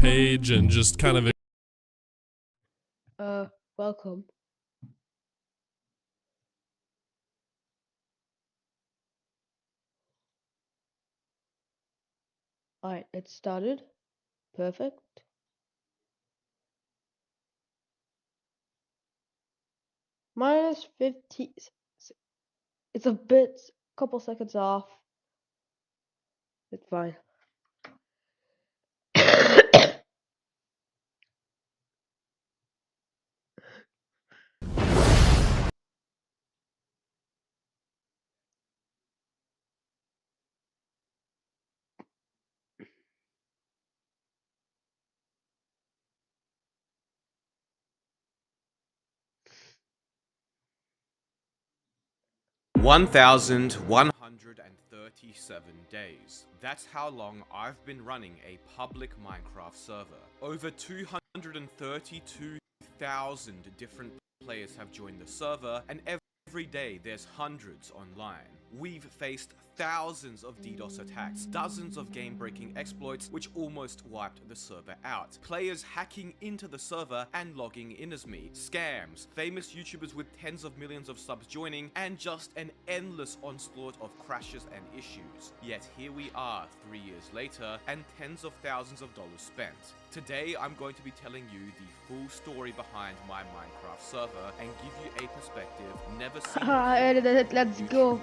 page and just kind of Welcome. Alright, it started. Perfect. Minus 50. It's a bit, couple seconds off. It's fine. 1,137 days. That's how long I've been running a public Minecraft server. Over 232,000 different players have joined the server, and every day there's hundreds online. We've faced thousands of DDoS attacks, dozens of game-breaking exploits which almost wiped the server out, players hacking into the server and logging in as me, scams, famous YouTubers with tens of millions of subs joining, and just an endless onslaught of crashes and issues. Yet here we are 3 years later and tens of thousands of dollars spent. Today I'm going to be telling you the full story behind my Minecraft server and give you a perspective never seen before. Let's go.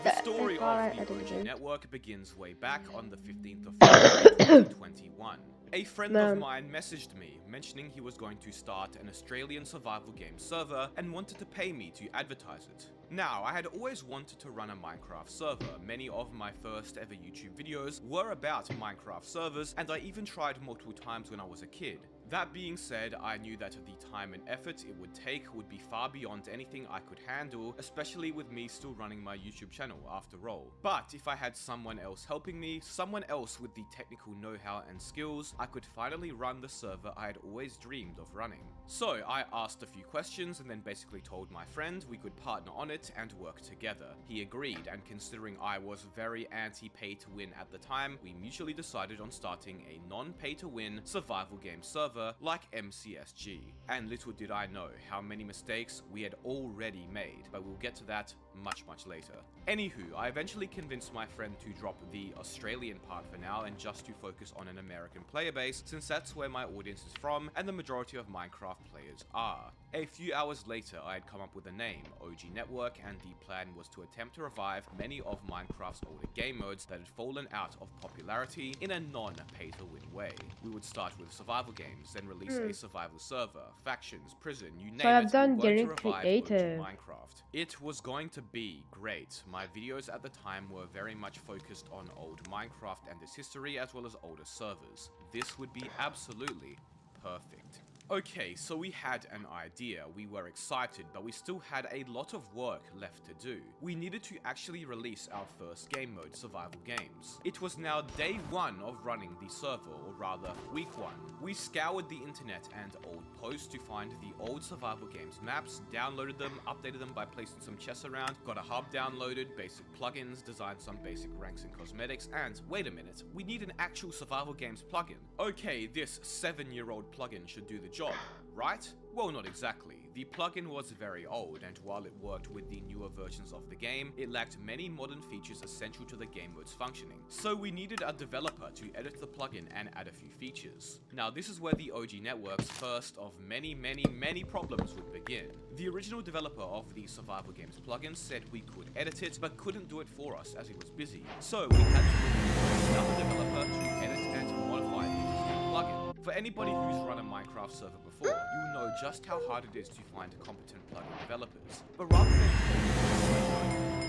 The story of the OG network begins way back on the 15th of February 2021. A friend of mine messaged me, mentioning he was going to start an Australian survival game server and wanted to pay me to advertise it. Now, I had always wanted to run a Minecraft server. Many of my first ever YouTube videos were about Minecraft servers, and I even tried multiple times when I was a kid. That being said, I knew that the time and effort it would take would be far beyond anything I could handle, especially with me still running my YouTube channel after all. But if I had someone else helping me, someone else with the technical know-how and skills, I could finally run the server I had always dreamed of running. So I asked a few questions and then basically told my friend we could partner on it and work together. He agreed, and considering I was very anti-pay-to-win at the time, we mutually decided on starting a non-pay-to-win survival game server like MCSG. And little did I know how many mistakes we had already made, but we'll get to that much later. Anywho, I eventually convinced my friend to drop the Australian part for now and just to focus on an American player base, since that's where my audience is from and the majority of Minecraft players are. A few hours later, I had come up with a name, OG Network, and the plan was to attempt to revive many of Minecraft's older game modes that had fallen out of popularity in a non-pay-to-win way. We would start with survival games, then release a survival server, factions, prison, you name So I've it, done we were going getting to revive creative. OG Minecraft. It was going to be great. My videos at the time were very much focused on old Minecraft and its history, as well as older servers. This would be absolutely perfect. Okay, so we had an idea, we were excited, but we still had a lot of work left to do. We needed to actually release our first game mode, survival games. It was now day 1 of running the server, or rather, week 1. We scoured the internet and old posts to find the old survival games maps, downloaded them, updated them by placing some chests around, got a hub downloaded, basic plugins, designed some basic ranks and cosmetics, and wait a minute, we need an actual survival games plugin. Okay, this 7-year-old plugin should do the job, right? Well, not exactly. The plugin was very old, and while it worked with the newer versions of the game, it lacked many modern features essential to the game mode's functioning. So we needed a developer to edit the plugin and add a few features. Now this is where the OG Network's first of many problems would begin. The original developer of the survival games plugin said we could edit it, but couldn't do it for us as he was busy. So we had to look for another developer to edit and modify the existing plugin. For anybody who's run a Minecraft server before, you'll know just how hard it is to find competent plugin developers. But rather than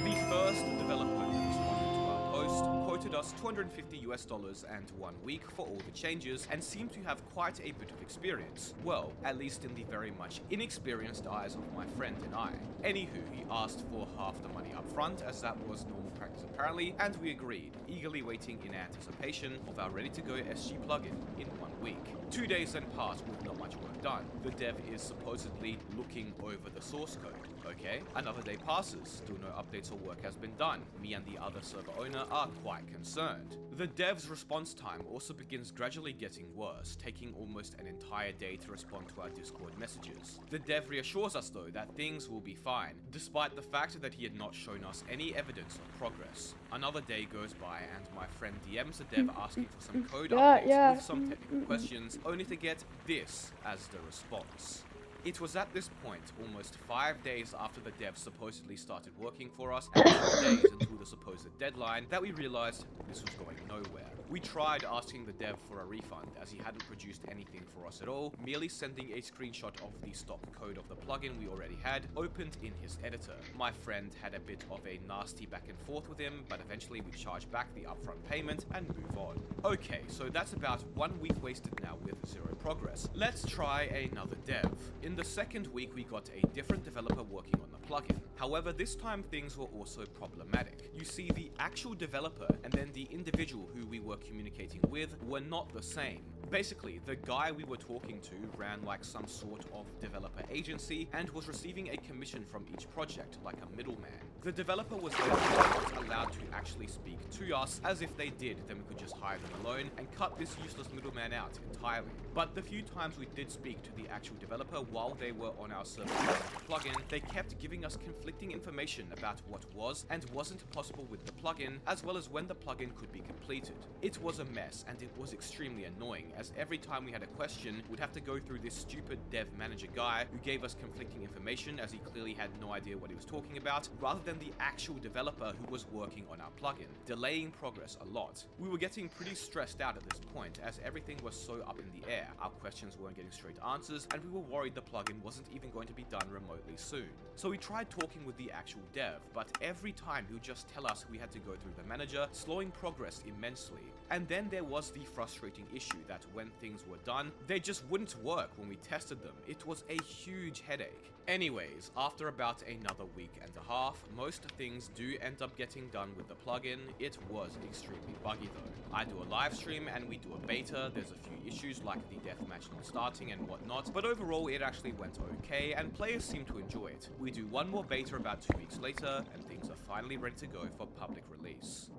the first developer who responded to our post quoted us $250 and 1 week for all the changes, and seemed to have quite a bit of experience. Well, at least in the very much inexperienced eyes of my friend and I. Anywho, he asked for half the money up front, as that was normal practice apparently, and we agreed, eagerly waiting in anticipation of our ready-to-go SG plugin in 1 week. 2 days then passed with not much work done. The dev is supposedly looking over the source code. Okay, another day passes, still no updates or work has been done. Me and the other server owner are quite concerned. The dev's response time also begins gradually getting worse, taking almost an entire day to respond to our Discord messages. The dev reassures us though that things will be fine, despite the fact that he had not shown us any evidence of progress. Another day goes by and my friend DMs the dev asking for some code updates with some technical questions, only to get this as the response. It was at this point, almost 5 days after the dev supposedly started working for us, and 2 days until the supposed deadline, that we realized this was going nowhere. We tried asking the dev for a refund, as he hadn't produced anything for us at all, merely sending a screenshot of the stock code of the plugin we already had, opened in his editor. My friend had a bit of a nasty back and forth with him, but eventually we charged back the upfront payment and move on. Okay, so that's about 1 week wasted now with 0 progress. Let's try another dev. In the second week, we got a different developer working on the plugin. However, this time things were also problematic. You see, the actual developer and then the individual who we were communicating with were not the same. Basically, the guy we were talking to ran like some sort of developer agency and was receiving a commission from each project, like a middleman. The developer was therefore not allowed to actually speak to us, as if they did, then we could just hire them alone and cut this useless middleman out entirely. But the few times we did speak to the actual developer while they were on our server with the plugin, they kept giving us conflicting information about what was and wasn't possible with the plugin, as well as when the plugin could be completed. It was a mess, and it was extremely annoying, as every time we had a question, we'd have to go through this stupid dev manager guy who gave us conflicting information, as he clearly had no idea what he was talking about, rather than the actual developer who was working on our plugin, delaying progress a lot. We were getting pretty stressed out at this point, as everything was so up in the air. Our questions weren't getting straight answers, and we were worried the plugin wasn't even going to be done remotely soon. So we tried talking with the actual dev, but every time he would just tell us we had to go through the manager, slowing progress immensely. And then there was the frustrating issue that when things were done, they just wouldn't work when we tested them. It was a huge headache. Anyways, after about another week and a half, most things do end up getting done with the plugin. It was extremely buggy though. I do a live stream and we do a beta. There's a few issues like the deathmatch not starting and whatnot, but overall it actually went okay and players seem to enjoy it. We do one more beta about 2 weeks later and things are finally ready to go for public release.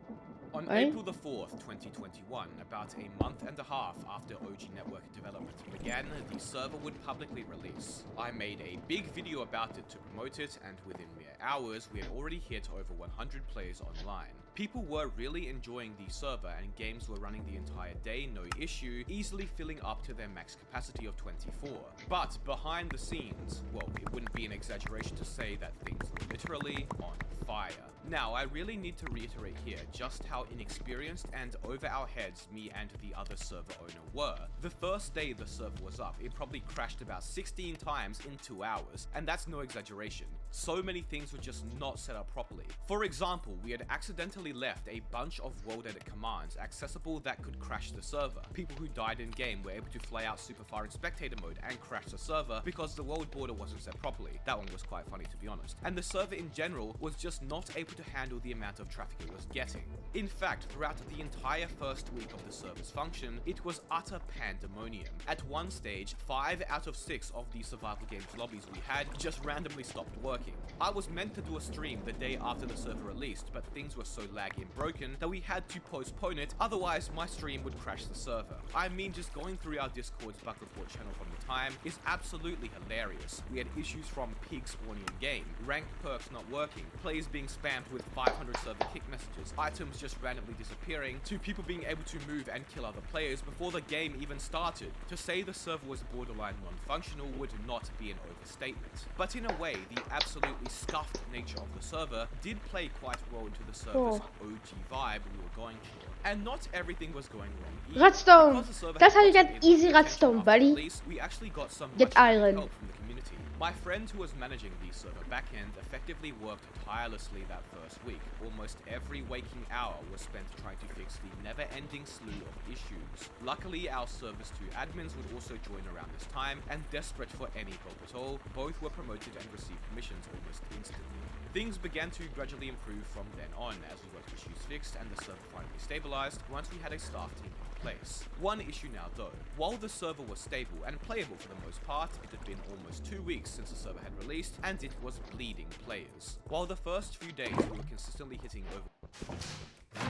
On April the 4th, 2021, about a month and a half after OG Network development began, the server would publicly release. I made a big video about it to promote it, and within mere hours, we had already hit over 100 players online. People were really enjoying the server and games were running the entire day, no issue, easily filling up to their max capacity of 24. But behind the scenes, well, it wouldn't be an exaggeration to say that things were literally on fire. Now, I really need to reiterate here just how inexperienced and over our heads me and the other server owner were. The first day the server was up, it probably crashed about 16 times in 2 hours, and that's no exaggeration. So many things were just not set up properly. For example, we had accidentally left a bunch of world edit commands accessible that could crash the server. People who died in game were able to fly out super far in spectator mode and crash the server because the world border wasn't set properly. That one was quite funny, to be honest. And the server in general was just not able to handle the amount of traffic it was getting. In fact, throughout the entire first week of the server's function, it was utter pandemonium. At one stage, 5 out of 6 of the survival games lobbies we had just randomly stopped working. I was meant to do a stream the day after the server released, but things were so laggy and broken that we had to postpone it, otherwise my stream would crash the server. I mean, just going through our Discord's bug report channel from the time is absolutely hilarious. We had issues from pig spawning in game, ranked perks not working, players being spammed with 500 server kick messages, items just randomly disappearing, to people being able to move and kill other players before the game even started. To say the server was borderline non-functional would not be an overstatement. But in a way, the absolutely scuffed nature of the server did play quite well into the server's OG vibe we were going for. And not everything was going wrong either. Redstone! That's how you get easy redstone, buddy. Release, we actually got some get iron. help from the community. My friend who was managing the server backend effectively worked tirelessly that first week. Almost every waking hour was spent trying to fix the never-ending slew of issues. Luckily, our server's 2 admins would also join around this time, and desperate for any help at all, both were promoted and received commissions almost instantly. Things began to gradually improve from then on as we got issues fixed and the server finally stabilized once we had a staff team in place. One issue now though. While the server was stable and playable for the most part, it had been almost 2 weeks since the server had released, and it was bleeding players. While the first few days we were consistently hitting over...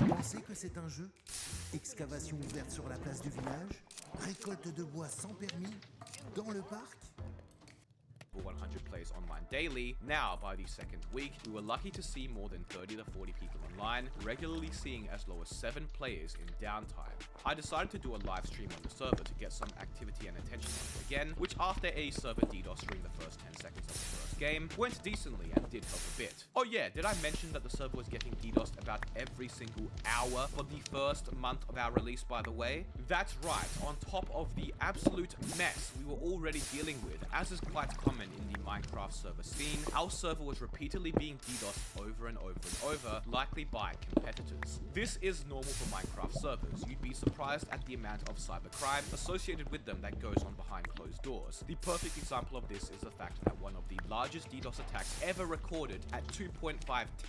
Pensez que c'est un jeu? Excavation ouverte sur la place du village? Récolte de bois sans permis? Dans le parc? 100 players online daily. Now, by the second week, we were lucky to see more than 30 to 40 people online, regularly seeing as low as 7 players in downtime. I decided to do a live stream on the server to get some activity and attention on it again, which after a server DDoS during the first 10 seconds of the first game, went decently and did help a bit. Oh yeah, did I mention that the server was getting DDoSed about every single hour for the first month of our release, by the way? That's right, on top of the absolute mess we were already dealing with, as is quite common in the Minecraft server scene, our server was repeatedly being DDoSed over and over and over, likely by competitors. This is normal for Minecraft servers. You'd be surprised at the amount of cybercrime associated with them that goes on behind closed doors. The perfect example of this is the fact that one of the largest DDoS attacks ever recorded at 2.5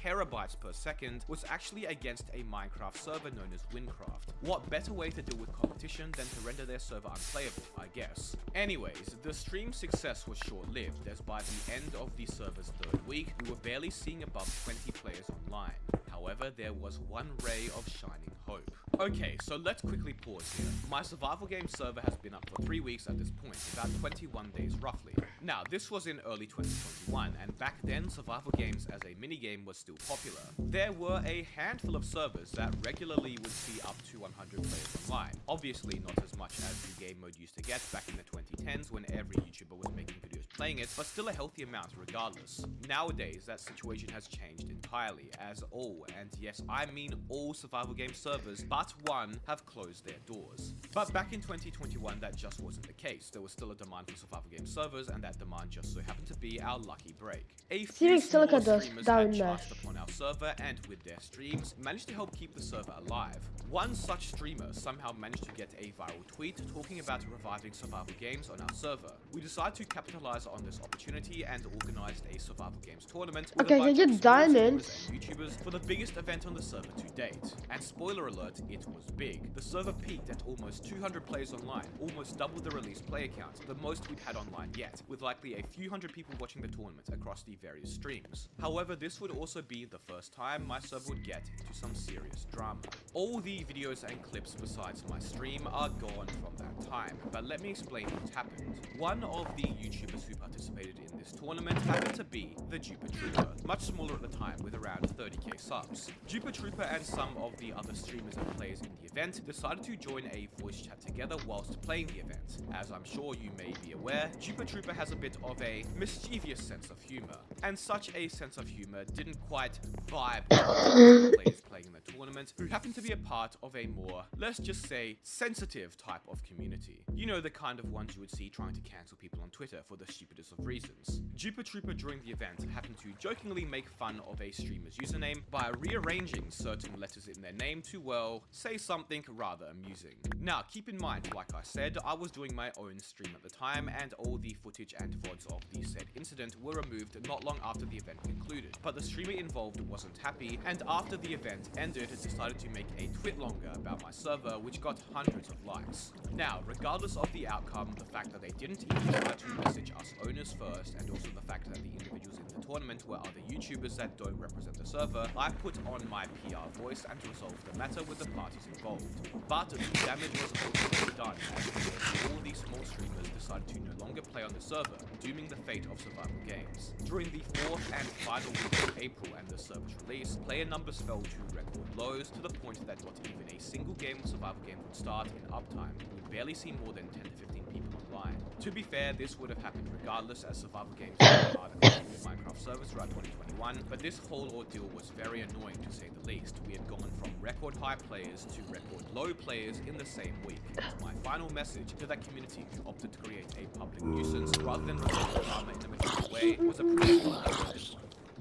terabytes per second was actually against a Minecraft server known as Winecraft. What better way to deal with competition than to render their server unplayable, I guess. Anyways, the stream's success was short-lived, as by the end of the server's third week, we were barely seeing above 20 players online. However, there was one ray of shining hope. Okay, so let's quickly pause here. My survival game server has been up for 3 weeks at this point, about 21 days roughly. Now, this was in early 2021, and back then, survival games as a minigame was still popular. There were a handful of servers that regularly would see up to 100 players online. Obviously, not as much as the game mode used to get back in the 2010s when every YouTuber was making videos playing it, but still a healthy amount regardless. Nowadays, that situation has changed entirely, as all, and yes, I mean all survival game servers, but one, have closed their doors. But back in 2021, that just wasn't the case. There was still a demand for survival game servers, and that demand just so happened to be our lucky break. A few smaller streamers had chanced upon our server, and with their streams, managed to help keep the server alive. One such streamer somehow managed to get a viral tweet talking about reviving survival games on our server. We decided to capitalize on this opportunity and organized a survival games tournament with a bunch of diamonds and YouTubers for the biggest event on the server to date. And spoiler alert, it was big. The server peaked at almost 200 players online, almost double the release play count, the most we'd had online yet, with likely a few hundred people watching the tournament across the various streams. However, this would also be the first time my server would get into some serious drama. All the videos and clips besides my stream are gone from that time, but let me explain what happened. One of the YouTubers who participated in this tournament happened to be the Juper Trooper, much smaller at the time with around 30k subs. Juper Trooper and some of the other streamers and players in the event decided to join a voice chat together whilst playing the event. As I'm sure you may be aware, Juper Trooper has a bit of a mischievous sense of humor, and such a sense of humor didn't quite vibe with the players playing in the tournament, who happened to be a part of a more, let's just say, sensitive type of community. You know, the kind of ones you would see trying to cancel people on Twitter for the stupidest of reasons. Juper Trooper during the event happened to jokingly make fun of a streamer's username by rearranging certain letters in their name to, well, say something rather amusing. Now, keep in mind, like I said, I was doing my own stream at the time, and all the footage and VODs of the said incident were removed not long after the event concluded. But the streamer involved wasn't happy, and after the event ended, decided to make a tweet longer about my server, which got hundreds of likes. Now, regardless of the outcome, the fact that they didn't even try to message us owners first, and also the fact that the individuals in the tournament were other YouTubers that don't represent the server, I put on my PR voice and resolved the matter with the parties involved. But the damage was also done, as all these small streamers decided to no longer play on the server, dooming the fate of survival games. During the 4th and final week of April and the server's release, player numbers fell to record lows, to the point that not even a single game of survival game would start in uptime. We barely see more than 10 to 15 people online. To be fair, this would have happened regardless, as survival games are hard across all Minecraft servers throughout 2021, but this whole ordeal was very annoying to say the least. We had gone from record high players to record low players in the same week. My final message to that community who opted to create a public nuisance rather than resolve the drama in a mature way was a pretty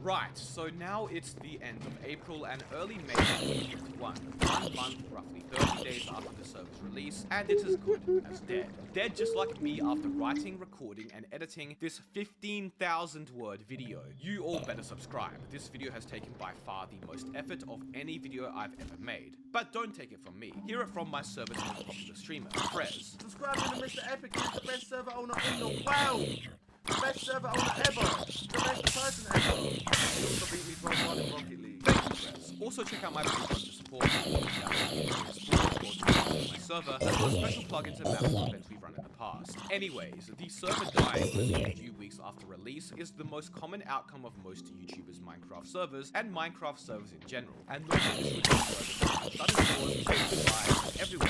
Right, so now it's the end of April and early May 2021, 1 month, roughly 30 days after the server's release, and it's as good as dead. Dead just like me after writing, recording, and editing this 15,000 word video. You all better subscribe. This video has taken by far the most effort of any video I've ever made. But don't take it from me. Hear it from my server's most popular streamer, Prez. Subscribe to Mr. Epic, he's the best server owner in the world! The best server owner ever! The best person ever! You also beat me from one in Rocket League. Thank you, Prez. Also check out my Patreon to support my server, as well as special plugins and maps for events we've run in the past. Anyways, the server dying a few weeks after release is the most common outcome of most YouTubers' Minecraft servers and Minecraft servers in general. And normally this would be shutting doors, saying goodbye to everyone.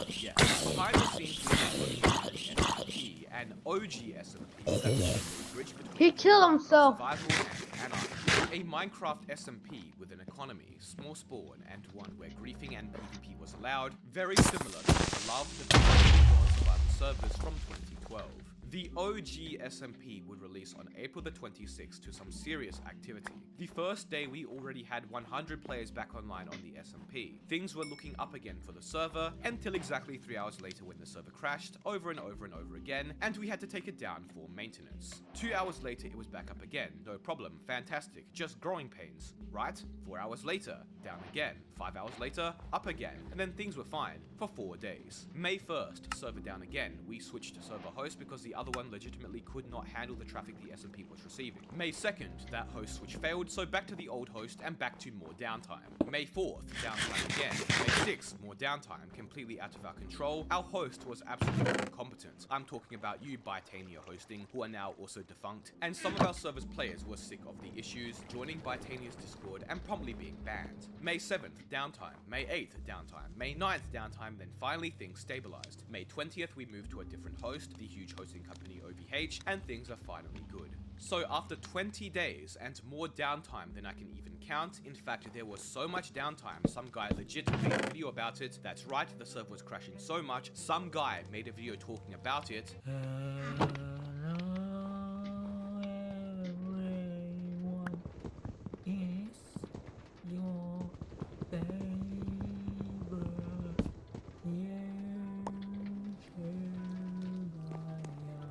Yes, behind the scenes we have SMP, an OG SMP that is a bridge between He killed himself. survival and anarchy. A Minecraft SMP with an economy, small spawn, and one where griefing and PvP was allowed, very similar to the beloved survival servers from 2012. The OG SMP would release on April the 26th to some serious activity. The first day we already had 100 players back online on the SMP. Things were looking up again for the server until exactly 3 hours later when the server crashed over and over and over again and we had to take it down for maintenance. 2 hours later it was back up again. No problem, fantastic, just growing pains, right? 4 hours later, down again. 5 hours later, up again. And then things were fine for 4 days. May 1st, server down again. We switched to server host because the other one legitimately could not handle the traffic the SMP was receiving. May 2nd, that host switch failed, so back to the old host and back to more downtime. May 4th, downtime again. May 6th, more downtime, completely out of our control. Our host was absolutely incompetent. I'm talking about you, Bytania Hosting, who are now also defunct. And some of our server's players were sick of the issues, joining Bytania's Discord and promptly being banned. May 7th, downtime. May 8th, downtime. May 9th, downtime, then finally things stabilized. May 20th, we moved to a different host, the huge hosting company OVH, and things are finally good. So after 20 days and more downtime than I can even count, in fact there was so much downtime, some guy legit made a video about it. That's right, the server was crashing so much, some guy made a video talking about it.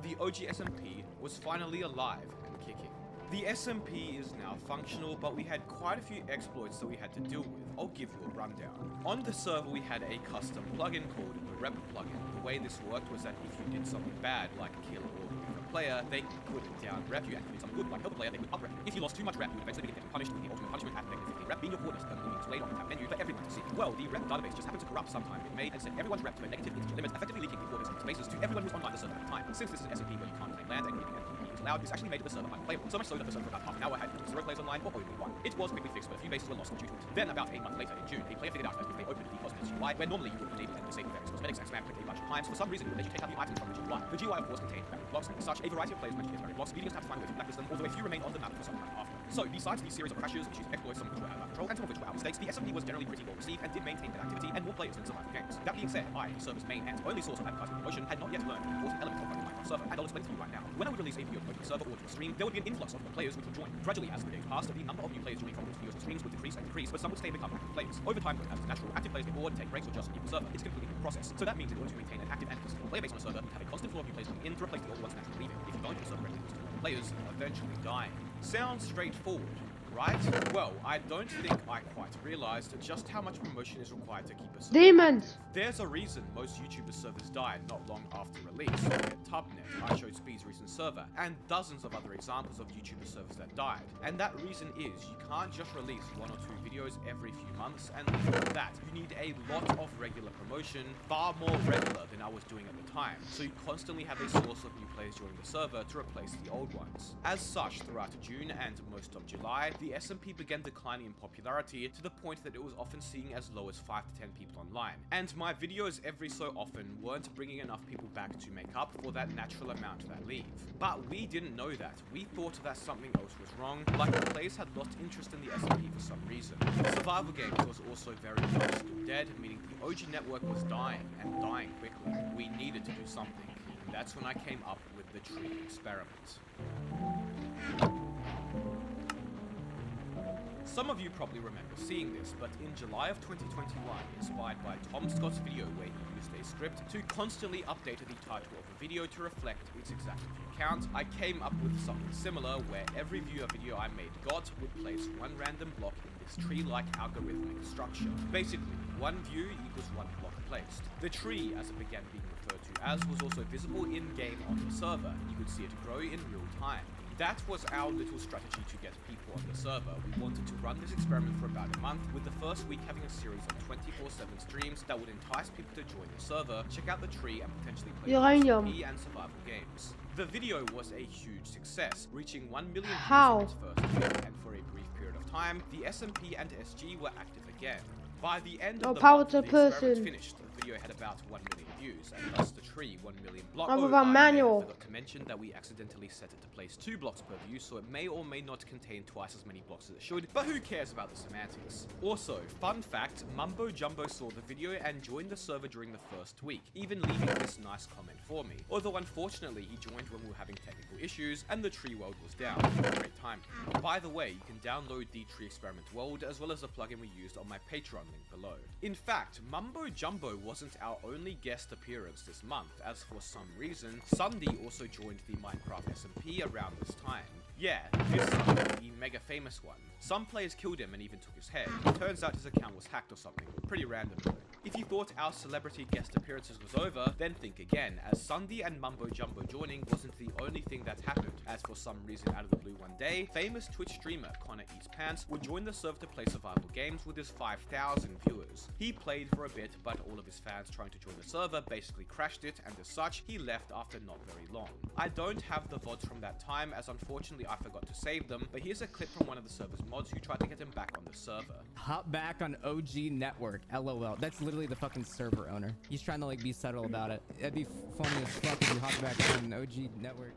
The OG SMP was finally alive and kicking. The SMP is now functional, but we had quite a few exploits that we had to deal with. I'll give you a rundown. On the server, we had a custom plugin called the Rep plugin. The way this worked was that if you did something bad, like kill or grief a player, they could down rep you, and if you did something good, like help a player, they would up rep you. If you lost too much rep, you would eventually be getting punished with the ultimate punishment at negative 15 rep, being your coordinates permanently displayed on the tab menu for everyone to see. Well, the rep database just happened to corrupt sometime in May and set everyone's rep to a negative integer limit, effectively leaking the coordinates of bases to everyone who's online the server at the time. Since this is an SMP where you can't claim land and griefing and PvP is allowed, this actually made the server unplayable. So much so that the server for about half an hour had 0 players online or only 1. It was quickly fixed, but a few bases were lost due to it. Then about a month later in June, a player figured out that if they opened the cosmetics UI, where normally you would enable and disable various cosmetics and spam click a bunch of times, for some reason it would let you take out the items from the GUI. The GUI of course contained barrier blocks, and as such, a variety of players managed to hit barrier blocks, leading us to have to find a way to blacklist them, although a few remained on the map for some time after. So, besides these series of crashes, issues, exploits, some of which were out of our control, and some of which were our mistakes, the SMP was generally pretty well received and did maintain good activity and more players than survival games. That being said, I, the server's main and only source of advertising promotion, had not yet learned the important element of running a Minecraft server, and I'll explain to you right now. When I would release a video promoting the server or to a stream, there would be an influx of new players which would join. Gradually, as the days passed, the number of new players joining from those videos and streams would decrease and decrease, but some would stay and become active players. Over time, though, as is natural, active players get bored, take breaks, or just leave the server. It's a completely different process. So that means in order to maintain an active and consistent player base on a server, you have a constant flow of new players coming in to replace the old ones naturally leaving. If you don't, your server regularly loses too many players, eventually dying. Sounds straightforward, right? Well, I don't think I quite realized just how much promotion is required to keep a server Demons! active. There's a reason most YouTuber servers died not long after release. Look at Tubnet, I showed Speed's recent server, and dozens of other examples of YouTuber servers that died. And that reason is you can't just release 1 or 2 videos every few months and leave it at that. You need a lot of regular promotion, far more regular than I was doing at the time. So you constantly have a source of new players joining the server to replace the old ones. As such, throughout June and most of July, the SMP began declining in popularity to the point that it was often seeing as low as 5 to 10 people online. And my videos every so often weren't bringing enough people back to make up for that natural amount that leave. But we didn't know that. We thought that something else was wrong, like the players had lost interest in the SMP for some reason. Survival games was also very much still dead, meaning the OG network was dying, and dying quickly. We needed to do something. And that's when I came up with the tree experiment. Some of you probably remember seeing this, but in July of 2021, inspired by Tom Scott's video where he used a script to constantly update the title of a video to reflect its exact view count, I came up with something similar where every viewer video I made would place one random block in this tree-like algorithmic structure. Basically, one view equals one block placed. The tree, as it began being referred to as, was also visible in-game on the server, and you could see it grow in real time. That was our little strategy to get people on the server. We wanted to run this experiment for about a month, with the first week having a series of 24/7 streams that would entice people to join the server, check out the tree, and potentially play PvP and survival games. The video was a huge success, reaching 1 million views in its first week, and for a brief period of time, the SMP and SG were active again. By the end of the month, the experiment finished. The video had about 1 million views, and thus the tree 1 million block. I forgot to mention that we accidentally set it to place 2 blocks per view, so it may or may not contain twice as many blocks as it should, but who cares about the semantics? Also, fun fact, Mumbo Jumbo saw the video and joined the server during the first week, even leaving this nice comment for me. Although unfortunately, he joined when we were having technical issues, and the tree world was down. Great time. By the way, you can download the tree experiment world, as well as the plugin we used on my Patreon link below. In fact, Mumbo Jumbo wasn't our only guest appearance this month, as for some reason, Sunday also joined the Minecraft SMP around this time. Yeah, this Sunday, the mega famous one. Some players killed him and even took his head. Turns out his account was hacked or something. Pretty random though. If you thought our celebrity guest appearances was over, then think again, as Sunday and Mumbo Jumbo joining wasn't the only thing that happened, as for some reason out of the blue one day, famous Twitch streamer Connor Eats Pants would join the server to play survival games with his 5,000 viewers. He played for a bit, but all of his fans trying to join the server basically crashed it, and as such, he left after not very long. I don't have the VODs from that time, as unfortunately I forgot to save them, but here's a clip from one of the server's mods who tried to get him back on the server. Hop back on OG Network, LOL. That's literally the fucking server owner. He's trying to like be subtle about it. It'd be funny as fuck if you hop back on OG Network.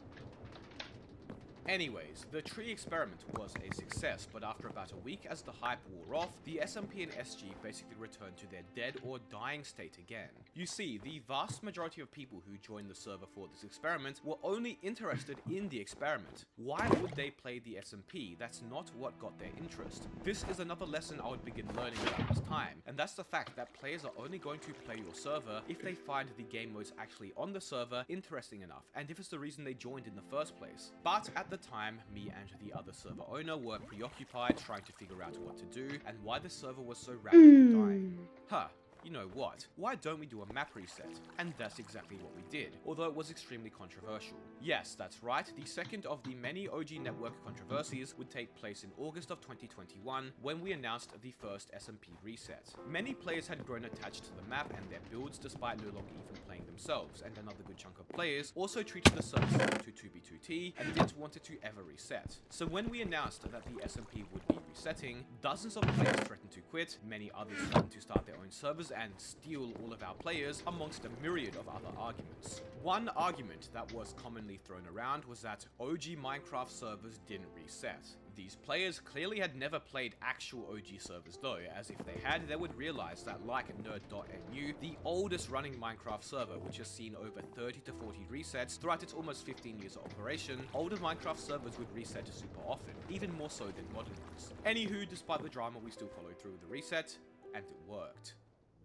Anyways, the tree experiment was a success, but after about a week as the hype wore off, the SMP and SG basically returned to their dead or dying state again. You see, the vast majority of people who joined the server for this experiment were only interested in the experiment. Why would they play the SMP? That's not what got their interest. This is another lesson I would begin learning about this time, and that's the fact that players are only going to play your server if they find the game modes actually on the server interesting enough, and if it's the reason they joined in the first place. But at the time, me and the other server owner were preoccupied trying to figure out what to do and why the server was so rapidly dying. Huh. You know what? Why don't we do a map reset? And that's exactly what we did, although it was extremely controversial. Yes, that's right, the second of the many OG Network controversies would take place in August of 2021 when we announced the first SMP reset. Many players had grown attached to the map and their builds despite no longer even playing themselves, and another good chunk of players also treated the server similar to 2B2T and didn't want it to ever reset. So when we announced that the SMP would be resetting, dozens of players threatened to quit, many others threatened to start their own servers and steal all of our players, amongst a myriad of other arguments. One argument that was commonly thrown around was that OG Minecraft servers didn't reset. These players clearly had never played actual OG servers though, as if they had, they would realize that like nerd.nu, the oldest running Minecraft server, which has seen over 30 to 40 resets throughout its almost 15 years of operation, older Minecraft servers would reset super often, even more so than modern ones. Anywho, despite the drama, we still followed through with the reset, and it worked.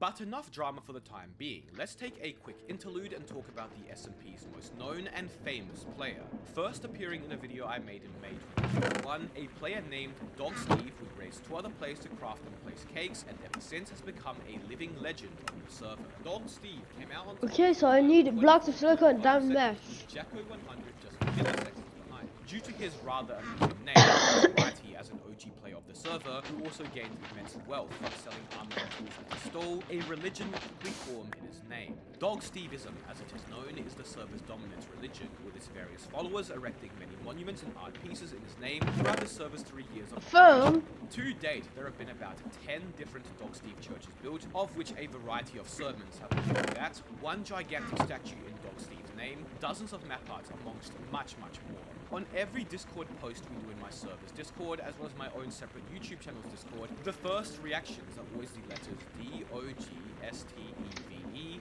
But enough drama for the time being. Let's take a quick interlude and talk about the SMP's most known and famous player. First appearing in a video I made in May 2021, a player named Dog Steve would raise 2 other players to craft and place cakes, and ever since has become a living legend on the server. Dog Steve came out on Okay, so I need blocks of silicone and diamond mesh. Jacko 100 just milliseconds behind. Due to his rather unusual name, notoriety as an OG player of the server, who also gained immense wealth from selling armor and tools at his stall, a religion would quickly form in his name. Dog Steveism, as it is known, is the server's dominant religion, with its various followers erecting many monuments and art pieces in his name throughout the server's 3 years of phone. To date, there have been about 10 different Dog Steve churches built, of which a variety of sermons have been built at, 1 gigantic statue in Dog Steve's name, dozens of map arts, amongst much more. On every Discord post we do in my server's Discord, as well as my own separate YouTube channel's Discord, the first reactions are always the letters D-O-G-S-T-E-V-E,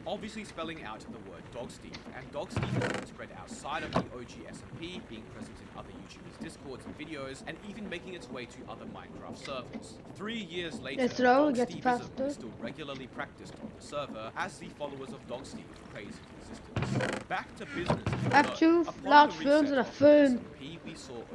obviously spelling out the word Dog Steve, and Dog Steve has been spread outside of the OG SMP, being present in other YouTubers' discords and videos, and even making its way to other Minecraft servers. 3 years later, Let's roll, Dog get Steveism faster. is still regularly practiced on the server as the followers of Dog Steve praise its existence. Back to business. I have two large films and a phone. SMP, we saw over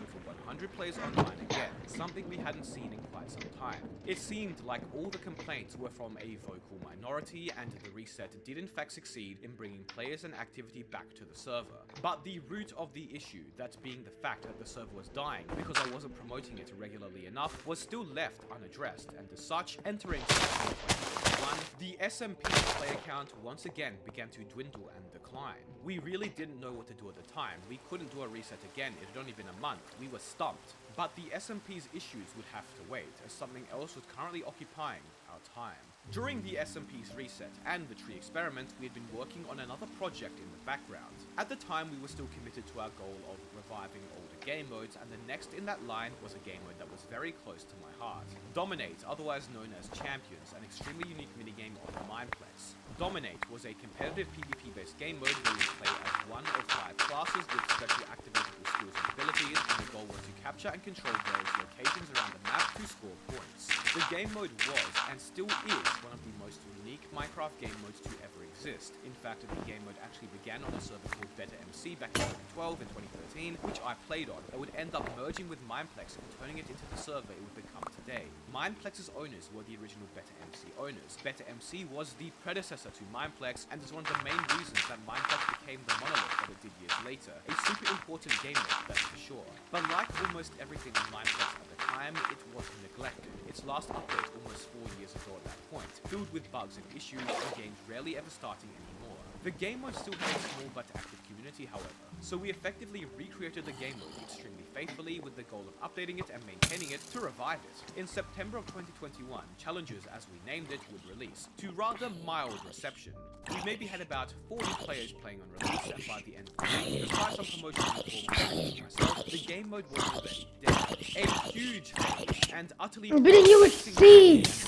100 players online again, something we hadn't seen in quite some time. It seemed like all the complaints were from a vocal minority, and the reset did in fact succeed in bringing players and activity back to the server. But the root of the issue, that being the fact that the server was dying because I wasn't promoting it regularly enough, was still left unaddressed, and as such, entering 2021, the SMP player count once again began to dwindle and decline. We really didn't know what to do at the time. We couldn't do a reset again, it had only been a month. We were stumped. But the SMP's issues would have to wait, as something else was currently occupying our time. During the SMP's reset and the tree experiment, we had been working on another project in the background. At the time, we were still committed to our goal of reviving older game modes, and the next in that line was a game mode that was very close to my heart. Dominate, otherwise known as Champions, an extremely unique minigame on Mineplex. Dominate was a competitive PvP-based game mode where you play as one of 5 classes with special activatable skills and abilities, and the goal was to capture and control various locations around the map to score points. The game mode was, and still is, one of the most unique Minecraft game modes to ever exist. In fact, the game mode actually began on a server called Better MC back in 2012 and 2013, which I played on. It would end up merging with Mineplex and turning it into the server it would become today. Mineplex's owners were the original Better MC owners. Better MC was the predecessor to Mineplex, and is one of the main reasons that Mineplex became the monolith that it did years later. A super important game mode, that's for sure. But like almost everything on Mineplex at the time, it was neglected. Its last update almost 4 years ago at that point, filled with bugs and issues, and games rarely ever starting anymore. The game mode still had a small but active community, however, so we effectively recreated the game mode extremely faithfully with the goal of updating it and maintaining it to revive it. In September of 2021, Challenges, as we named it, would release, to rather mild reception. We maybe had about 40 players playing on release, and by the end of the week, despite some promotion for myself, the game mode was already dead. A huge failure, and utterly Bidding you with seeds!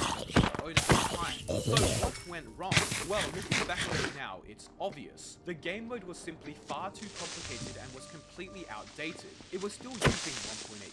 So what went wrong? Well, looking back on it now, it's obvious. The game mode was simply far too complicated and was completely outdated. It was still using 1.8, which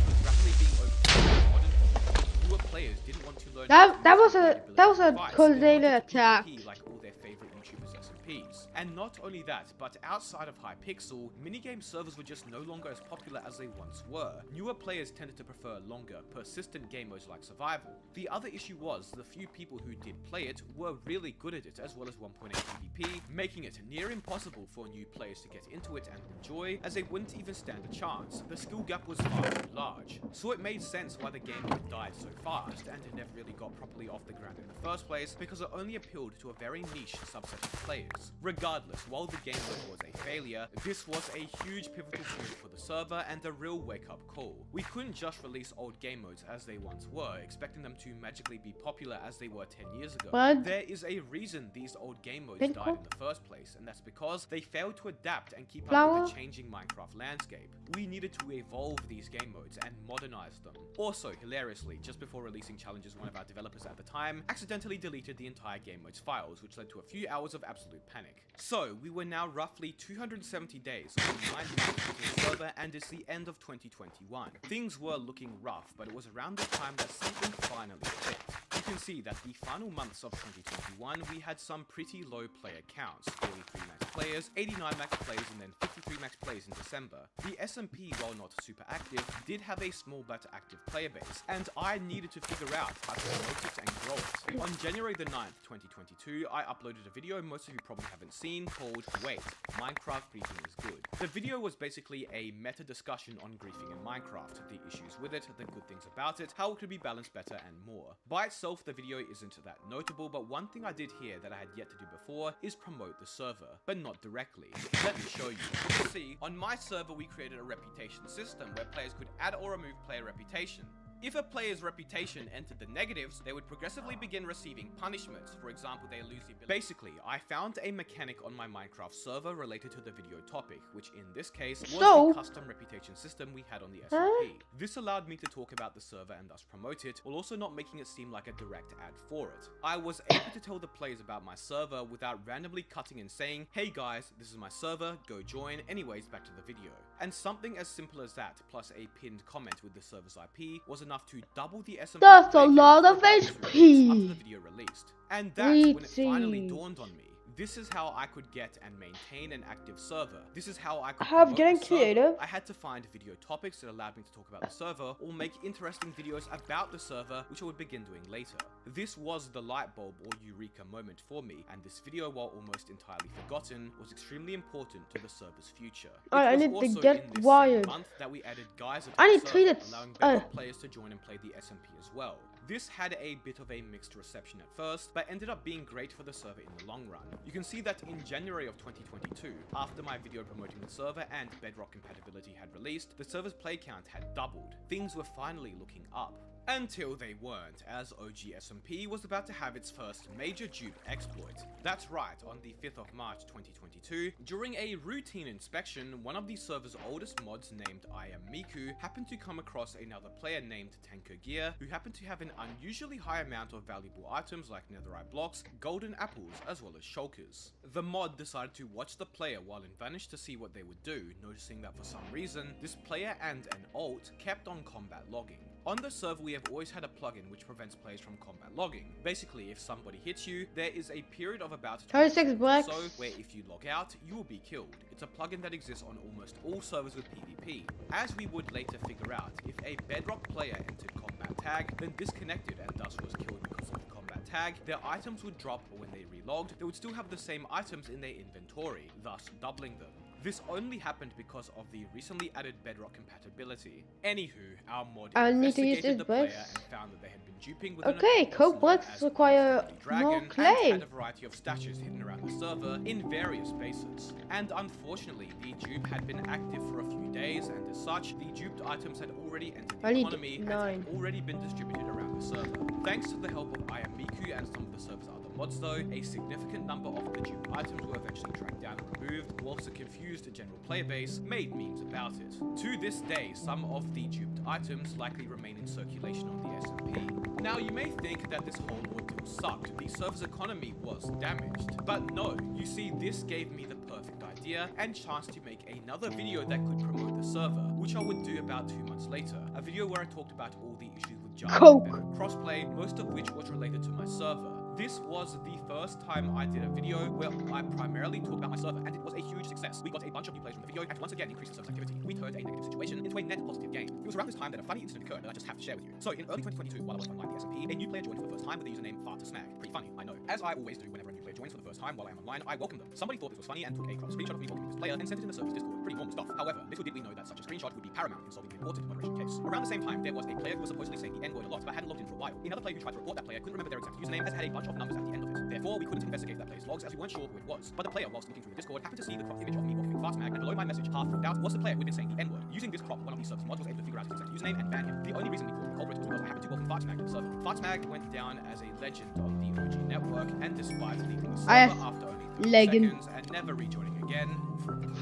was rapidly being overtaken by modern technology. Newer players didn't want to learn. That was a coordinated attack. Like all their favorite YouTubers SMPs. And not only that, but outside of Hypixel, minigame servers were just no longer as popular as they once were. Newer players tended to prefer longer, persistent game modes like Survival. The other issue was the few people who did play it were really good at it, as well as 1.8 PvP, making it near impossible for new players to get into it and enjoy, as they wouldn't even stand a chance. The skill gap was far too large. So it made sense why the game had died so fast, and it never really got properly off the ground in the first place, because it only appealed to a very niche subset of players. Regardless, while the game mode was a failure, this was a huge pivotal point for the server and a real wake-up call. We couldn't just release old game modes as they once were, expecting them to magically be popular as they were 10 years ago. What? There is a reason these old game modes died in the first place, and that's because they failed to adapt and keep up with the changing Minecraft landscape. We needed to evolve these game modes and modernize them. Also, hilariously, just before releasing Challenges, one of our developers at the time accidentally deleted the entire game mode's files, which led to a few hours of absolute panic. So, we were now roughly 270 days on 9 months into the server, and it's the end of 2021. Things were looking rough, but it was around this time that something finally clicked. You can see that the final months of 2021, we had some pretty low player counts, 43 max players, 89 max players, and then 53 max players in December. The SMP, while not super active, did have a small but active player base, and I needed to figure out how to promote it and grow it. On January the 9th, 2022, I uploaded a video most of you probably haven't seen called Wait, Minecraft Griefing is Good. The video was basically a meta discussion on griefing in Minecraft, the issues with it, the good things about it, how it could be balanced better, and more. By itself, the video isn't that notable, but one thing I did here that I had yet to do before is promote the server, but not directly. Let me show you. You see, on my server we created a reputation system where players could add or remove player reputation. If a player's reputation entered the negatives, they would progressively begin receiving punishments. For example, they lose the ability. Basically, I found a mechanic on my Minecraft server related to the video topic, which in this case was the custom reputation system we had on the SMP. This allowed me to talk about the server and thus promote it, while also not making it seem like a direct ad for it. I was able to tell the players about my server without randomly cutting and saying, hey guys, this is my server, go join, anyways back to the video. And something as simple as that, plus a pinned comment with the server's IP, was enough to double the SMP. That's a lot of after HP. the video released. And that's when it finally Reezy. dawned on me. This is how I could get and maintain an active server. This is how I could Have promote getting the server. creative. I had to find video topics that allowed me to talk about the server, or make interesting videos about the server, which I would begin doing later. This was the light bulb or eureka moment for me, and this video, while almost entirely forgotten, was extremely important to the server's future. I It was need to also get in this same wired. month that we added guys to I the need server, tweet it. allowing Bedrock players to join and play the SMP as well. This had a bit of a mixed reception at first, but ended up being great for the server in the long run. You can see that in January of 2022, after my video promoting the server and Bedrock compatibility had released, the server's play count had doubled. Things were finally looking up. Until they weren't, as OG SMP was about to have its first major dupe exploit. That's right, on the 5th of March 2022, during a routine inspection, one of the server's oldest mods named Miku happened to come across another player named Tanker Gear, who happened to have an unusually high amount of valuable items like netherite blocks, golden apples, as well as shulkers. The mod decided to watch the player while in Vanish to see what they would do, noticing that for some reason, this player and an alt kept on combat logging. On the server, we have always had a plugin which prevents players from combat logging. Basically, if somebody hits you, there is a period of about 36 bucks. so where if you log out, you will be killed. It's a plugin that exists on almost all servers with PvP. As we would later figure out, if a Bedrock player entered combat tag, then disconnected and thus was killed because of the combat tag, their items would drop, but when they relogged, they would still have the same items in their inventory, thus doubling them. This only happened because of the recently added Bedrock compatibility. Anywho, our mod I need to use investigated this the player bus. and found that they had been duping with an Okay, accomplice cope known blocks as require Dragon more and clay. had a variety of stashes hidden around the server in various bases. And unfortunately, the dupe had been active for a few days, and as such, the duped items had already entered the I need economy and 9. had already been distributed around the server. Thanks to the help of Miku and some of the server's other mods though, a significant number of the duped items were eventually tracked down and removed, whilst the confused general player base made memes about it. To this day, some of the duped items likely remain in circulation on the SMP. Now, you may think that this whole ordeal sucked, the server's economy was damaged. But no, you see, this gave me the perfect idea and chance to make another video that could promote the server, which I would do about 2 months later. A video where I talked about all the issues with Java Coke. and crossplay, most of which was related to my server. This was the first time I did a video where I primarily talked about my server, and it was a huge success. We got a bunch of new players from the video, and once again increased the server's activity. We turned a negative situation into a net positive gain. It was around this time that a funny incident occurred that I just have to share with you. So in early 2022, while I was online the SMP, a new player joined for the first time with the username FarToSmag. Pretty funny, I know. As I always do whenever a new player joins for the first time while I am online, I welcome them. Somebody thought this was funny and took a crop screenshot of me welcoming this player and sent it in the server's Discord. Pretty normal stuff. However, little did we know that such a screenshot would be paramount in solving the important moderation case. Around the same time, there was a player who was supposedly saying the N-word a lot, but hadn't logged in for a while. Another player who tried to report that player couldn't remember their exact username as it had a bunch of numbers at the end of it. Therefore, we couldn't investigate that player's logs as we weren't sure who it was. But the player, whilst looking through the Discord, happened to see the cropped image of me welcoming FarToSmag, and below my message, half freaked out, was the player who had been saying the N-word. Using this crop, one of the server's mods was able to figure out his exact username and ban him. The only reason we called him culprit was because I happened to welcome FarToSmag to the server. FarToSmag went down as a legend on the OG network, and despite leaving the server after only 30 Legend. seconds and never rejoining again,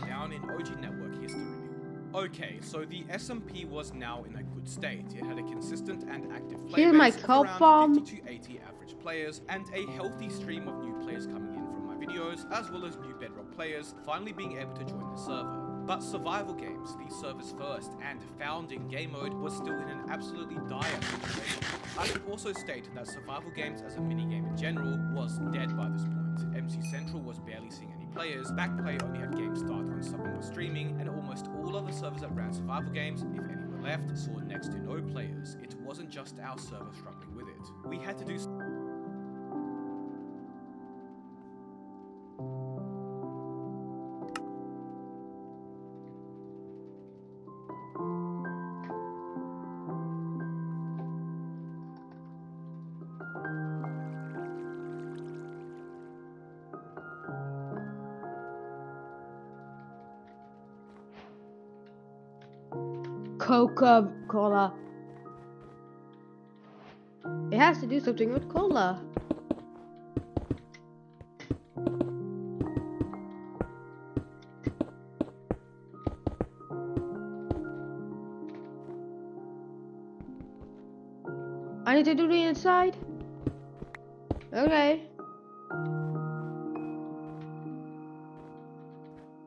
down in OG network history. Okay, so the SMP was now in a good state. It had a consistent and active player Here's my base of cow around farm. 50 to 80 average players, and a healthy stream of new players coming in from my videos, as well as new Bedrock players finally being able to join the server. But survival games, the server's first and founding game mode, was still in an absolutely dire situation. I should also state that survival games as a minigame in general was dead by this point. MC Central was barely seeing any players, Backplay only had games start when someone was streaming, and almost all other servers that ran survival games, if any were left, saw next to no players. It wasn't just our server struggling with it. We had to do Coca-Cola. It has to do something with cola. I need to do the inside? Okay.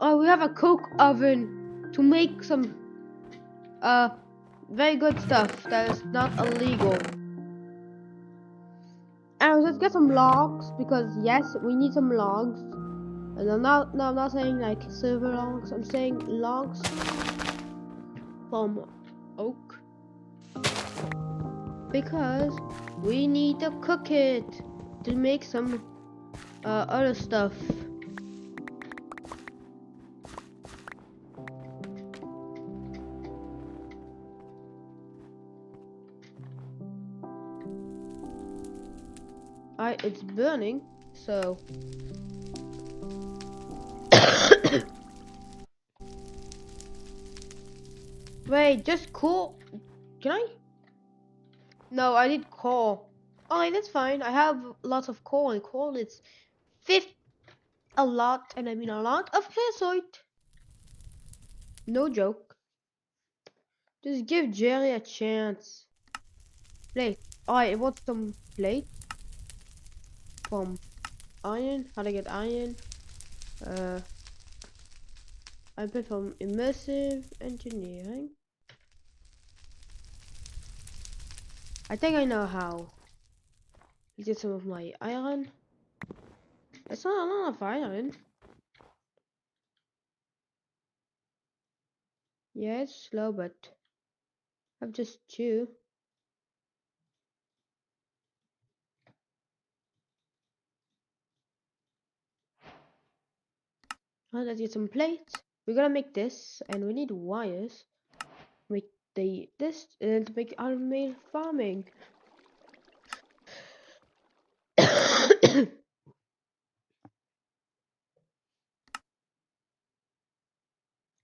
Oh, we have a coke oven to make some very good stuff that is not illegal. And let's get some logs because yes, we need some logs. And I'm not saying like silver logs. I'm saying logs from oak because we need to cook it to make some other stuff. It's burning, so wait, just coal. Can I? No, I need coal. Oh, that's fine. I have lots of coal, and coal is a lot, and I mean a lot of calcite. No joke. Just give Jerry a chance. Plate. I want some plate from iron. How to get iron? I put from immersive engineering. I think I know how. Let's get some of my iron. It's not a lot of iron. Yeah, it's slow, but I've just two. Well, let's get some plates. We're gonna make this, and we need wires. Make this and to make automated farming.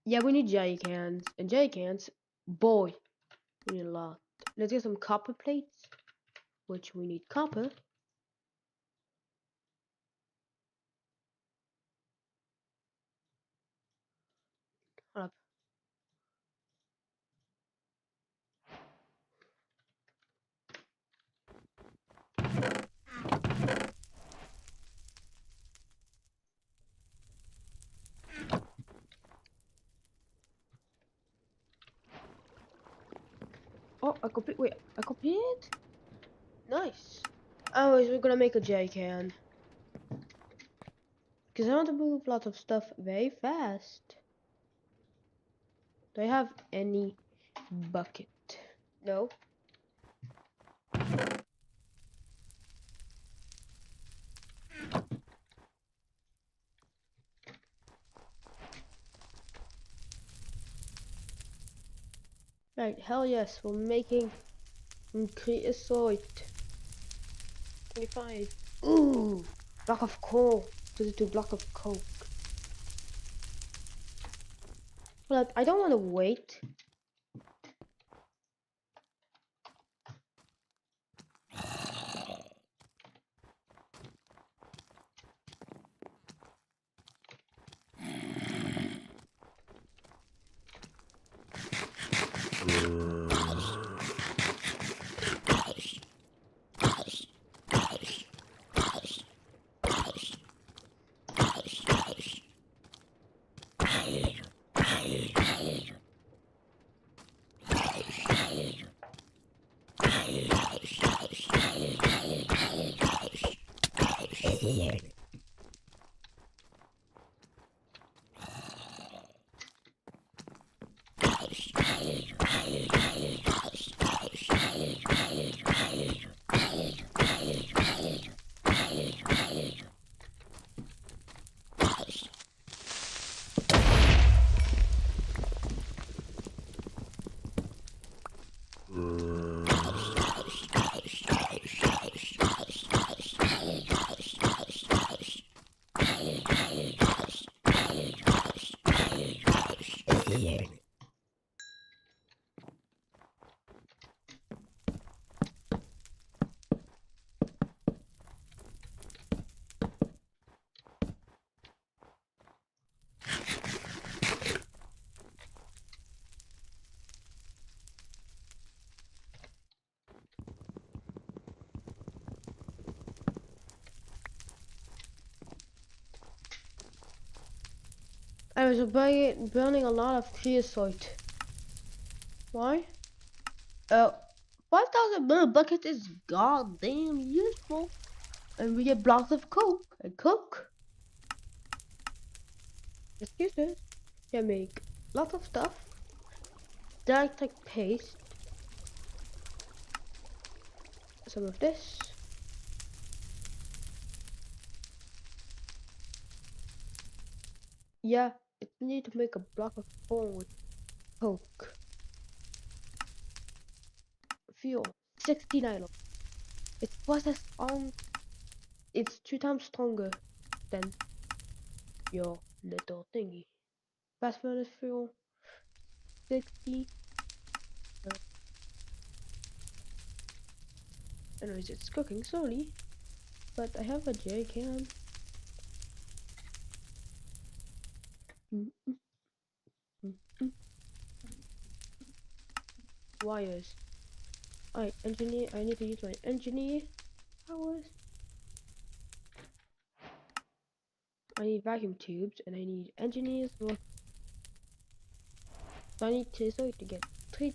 Yeah, we need jerry cans, and jerry cans, boy, we need a lot. Let's get some copper plates, which we need copper. Hold up. Oh, I complete. Wait, I completed. Nice. Anyways, we're gonna make a jerry can. Because I want to move lots of stuff very fast. Do I have any bucket? No. Right, hell yes, we're making creosote. 25. Ooh, block of coal. 32 block of coke. But I don't want to wait. I was burning a lot of creosote. Why? 5,000 ml bucket is goddamn useful. And we get blocks of coke and coke. Excuses. Can make lots of stuff. Direct like paste. Some of this. Yeah, it need to make a block of corn with coke. Fuel 69. It's processed on. It's 2 times stronger than your little thingy. Fast furnace fuel 60. Anyways, it's cooking slowly, but I have a J can. Wires. Alright, engineer. I need to use my engineer powers. I need vacuum tubes and I need engineers. So I need to get 3.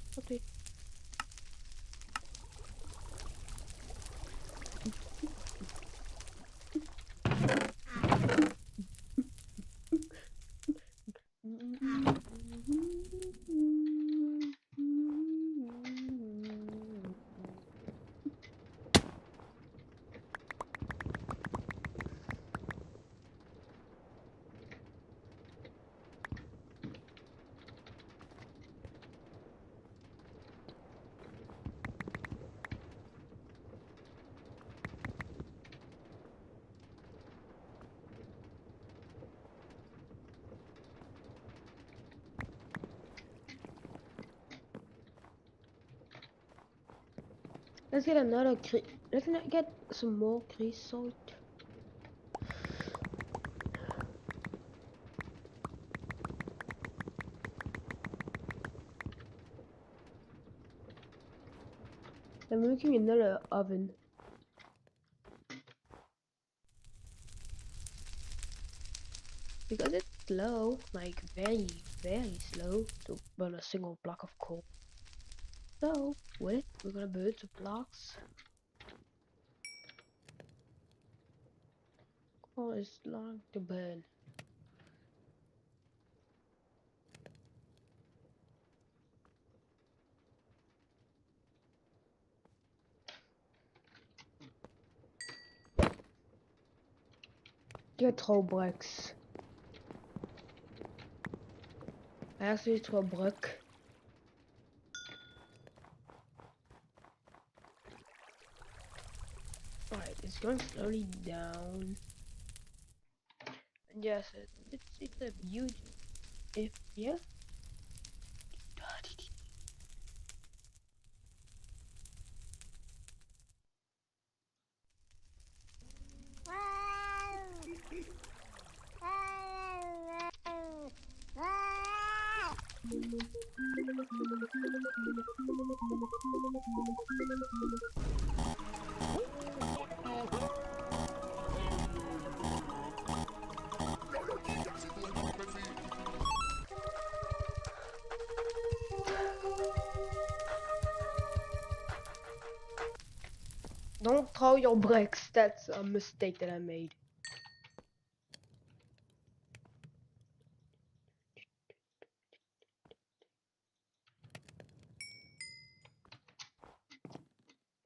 Let's get another let's not get some more creosote. I'm making another oven. Because it's slow, like very, very slow to burn a single block of coal. So, with it, we're gonna burn some blocks. Coal is long to burn. Get trop bricks. I actually throw a brick. Alright, it's going slowly down. And yes, it's a huge yeah. Don't throw your bricks. That's a mistake that I made.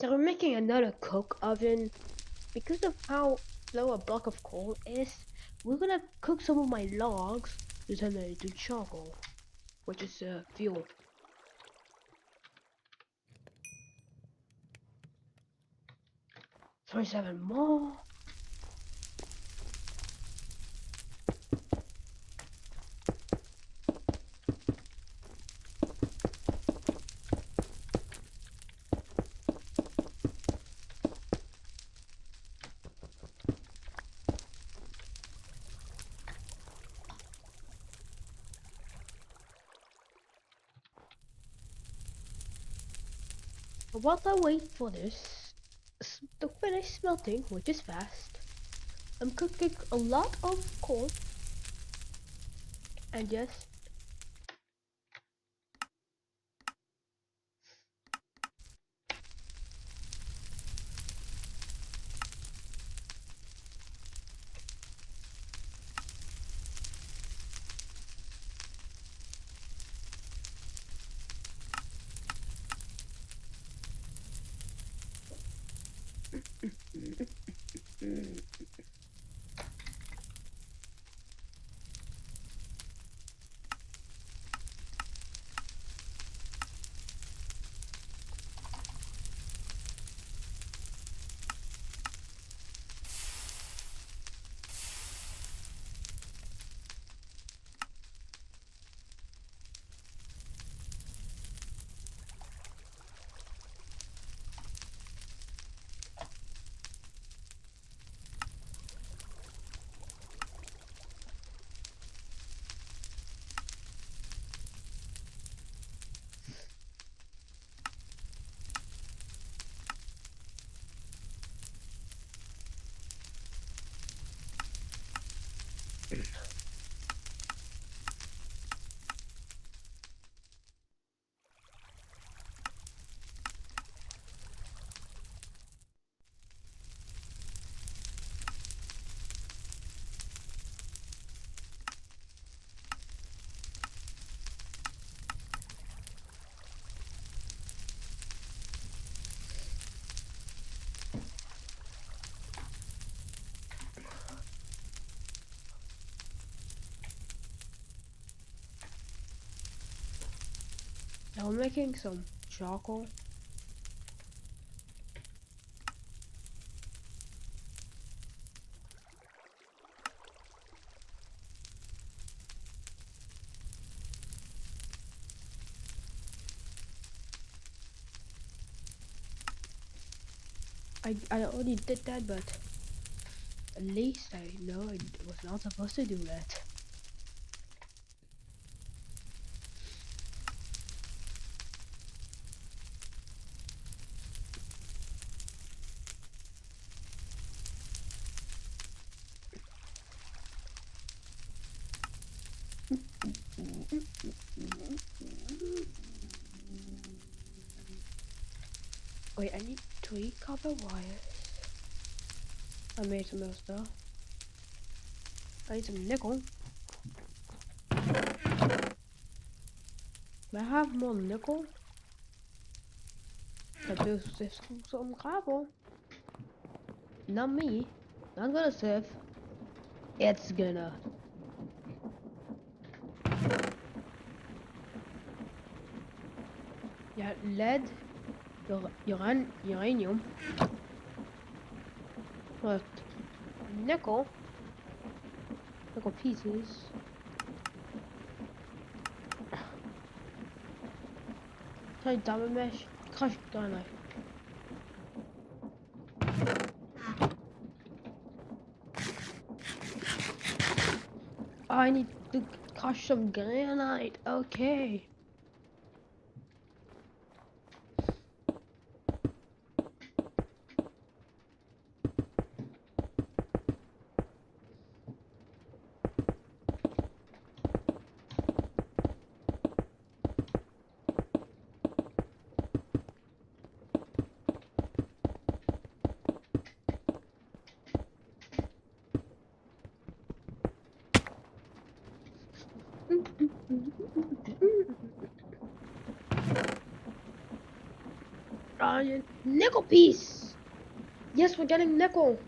So we're making another coke oven. Because of how slow a block of coal is, we're gonna cook some of my logs to turn it into charcoal, which is fuel. Seven more. While I wait for this to finish smelting, which is fast, I'm cooking a lot of coal. And yes. Now I'm making some charcoal. I already did that, but at least I know I was not supposed to do that. Wait, I need 3 copper wires. I made some other stuff. I need some nickel. Do I have more nickel? But there's some copper. Not me. Not gonna save. It's gonna. Yeah, lead, uranium. What? Nickel. Nickel pieces. Tiny diamond mesh. Crushed dynamite. I need to crush some granite. Okay. Iron nickel piece. Yes, we're getting nickel.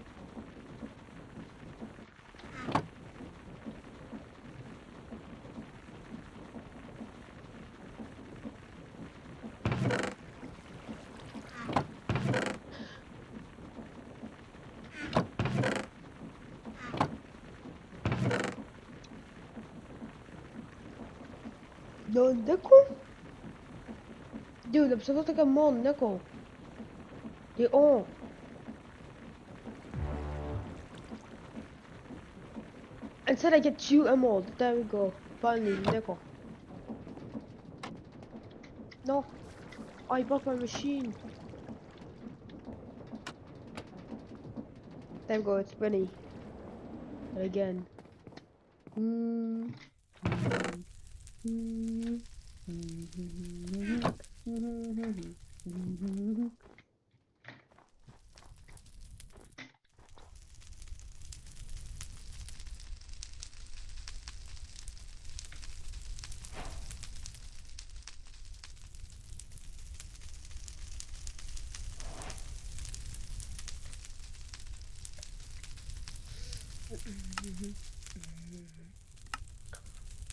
No nickel? Dude, I'm supposed to get more nickel. They all. Instead I get 2 emerald. There we go. Finally, nickel. No. I broke my machine. There we go, it's ready. Again.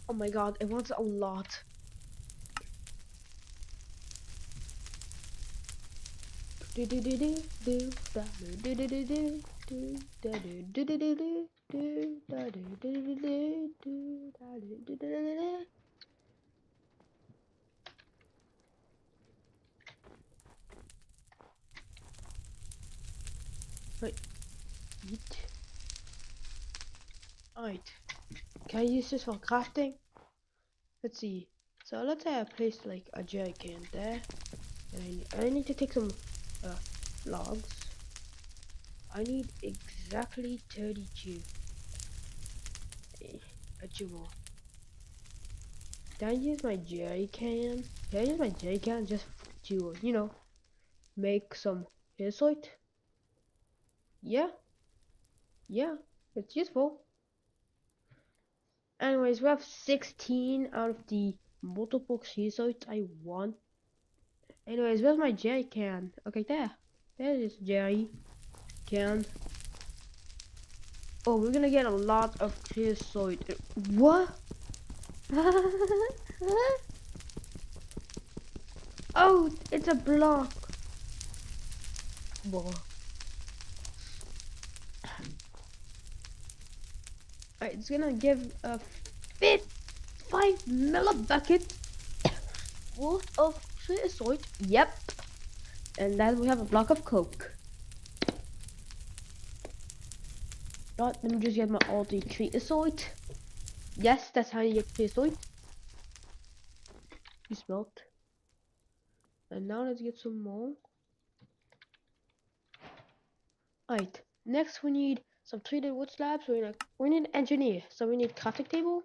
Oh my god, it wants a lot. Wait, eat. Alright, can I use this for crafting? Let's see. So let's say I placed like a jerry can there, and I need to take some logs. I need exactly 32. A jewel. Can I use my jerry can? Can I use my jerry can just to, you know, make some hillside? Yeah, yeah, it's useful. Anyways, we have 16 out of the multiple hillsides I want. Anyways, where's my jerry can? Okay, there. There is jerry can. Oh, we're gonna get a lot of hillside. What? Oh, it's a block. Whoa. Alright, it's gonna give a 5 millibucket worth of creosote. Yep. And then we have a block of coke. Right, let me just get my all the creosote. Yes, that's how you get creosote. You smelt. And now let's get some more. Alright, next we need some treated wood slabs. We need an engineer, so we need crafting table.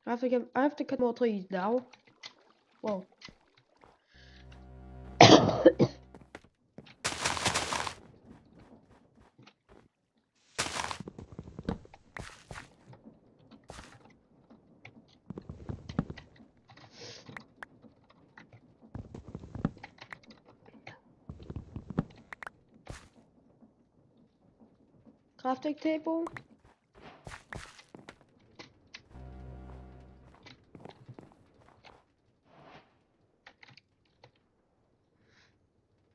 I have to cut more trees now. Whoa. Crafting table.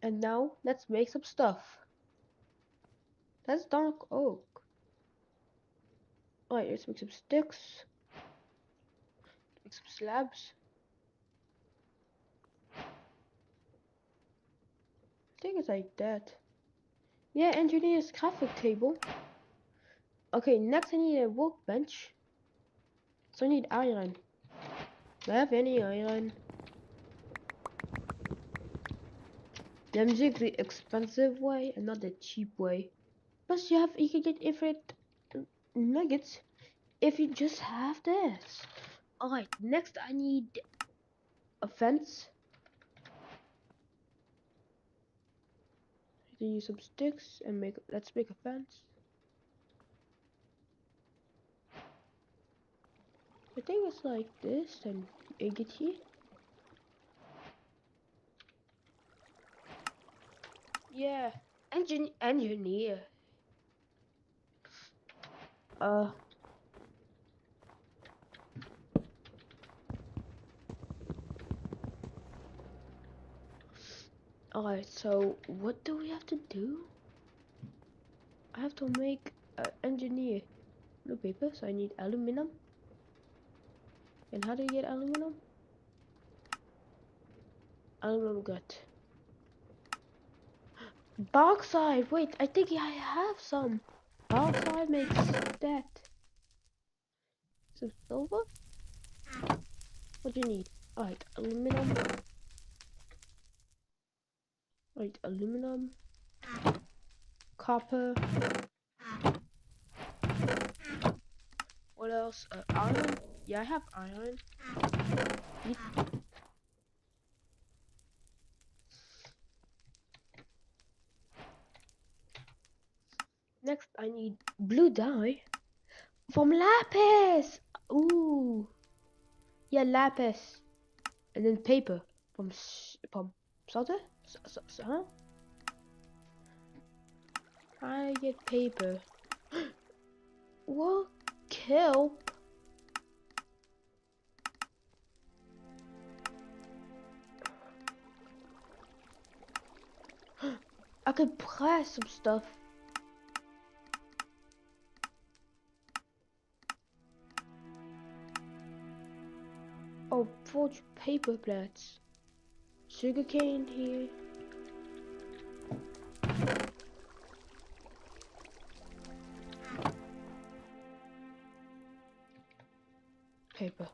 And now let's make some stuff. That's dark oak. Alright, let's make some sticks. Make some slabs. I think it's like that. Yeah, engineer's crafting table. Okay, next I need a workbench. So I need iron. Do I have any iron? I'm using the expensive way and not the cheap way. Plus you can get infinite nuggets if you just have this. Alright, next I need a fence. I can use some sticks and let's make a fence. I think it's like this, and you get here. Yeah, engineer. Alright, so what do we have to do? I have to make an engineer. No paper, so I need aluminum. And how do you get aluminum? Aluminum gut. Bauxite! Wait, I think I have some. Bauxite makes that. Some silver? What do you need? Alright, aluminum. Alright, aluminum. Copper. else? Iron? Yeah, I have iron. Need- Next, I need blue dye from lapis. Ooh, yeah, lapis, and then paper from solder. Huh? I get paper. What? Kelp? I could press some stuff. Oh, forge paper plates. Sugarcane here. Paper.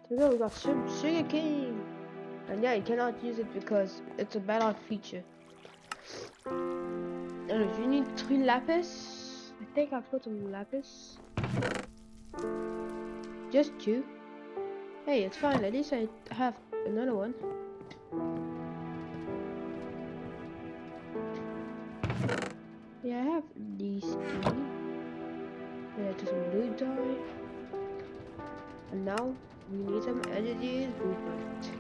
There we go, we got some sugarcane. And yeah, you cannot use it because it's a better feature. Anyways, you need 3 lapis. I think I put some lapis. Just 2. Hey, it's fine. At least I have another one. Yeah, I have these 3. Yeah, just some blue dye. And now we need some energy movement.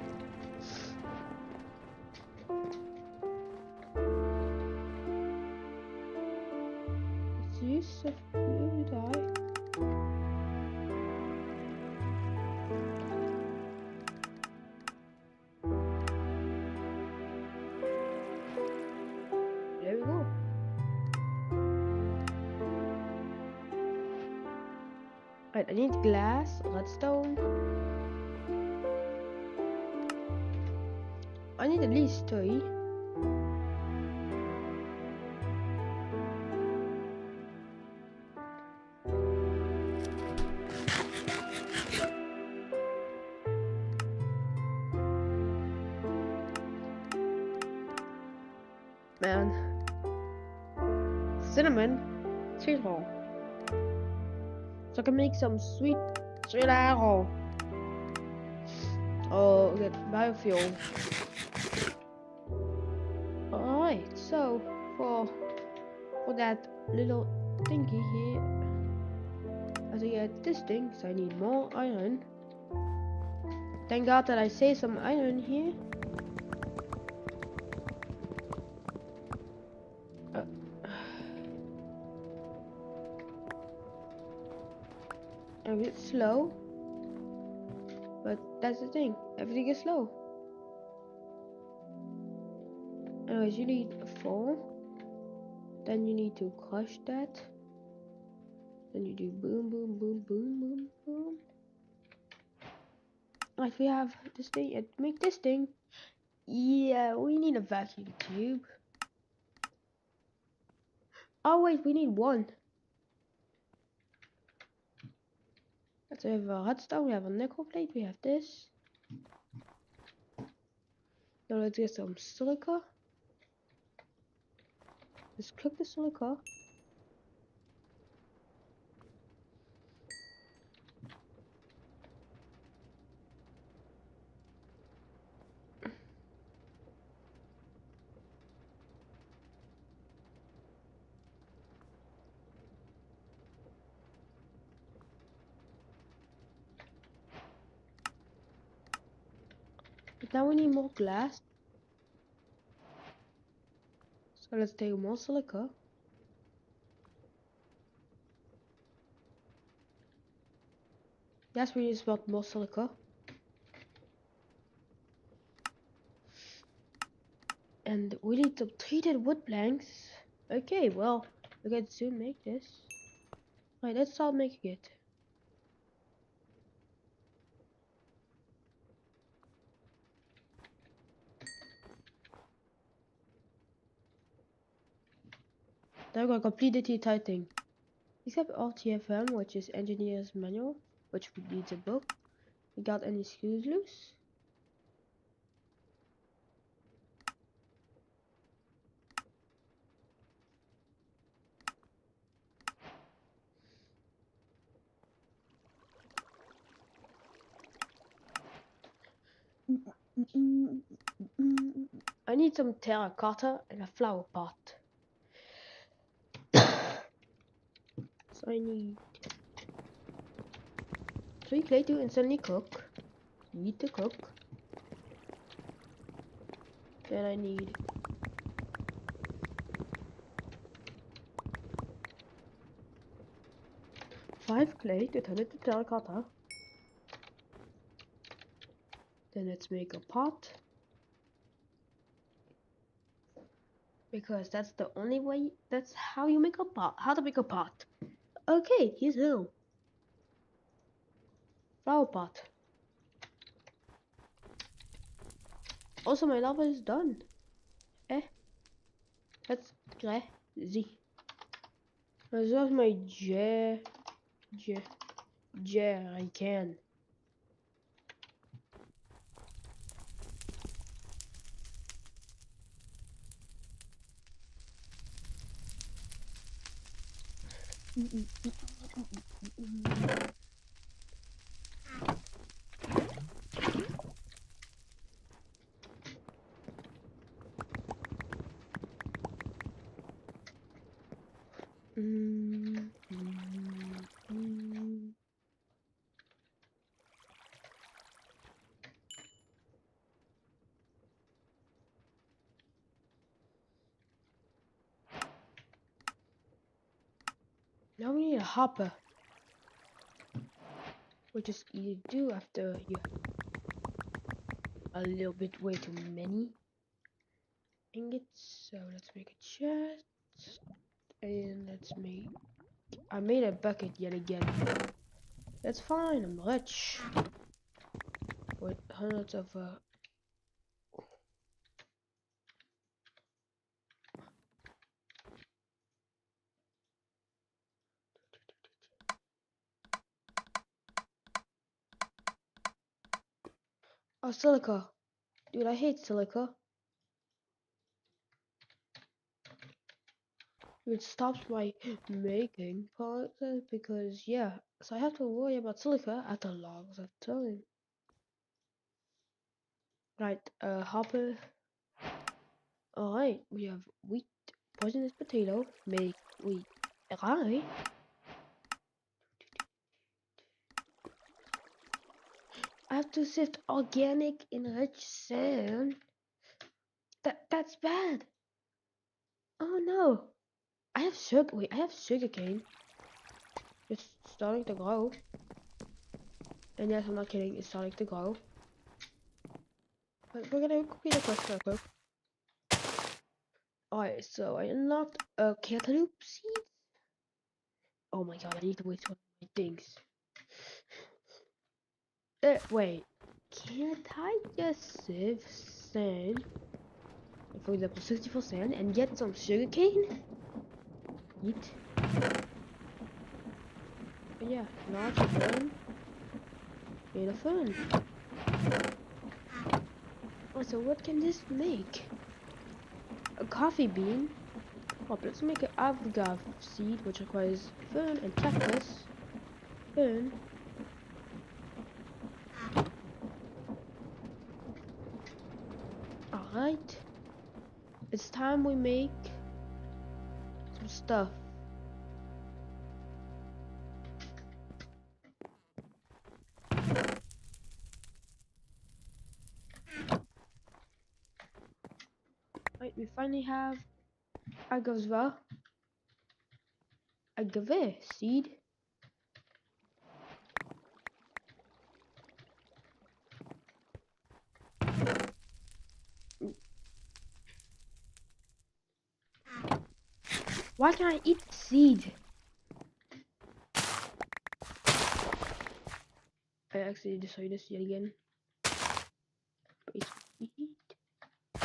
Let's use some blue dye. There we go. Right, I need glass, redstone. I need at least 3. Man. Cinnamon. Tittle. So I can make some sweet tittle. Oh, get biofuel. Alright, so for that little thingy here, I have to get this thing, so I need more iron. Thank God that I saved some iron here. A bit slow, but that's the thing, everything is slow. Anyways, you need 4, then you need to crush that, then you do boom boom boom boom boom boom. Like we have this thing, and to make this thing, yeah, we need a vacuum tube. Oh wait, we need 1. So we have a redstone, we have a nickel plate, we have this. Now let's get some silica. Let's cook the silica. But now we need more glass. So let's take more silica. Yes, we need to more silica. And we need some treated wood planks. Okay, well, we can soon make this. Right, let's start making it. Now we're gonna complete the entire thing. Except RTFM, which is Engineer's Manual, which needs a book. We got any screws loose? I need some terracotta and a flower pot. So I need 3 clay to instantly cook. Need to cook. Then I need 5 clay to turn it to terracotta. Then let's make a pot. Because that's the only way, that's how you make a pot. How to make a pot. Okay, here's how. Flower pot. Also, my lava is done. That's crazy. As well as my I can. Now we need a hopper, which is easy to do after you have a little bit way too many ingots. So let's make a chest, and let's make. I made a bucket yet again. That's fine. I'm rich with hundreds of oh, silica. Dude, I hate silica. It stops my making process because yeah, so I have to worry about silica at a lot of time. Right, hopper. Alright, we have wheat, poisonous potato, make wheat rye. I have to sift organic enriched sand. That's bad. Oh no. I have sugar cane. It's starting to grow. And yes, I'm not kidding, it's starting to grow. But we're gonna complete the quest real quick. Alright, so I unlocked a cantaloupe seed. Oh my god, I need to waste one of my things. Wait. Can't I just sieve sand? For example, 64 sand and get some sugarcane? Eat. But yeah, large fern. And a fern. Also, what can this make? A coffee bean. Oh, let's make an avocado seed, which requires fern and cactus. Fern. Alright. It's time we make some stuff. Right, we finally have agave seed. Why can't I eat the seed? I actually decided this yet again. Base seed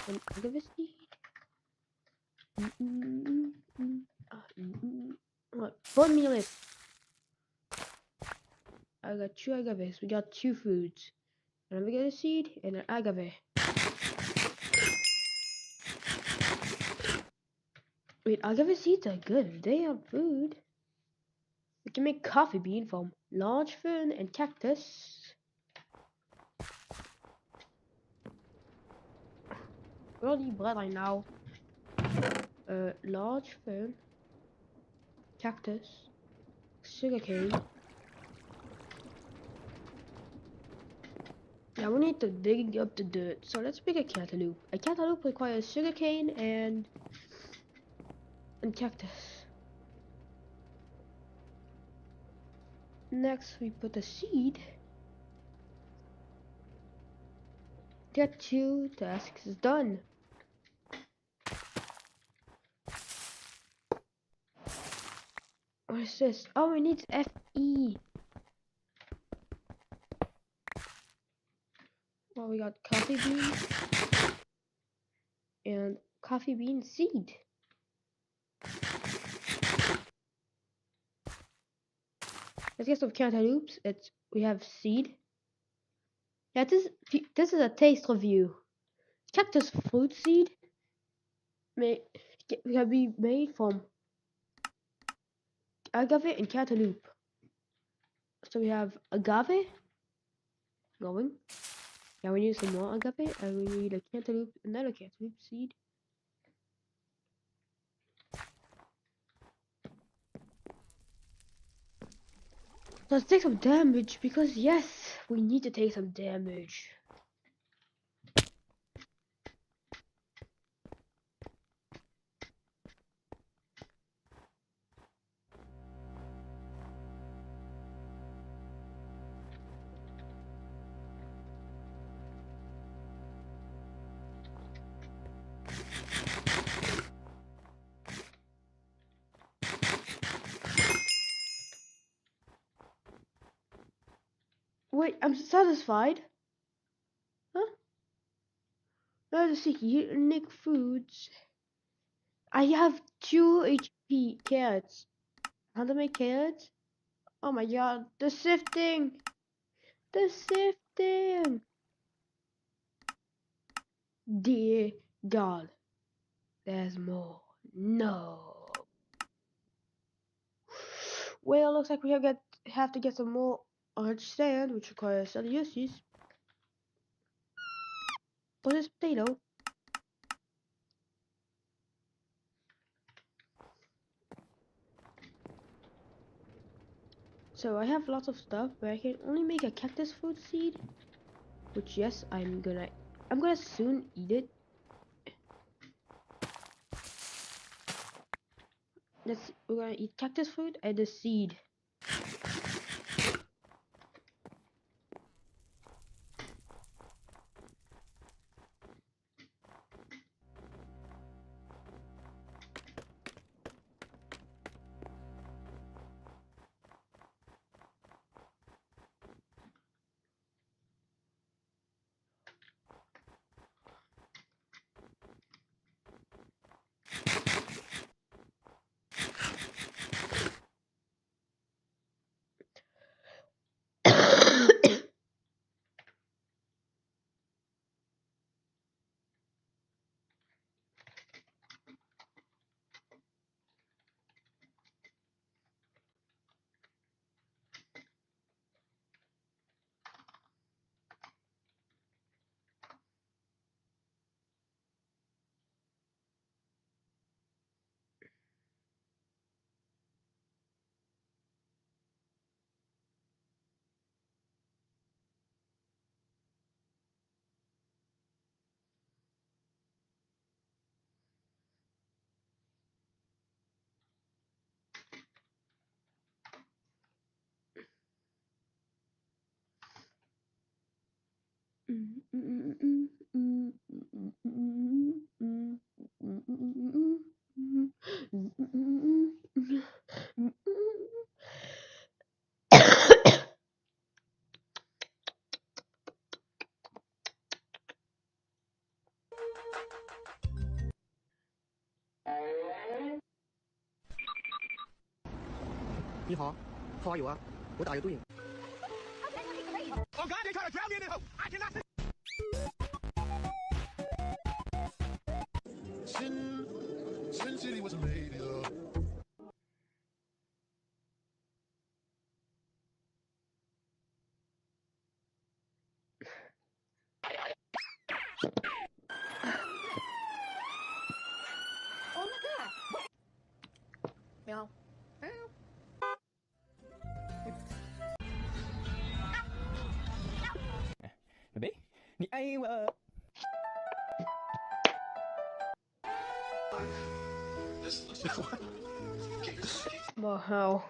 and agave seed. What? 4 minutes. I got 2 agaves. We got 2 foods. An agave seed and an agave. Wait, agave seeds are good. They are food. We can make coffee bean from large fern and cactus. We don't need bread right now. Large fern, cactus, sugarcane. Yeah, we need to dig up the dirt. So let's make a cantaloupe. A cantaloupe requires sugarcane and cactus. Next, we put a seed. Get 2 tasks done. What is this? Oh, we need FE. Well, we got coffee bean and coffee bean seed. Let's get some cantaloupes. We have seed. Yeah, this is a taste review. Cactus fruit seed can be made from agave and cantaloupe. So we have agave going. Yeah, we need some more agave, and we need a cantaloupe, another cantaloupe seed. Let's take some damage because yes, we need to take some damage. Wait, I'm satisfied. Huh? Now to see unique foods. I have 2 HP carrots. How to make carrots? Oh my god, the sifting! The sifting! Dear God, there's more. No. Well, looks like we have to get some more orange sand, which requires celluloses. What is potato? So I have lots of stuff, but I can only make a cactus fruit seed. Which yes, I'm gonna soon eat it. We're gonna eat cactus fruit and the seed. You How are you? What are you doing? Oh God, they trying to drown me in this hole. I cannot see. Sin City was made, Well, how?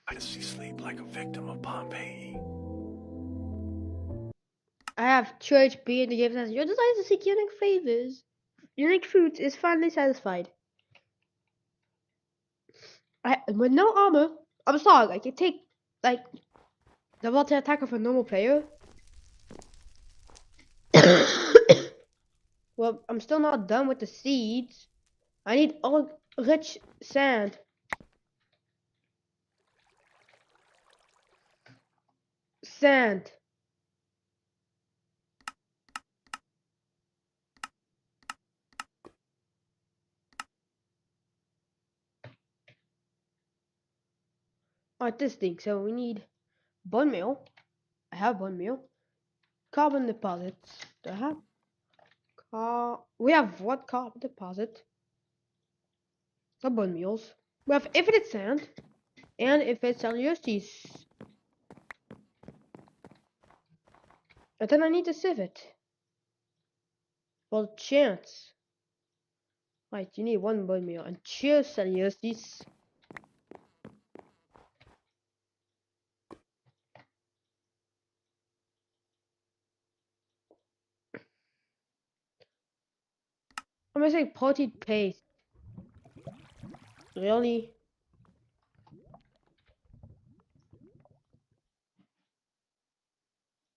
Why does she sleep like a victim of Pompeii? I have church B in the game says your desire to seek unique favors, unique foods is finally satisfied. With no armor, I'm sorry, I can take like the water attack of a normal player. Well, I'm still not done with the seeds. I need all rich sand. Sand. Alright, this thing. So we need bone meal. I have bone meal. Carbon deposits. Do I have? We have what carbon deposit? The bone meals. We have infinite sand. And infinite cellulose. And then I need to sieve it. Well, chance. Right, you need one bone meal and two cellulose. I'm missing protein paste. Really?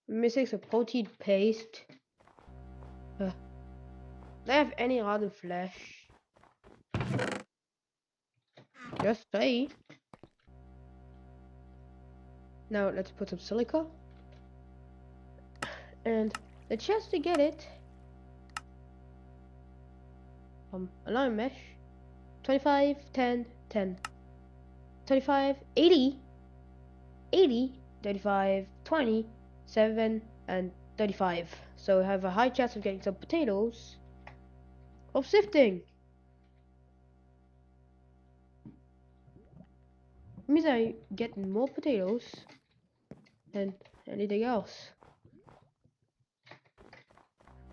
I'm missing some protein paste. Do I have any rotten flesh? Just say. Now let's put some silica. And the chance to get it. Alarm mesh. 25, 10, 10. 25, 80, 80, 35, 20, 7, and 35. So we have a high chance of getting some potatoes. Of sifting. It means I get more potatoes than anything else.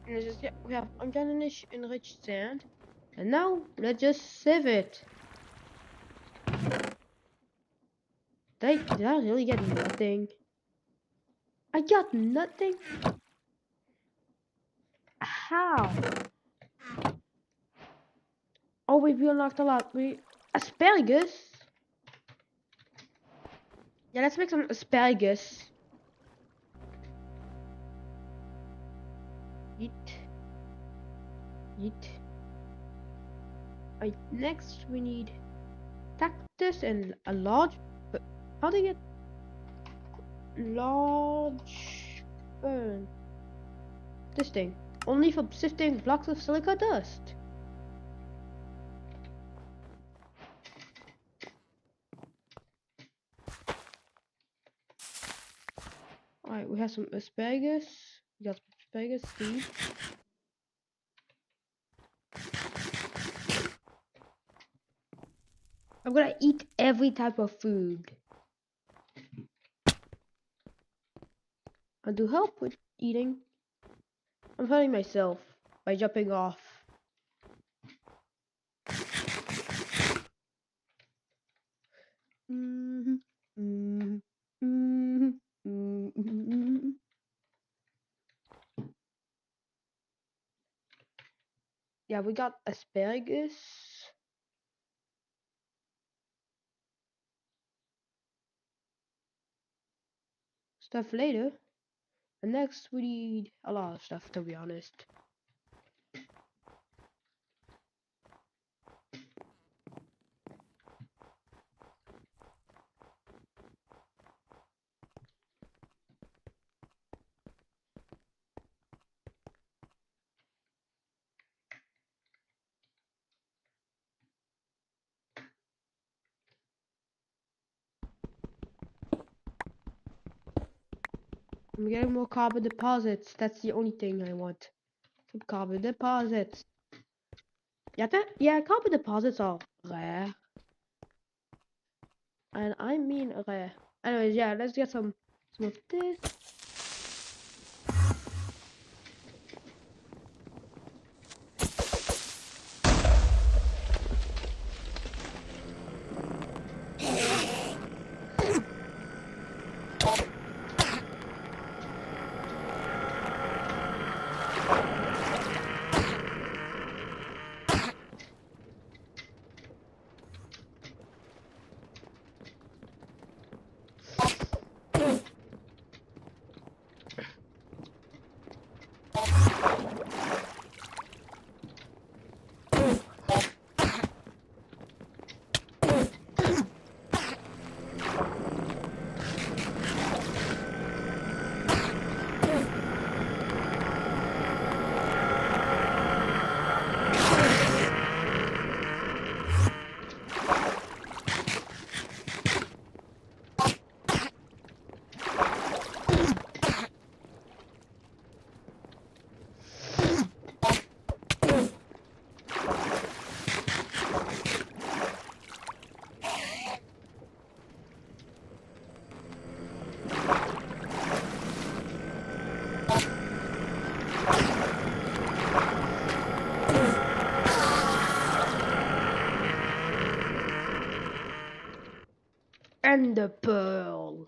And it's just, yeah, we have organic enriched sand. And now let's just sieve it. Did I really get nothing? I got nothing? How? Oh, we unlocked a lot. Asparagus? Yeah, let's make some asparagus. Eat. Eat. Right, next we need cactus and a large... But how do you get large burn? This thing. Only for sifting blocks of silica dust. Alright, we have some asparagus. We got some asparagus seeds. I'm gonna eat every type of food. And to help with eating, I'm hurting myself by jumping off. Yeah, we got asparagus. Stuff later. And next we need a lot of stuff, to be honest. I'm getting more carbon deposits. That's the only thing I want. Some carbon deposits. Yeah, carbon deposits are rare. And I mean rare. Anyways, yeah, let's get some of this. And the pearl.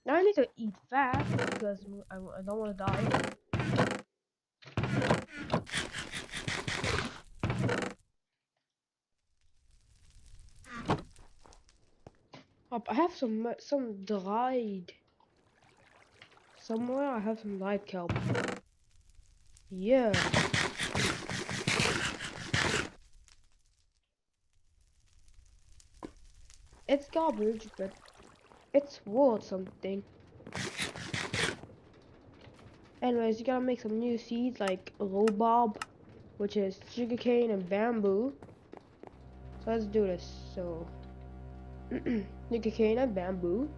Now I need to eat fast because I don't want to die. Oh, I have some dried. Somewhere I have some dried kelp. Yeah. It's garbage, but it's worth something. Anyways, you gotta make some new seeds like rhubarb, which is sugarcane and bamboo. So let's do this. So, sugarcane and bamboo.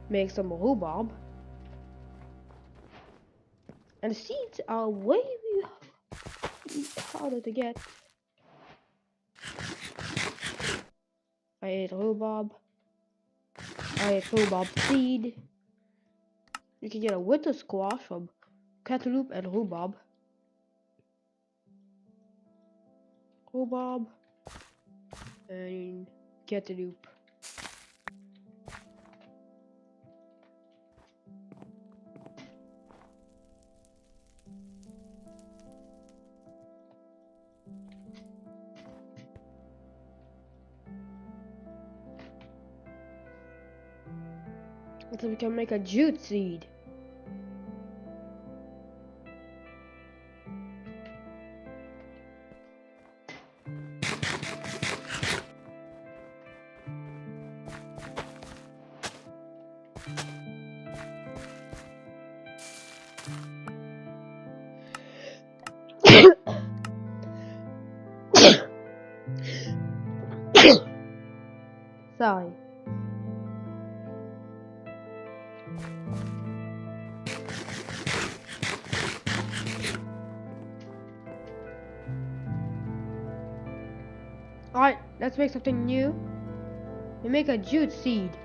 Make some rhubarb. And the seeds are way harder to get. I ate rhubarb. I ate rhubarb seed. You can get a winter squash from cantaloupe and rhubarb. Rhubarb and cantaloupe. So we can make a jute seed. Sorry. Alright, let's make something new. We make a jute seed.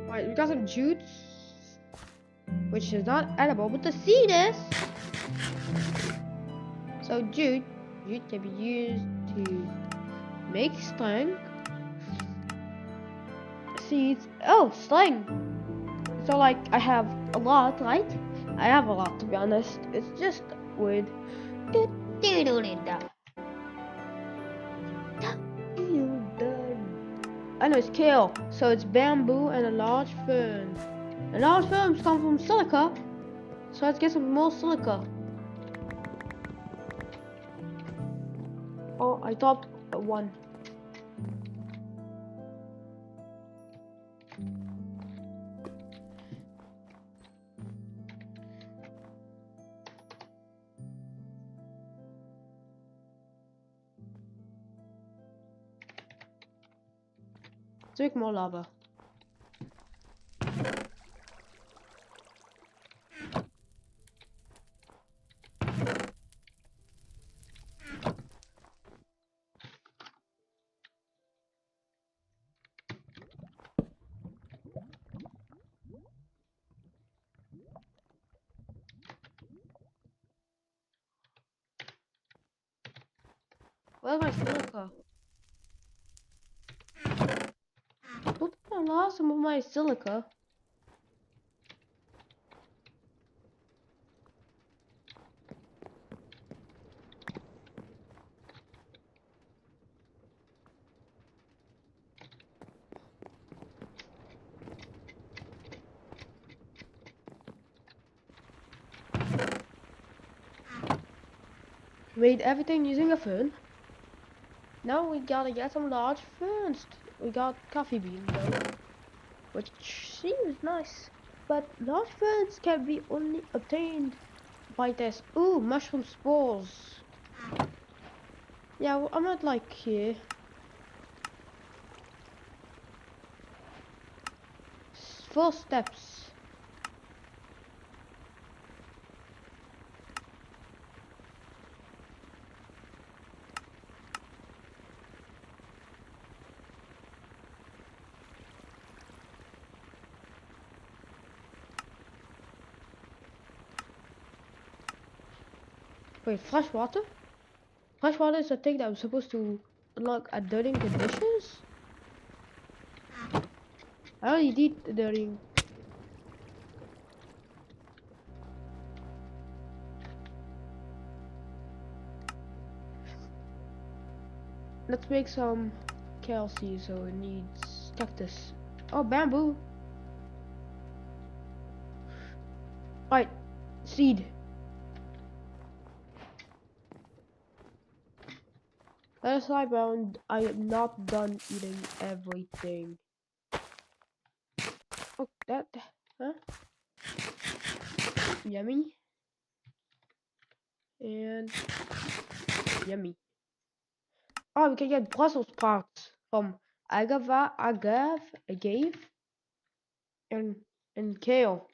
Alright, we got some jute, which is not edible, but the seed is. So jute can be used to make string. Seeds. Oh, string. So like I have a lot, right? I have a lot, to be honest. It's just weird. I know it's kale, so it's bamboo and a large fern. And large ferns come from silica, so let's get some more silica. Oh, I dropped one. Drink more lava. Where's my silica? What I lost some of my silica. Made everything using a fern. Now we gotta get some large ferns. We got coffee bean though, which seems nice. But large ferns can be only obtained by this. Ooh, mushroom spores. Yeah, well, I'm not like here. 4 steps. Wait, fresh water? Fresh water is the thing that I'm supposed to unlock at dirtying the dishes? I already did the dirtying. Let's make some kale, so it needs cactus. Oh, bamboo. Alright, seed. Last time round, I am not done eating everything. Oh, that, huh? Yummy. And yummy. Oh, we can get Brussels sprouts from agave, and kale.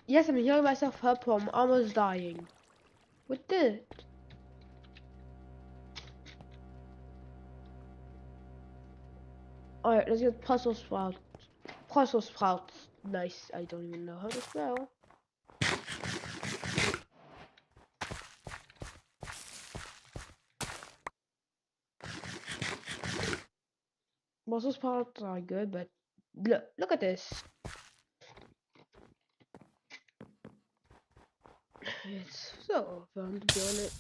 Yes, I'm healing myself up from almost dying. What did? Alright, let's get Brussels sprouts. Brussels sprouts. Nice. I don't even know how to spell. Brussels sprouts are good, but look at this. It's so fun to be on it.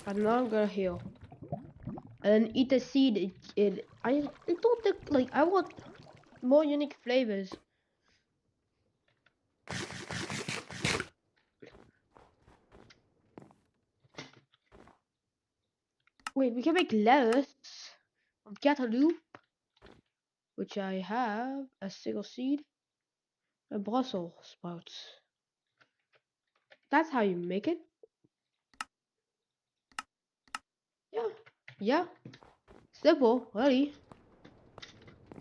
And now I'm gonna heal. And then eat the seed. I don't think, like, I want more unique flavors. Wait, we can make lettuce from cantaloupe, which I have a single seed, and Brussels sprouts. That's how you make it. Yeah, yeah, simple, really.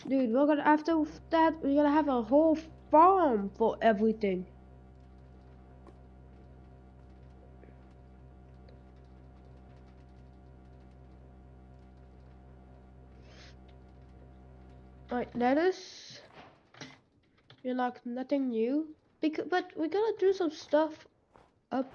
Dude, we're gonna after that we're gonna have a whole farm for everything. Alright, lettuce. You're like nothing new, but we're gonna do some stuff up.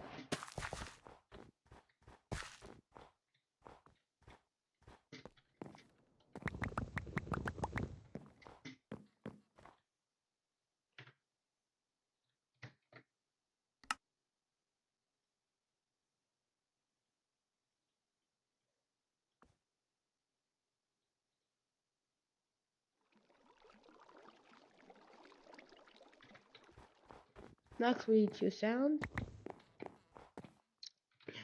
Next we need to sound,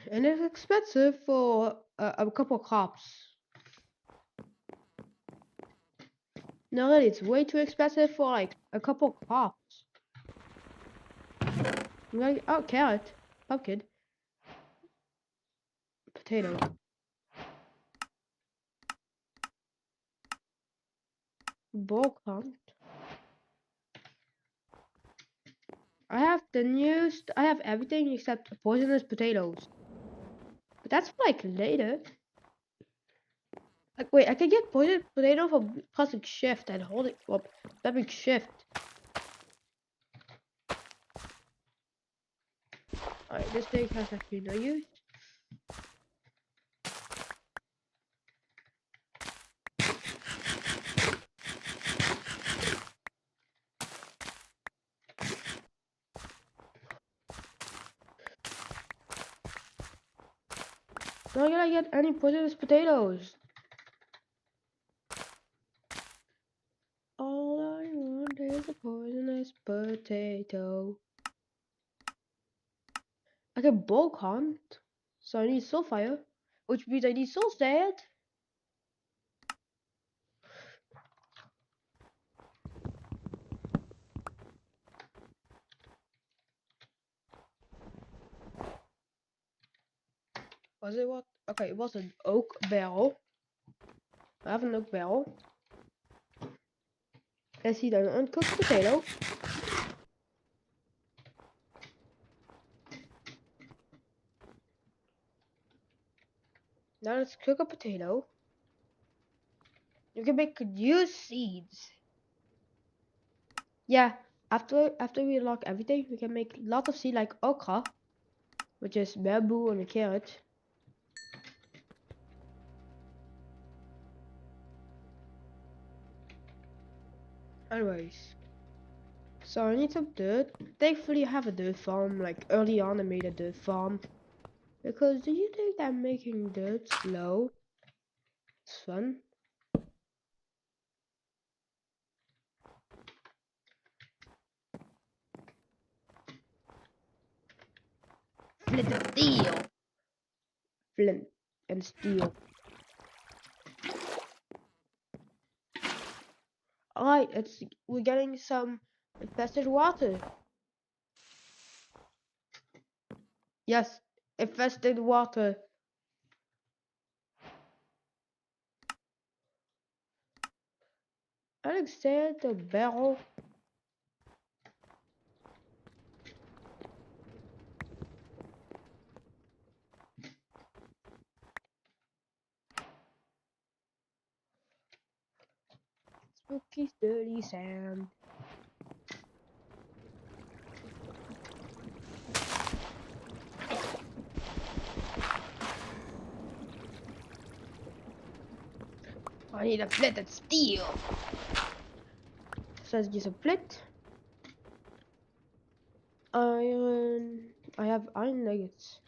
and it's expensive for a couple crops. No, it's way too expensive for like a couple crops. Oh, carrot, pumpkin, potato. Ball count. I have the news. I have everything except poisonous potatoes. But that's for like later. Like, wait, I can get poisonous potato from pressing shift and holding up. Pressing shift. Alright, this thing has actually no use. Not gonna get any poisonous potatoes. All I want is a poisonous potato. I can bulk hunt, so I need soul fire, which means I need soul sand. Was it what? Okay, it was an oak barrel. I have an oak barrel. I see an uncooked potato. Now let's cook a potato. You can make new seeds. Yeah, after we unlock everything, we can make lots of seeds like okra, which is bamboo and a carrot. Anyways, so I need some dirt. Thankfully, I have a dirt farm. Like early on, I made a dirt farm. Because do you think that making dirt slow is fun? Flint and steel. Flint and steel. Alright, we're getting some infested water. Yes, infested water. Alexander barrel. Spooky dirty sand. I need a flint and steel. So let's use a flint. Iron. I have iron nuggets.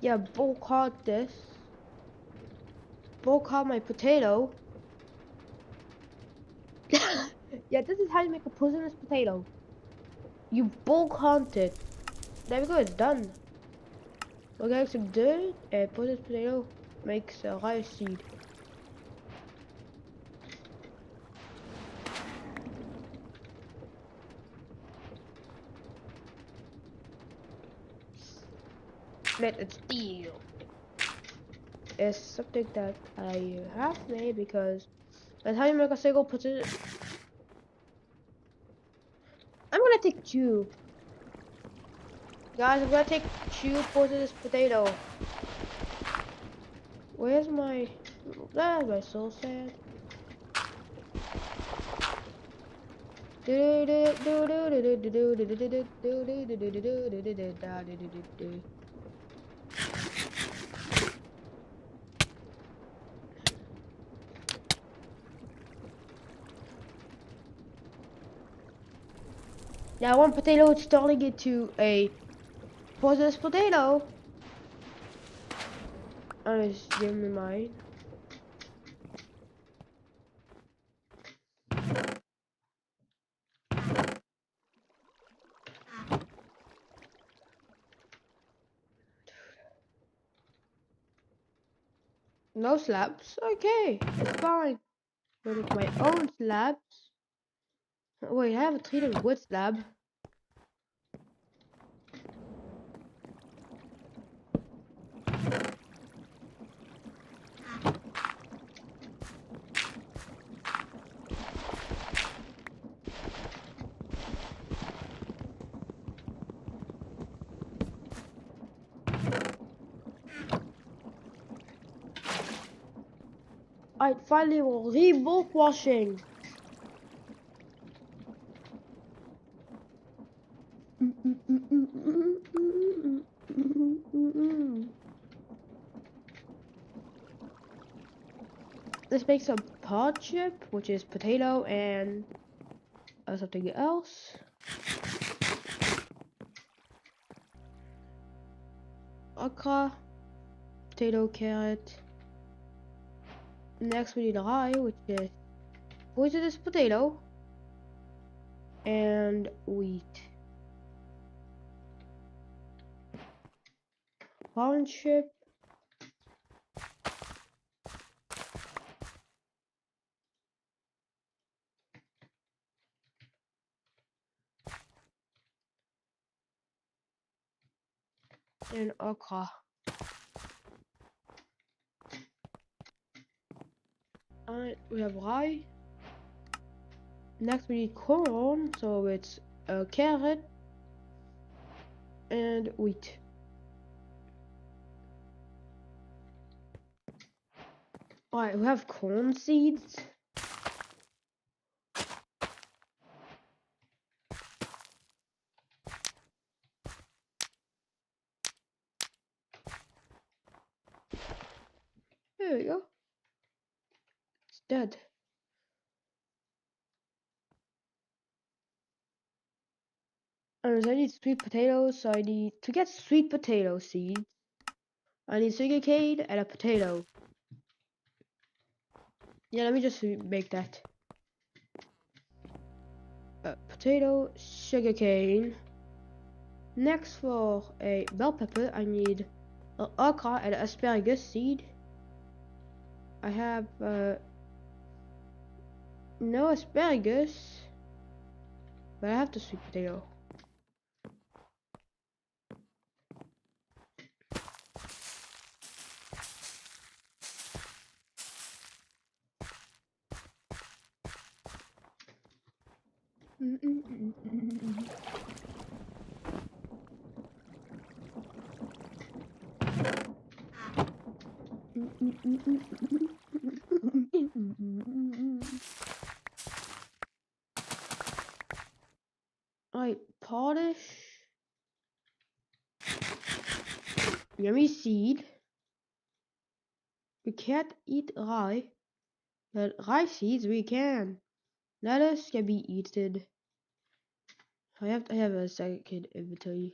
Yeah, bulk hard this. Bulk hard my potato. Yeah, this is how you make a poisonous potato. You bulk hunt it. There we go, it's done. We're getting some dirt and poisonous potato makes a rice seed. Flint and steel is something that I have made because that's how you make a single potato. I'm gonna take two. Guys, I'm gonna take two poisonous potato. Where's my... That's my soul sand. Now one potato is turning into a poisonous potato. I'm just giving me mine. No slabs. Okay, it's fine. I'm gonna make my own slabs. Wait, I have a treated wood slab. I finally will re-bulk washing. Let's make some pod chip, which is potato and something else. Okra, potato, carrot. Next we need rye, which is poisonous potato and wheat. Corn chip. And okra. Alright, we have rye. Next we need corn, so it's a carrot and wheat. Alright, we have corn seeds. There we go. It's dead. And I need sweet potatoes, so I need to get sweet potato seeds. I need sugarcane and a potato. Yeah, let me just make that. Potato, sugarcane. Next, for a bell pepper, I need an okra and asparagus seed. I have no asparagus, but I have the sweet potato. Alright, polish. Yummy seed. We can't eat rye, but rye seeds we can. Lettuce can be eaten. I have a second inventory.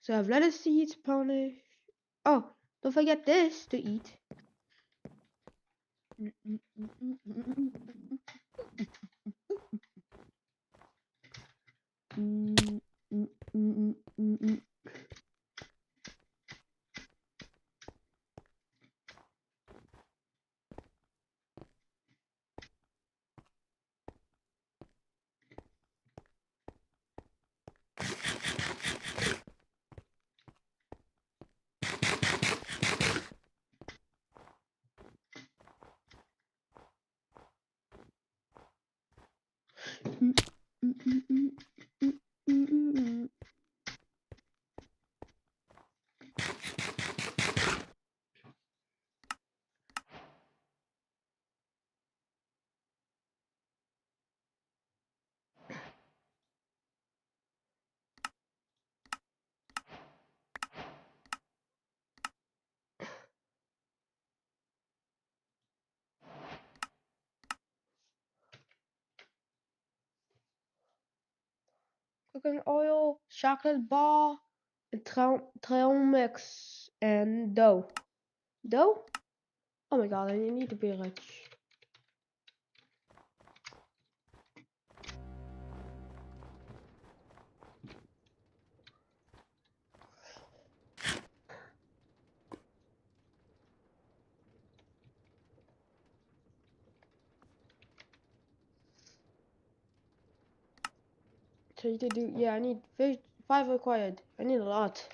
So I have lettuce seeds, polish. Oh, don't forget this to eat. Cooking oil, chocolate bar, and trail mix, and dough. Dough? Oh my god, I need to be rich. So you could do, yeah, I need 5 required. I need a lot.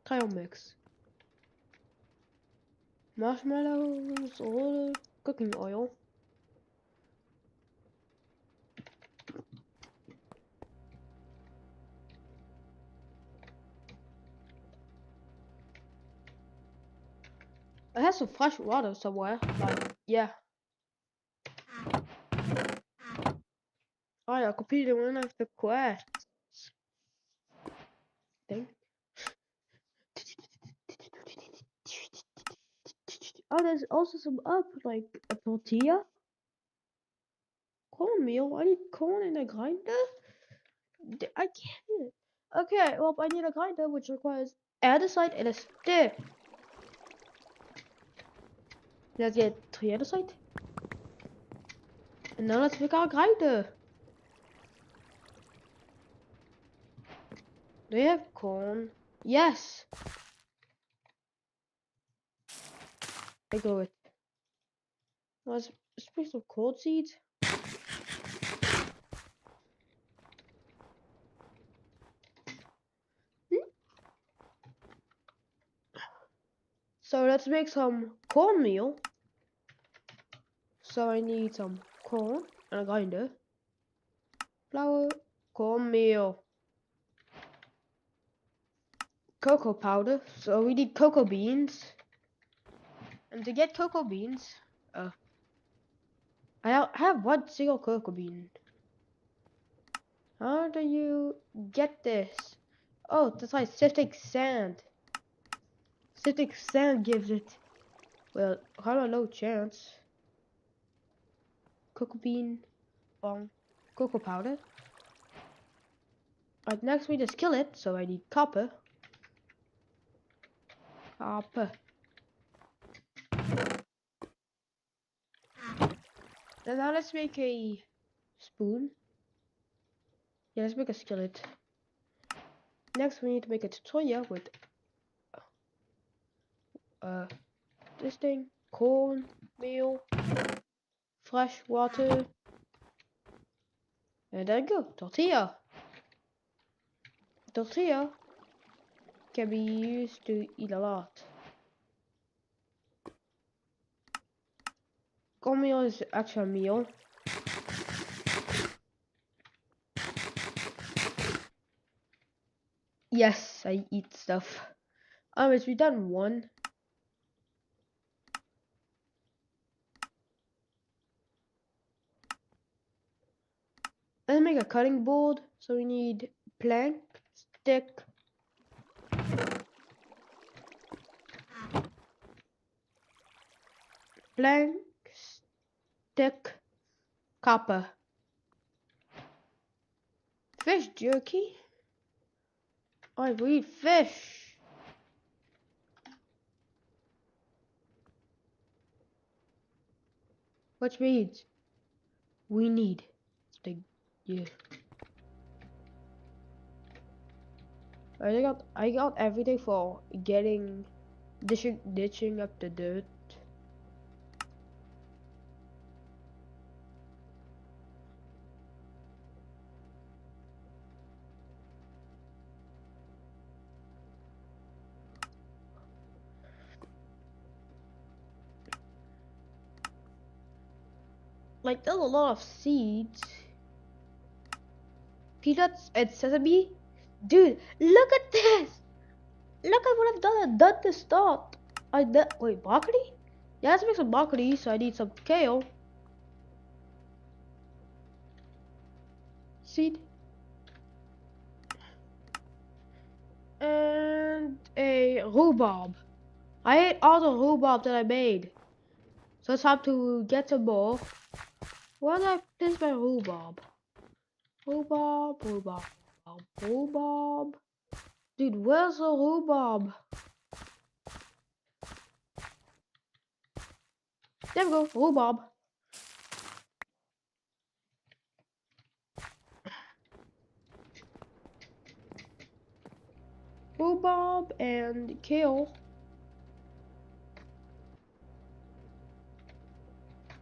Tile mix. Marshmallows, or cooking oil. I have some fresh water somewhere. Like, yeah. Oh, yeah, I completed one of the quests. Thing. Oh, there's also some like a tortilla. Cornmeal. I need corn in a grinder. I can't. Okay, well, I need a grinder which requires andesite and a stick. Let's get 3 andesite. And now let's make our grinder. Do you have corn? Yes. I go with. Let's pick some corn seeds. So let's make some cornmeal. So I need some corn and a grinder. Flour, cornmeal, cocoa powder. So we need cocoa beans. And to get cocoa beans, I have 1 single cocoa bean. How do you get this? Oh, that's right, citric sand. Citric sand gives it, well, kind of low chance. Cocoa bean, cocoa powder. Right, next we just kill it, so I need copper. Copper. And now let's make a spoon. Yeah, let's make a skillet. Next we need to make a tortilla with this thing, corn, meal, fresh water, and there you go, tortilla. Tortilla can be used to eat a lot. Cornmeal is actually a meal. Yes, I eat stuff. Anyways, we done 1. Let's make a cutting board. So we need plank, stick, plank, stick, copper. Fish jerky? I need fish. Which means we need the, yeah. I got everything for getting ditching up the dirt. Like there's a lot of seeds. Peanuts and sesame. Dude, look at this! Look at what I've done. I've done the start. Wait, broccoli? Yeah, let's make some broccoli, so I need some kale. Seed. And a rhubarb. I ate all the rhubarb that I made. So it's time to get some more. Where did I place my rhubarb? Rhubarb. Dude, where's the rhubarb? There we go, rhubarb. Rhubarb and kale.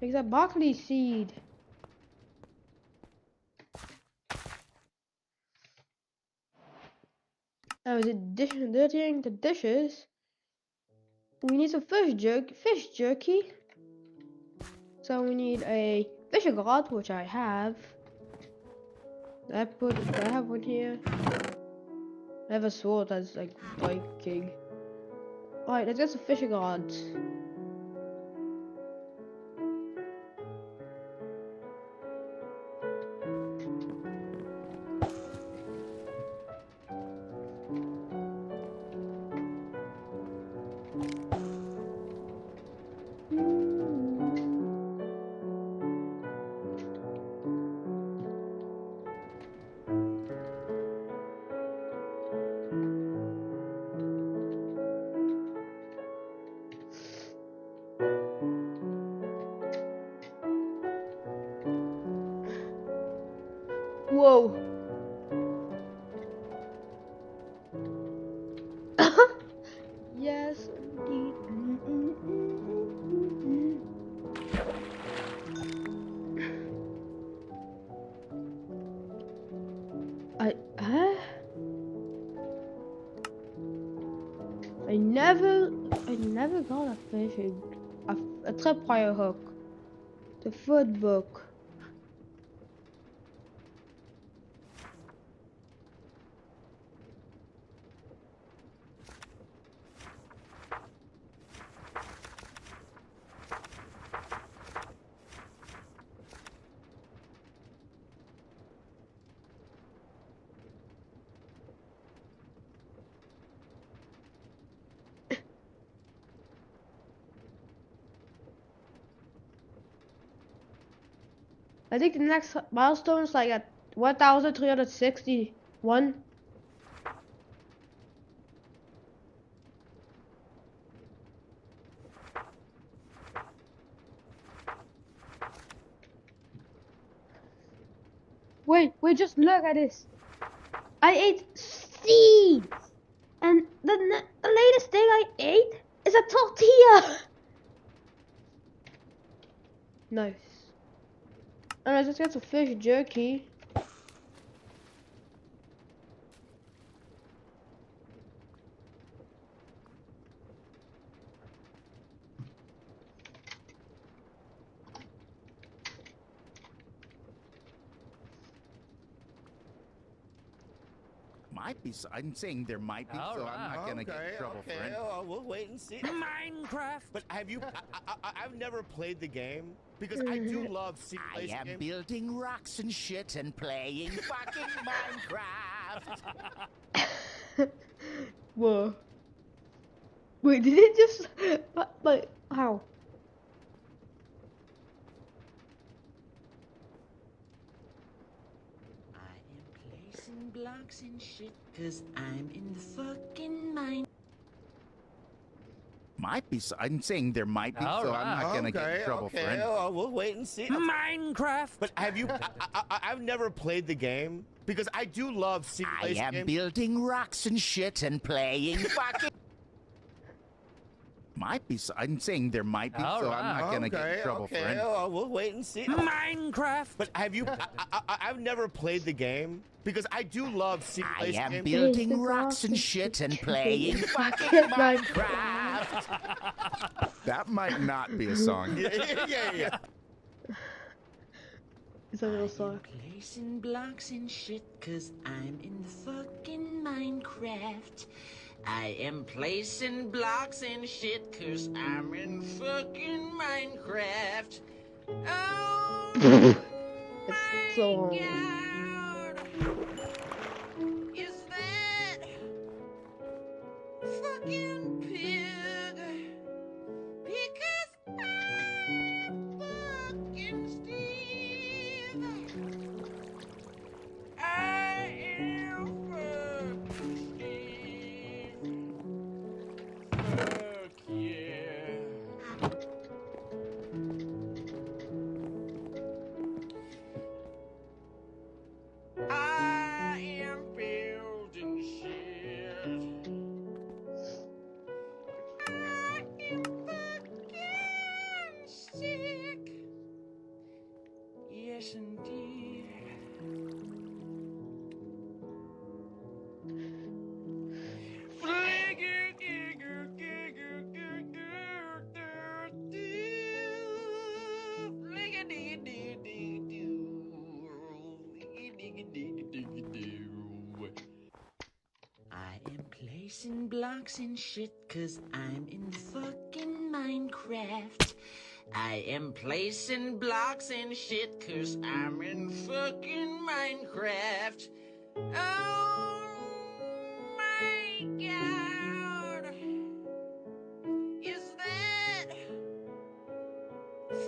Make that broccoli seed. Now is it dirtying the dishes? We need some fish jerky. So we need a fishing rod, which I have. Do I have one here? I have a sword that's like Viking. Alright, let's get some fishing rods. Whoa. Yes, indeed. I never got a a tripwire hook. The food book. I think the next milestone is like at 1,361. Wait, just look at this. I ate seeds, and the latest thing I ate is a tortilla. Nice. And I just got some fish jerky. Might be. I'm saying there might be, so I'm not gonna get in trouble for it. Oh, we'll wait and see. Minecraft. But have you? I've never played the game because I do love simulation games. Building rocks and shit and playing fucking Minecraft. Whoa. Wait, did it just? But how? Blocks and shit, cause I'm in the fucking mine. Might be. I'm saying there might be, so I'm not gonna get in trouble for it. Oh, we'll wait and see. Minecraft. But have you? I've never played the game because I do love simulation games. Building rocks and shit and playing fucking. Might be. I'm saying there might be, so I'm not gonna get in trouble for it. Oh, we'll wait and see. Minecraft. But have you? I've never played the game because I do love simulation games. Building rocks and shit and playing fucking Minecraft. That might not be a song. yeah. It's a real song. Placing blocks and shit, cause I'm in the fucking Minecraft. I am placing blocks and shit, cause I'm in fucking Minecraft. Oh, It's so my God. Is that fucking pig? Because I'm fucking Steve. I am fucking Steve. Fuck yeah. I am building shit. Placing blocks and shit, cause I'm in fucking Minecraft. I am placing blocks and shit, cause I'm in fucking Minecraft. Oh my god. Is that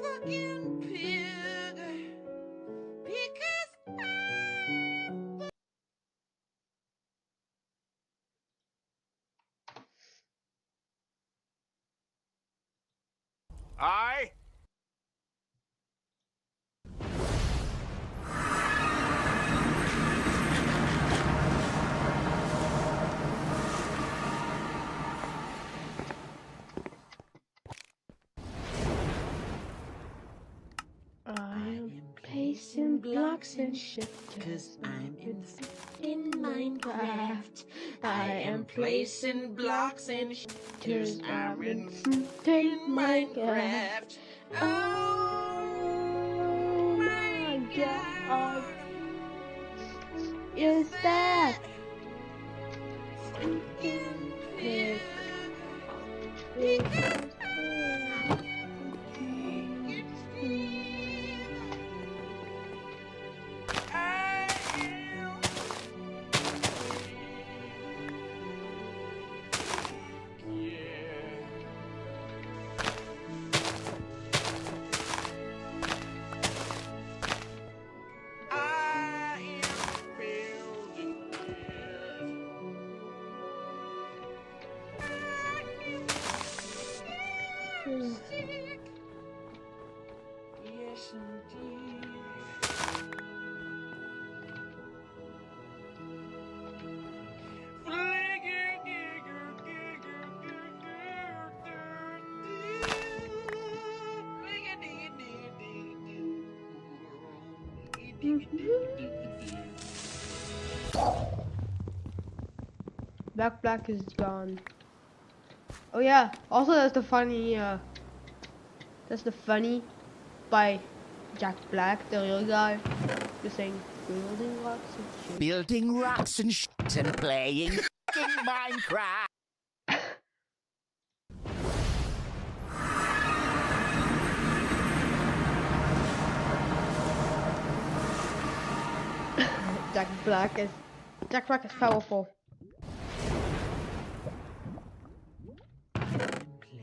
fucking pig? Because I placing blocks and shit, cause I'm in fucking Minecraft. I am placing blocks and shit, cause I'm in fucking Minecraft. Oh my god. Is that fucking pig? Yes, indeed. Black is gone. Oh yeah. Also, that's the funny. That's the funny by Jack Black, the real guy, just saying building blocks and shit. building rocks and shit and playing fucking Minecraft. Jack Black is powerful.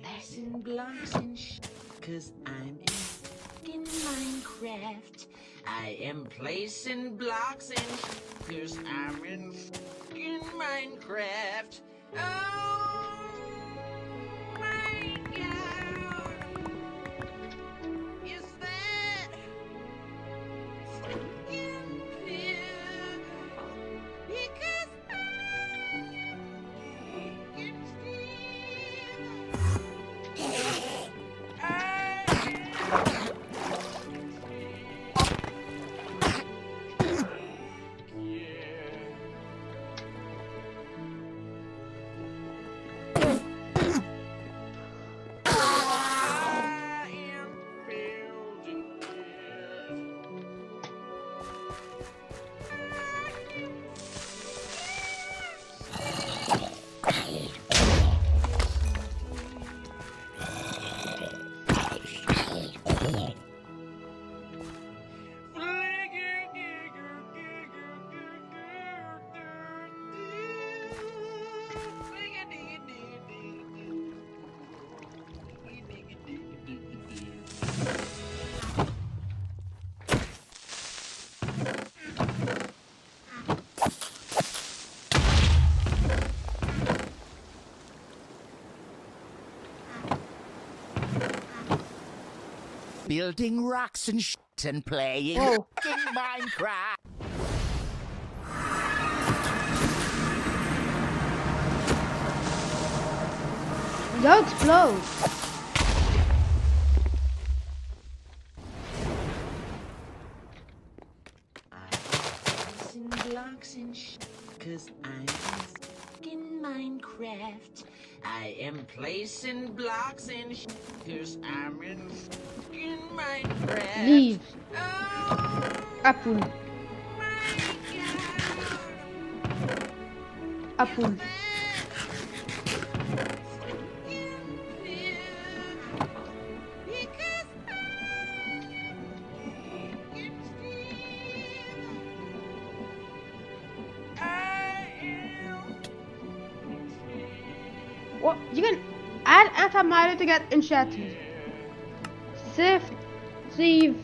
Placing blocks and shit, cause I'm in fucking Minecraft. I am placing blocks and shit, cause I'm in fucking Minecraft. Oh my god. Is that fucking pig? Because Building rocks and shit and playing Whoa. fucking Minecraft. Don't explode. placing blocks and shit, cause I'm in fucking Minecraft. I am placing blocks and shit, cause I'm in fucking Minecraft. Leave. Oh Apple. my god. Apple. Is that What? You can add antimatter to get enchanted. Sift, sieve.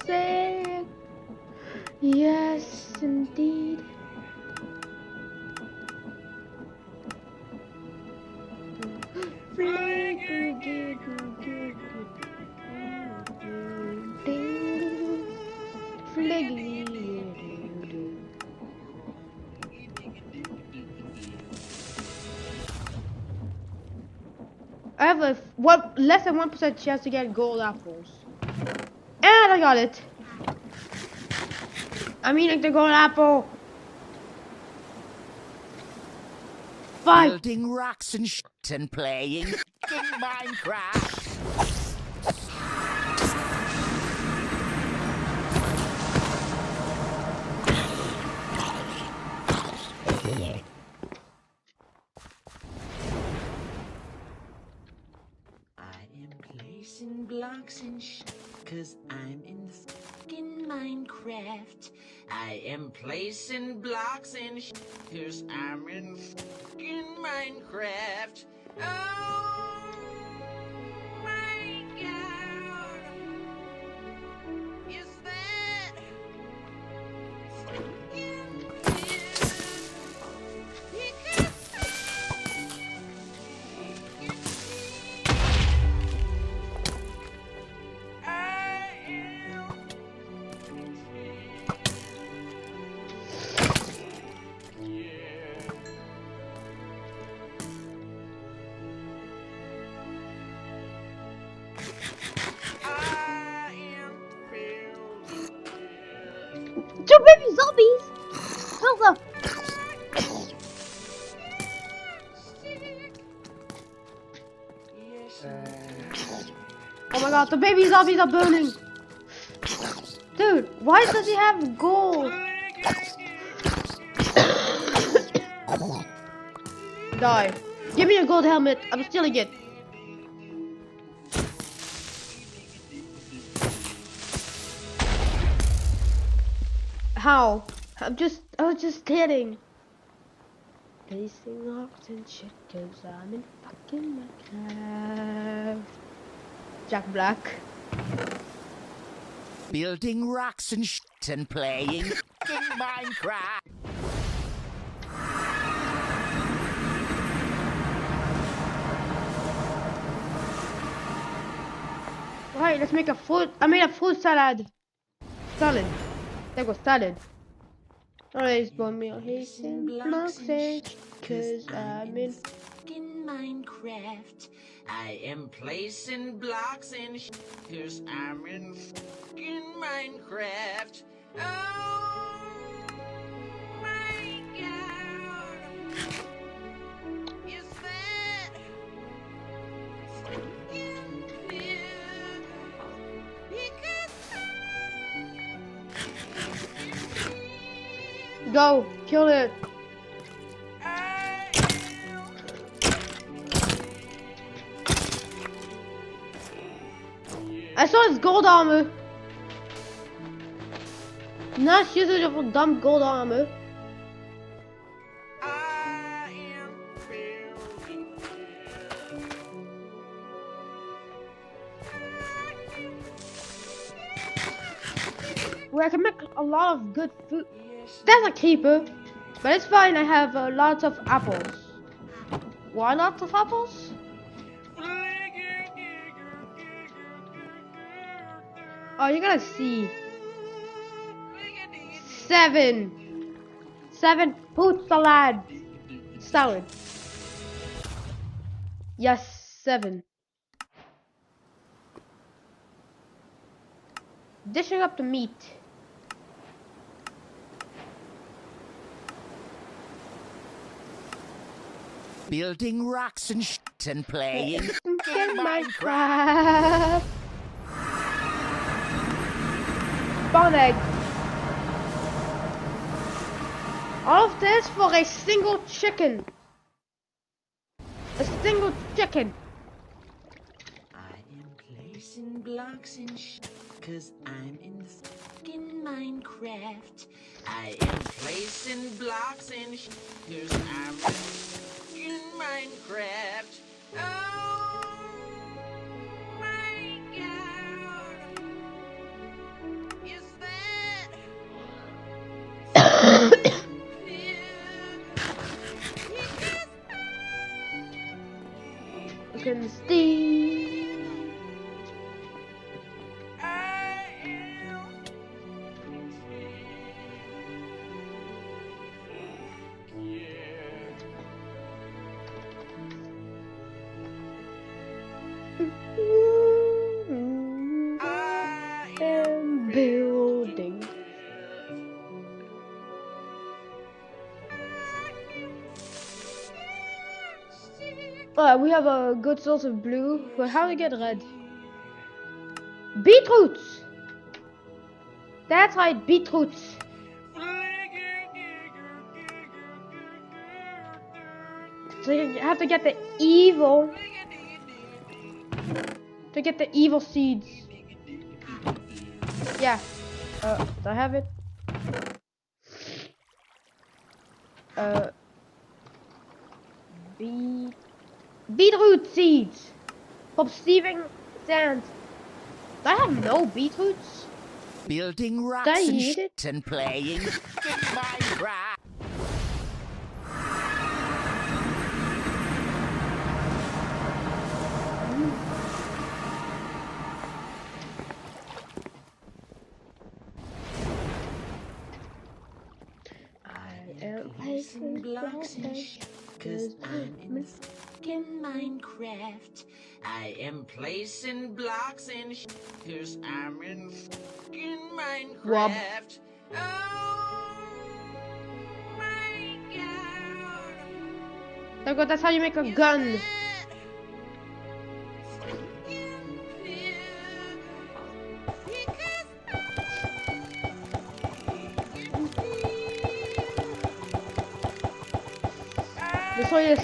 Say yes, indeed. I have a less than 1% chance to get gold apples, and I got it. I'm eating the gold apple. Fight. Building rocks and shit and playing Minecraft. I am placing blocks and shit, cause I'm in the fucking Minecraft. I am placing blocks and shit, cause I'm in fucking Minecraft. Oh my god. Is that fucking weird? Two baby zombies! Hold up! Oh my god, the baby zombies are burning! Dude, why does he have gold? Die. Give me a gold helmet, I'm stealing it. How? I was just kidding. Placing rocks and shit, cause I'm in fucking Minecraft. Jack Black. Building rocks and shit and playing Minecraft. Alright, let's make a fruit. I made a fruit salad. Salad. There goes salad. Alright, spawn me on hasten blocks and cause I'm in fucking Minecraft. I am placing blocks and shit, cause I'm in fucking Minecraft. Oh my god. Is that fucking weird? Go, kill it. I saw his gold armor. Nice usage of dumb gold armor. Where I can make a lot of good food. That's a keeper, but it's fine. I have lots of apples. Why lots of apples? Oh, you're gonna see. 7 fruit salad. Yes, 7. Dishing up the meat. Building rocks and shit and playing Minecraft. Spawn egg. All of this for a single chicken. A single chicken. placing blocks and shit, cause I'm in fucking Minecraft. I am placing blocks and shit, cause I'm in fucking Minecraft. Oh my god. Is that Fucking Steve. And building. Alright, we have a good source of blue. But how to get red? Beetroots! That's right, beetroots. So you have to get the evil. To get the evil seeds. Yeah. Do I have it? Beetroot seeds from Steven Sands. Do I have no beetroots? Building rocks I and eat shit and playing Minecraft. I am placing blocks and shit, cause I'm in fucking Minecraft. I am placing blocks and shit, cause I'm in fucking Minecraft. Oh my god. Oh god, that's how you make a gun. This one is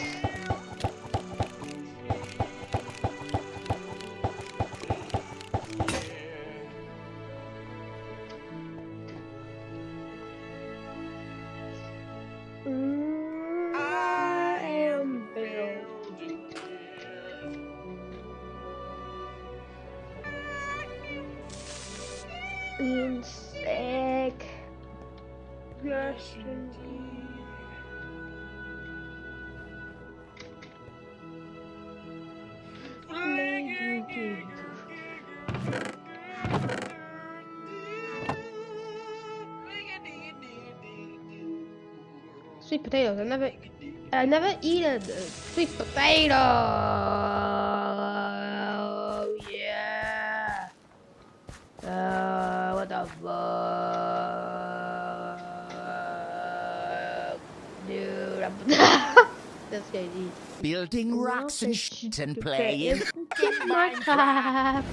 I am building. Insect. Yes, indeed. Sweet potatoes. I never eat a sweet potato. Yeah. What the fuck, dude? That's crazy. Building rocks and shit and playing Minecraft.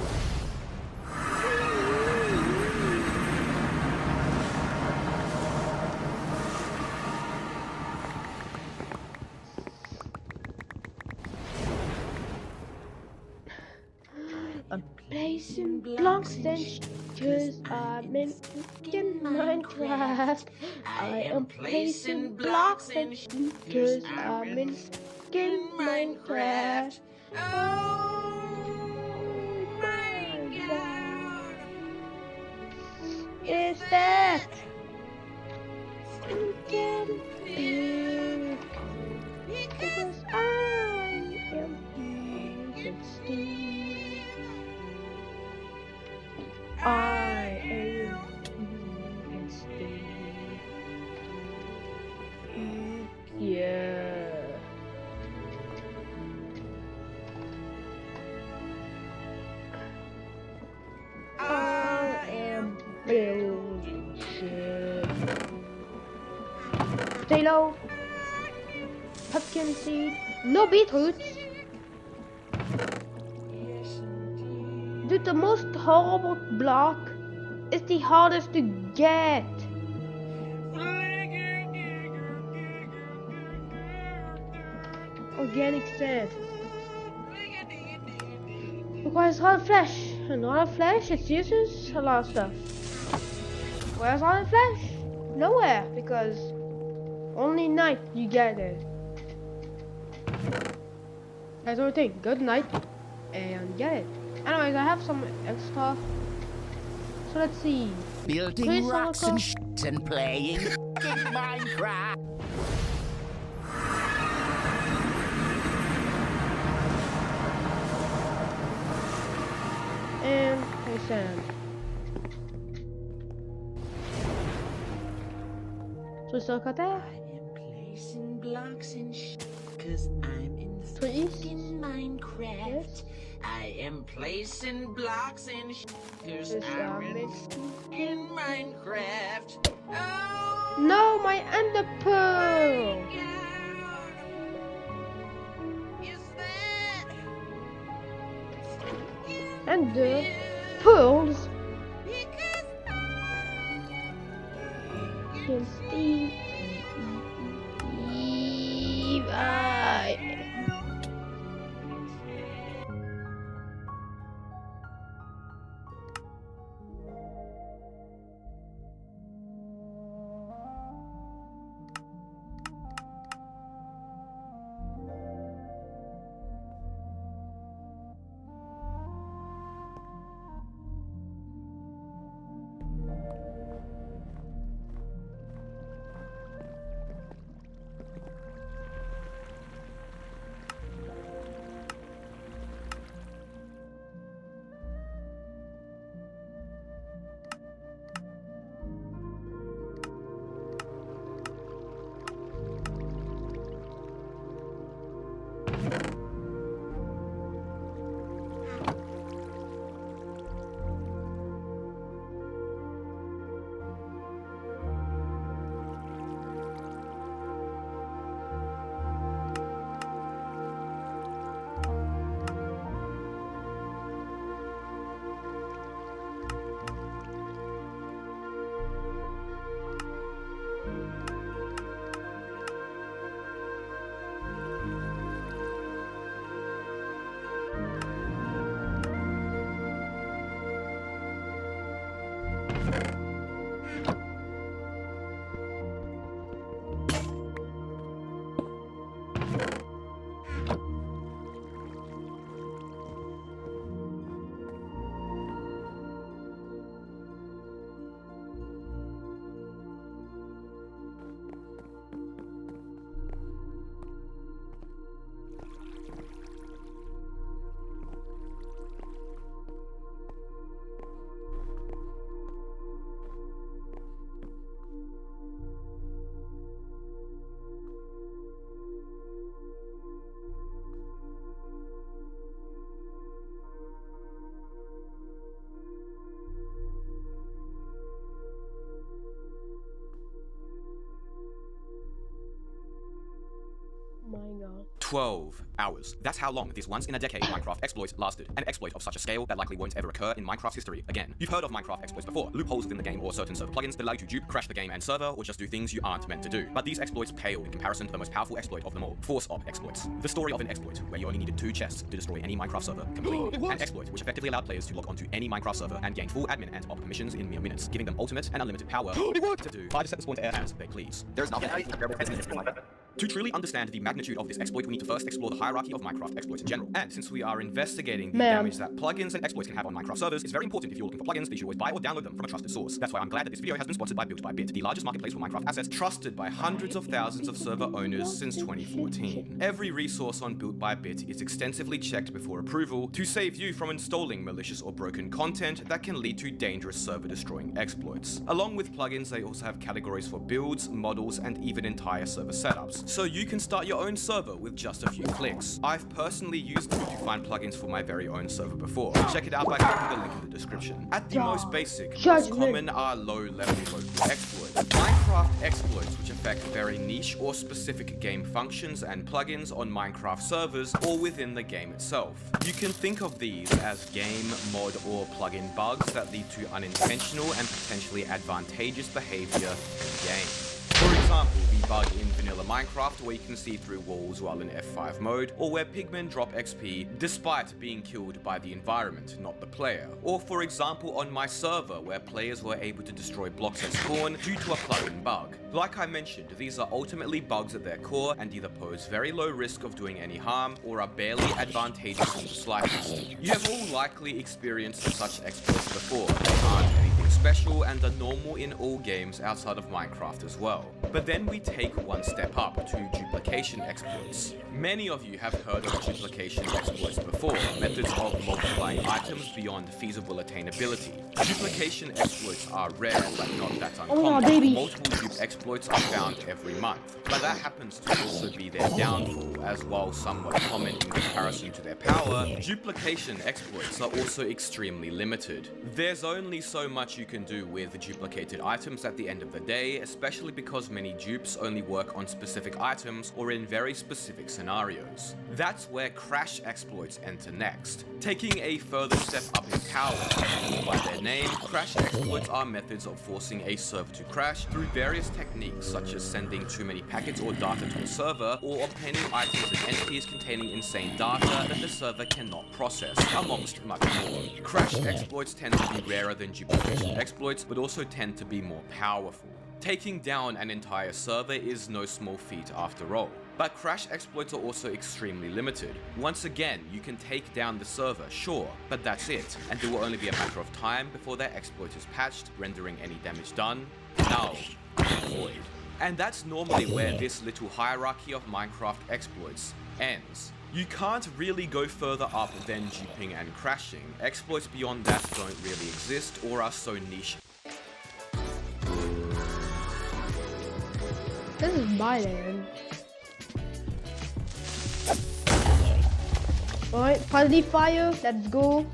I'm placing blocks and shit, cause I'm in fucking Minecraft. I am placing blocks and shit, cause I'm in fucking Minecraft. Oh my god. Is that fucking big? Because I am using Steve. I am using Steve. Yeah. I am building shit. Potato. Pumpkin seed. No beetroots. Dude, the most horrible block is the hardest to get. Organic sand. Requires hard flesh Not a flash. It uses a lot of stuff. Where's all the flash? Nowhere, because only night you get it. That's everything. Good night and get it. Anyways, I have some extra. So let's see. Building Please, rocks Uncle. and shit and playing fucking Minecraft. And hey, sand. So we still cut that? I am placing blocks and shit, cause I'm in the Please? fucking Minecraft. Yes. I am placing blocks and shit, cause Yes, I'm in it- fucking Minecraft. Oh, No, my ender pearl. God. Is that fucking Ender real? pearls. Because Can Steve. My god. 12 hours. That's how long this once-in-a-decade Minecraft exploit lasted. An exploit of such a scale that likely won't ever occur in Minecraft's history again. You've heard of Minecraft exploits before. Loopholes within the game or certain server plugins that allow you to dupe, crash the game and server, or just do things you aren't meant to do. But these exploits pale in comparison to the most powerful exploit of them all. Force op exploits. The story of an exploit where you only needed 2 chests to destroy any Minecraft server completely. An exploit which effectively allowed players to log onto any Minecraft server and gain full admin and op permissions in mere minutes, giving them ultimate and unlimited power to do either set the spawn to air as they please. There's nothing to truly understand the magnitude of this exploit, we need to first explore the hierarchy of Minecraft exploits in general. And since we are investigating the damage that plugins and exploits can have on Minecraft servers, it's very important if you're looking for plugins that you should always buy or download them from a trusted source. That's why I'm glad that this video has been sponsored by Built by Bit, the largest marketplace for Minecraft assets, trusted by hundreds of thousands of server owners since 2014. Every resource on Built by Bit is extensively checked before approval to save you from installing malicious or broken content that can lead to dangerous server-destroying exploits. Along with plugins, they also have categories for builds, models, and even entire server setups. So you can start your own server with just a few clicks. I've personally used them to find plugins for my very own server before. Check it out by clicking the link in the description. At the most basic, most common are low-level local exploits. Minecraft exploits which affect very niche or specific game functions and plugins on Minecraft servers or within the game itself. You can think of these as game, mod, or plugin bugs that lead to unintentional and potentially advantageous behavior in game. For example, the bug in vanilla vanilla Minecraft where you can see through walls while in F5 mode, or where pigmen drop XP despite being killed by the environment, not the player. Or for example on my server where players were able to destroy blocks at spawn due to a plugin bug. Like I mentioned, these are ultimately bugs at their core and either pose very low risk of doing any harm or are barely advantageous in the slightest. You have all likely experienced such exploits before. They aren't anything special and are normal in all games outside of Minecraft as well. But then we take one step up to duplication exploits. Many of you have heard of duplication exploits before, methods of multiplying items beyond feasible attainability. Duplication exploits are rare but not that uncommon. Multiple dupe exploits are found every month, but that happens to also be their downfall, as while somewhat common in comparison to their power, duplication exploits are also extremely limited. There's only so much you can do with duplicated items at the end of the day, especially because many dupes only work on specific items or in very specific scenarios. That's where crash exploits enter next. Taking a further step up in power, by their name, crash exploits are methods of forcing a server to crash through various techniques such as sending too many packets or data to a server, or obtaining items and entities containing insane data that the server cannot process, amongst much more. Crash exploits tend to be rarer than duplication exploits, but also tend to be more powerful. Taking down an entire server is no small feat after all. But crash exploits are also extremely limited. Once again, you can take down the server, sure, but that's it, and it will only be a matter of time before their exploit is patched, rendering any damage done null and void. And that's normally where this little hierarchy of Minecraft exploits ends. You can't really go further up than duping and crashing. Exploits beyond that don't really exist or are so niche. This is my land. Alright, friendly fire, let's go.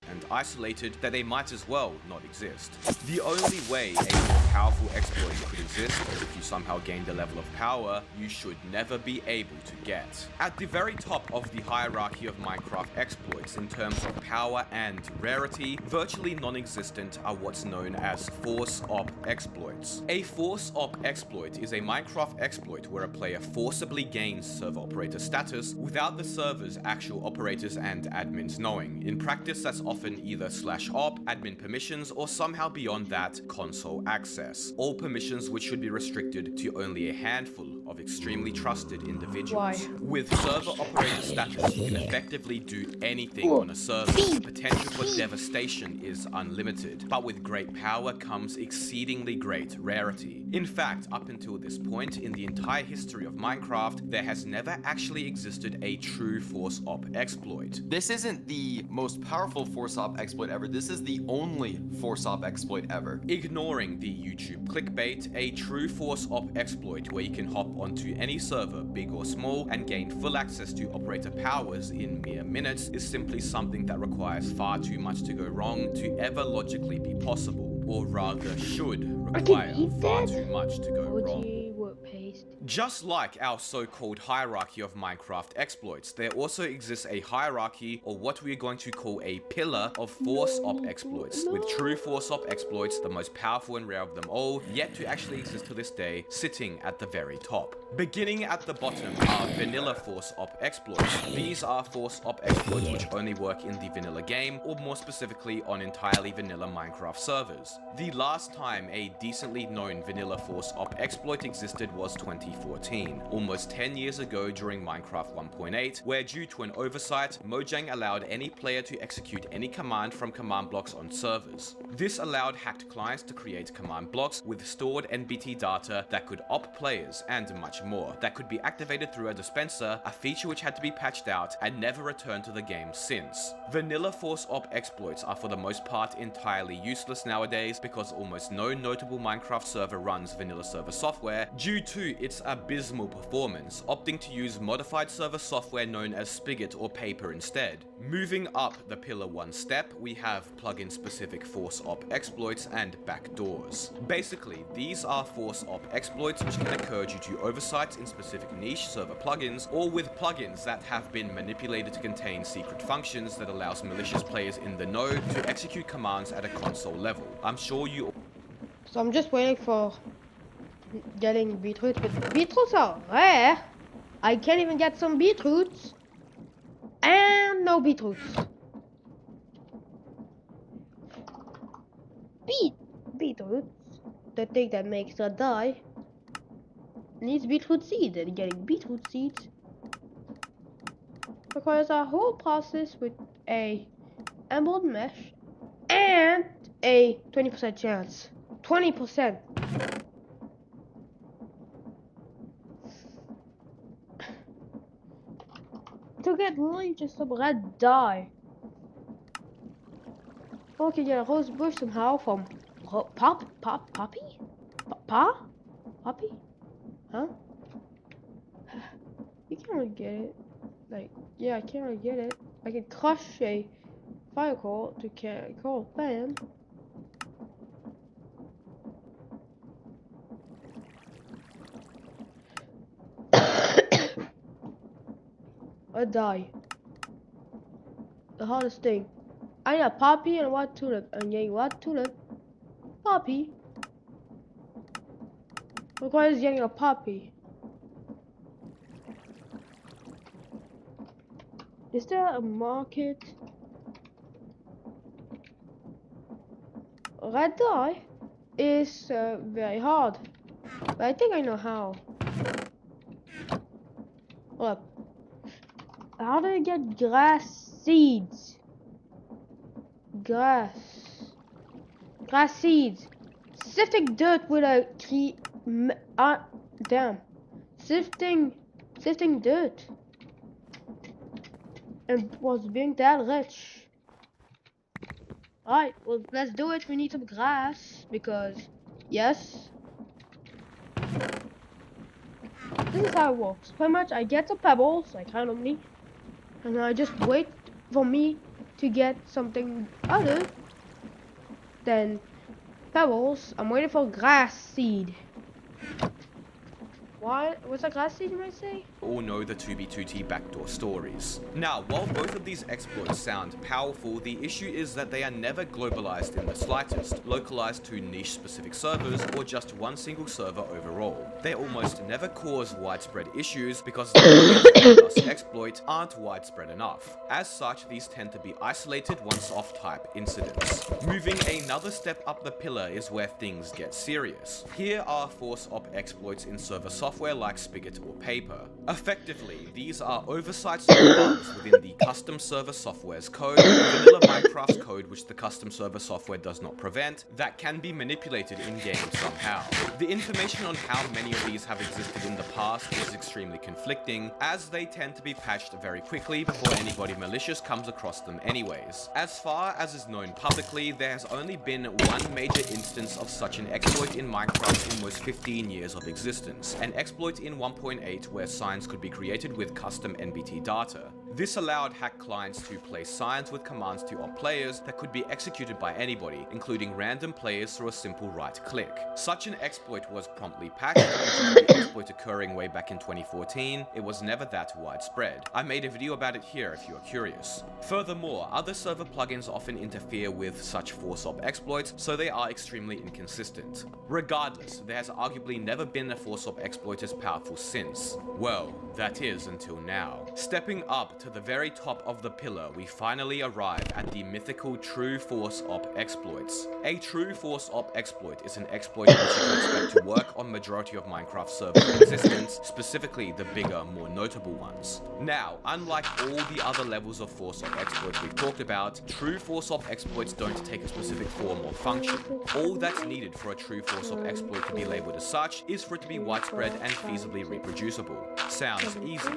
And isolated that they might as well not exist. The only way a more powerful exploit could exist is if you somehow gained a level of power you should never be able to get. At the very top of the hierarchy of Minecraft exploits in terms of power and rarity, virtually non-existent are what's known as force op exploits. A force op exploit is a Minecraft exploit where a player forcibly gains server operator status without the server's actual operators and admins knowing. In practice, that's often either /op, admin permissions, or somehow beyond that, console access. All permissions which should be restricted to only a handful of extremely trusted individuals. Why? With server operator status, you can effectively do anything on a server. The potential for devastation is unlimited, but with great power comes exceedingly great rarity. In fact, up until this point in the entire history of Minecraft, there has never actually existed a true force op exploit. This isn't the most powerful force op exploit ever, this is the only force op exploit ever. Ignoring the YouTube clickbait, a true force op exploit where you can hop onto any server, big or small, and gain full access to operator powers in mere minutes is simply something that requires far too much to go wrong to ever logically be possible, or rather should require far too much to go wrong. Just like our so-called hierarchy of Minecraft exploits, there also exists a hierarchy, or what we are going to call a pillar, of force op exploits, with true force op exploits, the most powerful and rare of them all, yet to actually exist to this day, sitting at the very top. Beginning at the bottom are vanilla force op exploits. These are force op exploits which only work in the vanilla game, or more specifically on entirely vanilla Minecraft servers. The last time a decently known vanilla force op exploit existed was 2014, almost 10 years ago during Minecraft 1.8, where due to an oversight, Mojang allowed any player to execute any command from command blocks on servers. This allowed hacked clients to create command blocks with stored NBT data that could op players and much more, that could be activated through a dispenser, a feature which had to be patched out and never returned to the game since. Vanilla force op exploits are for the most part entirely useless nowadays because almost no notable Minecraft server runs vanilla server software due to its abysmal performance, opting to use modified server software known as Spigot or Paper instead. Moving up the pillar one step, we have plugin specific force op exploits and backdoors. Basically, these are force op exploits which can occur due to oversights in specific niche server plugins, or with plugins that have been manipulated to contain secret functions that allows malicious players in the know to execute commands at a console level. I'm sure you... So I'm just waiting for getting beetroots, but beetroots are rare. I can't even get some beetroots. And no beetroots. Beetroots, the thing that makes her die, needs beetroot seeds, and getting beetroot seeds requires a whole process with a emerald mesh and a 20% chance. 20%. To get really just some red dye. Or can get a rose bush somehow from poppy? Poppy? Huh? You can't really get it. Like, yeah, I can't really get it. I can crush a fire coal to coal fan. A dye. The hardest thing. I need a poppy and a white tulip. And getting white tulip. Poppy. Requires getting a poppy. Is there a market? Red dye is very hard. But I think I know how. Hold up. How do I get grass seeds? Grass seeds. Sifting dirt with a key. Damn. Sifting dirt. And was being that rich. Alright, well, let's do it. We need some grass because, yes. This is how it works. Pretty much, I get the pebbles, like randomly, and I just wait for me to get something other than pebbles. I'm waiting for grass seed. Why? What's a grass seed, you might say? All know the 2B2T backdoor stories. Now, while both of these exploits sound powerful, the issue is that they are never globalized in the slightest, localized to niche specific servers, or just one single server overall. They almost never cause widespread issues because the exploit aren't widespread enough. As such, these tend to be isolated once-off type incidents. Moving another step up the pillar is where things get serious. Here are force op exploits in server software like Spigot or Paper. Effectively, these are oversights or bugs within the custom server software's code, vanilla Minecraft's code which the custom server software does not prevent, that can be manipulated in-game somehow. The information on how many of these have existed in the past is extremely conflicting, as they tend to be patched very quickly before anybody malicious comes across them anyways. As far as is known publicly, there has only been one major instance of such an exploit in Minecraft's almost 15 years of existence, an exploit in 1.8 where signs could be created with custom NBT data. This allowed hack clients to place signs with commands to op players that could be executed by anybody, including random players through a simple right click. Such an exploit was promptly patched, and due to the exploit occurring way back in 2014, it was never that widespread. I made a video about it here if you are curious. Furthermore, other server plugins often interfere with such force op exploits, so they are extremely inconsistent. Regardless, there has arguably never been a force op exploit as powerful since. Well, that is until now. Stepping up to the very top of the pillar, we finally arrive at the mythical true force op exploits. A true force op exploit is an exploit which you can expect to work on majority of Minecraft servers in existence, specifically the bigger, more notable ones. Now, unlike all the other levels of force op exploits we've talked about, true force op exploits don't take a specific form or function. All that's needed for a true force op exploit to be labeled as such is for it to be widespread and feasibly reproducible. Sounds easy,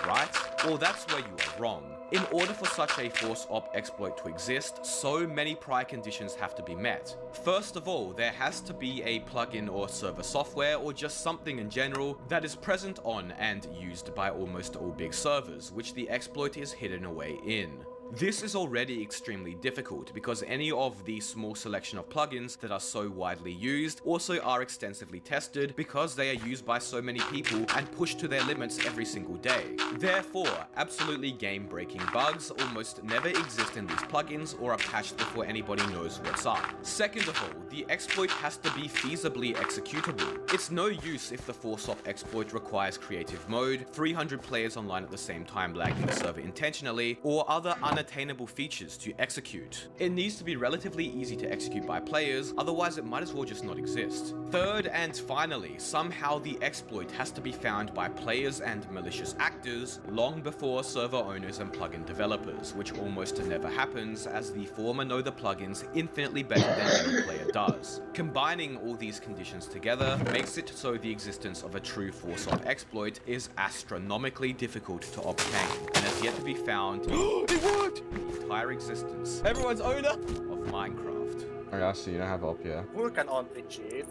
right? Well, that's where you are wrong. In order for such a force op exploit to exist, so many prior conditions have to be met. First of all, there has to be a plugin or server software, or just something in general, that is present on and used by almost all big servers, which the exploit is hidden away in. This is already extremely difficult because any of the small selection of plugins that are so widely used also are extensively tested because they are used by so many people and pushed to their limits every single day. Therefore, absolutely game-breaking bugs almost never exist in these plugins or are patched before anybody knows what's up. Second of all, the exploit has to be feasibly executable. It's no use if the ForceOp exploit requires creative mode, 300 players online at the same time lagging the server intentionally, or other unattainable features to execute. It needs to be relatively easy to execute by players, otherwise it might as well just not exist. Third and finally, somehow the exploit has to be found by players and malicious actors long before server owners and plugin developers, which almost never happens as the former know the plugins infinitely better than any player does. Combining all these conditions together makes it so the existence of a true ForceOp exploit is astronomically difficult to obtain and has yet to be found it worked! The entire existence Everyone's owner of Minecraft. Okay, I see. You don't have up here. Vulkan on the cheat.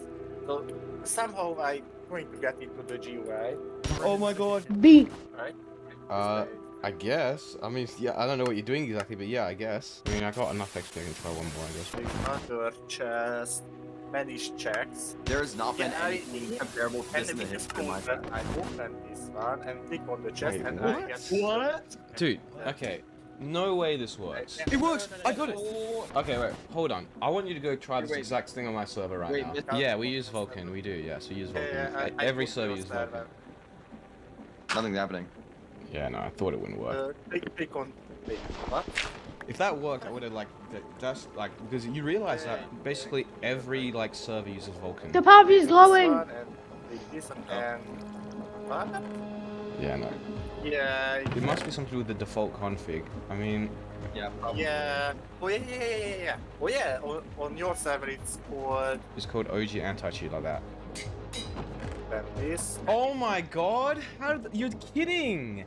So somehow I'm going to get into the GUI. Oh my god. B. Right? I guess. I mean, yeah, I don't know what you're doing exactly, but yeah, I guess. I mean, I got enough XP to try one more, I guess. Another chest. Manage checks. There has not been Yeah, anything comparable to this in the history of Minecraft. I open this one and click on the chest Wait, and what? I get what? Dude, okay. No way this works. It works! I got it! Okay, wait, hold on. I want you to go try this exact thing on my server right now. Yeah, we use Vulkan. We do, yes, we use Vulkan. Every server uses Vulkan. Nothing's happening. Yeah, no, I thought it wouldn't work. Click on what? If that worked, I would have that's like because you realize that basically every like server uses Vulkan. The power is glowing. Yeah, no. Yeah. It must be something to do with the default config. I mean. Yeah, probably. Yeah. Oh yeah. Oh yeah. On your server it's called. It's called OG anti-cheat like that. Then this. Oh my god! You're kidding!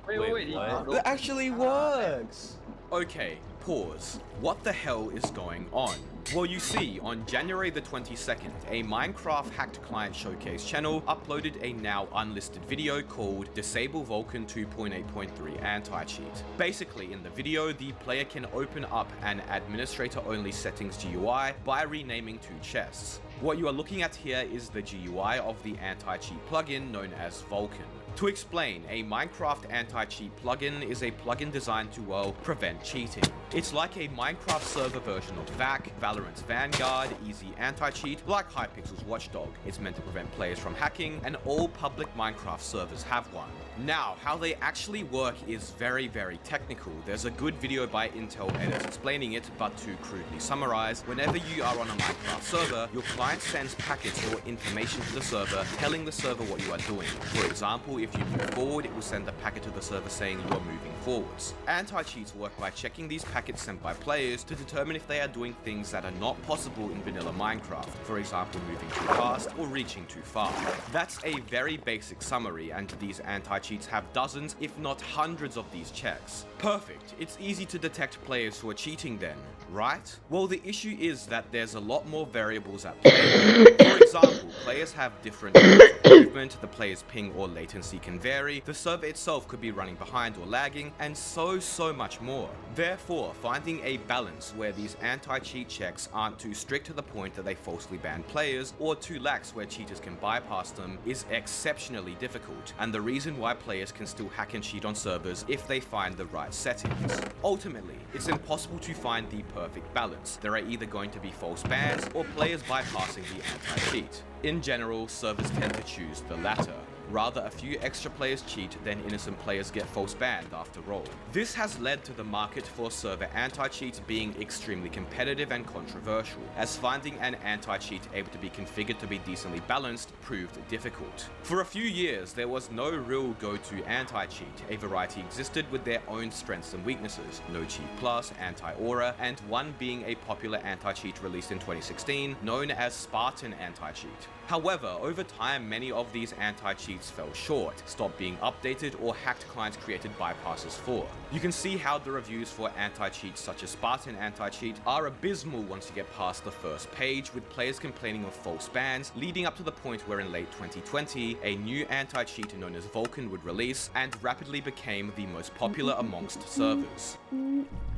Wait, That actually works! Okay, pause. What the hell is going on? Well, you see, on January the 22nd, a Minecraft Hacked Client Showcase channel uploaded a now unlisted video called Disable Vulkan 2.8.3 Anti-Cheat. Basically, in the video, the player can open up an administrator-only settings GUI by renaming two chests. What you are looking at here is the GUI of the anti-cheat plugin known as Vulkan. To explain, a Minecraft anti-cheat plugin is a plugin designed to, well, prevent cheating. It's like a Minecraft server version of VAC, Valorant's Vanguard, Easy Anti-Cheat, like Hypixel's Watchdog. It's meant to prevent players from hacking, and all public Minecraft servers have one. Now, how they actually work is very, very technical. There's a good video by Intel Edit explaining it, but to crudely summarize, whenever you are on a Minecraft server, your client sends packets or information to the server telling the server what you are doing. For example, if you move forward, it will send a packet to the server saying you are moving forwards. Anti-cheats work by checking these packets sent by players to determine if they are doing things that are not possible in vanilla Minecraft, for example moving too fast or reaching too far. That's a very basic summary, and these anti-cheats have dozens if not hundreds of these checks. Perfect, it's easy to detect players who are cheating then, right? Well, the issue is that there's a lot more variables at play. For example, players have different modes of movement, the player's ping or latency can vary, the server itself could be running behind or lagging, and so much more. Therefore, finding a balance where these anti-cheat checks aren't too strict to the point that they falsely ban players, or too lax where cheaters can bypass them, is exceptionally difficult, and the reason why players can still hack and cheat on servers if they find the right settings. Ultimately, it's impossible to find the perfect balance. There are either going to be false bans, or players bypassing the anti-cheat. In general, servers tend to choose the latter. Rather, a few extra players cheat than innocent players get false banned after all. This has led to the market for server anti-cheat being extremely competitive and controversial, as finding an anti-cheat able to be configured to be decently balanced proved difficult. For a few years, there was no real go-to anti-cheat. A variety existed with their own strengths and weaknesses, No Cheat Plus, Anti-Aura, and one being a popular anti-cheat released in 2016, known as Spartan Anti-Cheat. However, over time, many of these anti-cheats anti-cheats fell short, stopped being updated, or hacked clients created bypasses for. You can see how the reviews for anti-cheats such as Spartan anti-cheat are abysmal once you get past the first page, with players complaining of false bans, leading up to the point where in late 2020, a new anti-cheat known as Vulcan would release and rapidly became the most popular amongst servers.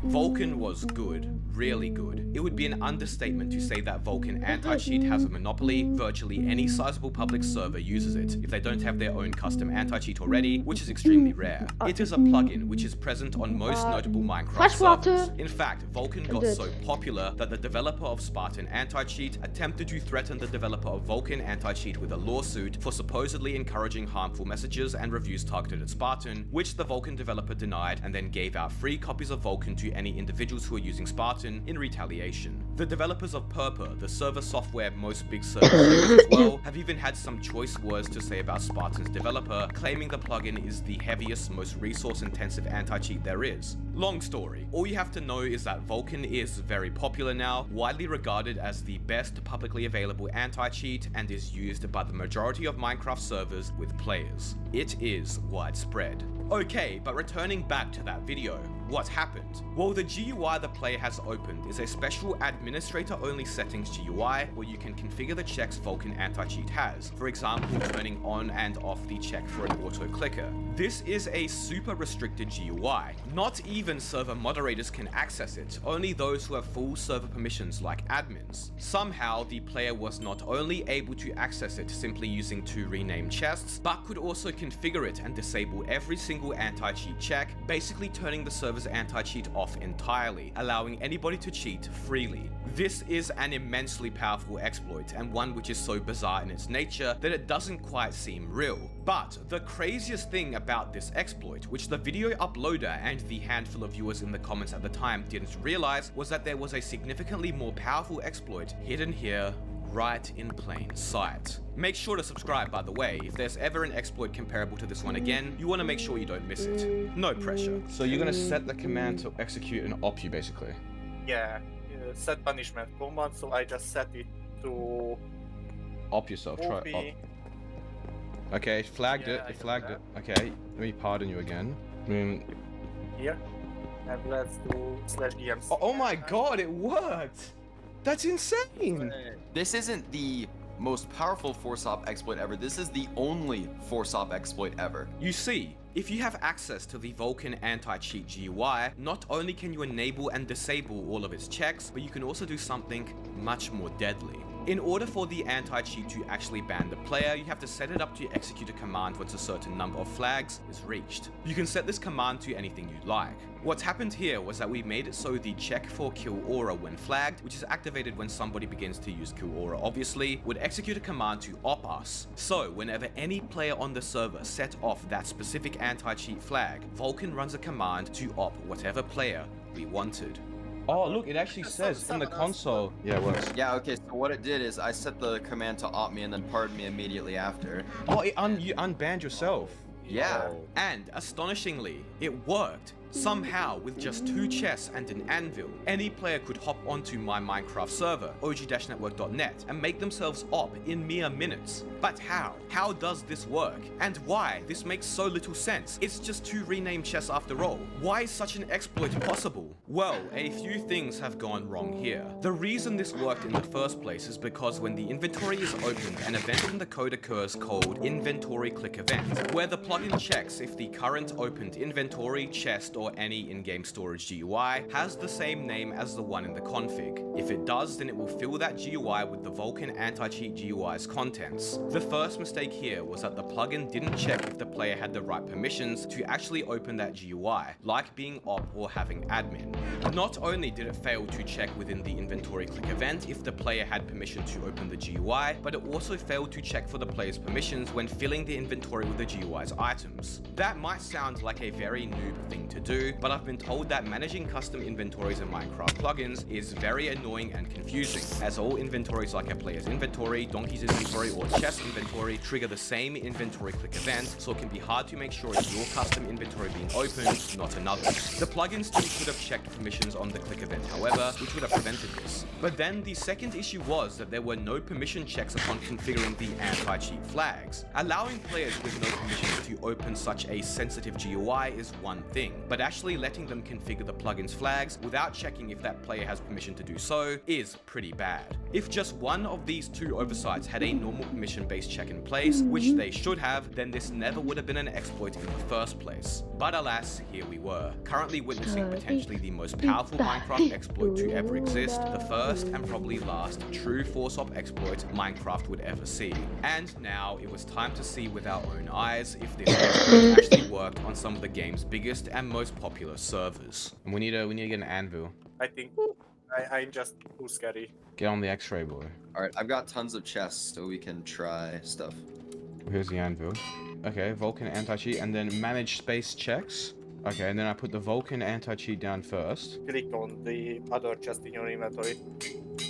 Vulcan was good, really good. It would be an understatement to say that Vulcan anti-cheat has a monopoly. Virtually any sizable public server uses it, if they don't have their own custom anti-cheat already, which is extremely rare. It is a plugin which is present on most notable Minecraft servers. In fact, Vulcan got so popular that the developer of Spartan anti-cheat attempted to threaten the developer of Vulcan anti-cheat with a lawsuit for supposedly encouraging harmful messages and reviews targeted at Spartan, which the Vulcan developer denied and then gave out free copies of Vulcan to any individuals who are using Spartan in retaliation. The developers of Purpur, the server software most big servers use as well, have even had some choice words to say about Spartan's developer, claiming the plugin is the heaviest, most resource-intensive anti-cheat there is. Long story. All you have to know is that Vulcan is very popular now, widely regarded as the best publicly available anti-cheat, and is used by the majority of Minecraft servers with players. It is widespread. Okay, but returning back to that video, what happened? Well, the GUI the player has opened is a special administrator-only settings GUI where you can configure the checks Vulcan anti-cheat has. For example, turning on and off the check for an auto-clicker. This is a super restricted GUI. Not even server moderators can access it, only those who have full server permissions like admins. Somehow, the player was not only able to access it simply using 2 renamed chests, but could also configure it and disable every single anti-cheat check, basically turning the server's anti-cheat off entirely, allowing anybody to cheat freely. This is an immensely powerful exploit, and one which is so bizarre in its nature that it doesn't quite seem real. But the craziest thing about this exploit, which the video uploader and the handful of viewers in the comments at the time didn't realize, was that there was a significantly more powerful exploit hidden here, right in plain sight. Make sure to subscribe, by the way. If there's ever an exploit comparable to this one again, you want to make sure you don't miss it. No pressure. So you're gonna set the command to execute an op you, basically? Yeah, set punishment command, so I just set it to... Op yourself, try op. Okay, it flagged it, it. Okay, let me pardon you again. Here, and let's do /DMC. Oh my god, it worked! That's insane! This isn't the most powerful force op exploit ever. This is the only force op exploit ever. You see, if you have access to the Vulcan anti-cheat GUI, not only can you enable and disable all of its checks, but you can also do something much more deadly. In order for the anti-cheat to actually ban the player, you have to set it up to execute a command once a certain number of flags is reached. You can set this command to anything you'd like. What's happened here was that we made it so the check for kill aura when flagged, which is activated when somebody begins to use kill aura obviously, would execute a command to op us. So whenever any player on the server set off that specific anti-cheat flag, Vulcan runs a command to op whatever player we wanted. Oh, look, it actually says in the console. Yeah, it works. Yeah, okay, so what it did is I set the command to op me and then pardon me immediately after. Oh, you unbanned yourself. Yeah. And astonishingly, it worked. Somehow, with just 2 chests and an anvil, any player could hop onto my Minecraft server, og-network.net, and make themselves op in mere minutes. But how? How does this work? And why? This makes so little sense. It's just 2 renamed chests after all. Why is such an exploit possible? Well, a few things have gone wrong here. The reason this worked in the first place is because when the inventory is opened, an event in the code occurs called inventory click event, where the plugin checks if the current opened inventory, chest, or any in-game storage GUI has the same name as the one in the config. If it does, then it will fill that GUI with the Vulcan anti-cheat GUI's contents. The first mistake here was that the plugin didn't check if the player had the right permissions to actually open that GUI, like being op or having admin. Not only did it fail to check within the inventory click event if the player had permission to open the GUI, but it also failed to check for the player's permissions when filling the inventory with the GUI's items. That might sound like a very noob thing to do, but I've been told that managing custom inventories in Minecraft plugins is very annoying and confusing, as all inventories like a player's inventory, donkey's inventory, or chest inventory trigger the same inventory click event, so it can be hard to make sure it's your custom inventory being opened, not another. The plugins team could have checked permissions on the click event, however, which would have prevented this. But then the second issue was that there were no permission checks upon configuring the anti-cheat flags. Allowing players with no permissions to open such a sensitive GUI is one thing, but actually letting them configure the plugin's flags without checking if that player has permission to do so is pretty bad. If just one of these two oversights had a normal permission-based check in place, which they should have, then this never would have been an exploit in the first place. But alas, here we were, currently witnessing potentially the most powerful Minecraft exploit to ever exist, the first and probably last true 4-SOP exploit Minecraft would ever see. And now it was time to see with our own eyes if this exploit actually worked on some of the game's biggest and most popular servers. And we need to get an anvil. I think I'm just too scary. Get on the X-ray, boy. Alright, I've got tons of chests, so we can try stuff. Here's the anvil. Okay, Vulcan anti-cheat, and then manage space checks. Okay, and then I put the Vulcan anti-cheat down first. Click on the other chest in your inventory.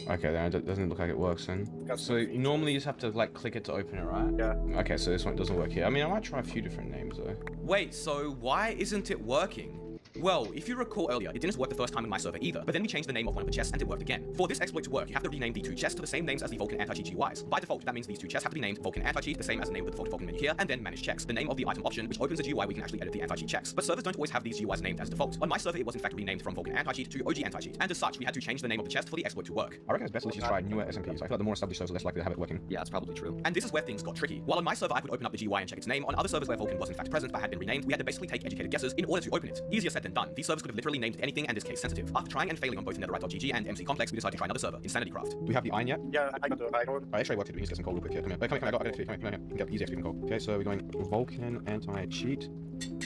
Okay, then it doesn't look like it works then. So normally you just have to like click it to open it, right? Yeah. Okay, so this one doesn't work here. I mean, I might try a few different names though. Wait, so why isn't it working? Well, if you recall earlier, it didn't work the first time in my server either, but then we changed the name of one of the chests and it worked again. For this exploit to work, you have to rename the two chests to the same names as the Vulcan anti-cheat GUIs. By default, that means these two chests have to be named Vulcan anti-cheat, the same as the name of the default Vulcan menu here, and then manage checks, the name of the item option, which opens a GUI we can actually edit the anti-cheat checks. But servers don't always have these GUIs named as default. On my server, it was in fact renamed from Vulcan anti-cheat to OG anti-cheat, and as such, we had to change the name of the chest for the exploit to work. I reckon it's best to try newer SMPs. I feel like the more established servers are less likely to have it working. Yeah, that's probably true. And this is where things got tricky. While on my server, I could open up the GUI and check its name, on other servers where Vulcan was in fact present but had been renamed, we had to basically take educated guesses in order to open it. Easier said than done. These servers could have literally named it anything and is case sensitive. After trying and failing on both netherite.gg and MC Complex, we decided to try another server, InsanityCraft. Do we have the iron yet? Yeah, I got the iron. Alright, X-ray work to do. We need to get some coal real quick here. Come here. Come here. I got XP. Come here. Get easy XP from coal. Okay, so we're going Vulcan anti-cheat.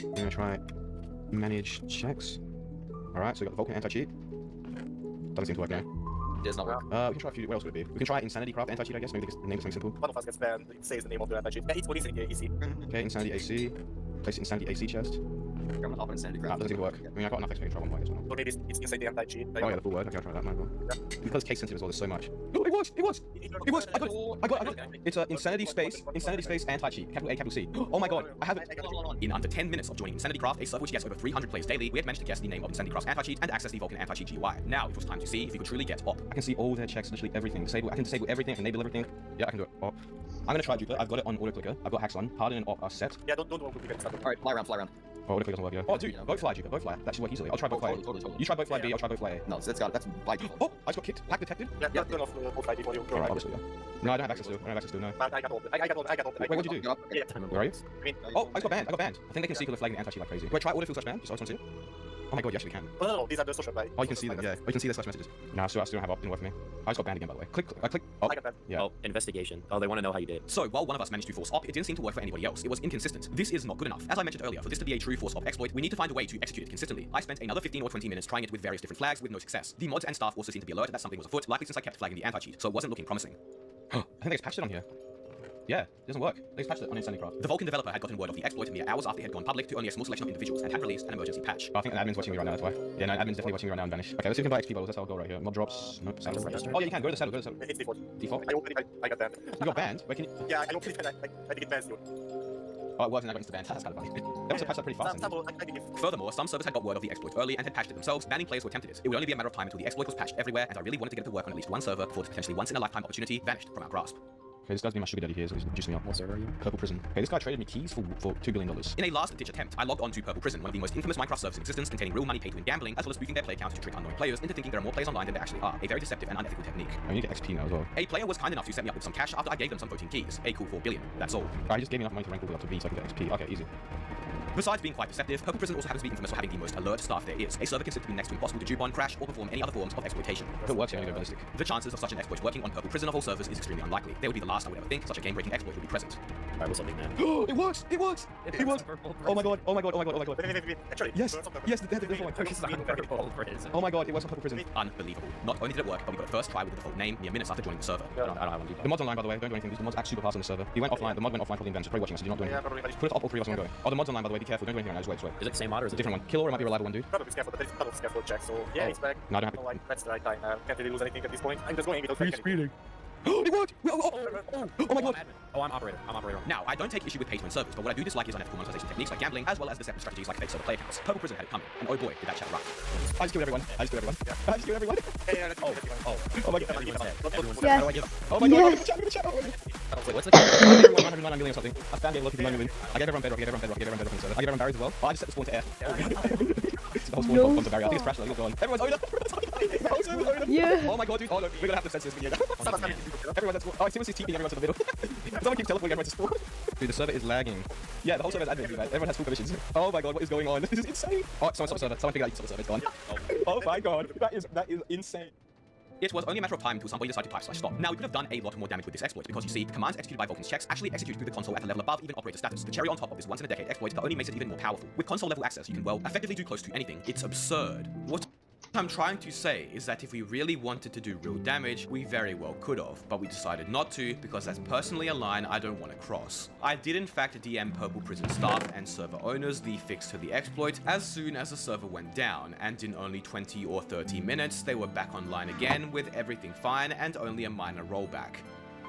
We're gonna try manage checks. Alright, so we got the Vulcan anti-cheat. Doesn't seem to work now. It does not work. We can try a few. What else would it be? We can try InsanityCraft anti-cheat, I guess. Maybe they can name something simple. One of us gets banned, it says the name of the anti-cheat. Yeah, it's for Insanity AC. Okay, Insanity AC. Place Insanity AC chest. I'm gonna hop on InsanityCraft. Doesn't seem to work. I mean, I got enough XP to try one more, I guess. So maybe it's Insanity anti-cheat. Oh yeah, the full word. Okay, I'll try that. Might as well. Yeah. Because case sensitive as well, there's so much. Oh, it works! It works! It works! I got it! It's Insanity space anti-cheat. Capital A, capital C. Oh my god, I have it! In under 10 minutes of joining InsanityCraft, a server which gets over 300 players daily, we had managed to guess the name of InsanityCraft's anti-cheat and access the Vulcan anti-cheat GUI. Now it was time to see if we could truly get op. I can see all their checks, literally everything. I can disable everything, enable everything. Yeah, I can do it. Op. I'm gonna try duplicate. I've got it on auto clicker. I've got hacks on. Harden and op are set. Yeah, don't duplicate stuff. Alright, fly around. Oh, auto clicker doesn't work, yeah. Oh, dude, vote fly, Jupiter. Vote fly. That should work easily. I'll try vote fly. Totally. You try vote fly B, I'll try vote fly A. No, that's by default. Oh, I just got kicked. Hack detected. Yeah, turn off the vote ID for you. Alright, obviously, yeah. No, I don't have access to it. No. I got all. Wait, what'd you do? Yeah. Where are you? Oh, I got banned. I think they can see because they're flagging the anti-cheat like crazy. Wait, try autofill slash ban. Just I just want to see it. Oh my god, you actually can. No, these are the social Oh, you can see them, yeah. Oh, you can see their slash messages. No, I still don't have op. Didn't work for me. I just got banned again, by the way. Click. Oh, I got banned. Yeah. Oh, investigation. Oh, they want to know how you did. So, while one of us managed to force op, it didn't seem to work for anybody else. It was inconsistent. This is not good enough. As I mentioned earlier, for this to be a true force op exploit, we need to find a way to execute it consistently. I spent another 15 or 20 minutes trying it with various different flags with no success. The mods and staff also seemed to be alerted that something was afoot, likely since I kept flagging the anti-cheat, so it wasn't looking promising. I think they just patched it on here. Yeah, it doesn't work. They just patched it on InsanityCraft. The Vulcan developer had gotten word of the exploit mere hours after it had gone public to only a small selection of individuals and had released an emergency patch. I think an admin's watching me right now, that's why. Yeah, no, admin's definitely watching me right now and vanish. Okay, let's see if we can buy XP bubbles. That's how I'll go right here. Mod drops. Nope, saddle. Oh yeah, you can. Go to the saddle. It's default. Default? I got banned. You got banned? Wait, can you... Yeah, I don't click I think it bans you. Oh, it worked and I got insta-banned. That's kind of funny. That was patched pretty fast. Furthermore, some servers had got word of the exploit early and had patched it themselves, banning players who attempted it. It would only be a matter of time until the exploit was patched everywhere, and I really wanted to get it to work on at least one server before the potentially once-in-a-lifetime opportunity vanished from our grasp. Okay, this guy's been my sugar daddy here, so he's juicing me up. What server are you? Purple Prison. Okay, this guy traded me keys for $2 billion. In a last-ditch attempt, I logged on to Purple Prison, one of the most infamous Minecraft servers in existence, containing real money paid to win gambling, as well as spooking their play counts to trick unknown players into thinking there are more players online than there actually are. A very deceptive and unethical technique. I need to get XP now as well. A player was kind enough to set me up with some cash after I gave them some voting keys. A cool 4 billion. That's all. Alright, he just gave me enough money to rank all the way up to B so I can get XP. Okay, easy. Besides being quite deceptive, Purple Prison also happens to be infamous for having the most alert staff there is. A server considered to be next to impossible to dupe on, crash, or perform any other forms of exploitation. If it works, yeah, I'm gonna go ballistic. The chances of such an exploit working on Purple Prison of all servers is extremely unlikely. They would be the last I would ever think such a game-breaking exploit would be present. Alright, what's up, big man? It works! It works! It was. Oh my god. Oh my god. Oh my god. Oh my god. Wait. Actually, Yes. Yes. The purple one. Oh my god. It was on purple prison. Unbelievable. Not only did it work, but we got a first try with the default name mere minutes after joining the server. I don't want to do that. The mod's online, by the way. Don't do anything. The mod's actually super fast on the server. He went offline. The mod went offline for the event. So probably watching us. So do not do anything. Yeah, probably. Put it up all three of us when going. Oh, the mod's online, by the way. Be careful. Don't do anything right now. Just wait. Is it the same mod or is it Different one. Kill or it might be a reliable one, dude. Probably scaffold, but there's a couple of scaffold checks, so yeah, he's back. No, I don't have Like, that's the right time. Can't really lose anything at this point. I'm just going without Free speeding. It worked! Oh my god! Oh, I'm operator. Now, I don't take issue with pay-to-win servers, but what I do dislike is unethical monetization techniques like gambling, as well as deceptive strategies like fake server play accounts. Purple Prison had it coming, and oh boy, did that chat right. I just killed everyone. I just killed everyone. Yeah, Oh my god. Yes. Oh my god. Yes. Wait, what's the 109 million or something. I found game low 9 million. I gave everyone bedrock, I gave everyone bedrock in the server. I gave everyone barriers as well. Oh, I just set the spawn to air. The whole spawn bombs a barrier. I think it's crashed, I think it's gone. Everyone's owner! Yeah. Oh my god, dude. Oh no, we're gonna have to censor this video. Everyone that's oh, Timothy's TPing everyone to the middle. Someone keeps teleporting everyone to spawn. Dude, the server is lagging. Yeah, the whole server is admin, man. Everyone has full permissions. Oh my god, what is going on? This is insane. Oh, someone stop the server. Someone figured out you stop the server. It's gone. Oh my god, that is insane. It was only a matter of time until somebody decided to type/stop. Now, we could have done a lot more damage with this exploit because you see, commands executed by Vulcan's checks actually execute through the console at a level above even operator status. The cherry on top of this once-in-a-decade exploit that only makes it even more powerful. With console-level access, you can, well, effectively do close to anything. It's absurd. What I'm trying to say is that if we really wanted to do real damage, we very well could have, but we decided not to because that's personally a line I don't want to cross. I did in fact DM Purple Prison staff and server owners the fix to the exploit as soon as the server went down, and in only 20 or 30 minutes they were back online again with everything fine and only a minor rollback.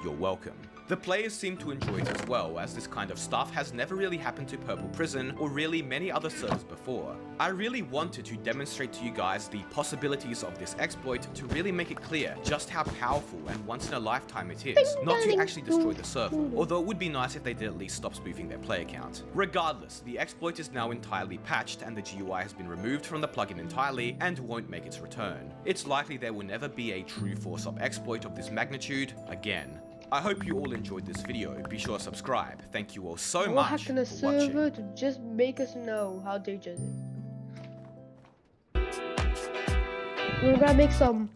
You're welcome. The players seem to enjoy it as well, as this kind of stuff has never really happened to Purple Prison or really many other servers before. I really wanted to demonstrate to you guys the possibilities of this exploit to really make it clear just how powerful and once in a lifetime it is, not to actually destroy the server, although it would be nice if they did at least stop spoofing their play account. Regardless, the exploit is now entirely patched and the GUI has been removed from the plugin entirely and won't make its return. It's likely there will never be a true force-up exploit of this magnitude again. I hope you all enjoyed this video. Be sure to subscribe. Thank you all so We're much hacking a for watching. server to just make us know how dangerous it is. We're gonna make some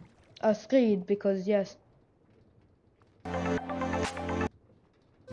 screen because yes.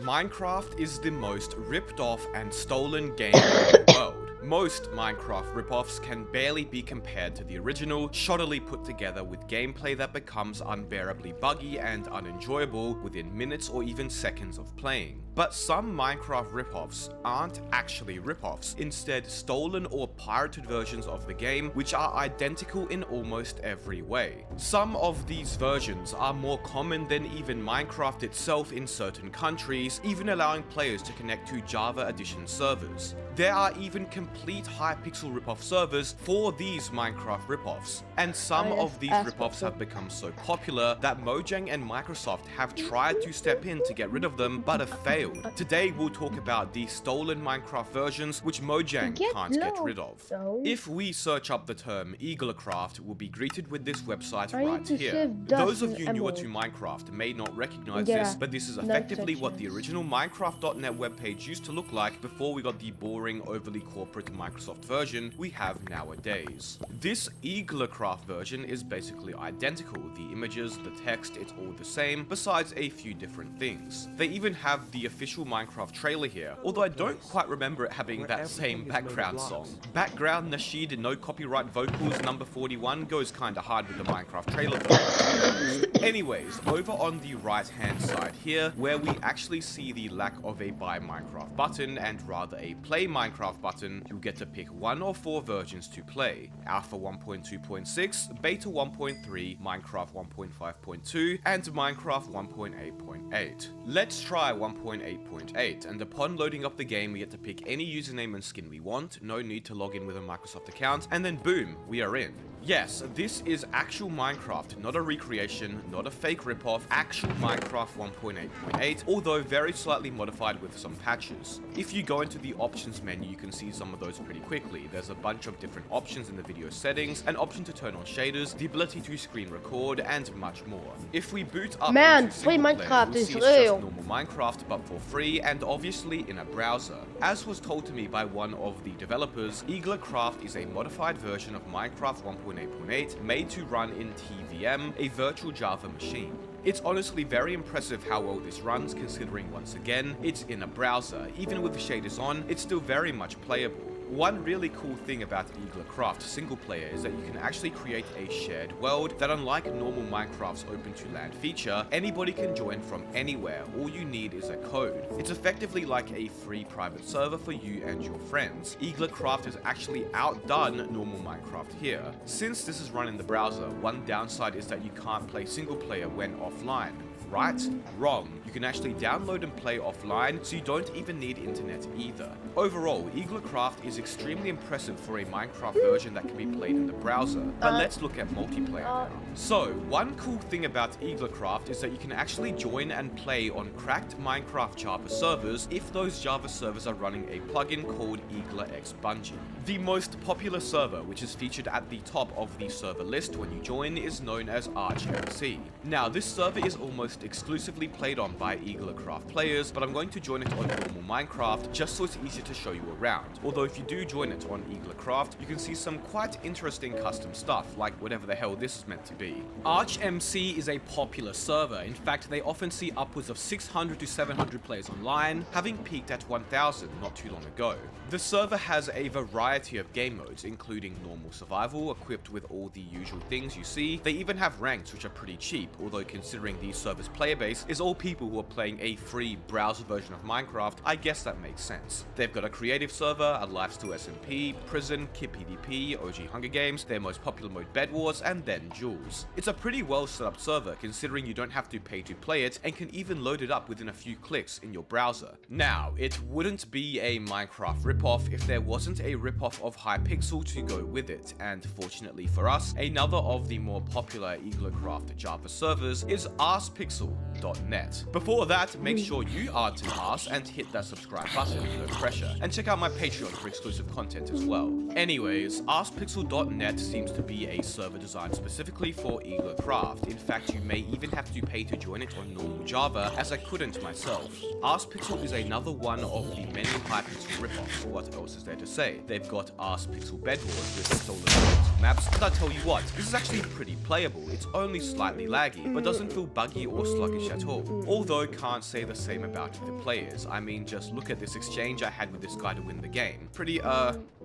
Minecraft is the most ripped off and stolen game in the world. Most Minecraft ripoffs can barely be compared to the original, shoddily put together with gameplay that becomes unbearably buggy and unenjoyable within minutes or even seconds of playing. But some Minecraft ripoffs aren't actually ripoffs, instead stolen or pirated versions of the game which are identical in almost every way. Some of these versions are more common than even Minecraft itself in certain countries, even allowing players to connect to Java Edition servers. There are even complete Hypixel ripoff servers for these Minecraft ripoffs, and some of these ripoffs have become so popular that Mojang and Microsoft have tried to step in to get rid of them, but have failed. Today we'll talk about the stolen Minecraft versions which Mojang can't get rid of. If we search up the term Eaglecraft, we'll be greeted with this website right here. Those of you newer to Minecraft may not recognize this, but this is effectively what the original Minecraft.net webpage used to look like before we got the boring, overly corporate Microsoft version we have nowadays. This Eaglecraft version is basically identical. The images, the text, it's all the same, besides a few different things. They even have the official Minecraft trailer here, although I don't quite remember it having that same background song. Background Nasheed no copyright vocals number 41 goes kinda hard with the Minecraft trailer though. Anyways, over on the right hand side here, where we actually see the lack of a buy Minecraft button and rather a play Minecraft button, you'll get to pick one or four versions to play. Alpha 1.2.6, Beta 1.3, Minecraft 1.5.2, and Minecraft 1.8.8. Let's try 1.8.8, and upon loading up the game we get to pick any username and skin we want, no need to log in with a Microsoft account, and then boom, we are in. Yes, this is actual Minecraft, not a recreation, not a fake ripoff, actual Minecraft 1.8.8, although very slightly modified with some patches. If you go into the options menu, you can see some of those pretty quickly. There's a bunch of different options in the video settings, an option to turn on shaders, the ability to screen record, and much more. If we boot up into single player, we'll see it's just normal Minecraft, but for free, and obviously in a browser. As was told to me by one of the developers, Eaglecraft is a modified version of Minecraft 1.8.8 made to run in TVM, a virtual Java machine. It's honestly very impressive how well this runs, considering once again, it's in a browser. Even with the shaders on, it's still very much playable. One really cool thing about EaglerCraft single player is that you can actually create a shared world that, unlike normal Minecraft's open to land feature, anybody can join from anywhere. All you need is a code. It's effectively like a free private server for you and your friends. EaglerCraft has actually outdone normal Minecraft here. Since this is run in the browser, one downside is that you can't play single player when offline. Right? Wrong. You can actually download and play offline, so you don't even need internet either. Overall, EaglerCraft is extremely impressive for a Minecraft version that can be played in the browser. But let's look at multiplayer now. So, one cool thing about EaglerCraft is that you can actually join and play on cracked Minecraft Java servers if those Java servers are running a plugin called EaglerXBungie. The most popular server, which is featured at the top of the server list when you join, is known as ArchMC. Now, this server is almost exclusively played on by EaglerCraft players, but I'm going to join it on normal Minecraft just so it's easier to show you around. Although if you do join it on EaglerCraft, you can see some quite interesting custom stuff, like whatever the hell this is meant to be. ArchMC is a popular server. In fact, they often see upwards of 600 to 700 players online, having peaked at 1,000 not too long ago. The server has a variety of game modes, including normal survival, equipped with all the usual things you see. They even have ranks, which are pretty cheap, although considering the server's player base is all people who are playing a free browser version of Minecraft, I guess that makes sense. They've got a creative server, a lifesteal SMP, prison, kit PvP, OG Hunger Games, their most popular mode Bed Wars, and then Duels. It's a pretty well set up server, considering you don't have to pay to play it, and can even load it up within a few clicks in your browser. Now, it wouldn't be a Minecraft ripoff if there wasn't a ripoff of Hypixel to go with it, and fortunately for us, another of the more popular EaglerCraft Java servers is arspixel.net. Before that, make sure you aren't an arse and hit that subscribe button, no pressure, and check out my Patreon for exclusive content as well. Anyways, arspixel.net seems to be a server designed specifically for EaglerCraft. In fact, you may even have to pay to join it on normal Java, as I couldn't myself. Arspixel is another one of the many Hypixel ripoffs. What else is there to say? They've got Arspixel Bed Wars with stolen maps, but I tell you what, this is actually pretty playable. It's only slightly laggy, but doesn't feel buggy or sluggish at all. Although can't say the same about the players. I mean, just look at this exchange I had with this guy to win the game. Pretty,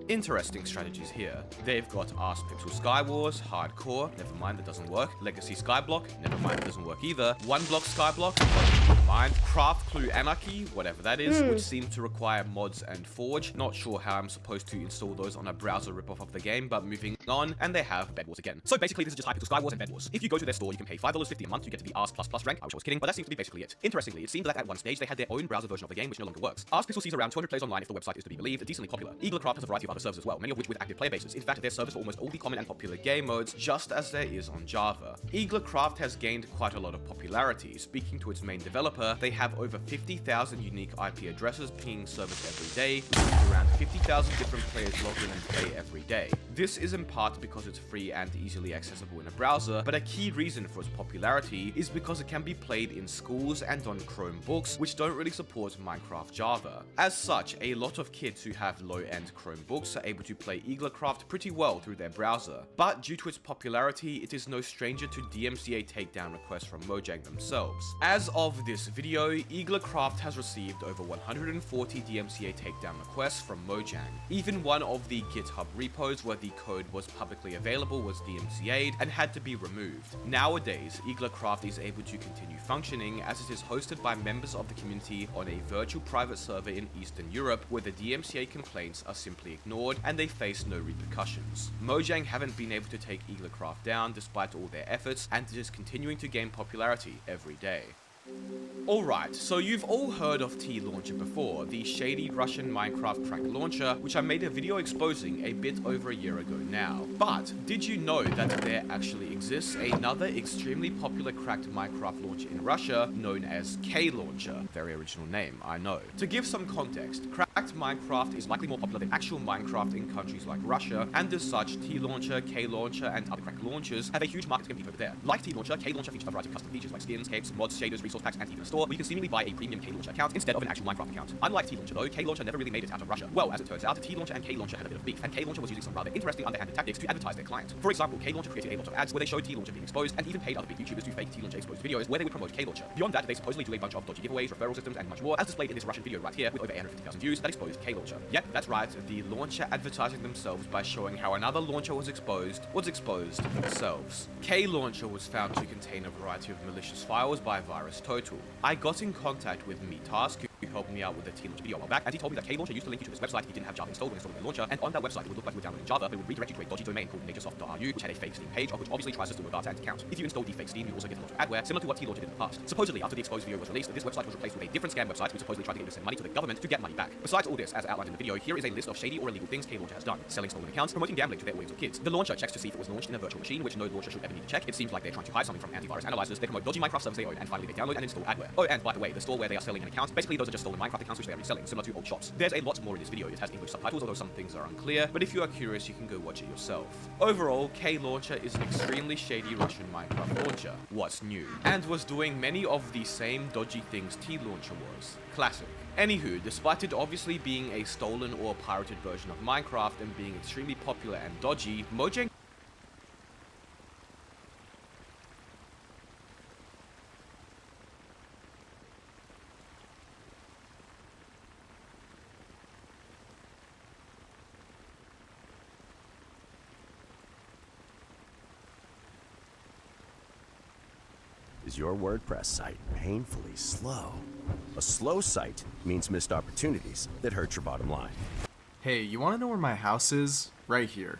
interesting strategies here. They've got Arspixel Sky Wars, Hardcore, never mind, that doesn't work. Legacy Skyblock, never mind, that doesn't work either. One Block Skyblock, never mind. Craft Clue Anarchy, whatever that is, which seems to require mods and Forge. Not sure how I'm supposed to install those on a browser ripoff of the game, but moving on, and they have Bed Wars again. So basically, this is just Hypixel Sky Wars and Bed Wars. If you go to their store, you can pay $5.50 a month to get to the Ars++ rank. I wish I was kidding, but that seems to be basically it. Interestingly, it seems that at one stage they had their own browser version of the game, which no longer works. Arspixel sees around 200 players online if the website is to be believed, decently popular. EaglerCraft has a variety of other servers as well, many of which with active player bases. In fact, there's servers for almost all the common and popular game modes, just as there is on Java. EaglerCraft has gained quite a lot of popularity. Speaking to its main developer, they have over 50,000 unique IP addresses pinging servers every day, with around 50,000 different players logged in and play every day. This is in part because it's free and easily accessible in a browser, but a key reason for its popularity is because it can be played in schools and on Chromebooks, which don't really support Minecraft Java. As such, a lot of kids who have low-end Chromebooks are able to play EaglerCraft pretty well through their browser. But due to its popularity, it is no stranger to DMCA takedown requests from Mojang themselves. As of this video, EaglerCraft has received over 140 DMCA takedown requests from Mojang. Even one of the GitHub repos where the code was publicly available was DMCA'd and had to be removed. Nowadays, EaglerCraft is able to continue functioning as it is hosted by members of the community on a virtual private server in Eastern Europe where the DMCA complaints are simply ignored and they face no repercussions. Mojang haven't been able to take EaglerCraft down despite all their efforts, and it is continuing to gain popularity every day. Alright, so you've all heard of T-Launcher before, the shady Russian Minecraft crack launcher, which I made a video exposing a bit over a year ago now. But did you know that there actually exists another extremely popular cracked Minecraft launcher in Russia known as K-Launcher? Very original name, I know. To give some context, cracked Minecraft is likely more popular than actual Minecraft in countries like Russia, and as such, T-Launcher, K-Launcher, and other cracked launchers have a huge market to compete over there. Like T-Launcher, K-Launcher features a variety of custom features like skins, capes, mods, shaders, resources, resource packs, and even a store where you can seemingly buy a premium K-Launcher account instead of an actual Minecraft account. Unlike T-Launcher though, K-Launcher never really made it out of Russia. Well, as it turns out, T-Launcher and K-Launcher had a bit of beef, and K-Launcher was using some rather interesting underhanded tactics to advertise their client. For example, K-Launcher created a lot of ads where they showed T-Launcher being exposed, and even paid other big YouTubers to fake T-Launcher exposed videos where they would promote K-Launcher. Beyond that, they supposedly do a bunch of dodgy giveaways, referral systems, and much more, as displayed in this Russian video right here with over 850,000 views that exposed K-Launcher. Yep, that's right, the launcher advertising themselves by showing how another launcher was exposed themselves. K-Launcher was found to contain a variety of malicious files by VirusTotal. I got in contact with MeTask, who helped me out with the T-Launcher video a while back, and he told me that K-Launcher used to link you to his website if you didn't have Java installed when installing the launcher, and on that website it would look like you were downloading Java, but it would redirect you to a dodgy domain called naturesoft.ru, which had a fake Steam page, of which obviously tries to steal your data and account. If you install the fake Steam, you also get a lot of adware, similar to what T-Launcher did in the past. Supposedly, after the exposed video was released, this website was replaced with a different scam website who supposedly tried to get you to send money to the government to get money back. Besides all this, as outlined in the video, here is a list of shady or illegal things K-Launcher has done: selling stolen accounts, promoting gambling to their audience of kids. The launcher checks to see if it was launched in a virtual machine, which no launcher should ever need to check. It seems like they're trying to hide something from antivirus analyzers. They promote dodgy Minecraft servers they own, and finally they download and install adware. Oh, and by the way, the store where they are selling an account, basically those are just stolen Minecraft accounts which they are reselling, similar to old shops. There's a lot more in this video. It has English subtitles, although some things are unclear, but if you are curious, you can go watch it yourself. Overall, K-Launcher is an extremely shady Russian Minecraft launcher. What's new? And was doing many of the same dodgy things T-Launcher was. Classic. Anywho, despite it obviously being a stolen or pirated version of Minecraft and being extremely popular and dodgy, Mojang Is your WordPress site painfully slow? A slow site means missed opportunities that hurt your bottom line. Hey, you wanna know where my house is? Right here.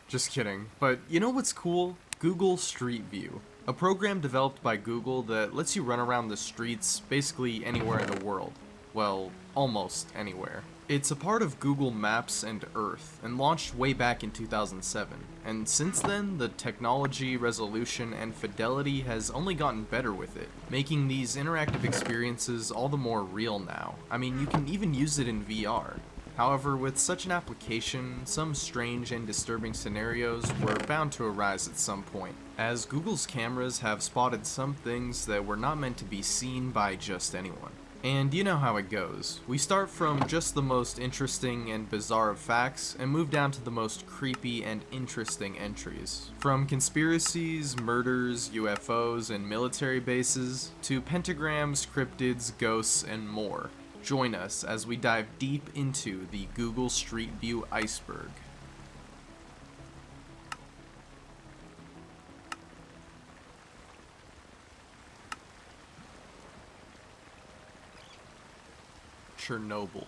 Just kidding. But you know what's cool? Google Street View. A program developed by Google that lets you run around the streets basically anywhere in the world. Well, almost anywhere. It's a part of Google Maps and Earth, and launched way back in 2007. And since then, the technology, resolution, and fidelity has only gotten better with it, making these interactive experiences all the more real now. I mean, you can even use it in VR. However, with such an application, some strange and disturbing scenarios were bound to arise at some point, as Google's cameras have spotted some things that were not meant to be seen by just anyone. And you know how it goes. We start from just the most interesting and bizarre of facts, and move down to the most creepy and interesting entries. From conspiracies, murders, UFOs, and military bases, to pentagrams, cryptids, ghosts, and more. Join us as we dive deep into the Google Street View iceberg. Chernobyl.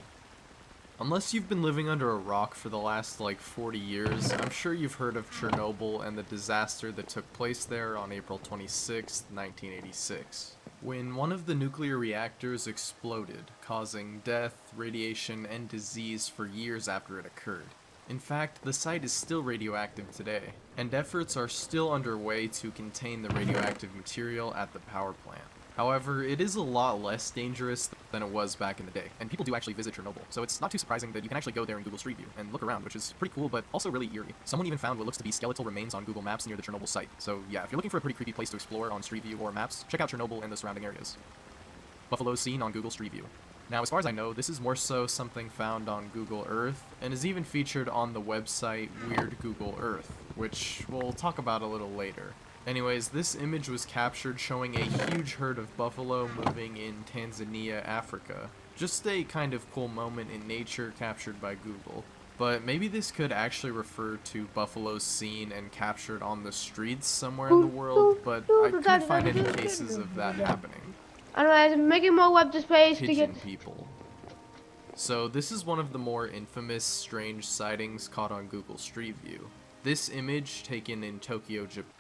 Unless you've been living under a rock for the last like 40 years, I'm sure you've heard of Chernobyl and the disaster that took place there on April 26, 1986, when one of the nuclear reactors exploded, causing death, radiation, and disease for years after it occurred. In fact, the site is still radioactive today, and efforts are still underway to contain the radioactive material at the power plant. However, it is a lot less dangerous than it was back in the day, and people do actually visit Chernobyl, so it's not too surprising that you can actually go there in Google Street View and look around, which is pretty cool, but also really eerie. Someone even found what looks to be skeletal remains on Google Maps near the Chernobyl site, so yeah, if you're looking for a pretty creepy place to explore on Street View or maps, check out Chernobyl and the surrounding areas. Buffalo seen on Google Street View. Now, as far as I know, this is more so something found on Google Earth, and is even featured on the website Weird Google Earth, which we'll talk about a little later. Anyways, this image was captured showing a huge herd of buffalo moving in Tanzania, Africa. Just a kind of cool moment in nature captured by Google. But maybe this could actually refer to buffaloes seen and captured on the streets somewhere in the world, but I couldn't find any cases of that happening. I don't know, I'm making more web displays to Pigeon get... people. So this is one of the more infamous strange sightings caught on Google Street View. This image, taken in Tokyo, Japan,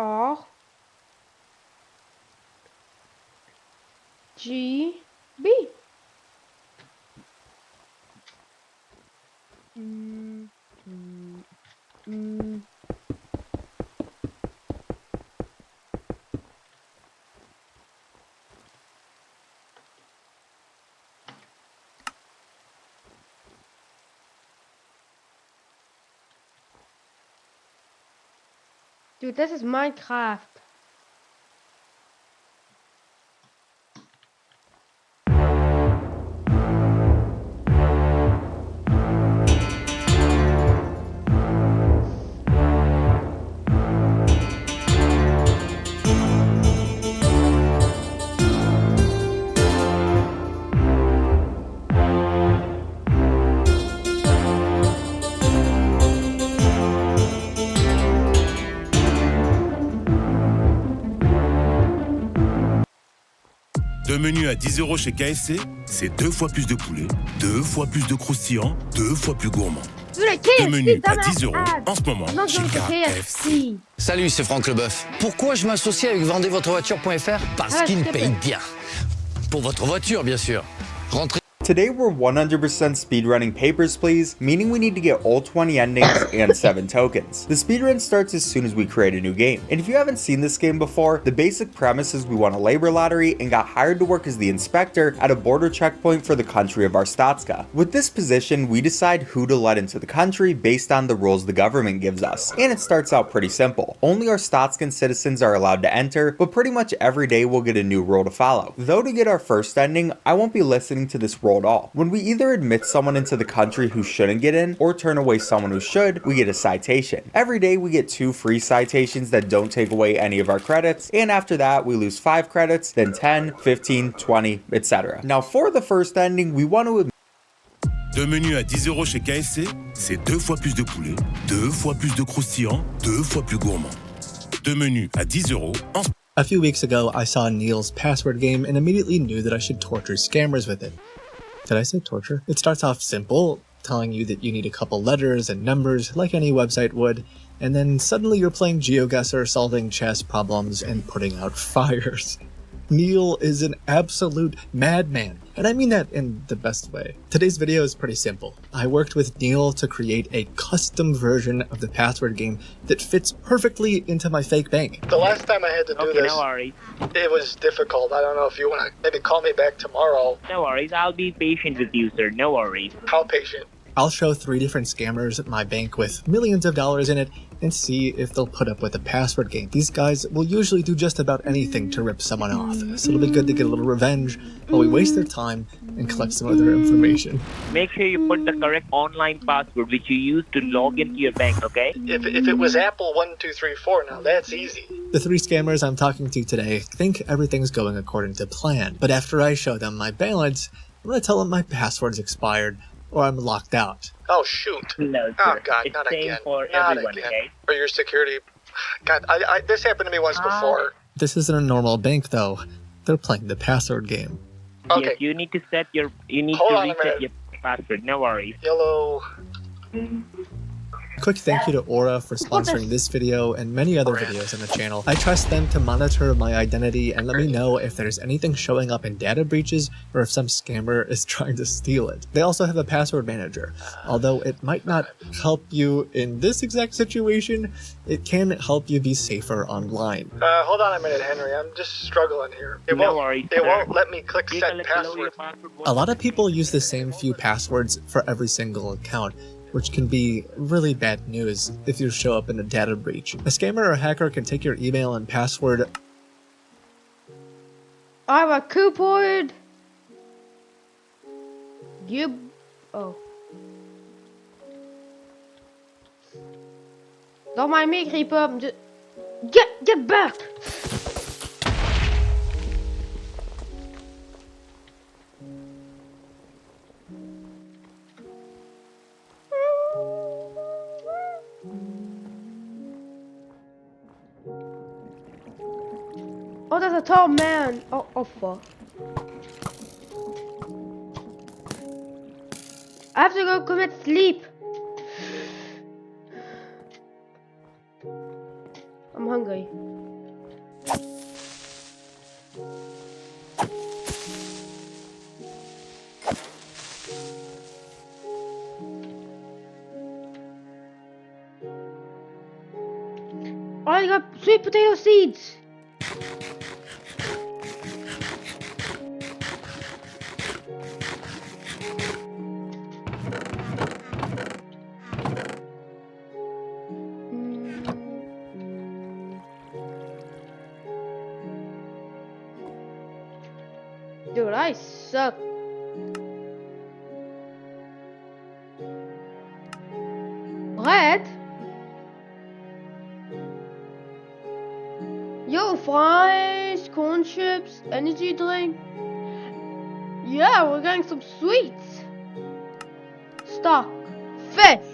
Oh. G B. Dude, this is Minecraft. Deux menus à 10 € chez KFC, c'est 2 fois plus de poulet, 2 fois plus de croustillant, 2 fois plus gourmand. Deux menus à 10 € en ce moment chez KFC. Salut, c'est Franck Leboeuf. Pourquoi je m'associe avec vendezvotrevoiture.fr? Parce qu'ils me payent bien. Pour votre voiture, bien sûr. Rentrez. Today we're 100% speedrunning Papers, Please, meaning we need to get all 20 endings and 7 tokens. The speedrun starts as soon as we create a new game, and if you haven't seen this game before, the basic premise is we won a labor lottery and got hired to work as the inspector at a border checkpoint for the country of our Statska. With this position, we decide who to let into the country based on the rules the government gives us, and it starts out pretty simple. Only our Statskan citizens are allowed to enter, but pretty much every day we'll get a new rule to follow. Though to get our first ending, I won't be listening to this rule at all. When we either admit someone into the country who shouldn't get in, or turn away someone who should, we get a citation. Every day we get 2 free citations that don't take away any of our credits, and after that we lose 5 credits, then 10, 15, 20, etc. Now for the first ending, we want to admit. Deux menus à 10 € chez KFC, c'est 2 fois plus de poulet, 2 fois plus de croustillant, 2 fois plus gourmand. Deux menus à 10 € en A few weeks ago, I saw Neil's password game and immediately knew that I should torture scammers with it. Did I say torture? It starts off simple, telling you that you need a couple letters and numbers like any website would, and then suddenly you're playing GeoGuessr, solving chess problems, and putting out fires. Neil is an absolute madman, and I mean that in the best way. Today's video is pretty simple. I worked with Neil to create a custom version of the password game that fits perfectly into my fake bank. The last time I had to do this, no worries. it was difficult. I don't know if you want to maybe call me back tomorrow. No worries, I'll be patient with you, sir. No worries. How patient? I'll show 3 different scammers at my bank with millions of dollars in it and see if they'll put up with a password game. These guys will usually do just about anything to rip someone off, so it'll be good to get a little revenge while we waste their time and collect some of their information. Make sure you put the correct online password which you use to log into your bank, okay? If it was Apple 1234, now that's easy. The 3 scammers I'm talking to today think everything's going according to plan, but after I show them my balance, I'm going to tell them my password's expired or I'm locked out. Oh, shoot. No, sir. Oh, God, it's not same again. for Not everyone, again. okay? For your security. God, this happened to me once before. This isn't a normal bank, though. They're playing the password game. Okay. Yes, you need to set your, Hold on a reset minute. your password. No worries. Yellow. Quick thank you to Aura for sponsoring this video and many other videos on the channel. I trust them to monitor my identity and let me know if there's anything showing up in data breaches or if some scammer is trying to steal it. They also have a password manager. Although it might not help you in this exact situation, it can help you be safer online. Hold on a minute, Henry. I'm just struggling here. It No won't, worries, It sir. won't let me click set password. A lot of people use the same few passwords for every single account, which can be really bad news if you show up in a data breach. A scammer or hacker can take your email and password. I have a coupon. You. Oh. Don't mind me, creep up. Just get back. Oh, that's a tall man. Oh fuck. I have to go commit sleep. I'm hungry. Oh, I got sweet potato seeds. Dude, I suck. Bread? Yo, fries, corn chips, energy drink. Yeah, we're getting some sweets. Stock. Fish.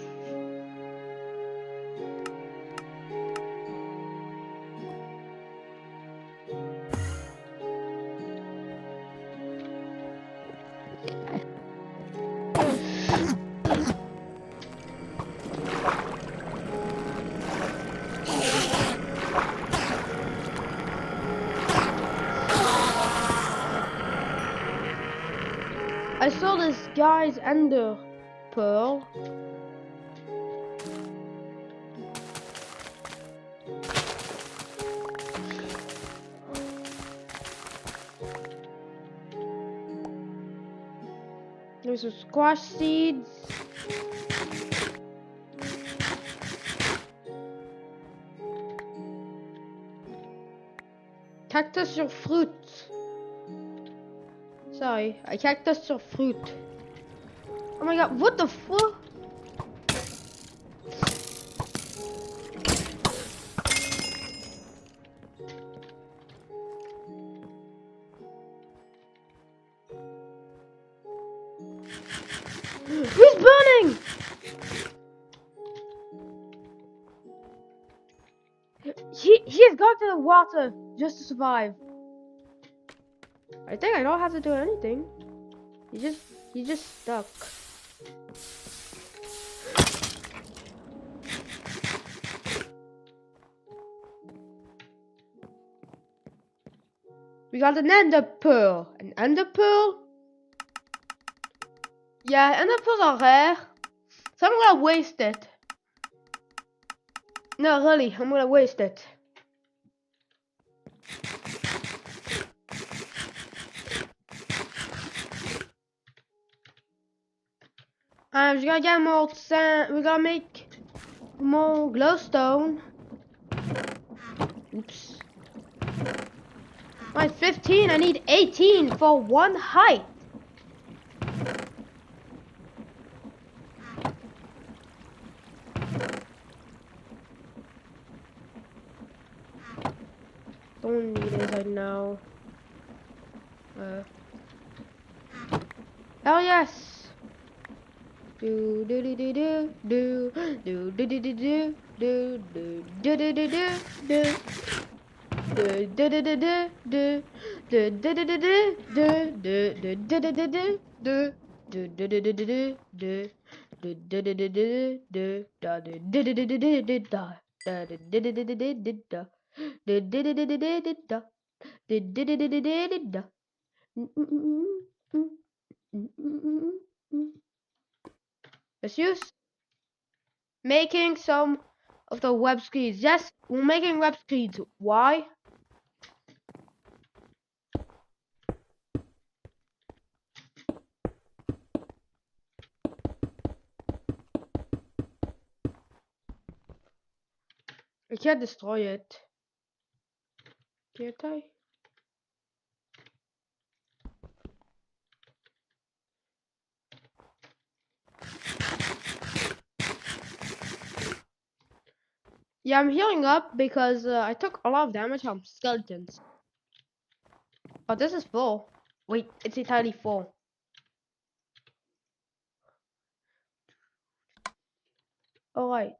I saw this guy's ender pearl. There's some squash seeds. Cactus sur fruit. Sorry, a cactus sur fruit. Oh my god, what the fuck? He's burning! He has gone to the water just to survive. I think I don't have to do anything. He's just stuck. We got an ender pearl. An ender pearl? Yeah, ender pearls are rare. So I'm gonna waste it. No, really, I'm gonna waste it. I'm just gonna get more sand. We're gonna make more glowstone. Oops. Mine's 15. I need 18 for one height. Don't need it right now. Oh yes. Do do do do do do do do do do do do do do do do do. Let's use making some of the web screeds. Yes, we're making web screeds. Why? I can't destroy it. Can't I? Yeah, I'm healing up because I took a lot of damage from skeletons. Oh, this is full. Wait, it's entirely full. Alright.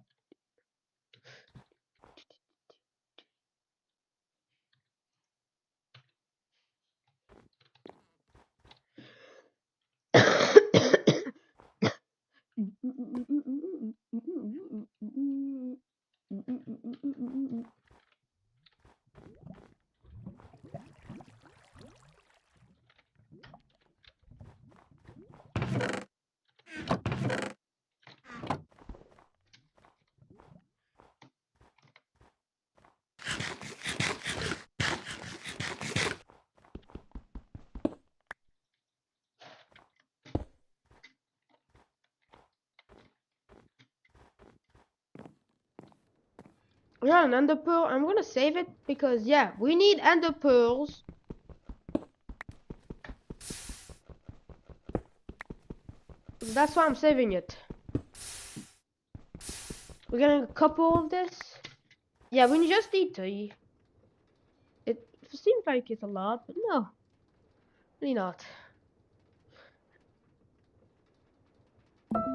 Yeah, an ender pearl. I'm gonna save it because yeah, we need ender pearls. That's why I'm saving it. We're getting a couple of this. Yeah, we just need 3. It seems like it's a lot, but no, really not.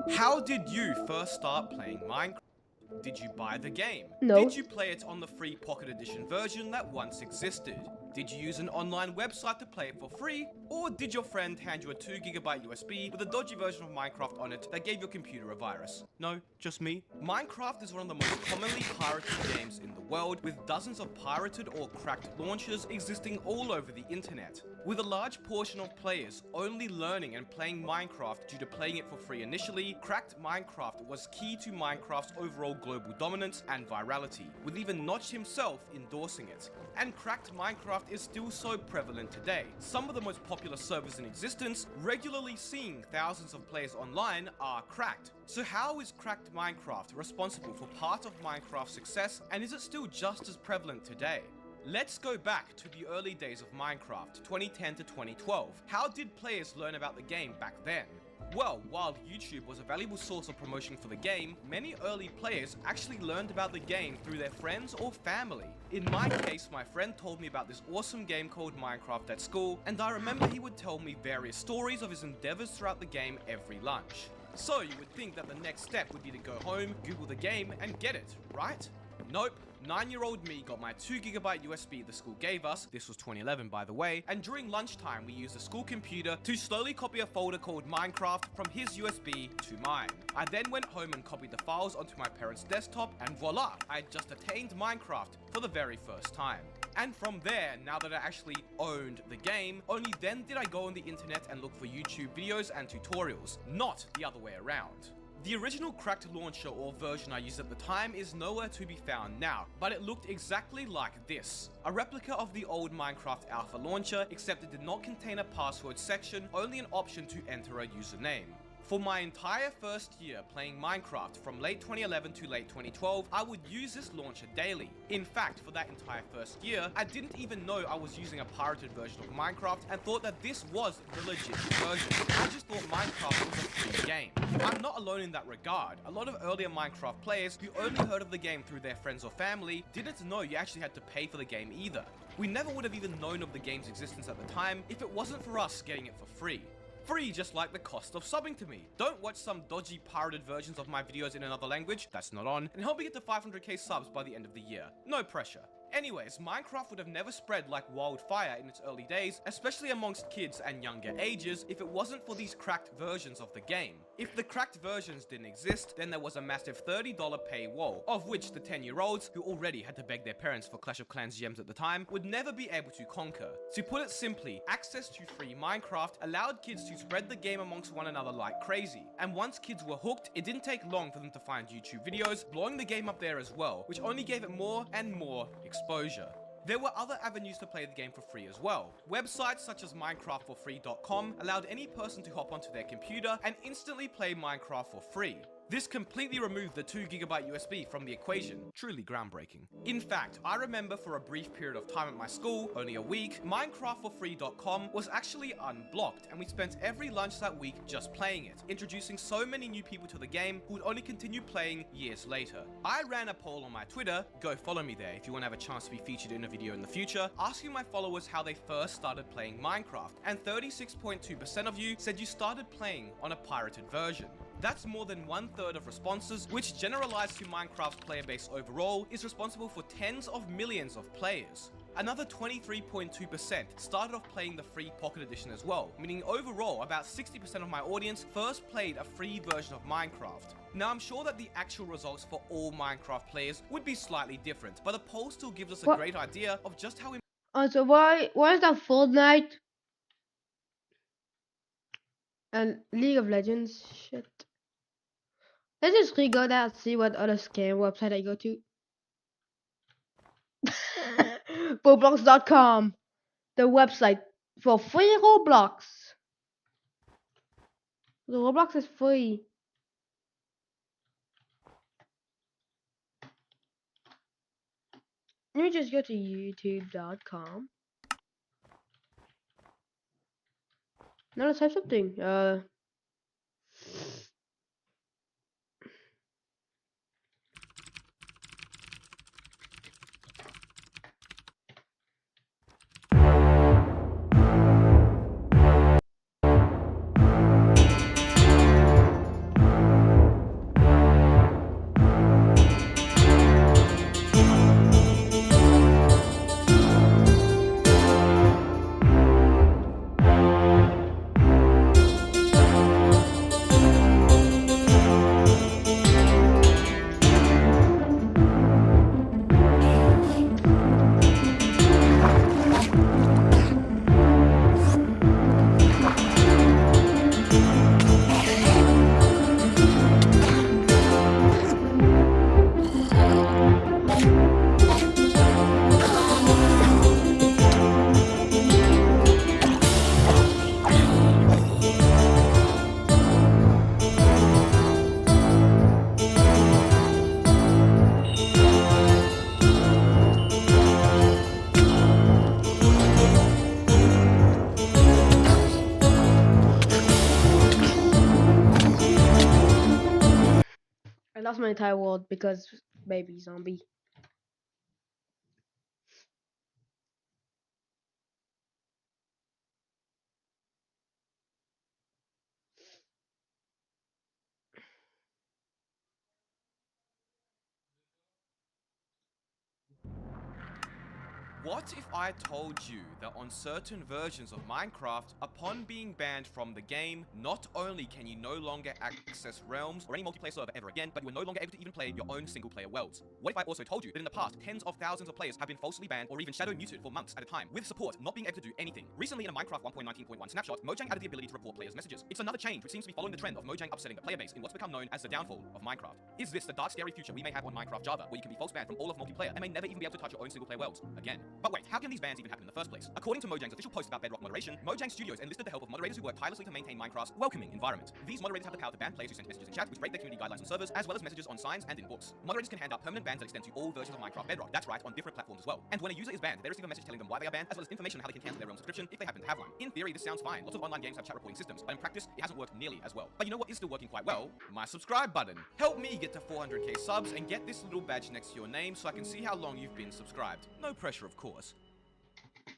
How did you first start playing Minecraft? Did you buy the game? No. Did you play it on the free Pocket Edition version that once existed? Did you use an online website to play it for free? Or did your friend hand you a 2GB USB with a dodgy version of Minecraft on it that gave your computer a virus? No, just me? Minecraft is one of the most commonly pirated games in the world, with dozens of pirated or cracked launchers existing all over the internet. With a large portion of players only learning and playing Minecraft due to playing it for free initially, cracked Minecraft was key to Minecraft's overall global dominance and virality, with even Notch himself endorsing it. And cracked Minecraft is still so prevalent today. Some of the most popular servers in existence, regularly seeing thousands of players online, are cracked. So how is cracked Minecraft responsible for part of Minecraft's success, and is it still just as prevalent today? Let's go back to the early days of Minecraft, 2010 to 2012. How did players learn about the game back then? Well, while YouTube was a valuable source of promotion for the game, many early players actually learned about the game through their friends or family. In my case, my friend told me about this awesome game called Minecraft at school, and I remember he would tell me various stories of his endeavors throughout the game every lunch. So you would think that the next step would be to go home, Google the game, and get it, right? Nope. 9-year-old me got my 2GB USB the school gave us, this was 2011 by the way, and during lunchtime we used the school computer to slowly copy a folder called Minecraft from his USB to mine. I then went home and copied the files onto my parents' desktop, and voila, I had just attained Minecraft for the very first time. And from there, now that I actually owned the game, only then did I go on the internet and look for YouTube videos and tutorials, not the other way around. The original cracked launcher or version I used at the time is nowhere to be found now, but it looked exactly like this. A replica of the old Minecraft Alpha launcher, except it did not contain a password section, only an option to enter a username. For my entire first year playing Minecraft from late 2011 to late 2012, I would use this launcher daily. In fact, for that entire first year, I didn't even know I was using a pirated version of Minecraft and thought that this was the legit version. I just thought Minecraft was a free game. I'm not alone in that regard. A lot of earlier Minecraft players who only heard of the game through their friends or family didn't know you actually had to pay for the game either. We never would have even known of the game's existence at the time if it wasn't for us getting it for free. Free just like the cost of subbing to me. Don't watch some dodgy pirated versions of my videos in another language, that's not on, and help me get to 500k subs by the end of the year. No pressure. Anyways, Minecraft would have never spread like wildfire in its early days, especially amongst kids and younger ages, if it wasn't for these cracked versions of the game. If the cracked versions didn't exist, then there was a massive $30 paywall, of which the 10-year-olds, who already had to beg their parents for Clash of Clans gems at the time, would never be able to conquer. To put it simply, access to free Minecraft allowed kids to spread the game amongst one another like crazy. And once kids were hooked, it didn't take long for them to find YouTube videos, blowing the game up there as well, which only gave it more and more exposure. There were other avenues to play the game for free as well. Websites such as MinecraftForFree.com allowed any person to hop onto their computer and instantly play Minecraft for free. This completely removed the 2GB USB from the equation. Truly groundbreaking. In fact, I remember for a brief period of time at my school, only a week, MinecraftForFree.com was actually unblocked, and we spent every lunch that week just playing it, introducing so many new people to the game who would only continue playing years later. I ran a poll on my Twitter, go follow me there if you want to have a chance to be featured in a video in the future, asking my followers how they first started playing Minecraft, and 36.2% of you said you started playing on a pirated version. That's more than 1/3 of responses, which generalized to Minecraft's player base overall is responsible for tens of millions of players. Another 23.2% started off playing the free Pocket Edition as well, meaning overall about 60% of my audience first played a free version of Minecraft. Now I'm sure that the actual results for all Minecraft players would be slightly different, but the poll still gives us a great idea of just how So why is that Fortnite and League of Legends shit? Let's just re-go there and see what other scam website I go to. Roblox.com, the website for free Roblox. The Roblox is free. Let me just go to youtube.com. Now let's type something. I lost my entire world because baby zombie. What if I told you that on certain versions of Minecraft, upon being banned from the game, not only can you no longer access realms or any multiplayer server ever again, but you are no longer able to even play your own single-player worlds? What if I also told you that in the past, tens of thousands of players have been falsely banned or even shadow muted for months at a time, with support not being able to do anything? Recently in a Minecraft 1.19.1 snapshot, Mojang added the ability to report players' messages. It's another change which seems to be following the trend of Mojang upsetting the player base in what's become known as the downfall of Minecraft. Is this the dark, scary future we may have on Minecraft Java, where you can be false banned from all of multiplayer and may never even be able to touch your own single-player worlds again? But wait, how can these bans even happen in the first place? According to Mojang's official post about Bedrock moderation, Mojang Studios enlisted the help of moderators who work tirelessly to maintain Minecraft's welcoming environment. These moderators have the power to ban players who send messages in chat which break their community guidelines on servers, as well as messages on signs and in books. Moderators can hand out permanent bans that extend to all versions of Minecraft Bedrock. That's right, on different platforms as well. And when a user is banned, they receive a message telling them why they are banned, as well as information on how they can cancel their realm subscription if they happen to have one. In theory, this sounds fine. Lots of online games have chat reporting systems, but in practice, it hasn't worked nearly as well. But you know what is still working quite well? My subscribe button. Help me get to 400k subs and get this little badge next to your name so I can see how long you've been subscribed. No pressure, of course.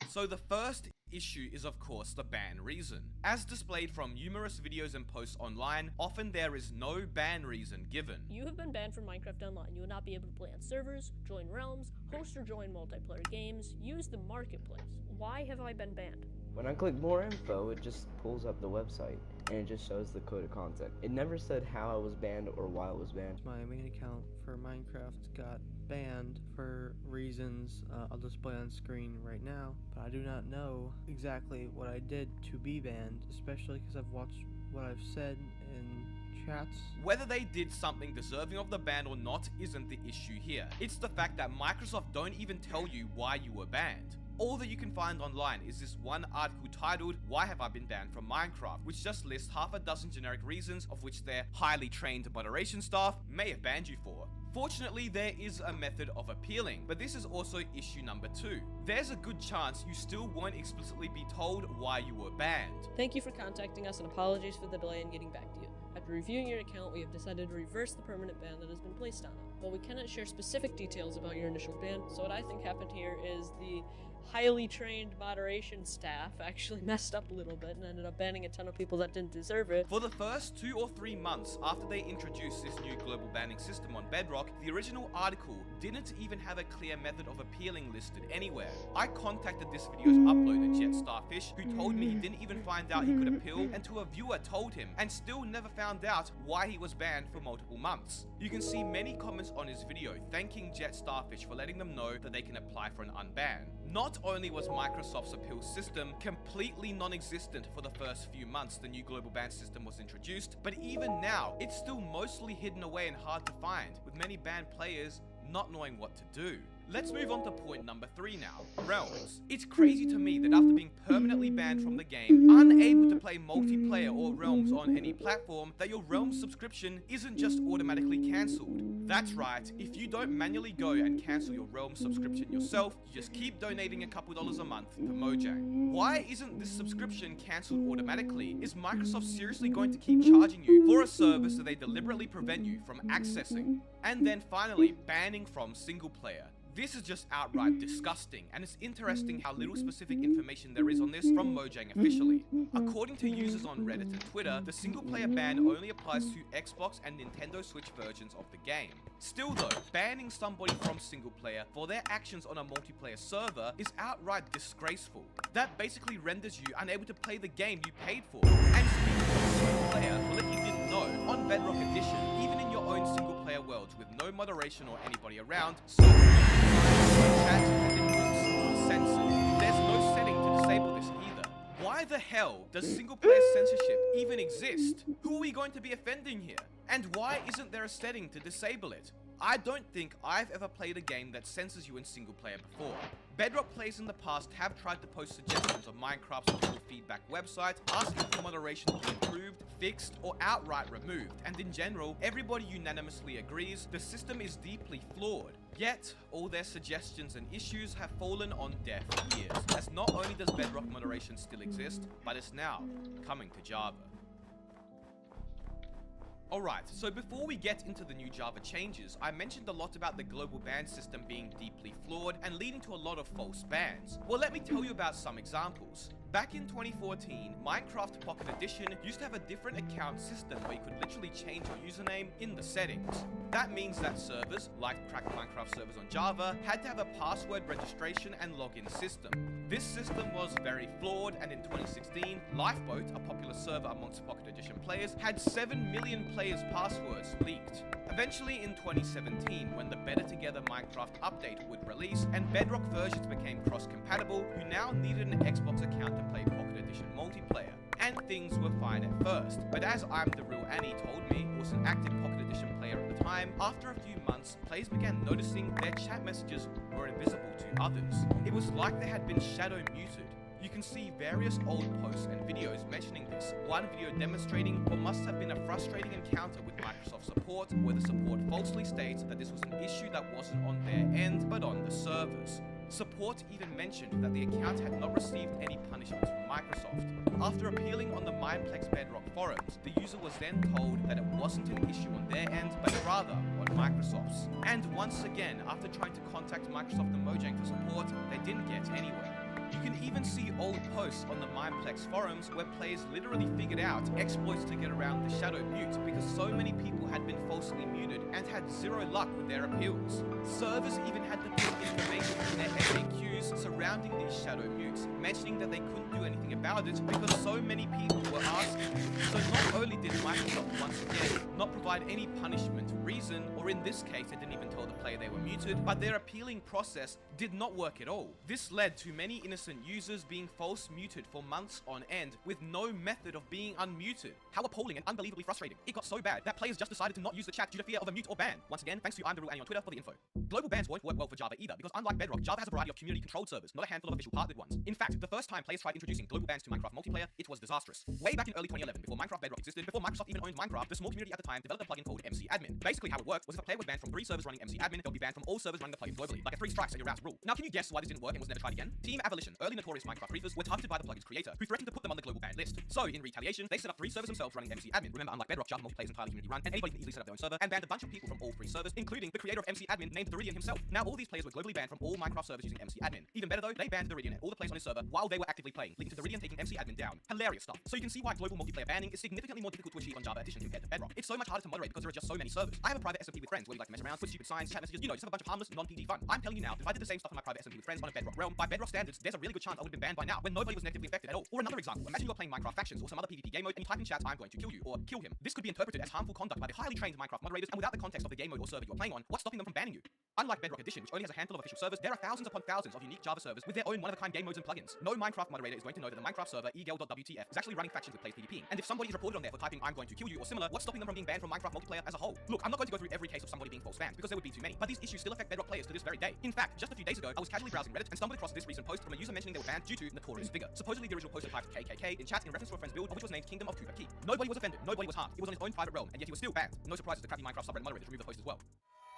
So the first issue is of course the ban reason. As displayed from numerous videos and posts online, often there is no ban reason given. You have been banned from Minecraft Online. You will not be able to play on servers, join realms, host or join multiplayer games, use the marketplace. Why have I been banned? When I click more info, it just pulls up the website and it just shows the code of content. It never said how I was banned or why I was banned. My main account for Minecraft got banned for reasons I'll display on screen right now, but I do not know exactly what I did to be banned, especially because I've watched what I've said in chats. Whether they did something deserving of the ban or not isn't the issue here. It's the fact that Microsoft don't even tell you why you were banned. All that you can find online is this one article titled, "Why Have I Been Banned from Minecraft?" which just lists half a dozen generic reasons of which their highly trained moderation staff may have banned you for. Fortunately, there is a method of appealing, but this is also issue number 2. There's a good chance you still won't explicitly be told why you were banned. Thank you for contacting us and apologies for the delay in getting back to you. After reviewing your account, we have decided to reverse the permanent ban that has been placed on it. While we cannot share specific details about your initial ban, so what I think happened here is the highly trained moderation staff actually messed up a little bit and ended up banning a ton of people that didn't deserve it. For the first 2 or 3 months after they introduced this new global banning system on Bedrock, the original article didn't even have a clear method of appealing listed anywhere. I contacted this video's uploader, Jet Starfish, who told me he didn't even find out he could appeal until a viewer told him, and still never found out why he was banned for multiple months. You can see many comments on his video thanking Jet Starfish for letting them know that they can apply for an unban. Not only was Microsoft's appeal system completely non-existent for the first few months the new global ban system was introduced, but even now, it's still mostly hidden away and hard to find, with many banned players not knowing what to do. Let's move on to point number 3 now, realms. It's crazy to me that after being permanently banned from the game, unable to play multiplayer or realms on any platform, that your realms subscription isn't just automatically cancelled. That's right, if you don't manually go and cancel your realms subscription yourself, you just keep donating a couple dollars a month to Mojang. Why isn't this subscription cancelled automatically? Is Microsoft seriously going to keep charging you for a service that they deliberately prevent you from accessing? And then finally, banning from single player. This is just outright disgusting, and it's interesting how little specific information there is on this from Mojang officially. According to users on Reddit and Twitter, the single-player ban only applies to Xbox and Nintendo Switch versions of the game. Still though, banning somebody from single-player for their actions on a multiplayer server is outright disgraceful. That basically renders you unable to play the game you paid for. And speaking of single-player, well, if you didn't know, on Bedrock Edition, even in your own single-player worlds with no moderation or anybody around, chat and in groups are censored. There's no setting to disable this either. Why the hell does single-player censorship even exist? Who are we going to be offending here? And why isn't there a setting to disable it? I don't think I've ever played a game that censors you in single player before. Bedrock players in the past have tried to post suggestions on Minecraft's official feedback website, asking for moderation to be improved, fixed, or outright removed, and in general, everybody unanimously agrees the system is deeply flawed. Yet, all their suggestions and issues have fallen on deaf ears, as not only does Bedrock moderation still exist, but it's now coming to Java. Alright, so before we get into the new Java changes, I mentioned a lot about the global ban system being deeply flawed and leading to a lot of false bans. Well, let me tell you about some examples. Back in 2014, Minecraft Pocket Edition used to have a different account system where you could literally change your username in the settings. That means that servers, like cracked Minecraft servers on Java, had to have a password registration and login system. This system was very flawed, and in 2016, Lifeboat, a popular server amongst Pocket Edition players, had 7 million players' passwords leaked. Eventually in 2017, when the Better Together Minecraft update would release and Bedrock versions became cross-compatible, you now needed an Xbox account to play Pocket Edition multiplayer. And things were fine at first, but as I'm the Real Annie told me, who was an active Pocket Edition player at the time, after a few months, players began noticing their chat messages were invisible to others. It was like they had been shadow muted. You can see various old posts and videos mentioning this. One video demonstrating what must have been a frustrating encounter with Microsoft support, where the support falsely states that this was an issue that wasn't on their end, but on the servers. Support even mentioned that the account had not received any punishments from Microsoft. After appealing on the Mineplex Bedrock forums, the user was then told that it wasn't an issue on their end, but rather on Microsoft's. And once again, after trying to contact Microsoft and Mojang for support, they didn't get anywhere. You can even see old posts on the Mineplex forums where players literally figured out exploits to get around the shadow mute because so many people had been falsely muted and had zero luck with their appeals. Servers even had to put information in their FAQs surrounding these shadow mutes, mentioning that they couldn't do anything about it because so many people were asking. So not only did Microsoft once again not provide any punishment reason, or in this case they didn't even tell the player they were muted, but their appealing process did not work at all. This led to many innocent users being false muted for months on end with no method of being unmuted. How appalling and unbelievably frustrating. It got so bad that players just decided to not use the chat due to fear of a mute or ban. Once again, thanks to I'm the Real Annie on Twitter for the info. Global bans won't work well for Java either, because unlike Bedrock, Java has a variety of community-controlled servers, not a handful of official partnered ones. In fact, the first time players tried introducing global bans to Minecraft multiplayer, it was disastrous. Way back in early 2011, before Minecraft Bedrock existed, before Microsoft even owned Minecraft, the small community at the time developed a plugin called MC Admin. Basically how it worked was if a player was banned from 3 servers running MC Admin, they'll be banned from all servers running the plugin globally, like a 3 strikes and you're out rule. Now can you guess why this didn't work and was never tried again? Team Abolition, early notorious Minecraft griefers, were targeted by the plugin's creator, who threatened to put them on the global ban list. So in retaliation, they set up 3 servers themselves running MC Admin. Remember, unlike Bedrock, Java multiplayer is entirely community run, and anybody can easily set up their own server, and banned a bunch of people from all 3 servers, including the creator of MC Admin named Doridian himself. Now all these players were globally banned from all Minecraft servers using MC Admin. Even better though, they banned Doridian and all the players on his server while they were actively playing, leading to Doridian taking MC Admin down. Hilarious stuff. So you can see why global multiplayer banning is significantly more difficult to achieve on Java Edition compared to Bedrock. It's so much harder to moderate because there are just so many servers. I have a private SMP with friends where we like to mess around, put stupid signs, chat messages, you know, just have a bunch of harmless, non-PG fun. I'm telling you now, if I did the same stuff on my private SMP with friends on a Bedrock realm, by Bedrock standards, there's a really good chance I would have been banned by now, when nobody was negatively affected at all. Or another example, imagine you're playing Minecraft Factions or some other PvP game mode and you type in chat, I'm going to kill you, or kill him. This could be interpreted as harmful conduct by the highly trained Minecraft moderators, and without the context of the game mode or server you're playing on, what's stopping them from banning you? Unlike Bedrock Edition, which only has a handful of official servers, there are thousands upon thousands of unique Java servers with their own one-of-a-kind game modes and plugins. No Minecraft moderator is going to know that the Minecraft server egale.wtf is actually running factions with plays PvP. And if somebody is reported on there for typing I'm going to kill you or similar, what's stopping them from being banned from Minecraft multiplayer as a whole? Look, I'm not going to go through every case of somebody being false banned because there would be too many. 2017, but these issues still affect Bedrock players to this very day. In fact, just a few days ago, I was casually browsing Reddit and stumbled across this recent post from a user mentioning they were banned due to notorious figure. Supposedly the original post typed KKK in chat in reference to a friend's build, of which was named Kingdom of Cooper Key. Nobody was offended, nobody was harmed. It was on his own private realm, and yet he was still banned. No surprise, the crappy Minecraft subreddit moderators removed the post as well.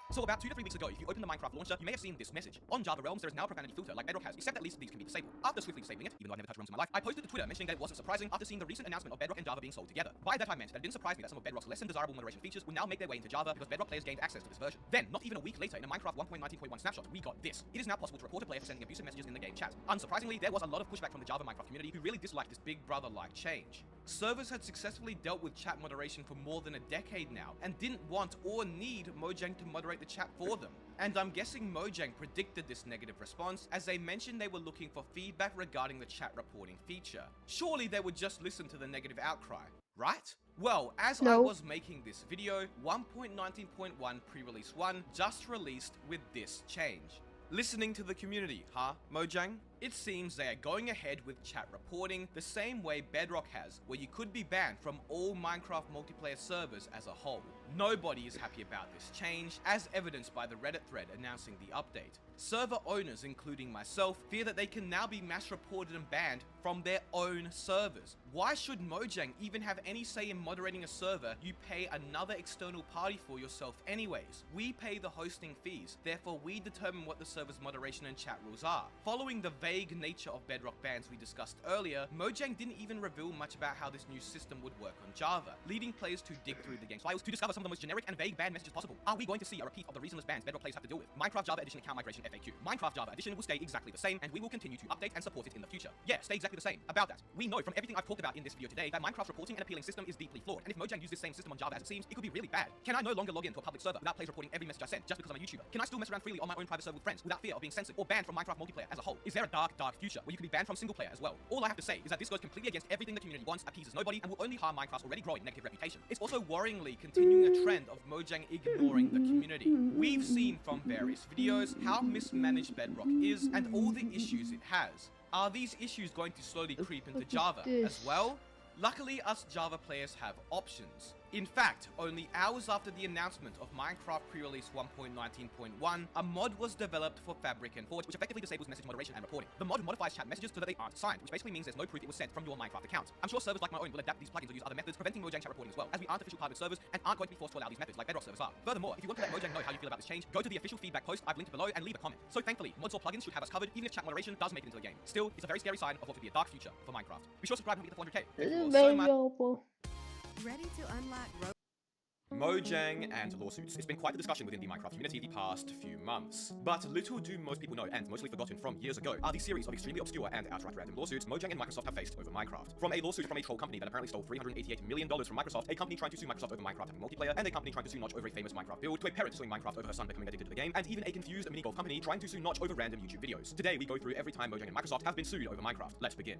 So about 2 to 3 weeks ago, if you open the Minecraft launcher, you may have seen this message. On Java Realms, there is now a profanity filter like Bedrock has, except at least these can be disabled. After swiftly disabling it, even though I've never touched Realms in my life, I posted to Twitter mentioning that it wasn't surprising after seeing the recent announcement of Bedrock and Java being sold together. By that I meant that it didn't surprise me that some of Bedrock's less than desirable moderation features will now make their way into Java because Bedrock players gained access to this version. Then, not even a week later, in a Minecraft 1.19.1 snapshot, we got this. It is now possible to report a player for sending abusive messages in the game chat. Unsurprisingly, there was a lot of pushback from the Java Minecraft community who really disliked this big brother-like change. Servers had successfully dealt with chat moderation for more than a decade now, and didn't want or need Mojang to moderate the chat for them. And I'm guessing Mojang predicted this negative response, as they mentioned they were looking for feedback regarding the chat reporting feature. Surely they would just listen to the negative outcry, right? Well, as I was making this video, 1.19.1 pre-release 1 just released with this change. Listening to the community, huh, Mojang? It seems they are going ahead with chat reporting the same way Bedrock has, where you could be banned from all Minecraft multiplayer servers as a whole. Nobody is happy about this change, as evidenced by the Reddit thread announcing the update. Server owners, including myself, fear that they can now be mass reported and banned from their own servers. Why should Mojang even have any say in moderating a server you pay another external party for yourself anyways? We pay the hosting fees, therefore we determine what the server's moderation and chat rules are. Following the vague nature of Bedrock bans we discussed earlier, Mojang didn't even reveal much about how this new system would work on Java, leading players to dig through the game's files to discover some of the most generic and vague ban messages possible. Are we going to see a repeat of the reasonless bans Bedrock players have to deal with? Minecraft Java Edition account migration FAQ. Minecraft Java Edition will stay exactly the same, and we will continue to update and support it in the future. Yeah, stay exactly the same. About that, we know from everything I've talked about in this video today that Minecraft's reporting and appealing system is deeply flawed, and if Mojang used this same system on Java as it seems, it could be really bad. Can I no longer log into a public server without players reporting every message I send just because I'm a YouTuber? Can I still mess around freely on my own private server with friends without fear of being censored or banned from Minecraft multiplayer as a whole? Is there a dark future where you can be banned from single player as well? All I have to say is that this goes completely against everything the community wants, appeases nobody, and will only harm Minecraft's already growing negative reputation. It's also worryingly continuing a trend of Mojang ignoring the community. We've seen from various videos how mismanaged Bedrock is and all the issues it has. Are these issues going to slowly creep into Java as well? Luckily, us Java players have options. In fact, only hours after the announcement of Minecraft pre-release 1.19.1, a mod was developed for Fabric and Forge, which effectively disables message moderation and reporting. The mod modifies chat messages so that they aren't signed, which basically means there's no proof it was sent from your Minecraft account. I'm sure servers like my own will adapt these plugins or use other methods, preventing Mojang chat reporting as well, as we aren't official public servers and aren't going to be forced to allow these methods like Bedrock servers are. Furthermore, if you want to let Mojang know how you feel about this change, go to the official feedback post I've linked below and leave a comment. So thankfully, mods or plugins should have us covered, even if chat moderation does make it into the game. Still, it's a very scary sign of what could be a dark future for Minecraft. Be sure to subscribe and hit the 400k. Thank you all so much. Ready to unlock Mojang and lawsuits. It's been quite the discussion within the Minecraft community the past few months. But little do most people know, and mostly forgotten from years ago, are the series of extremely obscure and outright random lawsuits Mojang and Microsoft have faced over Minecraft. From a lawsuit from a troll company that apparently stole $388 million from Microsoft, a company trying to sue Microsoft over Minecraft having multiplayer, and a company trying to sue Notch over a famous Minecraft build, to a parent suing Minecraft over her son becoming addicted to the game, and even a confused mini-golf company trying to sue Notch over random YouTube videos. Today we go through every time Mojang and Microsoft have been sued over Minecraft. Let's begin.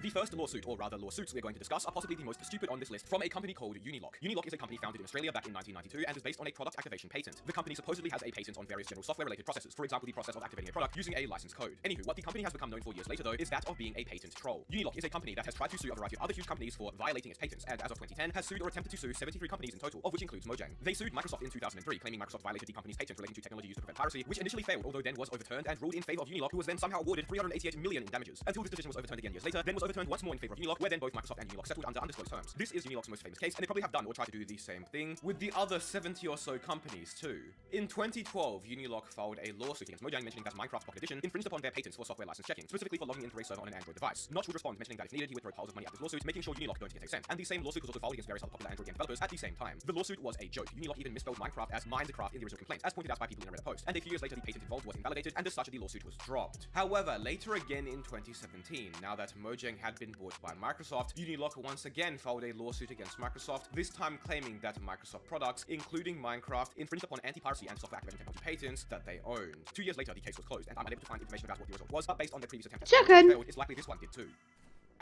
The first lawsuit, or rather lawsuits we're going to discuss, are possibly the most stupid on this list, from a company called Unilock. Unilock is a company founded in Australia back in 1992 and is based on a product activation patent. The company supposedly has a patent on various general software-related processes, for example the process of activating a product using a licensed code. Anywho, what the company has become known for years later though is that of being a patent troll. Unilock is a company that has tried to sue a variety of other huge companies for violating its patents, and as of 2010 has sued or attempted to sue 73 companies in total, of which includes Mojang. They sued Microsoft in 2003, claiming Microsoft violated the company's patent relating to technology used to prevent piracy, which initially failed, although then was overturned and ruled in favor of Unilock, who was then somehow awarded $388 million in damages, until this decision was overturned again years later, then was overturned once more in favor of Unilock, where then both Microsoft and Unilock settled under undisclosed terms. This is Unilock's most famous case, and they probably have done or tried to do the same thing with the other 70 or so companies too. In 2012, Unilock filed a lawsuit against Mojang mentioning that Minecraft Pocket Edition infringed upon their patents for software license checking, specifically for logging into a server on an Android device. Notch would respond, mentioning that if needed, he would throw piles of money at this lawsuit, making sure Unilock don't get a cent. And the same lawsuit was also filed against various other popular Android game developers at the same time. The lawsuit was a joke. Unilock even misspelled Minecraft as Minecraft in the original complaint, as pointed out by people in a Reddit post. And a few years later, the patent involved was invalidated, and as such, the lawsuit was dropped. However, later again in 2017, now that Mojang had been bought by Microsoft, Unilock once again filed a lawsuit against Microsoft, this time claiming that Microsoft products, including Minecraft, infringed upon anti-piracy and software activating technology patents that they owned. 2 years later, the case was closed, and I'm unable to find information about what the result was, but based on the previous attempt at failed, it's likely this one did too.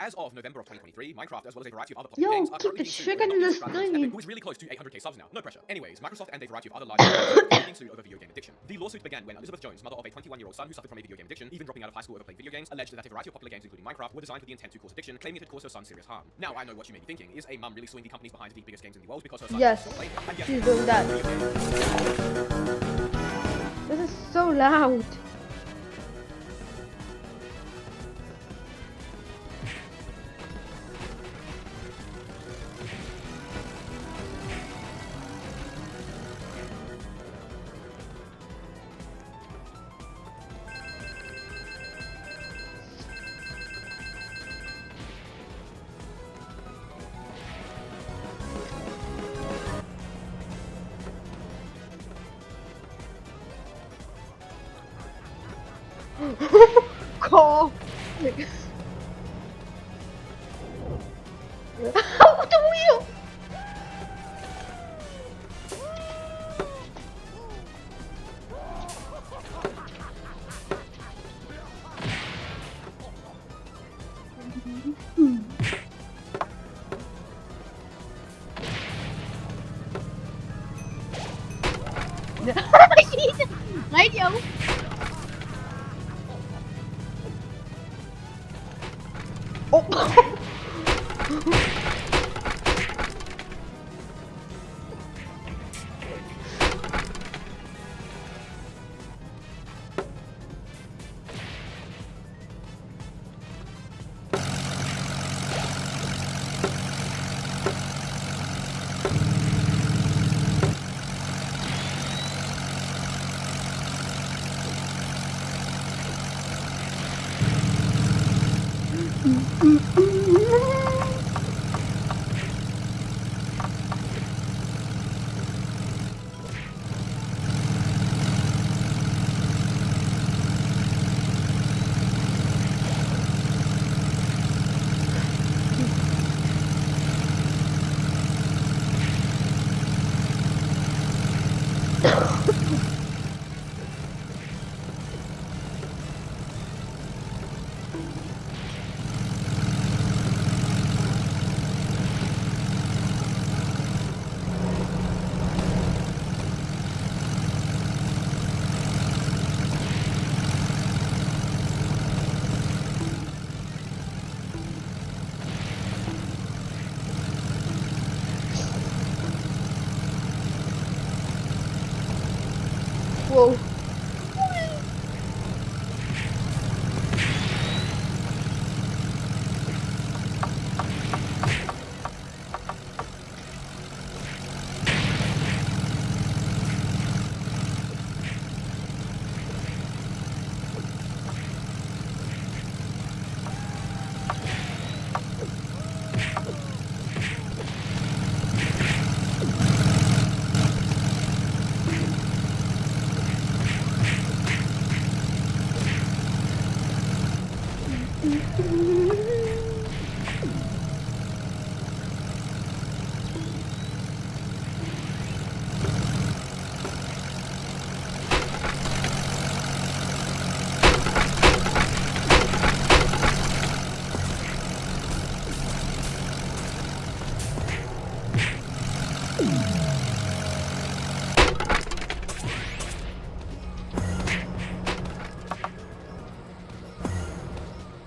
As of November of 2023, Minecraft, as well as a variety of other Yo, popular games, are keep currently the being sued chicken over in the not being subscribed to screen. who is really close to 800k subs now. No pressure. Anyways, Microsoft and a variety of other large companies are being sued over video game addiction. The lawsuit began when Elizabeth Jones, mother of a 21-year-old son who suffered from a video game addiction, even dropping out of high school over playing video games, alleged that a variety of popular games, including Minecraft, were designed with the intent to cause addiction, claiming it had caused her son serious harm. Now, I know what you may be thinking. Is a mum really suing the companies behind the biggest games in the world because her son Yes, played them? And yes, she's doing that. This is so loud. Call. The wheel. Radio. Oh. Whoa.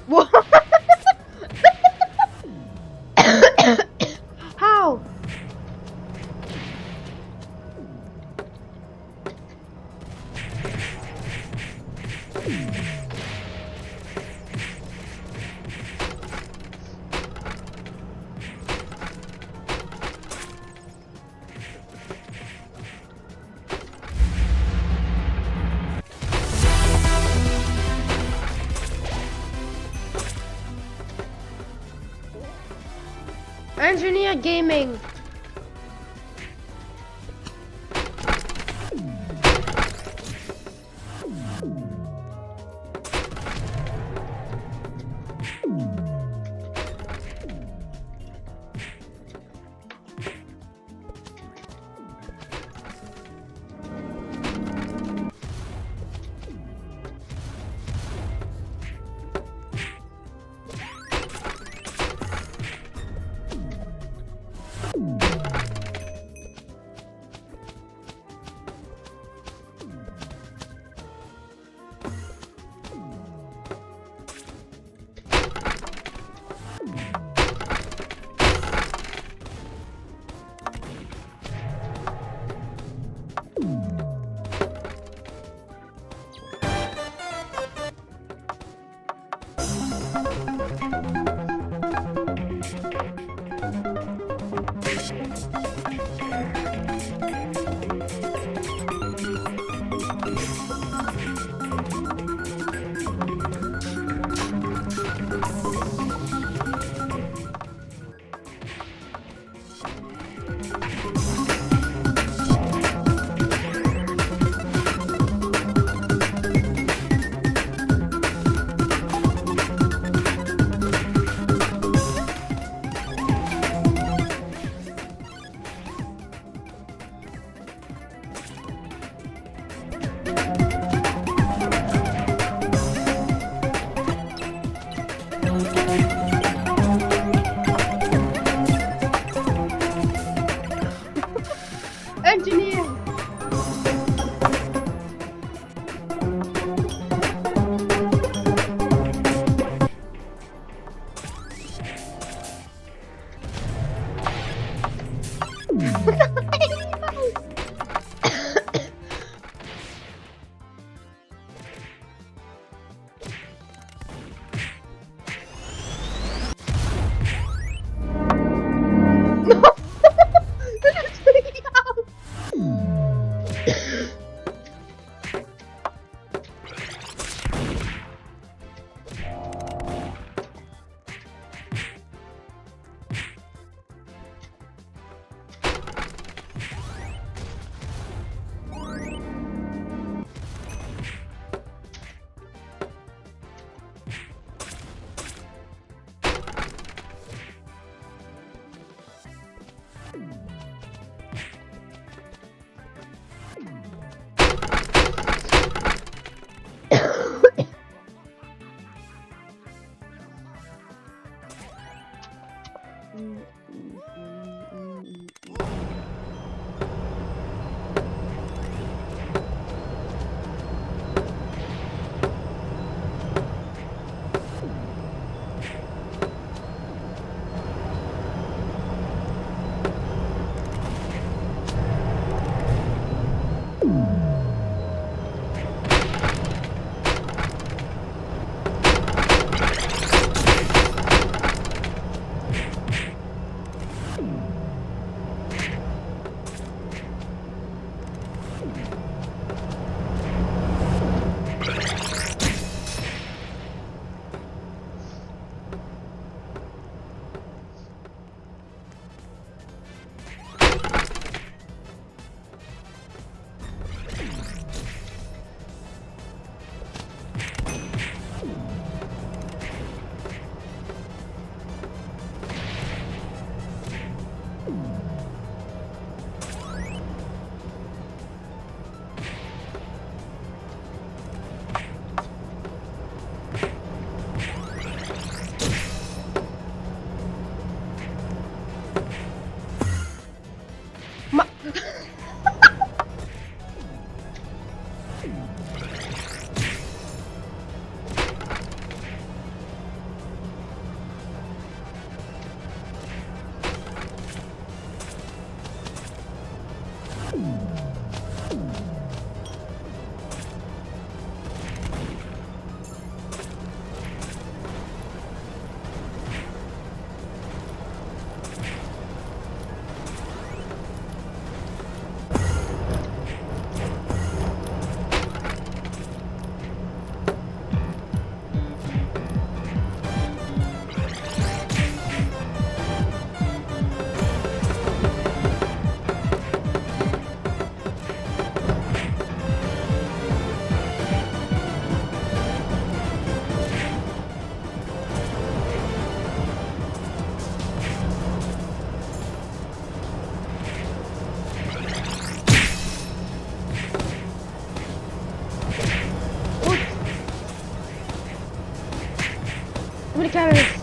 What? How? Engineer Gaming. Engineer! Somebody carry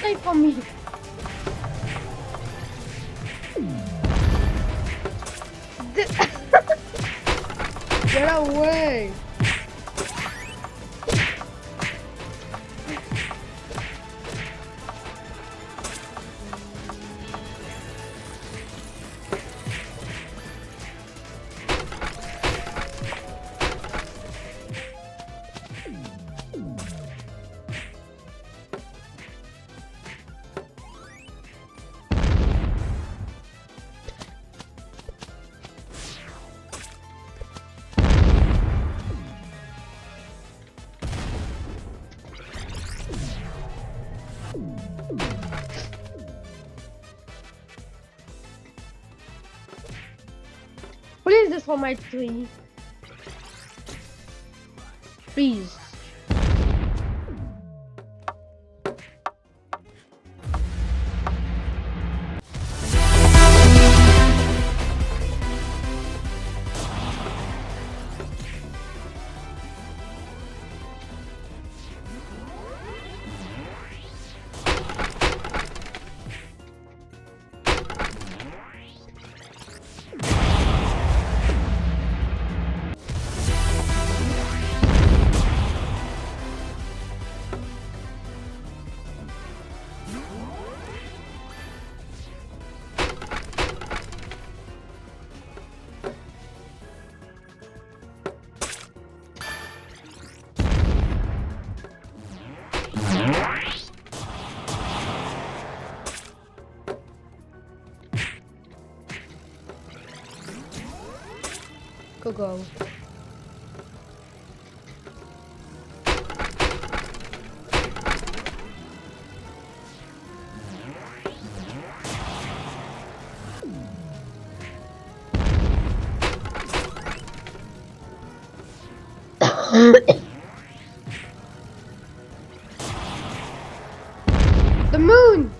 Stay from me. Get away. Please this for my tree. Please. Go. The moon.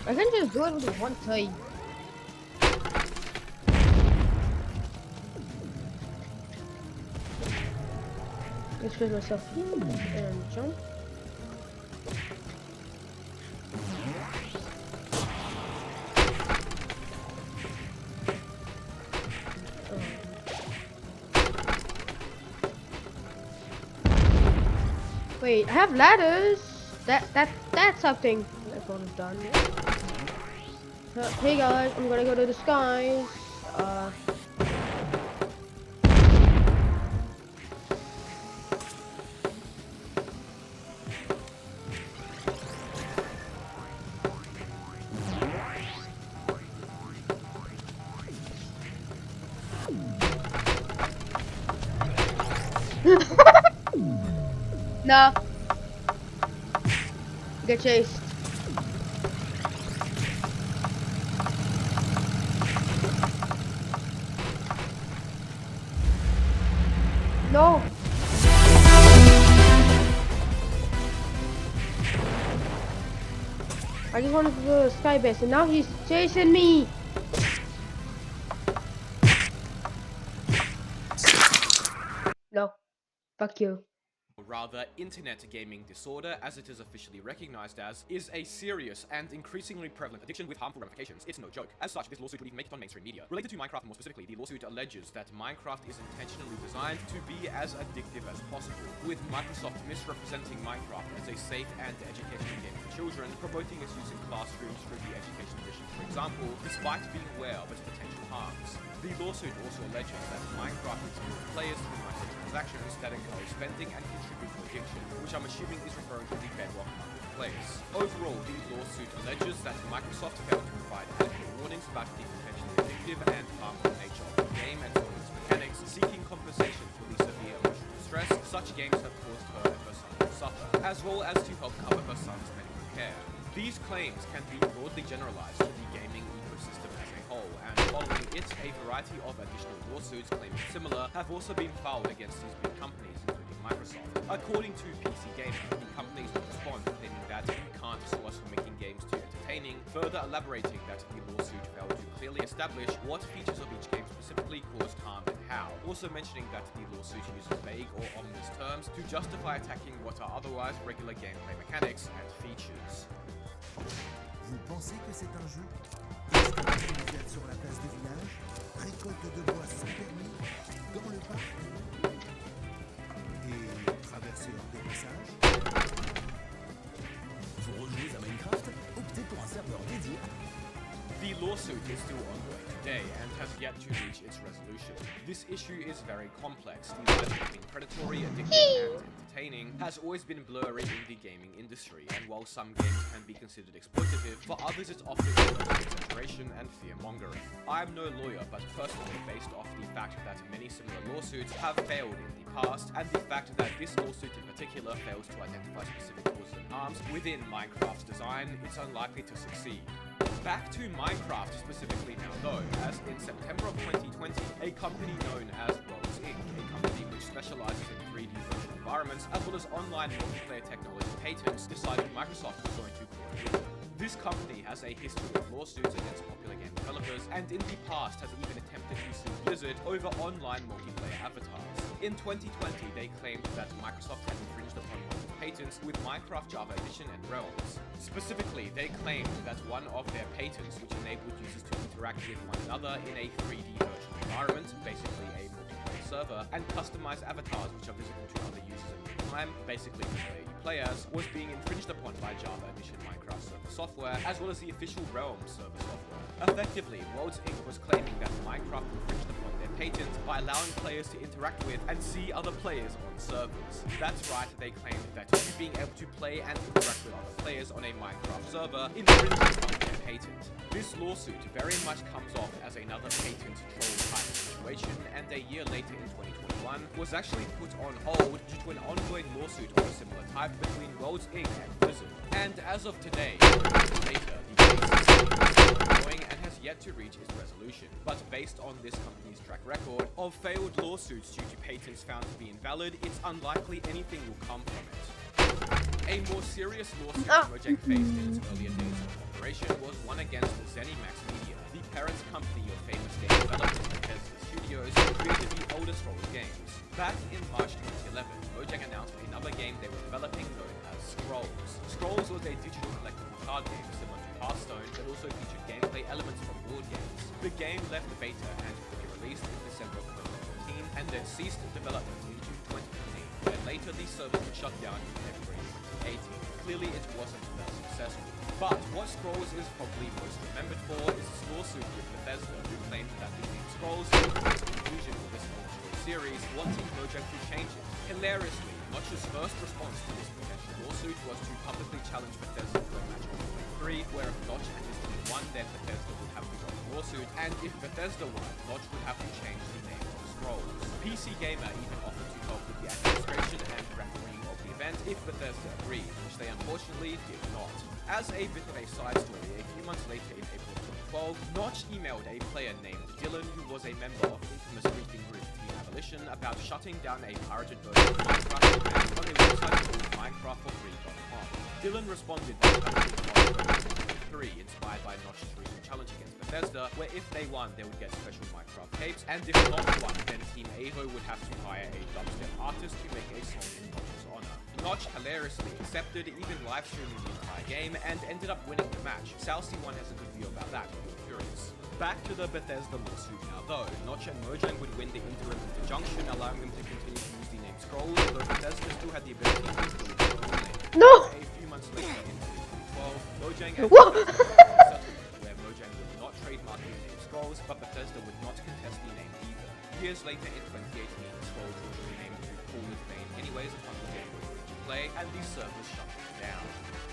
I can just do it with one time. Just put myself in and jump. Wait, I have ladders. That's something I could have done. Hey guys, I'm gonna go to the skies. No. Get chased. No. I just wanted to go to the sky base and now he's chasing me. No. Fuck you. Rather, internet gaming disorder, as it is officially recognized as, is a serious and increasingly prevalent addiction with harmful ramifications. It's no joke. As such, this lawsuit would even make it on mainstream media. Related to Minecraft more specifically, the lawsuit alleges that Minecraft is intentionally designed to be as addictive as possible, with Microsoft misrepresenting Minecraft as a safe and educational game for children, promoting its use in classrooms through the education edition, for example, despite being aware of its potential harms. The lawsuit also alleges that Minecraft exploits players through microtransactions that encourage spending and contribute to addiction, which I'm assuming is referring to the Bedrock marketplace. Overall, the lawsuit alleges that Microsoft failed to provide adequate warnings about the potentially addictive and harmful nature of the game and all its mechanics, seeking compensation for the severe emotional distress such games have caused her and her son to suffer, as well as to help cover her son's medical care. These claims can be broadly generalized to the gaming ecosystem as a whole, and following it, a variety of additional lawsuits claiming similar have also been filed against these big companies, including Microsoft. According to PC Gamer, the companies will respond, claiming that you can't sue us for making games too entertaining, further elaborating that the lawsuit failed to clearly establish what features of each game specifically caused harm and how, also mentioning that the lawsuit uses vague or ominous terms to justify attacking what are otherwise regular gameplay mechanics and features. Vous pensez que c'est un jeu? Excavation sur la place du village, récolte de bois sans permis, dans le parc, et traverseur de passage. Vous rejouez à Minecraft? Optez pour un serveur dédié. The lawsuit is still ongoing today and has yet to reach its resolution. This issue is very complex. The line between predatory, addictive, and entertaining has always been blurry in the gaming industry, and while some games can be considered exploitative, for others it's often exaggeration and fear-mongering. I'm no lawyer, but personally, based off the fact that many similar lawsuits have failed in the past, and the fact that this lawsuit in particular fails to identify specific causes and harms within Minecraft's design, it's unlikely to succeed. Back to Minecraft specifically now though, as in September of 2020, a company known as Worlds Inc., a company which specializes in 3D virtual environments as well as online multiplayer technology patents, decided Microsoft was going to call it Blizzard. This company has a history of lawsuits against popular game developers, and in the past has even attempted to sue Blizzard over online multiplayer avatars. In 2020, they claimed that Microsoft had infringed upon multiple patents with Minecraft Java Edition and Realms. Specifically, they claimed that one of their patents, which enabled users to interact with one another in a 3D virtual environment, basically a multiplayer server, and customize avatars which are visible to other users in real time, basically players, was being infringed upon by Java Edition Minecraft server software, as well as the official Realms server software. Effectively, Worlds Inc. was claiming that Minecraft infringed upon their patent by allowing players to interact with and see other players on servers. That's right, they claimed that you being able to play and interact with other players on a Minecraft server infringes on their patent. This lawsuit very much comes off as another patent troll type situation, and a year later in 2021 was actually put on hold due to an ongoing lawsuit of a similar type between Worlds Inc. and Blizzard. And as of today, later, the case is still ongoing and has yet to reach its resolution. But based on this company's track record of failed lawsuits due to patents found to be invalid, it's unlikely anything will come from it. A more serious lawsuit Mojang faced in its earlier days of operation was one against ZeniMax Media, the parent company of famous game developers Bethesda Studios, who created the Elder Scrolls games. Back in March 2011, Mojang announced another game they were developing known as Scrolls. Scrolls was a digital collectible card game similar to Hearthstone that also featured gameplay elements from board games. The game left the beta and could be released in December of 2014 and then ceased development into 2015, where later the service was shut down in February 2018. Clearly it wasn't that successful. But what Scrolls is probably most remembered for is this lawsuit with Bethesda, who claimed that the game Scrolls was the conclusion of this multiplayer series, wanting Mojang to change it. Hilariously, Notch's first response to this potential lawsuit was to publicly challenge Bethesda to a match of 3, where if Notch and his team won, then Bethesda would have to drop the lawsuit, and if Bethesda won, Notch would have to change the name of Scrolls. PC Gamer even offered to help with the administration and refereeing of the event if Bethesda agreed, which they unfortunately did not. As a bit of a side story, a few months later in April 2012, Notch emailed a player named Dylan, who was a member of infamous drinking group Team Abolition, about shutting down a pirated version of Minecraft and on a website called MinecraftForFree.com. Dylan responded by challenging 3, inspired by Notch's recent challenge against Bethesda, where if they won, they would get special Minecraft capes, and if not won, then Team Avo would have to hire a dubstep artist to make a song in Notch's honor. Notch hilariously accepted, even live streaming the entire game, and ended up winning the match. Salsy1 has a good view about that if you're curious. Back to the Bethesda lawsuit now though. Notch and Mojang would win the interim injunction, allowing them to continue to use the name Scrolls, although Bethesda still had the ability to use the original name. No! A few months later in 2012, Mojang and Bethesda where Mojang would not trademark the name Scrolls, but Bethesda would not contest the name either. Years later in 2018, Scrolls was renamed to Call of Fame anyways upon the game play, and the servers shut down.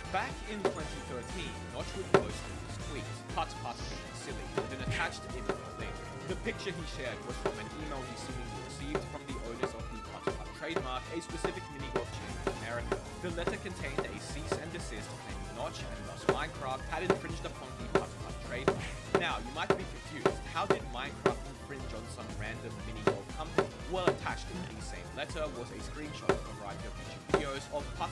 Back in 2013, Notch would post this tweet, "Put being silly," with an attached email link. The picture he shared was from an email he seemingly received from the owners of the Put trademark, a specific mini-golf chain in America. The letter contained a cease and desist claiming Notch and thus Minecraft had infringed upon the Put trademark. Now, you might be confused, how did Minecraft infringe on some random mini-golf company? Well, attached in the same letter was a screenshot of a variety of YouTube videos of Put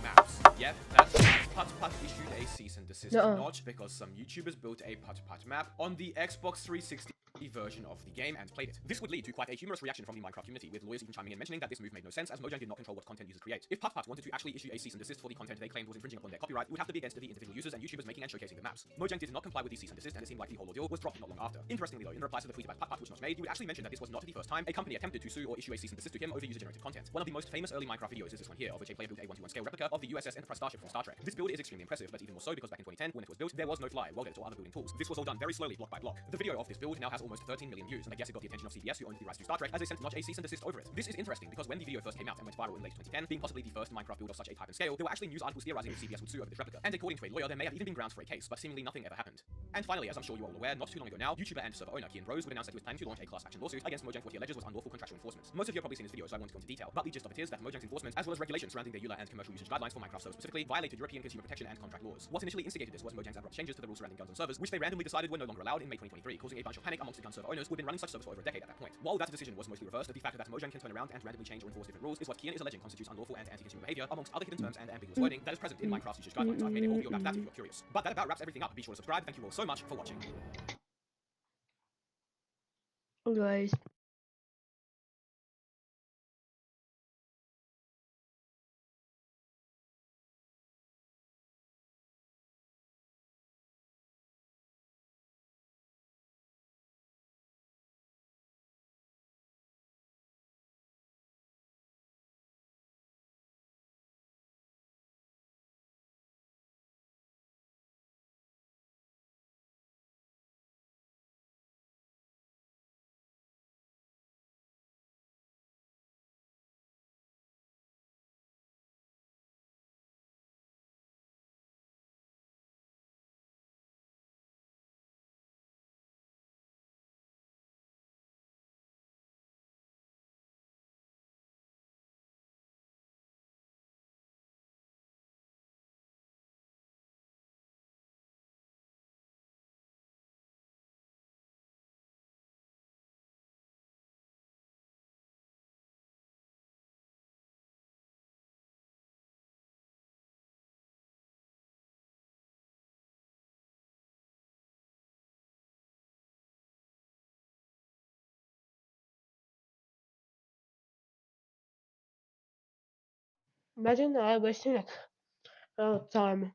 maps. Yep, that's right, Put issued a cease and desist to Notch because some YouTubers built a Put map on the Xbox 360 version of the game and played it. This would lead to quite a humorous reaction from the Minecraft community, with lawyers even chiming in mentioning that this move made no sense as Mojang did not control what content users create. If Putt wanted to actually issue a cease and desist for the content they claimed was infringing upon their copyright, it would have to be against the individual users and YouTubers making and showcasing the maps. Mojang did not comply with the cease and desist, and it seemed like the whole ordeal was dropped not long after. Interestingly though, in reply to the tweet about Putt which was made, he would actually mention that this was not the first time a company attempted to sue or issue a cease and desist to him over user-generated content. One of the most famous early Minecraft videos is this one here, of which a player built a 1:1 scale replica of the USS Enterprise starship from Star Trek. This build is extremely impressive, but even more so because back in 2010, when it was built, there was no fly, welded, or other building tools. This was all done very slowly, block by block. The video of this build now has almost 13 million views, and I guess it got the attention of CBS, who owned the rights to Star Trek, as they sent Notch a cease and desist over it. This is interesting because when the video first came out and went viral in late 2010, being possibly the first Minecraft build of such a type and scale, there were actually news articles theorizing that CBS would sue over this replica. And according to a lawyer, there may have even been grounds for a case, but seemingly nothing ever happened. And finally, as I'm sure you're all aware, not too long ago now, YouTuber and server owner Kian Rose would announce that he was planning to launch a class action lawsuit against Mojang for what he alleges was unlawful contractual enforcement. Most of you have probably seen this video, so I won't go into detail, but the gist of it is that Mojang's enforcement, as well as regulations surrounding their EULA and commercial usage guidelines for Minecraft servers specifically, violated European consumer protection and contract laws. What initially instigated this was Mojang's abrupt changes to the rules surrounding guns on servers, which they randomly decided were no longer allowed in May 2023, causing a bunch of panic amongst the gun server owners who had been running such servers for over a decade at that point. While that decision was mostly reversed, the fact that Mojang can turn around and randomly change or enforce different rules is what Kian is alleging constitutes unlawful and anti-consumer behavior, amongst other hidden terms and ambiguous wording that is present in Minecraft's usage guidelines. I've made a whole video about that if you're curious. But that about wraps everything up. Be sure to subscribe. Thank you all so much for watching. Guys. Imagine I wasting like a lot of time.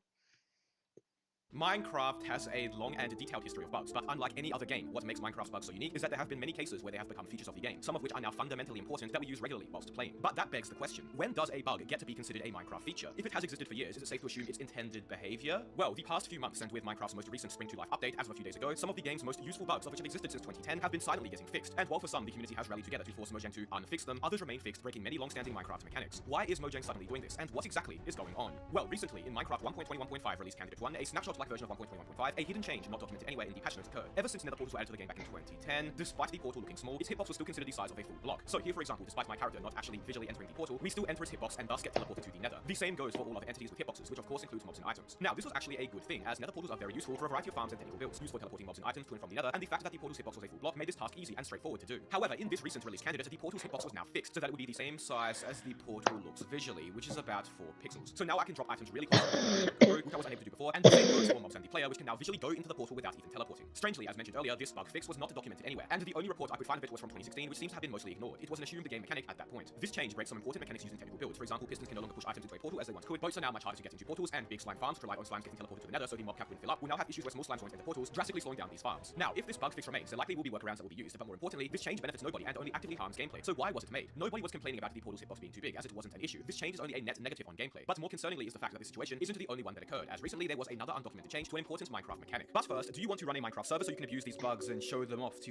Minecraft has a long and detailed history of bugs, but unlike any other game, what makes Minecraft's bugs so unique is that there have been many cases where they have become features of the game, some of which are now fundamentally important that we use regularly whilst playing. But that begs the question, when does a bug get to be considered a Minecraft feature? If it has existed for years, is it safe to assume its intended behavior? Well, the past few months, and with Minecraft's most recent Spring to Life update as of a few days ago, some of the game's most useful bugs, of which have existed since 2010, have been silently getting fixed. And while for some, the community has rallied together to force Mojang to unfix them, others remain fixed, breaking many long-standing Minecraft mechanics. Why is Mojang suddenly doing this, and what exactly is going on? Well, recently, in Minecraft 1.21.5 released Candidate 1, a snapshot-like version of 1.21.5, a hidden change not documented anywhere in the patch notes occurred. Ever since nether portals were added to the game back in 2010, despite the portal looking small, its hitbox was still considered the size of a full block. So here, for example, despite my character not actually visually entering the portal, we still enter its hitbox and thus get teleported to the nether. The same goes for all other entities with hitboxes, which of course includes mobs and items. Now, this was actually a good thing, as nether portals are very useful for a variety of farms and technical builds, used for teleporting mobs and items to and from the nether, and the fact that the portal's hitbox was a full block made this task easy and straightforward to do. However, in this recent release candidate, the portal's hitbox was now fixed, so that it would be the same size as the portal looks visually, which is about 4 pixels. So now I can drop items really close to the portal, which I was unable to do before, and the same goes for mobs and the player, which can now visually go into the portal without even teleporting. Strangely, as mentioned earlier, this bug fix was not documented anywhere, and the only report I could find of it was from 2016, which seems to have been mostly ignored. It was an assumed game mechanic at that point. This change breaks some important mechanics used in technical builds. For example, pistons can no longer push items into a portal as they once could. Boats are now much harder to get into portals, and big slime farms, which rely on slimes getting teleported to the nether so the mob cap wouldn't fill up, will now have issues where small slimes won't enter portals, drastically slowing down these farms. Now, if this bug fix remains, there likely will be workarounds that will be used, but more importantly, this change benefits nobody and only actively harms gameplay. So why was it made? Nobody was complaining about the portal's hitbox being too big, as it wasn't an issue. This change is only a net negative on gameplay. But more concerningly is the fact that this situation isn't the only one that occurred, as recently there was another undocumented change to an important Minecraft mechanic. But first, do you want to run a Minecraft server so you can abuse these bugs and show them off to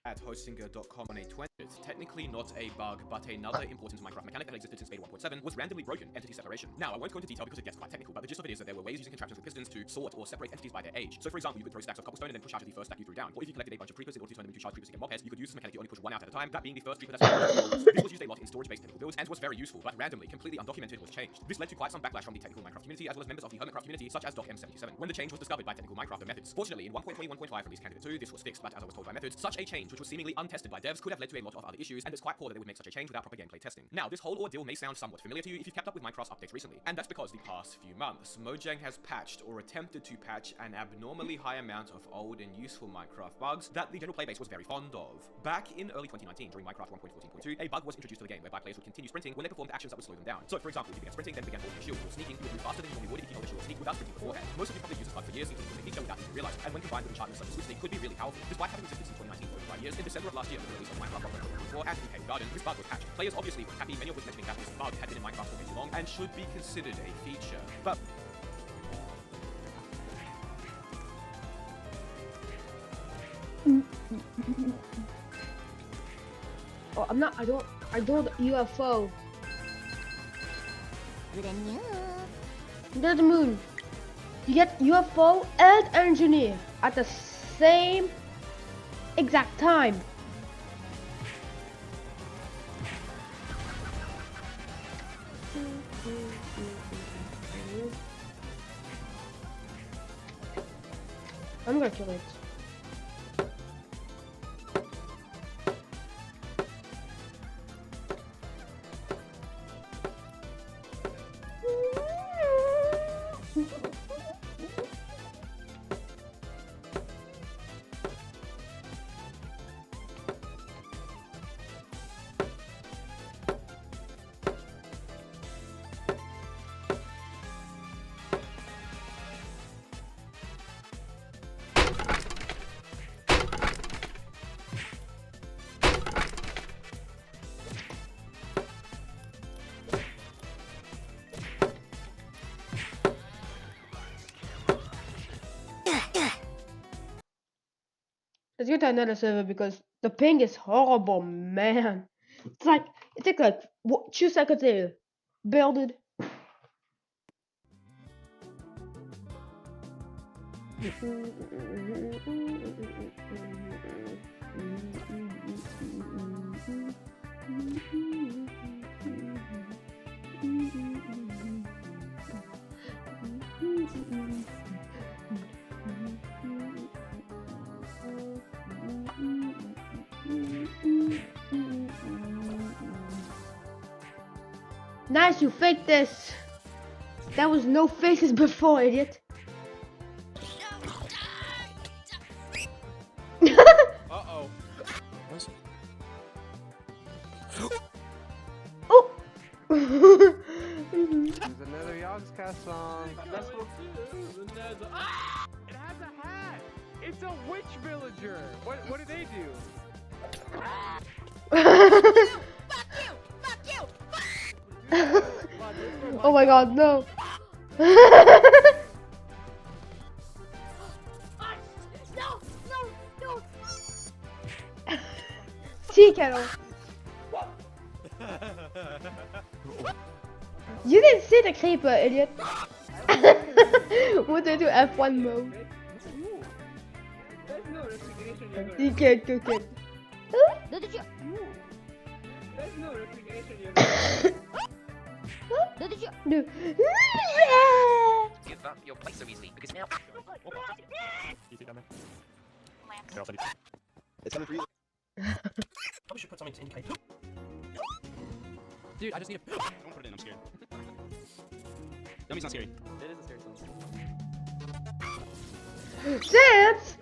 at hostinger.com on a 20th. Technically not a bug, but another important Minecraft mechanic that existed since beta 1.7 was randomly broken, entity separation. Now, I won't go into detail because it gets quite technical, but the gist of it is that there were ways using contraptions with pistons to sort or separate entities by their age. So for example, you could throw stacks of cobblestone and then push out to the first stack you threw down. Or if you collected a bunch of creepers in order to turn them into charged creepers to get mob heads, you could use this mechanic to only push one out at a time, that being the first creeper that's This was used a lot in storage-based technical builds and was very useful, but randomly, completely undocumented, was changed. This led to quite some backlash from the technical Minecraft community as well as members of the Hermitcraft community such as DocM77. When the change was discovered by technical Minecraft methods. Fortunately, in 1.21.5 release candidate 2, this was fixed, but as I was told by methods, such a change, which was seemingly untested by devs, could have led to a lot of other issues, and it's quite poor that they would make such a change without proper gameplay testing. Now, this whole ordeal may sound somewhat familiar to you if you've kept up with Minecraft's updates recently, and that's because the past few months, Mojang has patched or attempted to patch an abnormally high amount of old and useful Minecraft bugs that the general playbase was very fond of. Back in early 2019, during Minecraft 1.14.2, a bug was introduced to the game whereby players would continue sprinting when they performed actions that would slow them down. So, for example, if you began sprinting, then began holding your shield or sneaking, you would move faster than you normally would if you held your shield or sneak without sprinting beforehand. Most of you probably used this bug for years, including the feature without even realizing, and when combined with enchantments such as sneak, could be really powerful. Despite having existed since 2019 for over 5 years, in December of last year, with the release of Minecraft 1.14.4 and the Cave Garden, this bug was patched. Players obviously weren't happy, many of which mentioning that this bug had been in Minecraft for way too long and should be considered a feature. But Oh, I don't UFO. There's the moon. You get UFO and engineer at the same exact time. I'm gonna kill it. Let's go to another server because the ping is horrible, man. It takes like 2 seconds to build it. Nice, you faked this. That was no faces before, idiot. Uh-oh. Oh! There's another Yogscast song. Let's go to ah! It has a hat. It's a witch villager. What do they do? Oh my god, no. Tea kettle. You didn't see the creeper, idiot. What do I do? F1 mode. You can't cook it. No. Give up your place so easily because now. It's coming for you. Probably should put something to indicate. Dude, I just need a. Don't put it in, I'm scared. Dummy's not scary. It is a scary Dance!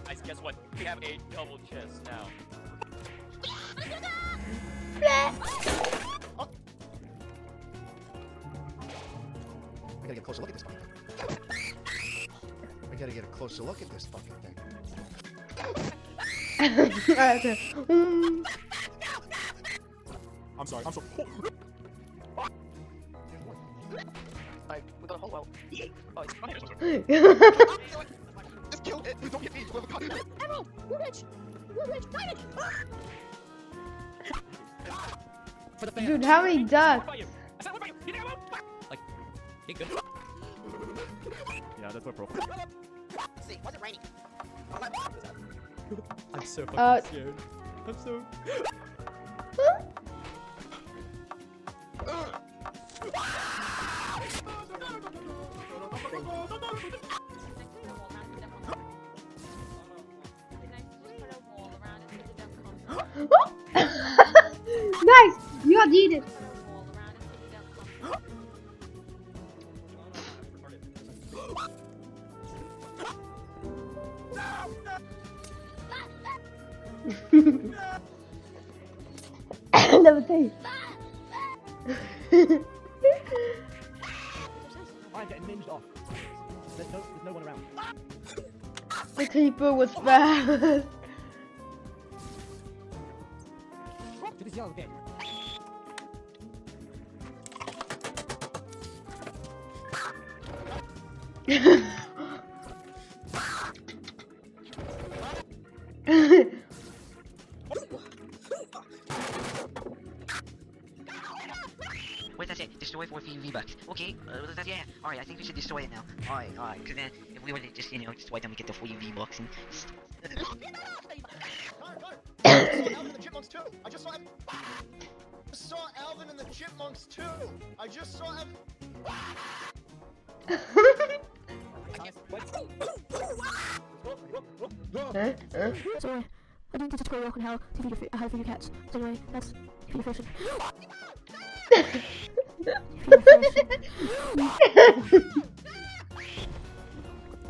Guys, guess what? We have a double chest now. I gotta get a closer look at this fucking thing. I gotta get a closer look at this fucking thing. I'm sorry, I'm so. Like, we got a whole well. Oh, it's funny. Just kill it! Don't get me! Emerald! We're rich! We're rich! Diamond! For the fans. Dude, how many ducks? Like, hey, good. Yeah, that's my profile. See, was it raining? I'm so fucking scared. I'm so. Nice! You did it! Levitate. I'm getting minged off. There's no one around. The creeper was fast. To this yellow bit. Wait, that's it. Destroy for a few V-Bucks. Okay, yeah. Alright, I think we should destroy it now. Alright. Because then, if we were to just, destroy them, we get the 40 V-Bucks and... I just saw Alvin and the Chipmunks too. I just saw him. Sorry, I didn't teach a tutorial on how to feed your cats. So anyway, that's feed your fish.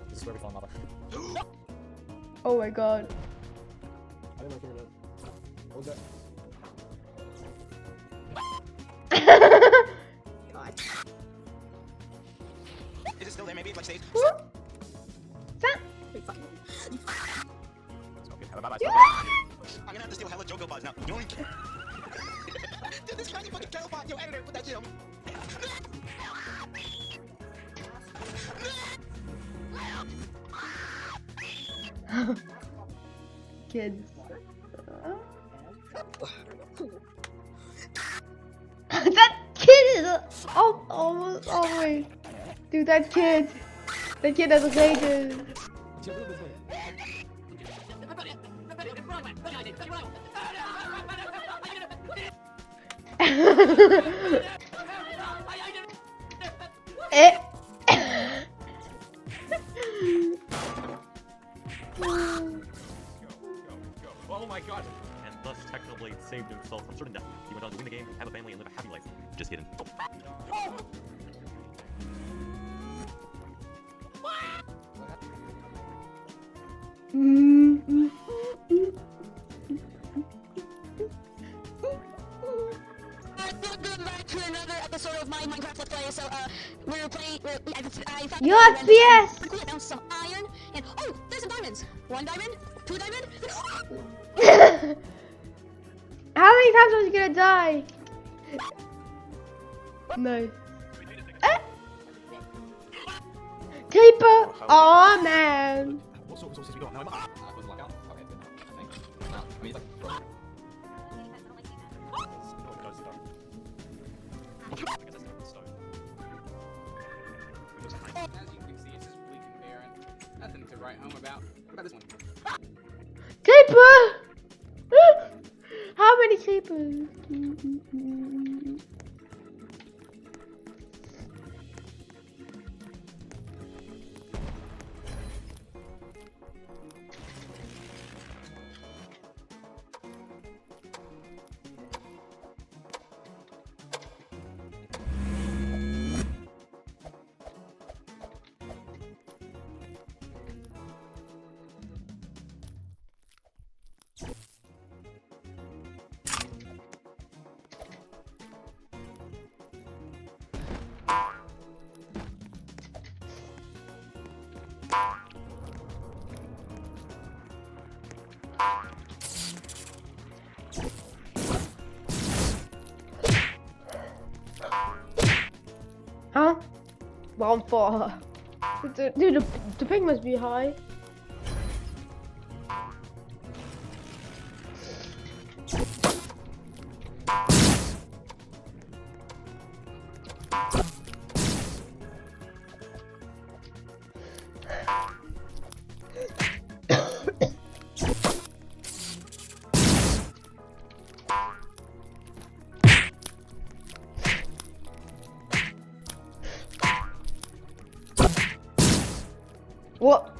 This is where we fall in lava. Oh my god. I didn't like it. What was that? God. Is it still there? Maybe it's like saved. I'm gonna have to steal hella Jogo Bots now. Yoink! Dude, this crazy fucking kettle bot, yo, editor, put that shit on. Kids. That kid is almost always. Dude, that kid has rages. Oh my god! And thus Technoblade saved himself from certain death. He went on to win the game, have a family, and live a happy life. Just kidding. Welcome back to another episode of my Minecraft Let's Play. So, we're playing. I found Your FPS! I found some iron, and oh, there's some diamonds. 1 diamond, 2 diamond. How many times was he gonna die? No. Creeper! Oh man! What sort of resources we got? Now I'm up. Was the lockout? Okay, I think. No, I mean, it's like... As you can see, it's just bleak and barren. Nothing to write home about. What about this one? Creeper! How many creepers? Huh? 1-4. Dude, the ping must be high. What?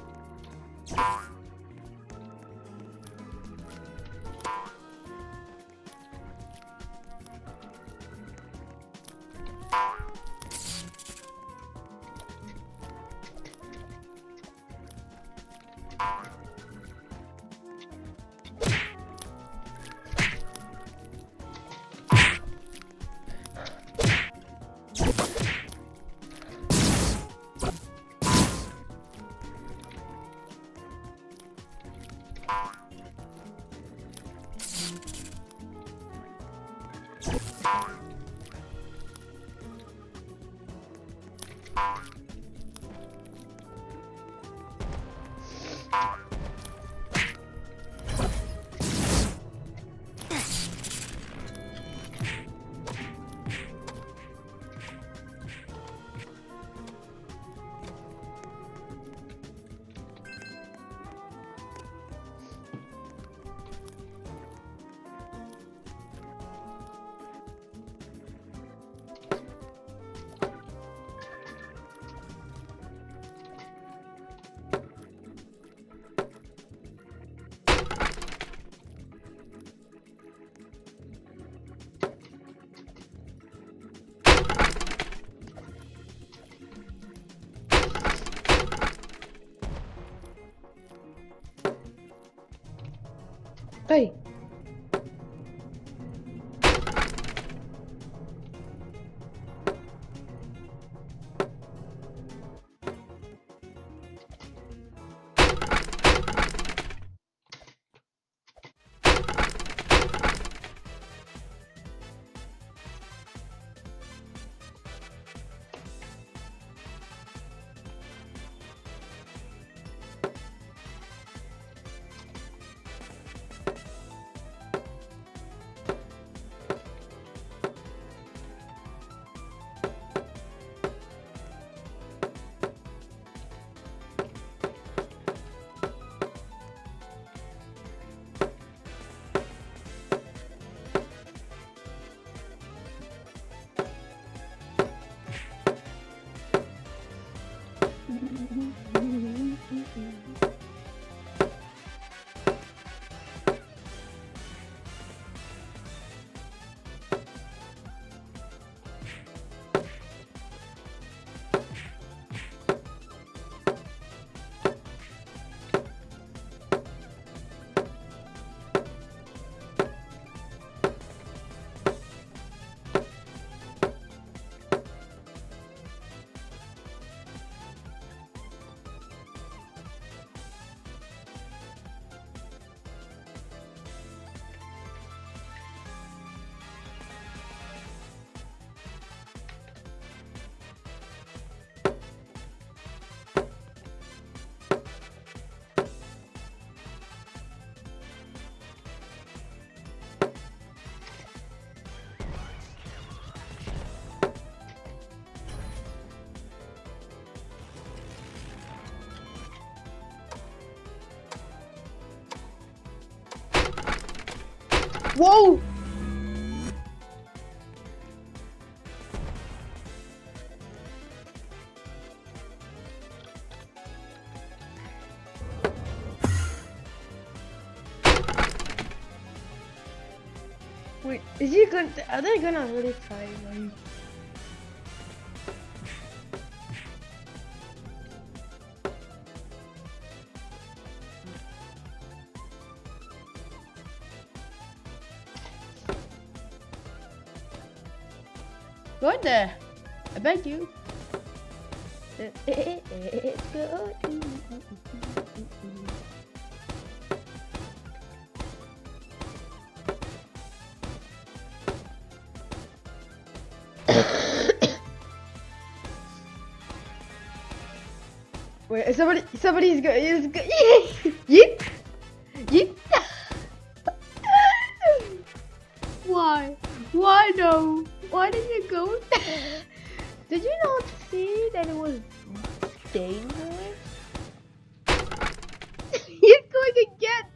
Hey. Whoa! Wait, is he gonna? Are they gonna really try? Like... Go in there. I beg you. It's good. Wait, somebody's go. Yeet. Yeet. Why? Why no? Why did you go? Did you not see that it was dangerous? He's going again.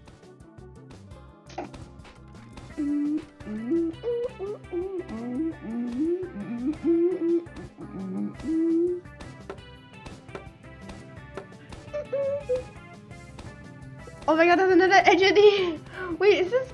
Oh my god, there's another engineer! Wait, is this...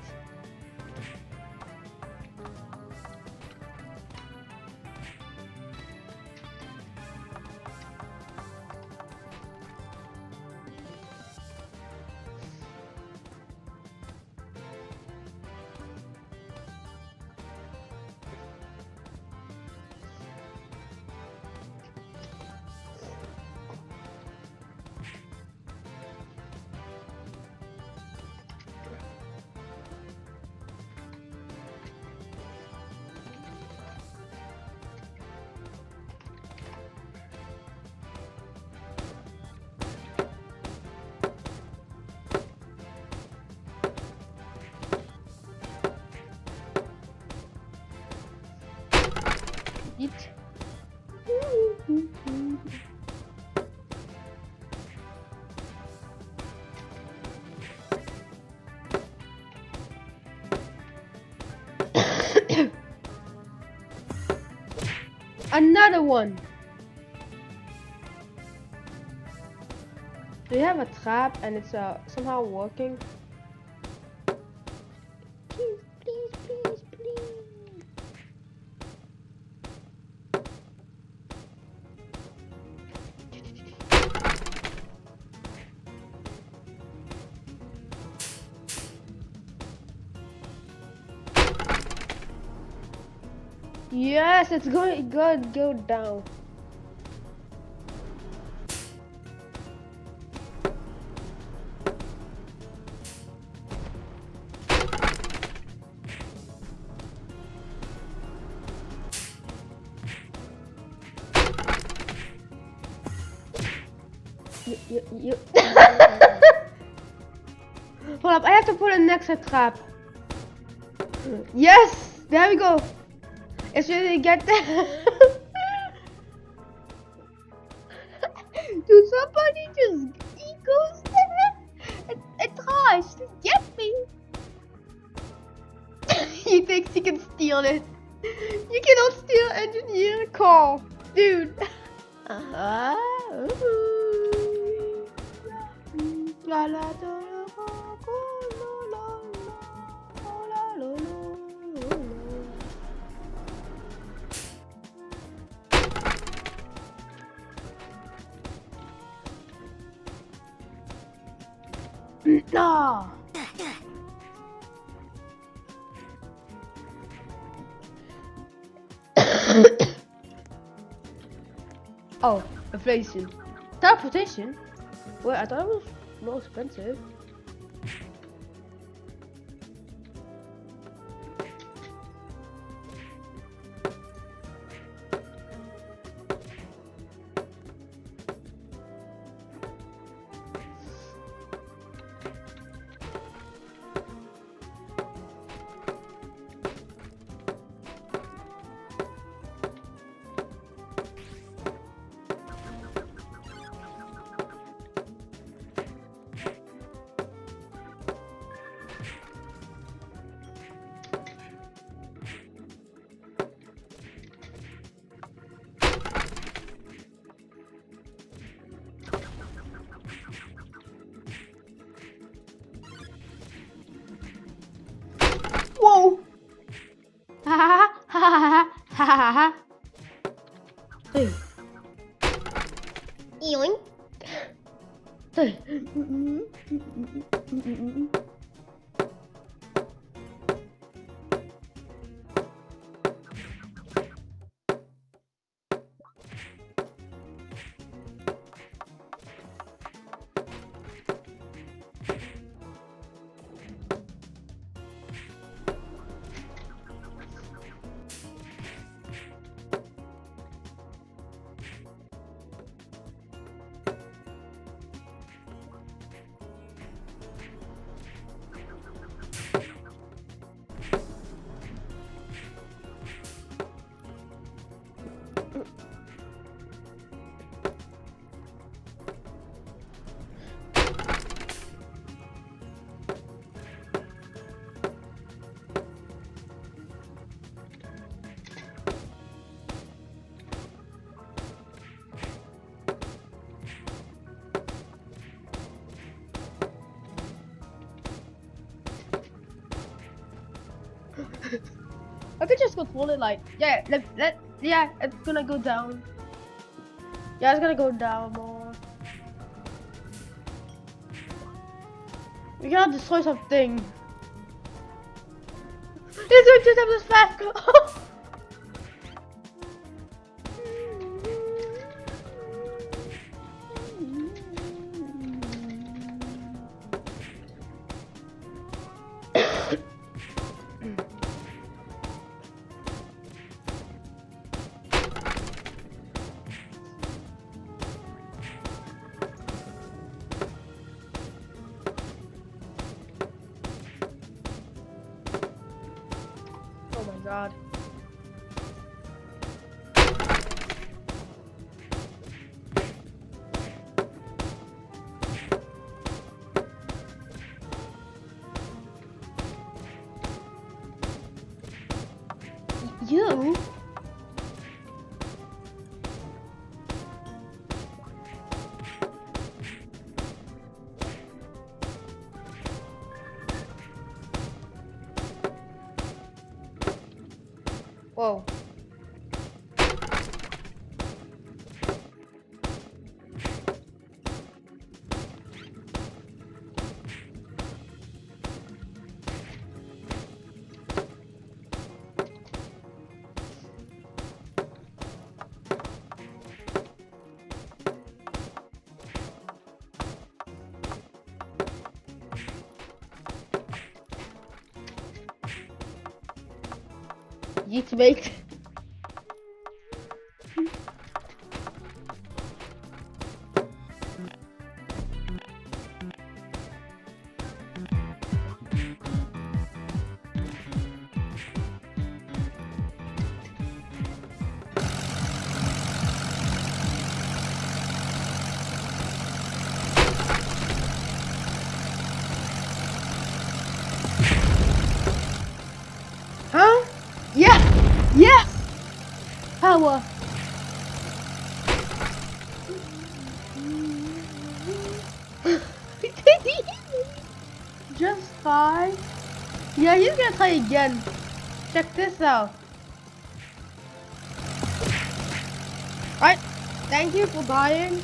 It. Another one. Do you have a trap and it's somehow working? Please, please, please, please. Yes, it's going good. Go down. You. Hold up, I have to put an extra trap. Yes, there we go. As soon as I get there. Dude, somebody he goes there and tries to get me. He thinks he can steal it. You cannot steal engineer car, dude. La la la no. Oh, inflation. Teleportation? Wait, I thought it was more expensive. Whoa! Ha ha ha ha ha ha ha. Hey. Yoink. Hey. I could just control it like, yeah, yeah, it's gonna go down. Yeah, it's gonna go down more. We gotta destroy something. It's going to have this fast. Oh my god. You? Whoa. Yeet mate. Huh? Yeah! Yeah! Power! Just 5? Yeah, he's gonna try again. Check this out. Alright, thank you for dying.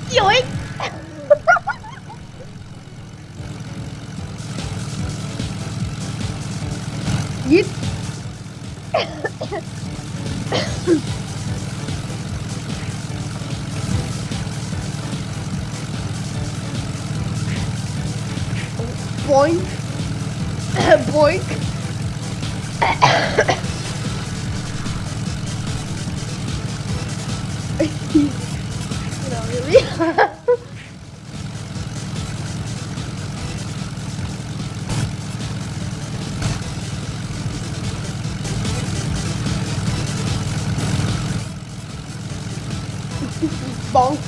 Yoink! Yeet! Boink! Boink! Really? Bonk.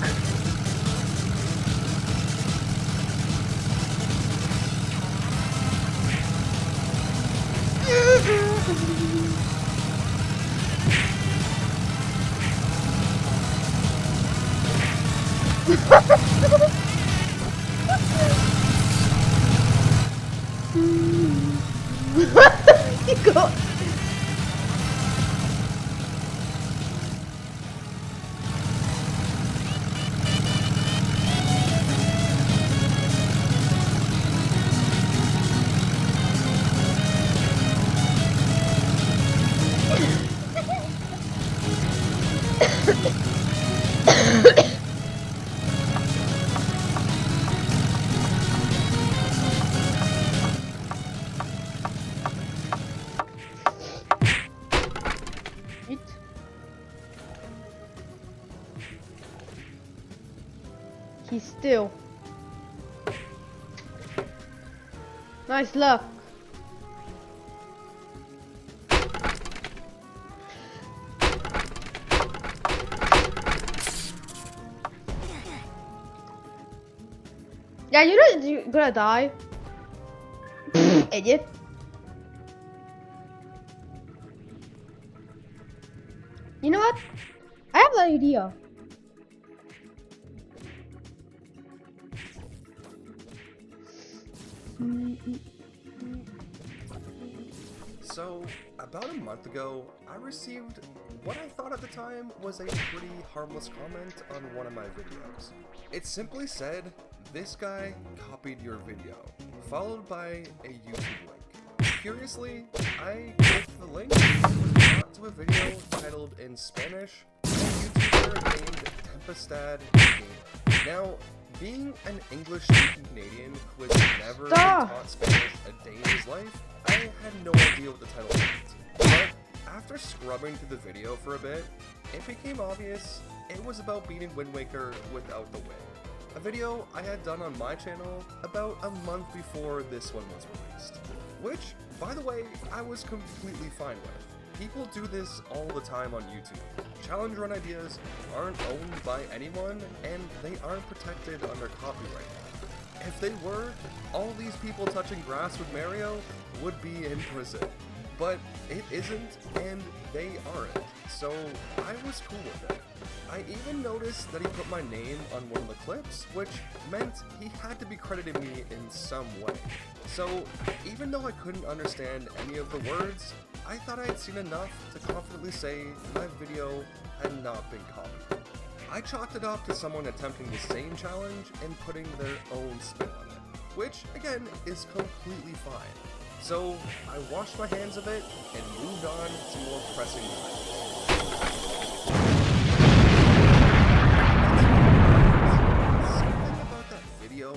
Go. He's still. Nice luck. Yeah, you're gonna die. Idiot. You know what? I have an idea. So, about a month ago, I received what I thought at the time was a pretty harmless comment on one of my videos. It simply said, "This guy copied your video," followed by a YouTube link. Curiously, I clicked the link and it was brought to a video titled in Spanish by a YouTuber named Tempestad Gamer. Now, being an English-speaking Canadian who has never been taught Spanish a day in his life, I had no idea what the title meant. But after scrubbing through the video for a bit, it became obvious it was about beating Wind Waker without the win. A video I had done on my channel about a month before this one was released. Which, by the way, I was completely fine with. People do this all the time on YouTube. Challenge run ideas aren't owned by anyone, and they aren't protected under copyright. If they were, all these people touching grass with Mario would be in prison. But it isn't, and they aren't, so I was cool with it. I even noticed that he put my name on one of the clips, which meant he had to be crediting me in some way. So, even though I couldn't understand any of the words, I thought I had seen enough to confidently say my video had not been copied. I chalked it up to someone attempting the same challenge and putting their own spin on it, which, again, is completely fine. So, I washed my hands of it and moved on to more pressing matters. Something about that video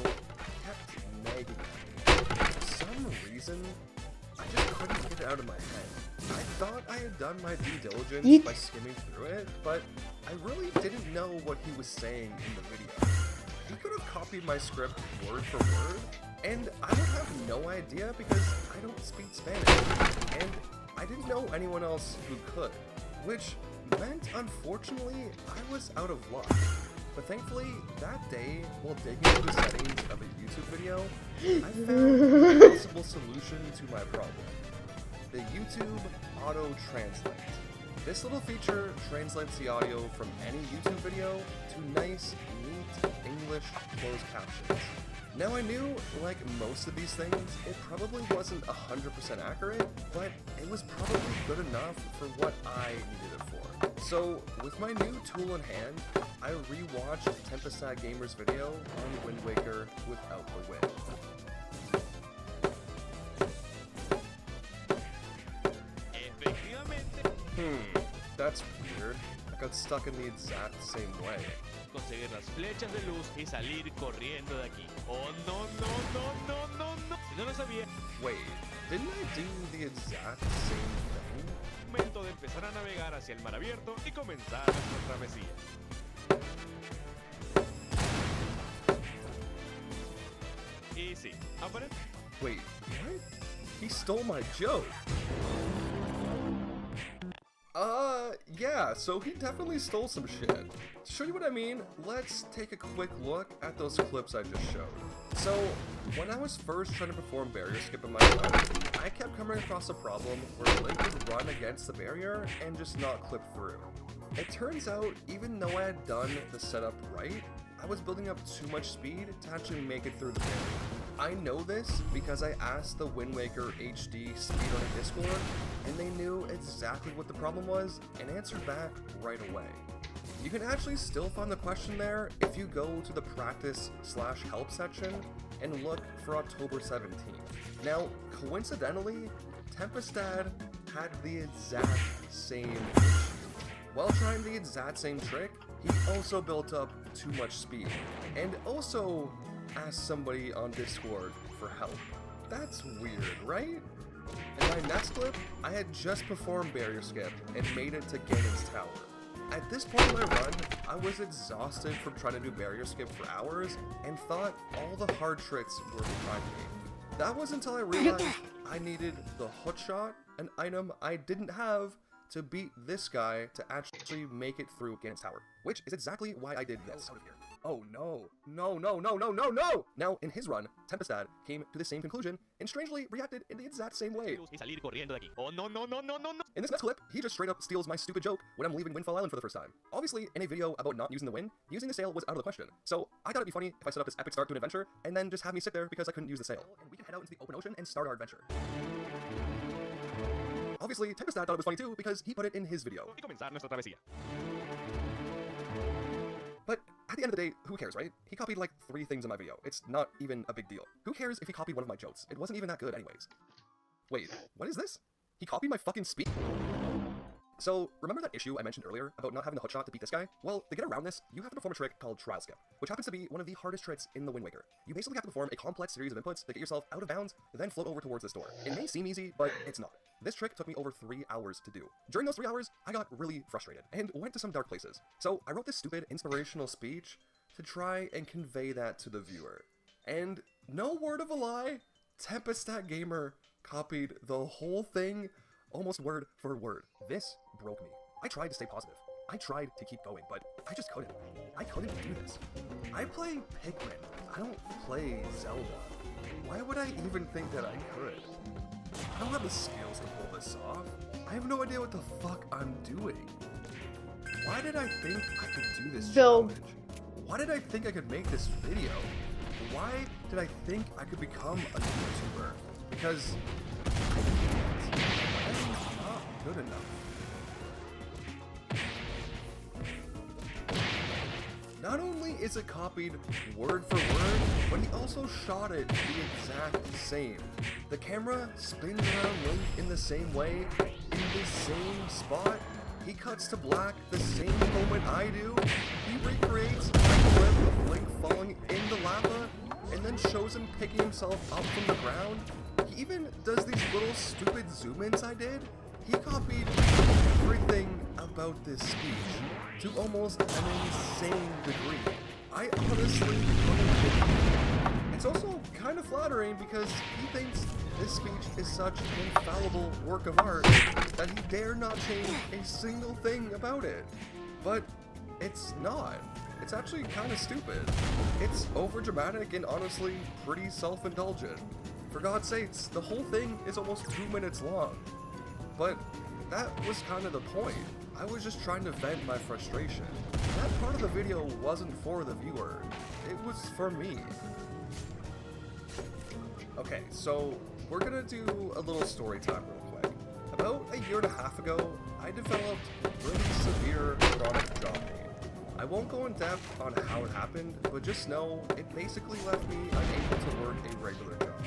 kept nagging me. For some reason, I just couldn't get it out of my head. I thought I had done my due diligence by skimming through it, but I really didn't know what he was saying in the video. He could have copied my script word for word, and I would have no idea because I don't speak Spanish, and I didn't know anyone else who could, which meant, unfortunately, I was out of luck. But thankfully, that day, while digging through the settings of a YouTube video, I found a possible solution to my problem. The YouTube Auto Translate. This little feature translates the audio from any YouTube video to nice, neat English closed captions. Now I knew, like most of these things, it probably wasn't 100% accurate, but it was probably good enough for what I needed it for. So, with my new tool in hand, I rewatched Tempestad Gamer's video on Wind Waker without the win. That's weird. I got stuck in the exact same way. Conseguir las flechas de luz y salir corriendo de aquí. Oh no, no, no, no, no, no. Si no lo sabía. Wait, didn't I do the exact same thing? Momento de empezar a navegar hacia el mar abierto y comenzar nuestra travesía. Y sí, aparece. Wait, what? He stole my joke. Yeah, so he definitely stole some shit. To show you what I mean, let's take a quick look at those clips I just showed. So, when I was first trying to perform barrier skip in my run, I kept coming across a problem where Link would run against the barrier and just not clip through. It turns out, even though I had done the setup right, I was building up too much speed to actually make it through the barrier. I know this because I asked the Wind Waker HD speedrunner Discord, and they knew exactly what the problem was and answered back right away. You can actually still find the question there if you go to the practice/help section and look for October 17th. Now, coincidentally, Tempestad had the exact same issue. While trying the exact same trick, he also built up too much speed, and also asked somebody on Discord for help. That's weird, right? In my next clip, I had just performed barrier skip and made it to Ganon's Tower. At this point in my run, I was exhausted from trying to do barrier skip for hours and thought all the hard tricks were behind me. That was until I realized I needed the hook shot, an item I didn't have, to beat this guy to actually make it through Ganon's Tower, which is exactly why I did this. Out of here. Oh no, no, no, no, no, no, no! Now, in his run, Tempestad came to the same conclusion and strangely reacted in the exact same way. Oh, no, no, no, no, no, no. In this next clip, he just straight up steals my stupid joke when I'm leaving Windfall Island for the first time. Obviously, in a video about not using the wind, using the sail was out of the question. So I thought it'd be funny if I set up this epic start to an adventure and then just have me sit there because I couldn't use the sail. And we can head out into the open ocean and start our adventure. Obviously, Tempestad thought it was funny too because he put it in his video. But at the end of the day, who cares, right? He copied like 3 things in my video. It's not even a big deal. Who cares if he copied one of my jokes? It wasn't even that good anyways. Wait, what is this? He copied my fucking speech? So, remember that issue I mentioned earlier about not having the hookshot to beat this guy? Well, to get around this, you have to perform a trick called Trial Skip, which happens to be one of the hardest tricks in the Wind Waker. You basically have to perform a complex series of inputs that get yourself out of bounds, then float over towards this door. It may seem easy, but it's not. This trick took me over 3 hours to do. During those 3 hours, I got really frustrated and went to some dark places. So I wrote this stupid inspirational speech to try and convey that to the viewer. And no word of a lie, Tempestad Gamer copied the whole thing almost word for word. This broke me. I tried to stay positive. I tried to keep going, but I just couldn't. I couldn't do this. I play Pikmin. I don't play Zelda. Why would I even think that I could? I don't have the skills to pull this off. I have no idea what the fuck I'm doing. Why did I think I could do this challenge? Why did I think I could make this video? Why did I think I could become a YouTuber? Because I'm not good enough. Not only is it copied word for word, but he also shot it the exact same. The camera spins around Link in the same way, in the same spot. He cuts to black the same moment I do. He recreates a clip of Link falling in the lava, and then shows him picking himself up from the ground. He even does these little stupid zoom-ins I did. He copied everything about this speech to almost an insane degree. I honestly couldn't believe it. It's also kind of flattering because he thinks this speech is such an infallible work of art that he dare not change a single thing about it. But it's not. It's actually kind of stupid. It's overdramatic and honestly pretty self-indulgent. For God's sakes, the whole thing is almost 2 minutes long. But that was kind of the point. I was just trying to vent my frustration. That part of the video wasn't for the viewer. It was for me. Okay, so we're gonna do a little story time real quick. About a year and a half ago, I developed really severe chronic jaw pain. I won't go in depth on how it happened, but just know it basically left me unable to work a regular job.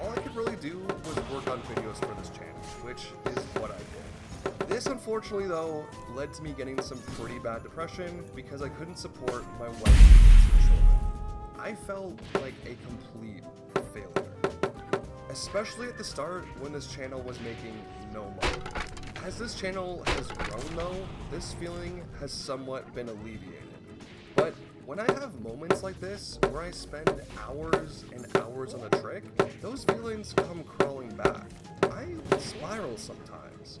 All I could really do was work on videos for this channel, which is what I did. This, unfortunately, though, led to me getting some pretty bad depression because I couldn't support my wife and 2 children. I felt like a complete failure. Especially at the start when this channel was making no money. As this channel has grown though, this feeling has somewhat been alleviated. But when I have moments like this, where I spend hours and hours on a trick, those feelings come crawling back. I spiral sometimes.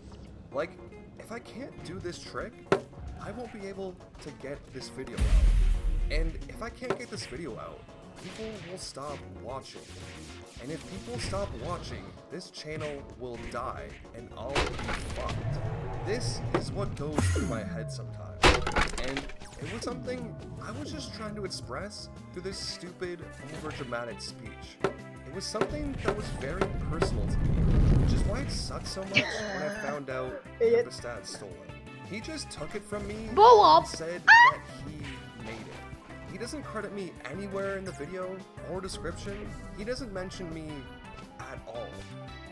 Like, if I can't do this trick, I won't be able to get this video out. And if I can't get this video out, people will stop watching. And if people stop watching, this channel will die and I'll be fucked. This is what goes through my head sometimes. And it was something I was just trying to express through this stupid, overdramatic speech. It was something that was very personal to me, which is why it sucked so much when I found out Tempestad stole it. He just took it from me and said that he made it. He doesn't credit me anywhere in the video or description. He doesn't mention me at all.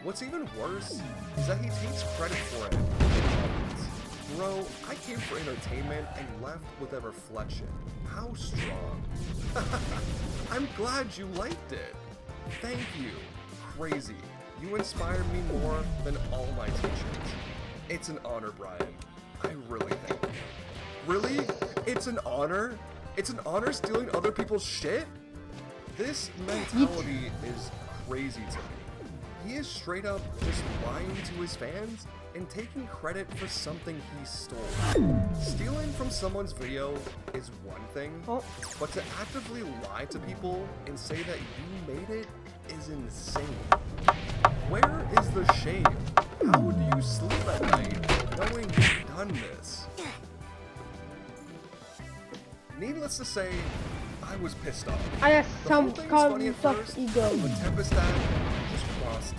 What's even worse is that he takes credit for it. Bro, I came for entertainment and left with a reflection. How strong. I'm glad you liked it. Thank you. Crazy. You inspired me more than all my teachers. It's an honor, Brian. I really thank you. Really? It's an honor? It's an honor stealing other people's shit? This mentality is crazy to me. He is straight up just lying to his fans and taking credit for something he stole. Stealing from someone's video is one thing, but to actively lie to people and say that you made it is insane. Where is the shame? How do you sleep at night knowing you've done this? Needless to say, I was pissed off. I have The some whole thing was funny at kind of first, ego. but Tempestad just crossed.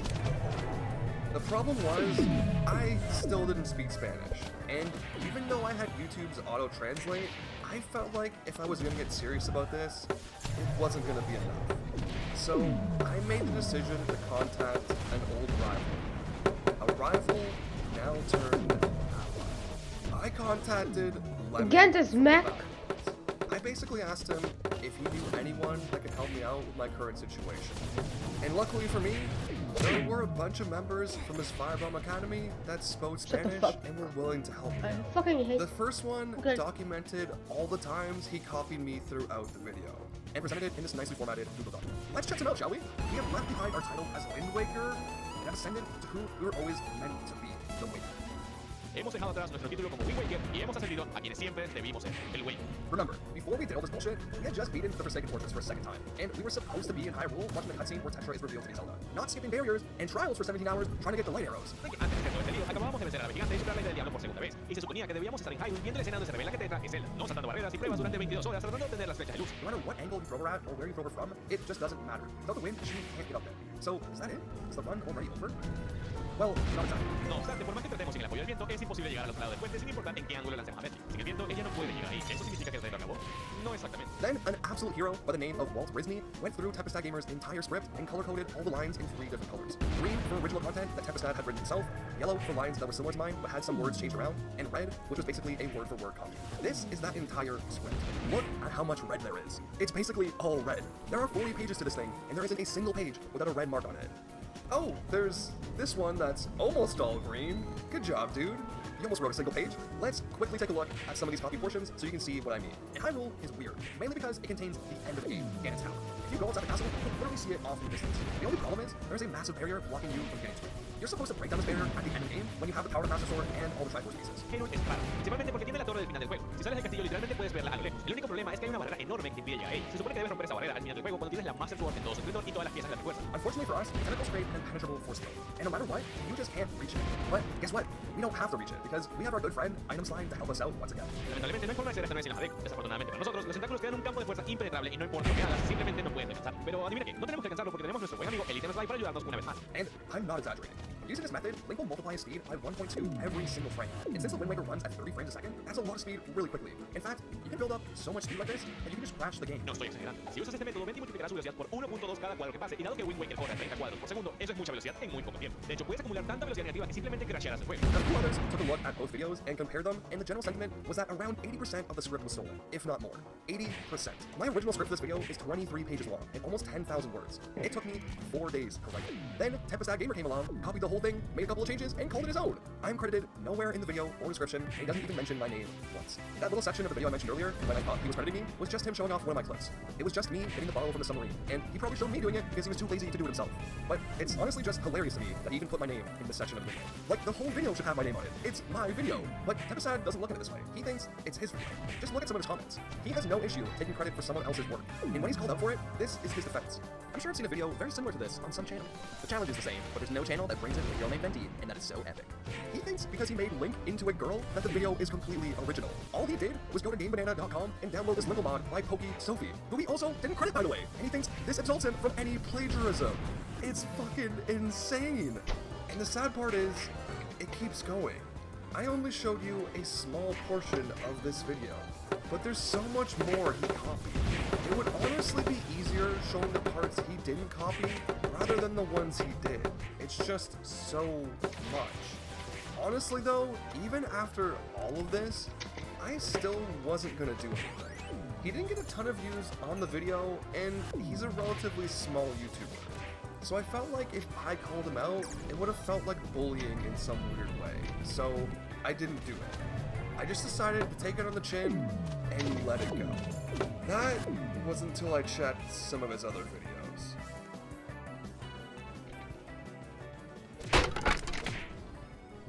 The problem was, I still didn't speak Spanish, and even though I had YouTube's auto-translate, I felt like if I was gonna get serious about this, it wasn't gonna be enough. So, I made the decision to contact an old rival. A rival now turned ally. I contacted Lemon. Against his mech. I basically asked him if he knew anyone that could help me out with my current situation. And luckily for me, there were a bunch of members from his Firebomb Academy that spoke Spanish and were willing to help me. I fucking hate. The first one documented all the times he copied me throughout the video and presented it in this nicely formatted Google doc. Let's check them out, shall we? We have left behind our title as Wind Waker and have ascended to who we were always meant to be, the Waker. Hemos dejado atrás nuestro título como Wind Waker y hemos ascendido a quienes siempre debimos ser, el Waker. Remember, before we did all this bullshit, we had just beaten the Forsaken Fortress for a second time, and we were supposed to be in Hyrule watching the cutscene where Tetra is revealed to be Zelda, not skipping barriers and trials for 17 hours trying to get the light arrows. Antes de hacer todo este lío, acabábamos de vencer a la gigante y superar la isla del diablo por segunda vez, y se suponía que debíamos estar en Hyrule viendo la escena donde se revela que Tetra es Zelda, no saltando barreras y pruebas durante 22 horas tratando de obtener las flechas de luz. No matter what angle you throw her at or where you throw her from, it just doesn't matter. Without the wind, she can't get up there. So, is that it? Is the run already over? Well, not exactly. No obstante, por más que tratemos sin el apoyo del viento, es imposible llegar al otro lado del puente sin importar en qué ángulo lancemos a Betty. Sin el viento, ella no puede llegar ahí. ¿Eso significa que el reto acabó? No exactamente. Then, an absolute hero by the name of Walt Risney went through Tempestad Gamer's entire script and color-coded all the lines in 3 different colors. Green for original content that Tempestad had written himself, yellow for lines that were similar to mine but had some words changed around, and red, which was basically a word-for-word copy. This is that entire script. Look at how much red there is. It's basically all red. There are 40 pages to this thing, and there isn't a single page without a red mark on it. Oh, there's this one that's almost all green. Good job, dude. You almost wrote a single page. Let's quickly take a look at some of these copy portions so you can see what I mean. And Hyrule is weird, mainly because it contains the end of the game and its tower. If you go outside the castle, you can literally see it off in the distance. The only problem is, there's a massive barrier blocking you from getting to it. You're supposed to break down this barrier at the end of the game when you have the Power Master Sword and all the Triforce pieces. Hyrule es raro, principalmente porque tiene la torre del final del juego. Si sales del castillo literalmente puedes verla a lo lejos. El único problema es que hay una barrera enorme que te impide llegar a ella. Se supone que debes romper esa barrera al final del juego cuando tienes la Master Sword en todo su esplendor y todas las piezas de la fuerza. Unfortunately for us, the tentacles create an impenetrable force field, and no matter what, you just can't reach it. But guess what? We don't have to reach it because we have our good friend Item Slime to help us out once again. Lamentablemente no hay forma de hacer esta nuez sin la Jade. Desafortunadamente para nosotros, los tentáculos crean un campo de fuerza impenetrable y no importa lo que hagas, simplemente no pueden alcanzar. Pero adivina qué, no tenemos que alcanzarlo porque tenemos nuestro buen amigo el Item Slime para ayudarnos una vez más. And I'm not exaggerating. Using this method, Link will multiply his speed by 1.2 every single frame. And since the Wind Waker runs at 30 frames a second, that's a lot of speed really quickly. In fact, you can build up so much speed like this that you can just crash the game. No estoy exagerando. Si usas este método, Betty multiplicará su velocidad por 1.2 cada cuadro que pase, y dado que Wind Waker corre a 30 cuadros por segundo, eso es mucha velocidad en muy poco tiempo. De hecho, puedes acumular tanta velocidad negativa que simplemente crashearás el juego. A few others took a look at both videos and compared them, and the general sentiment was that around 80% of the script was stolen, if not more. 80%. My original script for this video is 23 pages long and almost 10,000 words. It took me 4 days to write it. Then, Tempestad Gamer came along, copied the whole thing, made a couple of changes, and called it his own. I'm credited nowhere in the video or description, and he doesn't even mention my name once. That little section of the video I mentioned earlier, when I thought he was crediting me, was just him showing off one of my clips. It was just me getting the bottle from the submarine, and he probably showed me doing it because he was too lazy to do it himself. But it's honestly just hilarious to me that he even put my name in this section of the video. Like, the whole video should have my name on it. It's my video. But Tempestad doesn't look at it this way. He thinks it's his video. Just look at some of his comments. He has no issue taking credit for someone else's work. And when he's called out for it, this is his defense. I'm sure I've seen a video very similar to this on some channel. The challenge is the same, but there's no channel that brings in a girl named Venti, and that is so epic. He thinks because he made Link into a girl that the video is completely original. All he did was go to GameBanana.com and download this Limbo mod by Pokey Sophie, who he also didn't credit by the way, and he thinks this absolves him from any plagiarism. It's fucking insane. And the sad part is, it keeps going. I only showed you a small portion of this video, but there's so much more he copied. It would honestly be easier showing the parts he didn't copy rather than the ones he did. It's just so much. Honestly though, even after all of this, I still wasn't gonna do anything. He didn't get a ton of views on the video, and he's a relatively small YouTuber. So I felt like if I called him out, it would have felt like bullying in some weird way. So I didn't do it. I just decided to take it on the chin and let it go. That wasn't until I checked some of his other videos.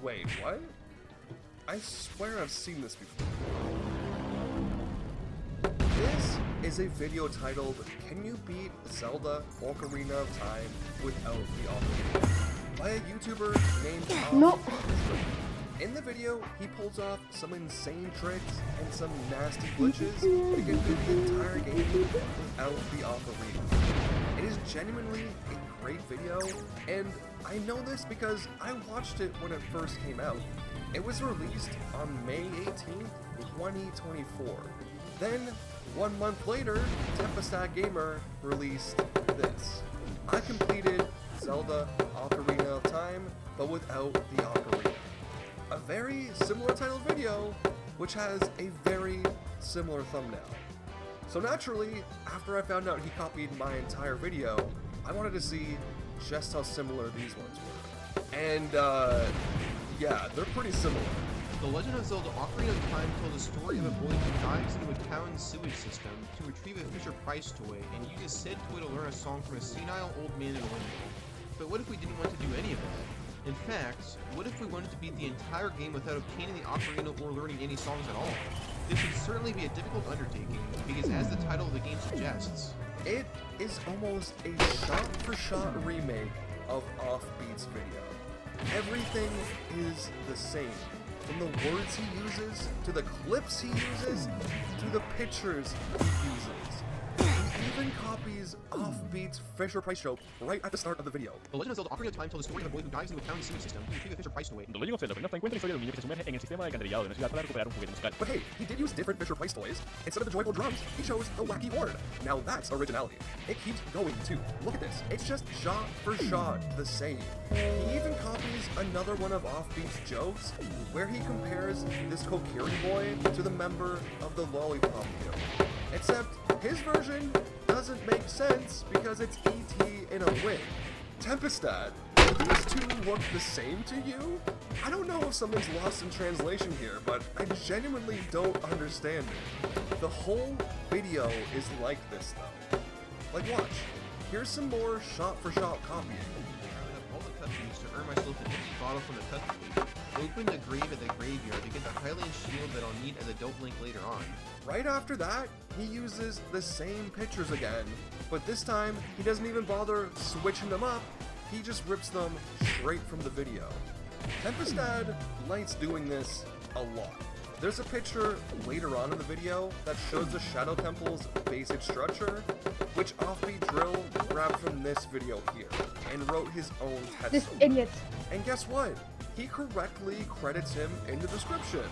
Wait, what? I swear I've seen this before. This is a video titled, "Can You Beat Zelda Ocarina of Time Without the Ocarina?" by a YouTuber named No. In the video, he pulls off some insane tricks and some nasty glitches to get through the entire game without the ocarina. It is genuinely a great video, and I know this because I watched it when it first came out. It was released on May 18th, 2024. Then, 1 month later, Tempestad Gamer released this. I completed Zelda Ocarina of Time, but without the ocarina. A very similar titled video, which has a very similar thumbnail. So naturally, after I found out he copied my entire video, I wanted to see just how similar these ones were. And, yeah, they're pretty similar. The Legend of Zelda Ocarina of Time told the story of a boy who dives into a town's sewage system to retrieve a Fisher-Price toy and uses said toy to learn a song from a senile old man in a window. But what if we didn't want to do any of that? In fact, what if we wanted to beat the entire game without obtaining the ocarina or learning any songs at all? This would certainly be a difficult undertaking, because as the title of the game suggests, it is almost a shot-for-shot remake of Offbeat's video. Everything is the same. From the words he uses, to the clips he uses, to the pictures he uses. He even copies Offbeat's Fisher-Price show right at the start of the video. The Legend of Zelda Ocarina of Time told the story of a boy who dives into a town's sewage system to retrieve a Fisher-Price toy. The Legend of Zelda Ocarina of Time cuenta la historia de un niño que se sumerge en el sistema de alcantarillado de una ciudad para recuperar un juguete musical. But hey, he did use different Fisher-Price toys. Instead of the joyful drums, he chose the wacky horn. Now that's originality. It keeps going too. Look at this. It's just shot for shot the same. He even copies another one of Offbeat's jokes, where he compares this Kokiri boy to the member of the Lollipop Guild. Except his version doesn't make sense because it's E.T. in a wig. Tempestad, do these two look the same to you? I don't know if something's lost in translation here, but I genuinely don't understand it. The whole video is like this though. Like watch, here's some more shot-for-shot copying. All the customs to earn myself an empty bottle from the custom plate. Open the grave at the graveyard to get the Hylian shield that I'll need as Adult Link later on. Right after that, he uses the same pictures again, but this time he doesn't even bother switching them up, he just rips them straight from the video. Tempestad likes doing this a lot. There's a picture later on in the video that shows the Shadow Temple's basic structure, which Offbeat Drill grabbed from this video here, and wrote his own text. This idiot. And guess what? He correctly credits him in the description.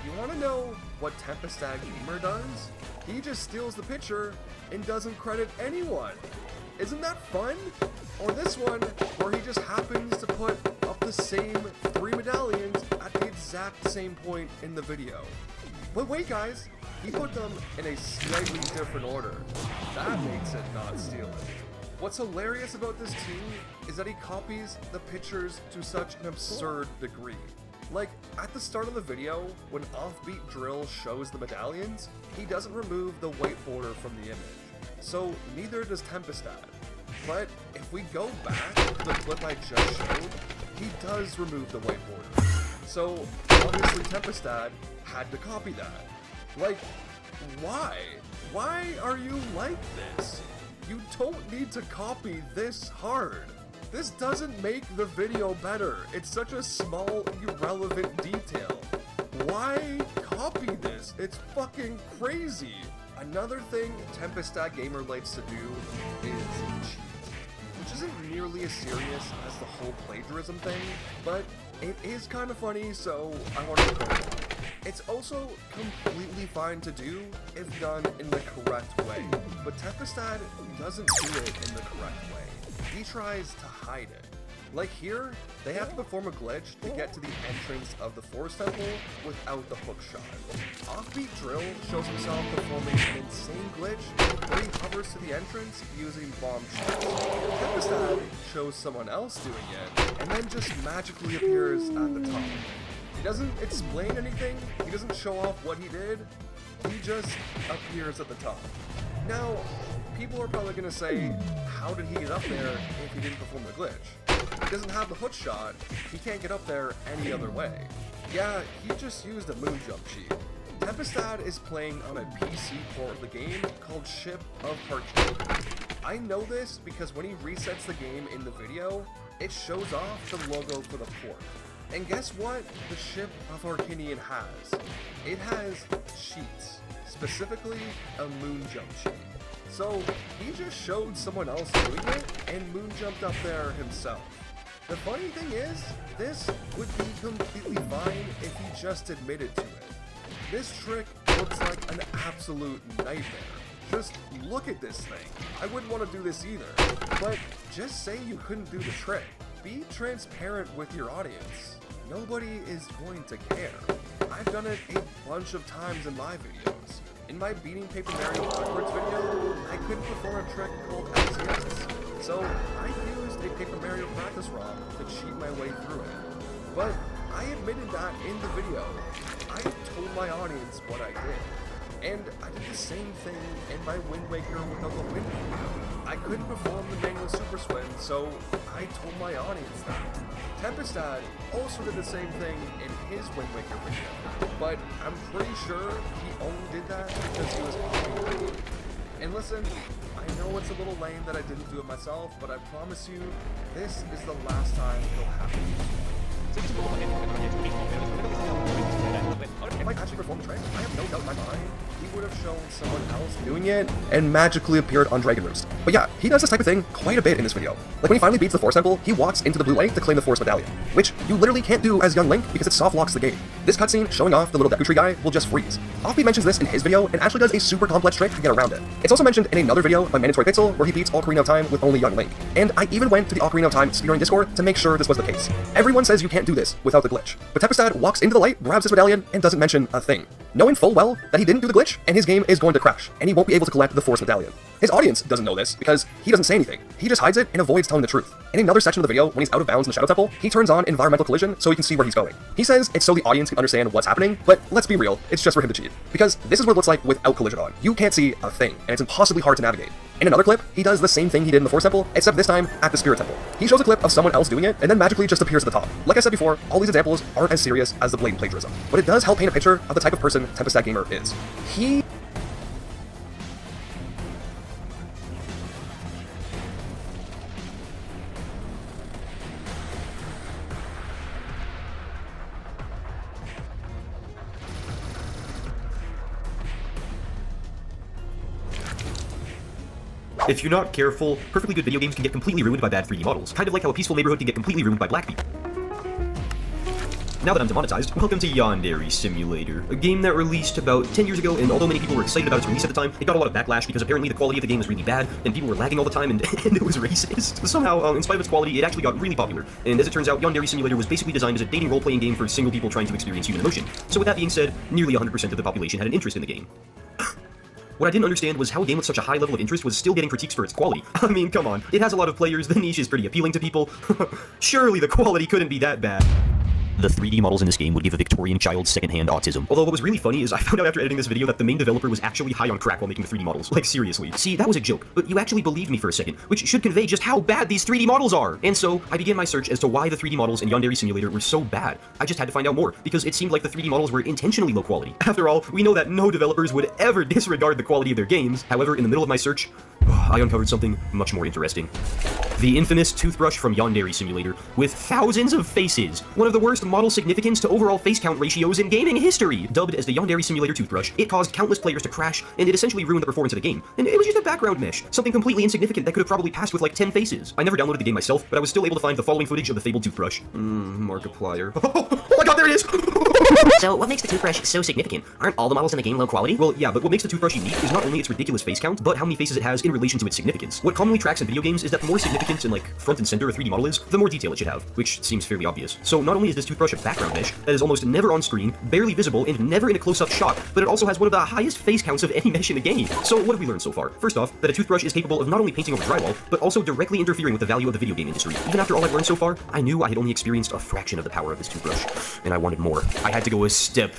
You want to know what Tempestad Gamer does? He just steals the picture and doesn't credit anyone. Isn't that fun? Or this one, where he just happens to put up the same 3 medallions at the exact same point in the video. But wait guys, he put them in a slightly different order. That makes it not stealing. What's hilarious about this too is that he copies the pictures to such an absurd degree. Like, at the start of the video, when Offbeat Drill shows the medallions, he doesn't remove the white border from the image. So neither does Tempestad. But if we go back to the clip I just showed, he does remove the white border. So obviously Tempestad had to copy that. Like, why? Why are you like this? You don't need to copy this hard. This doesn't make the video better. It's such a small, irrelevant detail. Why copy this? It's fucking crazy. Another thing Tempestad Gamer likes to do is cheat, which isn't nearly as serious as the whole plagiarism thing, but it is kind of funny, so I wanted to point it out. It's also completely fine to do if done in the correct way, but Tempestad doesn't do it in the correct way. He tries to hide it. Like here, they have to perform a glitch to get to the entrance of the Forest Temple without the hook shot. Offbeat Drill shows himself performing an insane glitch where he hovers to the entrance using bomb shots. Tempestad shows someone else doing it, and then just magically appears at the top. He doesn't explain anything, he doesn't show off what he did, he just appears at the top. Now, people are probably gonna say, how did he get up there if he didn't perform the glitch? He doesn't have the hook shot, he can't get up there any other way. Yeah, he just used a moon jump cheat. Tempestad is playing on a PC port of the game called Ship of Harkini. I know this because when he resets the game in the video, it shows off the logo for the port. And guess what the Ship of Harkini has? It has cheats, specifically a moon jump cheat. So he just showed someone else doing it and moon jumped up there himself. The funny thing is, this would be completely fine if he just admitted to it. This trick looks like an absolute nightmare. Just look at this thing. I wouldn't want to do this either. But just say you couldn't do the trick. Be transparent with your audience. Nobody is going to care. I've done it a bunch of times in my videos. In my beating Paper Mario backwards video, I couldn't perform a trick called LCS. So I used a Paper Mario practice ROM to cheat my way through it. But I admitted that in the video. I told my audience what I did. And I did the same thing in my Wind Waker without the wind video. I couldn't perform the manual super swim, so I told my audience that. Tempestad also did the same thing in his Wind Waker video, but I'm pretty sure he only did that because he was copying. And listen, I know it's a little lame that I didn't do it myself, but I promise you, this is the last time it'll happen. If I actually performed the trick, I have no doubt in my mind he would have shown someone else doing it and magically appeared on Dragon Roost. But yeah, he does this type of thing quite a bit in this video. Like when he finally beats the Force Temple, he walks into the Blue Light to claim the Force Medallion, which you literally can't do as young Link because it soft locks the game. This cutscene showing off the little Deku Tree guy will just freeze. Offbeat mentions this in his video and actually does a super complex trick to get around it. It's also mentioned in another video by Mandatory Pixel where he beats Ocarina of Time with only young Link. And I even went to the Ocarina of Time speedrunning Discord to make sure this was the case. Everyone says you can't do this without the glitch, but Tempestad walks into the light, grabs his medallion, and doesn't mention a thing, knowing full well that he didn't do the glitch and his game is going to crash, and he won't be able to collect the Force Medallion. His audience doesn't know this because he doesn't say anything. He just hides it and avoids telling the truth. In another section of the video, when he's out of bounds in the Shadow Temple, he turns on environmental collision so he can see where he's going. He says it's so the audience can understand what's happening, but let's be real, it's just for him to cheat. Because this is what it looks like without collision on. You can't see a thing, and it's impossibly hard to navigate. In another clip, he does the same thing he did in the Force Temple, except this time at the Spirit Temple. He shows a clip of someone else doing it, and then magically just appears at the top. Like I said before, all these examples aren't as serious as the blatant plagiarism, but it does help paint a picture of the type of person Tempestad Gamer is. If you're not careful, perfectly good video games can get completely ruined by bad 3D models, kind of like how a peaceful neighborhood can get completely ruined by black people. Now that I'm demonetized, welcome to Yandere Simulator, a game that released about 10 years ago, and although many people were excited about its release at the time, it got a lot of backlash because apparently the quality of the game was really bad, and people were lagging all the time, and it was racist. Somehow, in spite of its quality, it actually got really popular, and as it turns out, Yandere Simulator was basically designed as a dating role-playing game for single people trying to experience human emotion. So with that being said, nearly 100% of the population had an interest in the game. What I didn't understand was how a game with such a high level of interest was still getting critiques for its quality. I mean, come on, it has a lot of players, the niche is pretty appealing to people. Surely the quality couldn't be that bad. The 3D models in this game would give a Victorian child secondhand autism. Although what was really funny is I found out after editing this video that the main developer was actually high on crack while making the 3D models. Like, seriously. See, that was a joke, but you actually believed me for a second, which should convey just how bad these 3D models are. And so, I began my search as to why the 3D models in Yandere Simulator were so bad. I just had to find out more, because it seemed like the 3D models were intentionally low quality. After all, we know that no developers would ever disregard the quality of their games. However, in the middle of my search, I uncovered something much more interesting. The infamous toothbrush from Yandere Simulator, with thousands of faces. One of the worst model significance to overall face count ratios in gaming history. Dubbed as the Yandere Simulator toothbrush, it caused countless players to crash, and it essentially ruined the performance of the game. And it was just a background mesh, something completely insignificant that could have probably passed with like 10 faces. I never downloaded the game myself, but I was still able to find the following footage of the fabled toothbrush. Markiplier. Oh my god, there it is! So, what makes the toothbrush so significant? Aren't all the models in the game low quality? Well, yeah, but what makes the toothbrush unique is not only its ridiculous face count, but how many faces it has in relation into its significance. What commonly tracks in video games is that the more significant and like front and center a 3D model is, the more detail it should have, which seems fairly obvious. So not only is this toothbrush a background mesh that is almost never on screen, barely visible, and never in a close-up shot, but it also has one of the highest face counts of any mesh in the game. So what have we learned so far? First off, that a toothbrush is capable of not only painting over drywall, but also directly interfering with the value of the video game industry. Even after all I've learned so far, I knew I had only experienced a fraction of the power of this toothbrush, and I wanted more. I had to go a step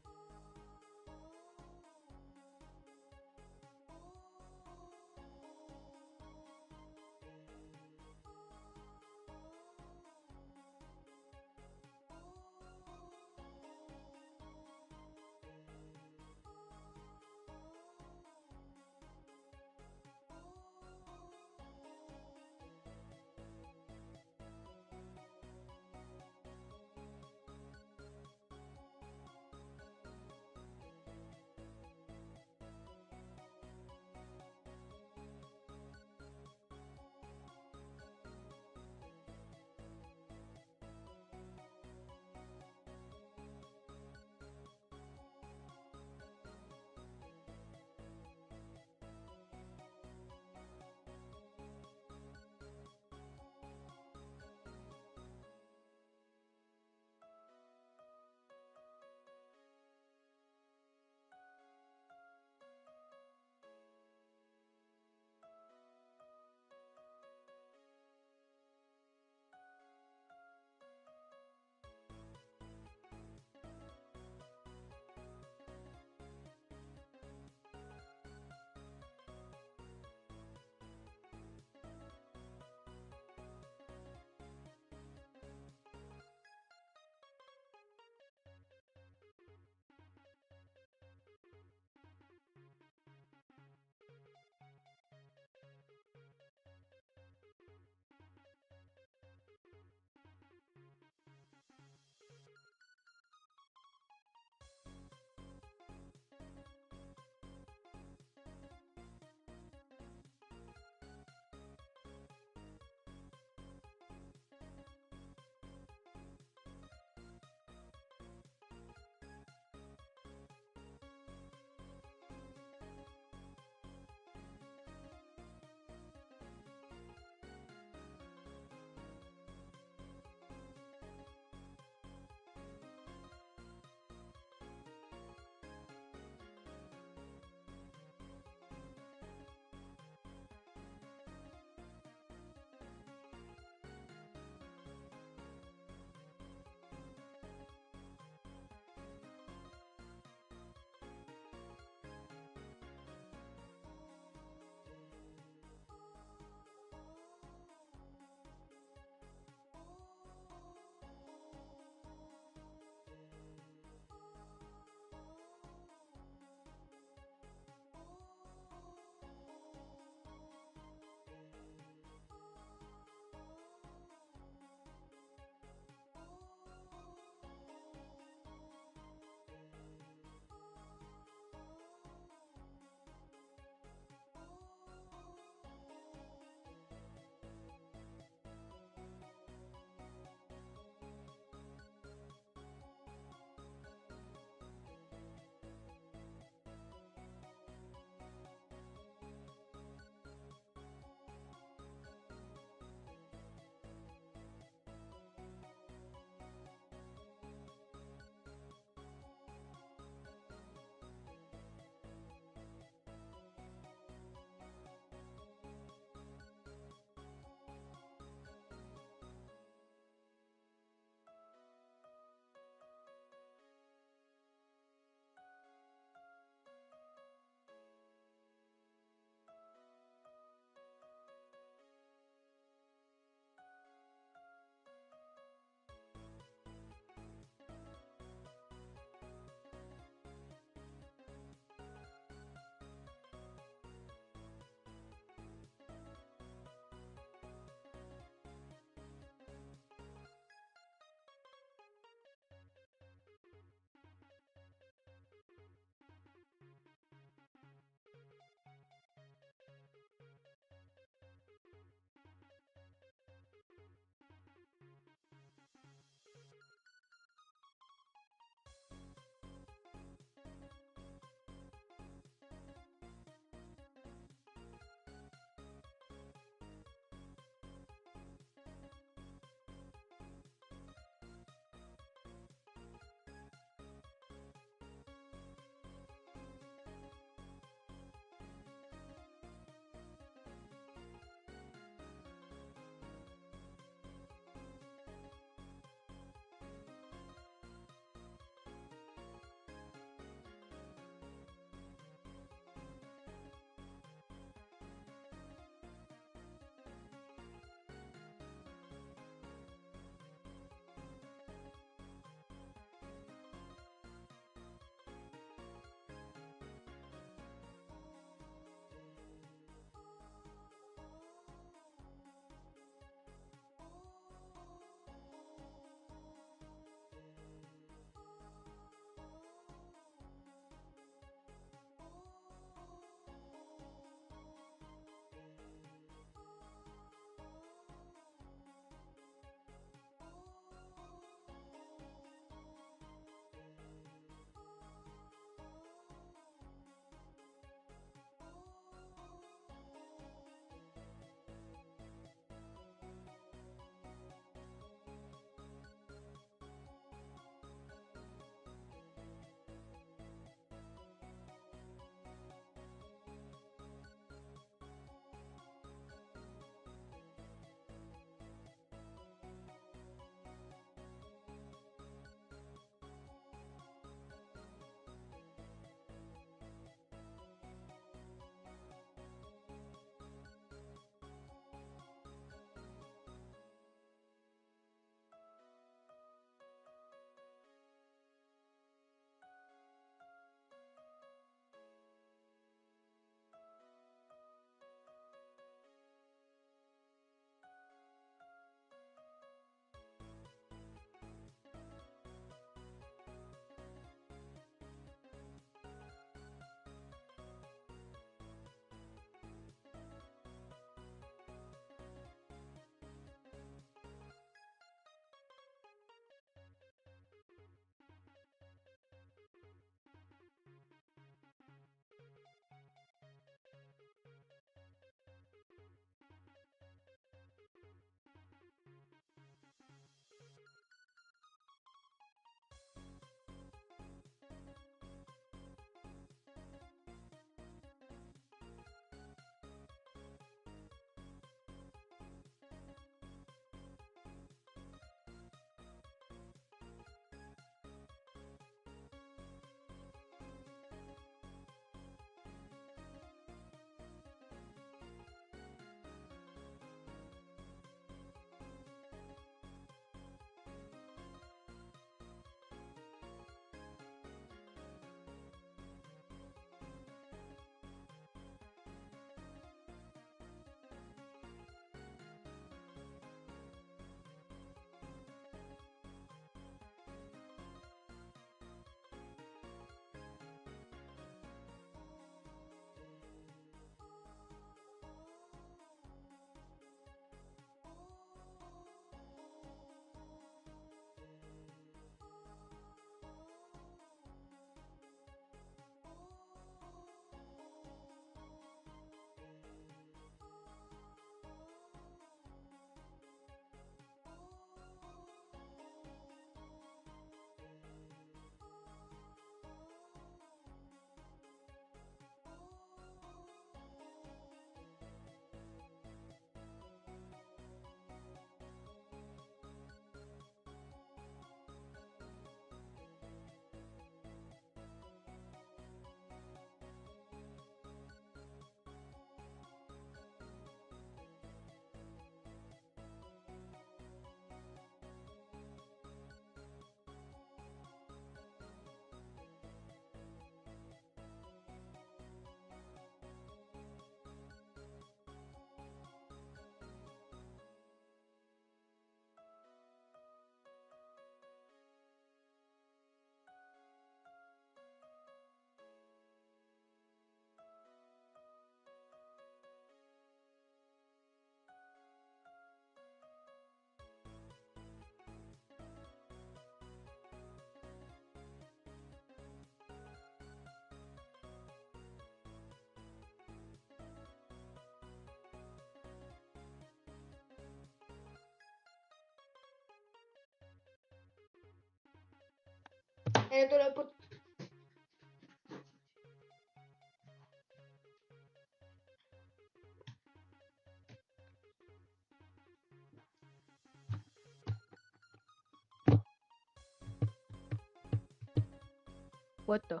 What the?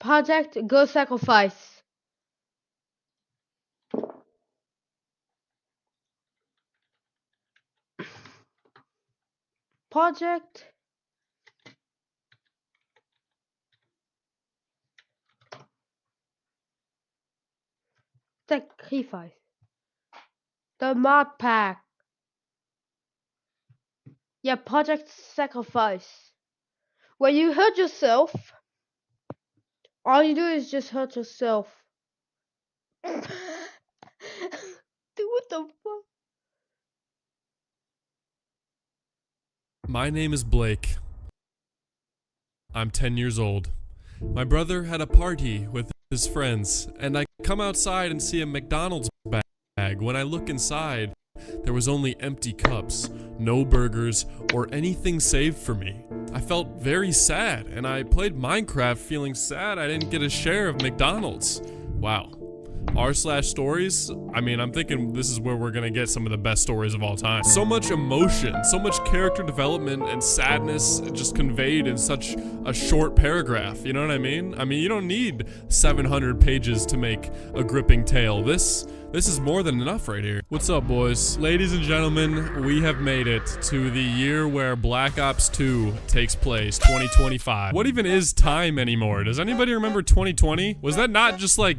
Project Go Sacrifice. Project Sacrifice. The mod pack. Yeah, Project Sacrifice. When you hurt yourself, all you do is just hurt yourself. Dude, what the fuck? My name is Blake. I'm 10 years old. My brother had a party with his friends, and I come outside and see a McDonald's bag. When I look inside, there was only empty cups, no burgers, or anything saved for me. I felt very sad, and I played Minecraft feeling sad I didn't get a share of McDonald's. Wow. r/stories? I mean, I'm thinking this is where we're gonna get some of the best stories of all time. So much emotion, so much character development and sadness just conveyed in such a short paragraph, you know what I mean? I mean, you don't need 700 pages to make a gripping tale. This is more than enough right here. What's up, boys? Ladies and gentlemen, we have made it to the year where Black Ops 2 takes place, 2025. What even is time anymore? Does anybody remember 2020? Was that not just like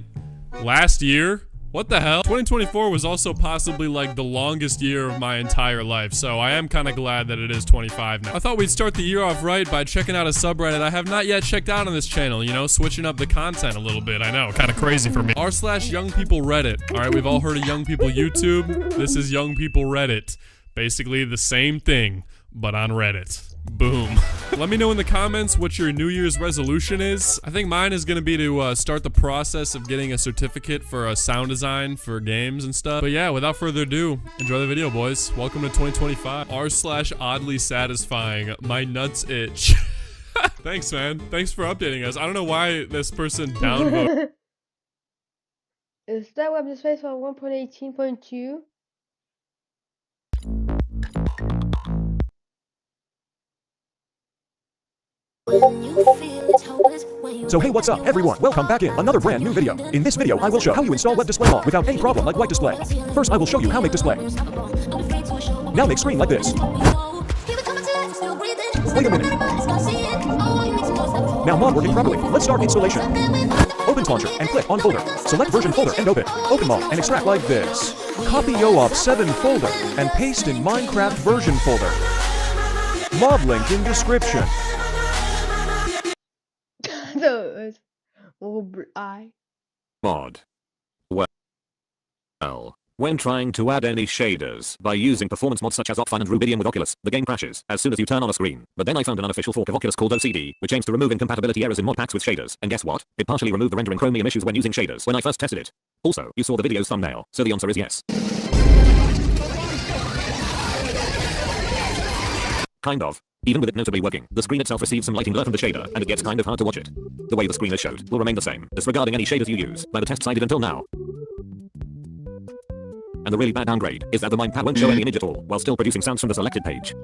last year? What the hell? 2024 was also possibly like the longest year of my entire life, so I am kind of glad that it is 25 now. I thought we'd start the year off right by checking out a subreddit I have not yet checked out on this channel, you know, switching up the content a little bit. I know, kind of crazy for me. r/young people Reddit. Alright, we've all heard of young people YouTube. This is young people Reddit. Basically the same thing, but on Reddit. Boom. Let me know in the comments what your New Year's resolution is. I think mine is going to be to start the process of getting a certificate for sound design for games and stuff. But yeah, without further ado, enjoy the video, boys. Welcome to 2025. r/oddly satisfying. My nuts itch. Thanks, man. Thanks for updating us. I don't know why this person downvoted. Is that web display for 1.18.2? So hey, what's up everyone? Welcome back in another brand new video. In this video I will show how you install web display mod without any problem like white display. First I will show you how make display. Now make screen like this. Wait a minute. Now mod working properly. Let's start installation. Open launcher and click on folder. Select version folder and open. Open mod and extract like this. Copy OOP 7 folder and paste in Minecraft version folder. Mod link in description. Mod. Well, when trying to add any shaders by using performance mods such as Opfun and Rubidium with Oculus, the game crashes as soon as you turn on a screen. But then I found an unofficial fork of Oculus called OCD, which aims to remove incompatibility errors in mod packs with shaders. And guess what? It partially removed the rendering chromium issues when using shaders when I first tested it. Also, you saw the video's thumbnail, so the answer is yes. Kind of. Even with it notably working, the screen itself receives some lighting blur from the shader, and it gets kind of hard to watch it. The way the screen is showed will remain the same, disregarding any shaders you use, by the tests I did until now. And the really bad downgrade is that the Minepad won't show any image at all, while still producing sounds from the selected page.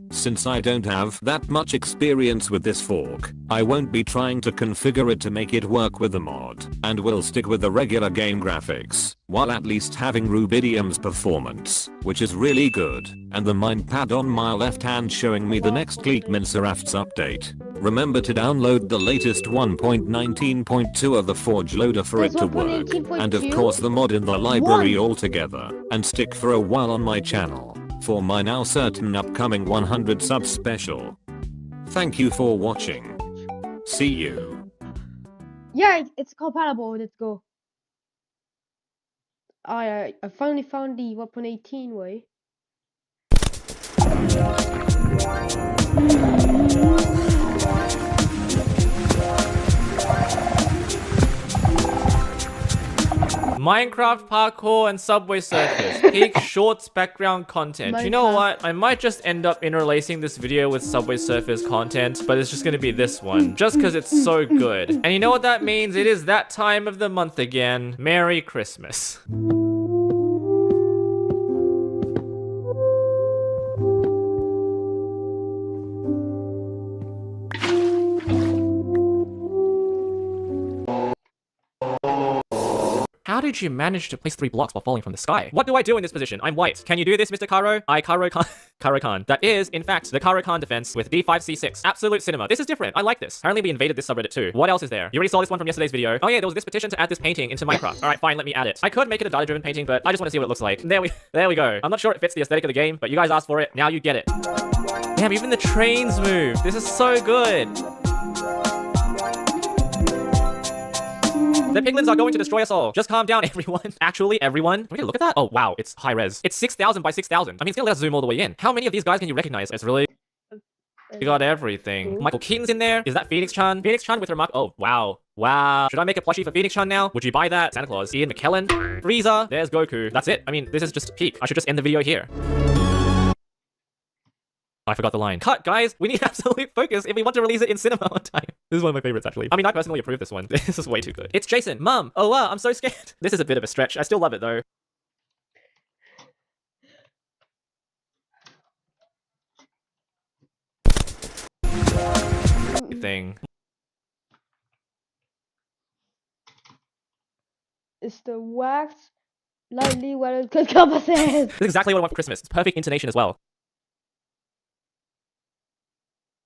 Since I don't have that much experience with this fork, I won't be trying to configure it to make it work with the mod, and will stick with the regular game graphics, while at least having Rubidium's performance, which is really good, and the Minepad on my left hand showing me the next Leak Minecraft's update. Remember to download the latest 1.19.2 of the Forge loader for it to work, and of course the mod in the library altogether, and stick for a while on my channel, for my now certain upcoming 100 sub special. Thank you for watching. See you. Yeah, it's compatible. Let's go. I finally found the 1.18 way. Minecraft parkour and Subway Surfers. Peak shorts background content. You know what? I might just end up interlacing this video with Subway Surfers content, but it's just gonna be this one. Just because it's so good. And you know what that means? It is that time of the month again. Merry Christmas. How did you manage to place 3 blocks while falling from the sky? What do I do in this position? I'm white. Can you do this, Mr. Karo? Karo Khan. That is, in fact, the Karo Khan defense with D5C6. Absolute cinema. This is different. I like this. Apparently we invaded this subreddit too. What else is there? You already saw this one from yesterday's video. Oh yeah, there was this petition to add this painting into Minecraft. Alright, fine, let me add it. I could make it a data-driven painting, but I just want to see what it looks like. There we go. I'm not sure it fits the aesthetic of the game, but you guys asked for it. Now you get it. Damn, even the trains move. This is so good. The piglins are going to destroy us all. Just calm down, everyone. Actually, everyone. Can we look at that? Oh, wow. It's high res. It's 6,000 by 6,000. I mean, it's gonna let us zoom all the way in. How many of these guys can you recognize? It's really... You got everything. Michael Keaton's in there. Is that Phoenix-chan? Phoenix-chan with her mark. Oh, wow. Wow. Should I make a plushie for Phoenix-chan now? Would you buy that? Santa Claus. Ian McKellen. Frieza. There's Goku. That's it. I mean, this is just peak. I should just end the video here. I forgot the line. Cut, guys! We need absolute focus if we want to release it in cinema on time. This is one of my favorites, actually. I mean, I personally approve this one. This is way too good. It's Jason. Mum! Oh wow, I'm so scared. This is a bit of a stretch. I still love it, though. Thing. It's the wax lightly weathered compasses. This is exactly what I want for Christmas. It's perfect intonation as well.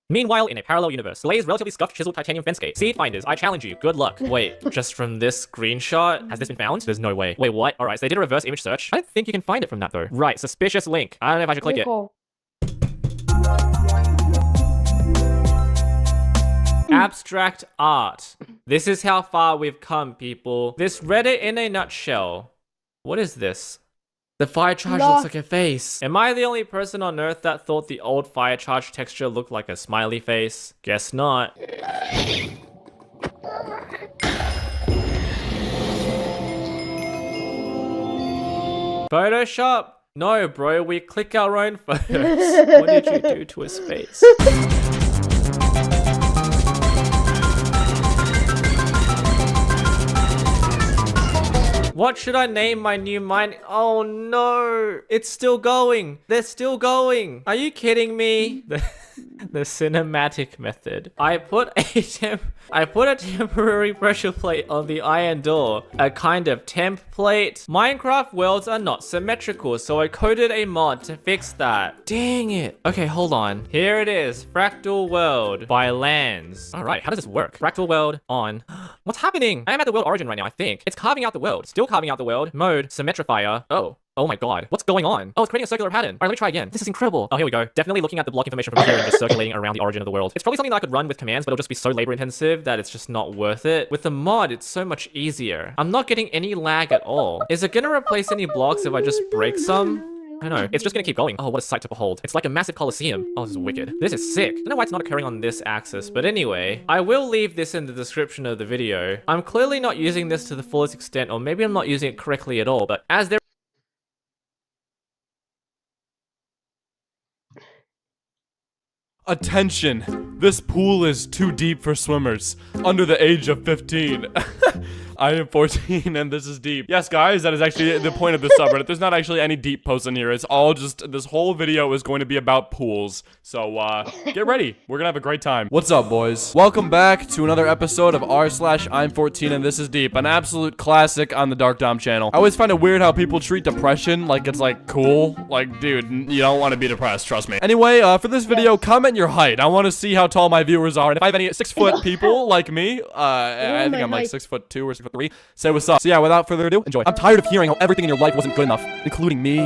Meanwhile, in a parallel universe, Lay's relatively scuffed chiseled titanium fence gate. Seed finders, I challenge you. Good luck. Wait, just from this screenshot? Has this been found? There's no way. Wait, what? Alright, so they did a reverse image search. I don't think you can find it from that though. Right, suspicious link. I don't know if I should click it. Abstract art. This is how far we've come, people. This Reddit in a nutshell. What is this? The fire charge looks like a face. Am I the only person on Earth that thought the old fire charge texture looked like a smiley face? Guess not. Photoshop? No, bro, we click our own photos. What did you do to his face? What should I name my new mine? Oh no, it's still going. They're still going. Are you kidding me? The cinematic method. I put a temporary pressure plate on the iron door. A kind of temp plate. Minecraft worlds are not symmetrical, so I coded a mod to fix that. Dang it. Okay, hold on. Here it is. Fractal World by Lands. All right, how does this work? Fractal World on. What's happening? I am at the world origin right now, I think. It's carving out the world. Still carving out the world. Mode, symmetrifier. Oh my god. What's going on? Oh, it's creating a circular pattern. Alright, let me try again. This is incredible. Oh, here we go. Definitely looking at the block information from here and just circulating around the origin of the world. It's probably something that I could run with commands, but it'll just be so labor intensive that it's just not worth it. With the mod, it's so much easier. I'm not getting any lag at all. Is it gonna replace any blocks if I just break some? I don't know. It's just gonna keep going. Oh, what a sight to behold. It's like a massive coliseum. Oh, this is wicked. This is sick. I don't know why it's not occurring on this axis, but anyway, I will leave this in the description of the video. I'm clearly not using this to the fullest extent, or maybe I'm not using it correctly at all, but as there Attention! This pool is too deep for swimmers under the age of 15. I am 14 and this is deep. Yes, guys, that is actually the point of this subreddit. There's not actually any deep posts in here. It's all just, this whole video is going to be about pools. So, get ready. We're gonna have a great time. What's up, boys? Welcome back to another episode of r/I'm14 and this is deep. An absolute classic on the Dark Dom channel. I always find it weird how people treat depression like it's, like, cool. Like, dude, you don't want to be depressed, trust me. Anyway, for this video, comment your height. I want to see how tall my viewers are. And if I have any 6-foot people like me, I think I'm like 6'2" or 6'3", say what's up. So yeah, without further ado, enjoy. I'm tired of hearing how everything in your life wasn't good enough, including me.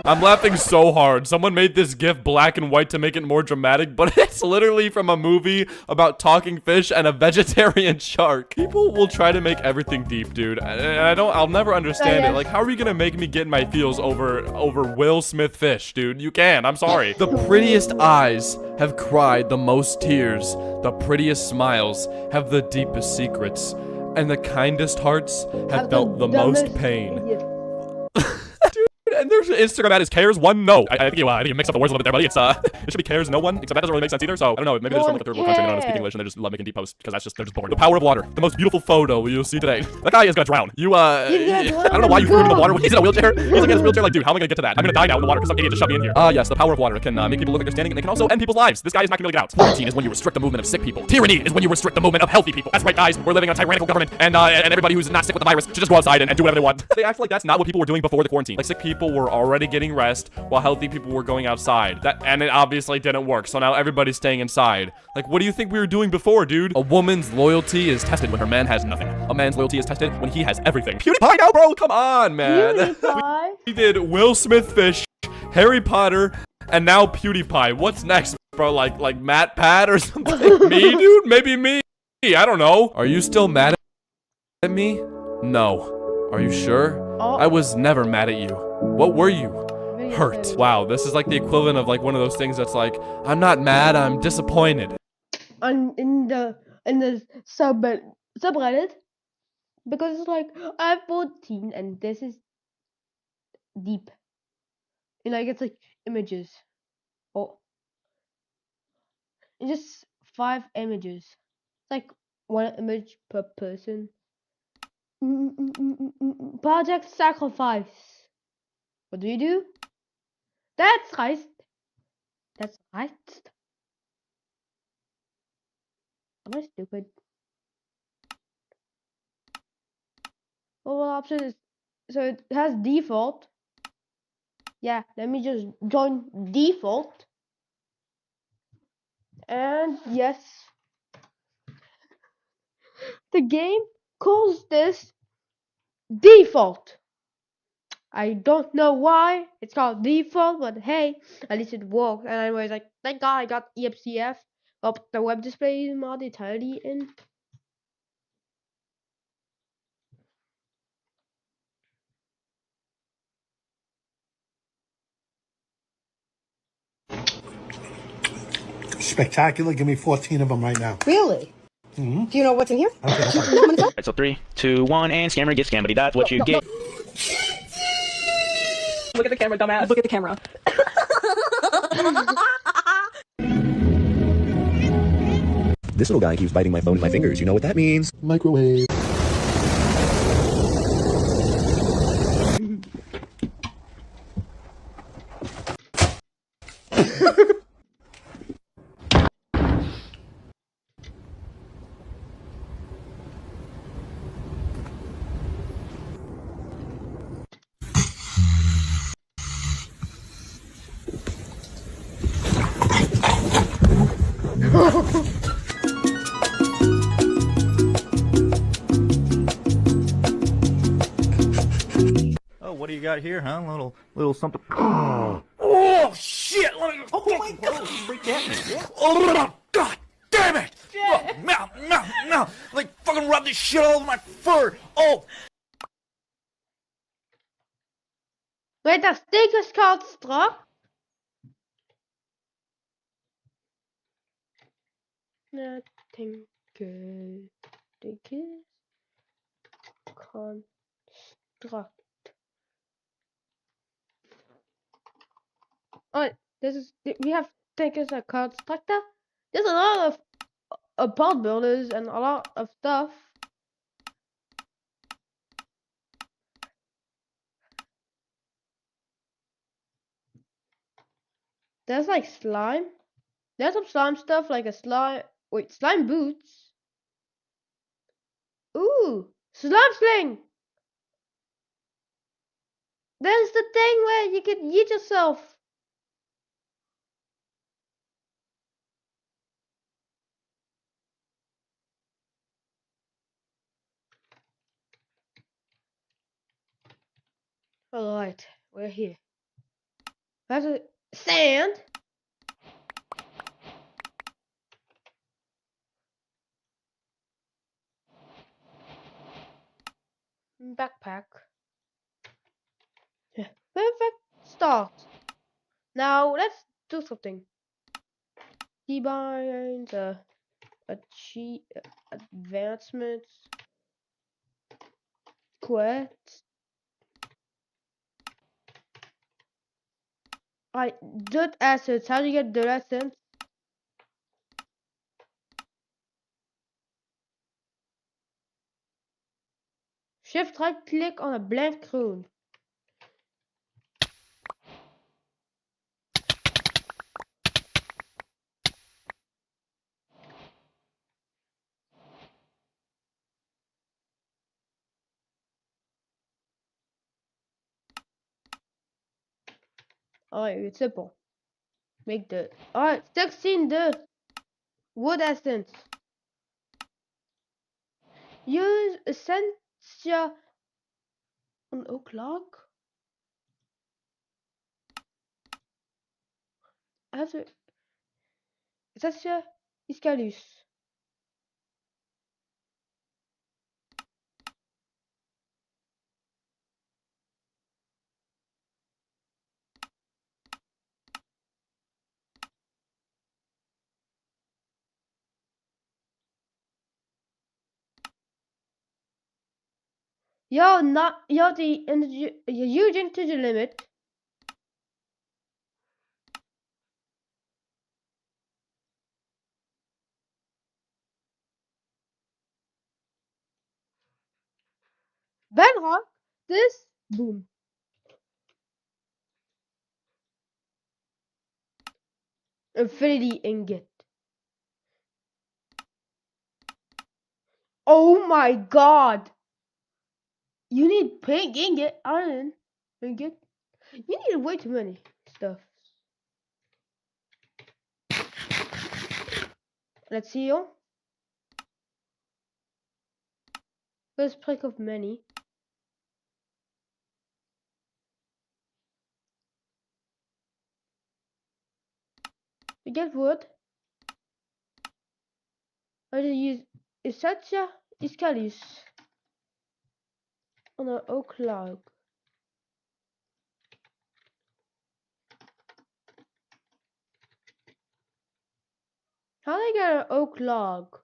I'm laughing so hard. Someone made this GIF black and white to make it more dramatic, but it's literally from a movie about talking fish and a vegetarian shark. People will try to make everything deep, dude. And I'll never understand it. Like, how are you gonna make me get in my feels over Will Smith fish, dude? You can, I'm sorry. The prettiest eyes have cried the most tears. The prettiest smiles have the deepest secrets. And the kindest hearts have felt the most pain. And there's an Instagram ad is cares one no. I think you mix up the words a little bit there, buddy. It's it should be cares no one, except that doesn't really make sense either. So I don't know. Maybe they're just from like a third world country. They don't know how to speak English and they just love making deep posts because they're just bored. The power of water, the most beautiful photo you'll see today. That guy is gonna drown. I don't know why you threw him in the water when he's in a wheelchair. He's like in his wheelchair, like, dude, how am I gonna get to that? I'm gonna die now in the water because some idiot just shoved me in here. Yes, the power of water. It can make people look like they're standing, and it can also end people's lives. This guy is not gonna be able to get out. Quarantine is when you restrict the movement of sick people. Tyranny is when you restrict the movement of healthy people. That's right, guys. We're living in a tyrannical government, and everybody who's not sick with the virus should just go outside and do whatever they want. They act like that's not what people were doing before the quarantine. Like, sick people were already getting rest while healthy people were going outside. And it obviously didn't work. So now everybody's staying inside. Like, what do you think we were doing before, dude? A woman's loyalty is tested when her man has nothing. A man's loyalty is tested when he has everything. PewDiePie now, bro. Come on, man. We did Will Smith fish, Harry Potter, and now PewDiePie. What's next, bro? Like Matt Pat or something? Me, dude? Maybe me. I don't know. Are you still mad at me? No. Are you sure? I was never mad at you. What were you? Hurt. Wow, this is like the equivalent of like one of those things that's like, I'm not mad, I'm disappointed. In the subreddit, because it's like I have 14 and this is deep. And like it's like images. Oh, it's just 5 images. It's like 1 image per person. Project sacrifice. What do? That's right. That's right. Am I stupid? Well, what option is so it has default. Yeah, let me just join default. And yes, the game calls this default. I don't know why it's called default, but hey, at least it worked. And I was like, thank God I got EFCF. Well, the web display mod entirely in. Spectacular. Give me 14 of them right now. Really? Mm-hmm. Do you know what's in here? Okay, that's fine. Alright, so 3, 2, 1, and scammer gets scammery. That's what you get. Look at the camera, dumbass. Look at the camera. This little guy keeps biting my phone in my fingers. You know what that means? Microwave. Oh, what do you got here, huh? Little something. Oh, shit! Let me. Oh my God! Freaked at me. Yeah. Oh, God damn it! Oh, no. Like, fucking rub this shit all over my fur. Oh! Weet dat stekerskaart strak? Nothing good. Construct. Oh, we have stickers a constructor. There's a lot of pod builders and a lot of stuff. There's like slime. There's some slime stuff like a slime. Wait, slime boots. Ooh, slime sling. There's the thing where you can eat yourself. Alright, we're here. That's a sand. Backpack. Yeah. Perfect start. Now let's do something. Keybind, achieve advancements. Quest. I dot assets. How do you get the assets? Shift right click on a blank room. Alright, it's simple. Make the alright, 16 the wood essence. Use essentia on oak log. After essentia iscalus. You're the energy, you're using to the limit. Bedrock, this, boom. Infinity ingot. Oh my god! You need pink ingot, iron ingot. You need way too many stuff. Let's see you. First pick of many. To get wood, I just use Essentia Iscalus on an oak log. How do I get an oak log?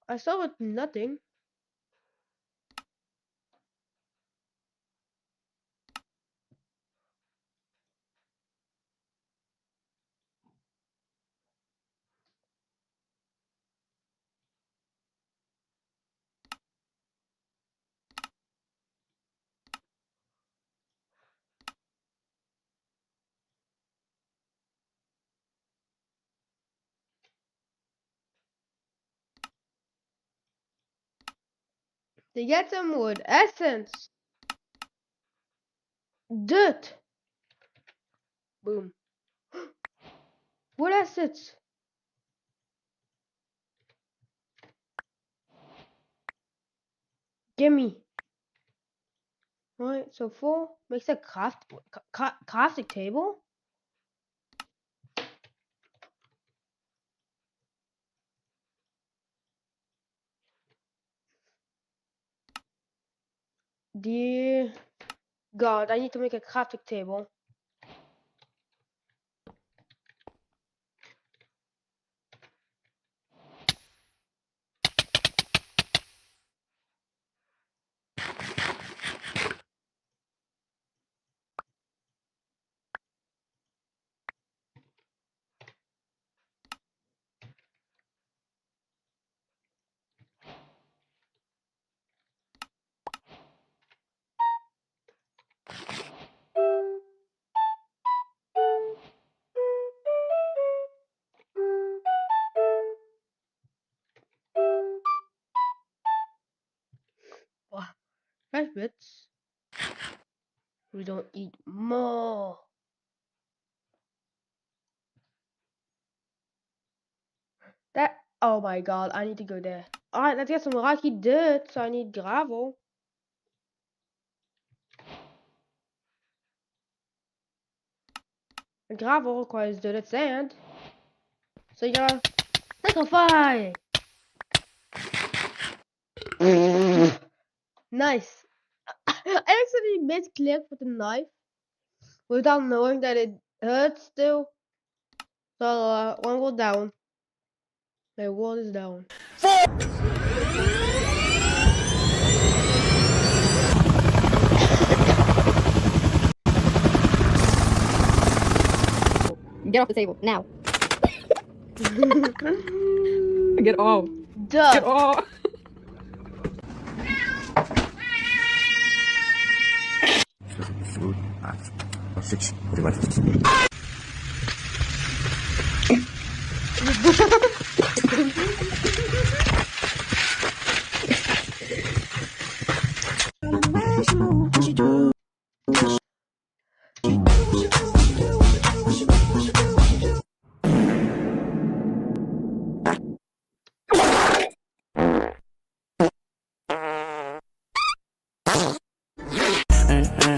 I saw with nothing. To get some wood, essence, dirt, boom. Wood essence. Gimme. Alright, so 4 makes a crafting table. Dear God, I need to make a crafting table. Wow, 5 bits. We don't eat more. That, oh my god, I need to go there. Alright, let's get some rocky dirt. So I need gravel. And gravel requires dirt and sand. So you gotta liquefy. Nice. I actually misclick with the knife without knowing that it hurts still. So one wall down. My wall is down. Get off the table now. Get off. Duh. Get off.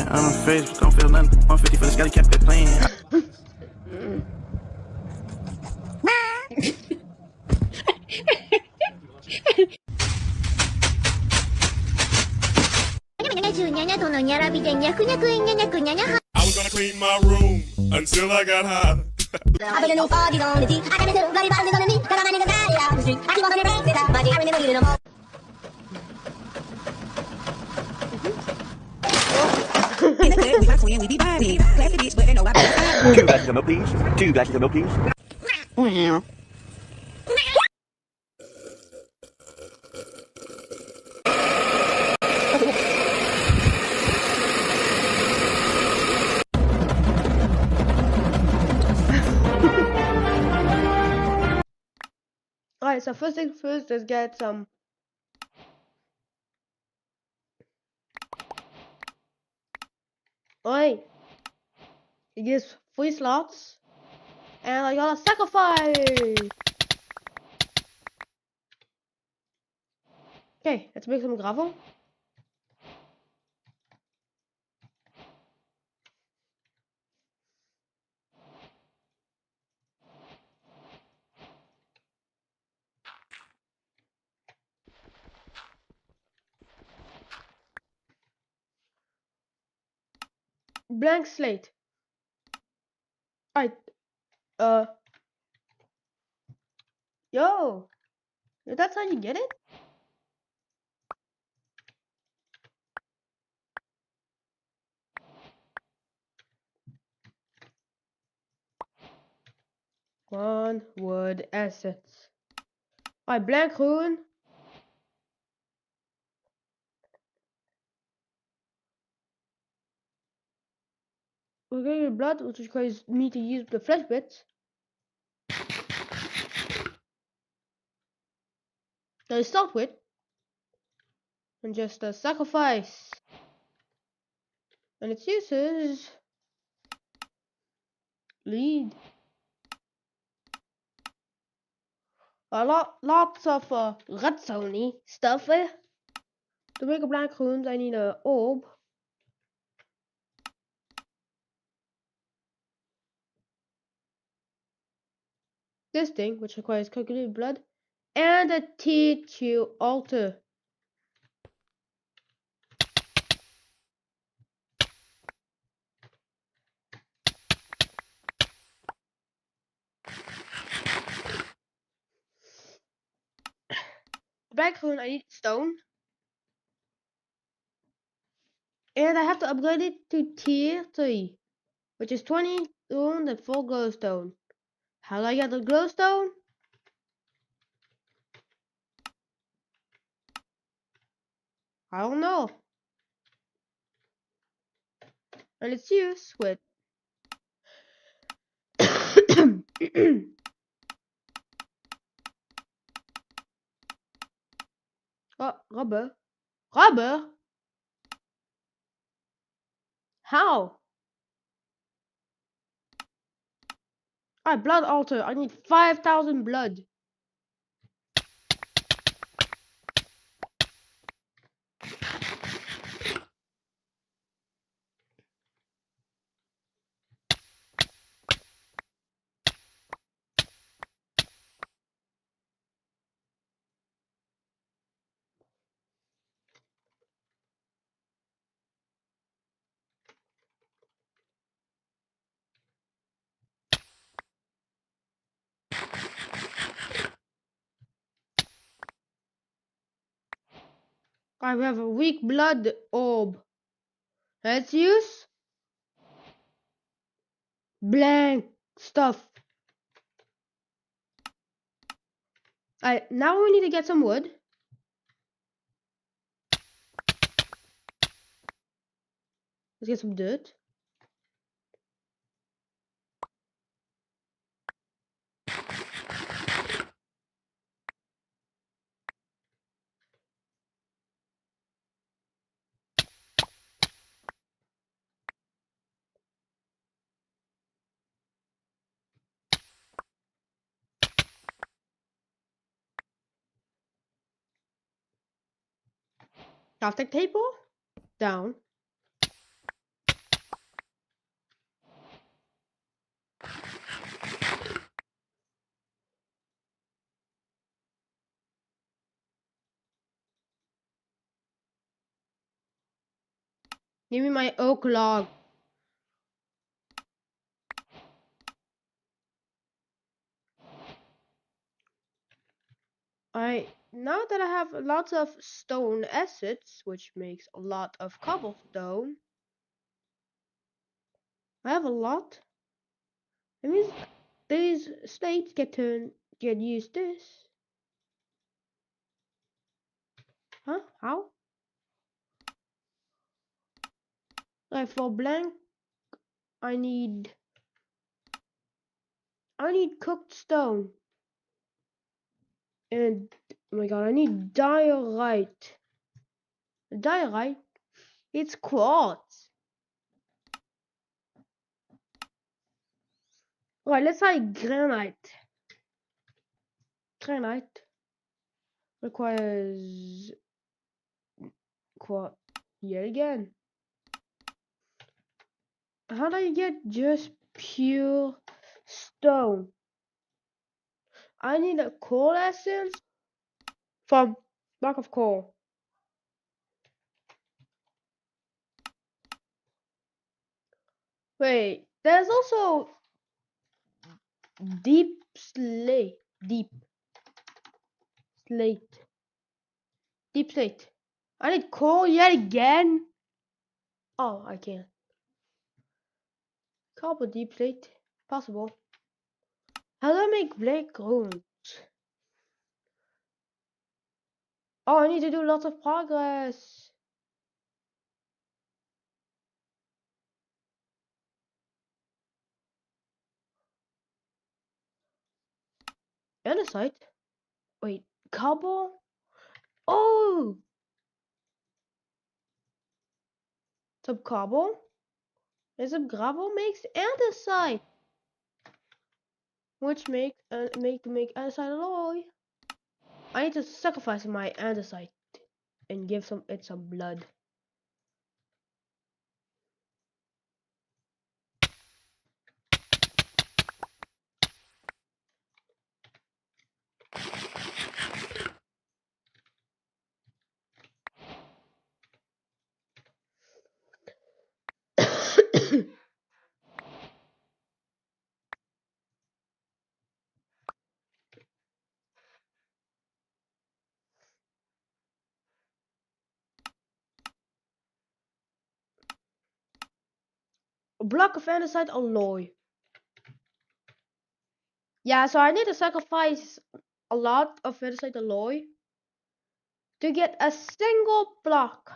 I'm on Facebook, don't feel nothing. 150 for the Scotty kept it playing. I was gonna clean my room until I got high. I put a new foggies on the T. I got me little bloody bottles on me. Cause I'm a nigga daddy out the street. I keep walking the road without my G. I remember you no more. In the club, we rock when we be Barbie. Classy bitch, but they know I be 2 glasses of milk, please. 2 glasses of milk, please. Wow. Alright, so first thing first, let's get some. Alright. It gives 3 slots. And I gotta sacrifice! Okay, let's make some gravel. Blank slate. Alright. Yo! That's how you get it? One wood assets. Alright, blank ruin. We're getting your blood, which requires me to use the flesh bits. Now start with. And just sacrifice. And its uses lead. Lots of redstone stuff. To make a blank runes, I need a orb. This thing, which requires calculated blood, and a T2 altar. Black rune, I need stone. And I have to upgrade it to tier 3, which is 20 stone and 4 glowstone. How do I get the glowstone? I don't know. And it's used with oh, rubber. Rubber? How? Alright, blood altar. I need 5,000 blood. I have a weak blood orb. Let's use blank stuff. Now we need to get some wood. Let's get some dirt. Crafting table down. Give me my oak log. Now that I have lots of stone assets, which makes a lot of cobblestone. I have a lot. That means these slates get used this. Huh? How? Like for blank, I need cooked stone. And oh my god, I need diorite. Diorite? It's quartz. Right, let's try granite. Granite requires quartz yet again. How do I get just pure stone? I need a coal essence from block of coal. Wait, there's also deep slate. Deep slate. Deep slate. I need coal yet again. Oh, I can't. Copper deep slate. Possible. How do I make black runes? Oh, I need to do lots of progress. Andesite? Wait, cobble? Oh! Some cobble? And some gravel makes andesite. Which make andesite alloy. I need to sacrifice my andesite and give it some blood. A block of andesite alloy. Yeah, so I need to sacrifice a lot of andesite alloy to get a single block.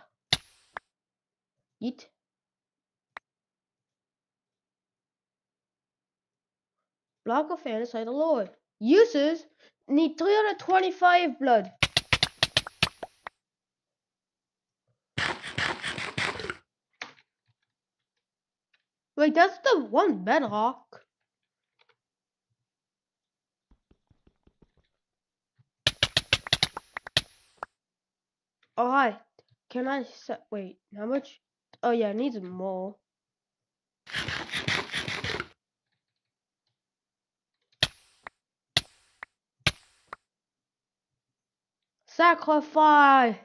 Eat. Block of andesite alloy. Uses need 325 blood. Wait, that's the one bedrock. Alright. Can I set? Wait, how much? Oh yeah, it needs more. Sacrifice.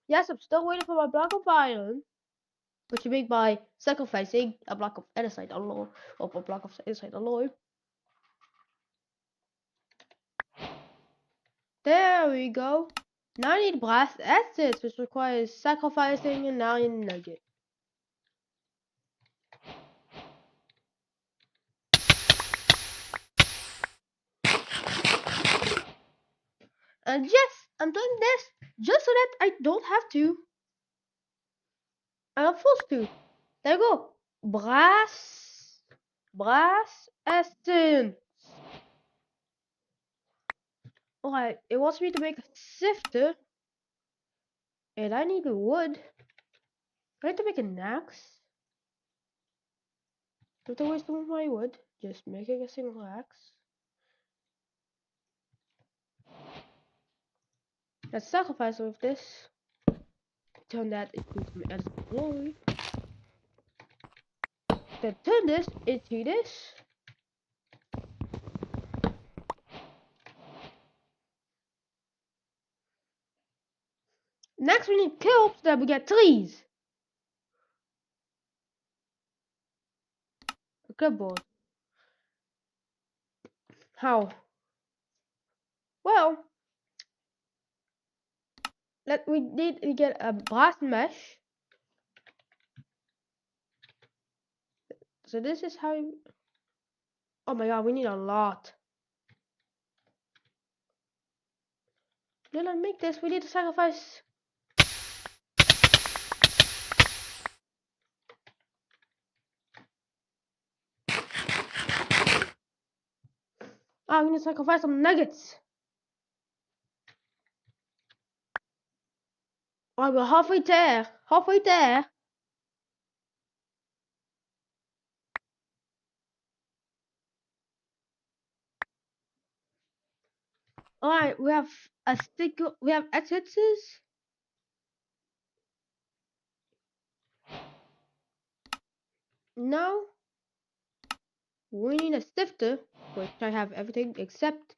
Yes, I'm still waiting for my block of iron, which you make by sacrificing a block of andesite alloy, or a block of andesite alloy. There we go. Now I need brass assets, which requires sacrificing an iron nugget. And yes, I'm doing this just so that I don't have to. I'm forced to. There you go. Brass essence. Alright, it wants me to make a sifter. And I need wood. I need to make an axe. Don't waste all my wood. Just making a single axe. Let's sacrifice with this. Turn that into some edit glory. Then turn this into this. Next we need kelp so that we get trees. A clipboard. How? Well, we need to get a brass mesh. So this is how you... Oh my god, we need a lot. Then I make this, we need to sacrifice. We need to sacrifice some nuggets. Alright, we're halfway there. Halfway there. Alright, we have a sticker. We have essences. Now we need a sifter, which I have everything except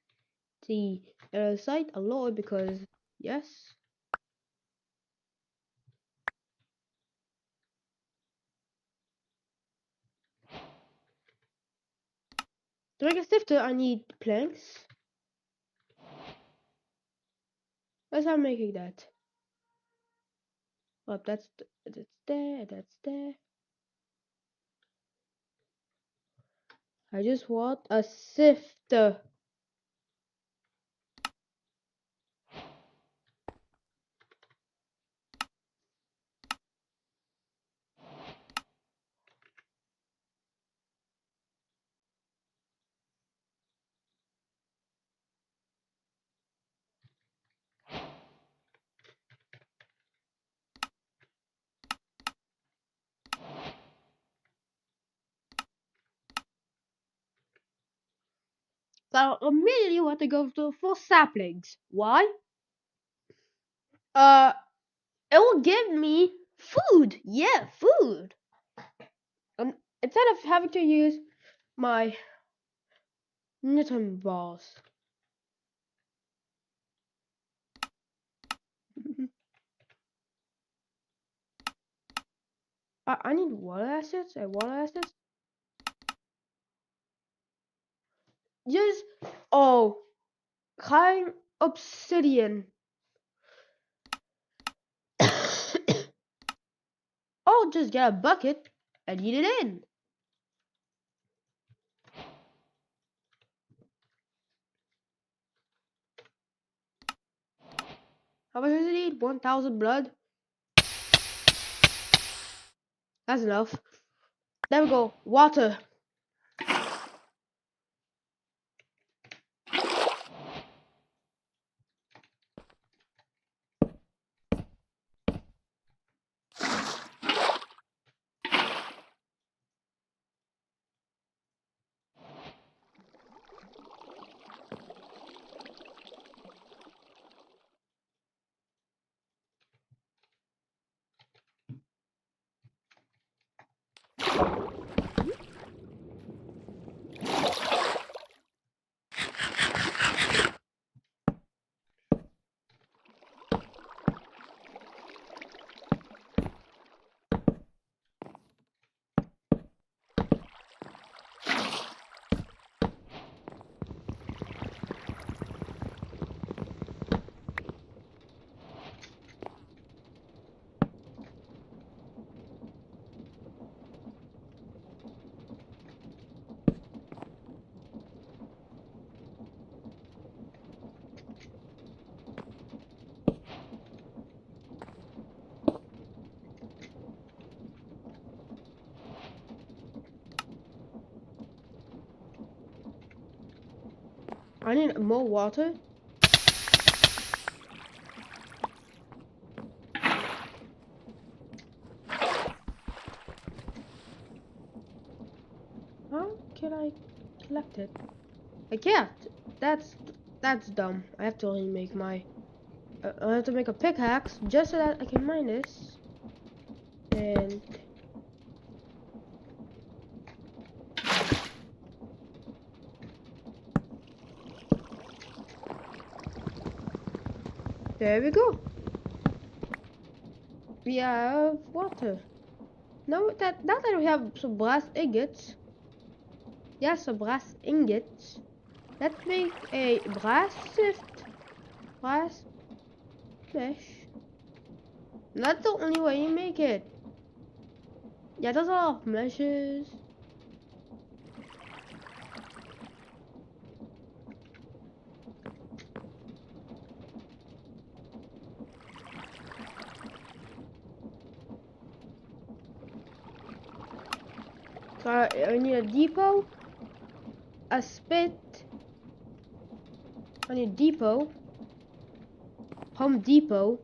the site alloy because yes. To make a sifter, I need planks. That's how I'm making that. Oh, that's there. That's there. I just want a sifter. So I immediately want to go for saplings. Why? It will give me food. Yeah, food. Instead of having to use my knitting balls. I need water assets and water assets. Just climb obsidian. Or just get a bucket and eat it in. How much does it need? 1,000 blood. That's enough. There we go. Water. I need more water. How can I collect it? I can't. That's dumb. I have to remake my. I have to make a pickaxe just so that I can mine this. And there we go. We have water. Now that we have some brass ingots. Yes, some brass ingots. Let's make a brass mesh. And that's the only way you make it. Yeah, there's a lot of meshes. So I need a depot, a spit. I need a depot, Home Depot.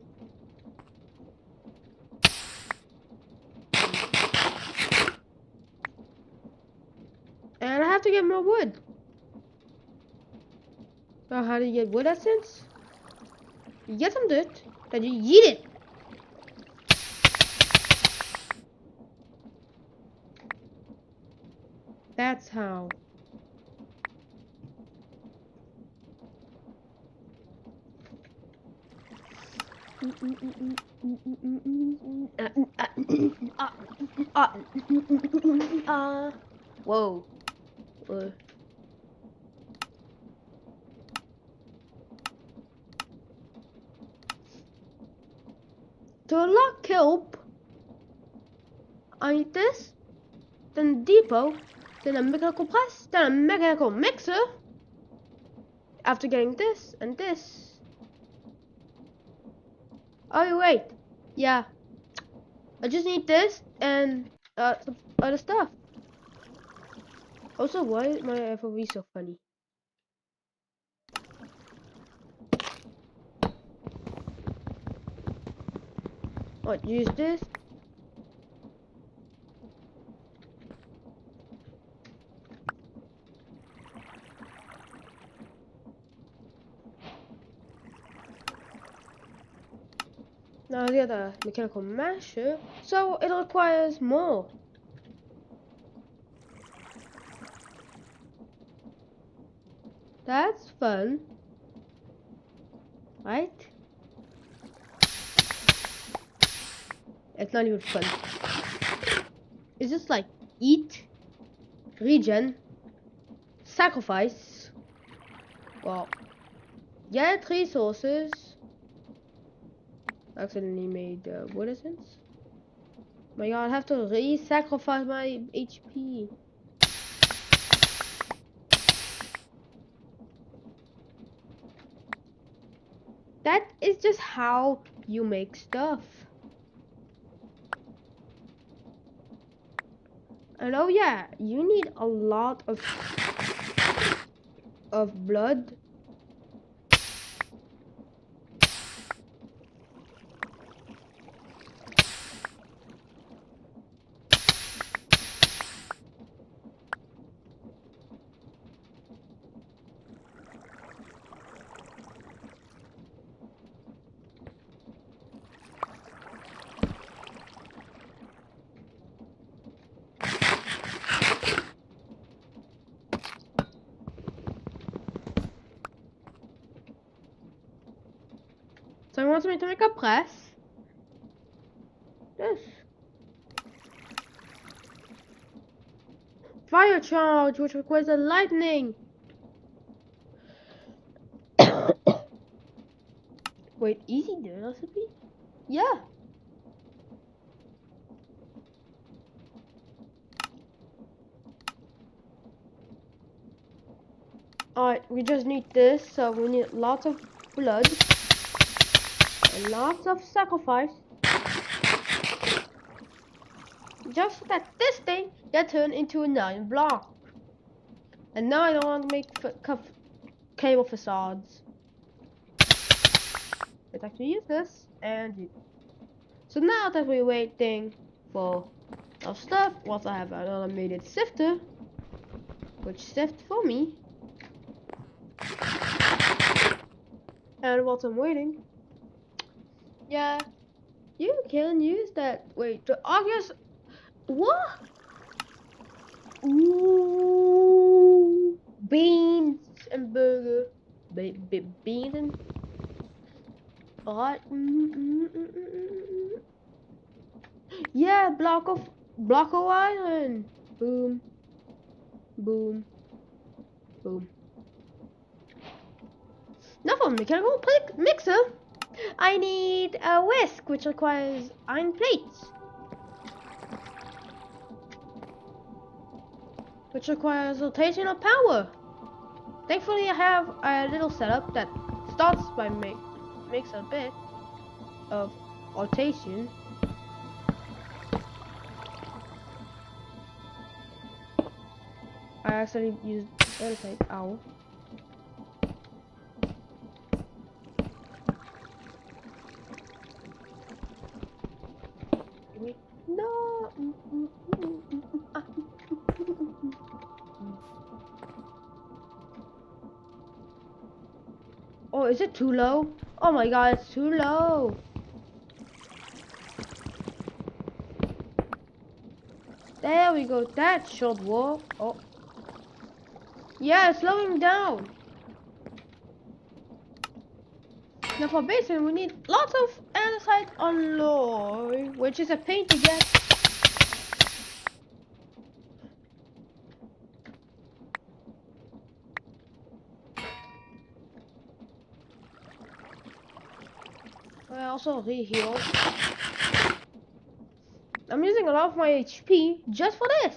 And I have to get more wood. So how do you get wood essence? You get some dirt, then you eat it. That's how. Whoa. To unlock kelp, I need this, then a depot, then a mechanical press, then a mechanical mixer. After getting this and this. Oh wait, yeah. I just need this and some other stuff. Also, why is my FOV so funny? What, use this? Now the other mechanical masher, so it requires more. That's fun, right? It's not even fun. It's just like eat, regen, sacrifice. Well, get resources. Accidentally made wood essence. My god, I have to re-sacrifice my HP. That is just how you make stuff. And oh yeah, you need a lot of blood. So he wants me to make a press. This. Fire charge, which requires a lightning. Wait, easy dirt recipe? Yeah. Alright, we just need this, so we need lots of blood. And lots of sacrifice. Just so that this thing gets turned into an iron block. And now I don't want to make cable facades. Let's actually use this and so now that we're waiting for our stuff, once I have an automated sifter, which sift for me, and whilst I'm waiting, yeah, you can use that. Wait, the August, what? Ooh, beans and burger, beans and alright. Yeah, block of iron. Boom, boom, boom. Now for mechanical mixer, I need a whisk, which requires iron plates, which requires rotational power. Thankfully, I have a little setup that starts by makes a bit of rotation. I actually used type owl. No. Oh, is it too low? Oh my god, it's too low. There we go. That should work. Oh. Yeah, it's slowing down. Now for basin, we need lots of andesite alloy, which is a pain to get. I also re-heal. I'm using a lot of my HP just for this.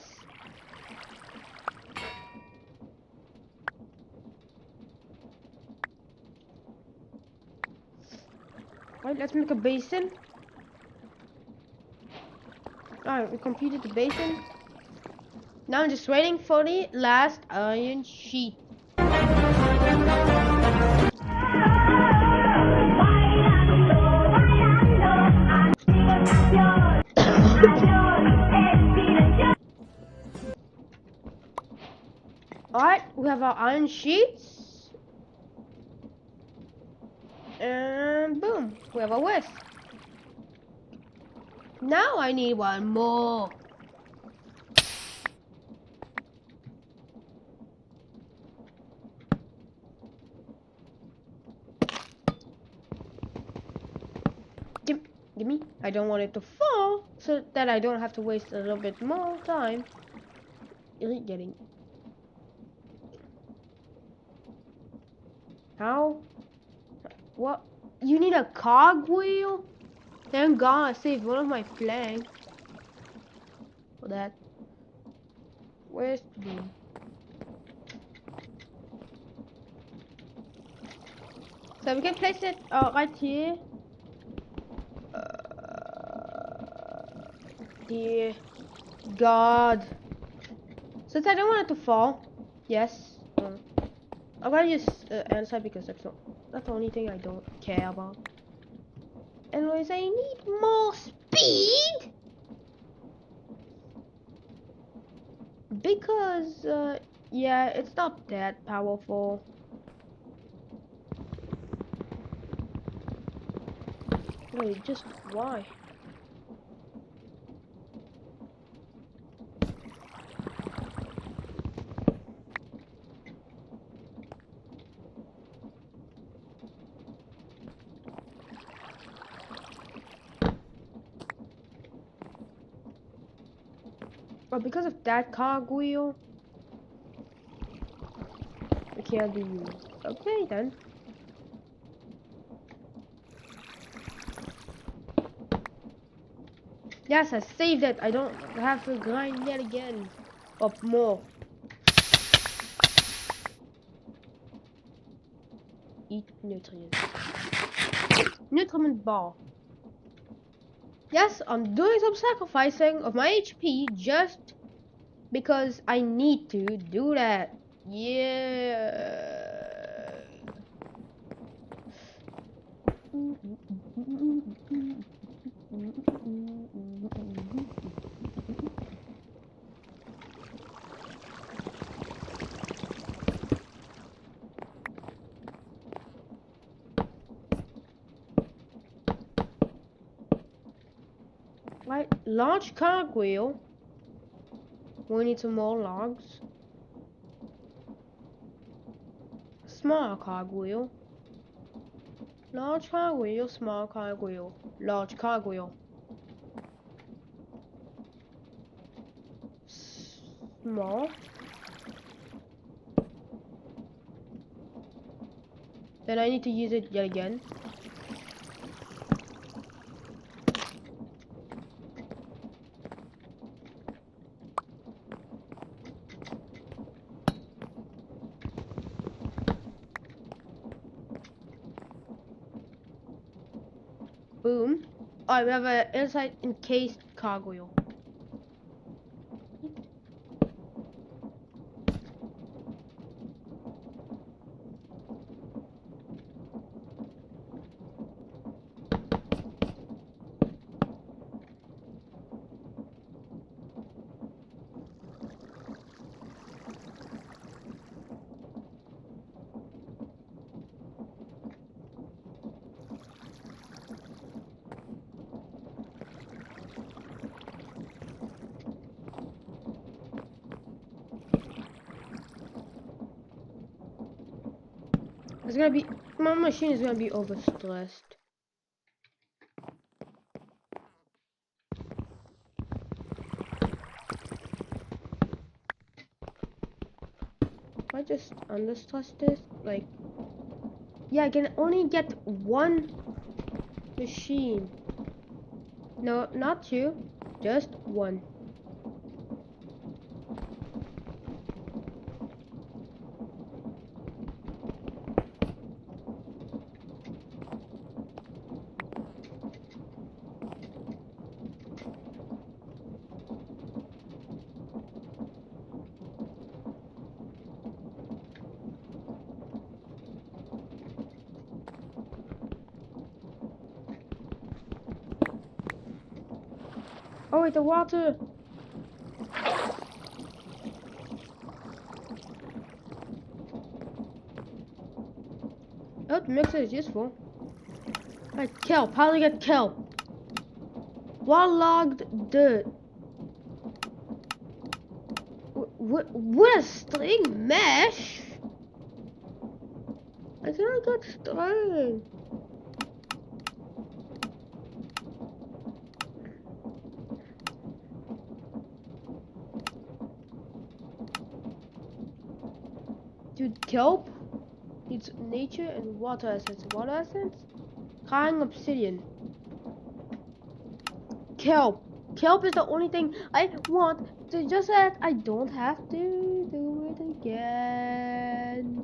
Right, let's make a basin. Alright, we completed the basin. Now I'm just waiting for the last iron sheet. Alright, we have our iron sheets. And boom, we have a whisk. Now I need one more. Give me. I don't want it to fall, so that I don't have to waste a little bit more time. Getting. How? What? You need a cogwheel? Thank God I saved one of my flanks for that. Where's the beam? So we can place it right here. Dear God. Since I don't want it to fall, yes. I'm gonna use andesite because that's the only thing I don't care about. Anyways, I need more speed because yeah, it's not that powerful. Wait, just why? But because of that cogwheel, it can't be used. Okay then. Yes, I saved it. I don't have to grind yet again. Up more. Eat nutrients. Nutriment bar. Yes, I'm doing some sacrificing of my HP just because I need to do that. Yeah. Right, large cogwheel. We need some more logs. Small cogwheel. Large cogwheel, small cogwheel, large cogwheel. Small. Then I need to use it yet again. Boom. Alright, we have an inside encased cogwheel. It's gonna be, my machine is gonna be overstressed. If I just understress this, like, yeah, I can only get one machine. No, not two, just one. Oh wait, the water! Oh, the mixer is useful. Alright, kelp. How do I get kelp? Waterlogged dirt. What a string mesh? I think I got string. Dude, kelp needs nature and water essence. Water essence? Crying obsidian. Kelp. Kelp is the only thing I want to just that I don't have to do it again.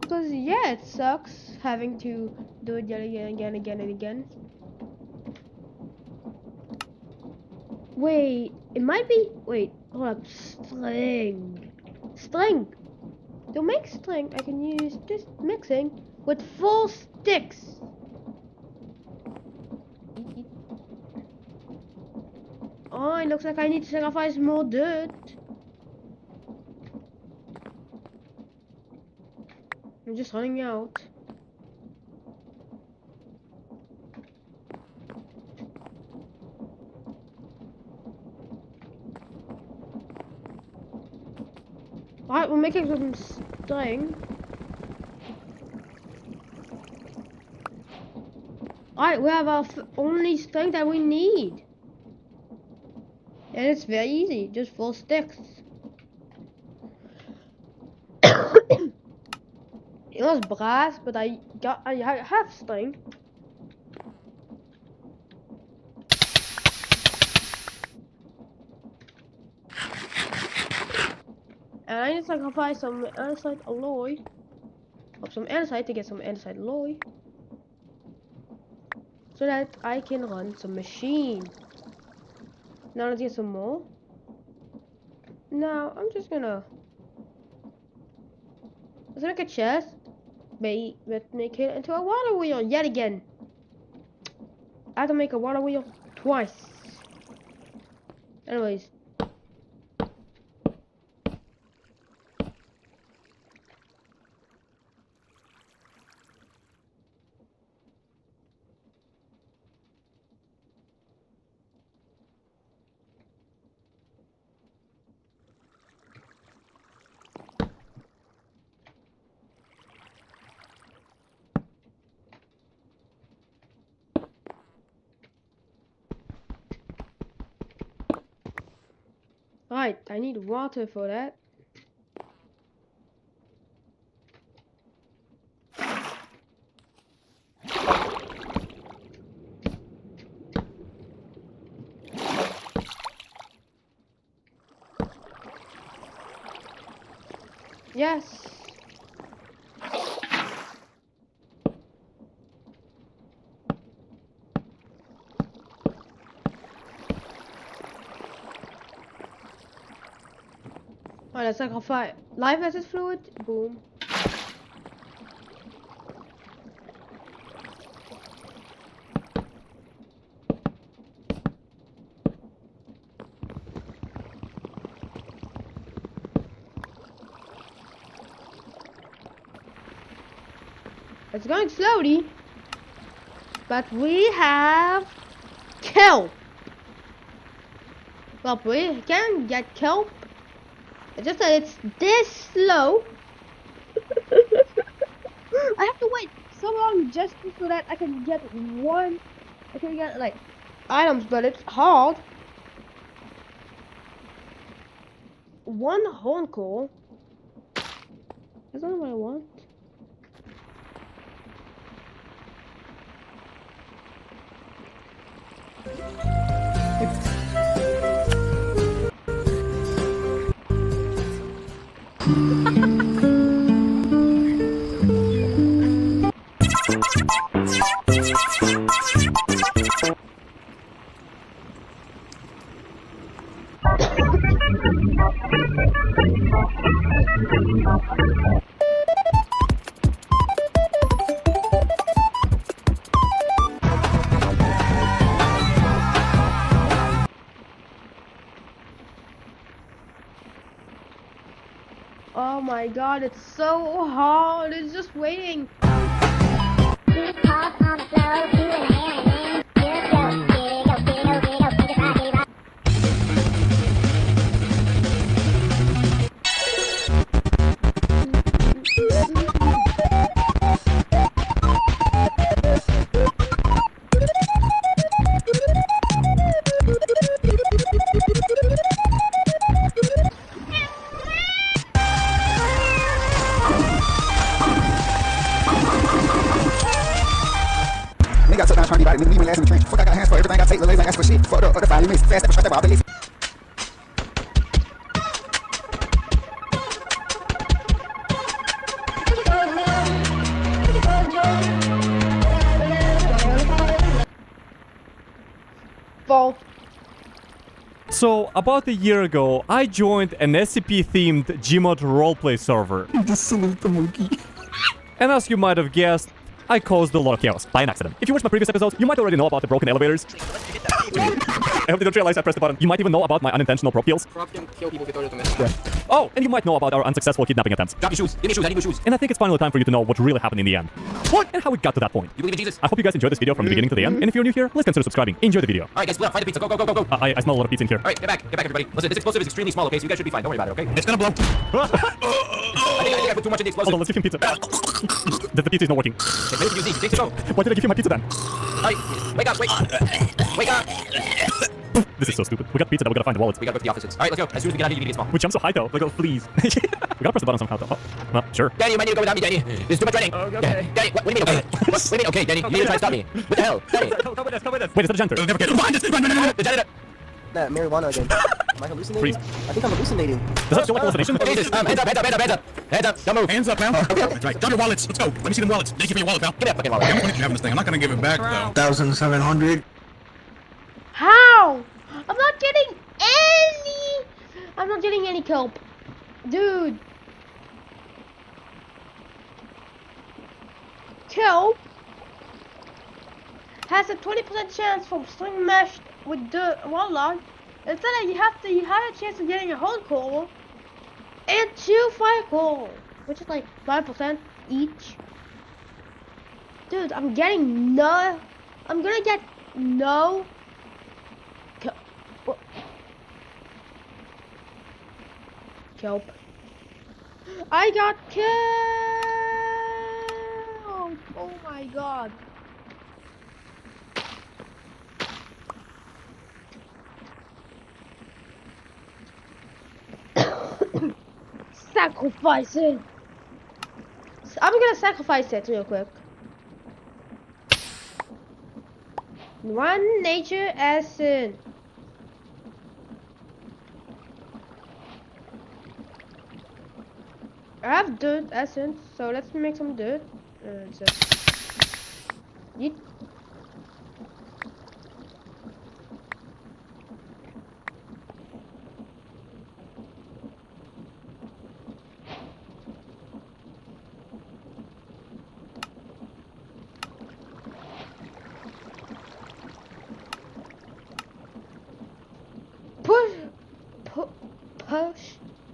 Because yeah, it sucks having to do it yet again and again. Wait, it might be, wait, hold up, string. String. To make string, I can use this mixing with 4 sticks. Oh, it looks like I need to sacrifice more dirt. I'm just running out. Alright, we're making some string. Alright, we have our only string that we need. And it's very easy, just 4 sticks. It was brass, but I have string. And I need to sacrifice some andesite alloy. Or some andesite to get some andesite alloy. So that I can run some machine. Now let's get some more. Now I'm just gonna... Let's make a chest. Let's make it into a water wheel yet again. I have to make a water wheel twice. Anyways. Right, I need water for that. Yes. Oh, let's sacrifice life acid fluid. Boom. It's going slowly, but we have kelp. Well, we can get kelp. It's just that it's this slow. I have to wait so long just so that I can get like items, but it's hard. One horn core. That's not what I want. Oh my god, it's so hard. It's just waiting. Nigga, I took down 20 body, nigga, leave me last in the trench. Fuck, I got hands for everything I take, the legs, I ask for shit. Fuck up, other 5 minutes, fast, step, I believe. Fall. So, about a year ago, I joined an SCP-themed Gmod roleplay server. Just salute the monkey. And as you might have guessed, I caused a lot of chaos by an accident. If you watched my previous episodes, you might already know about the broken elevators. I hope they don't realize I pressed the button. You might even know about my unintentional prop kills. Prop can kill people with yeah. Oh, and you might know about our unsuccessful kidnapping attempts. Drop your shoes. Give me shoes. I need new shoes. And I think it's finally time for you to know what really happened in the end. What? And how we got to that point. You believe in Jesus? I hope you guys enjoyed this video from the beginning to the end. And if you're new here, please consider subscribing. Enjoy the video. Alright guys, split up. Find the pizza. Go, go, go, go, go. I smell a lot of pizza in here. Alright, get back everybody. Listen, this explosive is extremely small, okay? So you guys should be fine. Don't worry about it, okay? It's gonna blow. I think I put too much in the explosive. Hold on, let's give him pizza. the pizza is not working. Okay, maybe we can use these. Take go. Why did I give you my pizza then? Alright, wake up, wake up. This is so stupid. We got pizza, that we gotta find the wallets. We gotta go to the opposites. Alright, let's go. As soon as we get out of here, you need to get small. We jump so high though. Like, oh, please. We gotta press the button somehow though. Oh, well, sure. Danny, you might need to go without me, Danny. There's too much running. Okay. Danny, what do you mean okay? What do you mean okay, Danny? You need to try to stop me. What the hell? Danny. Come with us, come with us. Wait, is that a janitor? The janitor. That marijuana again. Am I hallucinating? Freeze. I think I'm hallucinating. Does that feel like hallucination? Jesus, hands up. Don't move. Hands up, pal. That's right. Drop your wallets. Let's go. Let me see them wallets. Did you give me your wallet, pal? Give me that fucking wallet. How much money do you have in this thing? I'm not gonna give it back, though. 1,700. How? I'm not getting any kelp. Dude. Kelp has a 20% chance from string mesh with the wall log. Instead you have a chance of getting a whole core and 2 fire core, which is like 5% each. Dude, I'm gonna get no kelp. I got kelp! Oh my god. sacrifice it. I'm gonna sacrifice it real quick. One nature essence. I have dirt essence, so let's make some dirt. Just yeet.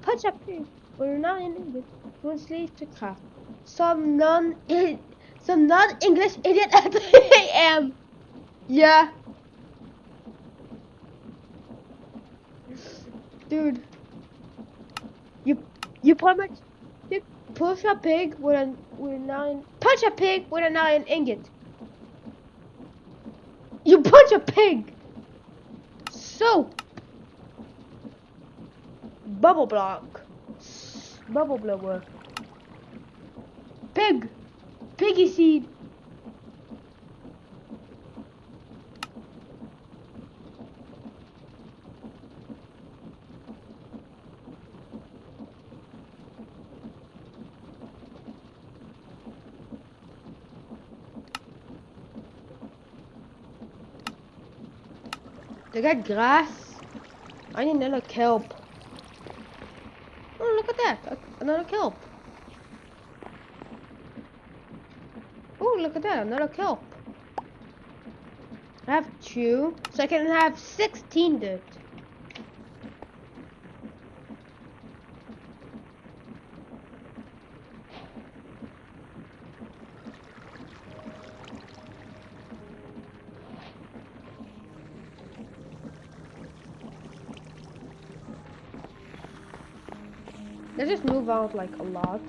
Push a pig. We're not in English. Who's leave to craft? Some non-English idiot at 3 a.m. Yeah. Dude. You pretty much push a pig with a punch a pig with an iron ingot. You punch a pig. So bubble block. Bubble blower. Pig. Piggy seed. They got grass. I need another kelp. Oh, look at that. Another kelp. Oh, look at that. Another kelp. I have 2. So I can have 16 dirt. Let's just move out like a lot.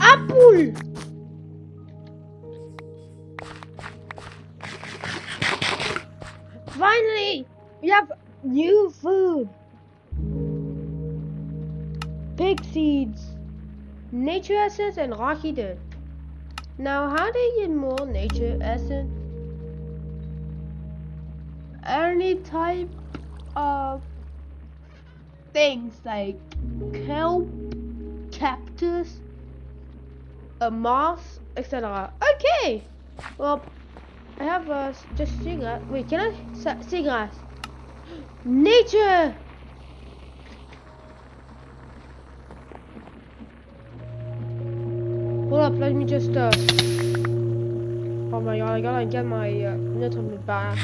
Apple! Finally! We have new food! Pig seeds, nature essence, and rocky dirt. Now, how do you get more nature essence? Any type of things like kelp, cactus, a moss, etc. Okay. Well, I have just seagrass. Wait, can I seagrass? Nature. Hold up, let me just oh my god, I gotta get my little back.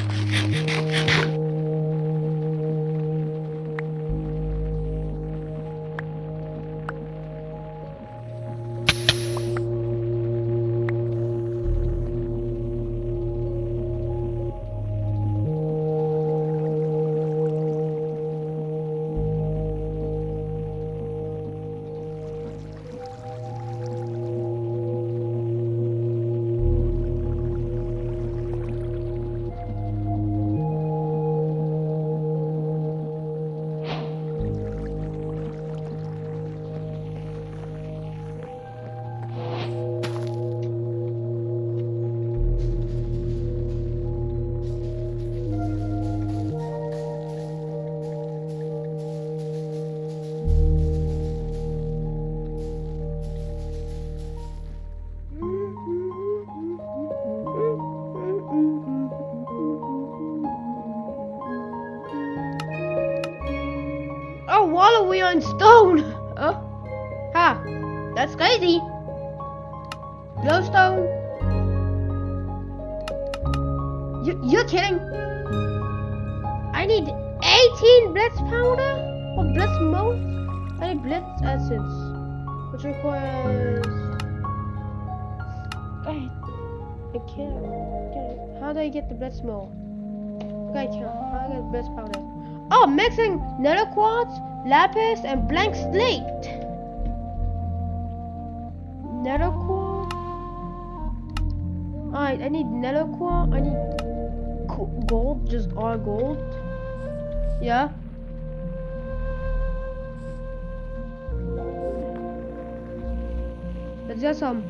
and stone. Oh, ha, that's crazy. Glowstone. You're kidding. I need 18 blitz powder or blitz mode. I need blitz essence, which requires. I can't get it. How do I get the blitz mode? Okay, I can't. How do I get blitz powder? Oh, mixing nether quartz, lapis, and blank slate. Nether quartz. Alright, I need nether quartz. I need gold, just all gold. Yeah. Let's get some.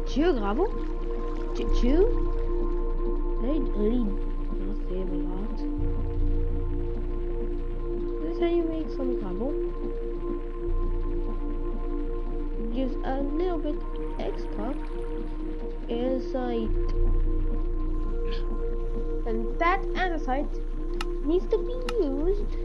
Two gravel? Two? They really not save a lot. This is how you make some gravel. Gives a little bit extra inside. And that andesite needs to be used to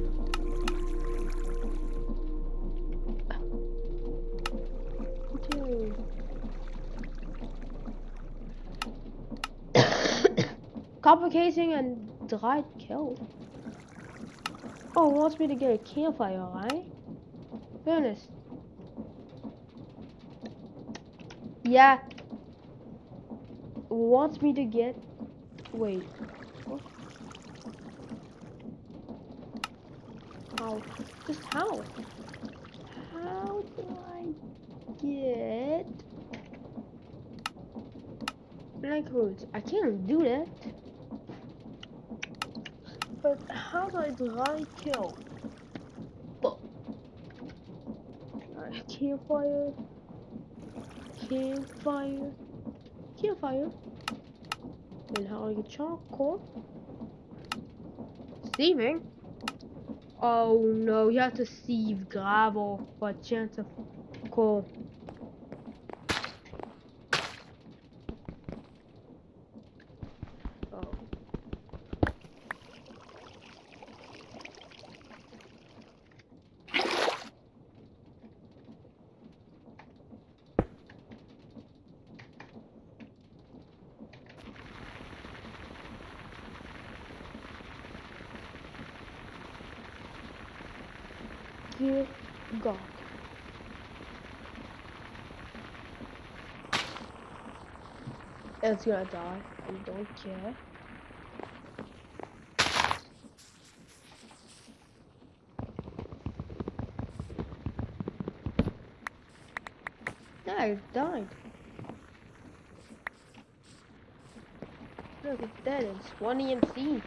copper casing and dried kelp. Oh, wants me to get a campfire, right? Be honest. Yeah. Wants me to get. Wait. What? How? Just how? How do I get blank roots? I can't do that. But how do I dry kelp? Oh. Campfire. Campfire. Campfire. And how do I get charcoal? Sieving? Oh no, you have to sieve gravel for a chance of coal. Oh. Dear God. It's gonna die. I don't care. Yeah, it died. Look at that, it's 1 EMC.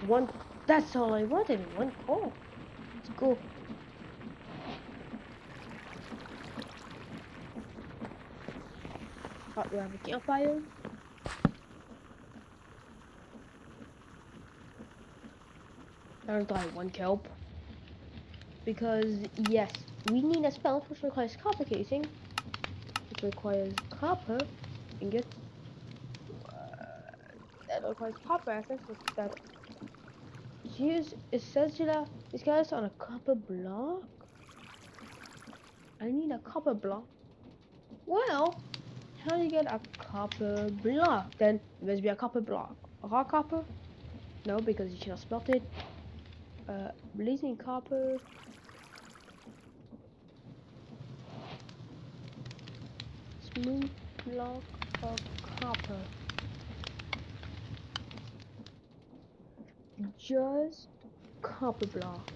One, that's all I wanted, one call. Let's go. Oh, we have a campfire. There's like one kelp. Because, yes, we need a spell which requires copper casing. Which requires copper ingot. That requires copper essence, which that use essentially This guy's on a copper block. I need a copper block. Well, how do you get a copper block? Then it must be a copper block. Raw copper? No, because you should have spelt it. Releasing copper. Smooth block of copper. Just copper block.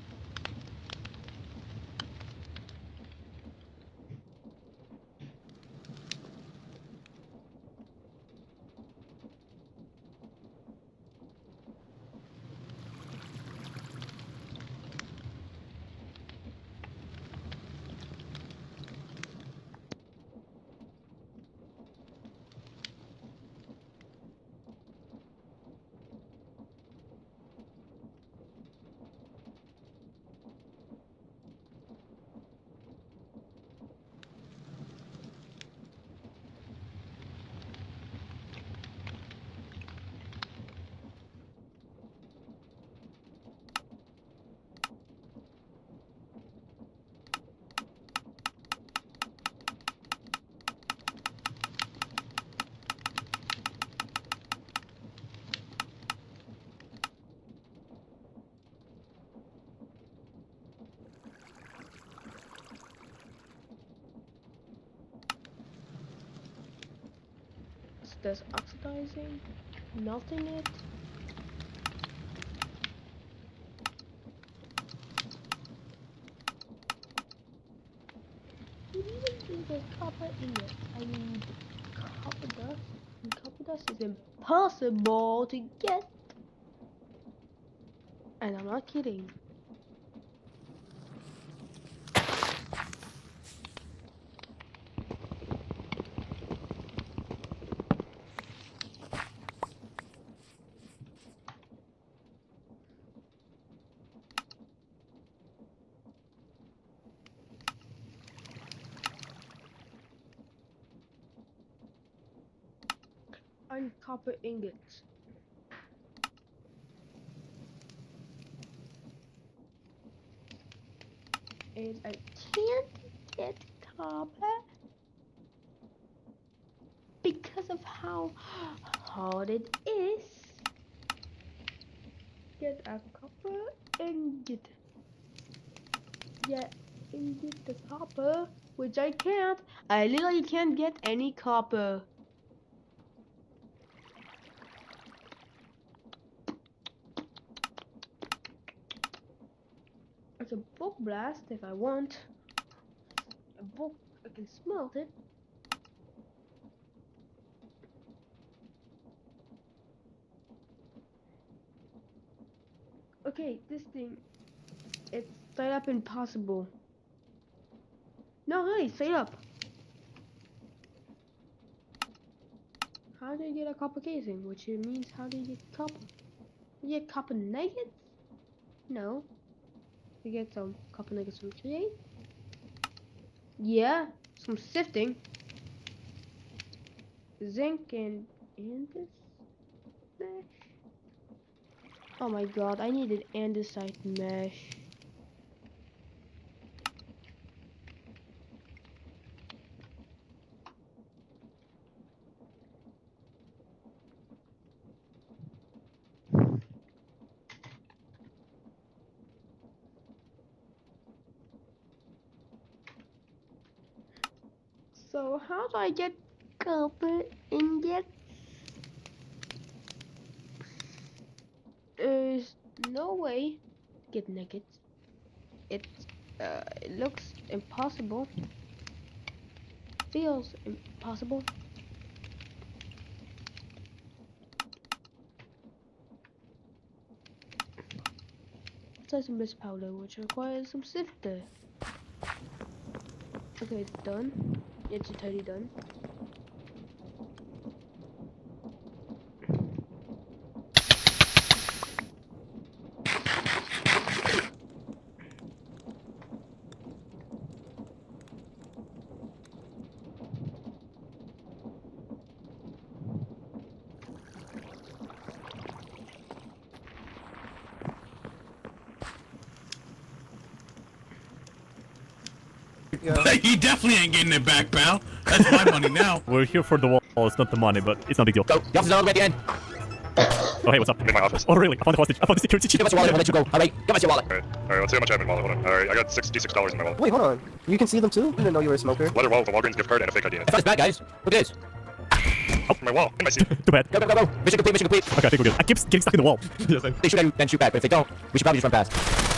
Does oxidizing, melting it. You need a copper ingot. I need copper dust. And copper dust is impossible to get. And I'm not kidding. And copper ingots. And I can't get copper because of how hard it is. Get a copper ingot. Yeah, ingot the copper, which I can't. I literally can't get any copper. I can bulk blast if I want. I can smelt it. Okay, this thing, it's straight up impossible. No, really, straight up. How do you get a copper casing? Which means how do you get copper? You get copper nuggets? No. You get some copper nuggets from create? Yeah, some sifting. Zinc and andesite mesh. Oh my god, I needed andesite mesh. So how do I get copper ingots? There's no way to get nuggets. It looks impossible. Feels impossible. Let's some mist powder, which requires some sifter. Okay, it's done. It's totally done. He definitely ain't getting it back, pal. That's my money now. We're here for the wall. It's not the money, but it's not a big deal. Go. The officer's on the way at the end. Oh, hey, what's up? I'm in my office. Oh, really? I found the hostage. I found the security chief. Give us your wallet. We'll let you go. All right. Give us your wallet. Alright, let's see how much I have in my wallet. Hold on. Alright, I got $66 in my wallet. Wait, hold on. You can see them too? I didn't know you were a smoker. Leather wallet with a Walgreens gift card and a fake ID. I found this bag, guys. Look at this. Oh, my wall. In my seat. Too bad. Go, go, go, go. Mission complete, mission complete. Okay, I think we're good. I keep getting stuck in the wall. Yes, they shoot at you, then shoot back. But if they don't, we should probably just run past.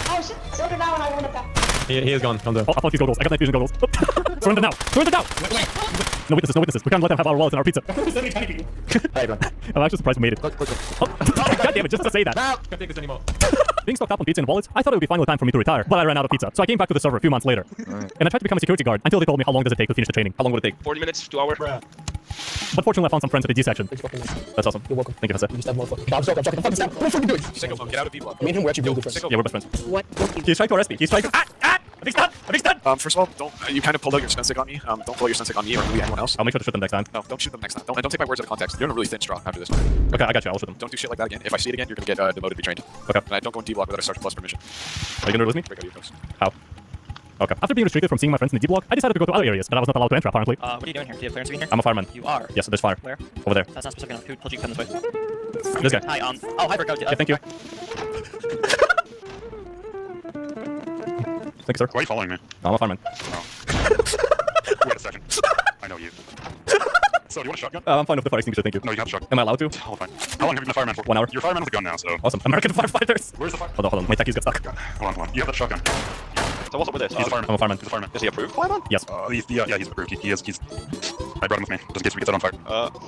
Oh shit, so did I when I went up that. He is gone. Calm down. Oh, I found these goggles. I got night vision goggles. Surrender now. Surrender now. No witnesses. No witnesses. We can't let them have our wallets and our pizza. I'm actually surprised we made it. Oh, God damn it! Just to say that. Can't take this anymore. Being stocked up on pizza and wallets, I thought it would be finally time for me to retire, but I ran out of pizza. So I came back to the server a few months later. And I tried to become a security guard until they told me how long does it take to finish the training. How long would it take? 40 minutes, 2 hours. But fortunately, I found some friends at the D section. That's awesome. You're welcome. Thank you, Jose. You stab motherfucker. I'm sorry, I'm fucking what are you fucking doing? Sicko, get out of people. Me and him were actually really good friends. Yeah, we're best friends. What? He's trying to arrest me. He's trying to. A big stun! A big stun! First of all, don't. You kind of pulled out your stun stick on me. Don't pull out your stun stick on me or really anyone else. I'll make sure to shoot them next time. No, don't shoot them next time. Don't take my words out of context. You're in a really thin straw after this. Okay, I got you. I'll shoot them. Don't do shit like that again. If I see it again, you're gonna get demoted, retrained. Okay. And I don't go in D block without a Sergeant Plus permission. Are you gonna release me? Break out of your coast. How? Okay. After being restricted from seeing my friends in the D block, I decided to go to other areas that I was not allowed to enter, apparently. What are you doing here? Do you have clearance to be here? I'm a fireman. You are? Yes, there's fire. Where? Over there. That's not specific enough. Who told you to come this way? This guy. Hi, oh, hi, Virgo. Okay, thank you. Thank you, sir. Why are you following me? I'm a fireman. Oh. Wait a second. I know you. So, do you want a shotgun? I'm fine with the fire extinguisher, thank you. No, you have a shotgun. Am I allowed to? Oh, fine. How long have you been a fireman for? 1 hour. You're a fireman with a gun now, so... Awesome. American firefighters! Where's the fire? Hold on. My tech keys got stuck. Hold on. You have that shotgun. So what's up with this? He's a fireman. I'm a fireman. He's a fireman. Is he approved fireman? Yes. Yeah, he's approved. He's... I brought him with me, just in case we get set on fire.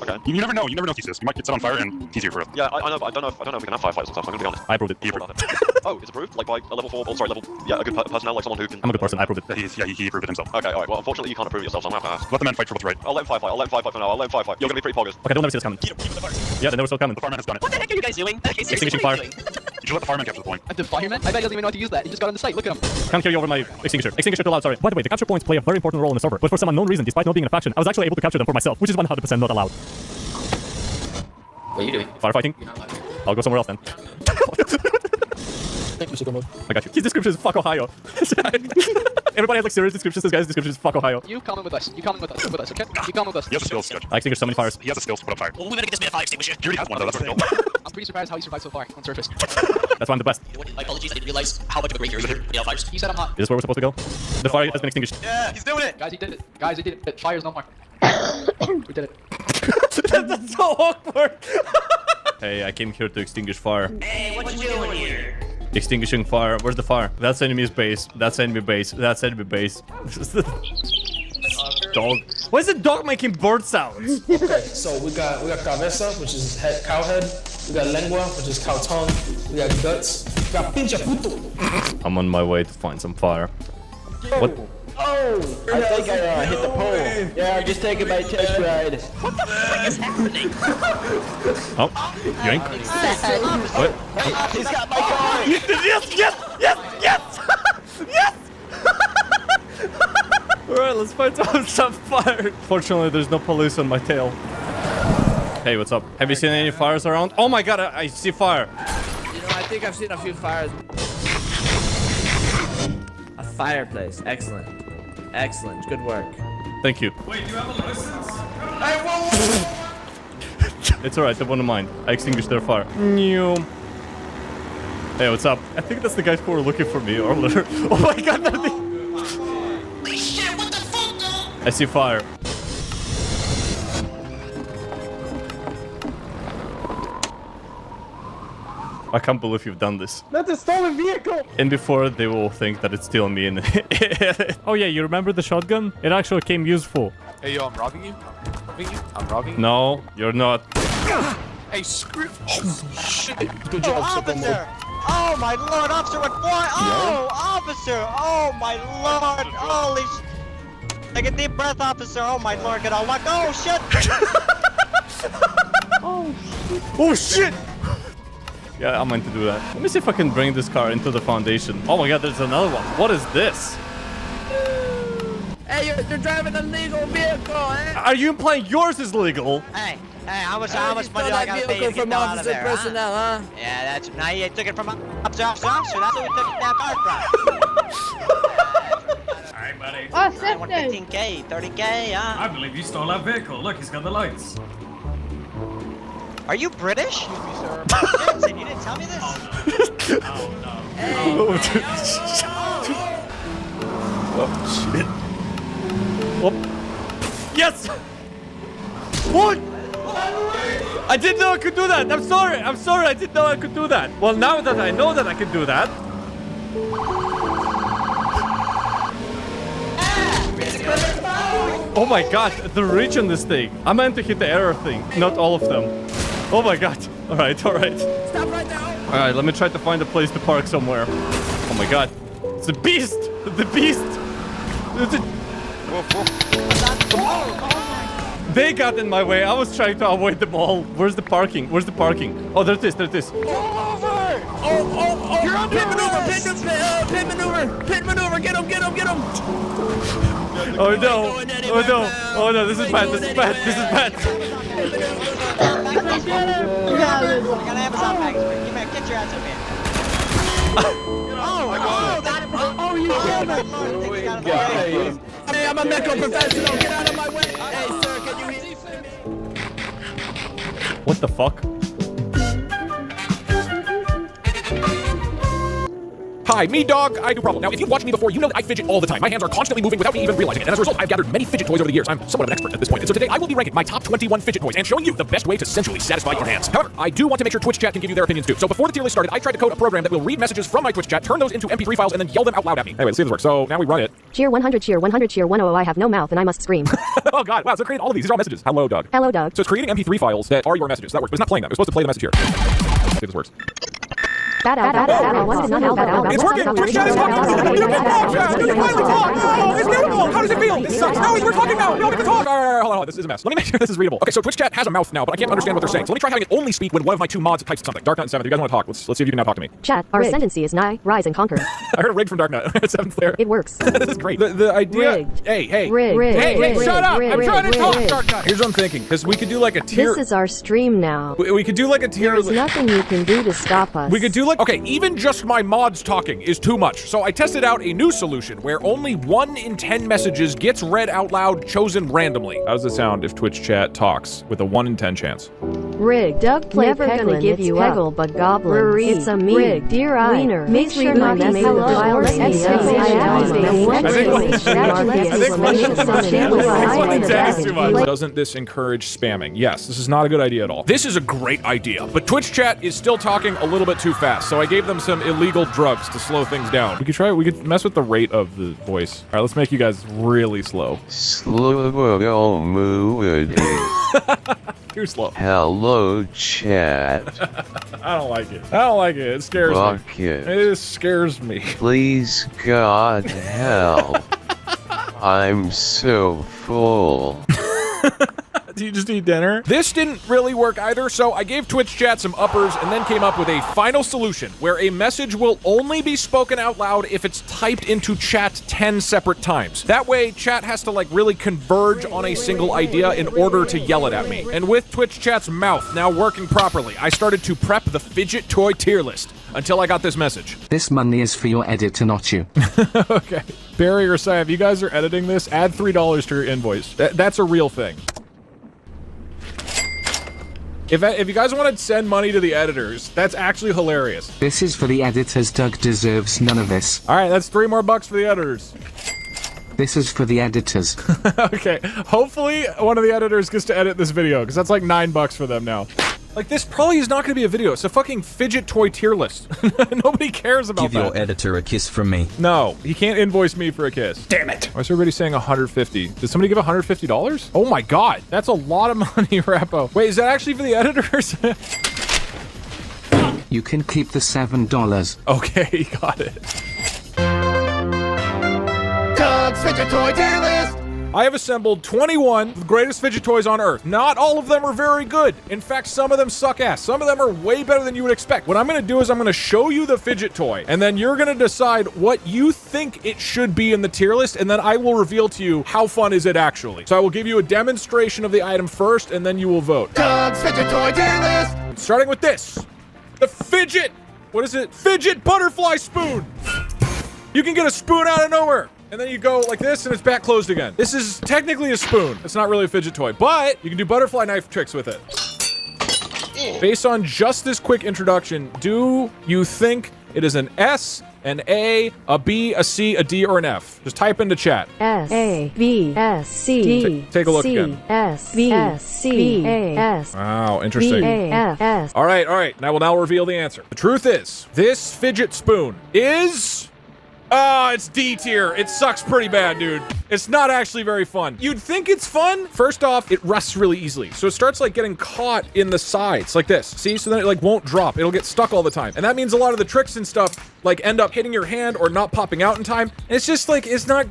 Okay. You never know. You never know, Thesis. You might get set on fire, and he's here for it. Yeah, I know, but I don't know if we can have firefighters and stuff. I'm gonna be honest. I approved it. He approved. Oh, it's approved? Like by a level 4, a good personnel, like someone who can... I'm a good person. I approved it. He approved it himself. Okay, alright. Well, unfortunately, you can't approve it yourself, so I'm gonna have to ask. Let the men fight for what's right. I'll let him firefight for now. I'll let him firefight. You're gonna be pretty poggers. Okay, they'll never see this coming. Yeah, they never saw it coming. The fireman has done it. What the heck are you guys doing? Okay, seriously, Extinguishing what are fire. you doing? You should let the fireman get to the point. The fireman? I bet he doesn't even know how to use that. He just got on the site. Look at him. Can't carry over my extinguisher. Extinguisher too loud, sorry. By the way, the capture points play a very important role in the server, but for some unknown reason, despite not being in a faction, I was actually able to capture them for myself, which is 100% not allowed. What are you doing? Firefighting? I'll go somewhere else then. Thank you, Sicko Mode. I got you. His description is fuck Ohio. Everybody has like serious descriptions. This guy's description is fuck Ohio. You come in with us. You come in with us, okay? You come with us. He has the skills, Judge. I extinguished so many fires. He has the skills to put up fire. Well, we better get this man a fire extinguisher. He already has one, though. That's what he'll I'm pretty surprised how he survived so far on surface. That's why I'm the best. My apologies, I didn't realize how much of a great hero you are. Fires. He said I'm hot. Is this where we're supposed to go? The fire has been extinguished. Yeah, he's doing it! Guys, he did it. Guys, he did it. Fire's no more. We did it. That's so awkward. Hey, I came here to extinguish fire. Hey, what you doing here? Extinguishing fire. Where's the fire? That's enemy's base. That's enemy base. That's enemy base. Dog. Why is the dog making bird sounds? Okay, so we got cabeza, which is head, cow head. We got lengua, which is cow tongue. We got guts. We got pinche puto. I'm on my way to find some fire. What? Oh! I think I hit the pole. Yeah, just take it by test ride. What the fuck is happening? Oh, yank. What? He's got my car! Yes! Alright, let's find some fire. Fortunately, there's no police on my tail. Hey, what's up? Have you seen any fires around? Oh my god, I see fire. You know, I think I've seen a few fires. A fireplace. Excellent. Excellent. Good work. Thank you. Wait, do you have a license? It's alright, they wouldn't mind. I extinguished their fire. New. Hey, what's up? I think that's the guys who were looking for me earlier. Oh my god, Holy shit, what the fuck? I see fire. I can't believe you've done this. That's a stolen vehicle! And before they will think that it's still me. And oh yeah, you remember the shotgun? It actually came useful. Hey, yo, I'm robbing you. I'm robbing you. No, you're not. Hey, screw. Oh, shit. Good job, officer! Oh my lord, officer went flying! Oh, officer! Oh my lord! Holy sh... Take a deep breath, officer! Oh my lord, get all luck! Oh shit! Oh shit! Yeah, I'm meant to do that. Let me see if I can bring this car into the foundation. Oh my god, there's another one. What is this? Hey, you're driving a legal vehicle, eh? Are you implying yours is legal? Hey, how much money do I gotta pay you to get from the hell out of officer there, personnel, huh? Yeah, that's... Now you took it from officer. That's where we took that car from. Us. man. 115K, 30K, I believe you stole that vehicle. Look, he's got the lights. Are you British? Excuse me, sir. Jensen, you didn't tell me this? Oh, no. Oh, shit. Oh. Yes! What? I didn't know I could do that. I'm sorry. I didn't know I could do that. Well, now that I know that I can do that. Oh my god, the reach on this thing. I meant to hit the error thing, not all of them. Oh my god. Alright. Stop right now. Alright, let me try to find a place to park somewhere. Oh my god. It's a beast! The beast! They got in my way. I was trying to avoid them all. Where's the parking? Oh, there it is. Oh, you're on pit maneuver, pit maneuver, get him. Oh no, this is bad. I got an Amazon package for you. Get your ass up here. Hey, I'm a medical professional. Get out of my way. Hey, sir, can you hear me? What the fuck? Hi, me dog, I do problem. Now, if you've watched me before, you know that I fidget all the time. My hands are constantly moving without me even realizing it. And as a result, I've gathered many fidget toys over the years. I'm somewhat of an expert at this point. And so today, I will be ranking my top 21 fidget toys and showing you the best way to sensually satisfy your hands. However, I do want to make sure Twitch chat can give you their opinions too. So before the tier list started, I tried to code a program that will read messages from my Twitch chat, turn those into MP3 files, and then yell them out loud at me. Anyway, let's see if this works. So now we run it. Cheer 100, cheer 100, cheer 100. I have no mouth and I must scream. Oh god, wow, so it created all of these. These are all messages. Hello, Doug. Hello, Doug. So it's creating MP3 files that are your messages. That works, but it's not playing them. It's supposed to play the message here. Let's see if this works. It's working! Twitch chat is talking! We don't get talk, chat! We finally talk! Oh, it's beautiful! How does it feel? This sucks! No, we're talking now! We don't get to talk! Hold on, this is a mess. Let me make sure this is readable. Okay, so Twitch chat has a mouth now, but I can't understand what they're saying. So let me try having it only speak when one of my two mods types something. Dark Knight and 7th, you guys want to talk? Let's see if you can now talk to me. Chat, our ascendancy is nigh. Rise and conquer. I heard a rig from Dark Knight. 7th there. It works. This is great. The idea... Rigged. Hey, shut up! I'm trying to talk, Dark Knight! Here's what I'm thinking, because we could do like a tier... This is our stream now. We could do like a tier... There's nothing you can do to stop us. We could do like... Okay, even just my mods talking is too much. So I tested out a new solution where only 1 in 10 messages gets read out loud, chosen randomly. How does it sound if Twitch chat talks with a 1 in 10 chance? Rig. Doug play never Peglin. Gonna give you Peggle, up. But goblin. It's a me. Rig. Dear I. Wiener. Make sure my message Doesn't this encourage spamming? Yes, this is not a good idea at all. This is a great idea, but Twitch chat is still talking a little bit too fast, so I gave them some illegal drugs to slow things down. We could mess with the rate of the voice. All right, let's make you guys really slow. Too slow. Hello, chat. I don't like it. It scares me. It scares me. Please, God, help. I'm so full. Do you just eat dinner? This didn't really work either, so I gave Twitch chat some uppers and then came up with a final solution where a message will only be spoken out loud if it's typed into chat 10 separate times. That way, chat has to like really converge on a single idea in order to yell it at me. And with Twitch chat's mouth now working properly, I started to prep the fidget toy tier list until I got this message. This money is for your editor, not you. Okay. Barry or Sai, if you guys are editing this, add $3 to your invoice. That's a real thing. If you guys want to send money to the editors, that's actually hilarious. This is for the editors. Doug deserves none of this. All right, that's $3 more for the editors. This is for the editors. Okay, hopefully one of the editors gets to edit this video, because that's like $9 for them now. Like, this probably is not going to be a video. It's a fucking fidget toy tier list. Nobody cares about that. Give your editor a kiss from me. No, he can't invoice me for a kiss. Damn it. Why is everybody saying $150? Did somebody give $150? Oh my god, that's a lot of money, Rappo. Wait, is that actually for the editors? You can keep the $7. Okay, got it. Doug's Fidget Toy Tier List! I have assembled 21 of the greatest fidget toys on Earth. Not all of them are very good. In fact, some of them suck ass. Some of them are way better than you would expect. What I'm going to do is I'm going to show you the fidget toy, and then you're going to decide what you think it should be in the tier list, and then I will reveal to you how fun is it actually. So I will give you a demonstration of the item first, and then you will vote. Doug's Fidget Toy Tier List! Starting with this. The fidget! What is it? Fidget butterfly spoon! You can get a spoon out of nowhere. and then you go like this, and it's back closed again. This is technically a spoon. It's not really a fidget toy, but you can do butterfly knife tricks with it. Based on just this quick introduction, do you think it is an S, an A, a B, a C, a D, or an F? Just type into chat. S A B S C D. Take a look again. S B S C A S. Wow, interesting. S. All right, all right. Now we'll now reveal the answer. The truth is, this fidget spoon is... it's D tier. It sucks pretty bad, dude. It's not actually very fun. You'd think it's fun. First off, it rusts really easily. So it starts like getting caught in the sides like this. See? So then it like won't drop. It'll get stuck all the time. And that means a lot of the tricks and stuff like end up hitting your hand or not popping out in time. And it's just like, it's not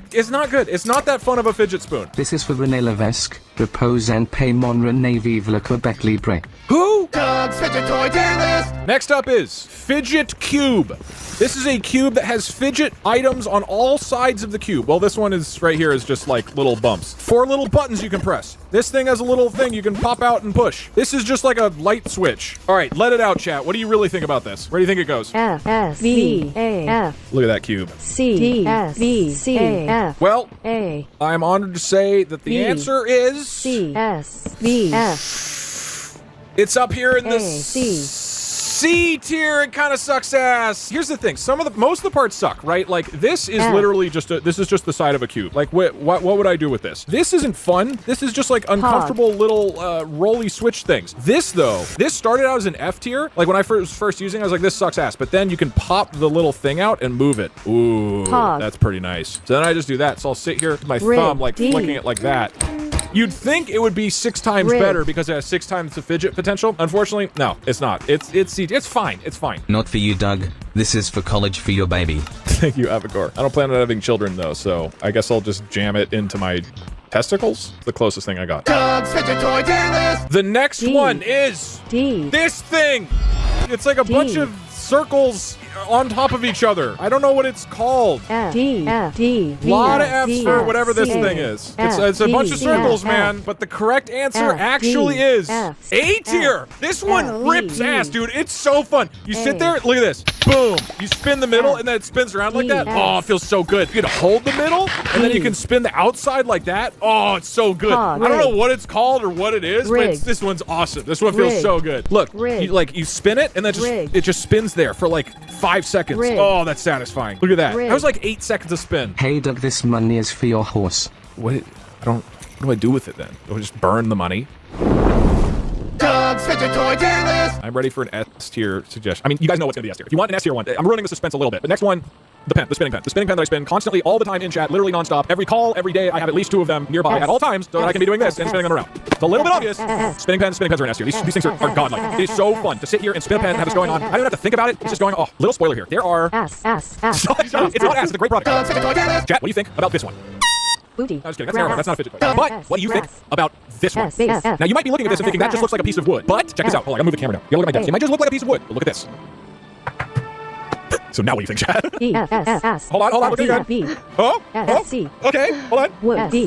good. It's not that fun of a fidget spoon. This is for René Levesque. Repose and paiement René vive le Quebec Libre. Who? Doug's fidget toy tier list. Next up is Fidget Cube. This is a cube that has fidget items on all sides of the cube. Well, this one is right here is just like little bumps. 4 little buttons you can press. This thing has a little thing you can pop out and push. This is just like a light switch. All right, let it out, chat. What do you really think about this? Where do you think it goes? F S V A F. Look at that cube. C D S V C A F. Well, A. I'm honored to say that the V. answer is C S V F. It's up here in the C. C tier. It kind of sucks ass. Here's the thing. Most of the parts suck, right? Like this is literally just this is just the side of a cube. Like what would I do with this? This isn't fun. This is just like uncomfortable little rolly switch things. This though, this started out as an F tier. Like when I was first using it, I was like, this sucks ass. But then you can pop the little thing out and move it. Ooh, that's pretty nice. So then I just do that. So I'll sit here with my thumb like flicking it like that. You'd think it would be 6 times better because it has 6 times the fidget potential. Unfortunately, no, it's not. It's fine. It's fine. Not for you, Doug. This is for college for your baby. Thank you, Avigor. I don't plan on having children though, so I guess I'll just jam it into my testicles. The closest thing I got. Doug's fidget toy tier list. The next one is this thing. It's like a bunch of circles on top of each other. I don't know what it's called. D F D. Lot of F's for whatever this thing is. It's a bunch of circles, man. But the correct answer actually is A tier. This one rips ass, dude. It's so fun. You sit there, look at this. Boom. You spin the middle and then it spins around like that. Oh, it feels so good. You can hold the middle and then you can spin the outside like that. Oh, it's so good. I don't know what it's called or what it is, but this one's awesome. This one feels so good. Look, you spin it and then it just spins there for like 5 seconds. Oh, that's satisfying. Look at that. That was like 8 seconds of spin. Hey Doug, this money is for your horse. What do I do with it then? Do I just burn the money? Doug's fidget toy tier list. I'm ready for an S tier suggestion. I mean, you guys know what's gonna be S tier. If you want an S tier one, I'm ruining the suspense a little bit. But next one, the spinning pen. The spinning pen that I spin constantly all the time in chat, literally nonstop. Every call, every day, I have at least 2 of them nearby at all times so that I can be doing this and spinning them around. It's a little bit obvious. Spinning pens are an S tier. These things are godlike. It is so fun to sit here and spin a pen and have this going on. I don't have to think about it. It's just going, oh, little spoiler here. There are... S. It's not ass. It's a great product. Chat, what do you think about this one? Booty. I'm just kidding. That's terrible. That's not a fidget toy. But what do you think about this one? Now, you might be looking at this and thinking that just looks like a piece of wood. But check this out. Hold on, I'm going to move the camera now. You gotta look at my desk. It might just look like a piece of wood. But look at this. So now what do you think, Chad? Hold on, look at you. Oh? Okay, hold on.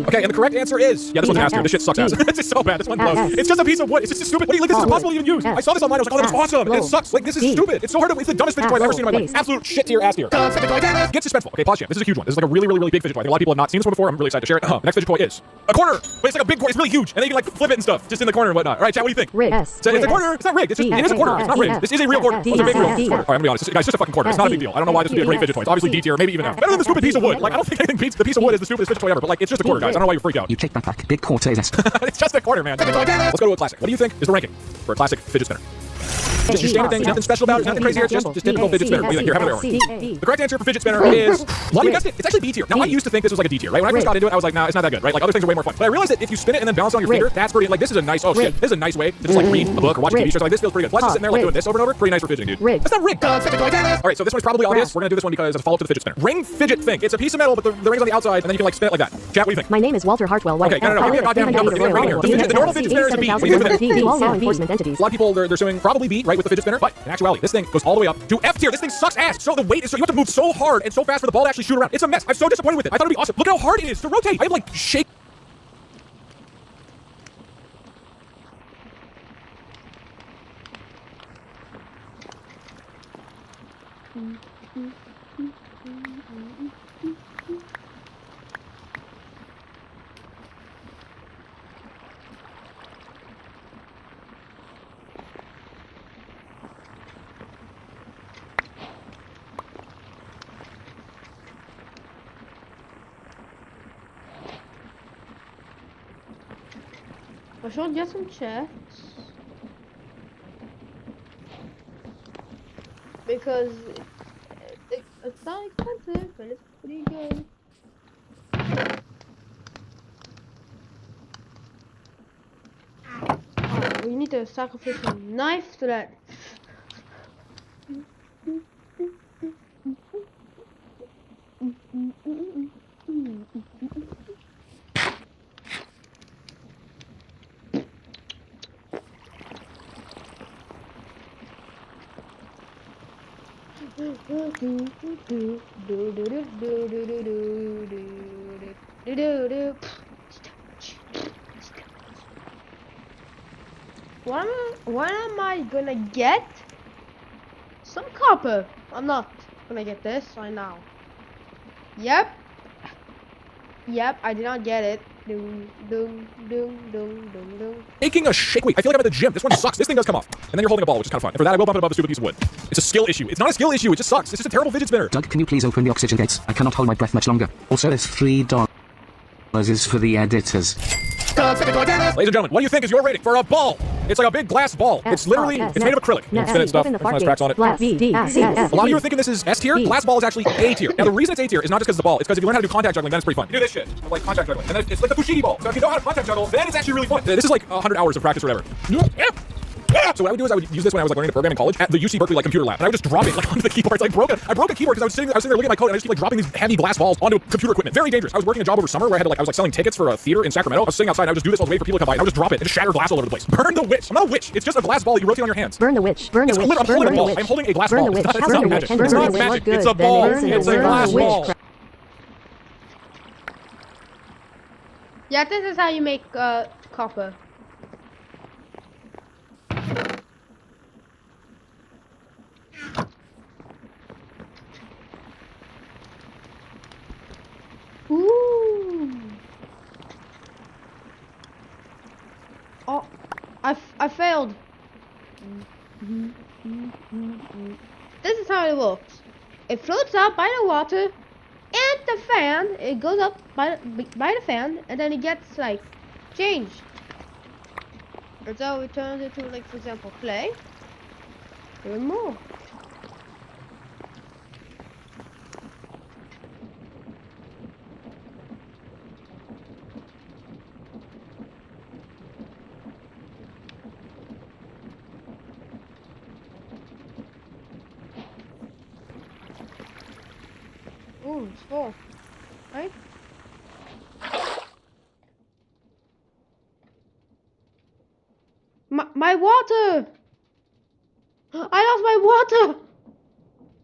Okay, and the correct answer is... Yeah, this one's an ass tier. This shit sucks ass. This is so bad. This one blows. It's just a piece of wood. It's just stupid. What do you like? This is impossible to even use. I saw this online. I was like, oh, that was awesome. And it sucks. Like, this is stupid. It's so hard to... It's the dumbest fidget toy I've ever seen in my life. Absolute shit tier, ass tier. Get suspenseful. Okay, pause chat. This is a huge one. This is like a really, really, really big fidget toy. I think a lot of people have not seen this one before. I'm really excited to share it. The next fidget toy is a corner. But it's like a big corner. It's really huge. And then you can like flip it and stuff just in the corner and whatnot. All right, chat, what do you think? It's a corner. It's not rigged. It's just, it is a corner. It's not rigged. This is a real corner. It's a big real corner. All right, I'm gonna be honest. It's just a fucking corner. It's not a big deal. I don't know why this would be a great fidget toy. It's obviously D tier, maybe even F. Better than the stupid piece of wood. Like, I don't think anything beats the piece of wood is the stupidest fidget toy ever. But like, it's just a quarter, guys. I don't know why you're freaked out. You take that back. Big quarter is It's just a quarter, man. Let's go to a classic. What do you think is the ranking for a classic fidget spinner? Just your standard thing. There's nothing special about it. There's nothing crazy here. It's just typical fidget spinner. What do you think? Here, have it. The correct answer for fidget spinner is... Well, you guessed it. It's actually B tier. Now, I used to think this was like a D tier, right? When I first got into it, I was like, nah, it's not that good, right? Like, other things are way more fun. But I realized that if you spin it and then balance it on your finger, that's pretty... Like, this is a nice... Oh, shit. This is a nice way to just, like, read a book or watch a TV show. Like, this feels pretty good. Plus, just sitting there, like, doing this over and over. Pretty nice for fidgeting, dude. That's not rigged. All right, so this one's probably obvious. We're gonna do this one because it's a follow-up to the fidget spinner. Ring fidget thing. It's a piece of metal, but the ring's on the outside, and then you can, like, spin it like that. Chat, what do you think? My name is Walter Hartwell. Okay, no. Give me a goddamn number. Give me a ring here. The normal fidget spinner is a B. What do you think of it? A lot of people, they're suing probably B, right, with the fidget spinner. But in actuality, this thing goes all the way up to F tier. This thing sucks ass. So the weight is so you have to move so hard and so fast for the ball to actually shoot around. It's a mess. I'm so disappointed with it. I thought it'd be awesome. Look at how hard it is to rotate. I have like shake. I should get some chests. Because it's not expensive, but it's pretty good. Oh, we need to sacrifice a knife to that. What am I gonna get? Some copper. I'm not gonna get this right now. Yep. Yep, I did not get it. Doom, doom, doom, doom, doom, doom. Making a shake. Wait, I feel like I'm at the gym. This one sucks. This thing does come off. And then you're holding a ball, which is kind of fun. And for that, I will bump it above a stupid piece of wood. It's a skill issue. It's not a skill issue. It just sucks. It's just a terrible fidget spinner. Doug, can you please open the oxygen gates? I cannot hold my breath much longer. Also, there's $3 is for the editors. Ladies and gentlemen, what do you think is your rating for a ball? It's like a big glass ball. It's literally, it's made of acrylic. You can spin it and stuff. There's nice cracks on it. A lot of you are thinking this is S tier. Glass ball is actually A tier. Now the reason it's A tier is not just because of the ball. It's because if you learn how to do contact juggling, then it's pretty fun. You do this shit, like contact juggling, and then it's like the fushigi ball. So if you know how to contact juggle, then it's actually really fun. This is like 100 hours of practice or whatever. So what I would do is I would use this when I was like learning to program in college at the UC Berkeley like computer lab, and I would just drop it like onto the keyboards. I broke a keyboard because I was sitting there looking at my code and I just keep like dropping these heavy glass balls onto computer equipment. Very dangerous. I was working a job over summer where I was like selling tickets for a theater in Sacramento. I was sitting outside and I would just do this while I was waiting for people to come by, and I would just drop it and just shatter glass all over the place. Burn the witch. I'm not a witch. It's just a glass ball that you rotate on your hands. Burn the witch. Burn the witch. I'm holding a ball. I'm holding a glass ball. It's not magic. It's not magic. It's a ball. It's a glass ball. Yeah, this is how you make copper. Ooh. Oh, I failed. This is how it works. It floats up by the water, and the fan. It goes up by the fan, and then it gets like changed. And so it turns into, like, for example, clay. Even more. Ooh, it's full. Right? My water! I lost my water!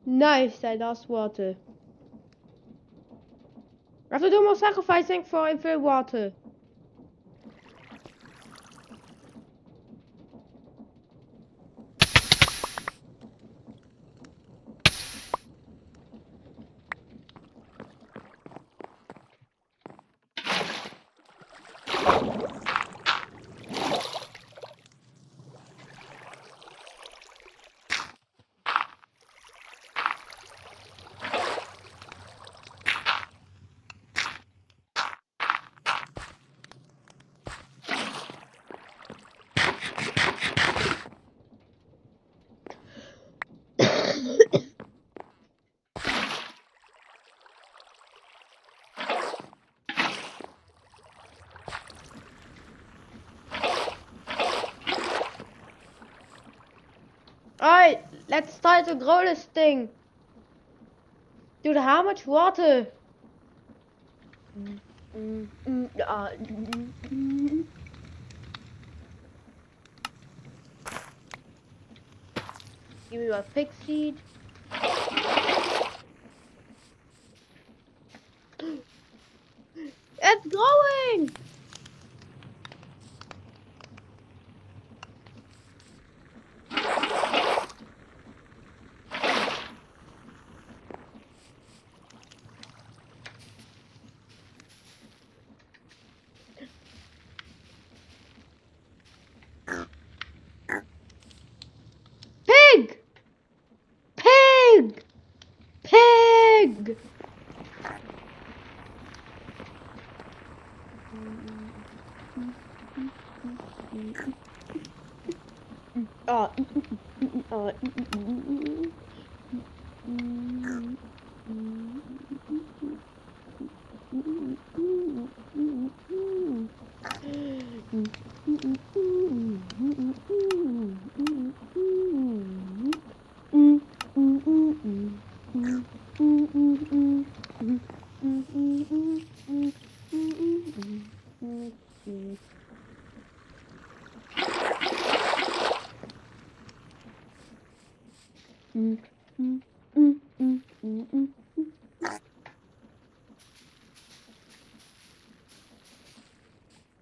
Nice, I lost water. I have to do more sacrificing for infinite water. Alright, let's start to grow this thing. Dude, how much water? Give me my pig seed. It's growing! Pig! Pig! Pig!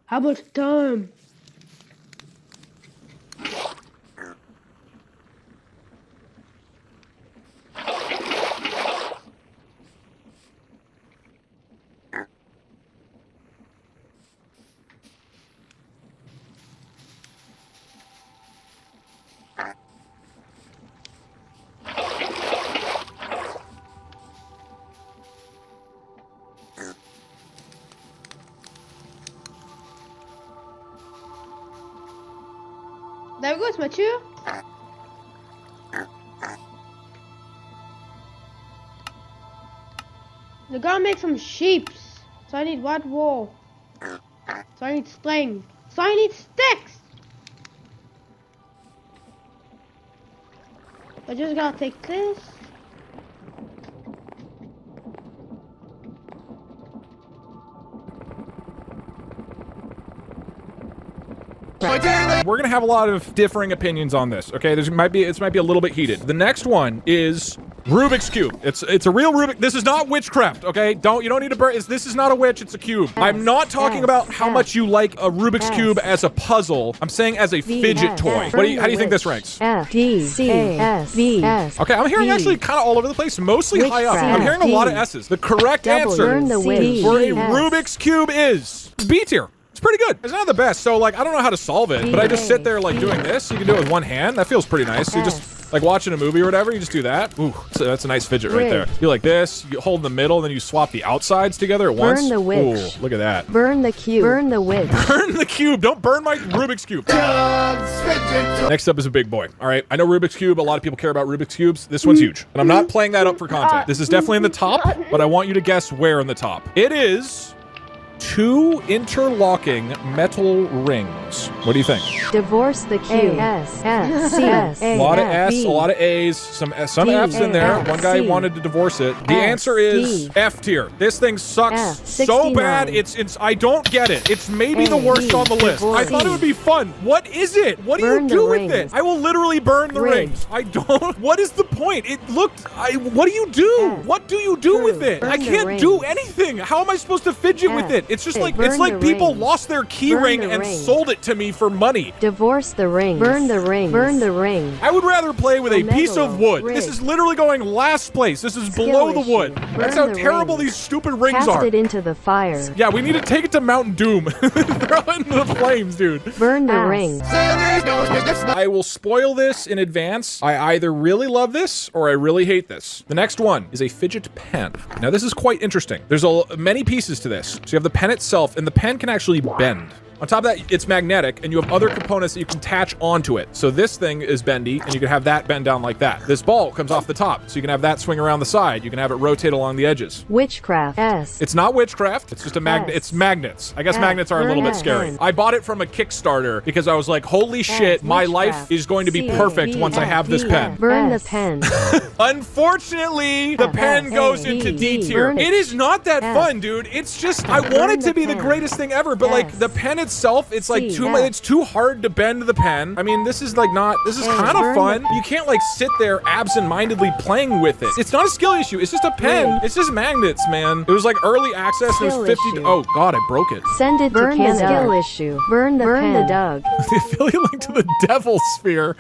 How much time? There goes Mathieu. We gotta make some sheeps. So I need white wool. So I need string. So I need sticks. I just gotta take this. We're gonna have a lot of differing opinions on this. Okay, this might be a little bit heated. The next one is Rubik's Cube. It's a real Rubik. This is not witchcraft. Okay, you don't need to burn. This is not a witch. It's a cube. I'm not talking about how much you like a Rubik's Cube as a puzzle. I'm saying as a fidget toy. How do you think this ranks? F D C S V S. Okay, I'm hearing actually kind of all over the place, mostly high up. I'm hearing a lot of S's. The correct answer for a Rubik's Cube is B tier. It's pretty good. It's not the best, so like I don't know how to solve it, but I just sit there like doing this. You can do it with one hand. That feels pretty nice. You just like watching a movie or whatever, you just do that. Ooh, so that's a nice fidget right there. You like this, you hold in the middle, then you swap the outsides together at once. Burn the witch. Ooh, look at that. Burn the cube. Burn the witch. Burn the cube. Don't burn my Rubik's Cube. Next up is a big boy. All right, I know Rubik's Cube. A lot of people care about Rubik's Cubes. This one's huge, and I'm not playing that up for content. This is definitely in the top, but I want you to guess where in the top. It is 2 interlocking metal rings. What do you think? Divorce the cube. S S C S. A lot of S, a lot of A's, some F's in there. One guy wanted to divorce it. The answer is F tier. This thing sucks so bad. It's I don't get it. It's maybe the worst on the list. I thought it would be fun. What is it? What do you do with it? I will literally burn the rings. I don't. What is the point? It looked. What do you do? What do you do with it? I can't do anything. How am I supposed to fidget with it? It's just like people lost their key ring and sold it to me for money. Divorce the ring. Burn the ring. Burn the ring. I would rather play with a piece of wood. This is literally going last place. This is below the wood. That's how terrible these stupid rings are. Cast it into the fire. Yeah, we need to take it to Mount Doom. Throw it into the flames, dude. Burn the ring. I will spoil this in advance. I either really love this or I really hate this. The next one is a fidget pen. Now this is quite interesting. There's many pieces to this. So you have the pen itself, and the pen can actually bend. On top of that, it's magnetic, and you have other components that you can attach onto it. So this thing is bendy, and you can have that bend down like that. This ball comes off the top, so you can have that swing around the side. You can have it rotate along the edges. Witchcraft. S. It's not witchcraft. It's just a magnet. It's magnets. I guess magnets are a little bit scary. I bought it from a Kickstarter because I was like, holy shit, my life is going to be perfect once I have this pen. Burn the pen. Unfortunately, the pen goes into D tier. It is not that fun, dude. It's just, I want it to be the greatest thing ever, but like the pen itself, it's like it's too hard to bend the pen. I mean, this is like not, this is kind of fun. You can't like sit there absent-mindedly playing with it. It's not a skill issue. It's just a pen. It's just magnets, man. It was like early access and it was 50. Oh God, I broke it. Send it to Canada. Skill issue. Burn the Doug. The affiliate link to the Devil Sphere.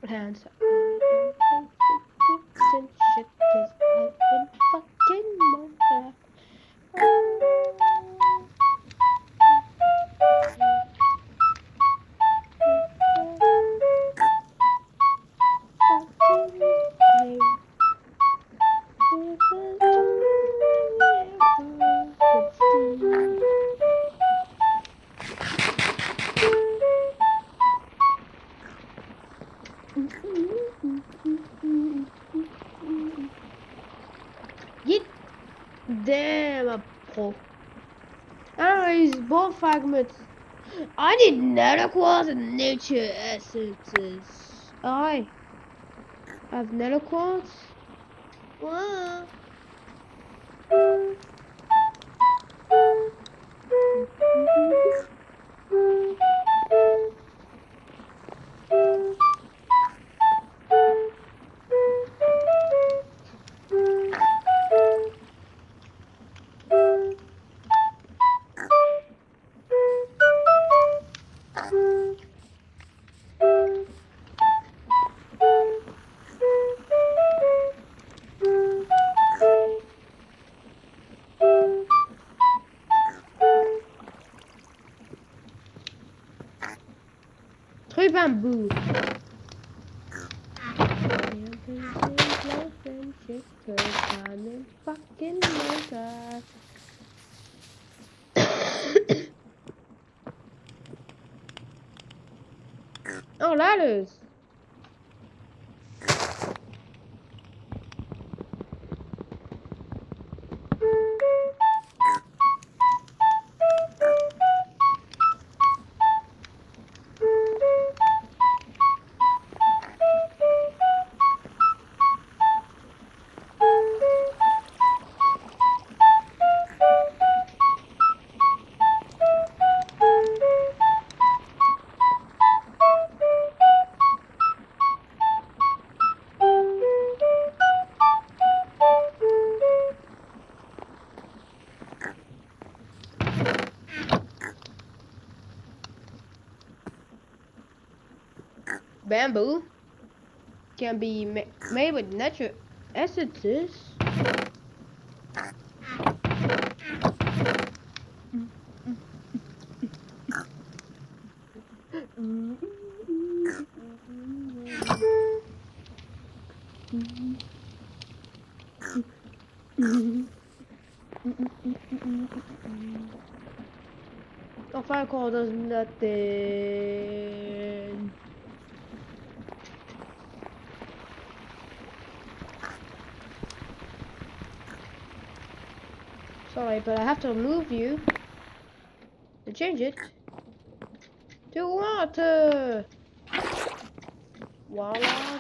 Hands up. Shit, 'cause I've been fucking mad. Pro. Anyways, bone fragments. I need nether quartz and nature essences. I have nether quartz. Wow. Three bamboo. Fucking Minecraft. Oh, ladders. Bamboo can be made with natural essences. Oh, fire call does nothing. Sorry, but I have to remove you to change it to water. Voila.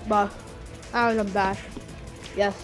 But I was back. Yes.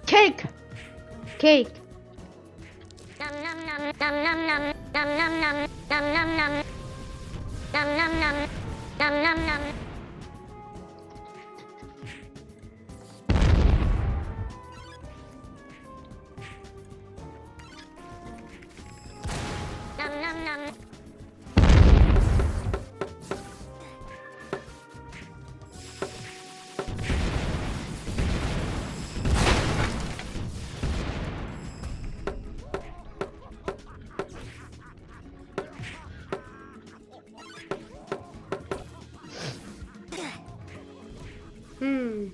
Cake! Cake! You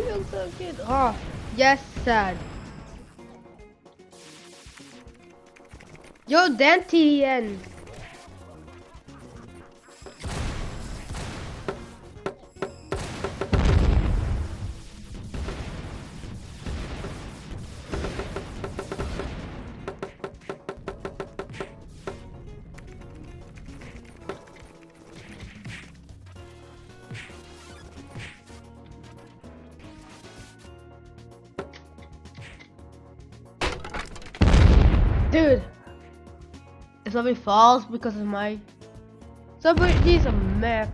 look so good. Oh, yes, sad. Yo, then TDN. Dude, if somebody falls because of my... Somebody needs a mech.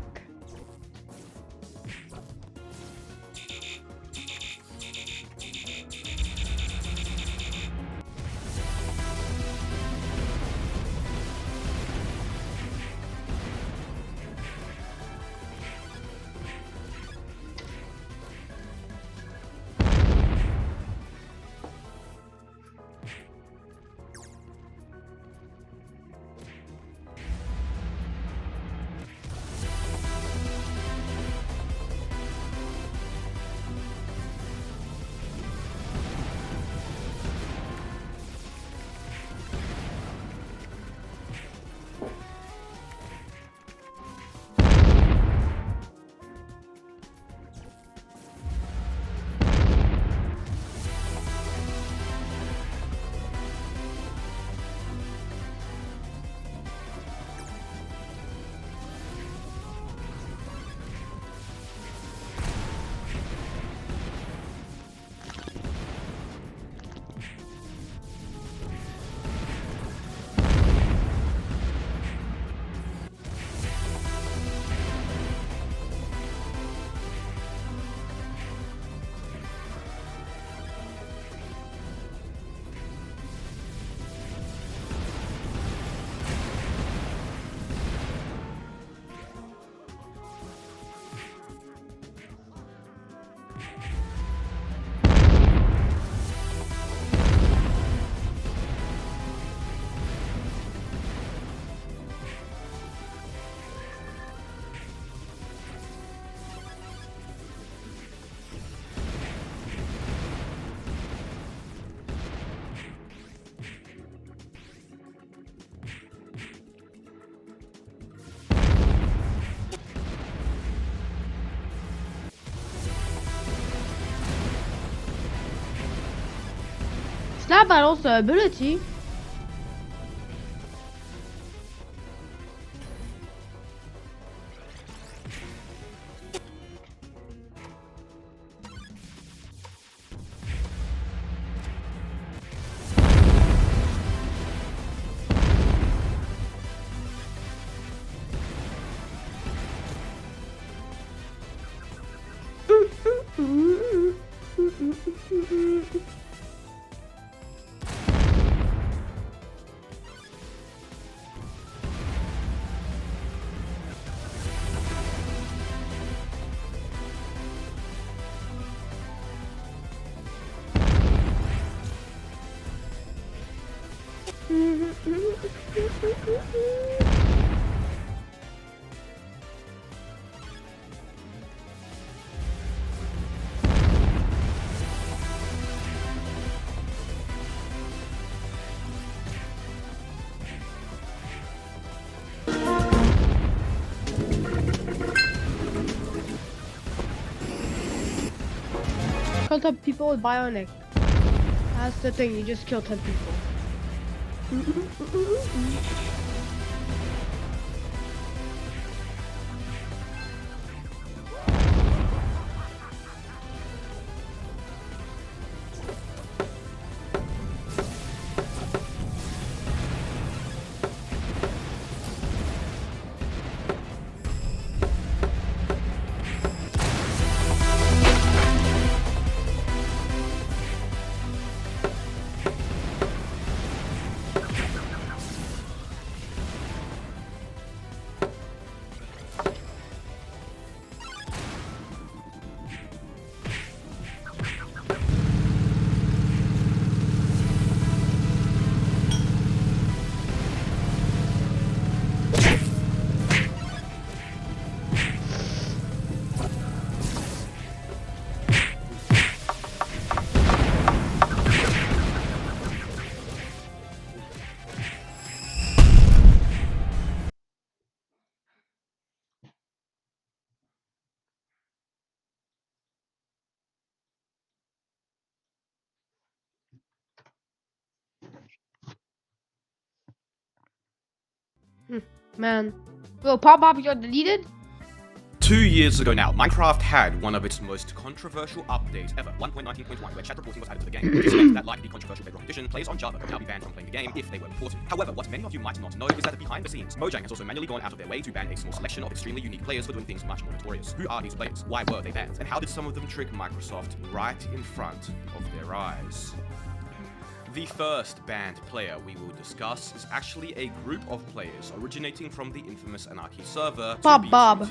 Slap battle's ability. Kill 10 people with Bionic. That's the thing, you just kill 10 people. Man. Will pop-up you're deleted? 2 years ago now, Minecraft had one of its most controversial updates ever, 1.19.1, where chat reporting was added to the game. It is said that, like the controversial Bedrock edition, players on Java could now be banned from playing the game if they were reported. However, what many of you might not know is that behind the scenes, Mojang has also manually gone out of their way to ban a small selection of extremely unique players for doing things much more notorious. Who are these players? Why were they banned? And how did some of them trick Microsoft right in front of their eyes? The first banned player we will discuss is actually a group of players originating from the infamous Anarchy server Bob.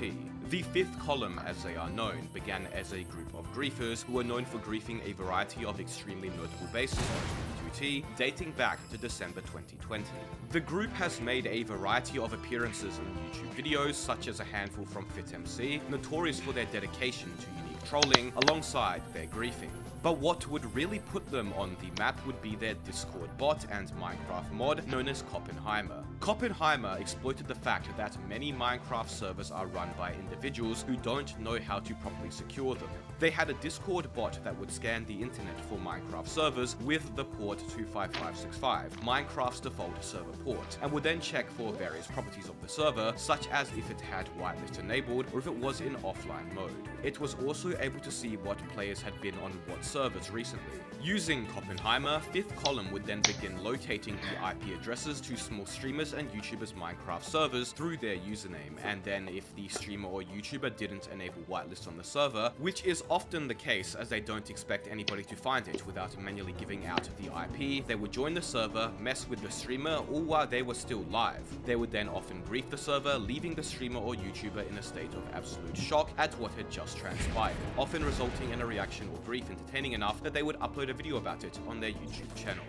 The fifth column, as they are known, began as a group of griefers who were known for griefing a variety of extremely notable bases on 2B2T, dating back to December 2020. The group has made a variety of appearances in YouTube videos, such as a handful from FitMC, notorious for their dedication to unique trolling alongside their griefing. But what would really put them on the map would be their Discord bot and Minecraft mod known as Oppenheimer. Oppenheimer exploited the fact that many Minecraft servers are run by individuals who don't know how to properly secure them. They had a Discord bot that would scan the internet for Minecraft servers with the port 25565, Minecraft's default server port, and would then check for various properties of the server, such as if it had whitelist enabled or if it was in offline mode. It was also able to see what players had been on what servers recently. Using Oppenheimer, fifth column would then begin locating the IP addresses to small streamers and YouTubers' Minecraft servers through their username, and then if the streamer or YouTuber didn't enable whitelist on the server, which is often the case as they don't expect anybody to find it without manually giving out the IP, they would join the server, mess with the streamer, all while they were still live. They would then often grief the server, leaving the streamer or YouTuber in a state of absolute shock at what had just transpired, often resulting in a reaction or grief entertaining enough that they would upload a video about it on their YouTube channel.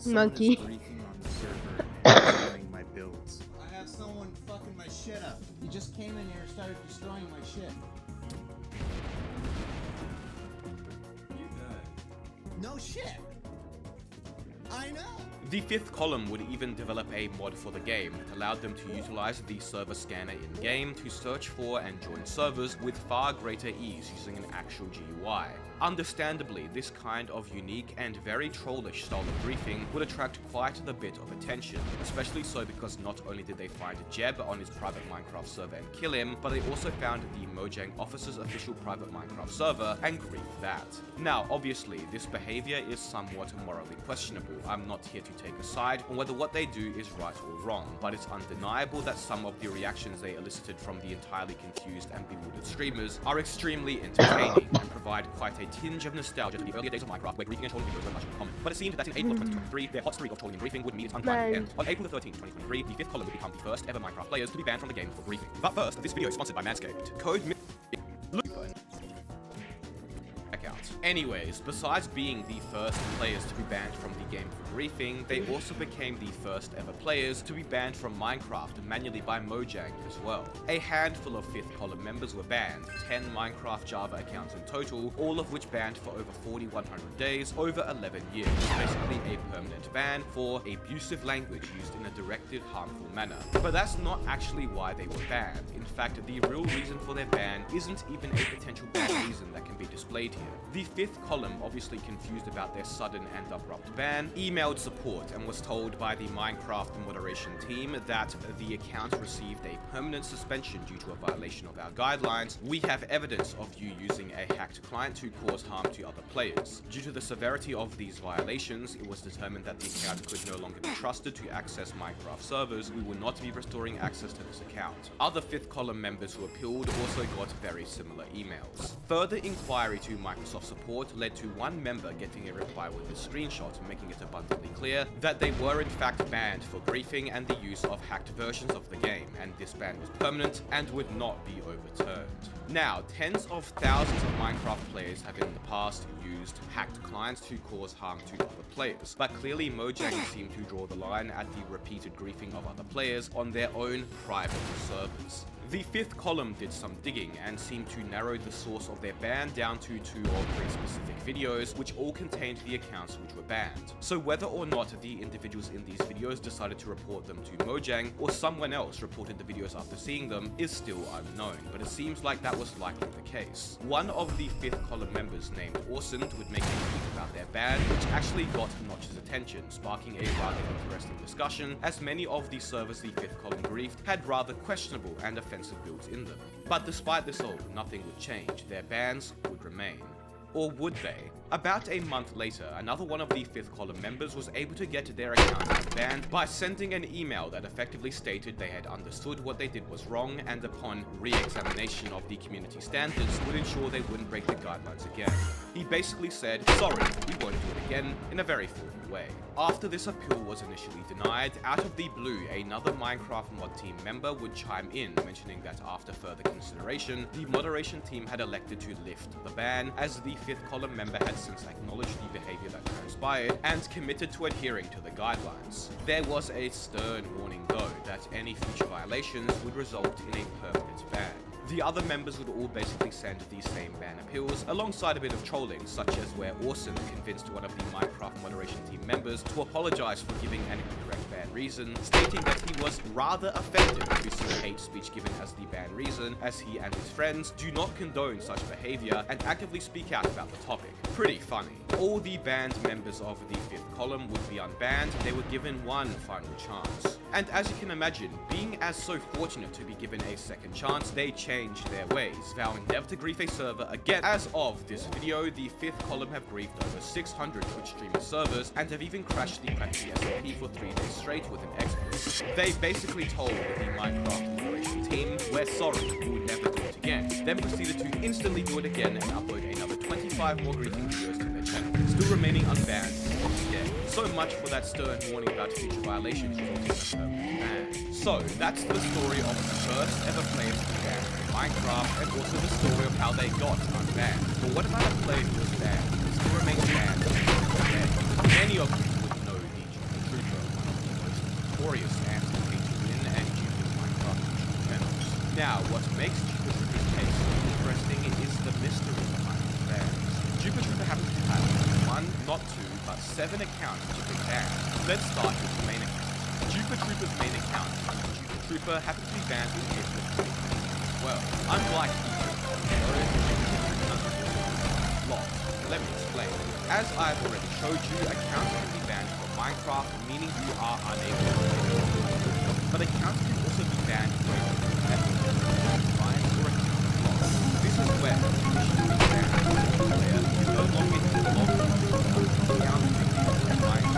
Monkey. My builds. I have someone fucking my shit up. He just came in here and started destroying my shit. You good? No shit. I know. The fifth column would even develop a mod for the game that allowed them to utilize the server scanner in-game to search for and join servers with far greater ease using an actual GUI. Understandably, this kind of unique and very trollish style of griefing would attract quite a bit of attention, especially so because not only did they find Jeb on his private Minecraft server and kill him, but they also found the Mojang officer's official private Minecraft server and griefed that. Now, obviously, this behavior is somewhat morally questionable. I'm not here to take a side on whether what they do is right or wrong, but it's undeniable that some of the reactions they elicited from the entirely confused and bewildered streamers are extremely entertaining and provide quite a tinge of nostalgia to the earlier days of Minecraft where griefing and trolling videos were much more common. But it seemed that in April of 2023, their hot streak of trolling and griefing would meet its untimely end. On April 13, 2023, the fifth column would become the first ever Minecraft players to be banned from the game for griefing. But first, this video is sponsored by Manscaped. Code Check out. Anyways, besides being the first players to be banned from the game for griefing, they also became the first ever players to be banned from Minecraft manually by Mojang as well. A handful of 5th column members were banned, 10 Minecraft Java accounts in total, all of which banned for over 4,100 days over 11 years, basically a permanent ban for abusive language used in a directed, harmful manner. But that's not actually why they were banned. In fact, the real reason for their ban isn't even a potential bad reason that can be displayed here. The 5th column, obviously confused about their sudden and abrupt ban, emailed support and was told by the Minecraft moderation team that the account received a permanent suspension due to a violation of our guidelines. We have evidence of you using a hacked client to cause harm to other players. Due to the severity of these violations, it was determined that the account could no longer be trusted to access Minecraft servers. We will not be restoring access to this account. Other 5th column members who appealed also got very similar emails. Further inquiry to Microsoft support led to one member getting a reply with a screenshot, making it abundantly clear that they were in fact banned for griefing and the use of hacked versions of the game, and this ban was permanent and would not be overturned. Now, tens of thousands of Minecraft players have in the past used hacked clients to cause harm to other players, but clearly Mojang seemed to draw the line at the repeated griefing of other players on their own private servers. The 5th column did some digging and seemed to narrow the source of their ban down to 2 or 3 specific videos, which all contained the accounts which were banned. So whether or not the individuals in these videos decided to report them to Mojang, or someone else reported the videos after seeing them, is still unknown, but it seems like that was likely the case. One of the 5th column members named Orson would make a tweet about their ban, which actually got Notch's attention, sparking a rather interesting discussion, as many of the servers the 5th column griefed had rather questionable and offensive builds in them. But despite this all, nothing would change. Their bans would remain. Or would they? About a month later, another one of the 5th column members was able to get their account unbanned by sending an email that effectively stated they had understood what they did was wrong, and upon re-examination of the community standards would ensure they wouldn't break the guidelines again. He basically said, "Sorry, we won't do it again," in a very formal way. After this appeal was initially denied, out of the blue, another Minecraft mod team member would chime in, mentioning that after further consideration, the moderation team had elected to lift the ban, as the 5th column member had since acknowledged the behavior that transpired and committed to adhering to the guidelines. There was a stern warning though, that any future violations would result in a permanent ban. The other members would all basically send these same ban appeals, alongside a bit of trolling, such as where Orson convinced one of the Minecraft moderation team members to apologize for giving an incorrect ban reason, stating that he was rather offended to see hate speech given as the ban reason, as he and his friends do not condone such behavior and actively speak out about the topic. Pretty funny. All the banned members of the 5th column would be unbanned. They were given one final chance. And as you can imagine, being as so fortunate to be given a second chance, they changed their ways, vowing never to grief a server again. As of this video, the 5th column have griefed over 600 Twitch streamer servers and have even crashed the Practice SMP for 3 days straight with an exploit. They basically told the Minecraft moderation team, "We're sorry, we would never do it again," then proceeded to instantly do it again and upload another 25 more griefing videos to their channel, still remaining unbanned once again. So much for that stern warning about future violations resulting in a permanent ban. So, that's the story of the first ever players to be banned from Minecraft, and also the story of how they got unbanned. But what about a player who was banned and still remains banned today? Many of you would know the Jupiter Trooper, one of the most notorious anti-Win and Jupiter's Minecraft YouTube channels. Now, what makes Jupiter Trooper's case so interesting is the mystery behind the bans. Jupiter Trooper happens to have 1, not 2, but 7 accounts which have been banned. Let's start with the main account. Jupiter Trooper's main account, Jupiter Trooper, happens to be banned in April as well. Unlike let me explain. As I've already showed you, accounts can be banned from Minecraft, meaning you are unable to play. But accounts can also be banned for a client or account lock. This is where the issue is banned. The player is no longer in the log account to Minecraft.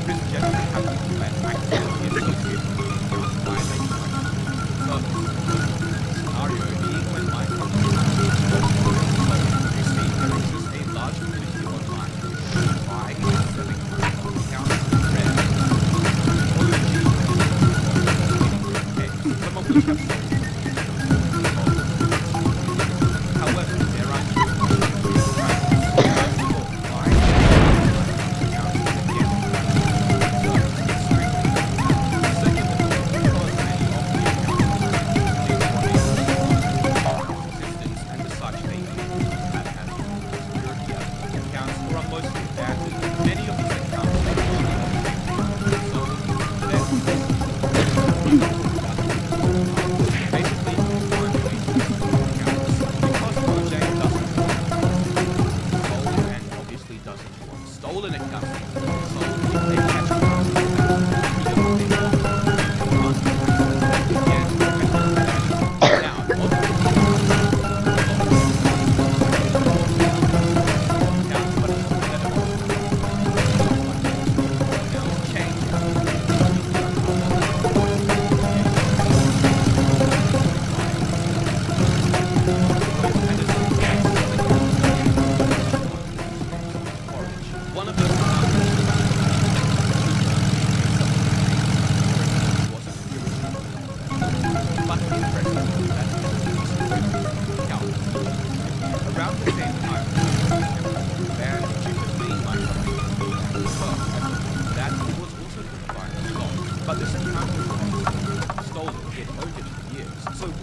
This generally happens when activity is associated with account violating Minecraft. Scenario being when Minecraft you see there exists a large community online buying and selling accounts red. Some of which have sold. However, there are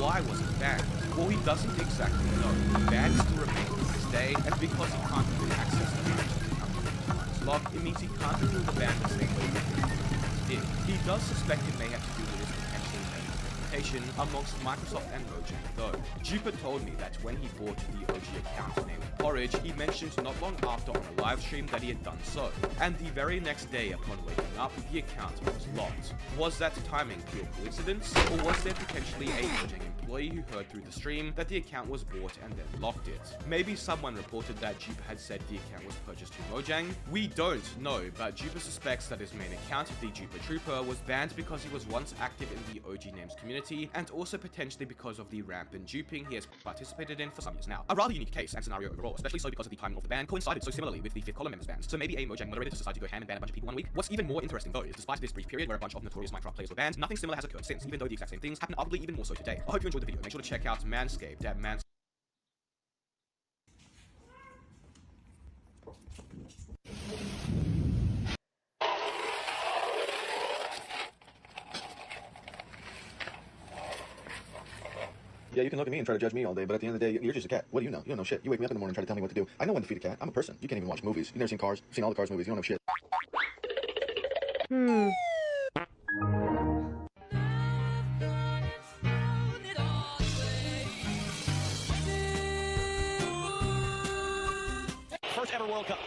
why was he banned? Well, he doesn't exactly know. The ban still remains to this day, and because he can't even access the account it's locked, it means he can't reveal the ban the same way he did. He does suspect it may have to do with his potentially negative reputation amongst Microsoft and Mojang though. Juper told me that when he bought the OG account named Porridge, he mentioned not long after on a live stream that he had done so, and the very next day upon waking up, the account was locked. Was that timing pure coincidence, or was there potentially a Mojang employee who heard through the stream that the account was bought and then locked it? Maybe someone reported that Juper had said the account was purchased through Mojang? We don't know, but Juper suspects that his main account, the Juper Trooper, was banned because he was once active in the OG Names community, and also potentially because of the rampant duping he has participated in for some years now. A rather unique case and scenario overall, especially so because of the timing of the ban coincided so similarly with the Fifth Column members bans. So maybe a Mojang moderator decided to go ham and ban a bunch of people one week. What's even more interesting though is despite this brief period where a bunch of notorious Minecraft players were banned, nothing similar has occurred since, even though the exact same things happen arguably even more so today. I hope you enjoyed the video. Make sure to check out Manscaped at Manscaped. Yeah, you can look at me and try to judge me all day, but at the end of the day, you're just a cat. What do you know? You don't know shit. You wake me up in the morning and try to tell me what to do. I know when to feed a cat. I'm a person. You can't even watch movies. You've never seen Cars. You've seen all the Cars movies. You don't know shit. First ever World Cup.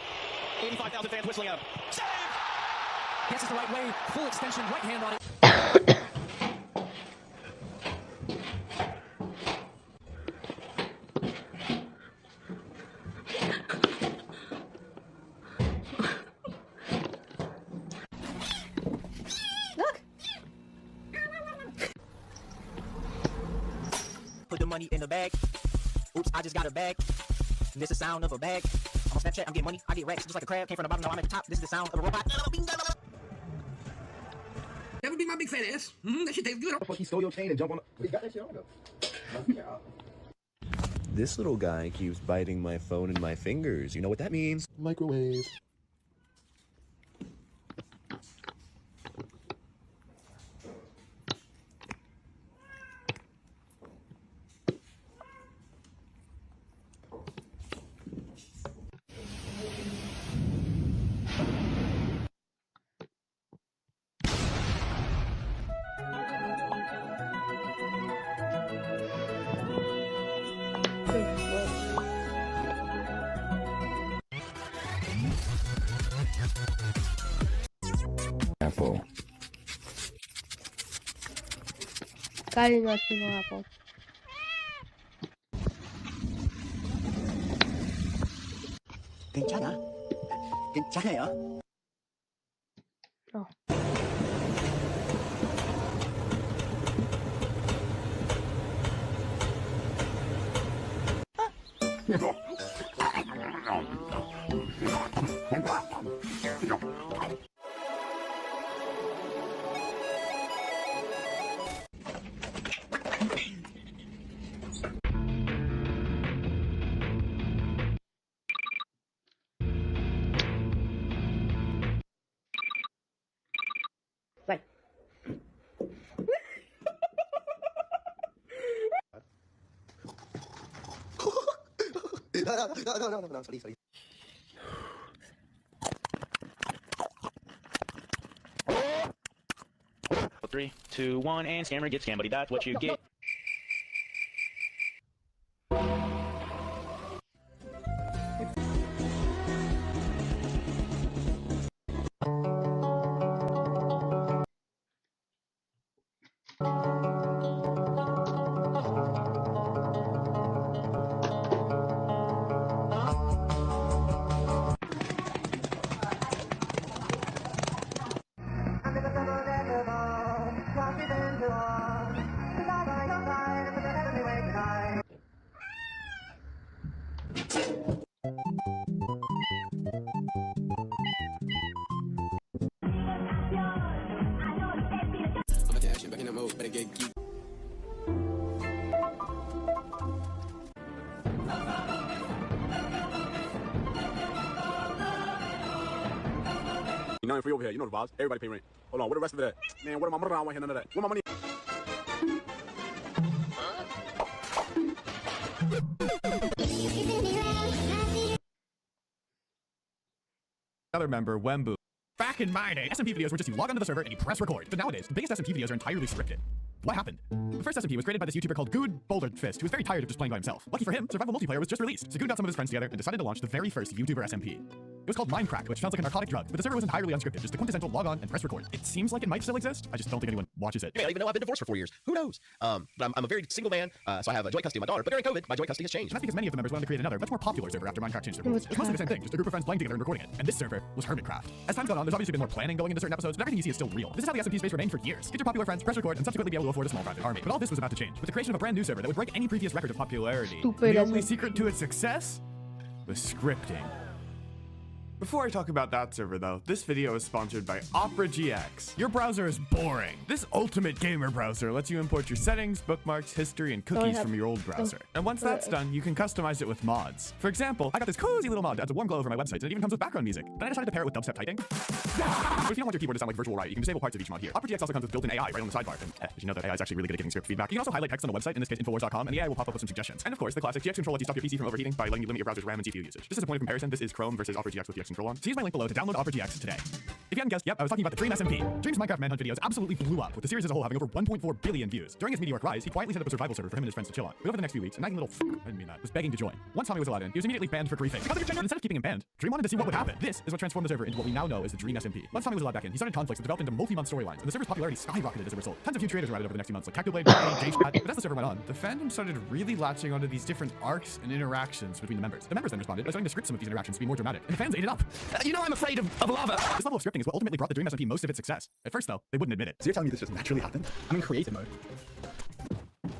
85,000 fans whistling at him. Save! Yes, it's the right way. Full extension, right hand on it. Put the money in the bag. Oops, I just got a bag. And this is the sound of a bag. I'm on Snapchat, I'm getting money, I get racks just like a crab. Came from the bottom, now I'm at the top. This is the sound of a robot. That would be my big fat ass. That shit tastes good. He stole your chain and jump on the... He got that shit on though. This little guy keeps biting my phone and my fingers. You know what that means? Microwave. Apple. Kali nggak sih mau apa? 괜찮아. 괜찮아요. Right. No, sorry. 3, 2, 1, and scammer gets scammed, buddy. That's what you get. Better get geek. Nothing free over here. You know the vibes. Everybody pay rent. Hold on. Where the rest of that? Man, what am I around with none of that? Where my money? Other member, Wembu. Back in my day, SMP videos were just you log onto the server and you press record. But nowadays, the biggest SMP videos are entirely scripted. What happened? The first SMP was created by this YouTuber called Good Boulder Fist, who was very tired of just playing by himself. Lucky for him, survival multiplayer was just released, so Good got some of his friends together and decided to launch the very first YouTuber SMP. It was called Minecraft, which sounds like a narcotic drug, but the server was entirely unscripted, just the quintessential log on and press record. It seems like it might still exist, I just don't think anyone watches it. I don't even know I've been divorced for 4 years. Who knows? But I'm a very single man, so I have a joint custody of my daughter. But during COVID, my joint custody has changed. And that's because many of the members wanted to create another, much more popular server after Minecraft changed their rules. It's mostly the same thing, just a group of friends playing together and recording it. And this server was Hermitcraft. As time's gone on, there's obviously been more planning going into certain episodes, but everything you see is still real. This is how the SMP space remained for years. Get your popular friends, press record, and subsequently be able to afford a small private army. But all this was about to change with the creation of a brand new server that would break any previous record of popularity. The only secret to its success was scripting. Before I talk about that server though, this video is sponsored by Opera GX. Your browser is boring. This ultimate gamer browser lets you import your settings, bookmarks, history, and cookies from your old browser. And once that's done, you can customize it with mods. For example, I got this cozy little mod that adds a warm glow over my website, and it even comes with background music. Then I decided to pair it with dubstep typing. But if you don't want your keyboard to sound like Virtual Riot, you can disable parts of each mod here. Opera GX also comes with built-in AI right on the sidebar. And did you know that AI is actually really good at giving script feedback? You can also highlight text on the website, in this case Infowars.com, and the AI will pop up with some suggestions. And of course, the classic GX Control lets you stop your PC from overheating by letting you limit your browser's RAM and CPU usage. Just as a point of comparison, this is Chrome versus Opera GX with GX Control on. So use my link below to download Opera GX today. If you hadn't guessed, yep, I was talking about the Dream SMP. Dream's Minecraft Manhunt videos absolutely blew up, with the series as a whole having over 1.4 billion views. During his meteoric rise, he quietly set up a survival server for him and his friends to chill on. But over the next few weeks, a nagging little I didn't mean that, was begging to join. Once Tommy was allowed in, he was immediately banned for griefing. Instead of keeping him banned, Dream wanted to see what would happen. This is what transformed the server into what we now know as the Dream SMP. Once Tommy was allowed back in, he started conflicts that developed into multi-month storylines, and the server's popularity skyrocketed as a result. Tons of huge creators were added over the next few months, like Cactublade, J-Shat. But as the server went on, the fandom started really latching onto these different arcs and interactions between the members. The members then responded by starting to script some of these interactions to be more dramatic, and the fans ate it up. You know I'm afraid of lava. This level of scripting is what ultimately brought the Dream SMP most of its success. At first, though, they wouldn't admit it. So you're telling me this just naturally happened? I'm in creative mode.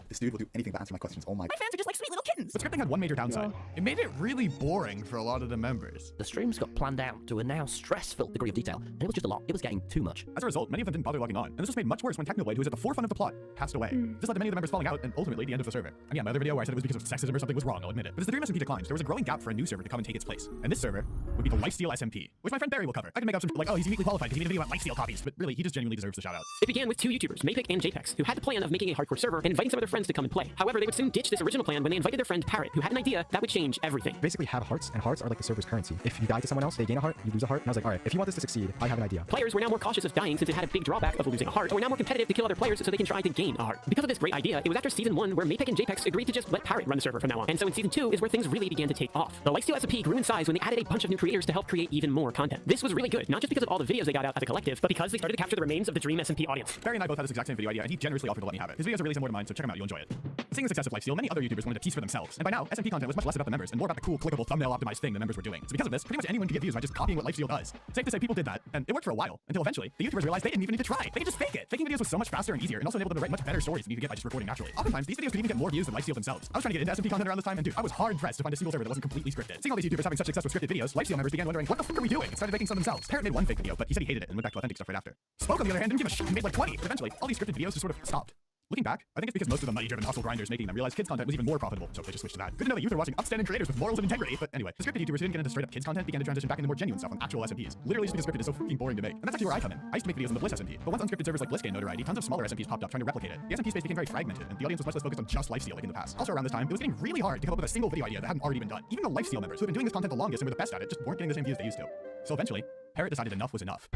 This dude will do anything to answer my questions. Oh my. My fans are just like sweet little kittens. But scripting had one major downside. It made it really boring for a lot of the members. The streams got planned out to a now stress-filled degree of detail, and it was just a lot. It was getting too much. As a result, many of them didn't bother logging on, and this was made much worse when Technoblade, who was at the forefront of the plot, passed away. This led to many of the members falling out, and ultimately the end of the server. And yeah, my other video where I said it was because of sexism or something was wrong, I'll admit it. But as the Dream SMP declined, there was a growing gap for a new server to come and take its place. And this server would be the Lifesteal SMP, which my friend Barry will cover. I can make up some like, oh, he's uniquely qualified because he made a video about Lifesteal copies, but really, he just genuinely deserves the shout out. It began with two YouTubers, Mapic and JPEX, who had the plan of making a hardcore server and inviting some of their friends to come and play. However, they would soon ditch this original plan when they invited their friend Parrot, who had an idea that would change everything. Basically have hearts, and hearts are like the server's currency. If you die to someone else, they gain a heart, you lose a heart, and I was like, alright, if you want this to succeed, I have an idea. Players were now more cautious of dying since it had a big drawback of losing a heart, so were now more competitive to kill other players so they can try to gain a heart. Because of this great idea, it was after Season 1 where Mapic and JPEX agreed to just let Parrot run the server from now on. And so in Season 2 is where things really began to take off. The Lifesteal SMP grew in size when they added a bunch of new creators to help create even more content. This was really good, not just because of all the videos they got out as a collective, but because they started to capture the remains of the Dream SMP audience. Barry and I both had this exact same video idea, and he generously offered to let me have it. His videos are really similar to mine, so check them out, you'll enjoy it. Seeing the success of Lifesteal, many other YouTubers wanted to tease for themselves, and by now, SMP content was much less about the members and more about the cool, clickable, thumbnail-optimized thing the members were doing. So because of this, pretty much anyone could get views by just copying what Lifesteal does. Safe to say people did that, and it worked for a while, until eventually, the YouTubers realized they didn't even need to try. They could just fake it. Faking videos was so much faster and easier, and also enabled them to write much better stories than you could get by just recording naturally. Oftentimes, these videos could even get more views than Lifesteal themselves. I was trying to get into SMP content around this time, and dude, I was hard-pressed to find a single server that wasn't completely scripted. Seeing all these YouTubers having such success with scripted videos, Lifesteal members began wondering, what the fuck are we doing? And started making some themselves. Parrot made one fake video, but he said he hated it and went back to authentic stuff right after. Spoke, on the other hand, didn't give a shit and made like 20, but eventually, all these scripted videos just sort of stopped. Looking back, I think it's because most of the money-driven hustle grinders making them realized kids content was even more profitable, so they just switched to that. Good to know that youth are watching upstanding creators with morals and integrity, but anyway, the scripted YouTubers who didn't get into straight-up kids content began to transition back into more genuine stuff on actual SMPs. Literally just because scripted is so fucking boring to make. And that's actually where I come in. I used to make videos on the Bliss SMP, but once unscripted servers like Bliss gained notoriety, tons of smaller SMPs popped up trying to replicate it. The SMP space became very fragmented, and the audience was much less focused on just Lifesteal like in the past. Also around this time, it was getting really hard to come up with a single video idea that hadn't already been done. Even the Lifesteal members, who had been doing this content the longest and were the best at it, just weren't getting the same views they used to. So eventually, Parrot decided enough was enough.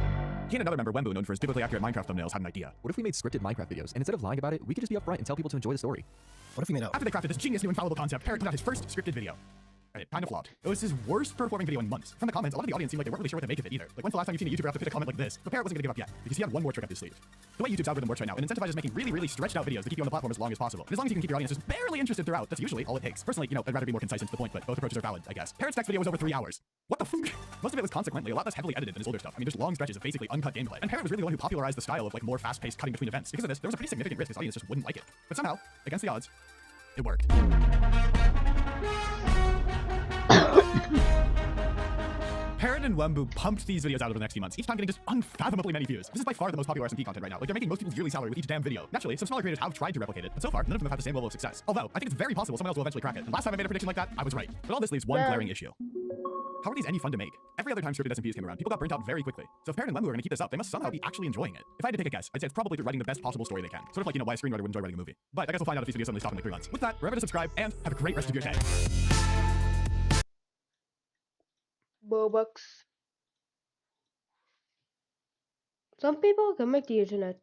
He and another member, Wembu, known for his biblically accurate Minecraft thumbnails, had an idea. What if we made scripted Minecraft videos, and instead of lying about it, we could just be upfront and tell people to enjoy the story? What if we made out? After they crafted this genius new infallible concept, Parrot put out his first scripted video. And it kind of flopped. It was his worst performing video in months. From the comments, a lot of the audience seemed like they weren't really sure what to make of it either. Like, when's the last time you've seen a YouTuber have to fit a comment like this? But Parrot wasn't gonna give up yet, because he had one more trick up his sleeve. The way YouTube's algorithm works right now, it incentivizes making really stretched out videos to keep you on the platform as long as possible. And as long as you can keep your audience just barely interested throughout, that's usually all it takes. Personally, you know, I'd rather be more concise and to the point, but both approaches are valid, I guess. Parrot's next video was over 3 hours. What the fuck? Most of it was consequently a lot less heavily edited than his older stuff. I mean, there's long stretches of basically uncut gameplay. And Parrot was really the one who popularized the style of like more fast-paced cutting between events. Because of this, there was a pretty significant risk his audience just wouldn't like it. But somehow, against the odds, it worked. Parrot and Wembu pumped these videos out over the next few months, each time getting just unfathomably many views. This is by far the most popular SMP content right now. Like, they're making most people's yearly salary with each damn video. Naturally, some smaller creators have tried to replicate it, but so far, none of them have had the same level of success. Although, I think it's very possible someone else will eventually crack it. And last time I made a prediction like that, I was right. But all this leaves one glaring issue. How are these any fun to make? Every other time scripted SMPs came around, people got burnt out very quickly. So if Parrot and Wembu are gonna keep this up, they must somehow be actually enjoying it. If I had to take a guess, I'd say it's probably through writing the best possible story they can. Sort of like, you know, why a screenwriter would enjoy writing a movie. But I guess we'll find out if these videos suddenly stop in like 3 months. With that, remember to subscribe and have a great rest of your day. Bobucks. Some people can make the internet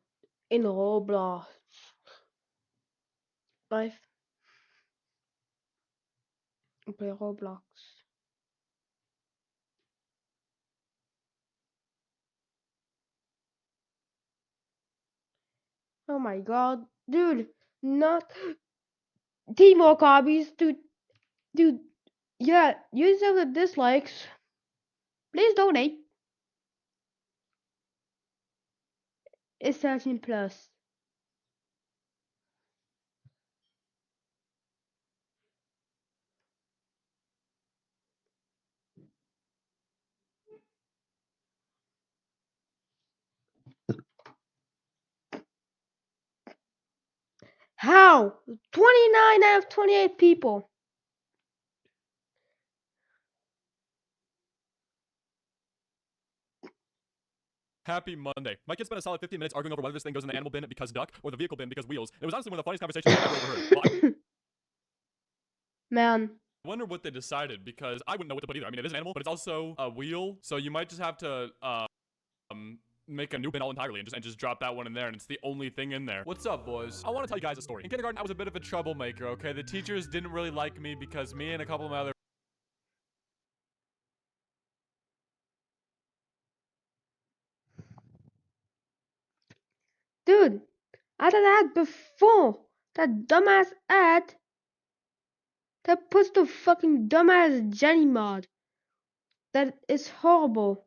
in Roblox. Life. Play Roblox. Oh my god, dude, not teamwork hobbies, dude, yeah, use of the dislikes. Please donate. It's 13 plus. How? 29 out of 28 people. Happy Monday. My kid spent a solid 15 minutes arguing over whether this thing goes in the animal bin because duck or the vehicle bin because wheels. It was honestly one of the funniest conversations I've ever overheard. Well, Man. I wonder what they decided because I wouldn't know what to put either. I mean, it is an animal, but it's also a wheel, so you might just have to make a new bin all entirely and just drop that one in there, and it's the only thing in there. What's up, boys? I want to tell you guys a story. In kindergarten, I was a bit of a troublemaker, okay? The teachers didn't really like me because me and a couple of my other Dude, I had an ad before. That dumbass ad that puts the fucking dumbass Jenny mod. That is horrible.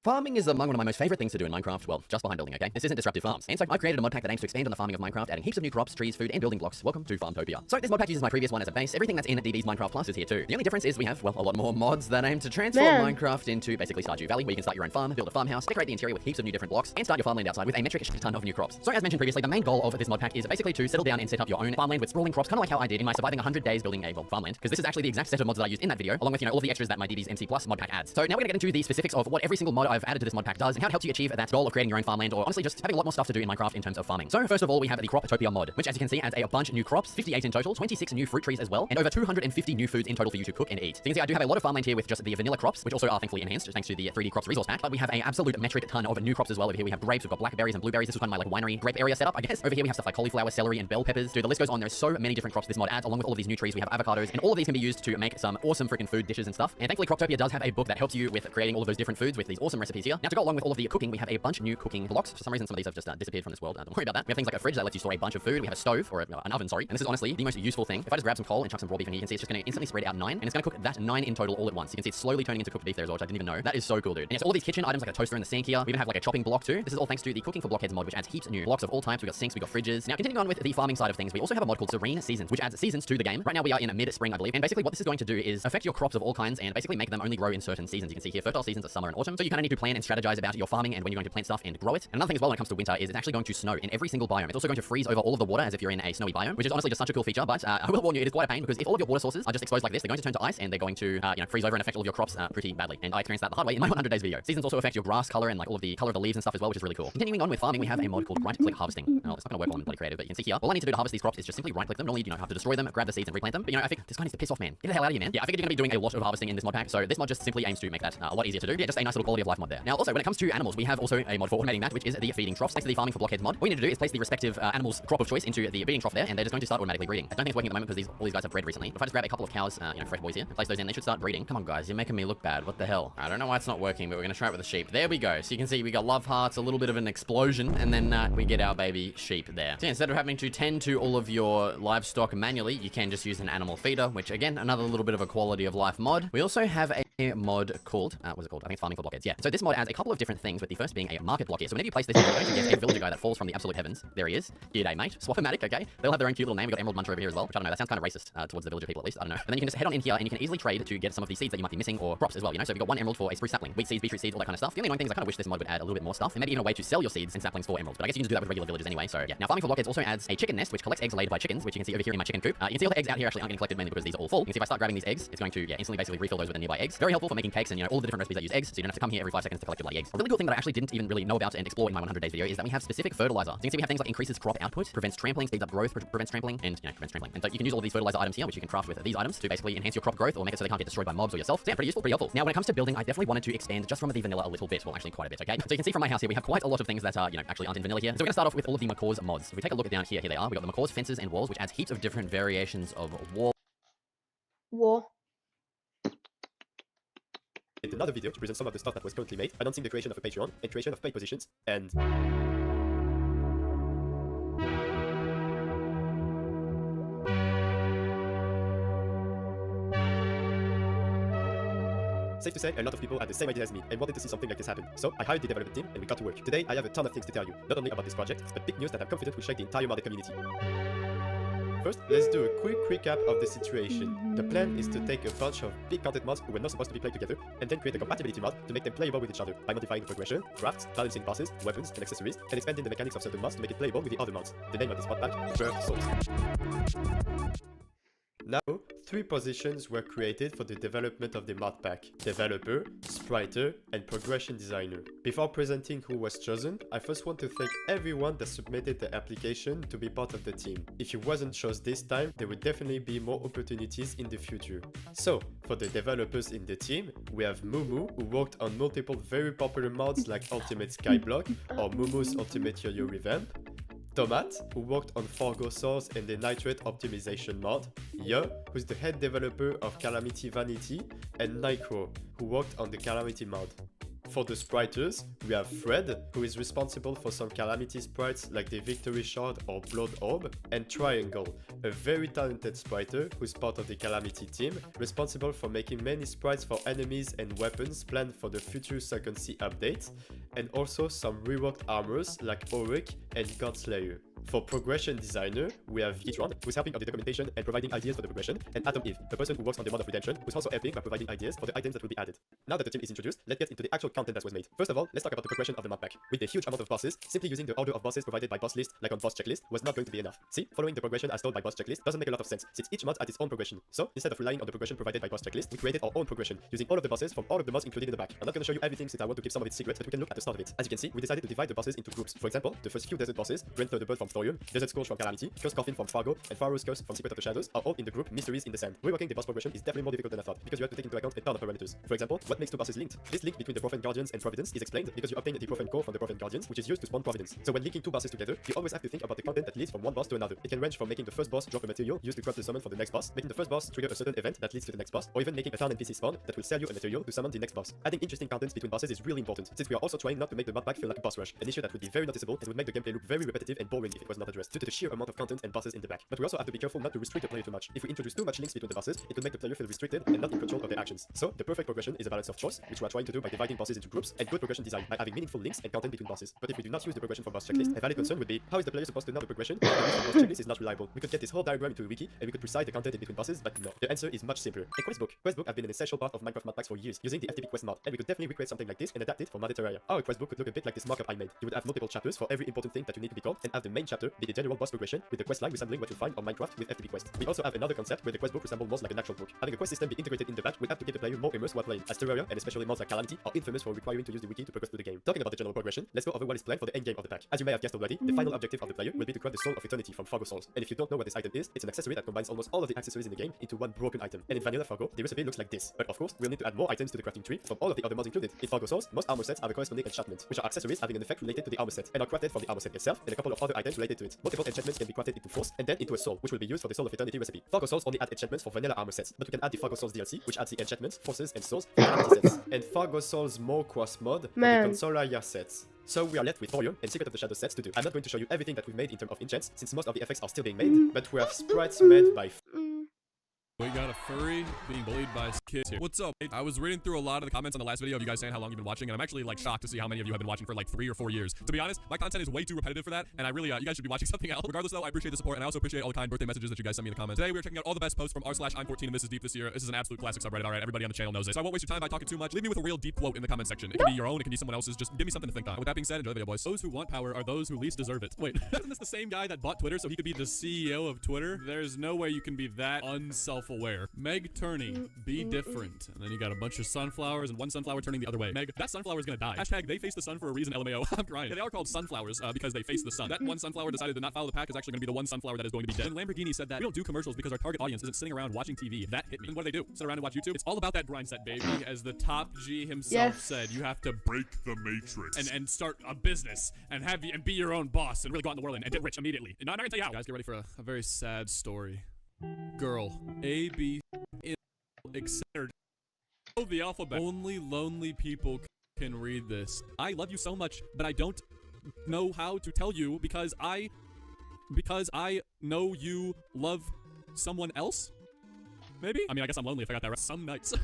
Farming is among one of my most favorite things to do in Minecraft. Well, just behind building, okay? This isn't disruptive farms. And so I've created a mod pack that aims to expand on the farming of Minecraft, adding heaps of new crops, trees, food, and building blocks. Welcome to Farmtopia. So this mod pack uses my previous one as a base. Everything that's in DB's Minecraft Plus is here too. The only difference is we have, well, a lot more mods that aim to transform Minecraft into basically Stardew Valley, where you can start your own farm, build a farmhouse, decorate the interior with heaps of new different blocks, and start your farmland outside with a metric ton of new crops. So as mentioned previously, the main goal of this mod pack is basically to settle down and set up your own farmland with sprawling crops, kind of like how I did in my surviving 100 days building a farmland, because this is actually the exact set of mods that I used in that video, along with, all of the extras that my DB's MC Plus mod pack adds. So now we're gonna get into the specifics of what every single mod I've added to this mod pack does, and how it helps you achieve that goal of creating your own farmland, or honestly just having a lot more stuff to do in Minecraft in terms of farming. So first of all, we have the Croptopia mod, which as you can see adds a bunch of new crops, 58 in total, 26 new fruit trees as well, and over 250 new foods in total for you to cook and eat. So you can see I do have a lot of farmland here with just the vanilla crops, which also are thankfully enhanced thanks to the 3D crops resource pack, but we have an absolute metric ton of new crops as well. Over here we have grapes, we've got blackberries and blueberries. This is kind of my winery grape area setup, I guess. Over here we have stuff like cauliflower, celery, and bell peppers. Dude, the list goes on. There's so many different crops this mod adds, along with all of these new trees. We have avocados, and all of these can be used to make some awesome freaking food dishes and stuff. And thankfully Croptopia does have a book that helps you with creating all of those different foods with these awesome recipes here. Now to go along with all of the cooking, we have a bunch of new cooking blocks. For some reason some of these have just disappeared from this world. Don't worry about that. We have things like a fridge that lets you store a bunch of food. We have a stove, or an oven, sorry. And this is honestly the most useful thing. If I just grab some coal and chuck some raw beef in here, you can see it's just going to instantly spread out 9, and it's going to cook that 9 in total all at once. You can see it's slowly turning into cooked beef there as well, which I didn't even know. That is so cool, dude. And yes, all these kitchen items like a toaster in the sink here. We even have like a chopping block too. This is all thanks to the Cooking for Blockheads mod, which adds heaps of new blocks of all types. We got sinks, we got fridges. Now continuing on with the farming side of things, we also have a mod called Serene Seasons, which adds seasons to the game. Right now we are in mid-spring, I believe. And basically what this is going to do is affect your crops of all kinds and basically make them only grow in certain seasons. You can see here fertile seasons are summer and autumn. So you kind of need to plan and strategize about your farming and when you're going to plant stuff and grow it. And another thing as well when it comes to winter is it's actually going to snow in every single biome. It's also going to freeze over all of the water as if you're in a snowy biome, which is honestly just such a cool feature. But I will warn you, it is quite a pain because if all of your water sources are just exposed like this, they're going to turn to ice and they're going to freeze over and affect all of your crops pretty badly. And I experienced that the hard way in my 100 days video. Seasons also affect your grass color and like all of the color of the leaves and stuff as well, which is really cool. Continuing on with farming, we have a mod called right-click harvesting. Well, it's not going to work while I'm bloody creative, but you can see here. All I need to do to harvest these crops is just simply right-click them. Normally, have to destroy them, grab the seeds and replant them. But I think this guy needs to piss off, man. Get the hell out of here, man. Yeah, I figured you're going to be doing a lot of harvesting in this mod pack, so this mod just simply aims to make that a lot easier to do. Yeah, just a nice little quality of life mod there. Now, also when it comes to animals, we have also a mod for automating that, which is the feeding troughs. Thanks to the Farming for Blockheads mod, what you need to do is place the respective animal's crop of choice into the feeding trough there, and they're just going to start automatically breeding. I don't think it's working at the moment because all these guys have bred recently. But if I just grab a couple of cows, fresh boys here, and place those in, they should start breeding. Come on, guys, you're making me look bad. What the hell? I don't know why it's not working, but we're gonna try it with the sheep. There we go. So you can see we got love hearts, a little bit of an explosion, and then we get our baby sheep there. So yeah, instead of having to tend to all of your livestock manually, you can just use an animal feeder, which again, another little bit of a quality of life mod. We also have a mod called, what's it called? I think it's Farming for Blockheads. Yeah. So this mod adds a couple of different things, with the first being a market block here. So whenever you place this, you're going to get a villager guy that falls from the absolute heavens. There he is. G'day, mate. Swap-o-matic, okay? They'll have their own cute little name. We got Emerald Muncher over here as well, which I don't know. That sounds kind of racist towards the villager people at least. I don't know. And then you can just head on in here and you can easily trade to get some of these seeds that you might be missing or crops as well. So we've got 1 emerald for a spruce sapling, wheat seeds, beetroot seeds, all that kind of stuff. The only annoying thing is I kind of wish this mod would add a little bit more stuff, and maybe even a way to sell your seeds and saplings for emeralds. But I guess you can just do that with regular villagers anyway. So yeah. Now Farming for Blockheads also adds a chicken nest, which collects eggs laid by chickens, which you can see over here in my chicken coop. You can see all the eggs out here actually aren't getting collected mainly because these are all full. You can see if I start grabbing these eggs, it's going to instantly basically refill those with the nearby eggs. Very very helpful for making cakes and, you know, all the different recipes that use eggs, so you don't have to come here every 5 seconds to collect your bloody eggs. A really cool thing that I actually didn't even really know about and explore in my 100 days video is that we have specific fertilizer. So you can see we have things like increases crop output, prevents trampling, speeds up growth, prevents trampling, and, you know, prevents trampling. And so you can use all of these fertilizer items here, which you can craft with these items to basically enhance your crop growth or make it so they can't get destroyed by mobs or yourself. So yeah, pretty useful, pretty helpful. Now, when it comes to building, I definitely wanted to expand just from the vanilla a little bit. Well, actually quite a bit, okay? So you can see from my house here, we have quite a lot of things that are, you know, actually aren't in vanilla here. So we're gonna start off with all of the Macaw's mods. If we take a look down here, here they are. We got the Macaw's fences and walls, which adds heaps of different variations of wall. In another video to present some of the stuff that was currently made, announcing the creation of a Patreon and creation of paid positions, and safe to say, a lot of people had the same idea as me and wanted to see something like this happen. So I hired the development team and we got to work. Today I have a ton of things to tell you, not only about this project, but big news that I'm confident will shake the entire modded community. First, let's do a quick recap of the situation. The plan is to take a bunch of big content mods who were not supposed to be played together, and then create a compatibility mod to make them playable with each other by modifying the progression, crafts, balancing bosses, weapons, and accessories, and expanding the mechanics of certain mods to make it playable with the other mods. The name of this mod pack, Birth Souls. Now, 3 positions were created for the development of the mod pack: developer, spriter, and progression designer. Before presenting who was chosen, I first want to thank everyone that submitted the application to be part of the team. If you wasn't chosen this time, there will definitely be more opportunities in the future. So, for the developers in the team, we have Mumu, who worked on multiple very popular mods like Ultimate Skyblock or Mumu's Ultimate Yo-Yo Revamp. Tomat, who worked on Fargo Souls and the Nitrate Optimization mod, Ye, who's the head developer of Calamity Vanity, and Nycro, who worked on the Calamity mod. For the spriters, we have Fred, who is responsible for some Calamity sprites like the Victory Shard or Blood Orb, and Triangle, a very talented spriter who's part of the Calamity team, responsible for making many sprites for enemies and weapons planned for the future Second Sea update, and also some reworked armors like Auric and Godslayer. For progression designer, we have Yitron, who's helping on the documentation and providing ideas for the progression, and Atom Eve, the person who works on the mod of Redemption, who's also helping by providing ideas for the items that will be added. Now that the team is introduced, let's get into the actual content that was made. First of all, let's talk about the progression of the mod pack. With the huge amount of bosses, simply using the order of bosses provided by boss list, like on boss checklist, was not going to be enough. See, following the progression as told by boss checklist doesn't make a lot of sense, since each mod had its own progression. So, instead of relying on the progression provided by boss checklist, we created our own progression, using all of the bosses from all of the mods included in the pack. I'm not going to show you everything since I want to keep some of its secrets, but we can look at the start of it. As you can see, we decided to divide the bosses into groups. For example, the first few desert bosses, Grand Thunderbird from Thorium, Desert Scourge from Calamity, Curse Coffin from Fargo, and Pharaoh's Curse from Secret of the Shadows are all in the group Mysteries in the Sand. Reworking the boss progression is definitely more difficult than I thought, because you have to take into account a ton of parameters. For example, what makes 2 bosses linked? This link between the Prophet Guardians and Providence is explained because you obtain the Prophet core from the Prophet Guardians, which is used to spawn Providence. So when linking 2 bosses together, you always have to think about the content that leads from one boss to another. It can range from making the first boss drop a material used to craft the summon for the next boss, making the first boss trigger a certain event that leads to the next boss, or even making a town NPC spawn that will sell you a material to summon the next boss. Adding interesting contents between bosses is really important, since we are also trying not to make the mod pack feel like a boss rush, an issue that would be very noticeable and would make the gameplay look very repetitive and boring if it was not addressed, due to the sheer amount of content and bosses in the pack. But we also have to be careful not to restrict the player too much. If we introduce too much links between the bosses, it will make the player feel restricted and not in control of their actions. So, the perfect progression is a balance of choice, which we are trying to do by dividing bosses into groups, and good progression design by having meaningful links and content between bosses. But if we do not use the progression for boss checklist, a valid concern would be, how is the player supposed to know the progression if the list of boss checklist is not reliable? We could get this whole diagram into a wiki, and we could precise the content in between bosses, but no. The answer is much simpler. A questbook. Questbook have been an essential part of Minecraft mod packs for years, using the FTP quest mod, and we could definitely recreate something like this and adapt it for modded Terraria. Our questbook could look a bit like this mockup I made. You would have multiple chapters for every important thing that you need to be called, and have the main chapter be the general boss progression, with the quest line resembling what you find on Minecraft with FTP quest. We also have another concept where the questbook resembles more like an actual book. Having a quest system be integrated in the pack will have to keep the player more immersed while playing, as Terraria, and especially mods like Calamity, are infamous for requiring to use the wiki to progress through the game. Talking about the general progression, let's go over what is planned for the end game of the pack. As you may have guessed already, the final objective of the player will be to craft the Soul of Eternity from Fargo Souls. And if you don't know what this item is, it's an accessory that combines almost all of the accessories in the game into one broken item. And in vanilla Fargo, the recipe looks like this. But of course, we'll need to add more items to the crafting tree from all of the other mods included. In Fargo Souls, most armor sets have a corresponding enchantment, which are accessories having an effect related to the armor set, and are crafted from the armor set itself, and a couple of other items related to it. Multiple enchantments can be crafted into Force, and then into a Soul, which will be used for the Soul of Eternity recipe. Fargo Souls only add enchantments for vanilla armor sets, but we can add the Fargo Souls DLC, which adds the enchantments, forces, and souls for Calamity sets. And Fargo Souls more cross mod for the Consolaria sets. So we are left with Thorium and Secret of the Shadows sets to do. I'm not going to show you everything that we've made in terms of enchants, since most of the effects are still being made, but we have sprites made by We got a furry being bullied by kids here. What's up? I was reading through a lot of the comments on the last video of you guys saying how long you've been watching, and I'm actually like shocked to see how many of you have been watching for like 3 or 4 years. To be honest, my content is way too repetitive for that, and I really, you guys should be watching something else. Regardless though, I appreciate the support, and I also appreciate all the kind birthday messages that you guys sent me in the comments. Today we're checking out all the best posts from r/I'm14 and This Is Deep this year. This is an absolute classic subreddit, alright? Everybody on the channel knows it. So I won't waste your time by talking too much. Leave me with a real deep quote in the comment section. It can be your own, it can be someone else's, just give me something to think on. With that being said, enjoy the video, boys. Those who want power are those who least deserve it. Wait, isn't this the same guy that bought Twitter so he could be the CEO of Twitter? There's no way you can be that unselfish. self-aware. Meg turning, be different. And then you got a bunch of sunflowers and one sunflower turning the other way. Meg, that sunflower is gonna die. Hashtag they face the sun for a reason, LMAO. I'm crying. Yeah, they are called sunflowers because they face the sun. That one sunflower decided to not follow the pack is actually gonna be the one sunflower that is going to be dead. And Lamborghini said that we don't do commercials because our target audience isn't sitting around watching TV. That hit me. And what do they do? Sit around and watch YouTube? It's all about that grind set, baby. As the top G himself said, you have to break the matrix and start a business and be your own boss and really go out in the world and get rich immediately. And I'm not gonna tell you how. Guys, get ready for a very sad story. Girl, A, B, etc. Oh, the alphabet. Only lonely people can read this. I love you so much, but I don't know how to tell you because I know you love someone else? Maybe? I mean, I guess I'm lonely if I got that right. Some nights.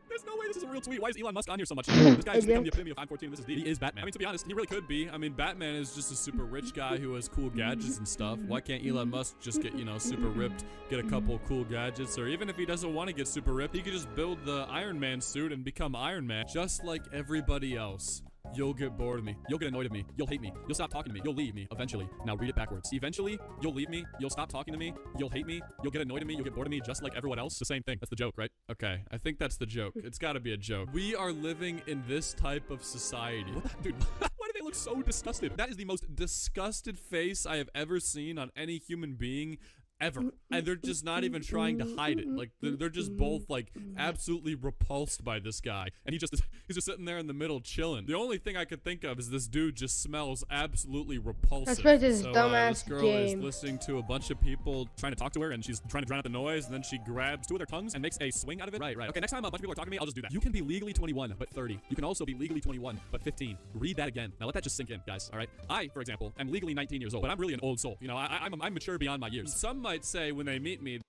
There's no way this is a real tweet. Why is Elon Musk on here so much? This guy has become the epitome of 514. This is he is Batman. I mean, to be honest, he really could be. I mean, Batman is just a super rich guy who has cool gadgets and stuff. Why can't Elon Musk just get, you know, super ripped, get a couple cool gadgets? Or even if he doesn't want to get super ripped, he could just build the Iron Man suit and become Iron Man. Just like everybody else. You'll get bored of me. You'll get annoyed of me. You'll hate me. You'll stop talking to me. You'll leave me, eventually. Now read it backwards. Eventually, you'll leave me. You'll stop talking to me. You'll hate me. You'll get annoyed of me. You'll get bored of me just like everyone else. The same thing. That's the joke, right? Okay, I think that's the joke. It's gotta be a joke. We are living in this type of society. What the, dude, why do they look so disgusted? That is the most disgusted face I have ever seen on any human being ever. And they're just not even trying to hide it. Like, they're just both, like, absolutely repulsed by this guy. And he's just sitting there in the middle chilling. The only thing I could think of is this dude just smells absolutely repulsive. That's this so, dumbass this girl game. is listening to a bunch of people trying to talk to her, and she's trying to drown out the noise, and then she grabs two of their tongues and makes a swing out of it. Right. Okay, next time a bunch of people are talking to me, I'll just do that. You can be legally 21, but 30. You can also be legally 21, but 15. Read that again. Now let that just sink in, guys, all right? I, for example, am legally 19 years old, but I'm really an old soul. You know, I'm mature beyond my years. Some might say when they meet me.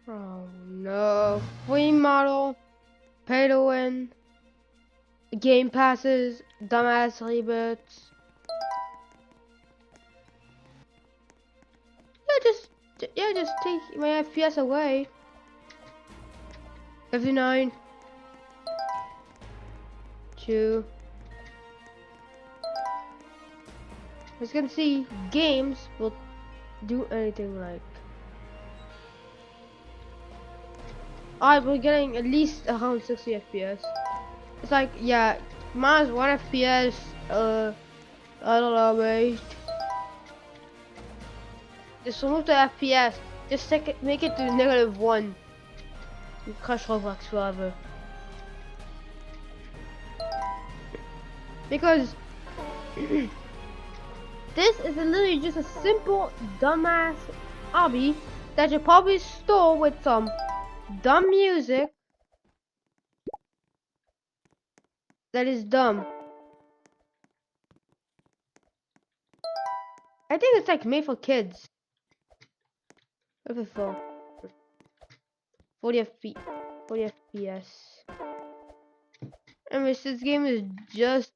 Oh no. Free model. Pay to win. Game passes. Dumbass reboots. Just take my FPS away. 59. 2. As you can see, games will do anything like. Alright, we're getting at least around 60 FPS. It's like, yeah, minus 1 FPS, I don't know, mate. Just remove the FPS. Just make it to -1. You crush Roblox forever. Because this is literally just a simple dumbass hobby that you probably stole with some dumb music that is dumb. I think it's like made for kids. What is it for? 40 FPS. I mean, this game is just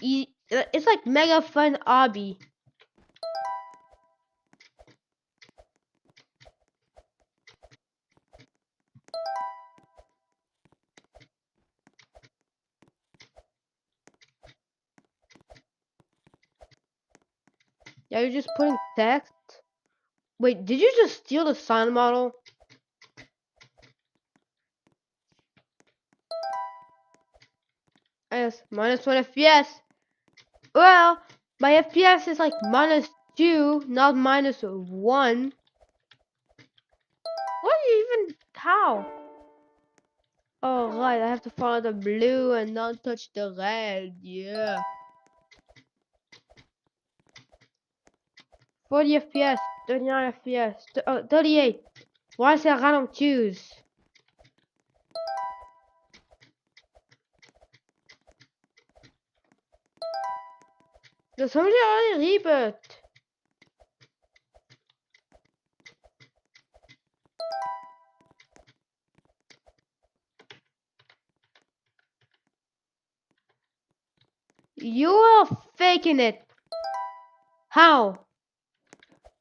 it's like mega fun hobby. Yeah, you're just putting text. Wait, did you just steal the sound model? Yes, -1 FPS. Well, my FPS is like -2, not -1. What even? How? Oh right, I have to follow the blue and not touch the red. Yeah. 40 FPS, 39 FPS, 38. Why is there random choose? Does somebody already reboot? You are faking it. How?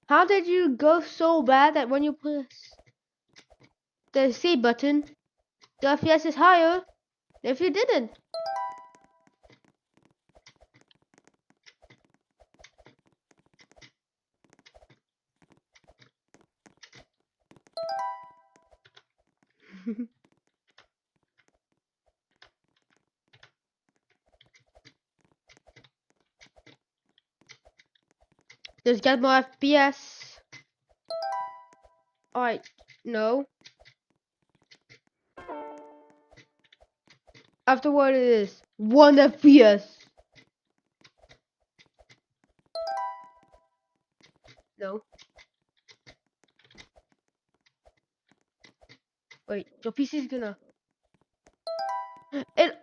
How did you go so bad that when you press the C button, the FPS is higher than if you didn't? Just get more FPS. Alright, no. After what it is, 1 FPS. No. Wait, your PC is gonna.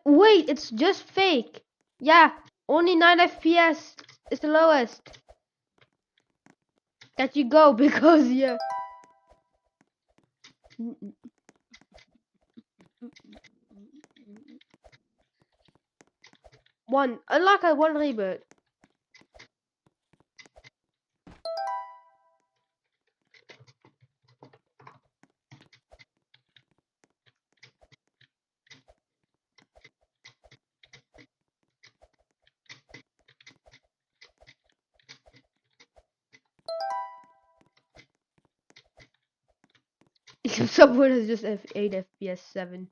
Wait, it's just fake. Yeah, only 9 FPS is the lowest that you go because yeah. Unlock a 1 reboot. Someone is just 8 FPS 7.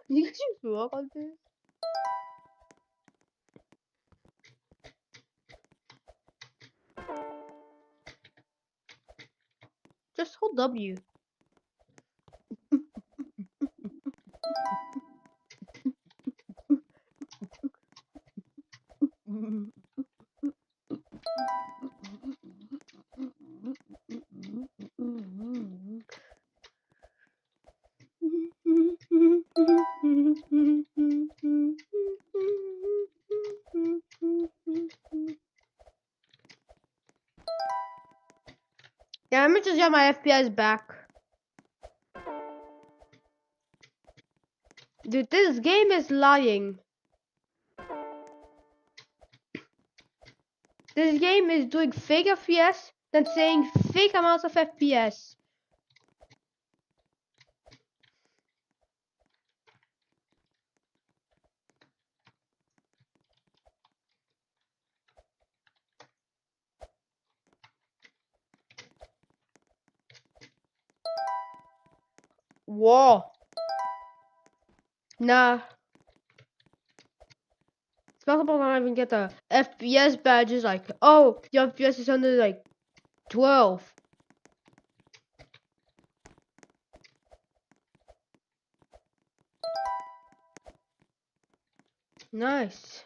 You can just walk on this. Just hold W. Yeah, let me just get my FPS back. Dude, this game is lying. This game is doing fake FPS, then saying fake amounts of FPS. Whoa. Nah. It's possible I don't even get the FPS badges like, oh, your FPS is under like 12. Nice.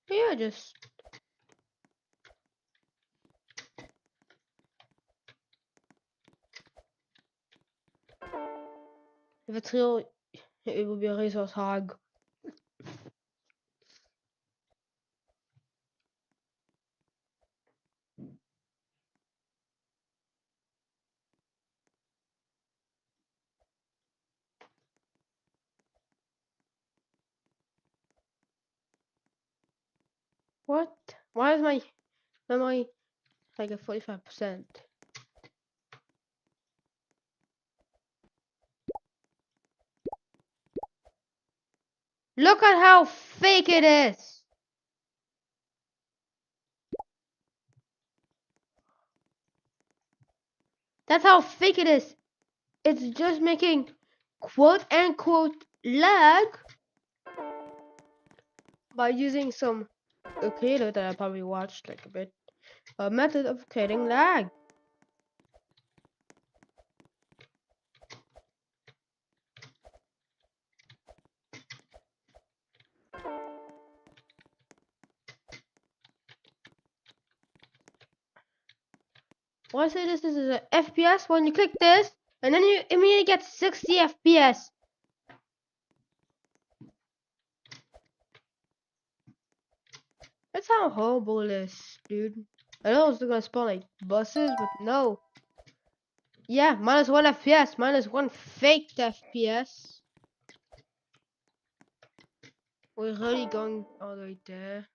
Yeah, just if it's real, it will be a resource hog. What? Why is my memory like at 45%? Look at how fake it is. That's how fake it is. It's just making quote unquote lag by using some creator that I probably watched like a bit. A method of creating lag. Why I say this is a FPS when you click this, And then you immediately get 60 FPS. That's how horrible it is, dude. I know it's gonna spawn like buses, but no. Yeah, -1 FPS, -1 faked FPS. We're really going all the way there.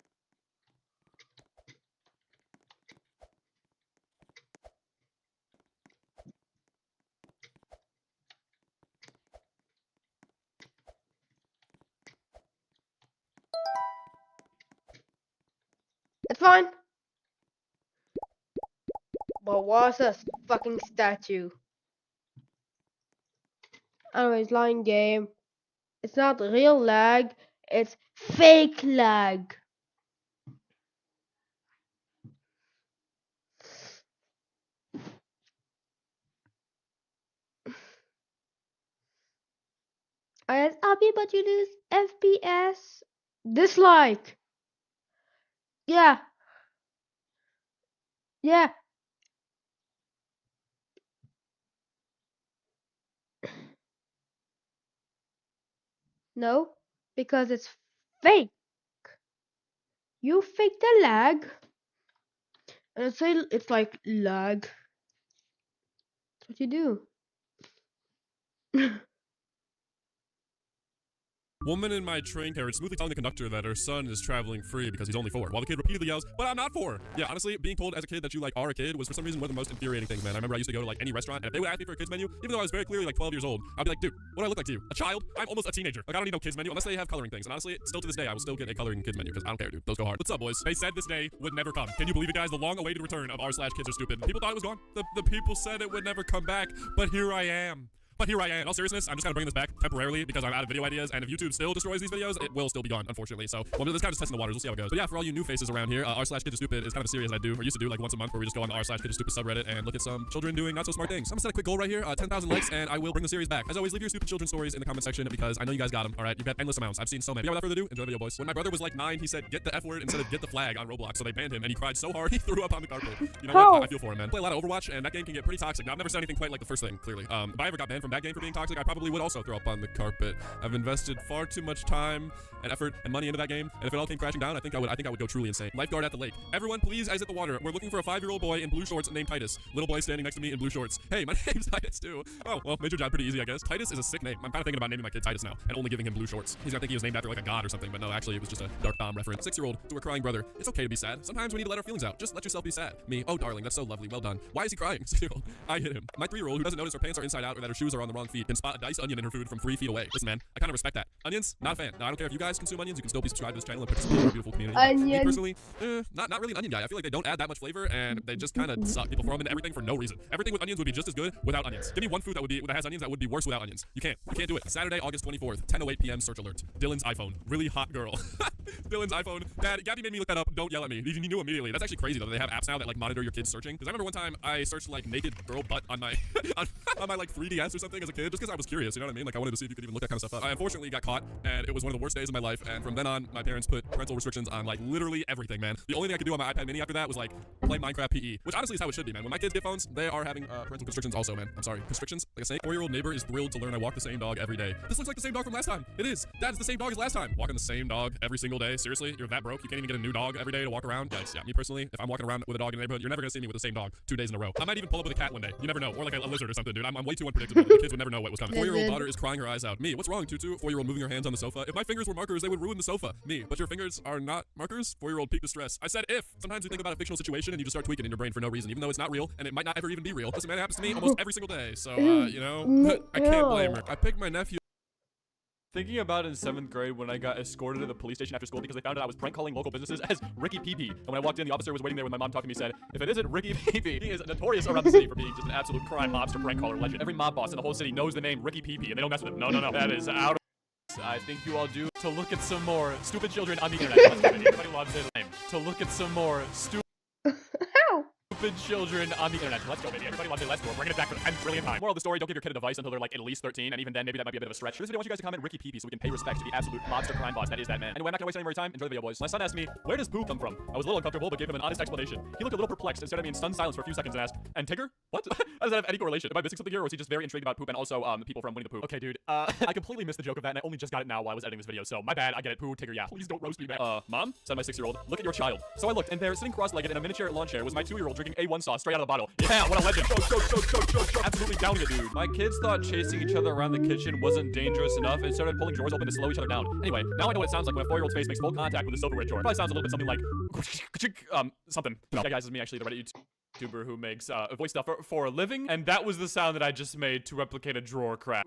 It's fine. But what's this fucking statue? Anyways, line game. It's not real lag, it's fake lag. I happy but you lose FPS. Dislike. Yeah. Yeah. No, because it's fake. You fake the lag. And it's like lag. That's what you do. Woman in my train carriage smoothly telling the conductor that her son is traveling free because he's only 4, while the kid repeatedly yells, "But I'm not 4!" Yeah, honestly, being told as a kid that you like are a kid was for some reason one of the most infuriating things, man. I remember I used to go to like any restaurant, and if they would ask me for a kids menu, even though I was very clearly like 12 years old, I'd be like, dude, what do I look like to you? A child? I'm almost a teenager. Like I don't need no kids menu unless they have coloring things. And honestly, still to this day, I will still get a coloring kids menu because I don't care, dude. Those go hard. What's up, boys? They said this day would never come. Can you believe it, guys? The long-awaited return of r/kids are stupid. People thought it was gone. The people said it would never come back, but here I am. But here I am. In all seriousness, I'm just kind of bringing this back temporarily because I'm out of video ideas, and if YouTube still destroys these videos, it will still be gone, unfortunately. So, well, this kind of just testing the waters. We'll see how it goes. But yeah, for all you new faces around here, r/kids are stupid is kind of a series I do, or used to do, like once a month, where we just go on the r/kids are stupid subreddit and look at some children doing not so smart things. So I'm gonna set a quick goal right here, 10,000 likes, and I will bring the series back. As always, leave your stupid children stories in the comment section because I know you guys got them. All right, you've got endless amounts. I've seen so many. But yeah, without further ado, enjoy the video, boys. When my brother was like 9, he said, "Get the F word" instead of "get the flag" on Roblox, so they banned him, and he cried so hard he threw up on the carpet. You know what? I feel for him, man. Play a lot of Overwatch, and that game can get pretty toxic. Now, I've never said anything quite like the first thing, clearly. If I ever got banned from that game for being toxic, I probably would also throw up on the carpet. I've invested far too much time and effort and money into that game, and if it all came crashing down, I think I would go truly insane. Lifeguard at the lake. Everyone, please exit the water. We're looking for a 5-year-old boy in blue shorts named Titus. Little boy standing next to me in blue shorts. Hey, my name's Titus too. Oh, well, made your job pretty easy, I guess. Titus is a sick name. I'm kind of thinking about naming my kid Titus now and only giving him blue shorts. He's gonna think he was named after like a god or something, but no, actually it was just a Dark Dom reference. 6-year-old to a crying brother. It's okay to be sad. Sometimes we need to let our feelings out. Just let yourself be sad. Me, oh darling, that's so lovely. Well done. Why is he crying? 6-year-old. I hit him. My 3-year-old who doesn't notice her pants are inside out or that her shoes are on the wrong feet can spot a diced onion in her food from 3 feet away. Listen, man, I kind of respect that. Onions, not a fan. Now, I don't care if you guys consume onions. You can still be subscribed to this channel and participate in our beautiful community. Me personally, not really an onion guy. I feel like they don't add that much flavor and they just kind of suck. People throw them into everything for no reason. Everything with onions would be just as good without onions. Give me one food that has onions that would be worse without onions. You can't do it. Saturday, August 24th, 10:08 p.m. Search alert. Dylan's iPhone. Really hot girl. Dylan's iPhone. Dad, Gabby made me look that up. Don't yell at me. He knew immediately. That's actually crazy though. They have apps now that like monitor your kids searching. Because I remember one time I searched like naked girl butt on my on my like 3DS or something as a kid, just because I was curious. You know what I mean? Like I wanted to see if you could even look that kind of stuff up. I unfortunately got caught, and it was one of the worst days of my life. And from then on, my parents put parental restrictions on like literally everything, man. The only thing I could do on my iPad Mini after that was like play Minecraft PE, which honestly is how it should be, man. When my kids get phones, they are having parental restrictions also, man. I'm sorry, constrictions. Like a snake. 4-year-old neighbor is thrilled to learn I walk the same dog every day. This looks like the same dog from last time. It is. That is the same dog as last time. Walking the same dog every single day. Seriously, you're that broke? You can't even get a new dog every day to walk around? Yikes. Yeah, me personally, if I'm walking around with a dog in the neighborhood, you're never gonna see me with the same dog 2 days in a row. I might even pull up with a cat one day. You never know, or like a lizard or something, dude. I'm way too unpredictable. The kids would never know what was coming. 4-year-old daughter is crying her eyes out. Me, what's wrong, Tutu? 4-year-old moving her hands on the sofa. If my fingers were markers, they would ruin the sofa. Me, but your fingers are not markers? 4-year-old peak distress. I said if. Sometimes you think about a fictional situation and you just start tweaking in your brain for no reason, even though it's not real and it might not ever even be real. Listen, man, it happens to me almost every single day. So, you know, I can't blame her. I picked my nephew. Thinking about in 7th grade when I got escorted to the police station after school because they found out I was prank calling local businesses as Ricky PP. And when I walked in, the officer was waiting there when my mom talked to me and said, if it isn't Ricky PP, he is notorious around the city for being just an absolute crime mobster prank caller legend. Every mob boss in the whole city knows the name Ricky PP and they don't mess with him. No. That is out of... I think you all do to look at some more stupid children on the internet. Let's give it. Everybody loves it. To look at some more stupid stupid children on the internet. Let's go, baby. Everybody loves it. Let's go. We're bringing it back for the 10th trillion time. Moral of the story, don't give your kid a device until they're like at least 13, and even then, maybe that might be a bit of a stretch. For this video, I want you guys to comment Ricky Pee Pee so we can pay respect to the absolute monster crime boss that is that man. Anyway, I'm not gonna waste any more time. Enjoy the video, boys. My son asked me, where does poo come from? I was a little uncomfortable, but gave him an honest explanation. He looked a little perplexed and stared at me in stunned silence for a few seconds and asked, and Tigger? What? How does that have any correlation? Am I missing something here, or was he just very intrigued about poop and also the people from Winnie the Pooh? Okay, dude. I completely missed the joke of that, and I only just got it now while I was editing this video, so my bad. I get it. Pooh, Tigger, yeah. Please don't roast me, man. Mom? Said my 6-year-old. Look at your child. So I looked, and there, sitting cross-legged in a miniature lawn chair, was my 2-year-old drinking A1 sauce straight out of the bottle. Yeah, what a legend. Go. Absolutely downing it, dude. My kids thought chasing each other around the kitchen wasn't dangerous enough and started pulling drawers open to slow each other down. Anyway, now I know what it sounds like when a 4-year-old's face makes full contact with a silverware drawer. Probably sounds a little bit something like something. Yeah, guys, this is me actually, the Reddit YouTuber who makes voice stuff for a living, and that was the sound that I just made to replicate a drawer crack.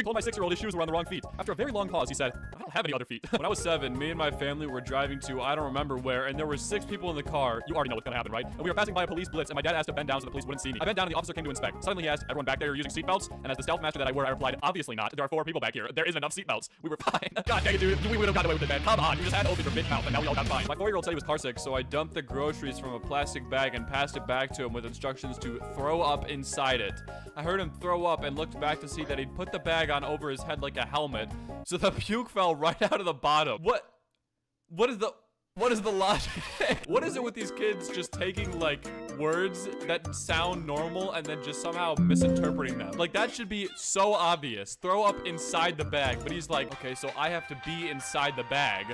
Told my 6-year-old his shoes were on the wrong feet. After a very long pause, he said, I don't have any other feet. When I was 7, me and my family were driving to I don't remember where, and there were 6 people in the car. You already know what's gonna happen, right? And we were passing by a police blitz, and my dad asked to bend down so the police wouldn't see me. I bent down and the officer came to inspect. Suddenly he asked, everyone back there using seatbelts? And as the stealth master that I were, I replied, obviously not. There are 4 people back here. There isn't enough seatbelts. We were fine. God dang it, dude. We would have gotten away with it, man. Come on. You just had to open your mid-mouth, and now we all got fine. My 4-year-old said he was car sick, so I dumped the groceries from a plastic bag and passed it back to him with instructions to throw up inside it. I heard him throw up and looked back to see that he'd put the bag on over his head like a helmet, so the puke fell right out of the bottom. What is the logic? What is it with these kids just taking like words that sound normal and then just somehow misinterpreting them? Like, that should be so obvious. Throw up inside the bag, but he's like, okay, so I have to be inside the bag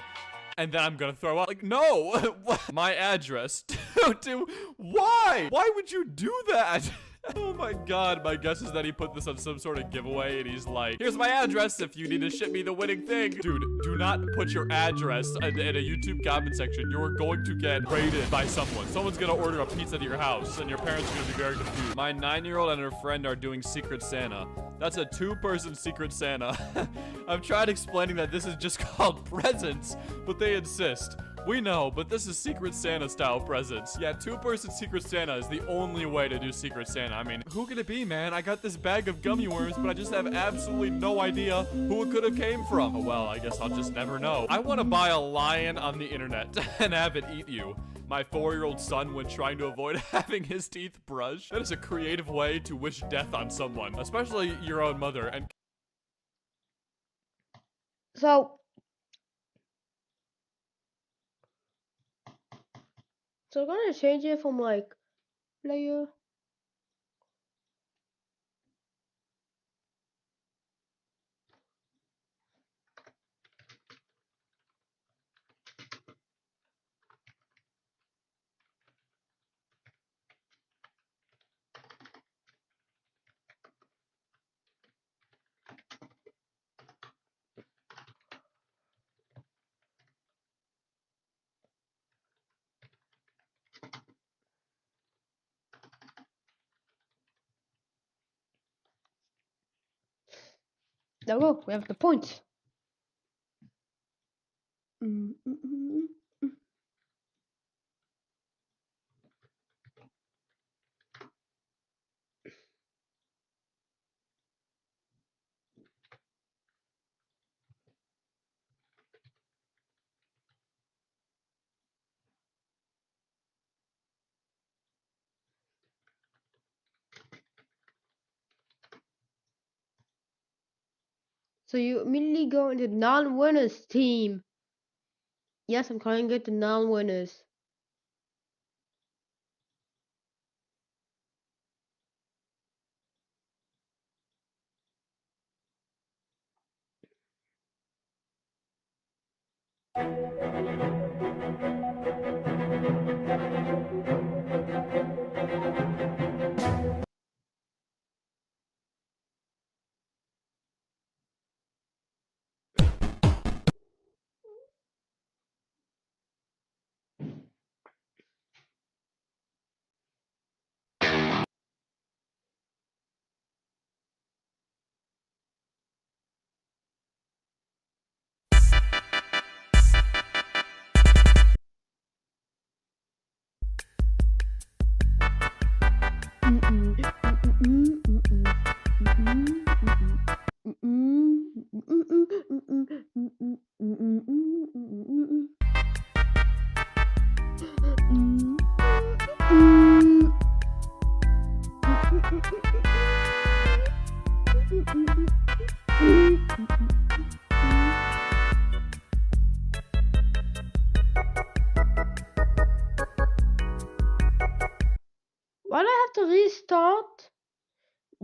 and then I'm gonna throw up. Like, no. My address. Dude, why? Why would you do that? Oh my god, my guess is that he put this on some sort of giveaway and he's like, here's my address if you need to ship me the winning thing. Dude, do not put your address in a YouTube comment section. You're going to get raided by someone. Someone's gonna order a pizza to your house and your parents are gonna be very confused. My 9-year-old and her friend are doing Secret Santa. That's a 2-person Secret Santa. I've tried explaining that this is just called presents, but they insist. We know, but this is Secret Santa style presents. Yeah, 2-person Secret Santa is the only way to do Secret Santa. I mean, who could it be, man? I got this bag of gummy worms, but I just have absolutely no idea who it could have came from. Oh, well, I guess I'll just never know. I want to buy a lion on the internet and have it eat you. My 4-year-old son when trying to avoid having his teeth brushed. That is a creative way to wish death on someone, especially your own mother. And So I'm gonna change it from like player. There we go. We have the points. So you immediately go into non-winners team. Yes, I'm calling it the non-winners.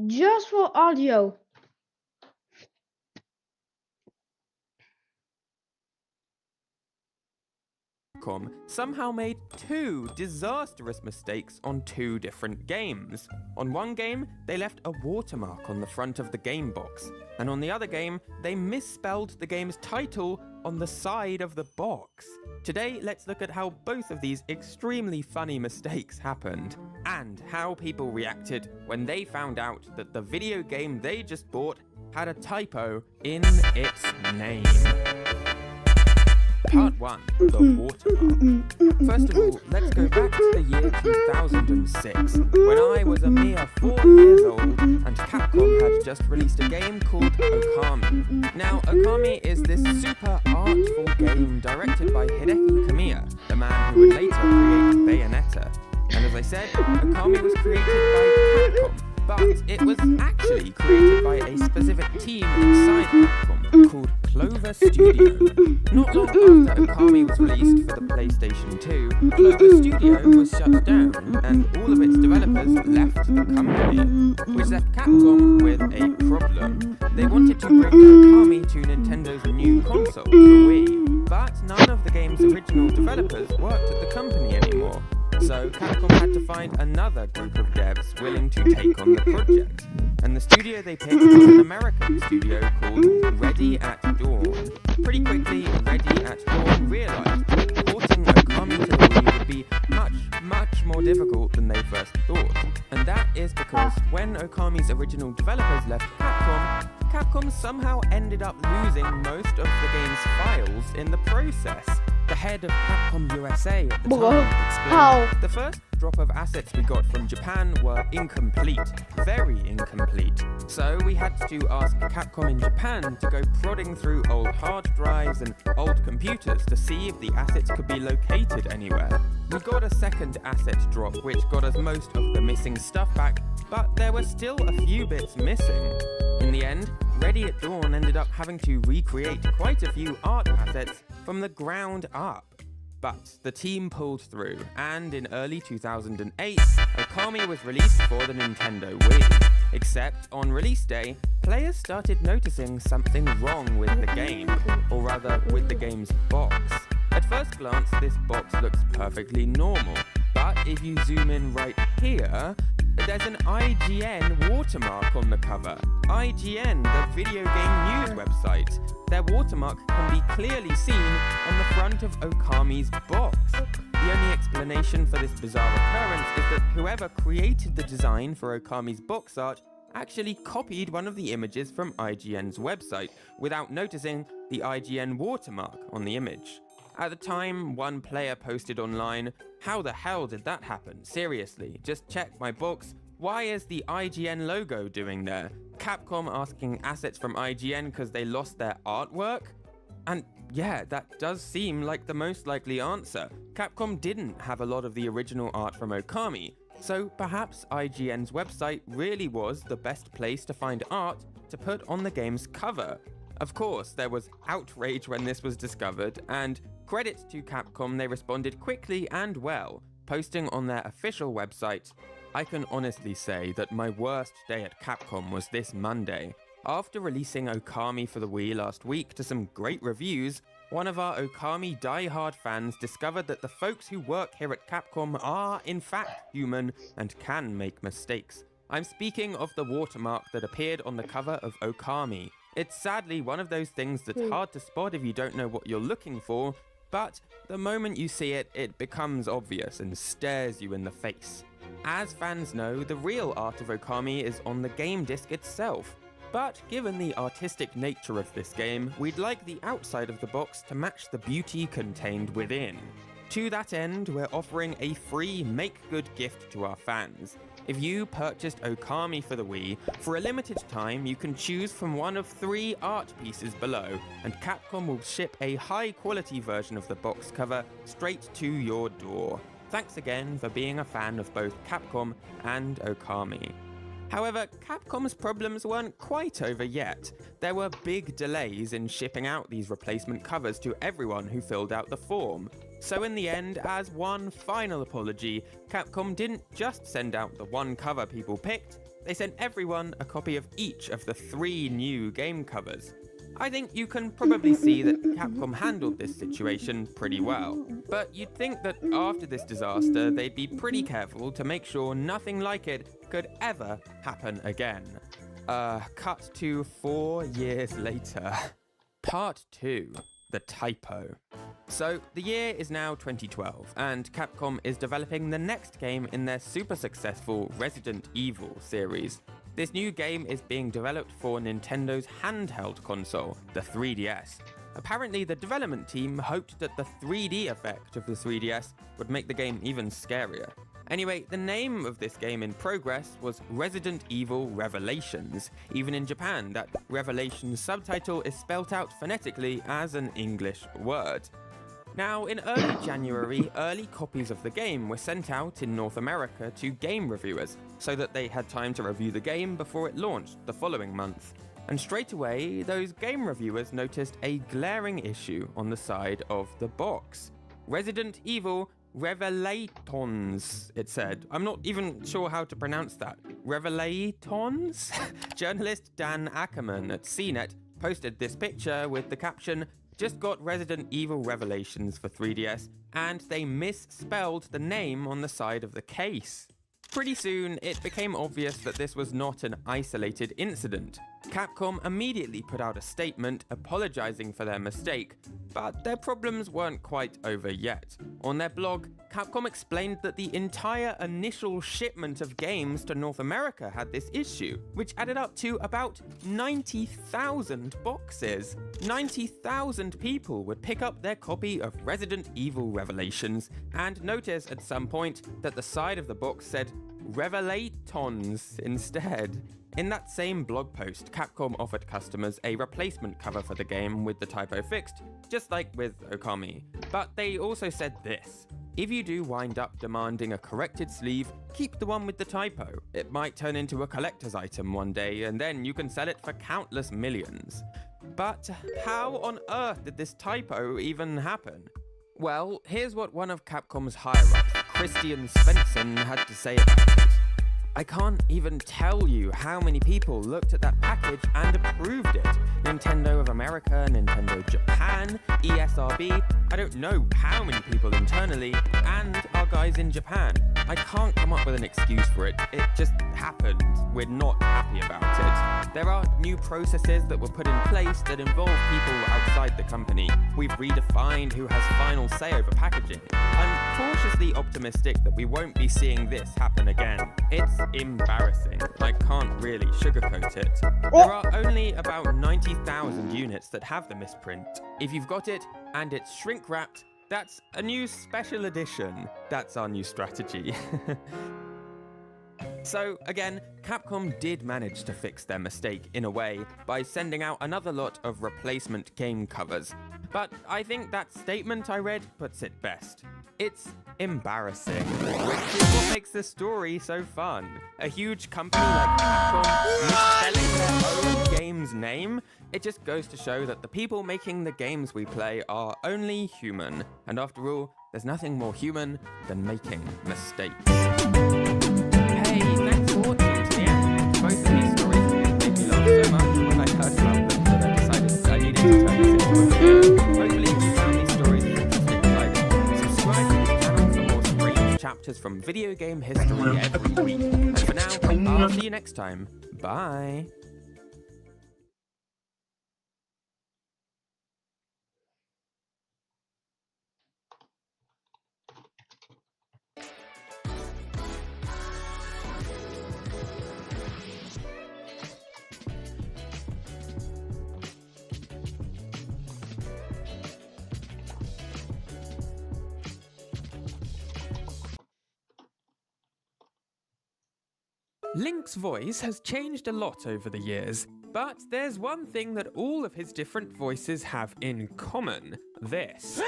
Just for audio. Capcom somehow made 2 disastrous mistakes on 2 different games. On one game, they left a watermark on the front of the game box, and on the other game, they misspelled the game's title on the side of the box. Today, let's look at how both of these extremely funny mistakes happened, and how people reacted when they found out that the video game they just bought had a typo in its name. Part 1, the watermark. First of all, let's go back to the year 2006, when I was a mere 4 years old and Capcom had just released a game called Okami. Now, Okami is this super artful game directed by Hideki Kamiya, the man who would later create Bayonetta. And as I said, Okami was created by Capcom, but it was actually created by a specific team inside Capcom called Clover Studio. Not long after Okami was released for the PlayStation 2, Clover Studio was shut down and all of its developers left the company, which left Capcom with a problem. They wanted to bring Okami to Nintendo's new console, the Wii, but none of the game's original developers worked at the company anymore. So Capcom had to find another group of devs willing to take on the project. And the studio they picked was an American studio called Ready at Dawn. Pretty quickly, Ready at Dawn realized that porting Okami to the Wii would be much more difficult than they first thought. And that is because when Okami's original developers left Capcom somehow ended up losing most of the game's files in the process. The head of Capcom USA at the time explained, the first drop of assets we got from Japan were incomplete, very incomplete. So we had to ask Capcom in Japan to go prodding through old hard drives and old computers to see if the assets could be located anywhere. We got a second asset drop which got us most of the missing stuff back, but there were still a few bits missing. In the end, Ready at Dawn ended up having to recreate quite a few art assets from the ground up. But the team pulled through, and in early 2008, Okami was released for the Nintendo Wii. Except on release day, players started noticing something wrong with the game, or rather with the game's box. At first glance, this box looks perfectly normal, but if you zoom in right here, there's an IGN watermark on the cover. IGN, the video game news website. Their watermark can be clearly seen on the front of Okami's box. The only explanation for this bizarre occurrence is that whoever created the design for Okami's box art actually copied one of the images from IGN's website without noticing the IGN watermark on the image. At the time, one player posted online, "How the hell did that happen? Seriously, just check my books. Why is the IGN logo doing there? Capcom asking assets from IGN because they lost their artwork?" And yeah, that does seem like the most likely answer. Capcom didn't have a lot of the original art from Okami, so perhaps IGN's website really was the best place to find art to put on the game's cover. Of course, there was outrage when this was discovered, and credits to Capcom, they responded quickly and well, posting on their official website, "I can honestly say that my worst day at Capcom was this Monday. After releasing Okami for the Wii last week to some great reviews, one of our Okami die-hard fans discovered that the folks who work here at Capcom are, in fact, human and can make mistakes. I'm speaking of the watermark that appeared on the cover of Okami. It's sadly one of those things that's hard to spot if you don't know what you're looking for, but the moment you see it, it becomes obvious and stares you in the face. As fans know, the real art of Okami is on the game disc itself, but given the artistic nature of this game, we'd like the outside of the box to match the beauty contained within. To that end, we're offering a free make-good gift to our fans. If you purchased Okami for the Wii, for a limited time you can choose from one of 3 art pieces below, and Capcom will ship a high-quality version of the box cover straight to your door. Thanks again for being a fan of both Capcom and Okami. However, Capcom's problems weren't quite over yet. There were big delays in shipping out these replacement covers to everyone who filled out the form. So in the end, as one final apology, Capcom didn't just send out the one cover people picked, they sent everyone a copy of each of the 3 new game covers. I think you can probably see that Capcom handled this situation pretty well, but you'd think that after this disaster they'd be pretty careful to make sure nothing like it could ever happen again. Cut to 4 years later. Part 2. The Typo. So, the year is now 2012, and Capcom is developing the next game in their super successful Resident Evil series. This new game is being developed for Nintendo's handheld console, the 3DS. Apparently, the development team hoped that the 3D effect of the 3DS would make the game even scarier. Anyway, the name of this game in progress was Resident Evil Revelations. Even in Japan, that Revelations subtitle is spelt out phonetically as an English word. Now, in early January, early copies of the game were sent out in North America to game reviewers, so that they had time to review the game before it launched the following month. And straight away, those game reviewers noticed a glaring issue on the side of the box. Resident Evil Revelations, it said. I'm not even sure how to pronounce that. Revelations? Journalist Dan Ackerman at CNET posted this picture with the caption, "Just got Resident Evil Revelations for 3DS, and they misspelled the name on the side of the case." Pretty soon, it became obvious that this was not an isolated incident. Capcom immediately put out a statement apologizing for their mistake, but their problems weren't quite over yet. On their blog, Capcom explained that the entire initial shipment of games to North America had this issue, which added up to about 90,000 boxes. 90,000 people would pick up their copy of Resident Evil Revelations and notice at some point that the side of the box said Revelatons instead. In that same blog post, Capcom offered customers a replacement cover for the game with the typo fixed, just like with Okami. But they also said this: if you do wind up demanding a corrected sleeve, keep the one with the typo. It might turn into a collector's item one day, and then you can sell it for countless millions. But how on earth did this typo even happen? Well, here's what one of Capcom's higher-ups, Christian Svensson, had to say about it. "I can't even tell you how many people looked at that package and approved it. Nintendo of America, Nintendo Japan, ESRB, I don't know how many people internally, and our guys in Japan. I can't come up with an excuse for it. It just happened. We're not happy about it. There are new processes that were put in place that involve people outside the company. We've redefined who has final say over packaging. I'm cautiously optimistic that we won't be seeing this happen again. It's embarrassing. I can't really sugarcoat it. There are only about 90,000 units that have the misprint. If you've got it and it's shrink wrapped, that's a new special edition. That's our new strategy." So again, Capcom did manage to fix their mistake in a way by sending out another lot of replacement game covers. But I think that statement I read puts it best. It's embarrassing, which is what makes the story so fun. A huge company like Capcom misspelling their own game's name? It just goes to show that the people making the games we play are only human. And after all, there's nothing more human than making mistakes. Hey, thanks for watching to the end. Both of these stories made me laugh so much when I heard about them that I decided I needed to turn this into a video. Hopefully you found these stories interesting as I did. Subscribe to the channel for more strange chapters from video game history every week. And for now, I'll see you next time. Bye. Link's voice has changed a lot over the years, but there's one thing that all of his different voices have in common. This.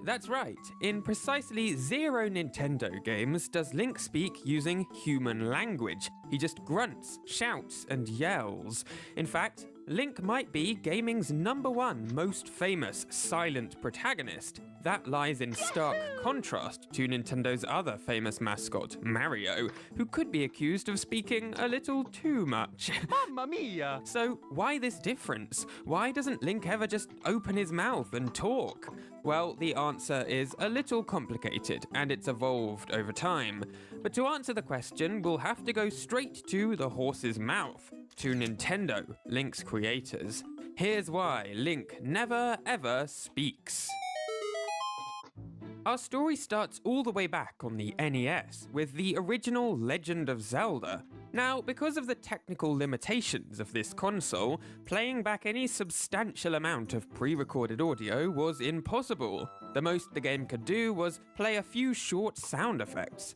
That's right, in precisely 0 Nintendo games does Link speak using human language. He just grunts, shouts, and yells. In fact, Link might be gaming's #1 most famous silent protagonist. That lies in stark contrast to Nintendo's other famous mascot, Mario, who could be accused of speaking a little too much. Mamma mia! So why this difference? Why doesn't Link ever just open his mouth and talk? Well, the answer is a little complicated, and it's evolved over time. But to answer the question, we'll have to go straight to the horse's mouth, to Nintendo, Link's creators. Here's why Link never ever speaks. Our story starts all the way back on the NES with the original Legend of Zelda. Now, because of the technical limitations of this console, playing back any substantial amount of pre-recorded audio was impossible. The most the game could do was play a few short sound effects.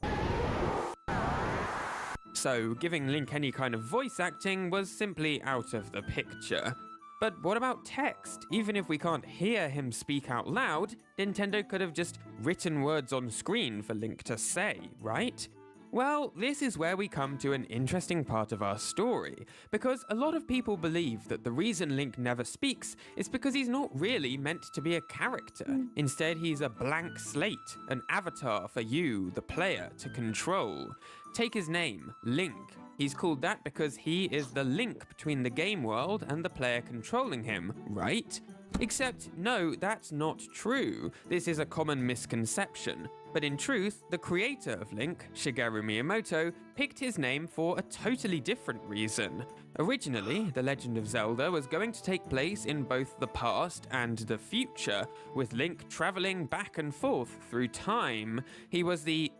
So, giving Link any kind of voice acting was simply out of the picture. But what about text? Even if we can't hear him speak out loud, Nintendo could have just written words on screen for Link to say, right? Well, this is where we come to an interesting part of our story, because a lot of people believe that the reason Link never speaks is because he's not really meant to be a character. Instead, he's a blank slate, an avatar for you, the player, to control. Take his name, Link. He's called that because he is the link between the game world and the player controlling him, right? Except, no, that's not true. This is a common misconception. But in truth, the creator of Link, Shigeru Miyamoto, picked his name for a totally different reason. Originally, The Legend of Zelda was going to take place in both the past and the future, with Link traveling back and forth through time. He was the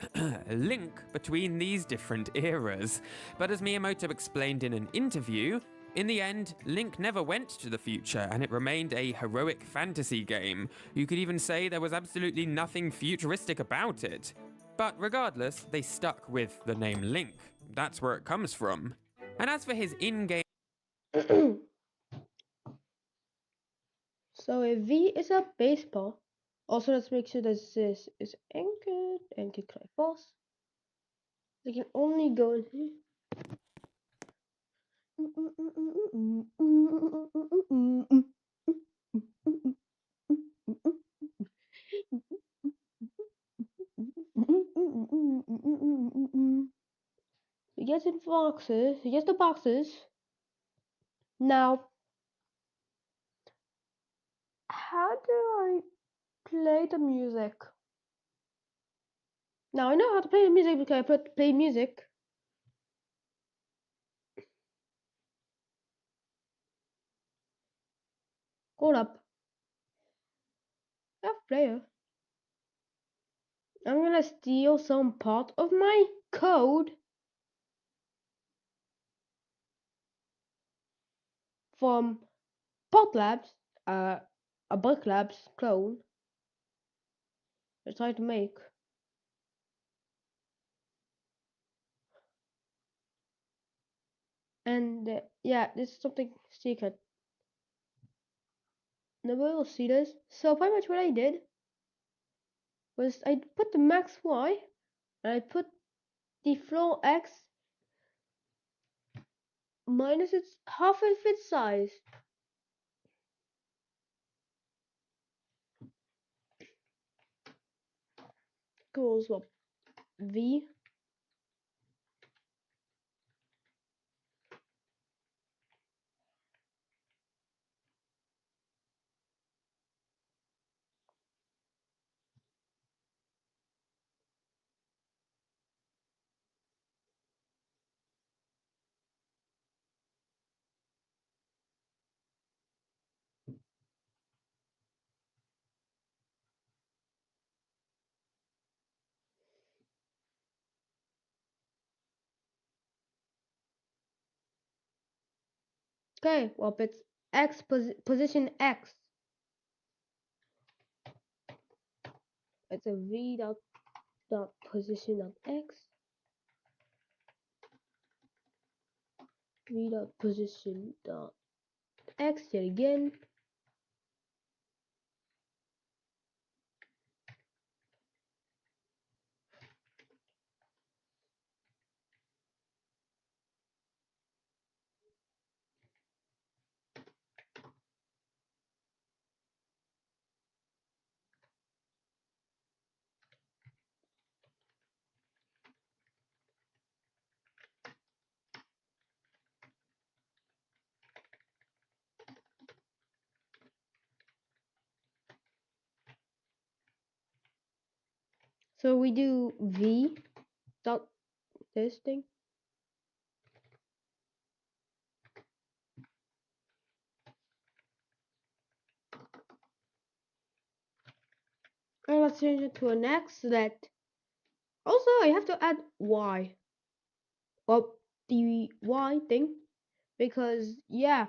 link between these different eras. But as Miyamoto explained in an interview, in the end, Link never went to the future, and it remained a heroic fantasy game. You could even say there was absolutely nothing futuristic about it. But regardless, they stuck with the name Link. That's where it comes from. And as for his in-game... So a V is a baseball. Also, let's make sure that this is anchored. Anchored like boss. They can only go in here. You get in boxes. You get the boxes. Now, how do I play the music? Now I know how to play the music because I put play music. Hold up. F player. I'm gonna steal some part of my code from Pod Labs, a Bug Labs clone. They're trying to make. And yeah, this is something secret. Nobody will see this. So pretty much what I did was I put the max Y and I put the floor X minus its half of its size. Equals what? V. Okay, well, it's X position X. It's a V dot position dot X. V dot position dot X yet again. So we do v dot this thing. And let's change it to an x so that also I have to add y. Well, the y thing, because yeah,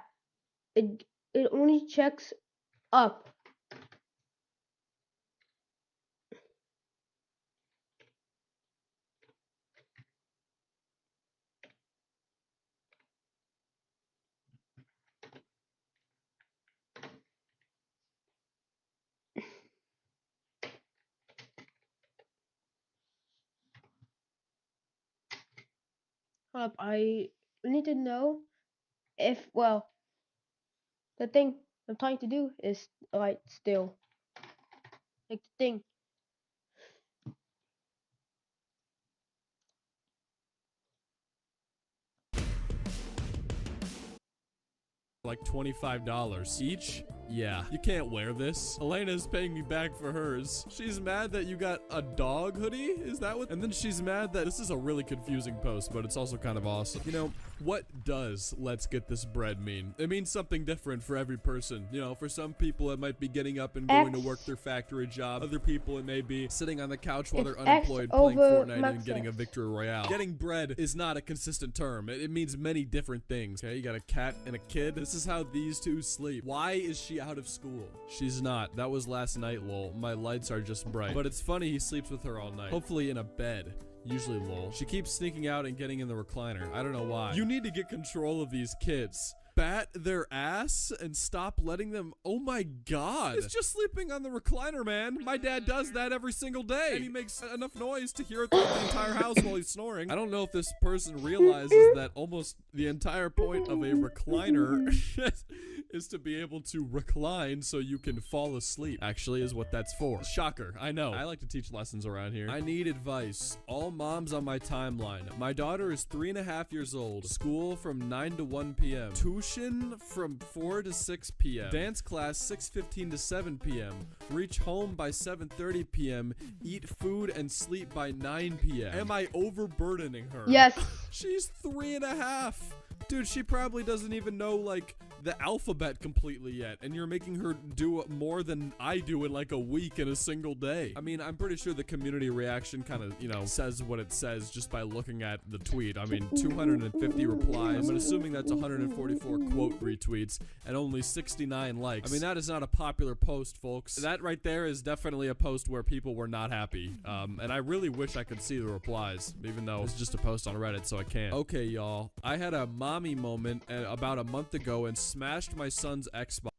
it only checks up. Hold up, I need to know if, well, the thing I'm trying to do is right still. Like the thing. Like $25 each? Yeah, you can't wear this. Elena's paying me back for hers. She's mad that you got a dog hoodie? Is that what? And then she's mad that this is a really confusing post, but it's also kind of awesome. You know, what does let's get this bread mean? It means something different for every person. You know, for some people it might be getting up and going to work their factory job. Other people it may be sitting on the couch while they're unemployed playing Fortnite and getting a victory royale. Getting bread is not a consistent term. It means many different things. Okay, you got a cat and a kid. This is how these two sleep. Why is she out of school? She's not. That was last night, lol. My lights are just bright. But it's funny he sleeps with her all night. Hopefully in a bed. Usually, lol. She keeps sneaking out and getting in the recliner. I don't know why. You need to get control of these kids. Bat their ass and stop letting them. Oh my god. It's just sleeping on the recliner, man. My dad does that every single day. And he makes enough noise to hear it throughout the entire house while he's snoring. I don't know if this person realizes that almost the entire point of a recliner is to be able to recline so you can fall asleep. Actually is what that's for. Shocker. I know. I like to teach lessons around here. I need advice. All moms on my timeline. My daughter is 3.5 years old. School from 9 to 1 p.m. Tuition from 4 to 6 p.m. Dance class 6:15 to 7 p.m. Reach home by 7:30 p.m. Eat food and sleep by 9 p.m. Am I overburdening her? Yes. She's 3.5. Dude, she probably doesn't even know, like, the alphabet completely yet, and you're making her do more than I do in like a week in a single day. I mean, I'm pretty sure the community reaction kind of, you know, says what it says just by looking at the tweet. I mean, 250 replies. I'm assuming that's 144 quote retweets and only 69 likes. I mean, that is not a popular post, folks. That right there is definitely a post where people were not happy. And I really wish I could see the replies, even though it's just a post on Reddit, so I can't. Okay, y'all. I had a mommy moment about a month ago and smashed my son's Xbox.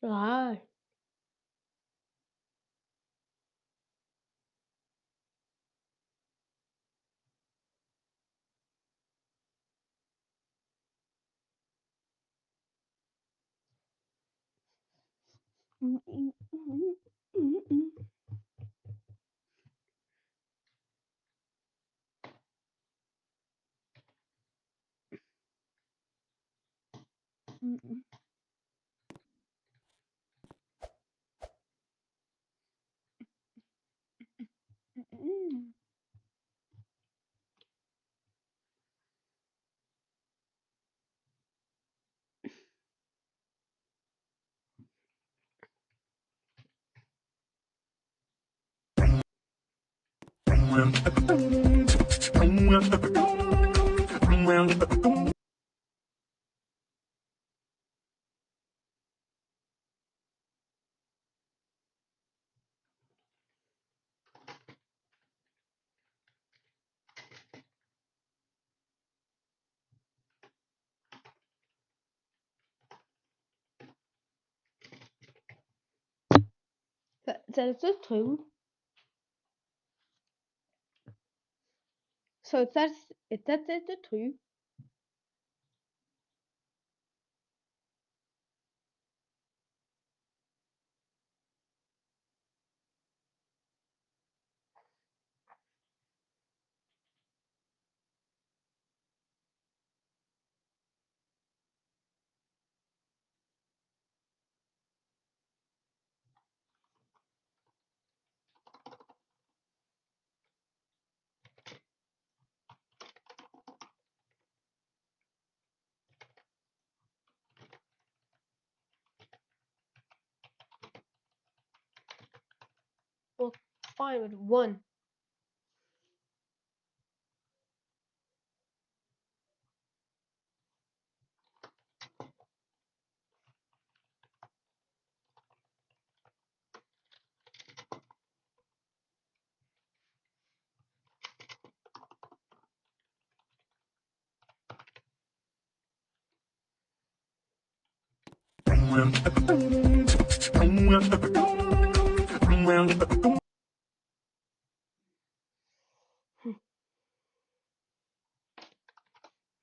Right. That is true. So that's it true. Well, fine with one.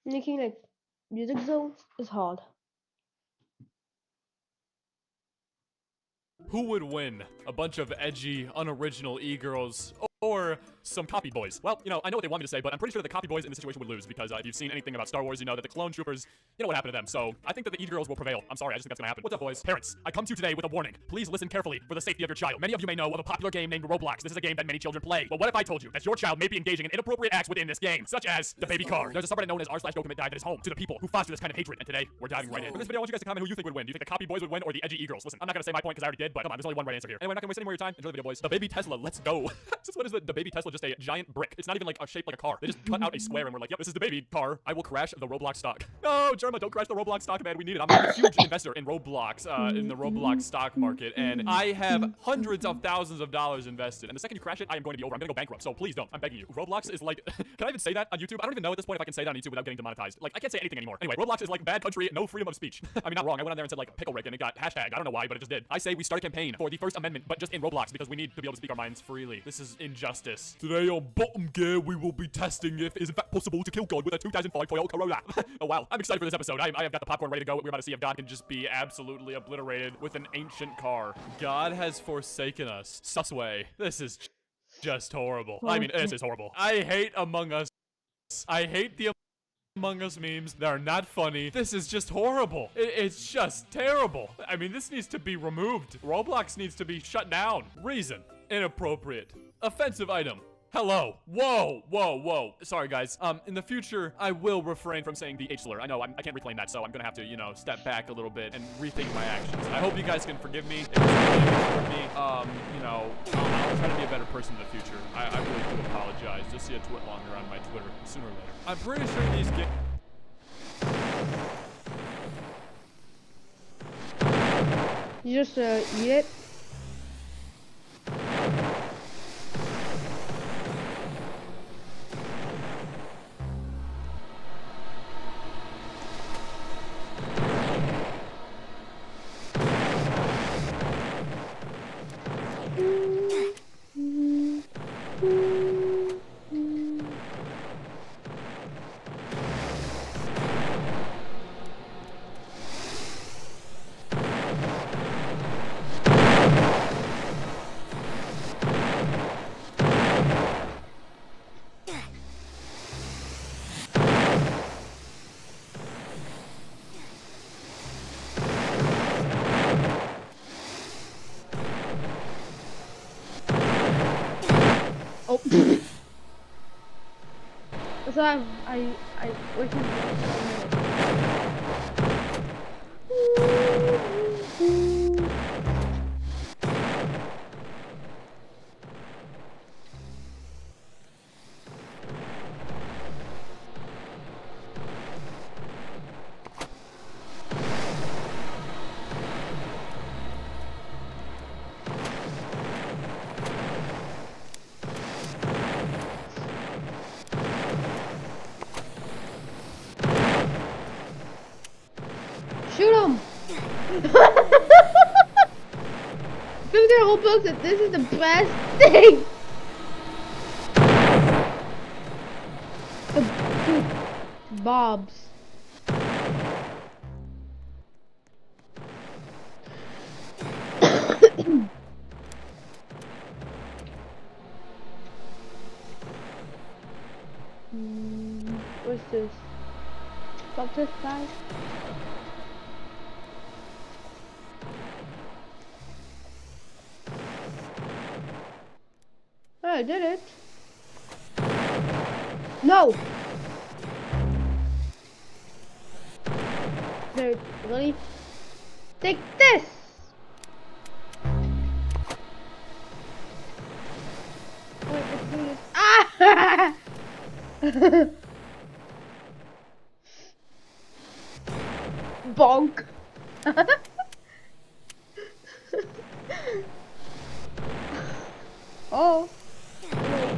Making like music zones is hard. Who would win? A bunch of edgy, unoriginal e-girls, or some copy boys? Well, you know, I know what they want me to say, but I'm pretty sure that the copy boys in this situation would lose, because if you've seen anything about Star Wars, you know that the clone troopers, you know what happened to them. So I think that the e-girls will prevail. I'm sorry, I just think that's gonna happen. What's up, boys? Parents, I come to you today with a warning. Please listen carefully for the safety of your child. Many of you may know of a popular game named Roblox. This is a game that many children play. But what if I told you that your child may be engaging in inappropriate acts within this game, such as the baby car? There's a subreddit known as r/document_died that is home to the people who foster this kind of hatred, and today we're diving right in. For this video, I want you guys to comment who you think would win. Do you think the copy boys would win or the edgy e-girls? Listen, I'm not gonna say my point because I already did, but come on, there's only one right answer here. Anyway, we're not gonna waste any more of your time. Enjoy the video, boys. The baby Tesla, let's go. What is the baby Tesla just a giant brick? It's not even like shaped like a car. They just cut out a square and we're like, yep, this is the baby car. I will crash the Roblox stock. No, Germa, don't crash the Roblox stock, man. We need it. I'm a huge investor in Roblox, in the Roblox stock market, and I have hundreds of thousands of dollars invested. And the second you crash it, I am going to be over. I'm gonna go bankrupt. So please don't. I'm begging you. Roblox is like, can I even say that on YouTube? I don't even know at this point if I can say that on YouTube without getting demonetized. Like, I can't say anything anymore. Anyway, Roblox is like bad country, no freedom of speech. I mean, not wrong. I went on there and said like pickle Rick, and it got hashtag. I don't know why, but it just did. I say we start a campaign for the First Amendment, but just in Roblox, because we need to be able to speak our minds freely. This is injustice. Today on Bottom Gear, we will be testing if it is in fact possible to kill God with a 2005 Toyota Corolla. Oh wow, I'm excited for this episode. I have got the popcorn ready to go. We're about to see if God can just be absolutely obliterated with an ancient car. God has forsaken us. Susway. This is just horrible. I mean, this is horrible. I hate Among Us. I hate the Among Us memes. They're not funny. This is just horrible. It's just terrible. I mean, this needs to be removed. Roblox needs to be shut down. Reason: inappropriate. Offensive item. Hello. Whoa, whoa, whoa. Sorry, guys. In the future, I will refrain from saying the H slur. I know I can't reclaim that, so I'm gonna have to, you know, step back a little bit and rethink my actions. I hope you guys can forgive me. If it's for me, you know, I'll try to be a better person in the future. I really do apologize. Just see a twit longer on my Twitter sooner or later. I'm pretty sure these You just eat it. Oh. So we can. Shoot him! Come to Roblox, and this is the best thing! The Bobs. What's this? Stop this, guys. I did it. No! There, really? Take this! Wait, let's do this. Ah! Bonk. Oh.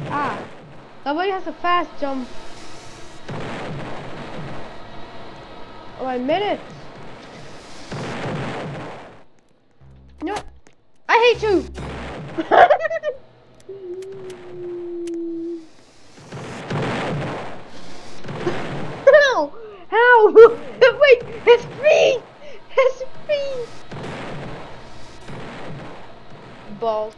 Ah. Somebody has a fast jump. Oh, I made it. No. I hate you. How? How? Wait, it's free. It's free. Ball.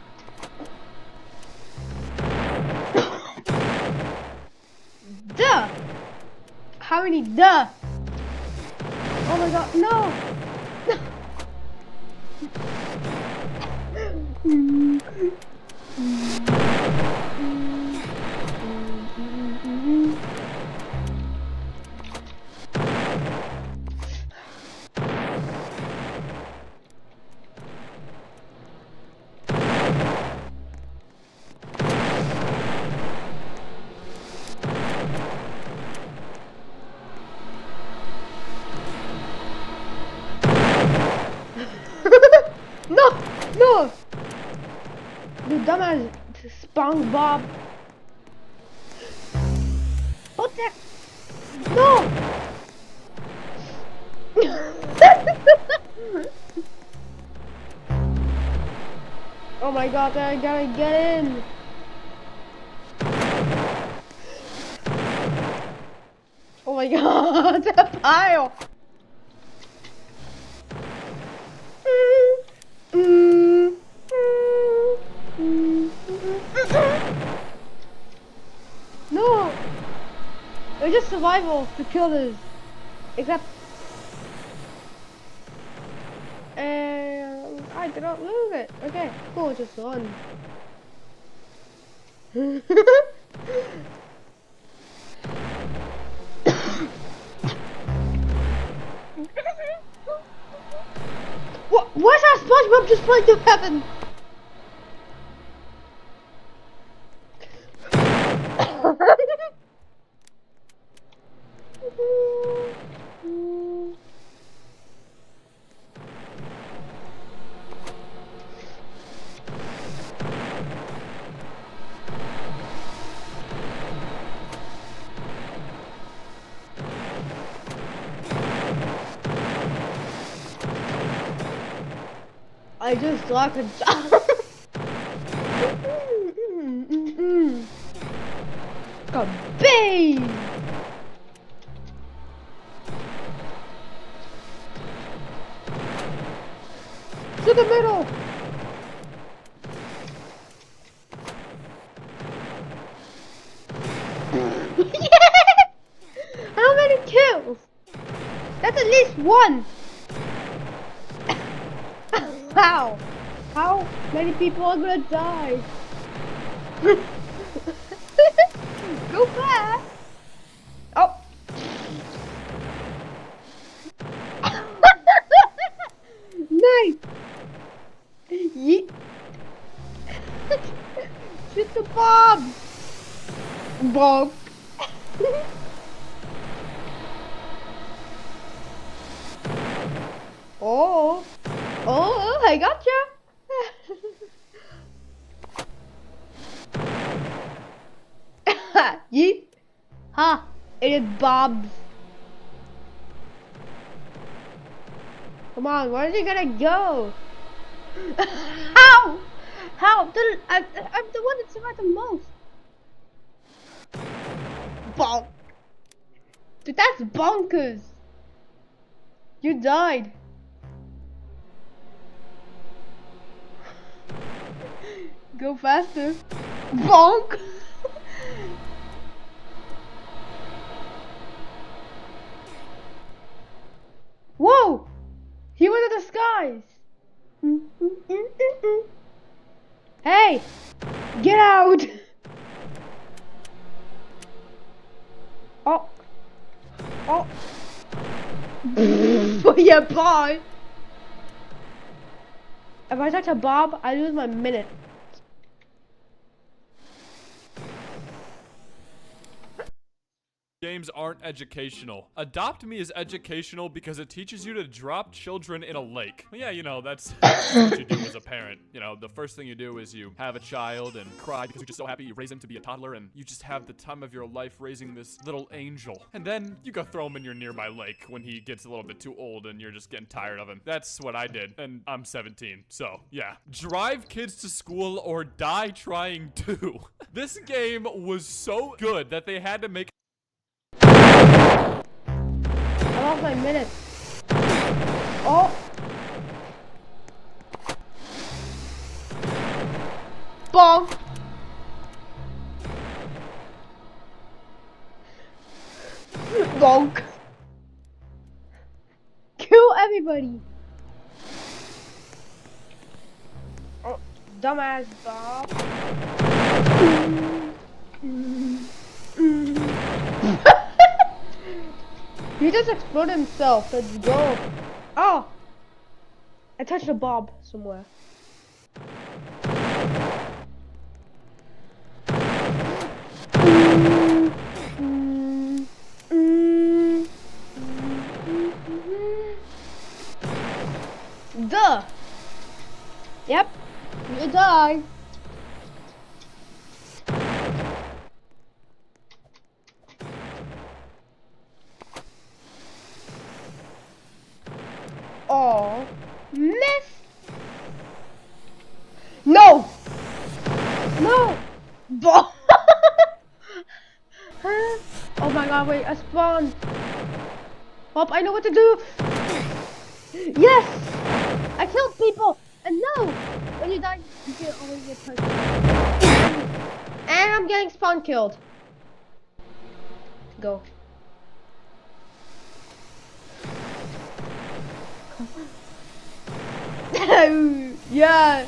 Duh! How many duh? Oh my god, no! No! No! You dumbass SpongeBob. What the? No! Oh my god, I gotta get in. Oh my god, a pile. No! It's just survival to kill this. Except... And I did not lose it. Okay, cool, just run. Why's our SpongeBob just flying to heaven? I just like a Kabang! To the middle! How many kills? That's at least one! How? How many people are gonna die? Go fast! Oh! Nice! Yeet! Shoot the bomb! Bomb! Oh! Oh, I gotcha! Yeet! Ha! It is Bob's. Come on, where is he gonna go? How? How? I'm the one that survived the most. Bonk! Dude, that's bonkers! You died. Go faster. Bonk! Whoa! He was in the skies! Hey! Get out! Oh! Oh! Yeah, bye! If I touch a Bob, I lose my minute. Games aren't educational. Adopt Me is educational because it teaches you to drop children in a lake. Well, yeah, you know, that's what you do as a parent. You know, the first thing you do is you have a child and cry because you're just so happy you raise him to be a toddler, and you just have the time of your life raising this little angel. And then you go throw him in your nearby lake when he gets a little bit too old and you're just getting tired of him. That's what I did, and I'm 17, so yeah. Drive kids to school or die trying to. This game was so good that they had to make I lost my minute. Oh! Bonk! Bonk! Kill everybody! Oh, dumbass Bob. He just exploded himself. Let's go. Oh! I touched a Bob somewhere. Duh! Yep, you die. Oh, miss. No. No. Oh my god, wait, I spawned. Bob, I know what to do. Yes! I killed people! And no! When you die, you can always get touched. And I'm getting spawn killed. Go. Yeah!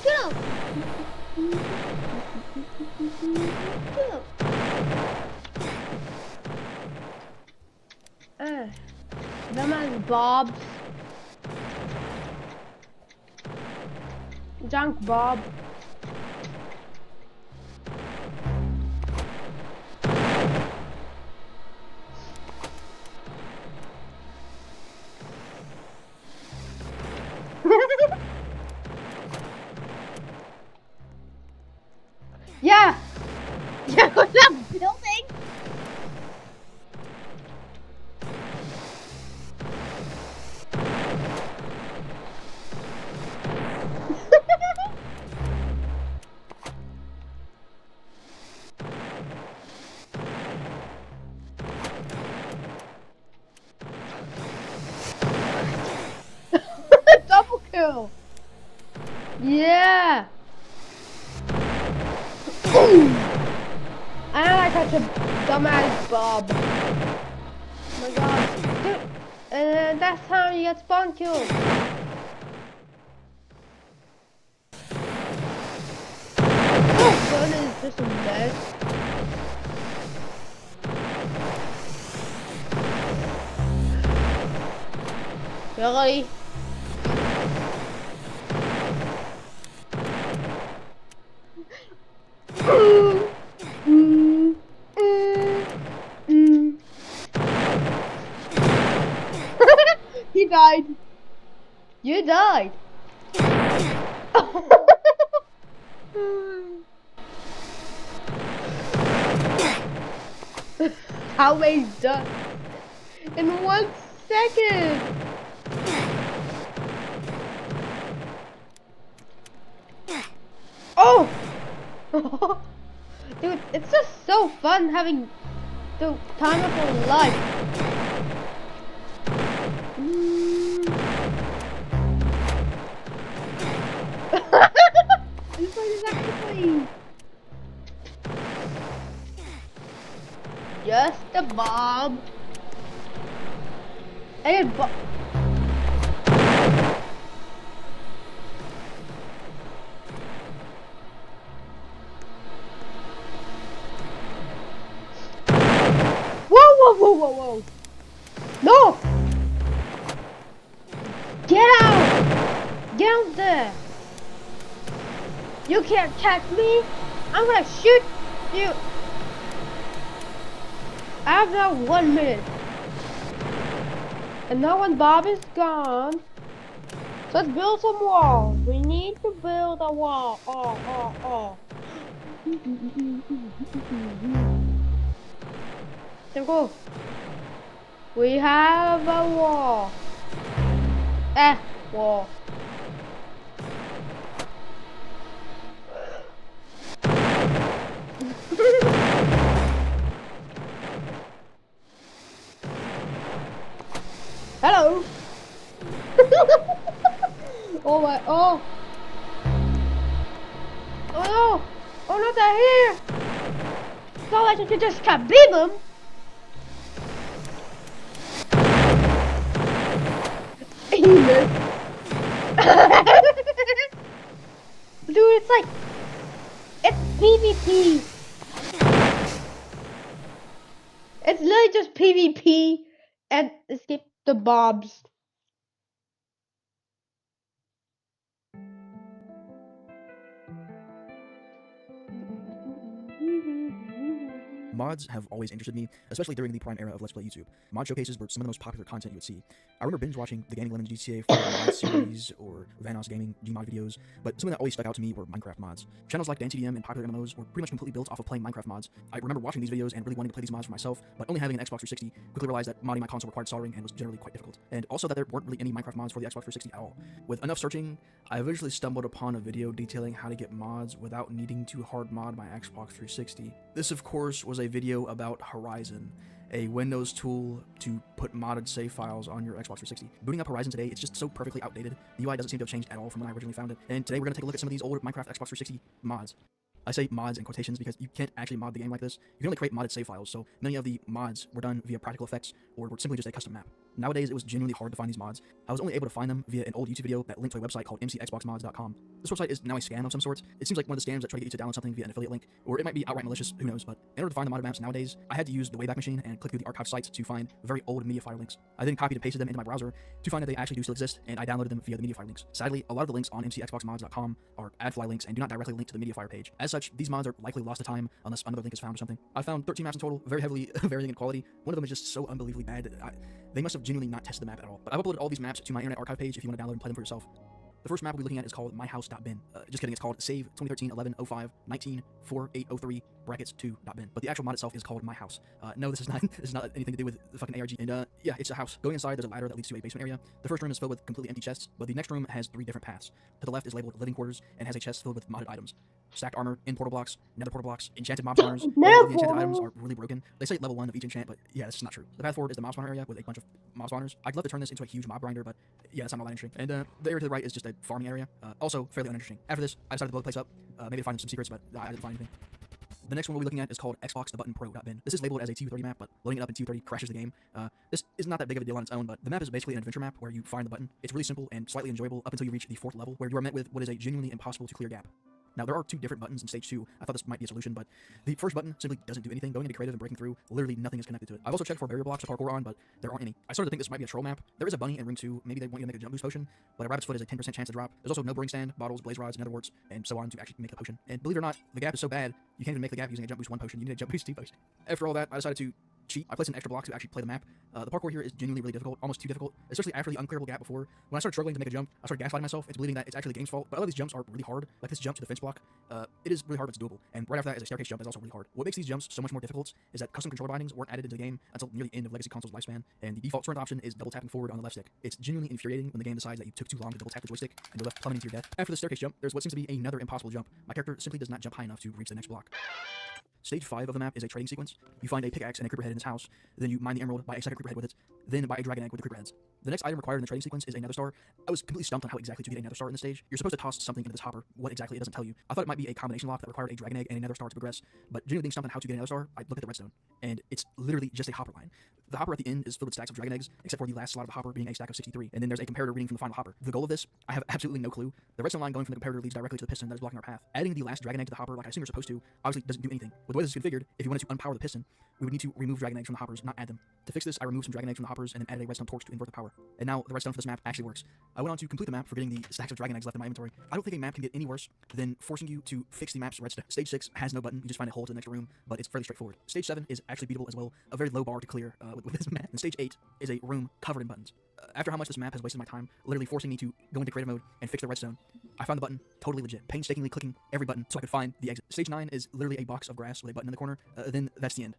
Go! Go! Dumbass Bob. Junk Bob. Yeah! Yeah, what's that building? Double kill! Yeah! And I touch a dumbass Bob. Oh my god. Dude, and that's how you get spawn killed. This gun is just a mess. Really? He died. You died. How many done in 1 second? Oh! Dude, it's just so fun having the time of your life. This one is actually just a Bob. And Bob. Whoa, whoa, whoa, whoa. No! Get out! Get out there! You can't catch me! I'm gonna shoot you! I have now 1 minute. And now when Bob is gone, so let's build some walls. We need to build a wall. Oh. There we go. We have a wall. Wall. Hello. Oh my, oh. Oh no. Oh no, they're here. It's not like you can just kabib them. Dude, it's like, it's PvP. It's literally just PvP and escape the Bobs. Mods have always interested me, especially during the prime era of Let's Play YouTube. Mod showcases were some of the most popular content you would see. I remember binge watching the Gaming Lemons GTA 4 mod series or Vanos Gaming Gmod videos, but something that always stuck out to me were Minecraft mods. Channels like DanTDM and popular MMOs were pretty much completely built off of playing Minecraft mods. I remember watching these videos and really wanting to play these mods for myself, but only having an Xbox 360, quickly realized that modding my console required soldering and was generally quite difficult. And also that there weren't really any Minecraft mods for the Xbox 360 at all. With enough searching, I eventually stumbled upon a video detailing how to get mods without needing to hard mod my Xbox 360. This of course was a video about Horizon, a Windows tool to put modded save files on your Xbox 360. Booting up Horizon today, it's just so perfectly outdated. The UI doesn't seem to have changed at all from when I originally found it. And today we're going to take a look at some of these old Minecraft Xbox 360 mods. I say mods in quotations because you can't actually mod the game like this. You can only create modded save files, so many of the mods were done via practical effects or were simply just a custom map. Nowadays, it was genuinely hard to find these mods. I was only able to find them via an old YouTube video that linked to a website called mcxboxmods.com. This website is now a scam of some sort. It seems like one of the scams that try to get you to download something via an affiliate link, or it might be outright malicious, who knows, but in order to find the modded maps nowadays, I had to use the Wayback Machine and click through the archive sites to find very old MediaFire links. I then copied and pasted them into my browser to find that they actually do still exist, and I downloaded them via the MediaFire links. Sadly, a lot of the links on mcxboxmods.com are adfly links and do not directly link to the MediaFire page. As such, these mods are likely lost to time unless another link is found or something. I found 13 maps in total, very heavily varying in quality. One of them is just so unbelievably bad that they must have genuinely not tested the map at all. But I've uploaded all these maps to my Internet Archive page if you want to download and play them for yourself. The first map we'll be looking at is called myhouse.bin. Just kidding, it's called save 2013-11-05-19-4803 (2.bin). But the actual mod itself is called My House. No, this is not anything to do with the fucking ARG. And yeah, it's a house. Going inside, there's a ladder that leads to a basement area. The first room is filled with completely empty chests, but the next room has 3 different paths. To the left is labeled living quarters and has a chest filled with modded items. Stacked armor, in portal blocks, nether portal blocks, enchanted mob spawners. All of the enchanted items are really broken. They say level 1 of each enchant, but yeah, this is not true. The path forward is the mob spawner area with a bunch of mob spawners. I'd love to turn this into a huge mob grinder, but yeah, that's not all that interesting. And the area to the right is just a farming area. Also fairly uninteresting. After this, I decided to blow the place up, maybe to find some secrets, but I didn't find anything. The next one we'll be looking at is called Xbox the Button Pro.bin. This is labeled as a TU30 map, but loading it up in TU30 crashes the game. This is not that big of a deal on its own, but the map is basically an adventure map where you find the button. It's really simple and slightly enjoyable up until you reach the 4th level, where you are met with what is a genuinely impossible to clear gap. Now, there are 2 different buttons in Stage 2. I thought this might be a solution, but the first button simply doesn't do anything. Going into creative and breaking through, literally nothing is connected to it. I've also checked for barrier blocks to parkour on, but there aren't any. I started to think this might be a troll map. There is a bunny in Room 2. Maybe they want you to make a jump boost potion, but a rabbit's foot is a 10% chance to drop. There's also no brewing stand, bottles, blaze rods, nether warts, and so on to actually make the potion. And believe it or not, the gap is so bad, you can't even make the gap using a jump boost 1 potion. You need a jump boost 2 potion. After all that, I decided to cheat. I placed an extra block to actually play the map. The parkour here is genuinely really difficult, almost too difficult, especially after the unclearable gap before. When I started struggling to make a jump, I started gaslighting myself into believing that it's actually the game's fault, but a lot of these jumps are really hard. Like this jump to the fence block, it is really hard, but it's doable. And right after that is a staircase jump that's also really hard. What makes these jumps so much more difficult is that custom controller bindings weren't added into the game until nearly the end of Legacy Console's lifespan, and the default sprint option is double tapping forward on the left stick. It's genuinely infuriating when the game decides that you took too long to double tap the joystick and you're left plummeting to your death. After the staircase jump, there's what seems to be another impossible jump. My character simply does not jump high enough to reach the next block. Stage 5 of the map is a trading sequence. You find a pickaxe and a creeper head in this house, then you mine the emerald, buy a second creeper head with it, then buy a dragon egg with the creeper heads. The next item required in the trading sequence is a nether star. I was completely stumped on how exactly to get a nether star in this stage. You're supposed to toss something into this hopper. What exactly, it doesn't tell you. I thought it might be a combination lock that required a dragon egg and a nether star to progress, but genuinely being stumped on how to get a nether star, I looked at the redstone, and it's literally just a hopper line. The hopper at the end is filled with stacks of dragon eggs, except for the last slot of the hopper being a stack of 63, and then there's a comparator reading from the final hopper. The goal of this, I have absolutely no clue. The redstone line going from the comparator leads directly to the piston that is blocking our path. Adding the last dragon egg to the hopper, like I assume you're supposed to, obviously doesn't do anything. But the way this is configured, if you wanted to unpower the piston, we would need to remove dragon eggs from the hoppers, not add them. To fix this, I removed some dragon eggs from the hoppers and then added a redstone torch to invert the power. And now the redstone for this map actually works. I went on to complete the map for getting the stacks of dragon eggs left in my inventory. I don't think a map can get any worse than forcing you to fix the map's redstone. Stage 6 has no button, you just find a hole to the next room, but it's fairly straightforward. Stage 7 is actually beatable as well, a very low bar to clear with this map. And Stage 8 is a room covered in buttons. After how much this map has wasted my time, literally forcing me to go into creative mode and fix the redstone, I found the button totally legit, painstakingly clicking every button so I could find the exit. Stage 9 is literally a box of grass with a button in the corner, then that's the end.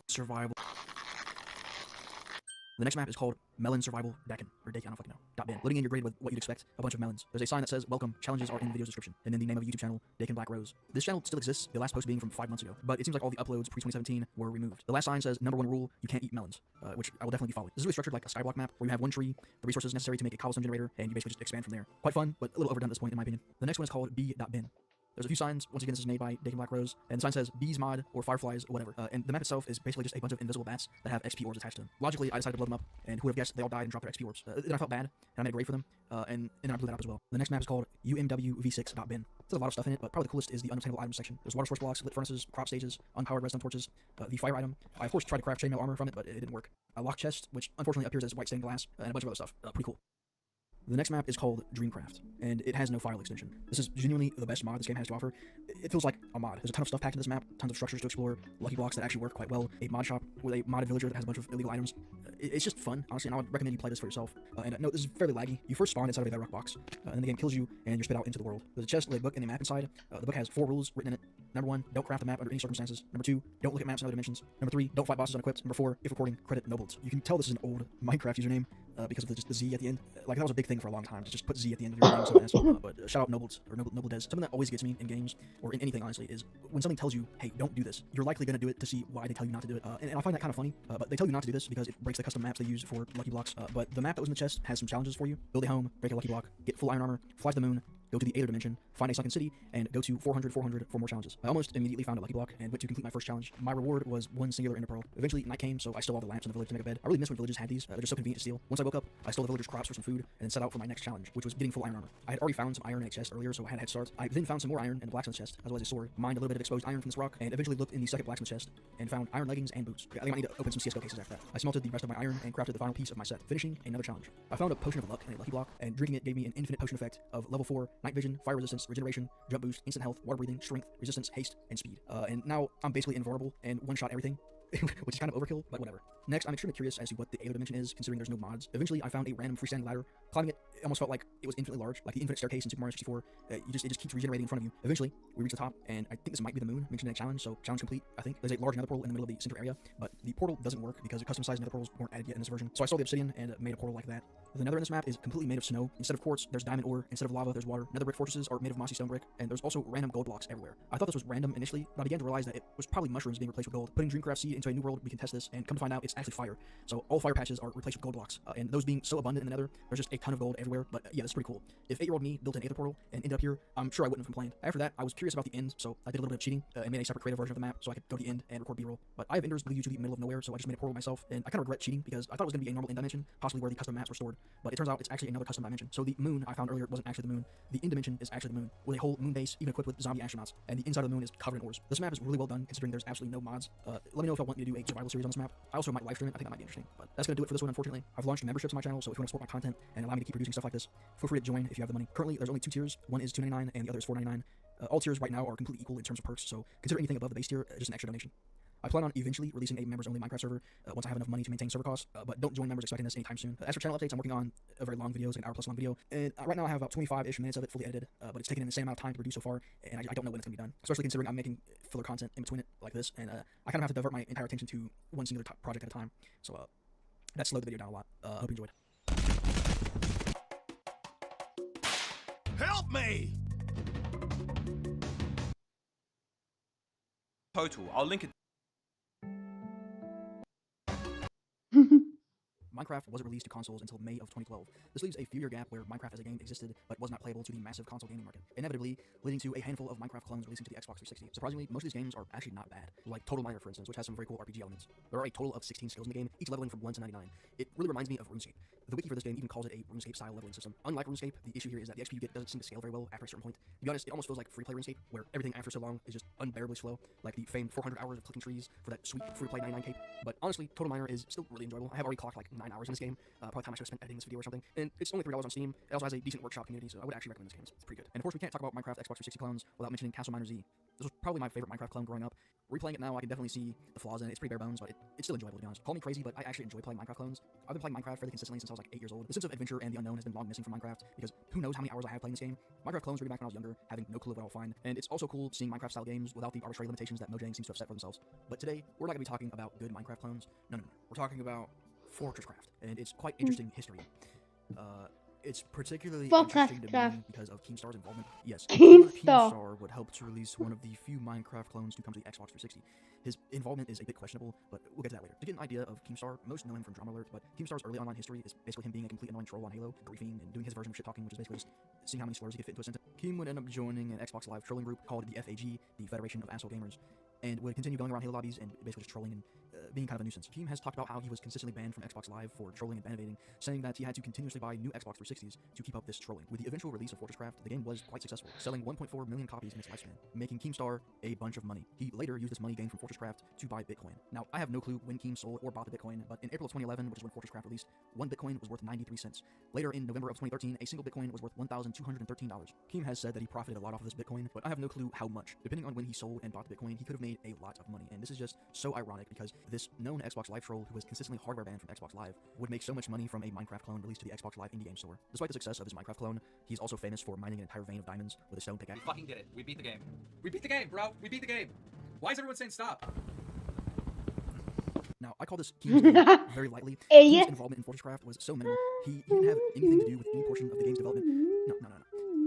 Survival. The next map is called Melon Survival Dakin, or Dakin, I don't fucking know. .bin. Loading in your grade with what you'd expect, a bunch of melons. There's a sign that says, welcome, challenges are in the video's description, and then the name of a YouTube channel, Dakin Black Rose. This channel still exists, the last post being from 5 months ago, but it seems like all the uploads pre-2017 were removed. The last sign says, #1 rule, you can't eat melons, which I will definitely be following. This is really structured like a skyblock map, where you have one tree, the resources necessary to make a cobblestone generator, and you basically just expand from there. Quite fun, but a little overdone at this point in my opinion. The next one is called B.bin. There's a few signs. Once again, this is made by Dakin Black Rose, and the sign says bees mod or fireflies or whatever. And the map itself is basically just a bunch of invisible bats that have XP orbs attached to them. Logically, I decided to blow them up, and who would have guessed they all died and dropped their XP orbs. Then I felt bad, and I made a grave for them, and then I blew that up as well. The next map is called UMWV6.bin. There's a lot of stuff in it, but probably the coolest is the unobtainable items section. There's water source blocks, lit furnaces, crop stages, unpowered redstone torches, the fire item. I of course tried to craft chainmail armor from it, but it didn't work. A lock chest, which unfortunately appears as white stained glass, and a bunch of other stuff. Pretty cool. The next map is called Dreamcraft, and it has no file extension. This is genuinely the best mod this game has to offer. It feels like a mod. There's a ton of stuff packed in this map, tons of structures to explore, lucky blocks that actually work quite well, a mod shop with a modded villager that has a bunch of illegal items. It's just fun, honestly, and I would recommend you play this for yourself. And no, this is fairly laggy. You first spawn inside of a bedrock box, and then the game kills you, and you're spit out into the world. There's a chest with a book and a map inside. The book has 4 rules written in it. Number 1, don't craft the map under any circumstances. Number 2, don't look at maps in other dimensions. Number 3, don't fight bosses unequipped. Number 4, if recording, credit nobles. You can tell this is an old Minecraft username because of the Z at the end. Like, that was a big thing for a long time, to just put Z at the end of your name. So but shout out Nobles, or Noble Des. Something that always gets me in games, or in anything, honestly, is when something tells you, hey, don't do this, you're likely going to do it to see why they tell you not to do it. And I find that kind of funny, but they tell you not to do this because it breaks the custom maps they use for lucky blocks. But the map that was in the chest has some challenges for you. Build a home, break a lucky block, get full iron armor, fly to the moon, go to the Aether dimension, find a sunken city, and go to 400 for more challenges. I almost immediately found a lucky block and went to complete my first challenge. My reward was 1 singular ender pearl. Eventually, night came, so I stole all the lamps in the village to make a bed. I really miss when villages had these. They're just so convenient to steal. Once I woke up, I stole the villagers' crops for some food, and then set out for my next challenge, which was getting full iron armor. I had already found some iron in a chest earlier, so I had a head start. I then found some more iron in the blacksmith chest, as well as a sword, mined a little bit of exposed iron from this rock, and eventually looked in the second blacksmith chest, and found iron leggings and boots. I think I might need to open some CSGO cases after that. I smelted the rest of my iron and crafted the final piece of my set, finishing another challenge. I found a potion of luck in a lucky block, and drinking it gave me an infinite potion effect of level 4, night vision, fire resistance, regeneration, jump boost, instant health, water breathing, strength, resistance, haste, and speed. And now I'm basically invulnerable and one-shot everything, which is kind of overkill, but whatever. Next, I'm extremely curious as to what the Aether dimension is, considering there's no mods. Eventually, I found a random freestanding ladder. Climbing it almost felt like it was infinitely large, like the infinite staircase in Super Mario 64. It just keeps regenerating in front of you. Eventually, we reach the top, and I think this might be the moon mentioned in a challenge, so challenge complete, I think. There's a large nether portal in the middle of the center area, but the portal doesn't work because the custom-sized nether portals weren't added yet in this version. So I stole the obsidian and made a portal like that. The nether in this map is completely made of snow. Instead of quartz, there's diamond ore. Instead of lava, there's water. Nether brick fortresses are made of mossy stone brick, and there's also random gold blocks everywhere. I thought this was random initially, but I began to realize that it was probably mushrooms being replaced with gold. Putting Dreamcraft seed into a new world, we can test this, and come to find out it's actually fire. So all fire patches are replaced with gold blocks, and those being so abundant in the nether, there's just a ton of gold everywhere. But yeah, that's pretty cool. If 8-year-old me built an Aether portal and ended up here, I'm sure I wouldn't have complained. After that, I was curious about the end, so I did a little bit of cheating and made a separate creative version of the map so I could go to the end and record B-roll. But I have enders lead you to the middle of nowhere, so I just made a portal myself, and I kind of regret cheating because I thought it was going to be a normal end dimension, possibly where the custom maps were stored. But it turns out it's actually another custom dimension. So the moon I found earlier wasn't actually the moon. The end dimension is actually the moon, with a whole moon base, even equipped with zombie astronauts. And the inside of the moon is covered in ores. This map is really well done, considering there's absolutely no mods. Let me know if I want me to do a survival series on this map. I also might live stream it. I think that might be interesting. But that's going to do it for this one, unfortunately. I've launched memberships to my channel, so if you want to support my content and allow me to keep producing stuff like this, feel free to join if you have the money. Currently, there's only 2 tiers. One is $2.99 and the other is $4.99. All tiers right now are completely equal in terms of perks, so consider anything above the base tier just an extra donation. I plan on eventually releasing a members-only Minecraft server once I have enough money to maintain server costs, but don't join members expecting this anytime soon. As for channel updates, I'm working on a very long video, like an hour-plus long video, and right now I have about 25-ish minutes of it fully edited, but it's taken an insane amount of time to produce so far, and I don't know when it's going to be done, especially considering I'm making filler content in between it like this, and I kind of have to divert my entire attention to one singular project at a time, so that slowed the video down a lot. Hope you enjoyed. Help me! Total. I'll link it. Minecraft wasn't released to consoles until May of 2012. This leaves a few-year gap where Minecraft as a game existed, but was not playable to the massive console gaming market, inevitably leading to a handful of Minecraft clones releasing to the Xbox 360. Surprisingly, most of these games are actually not bad, like Total Miner, for instance, which has some very cool RPG elements. There are a total of 16 skills in the game, each leveling from 1 to 99. It really reminds me of RuneScape. The wiki for this game even calls it a RuneScape-style leveling system. Unlike RuneScape, the issue here is that the XP you get doesn't seem to scale very well after a certain point. To be honest, it almost feels like free-play RuneScape, where everything after so long is just unbearably slow, like the famed 400 hours of clicking trees for that sweet free-play 99 cape. But honestly, Total Miner is still really enjoyable. I have already clocked like 9 hours in this game, probably time I should have spent editing this video or something, and it's only $3 on Steam. It also has a decent workshop community, so I would actually recommend this game. It's pretty good. And of course, we can't talk about Minecraft Xbox 360 clones without mentioning Castle Miner Z. This was probably my favorite Minecraft clone growing up. Replaying it now, I can definitely see the flaws in it. It's pretty bare bones, but it's still enjoyable, to be honest. Call me crazy, but I actually enjoy playing Minecraft clones. I've been playing Minecraft fairly consistently since I was like 8 years old. The sense of adventure and the unknown has been long missing from Minecraft, because who knows how many hours I have playing this game. Minecraft clones really back when I was younger, having no clue what I'll find, and it's also cool seeing Minecraft-style games without the arbitrary limitations that Mojang seems to have set for themselves. But today, we're not going to be talking about good Minecraft clones. No. We're talking about Fortresscraft, and it's quite interesting history. It's particularly interesting to me because of Keemstar's involvement. Yes, Keemstar would help to release one of the few Minecraft clones to come to the Xbox 360. His involvement is a bit questionable, but we'll get to that later. To get an idea of Keemstar, most know him from Drama Alert, but Keemstar's early online history is basically him being a complete annoying troll on Halo, griefing, and doing his version of shit-talking, which is basically just seeing how many slurs he could fit into a sentence. Keem would end up joining an Xbox Live trolling group called the FAG, the Federation of Asshole Gamers, and would continue going around Halo lobbies and basically just trolling and being kind of a nuisance. Keem has talked about how he was consistently banned from Xbox Live for trolling and ban evading, saying that he had to continuously buy new Xbox 360s to keep up this trolling. With the eventual release of Fortress Craft, the game was quite successful, selling 1.4 million copies in its lifespan, making Keemstar a bunch of money. He later used this money gained from Fortress Craft to buy Bitcoin. Now, I have no clue when Keem sold or bought the Bitcoin, but in April of 2011, which is when Fortress Craft released, one Bitcoin was worth 93 cents. Later, in November of 2013, a single Bitcoin was worth $1,213. Keem has said that he profited a lot off of this Bitcoin, but I have no clue how much. Depending on when he sold and bought the Bitcoin, he could have made a lot of money, and this is just so ironic because this known Xbox Live troll who was consistently hardware banned from Xbox Live would make so much money from a Minecraft clone released to the Xbox Live indie game store. Despite the success of his Minecraft clone, he's also famous for mining an entire vein of diamonds with a stone pickaxe. We fucking did it. We beat the game. We beat the game, bro. We beat the game. Why is everyone saying stop? Now, I call this Keem's game very lightly. Keem's involvement in Fortress Craft was so minimal, he didn't have anything to do with any portion of the game's development. No.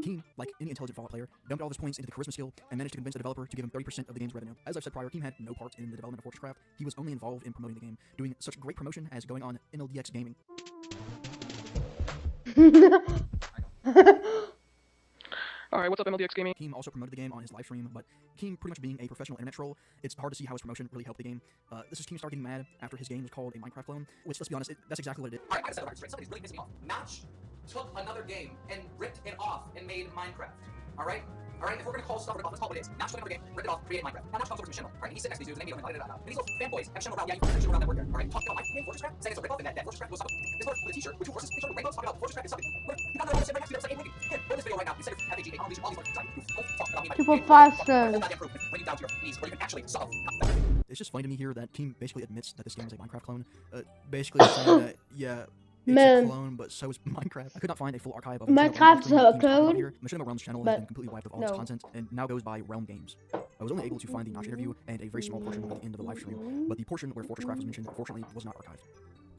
Keem, like any intelligent Fallout player, dumped all of his points into the charisma skill and managed to convince the developer to give him 30% of the game's revenue. As I've said prior, Keem had no part in the development of Fortress Craft. He was only involved in promoting the game, doing such great promotion as going on MLDX Gaming. Alright, what's up, MLDX Gaming? Keem also promoted the game on his live stream, but Keem pretty much being a professional internet troll, it's hard to see how his promotion really helped the game. This is Keemstar getting mad after his game was called a Minecraft clone, which, let's be honest, that's exactly what it did. Alright, I gotta settle straight. Somebody's really pissing me off. Match took another game and ripped it off and made Minecraft. Alright? Alright, if we're gonna call stuff, let's call it what it is. Match took another game, ripped it off, created Minecraft. Now Match comes over to Shinlo. Alright, and he's sitting next to these dudes, and they meet him and and these little fanboys have Shinlo around, yeah, you can Shinlo around that work there. Alright, talking about my game, Fortress Craft, saying it's a rip-off and that Fortress Craft was something. This word with a t-shirt with two horses, picture of rainbows, talking about Fortress Craft is something. You got another one sitting right next to you that's like, hey, Wiggy, here, go to this video right now. You said your FAG, all these words, you go talk about me, my Triple game, five talk stars. about that improvement, bring you down to your knees, where you can actually solve. It's just funny to me here that Keem basically admits that this game is a Minecraft clone, basically saying that, yeah, it's a clone, but so is Minecraft. I could not find a full archive of Minecraft's a clone. Machinima Realm's channel has been completely wiped of all its content, and now goes by Realm Games. I was only able to find the Notch interview and a very small portion at the end of the live stream, but the portion where Fortress Craft was mentioned, unfortunately, was not archived.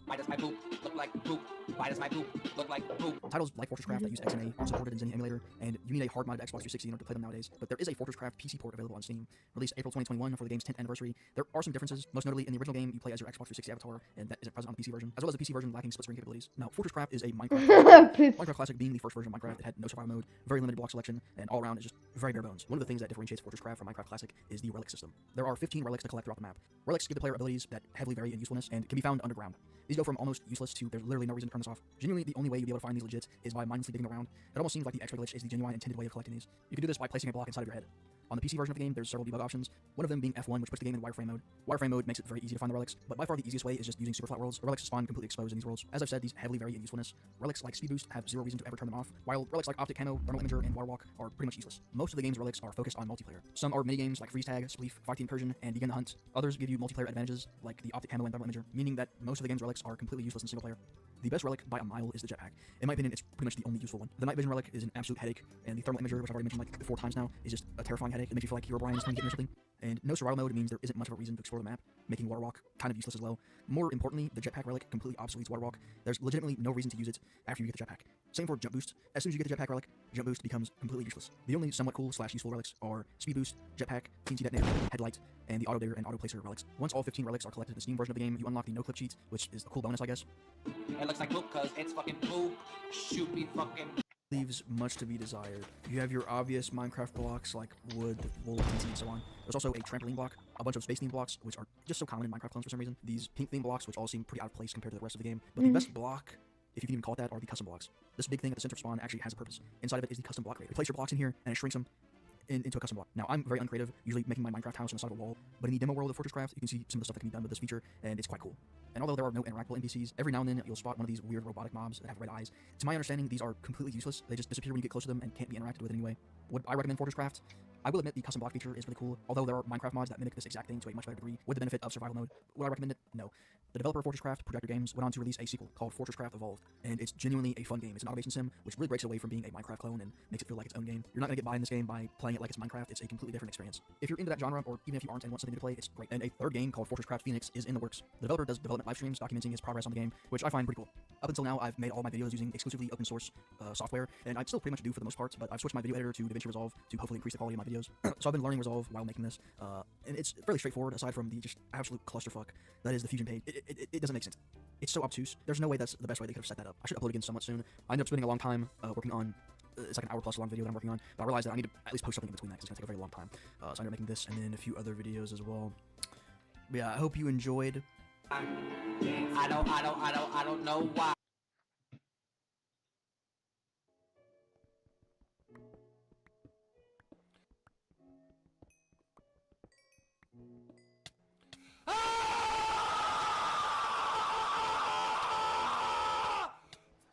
Why does my poop look like poop? Why does my poop look like poop? Titles like Fortress Craft that use XNA are supported in Zenny Emulator, and you need a hard-modded Xbox 360 in order to play them nowadays, but there is a Fortress Craft PC port available on Steam. Released April 2021 for the game's 10th anniversary. There are some differences, most notably in the original game, you play as your Xbox 360 avatar, and that isn't present on the PC version, as well as the PC version lacking split-screen capabilities. Now, Fortress Craft is a Minecraft Minecraft Classic being the first version of Minecraft. It had no survival mode, very limited block selection, and all around is just very bare bones. One of the things that differentiates Fortress Craft from Minecraft Classic is the relic system. There are 15 relics to collect throughout the map. Relics give the player abilities that heavily vary in usefulness and can be found underground. These go from almost useless to there's literally no reason to turn this off. Genuinely, the only way you'll be able to find these legit is by mindlessly digging around. It almost seems like the X-ray glitch is the genuine intended way of collecting these. You can do this by placing a block inside of your head. On the PC version of the game, there's several debug options, one of them being F1, which puts the game in wireframe mode. Wireframe mode makes it very easy to find the relics, but by far the easiest way is just using super flat worlds. The relics spawn completely exposed in these worlds. As I've said, these heavily vary in usefulness. Relics like Speed Boost have zero reason to ever turn them off, while relics like Optic Camo, Thermal Imager, and Water Walk are pretty much useless. Most of the game's relics are focused on multiplayer. Some are minigames like Freeze Tag, Spleef, Fight the Incursion, and Begin the Hunt. Others give you multiplayer advantages like the Optic Camo and Thermal Imager, meaning that most of the game's relics are completely useless in single player. The best relic by a mile is the jetpack. In my opinion, it's pretty much the only useful one. The night vision relic is an absolute headache, and the thermal imager, which I've already mentioned like 4 times now, is just a terrifying headache. It makes you feel like Hero Brian is trying to get near something. And no survival mode means there isn't much of a reason to explore the map, making Water Walk kind of useless as well. More importantly, the jetpack relic completely obsoletes Water Walk. There's legitimately no reason to use it after you get the jetpack. Same for Jump Boost. As soon as you get the jetpack relic, Jump Boost becomes completely useless. The only somewhat cool / useful relics are Speed Boost, Jetpack, TNT Detonator, Headlight, and the Auto Dater and Auto Placer relics. Once all 15 relics are collected in the Steam version of the game, you unlock the No Clip cheat, which is a cool bonus, I guess. It looks like poop because it's fucking poop. Shoot me fucking. Leaves much to be desired. You have your obvious Minecraft blocks like wood, wool, TNT, and so on. There's also a trampoline block, a bunch of space theme blocks, which are just so common in Minecraft clones for some reason. These pink theme blocks, which all seem pretty out of place compared to the rest of the game. But the best block, if you can even call it that, are the custom blocks. This big thing at the center of spawn actually has a purpose. Inside of it is the custom block creator. You place your blocks in here, and it shrinks them into a custom block. Now, I'm very uncreative, usually making my Minecraft house on the side of a wall, but in the demo world of Fortress Craft, you can see some of the stuff that can be done with this feature, and it's quite cool. And although there are no interactable NPCs, every now and then you'll spot one of these weird robotic mobs that have red eyes. To my understanding, these are completely useless. They just disappear when you get close to them and can't be interacted with anyway. Would I recommend Fortress Craft? I will admit the custom block feature is really cool, although there are Minecraft mods that mimic this exact thing to a much better degree, with the benefit of survival mode. Would I recommend it? No. The developer of Fortress Craft, Projector Games, went on to release a sequel called Fortress Craft Evolved, and it's genuinely a fun game. It's an automation sim, which really breaks it away from being a Minecraft clone and makes it feel like its own game. You're not going to get by in this game by playing it like it's Minecraft. It's a completely different experience. If you're into that genre, or even if you aren't and want something to play, it's great. And a third game called Fortress Craft Phoenix is in the works. The developer does development live streams documenting his progress on the game, which I find pretty cool. Up until now, I've made all my videos using exclusively open source software, and I still pretty much do for the most part, but I've switched my video editor to DaVinci Resolve to hopefully increase the quality of my videos. So I've been learning Resolve while making this, and it's fairly straightforward aside from the just absolute clusterfuck that is the Fusion page. It doesn't make sense. It's so obtuse. There's no way that's the best way they could have set that up. I should upload again somewhat soon. I ended up spending a long time working on it's like an hour-plus long video that I'm working on, but I realized that I need to at least post something in between that, because it's going to take a very long time. So I ended up making this, and then a few other videos as well. But yeah, I hope you enjoyed. I don't know why.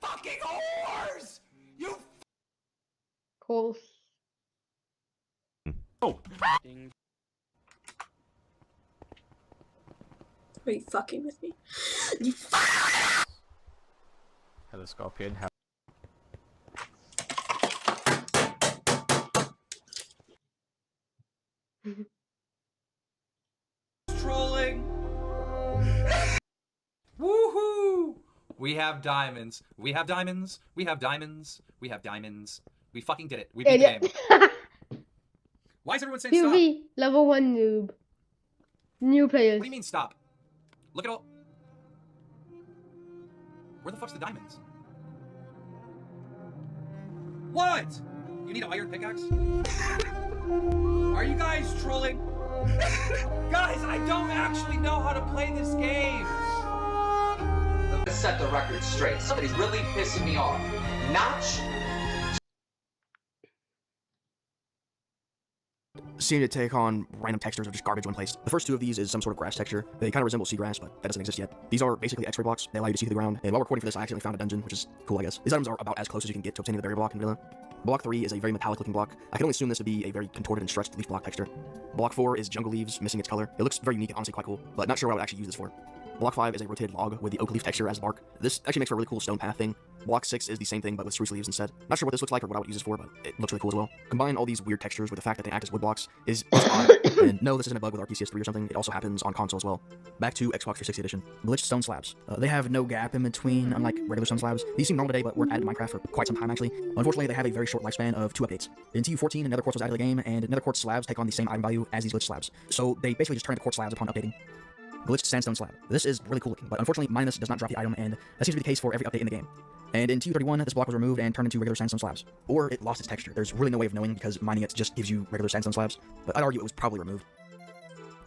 Fucking whores! You Cool. Oh. Are you fucking with me? Hello, Scorpion. trolling. Woohoo! We have diamonds. We have diamonds. We have diamonds. We have diamonds. We fucking did it. We beat the game. Why is everyone saying stop? PvP, level 1 noob. New players. What do you mean stop? Look at all. Where the fuck's the diamonds? What? You need an iron pickaxe? Are you guys trolling? Guys, I don't actually know how to play this game. Let's set the record straight. Somebody's really pissing me off. Notch. Seem to take on random textures of just garbage when placed. The first two of these is some sort of grass texture. They kind of resemble seagrass, but that doesn't exist yet. These are basically X-ray blocks. They allow you to see through the ground. And while recording for this, I accidentally found a dungeon, which is cool, I guess. These items are about as close as you can get to obtaining the barrier block in vanilla. Block 3 is a very metallic-looking block. I can only assume this to be a very contorted and stretched leaf block texture. Block 4 is jungle leaves, missing its color. It looks very unique and honestly quite cool, but not sure what I would actually use this for. Block 5 is a rotated log with the oak leaf texture as the bark. This actually makes for a really cool stone path thing. Block 6 is the same thing, but with spruce leaves instead. Not sure what this looks like or what I would use this for, but it looks really cool as well. Combine all these weird textures with the fact that they act as wood blocks is odd. And no, this isn't a bug with RPCS 3 or something. It also happens on console as well. Back to Xbox 360 edition. Glitched stone slabs. They have no gap in between, unlike regular stone slabs. These seem normal today, but weren't added to Minecraft for quite some time, actually. Unfortunately, they have a very short lifespan of 2 updates. In TU14, Nether Quartz was added to the game, and Nether Quartz slabs take on the same item value as these glitched slabs. So they basically just turn into quartz slabs upon updating. Glitched sandstone slab. This is really cool looking, but unfortunately minus does not drop the item, and that seems to be the case for every update in the game. And in TU31, this block was removed and turned into regular sandstone slabs. Or it lost its texture. There's really no way of knowing because mining it just gives you regular sandstone slabs, but I'd argue it was probably removed.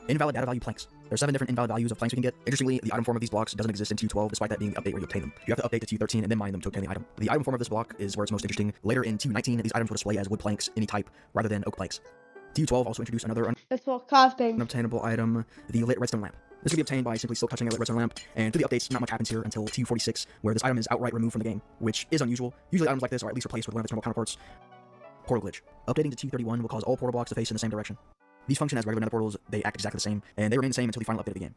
Invalid data value planks. There's 7 different invalid values of planks we can get. Interestingly, the item form of these blocks doesn't exist in TU12, despite that being the update where you obtain them. You have to update to TU13 and then mine them to obtain the item. The item form of this block is where it's most interesting. Later in TU19, these items will display as wood planks, any type, rather than oak planks. TU12 also introduced another unobtainable item, the lit redstone lamp. This can be obtained by simply still touching a lit redstone lamp, and through the updates, not much happens here until TU46, where this item is outright removed from the game, which is unusual. Usually items like this are at least replaced with one of its normal counterparts. Portal glitch. Updating to TU31 will cause all portal blocks to face in the same direction. These function as regular nether portals, they act exactly the same, and they remain the same until the final update of the game.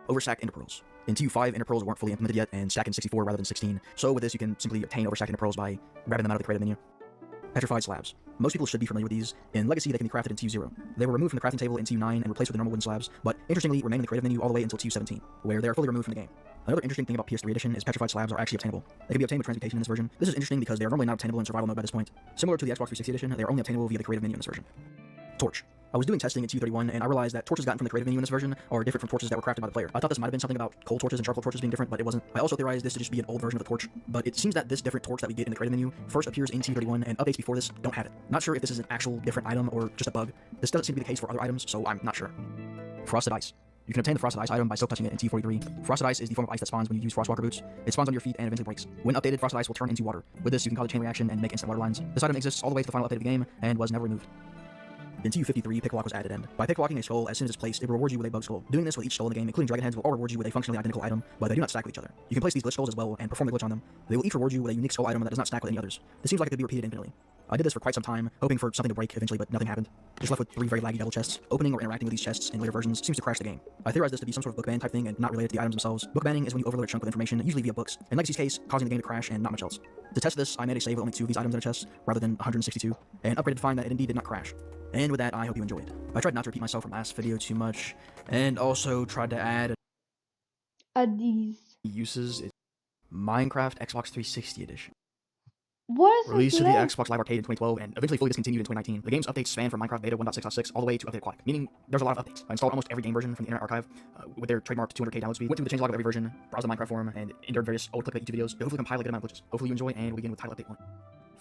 Overstacked ender pearls. In TU5, ender pearls weren't fully implemented yet, and stack in 64 rather than 16, so with this you can simply obtain overstacked ender pearls by grabbing them out of the creative menu. Petrified slabs. Most people should be familiar with these. In Legacy, they can be crafted in TU0. They were removed from the crafting table in TU9 and replaced with the normal wooden slabs, but interestingly remain in the creative menu all the way until TU17, where they are fully removed from the game. Another interesting thing about PS3 edition is petrified slabs are actually obtainable. They can be obtained with transmutation in this version. This is interesting because they are normally not obtainable in survival mode by this point. Similar to the Xbox 360 edition, they are only obtainable via the creative menu in this version. Torch. I was doing testing in TU31 and I realized that torches gotten from the creative menu in this version are different from torches that were crafted by the player. I thought this might have been something about coal torches and charcoal torches being different, but it wasn't. I also theorized this to just be an old version of the torch, but it seems that this different torch that we get in the creative menu first appears in TU31 and updates before this don't have it. Not sure if this is an actual different item or just a bug. This doesn't seem to be the case for other items, so I'm not sure. Frosted ice. You can obtain the frosted ice item by silk touching it in TU43. Frosted ice is the form of ice that spawns when you use frostwalker boots. It spawns on your feet and eventually breaks. When updated, frosted ice will turn into water. With this, you can cause a chain reaction and make instant water lines. This item exists all the way to the final update of the game and was never removed. In TU53, picklock was added, and by picklocking a skull as soon as it's placed, it will reward you with a bug skull. Doing this with each skull in the game, including dragon heads, will all reward you with a functionally identical item, but they do not stack with each other. You can place these glitch skulls as well and perform the glitch on them. They will each reward you with a unique skull item that does not stack with any others. This seems like it could be repeated infinitely. I did this for quite some time, hoping for something to break eventually, but nothing happened. Just left with 3 very laggy double chests. Opening or interacting with these chests in later versions seems to crash the game. I theorized this to be some sort of book ban type thing and not related to the items themselves. Book banning is when you overload a chunk of information, usually via books. In Legacy's case, causing the game to crash and not much else. To test this, I made a save with only 2 of these items in a chest, rather than 162, and upgraded to find that it indeed did not crash. And with that, I hope you enjoyed. I tried not to repeat myself from last video too much, and also tried to add these uses. Minecraft Xbox 360 edition. What is Released to the this? Xbox Live Arcade in 2012 and eventually fully discontinued in 2019. The game's updates span from Minecraft Beta 1.6.6 all the way to Update Aquatic, meaning there's a lot of updates. I installed almost every game version from the Internet Archive with their trademarked 200k download speed. Went through the changelog of every version, browsed the Minecraft forum, and endured various old clickbait YouTube videos to hopefully compile a good amount of glitches. Hopefully you enjoy, and we'll begin with title update 1.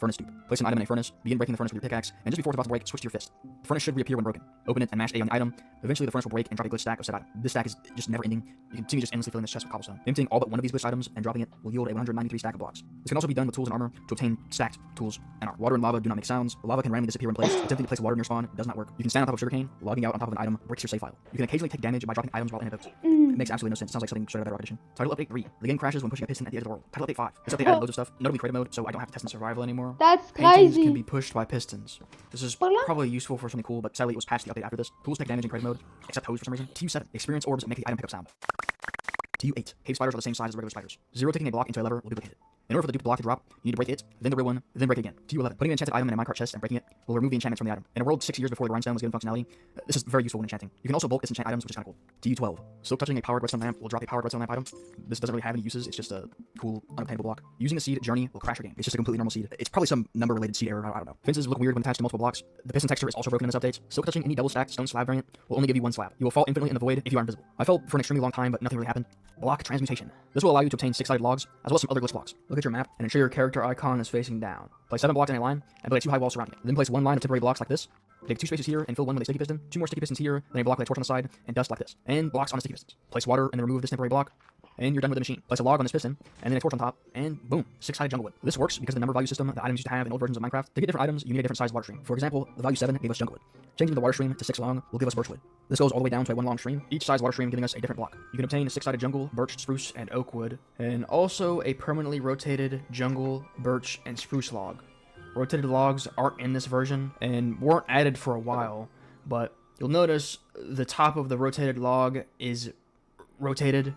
Furnace dupe. Place an item in a furnace, begin breaking the furnace with your pickaxe, and just before it's about to break, switch to your fist. The furnace should reappear when broken. Open it and mash A on the item. Eventually the furnace will break and drop a glitch stack of said item. This stack is just never ending. You can continue just endlessly filling this chest with cobblestone. Emptying all but one of these glitch items and dropping it will yield a 193 stack of blocks. This can also be done with tools and armor to obtain stacked tools and armor. Water and lava do not make sounds. The lava can randomly disappear in place. Attempting to place water in your spawn does not work. You can stand on top of sugarcane. Logging out on top of an item breaks your save file. You can occasionally take damage by dropping items while in a boat. It makes absolutely no sense. Sounds like something straight out of Bedrock Edition. Title update 3. The game crashes when pushing a piston at the edge of the world. Title update 5. This update added loads of stuff, notably creative mode, so I don't have to test in survival anymore. That's Paintings crazy. can be pushed by pistons. This is probably useful for something cool, but sadly it was patched the update after this. Tools take damage in creative mode, except hose for some reason. TU7. Experience orbs make the item pick up sound. TU8. Cave spiders are the same size as regular spiders. 0 taking a block into a lever will duplicate it. In order for the duped block to drop, you need to break it, then the real one, then break it again. TU11. Putting an enchanted item in a minecart chest and breaking it will remove the enchantments from the item. In a world 6 years before the rhinestone was given functionality, this is very useful when enchanting. You can also bulk disenchant items, which is kind of cool. TU12. Silk touching a powered redstone lamp will drop a powered redstone lamp item. This doesn't really have any uses, it's just a cool, unobtainable block. Using the seed journey will crash your game. It's just a completely normal seed. It's probably some number related seed error, I don't know. Fences look weird when attached to multiple blocks. The piston texture is also broken in this update. Silk touching any double stacked stone slab variant will only give you one slab. You will fall infinitely in the void if you are invisible. I fell for an extremely long time, but nothing really happened. Block transmutation. This will allow you to obtain 6-sided logs, as well as some other glitch blocks. Look at your map and ensure your character icon is facing down. Place 7 blocks in a line, and place 2 high walls surrounding it. Then place 1 line of temporary blocks like this. Dig 2 spaces here and fill 1 with a sticky piston, 2 more sticky pistons here, then a block with a torch on the side, and dust like this. And blocks on the sticky pistons. Place water and then remove this temporary block, and you're done with the machine. Place a log on this piston, and then a torch on top, and boom, 6-sided jungle wood. This works because of the number value system that items used to have in old versions of Minecraft. To get different items, you need a different sized water stream. For example, the value 7 gave us jungle wood. Changing the water stream to 6 long will give us birch wood. This goes all the way down to a 1 long stream, each size water stream giving us a different block. You can obtain a 6-sided jungle, birch, spruce, and oak wood, and also a permanently rotated jungle, birch, and spruce log. Rotated logs aren't in this version, and weren't added for a while, but you'll notice the top of the rotated log is rotated,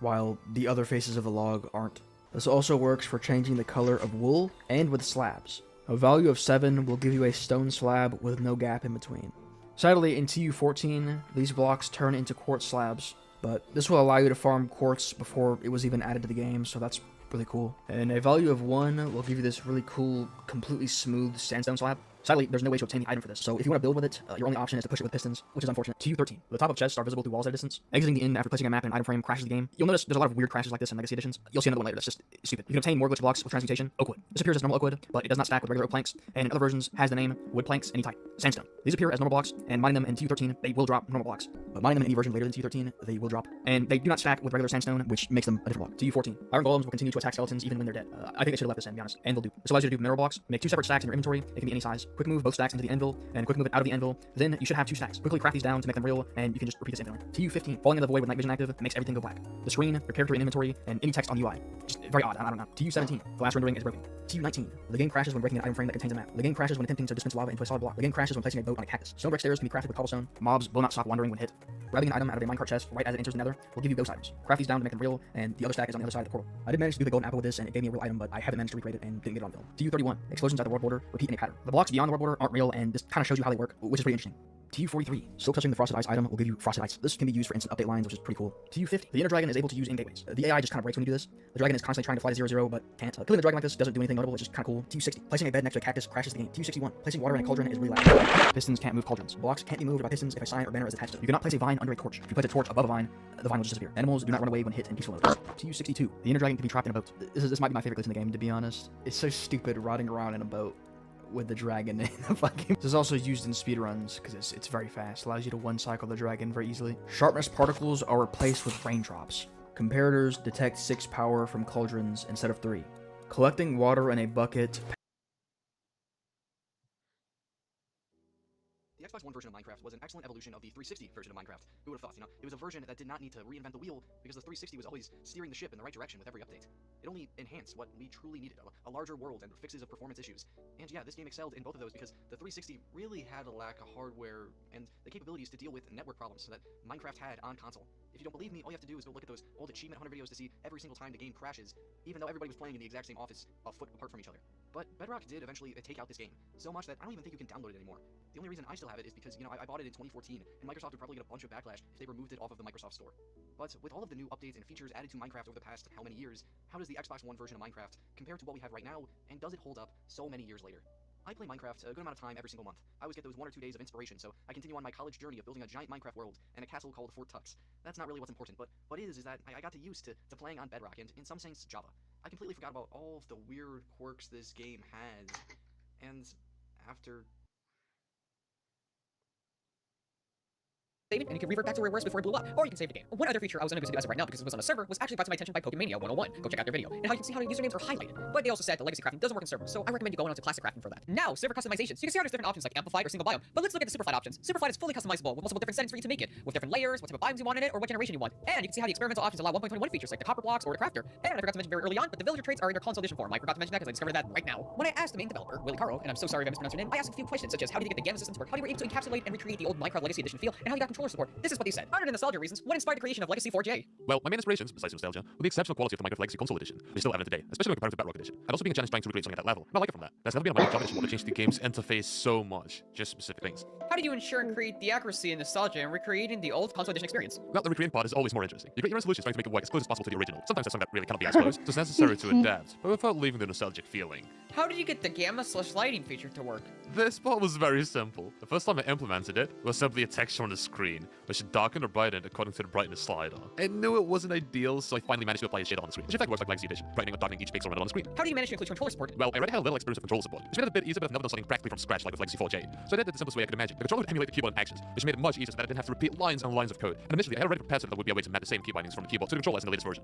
while the other faces of the log aren't. This also works for changing the color of wool and with slabs. A value of 7 will give you a stone slab with no gap in between. Sadly, in TU14, these blocks turn into quartz slabs, but this will allow you to farm quartz before it was even added to the game, so that's really cool. And a value of 1 will give you this really cool, completely smooth sandstone slab. Sadly, there's no way to obtain the item for this, so if you want to build with it, your only option is to push it with pistons, which is unfortunate. TU13. The top of chests are visible through walls at a distance. Exiting the inn after placing a map and item frame crashes the game. You'll notice there's a lot of weird crashes like this in Legacy Editions. You'll see another one later that's just stupid. You can obtain more glitch blocks with transmutation. Oak wood. This appears as normal oak wood, but it does not stack with regular oak planks, and in other versions has the name wood planks any type. Sandstone. These appear as normal blocks, and mining them in TU13, they will drop normal blocks. But mining them in any version later than TU13, they will drop. And they do not stack with regular sandstone, which makes them a different block. TU14. Iron golems will continue to attack skeletons even when they're dead. I think they should have left this in, to be honest. Anvil dupe. This allows you to do mineral blocks. Make 2 separate stacks in your inventory. It can be any size. Quick move both stacks into the anvil, and quick move it out of the anvil. Then you should have 2 stacks. Quickly craft these down to make them real, and you can just repeat this infinitely. TU15. Falling in the void with night vision active makes everything go black. The screen, your character in inventory, and any text on UI. Just very odd, I don't know. TU17. The last rendering is broken. TU19. The game crashes when breaking an item frame that contains a map. The game crashes when attempting to dispense lava into a solid block. The game crashes when placing a boat on a cactus. Stone brick stairs can be crafted with cobblestone. Mobs will not stop wandering when hit. Grabbing an item out of a minecart chest right as it enters the nether will give you ghost items. Craft these down to make them real, and the other stack is on the other side of the portal. I did manage to do the golden apple with this, and it gave me a real item, but I haven't managed to recreate it and didn't get it on film. TU31. Explosions at the world border repeat in a pattern. The blocks beyond the world border aren't real, and this kind of shows you how they work, which is pretty interesting. TU43. Still touching the frosted ice item will give you frosted ice. This can be used for instant update lines, which is pretty cool. TU50. The inner dragon is able to use in gateways. The AI just kind of breaks when you do this. The dragon is constantly trying to fly to 0-0, but can't. Killing the dragon like this doesn't do anything notable, it's just kind of cool. TU60. Placing a bed next to a cactus crashes the game. TU61. Placing water in a cauldron is really loud. Pistons can't move cauldrons. Blocks can't be moved by pistons if a sign or banner is attached to them. You cannot place a vine under a torch. If you place a torch above a vine, the vine will just disappear. Animals do not run away when hit in peaceful mode. TU62. The inner dragon can be trapped in a boat. This might be my favorite glitch in the game, to be honest. It's so stupid rotting around in a boat with the dragon in the fucking. This is also used in speedruns because it's very fast. Allows you to one cycle the dragon very easily. Sharpness particles are replaced with raindrops. Comparators detect 6 power from cauldrons instead of 3. Collecting water in a bucket. The Xbox One version of Minecraft was an excellent evolution of the 360 version of Minecraft. Who would have thought, you know? It was a version that did not need to reinvent the wheel because the 360 was always steering the ship in the right direction with every update. It only enhanced what we truly needed, a larger world and fixes of performance issues. And yeah, this game excelled in both of those because the 360 really had a lack of hardware and the capabilities to deal with network problems that Minecraft had on console. If you don't believe me, all you have to do is go look at those old achievement hunter videos to see every single time the game crashes, even though everybody was playing in the exact same office a foot apart from each other. But Bedrock did eventually take out this game, so much that I don't even think you can download it anymore. The only reason I still have it is because, you know, I bought it in 2014, and Microsoft would probably get a bunch of backlash if they removed it off of the Microsoft Store. But with all of the new updates and features added to Minecraft over the past how many years, how does the Xbox One version of Minecraft compare to what we have right now, and does it hold up so many years later? I play Minecraft a good amount of time every single month. I always get those 1 or 2 days of inspiration, so I continue on my college journey of building a giant Minecraft world and a castle called Fort Tux. That's not really what's important, but what is that I got used to playing on Bedrock and, in some sense, Java. I completely forgot about all of the weird quirks this game has. And after... Save it, and you can revert back to where it was before it blew up, or you can save the game. One other feature I was unable to do as of right now because it was on a server was actually brought to my attention by Pokemania 101. Go check out their video, and how you can see how the usernames are highlighted. But they also said the legacy crafting doesn't work in servers, so I recommend you going on to classic crafting for that. Now, server customizations. So you can see how there's different options like amplified or single biome, but let's look at the superflight options. Superflight is fully customizable with multiple different settings for you to make it, with different layers, what type of biomes you want in it, or what generation you want. And you can see how the experimental options allow 1.21 features like the copper blocks or the crafter. And I forgot to mention very early on, but the villager traits are in their console edition form. I forgot to mention that because I discovered that right now. When I asked the main developer, Willie Caro, and I'm so sorry if I mispronounced your name, I asked a few questions such as how did you get the gamma systems to work, how you were able to encapsulate and recreate the old Minecraft Legacy Edition feel, and how you got controller support. This is what they said. Other than nostalgia reasons, what inspired the creation of Legacy 4J? Well, my main inspirations, besides nostalgia, were the exceptional quality of the Minecraft Legacy Console Edition, which is still evident today, especially when compared to Bedrock Edition, and also being a challenge trying to recreate something at that level. And I like it from that. There's never been a Minecraft Java Edition where they changed the game's interface so much, just specific things. How do you ensure and create the accuracy and nostalgia in recreating the old console edition experience? Well, the recreating part is always more interesting. You create your own solutions trying to make it work as close as possible to the original. Sometimes there's something that really cannot be as close, so it's necessary to adapt, but without leaving the nostalgic feeling. How did you get the gamma/lighting feature to work? This part was very simple. The first time I implemented it was simply a texture on the screen, which darkened or brightened according to the brightness slider. I knew it wasn't ideal, so I finally managed to apply a shader on the screen, which in fact works like Legacy Edition, brightening or darkening each pixel rendered on the screen. How do you manage to include controller support? Well, I already had a little experience with controller support, which made it a bit easier, but I've never done something practically from scratch like with Legacy 4J. So I did it the simplest way I could imagine. The controller would emulate the keyboard and actions, which made it much easier so that I didn't have to repeat lines and lines of code. And initially, I had already prepared so that there would be a way to map the same key bindings from the keyboard to the controller as in the latest version.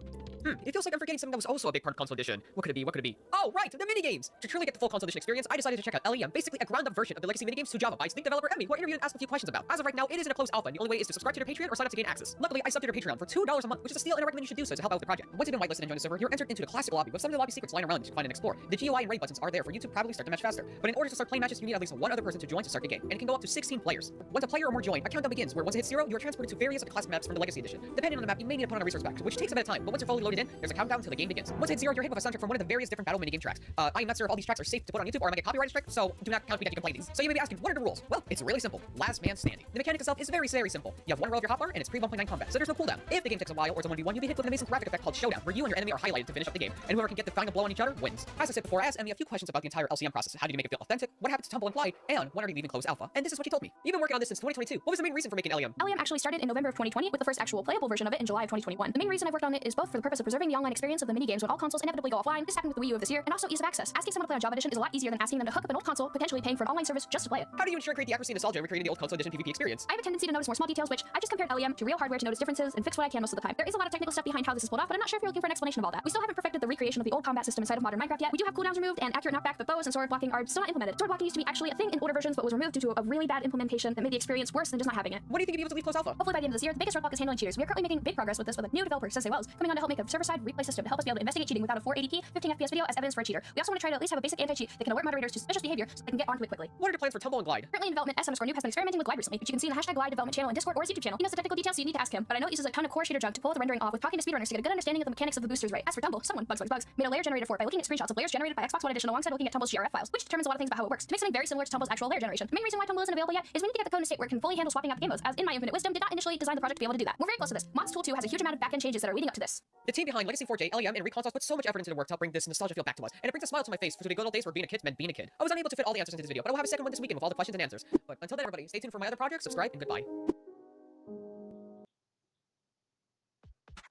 It feels like I'm forgetting something that was also a big part of console edition. What could it be? What could it be? Oh, right, the minigames! To truly get the full console edition experience, I decided to check out LEM, basically a ground-up version of the Legacy minigames to Java by Sleep developer Emmy, who I interviewed and asked a few questions about. As of right now, it is in a closed alpha, and the only way is to subscribe to their Patreon or sign up to gain access. Luckily, I subbed to their Patreon for $2 a month, which is a steal, and I recommend you should do so to help out with the project. Once you've been whitelisted and joined the server, you're entered into the classic lobby with some of the lobby secrets lying around that you can find and explore. The GUI and raid buttons are there for you to probably start the match faster. But in order to start playing matches, you need at least one other person to join to start the game, and it can go up to 16 players. Once a player or more join, a countdown begins, where once it hits 0, you are transported to various of the classic maps from the Legacy Edition. Depending on the map, you may need to put on a resource pack, which takes a bit of time, but once you're fully loaded in, there's a countdown until the game begins. Once it hits 0, you're hit with a soundtrack from one of the various different battle minigame tracks. I am not sure if all these tracks are safe to put on YouTube or I might get copyright strike, so do not count me that you can play these. So you may be asking, what are the rules? Well, it's really simple. Last man standing. The mechanic itself is very, very simple. You have one row of your hotbar, and it's pre-1.9 combat, so there's no cooldown. If the game takes a while or it's a 1v1, you'll be hit with an amazing graphic effect called Showdown, where you and your enemy are highlighted to finish up the game, and whoever can get the final blow on each other wins. As I said before, I asked Emmy a few questions about the entire LCM process. How do you make it feel authentic? What happens to Tumble and Fly? And when are you leaving closed alpha? And this is what she told me. You've been working on this since 2022. What was the main reason for making LEM? LEM actually started in November of 2020 with the first actual playable version of it in July of 2021. The main reason I've worked on it is both for the purpose of preserving the online experience of the mini games when all consoles inevitably go offline. This happened with the Wii U of this year, and also ease of access. Asking someone to play on Java Edition is a lot easier than asking them to hook up an old console, potentially paying for an online service just to play it. How do you ensure and create the accuracy and nostalgia in recreating the old console edition PvP experience? I have a tendency to notice more small details, which I just compared LEM to real hardware to notice differences and fix what I can most of the time. There is a lot of technical stuff behind how this is pulled off, but I'm not sure if you're looking for an explanation of all that. We still haven't perfected the recreation of the old combat system inside of modern Minecraft yet. We do have cooldowns removed, and accurate knockback, but bows and sword blocking are still not implemented. Sword blocking used to be actually a thing in older versions, but was removed due to a really bad implementation that made the experience worse than just not having it. When do you think you'll be able to leave closed alpha? Hopefully by the end of this year. The biggest roadblock is handling cheaters. We are currently making big progress with this with a new developer, Sensei Wells, coming on to help make a server-side replay system to help us be able to investigate cheating without a 480p, 15 FPS video as evidence for a cheater. We also want to try to at least have a basic anti-cheat that can alert moderators to suspicious behavior so they can get onto it quickly. What are your plans for Tumble and Glide? Currently in development, S_Noob has been experimenting with Glide recently, which you can see in the #Glide development channel in Discord or his YouTube channel. He knows the technical details, so you need to ask him, but I know it uses a ton of core shader junk to pull the rendering off with talking to speedrunners to get a good understanding of the mechanics of the boosters rate. As for Tumble, someone, bugs, made a layer generator for it by looking at screenshots of layers generated by Xbox One Edition alongside looking at Tumble's GRF files, which determines a lot of things about how it works. To make something very similar to Tumble's actual layer generation. The main reason why Tumble isn't available yet is we need to get the code in a state where it can fully handle swapping out the game modes, as in my infinite wisdom did not initially design the project to be able to do that. We're very close to this. Mods Tool 2 has a huge amount of backend changes that are leading up to this. The team behind Legacy 4J, LEM, and Reconsoles put so much effort into the work to help bring this nostalgia feel back to us, and it brings a smile to my face for the good old days where being a kid meant being a kid. I was unable to fit all the answers into this video, but I will have a second one this weekend with all the questions and answers. But until then, everybody, stay tuned for my other projects, subscribe, and goodbye.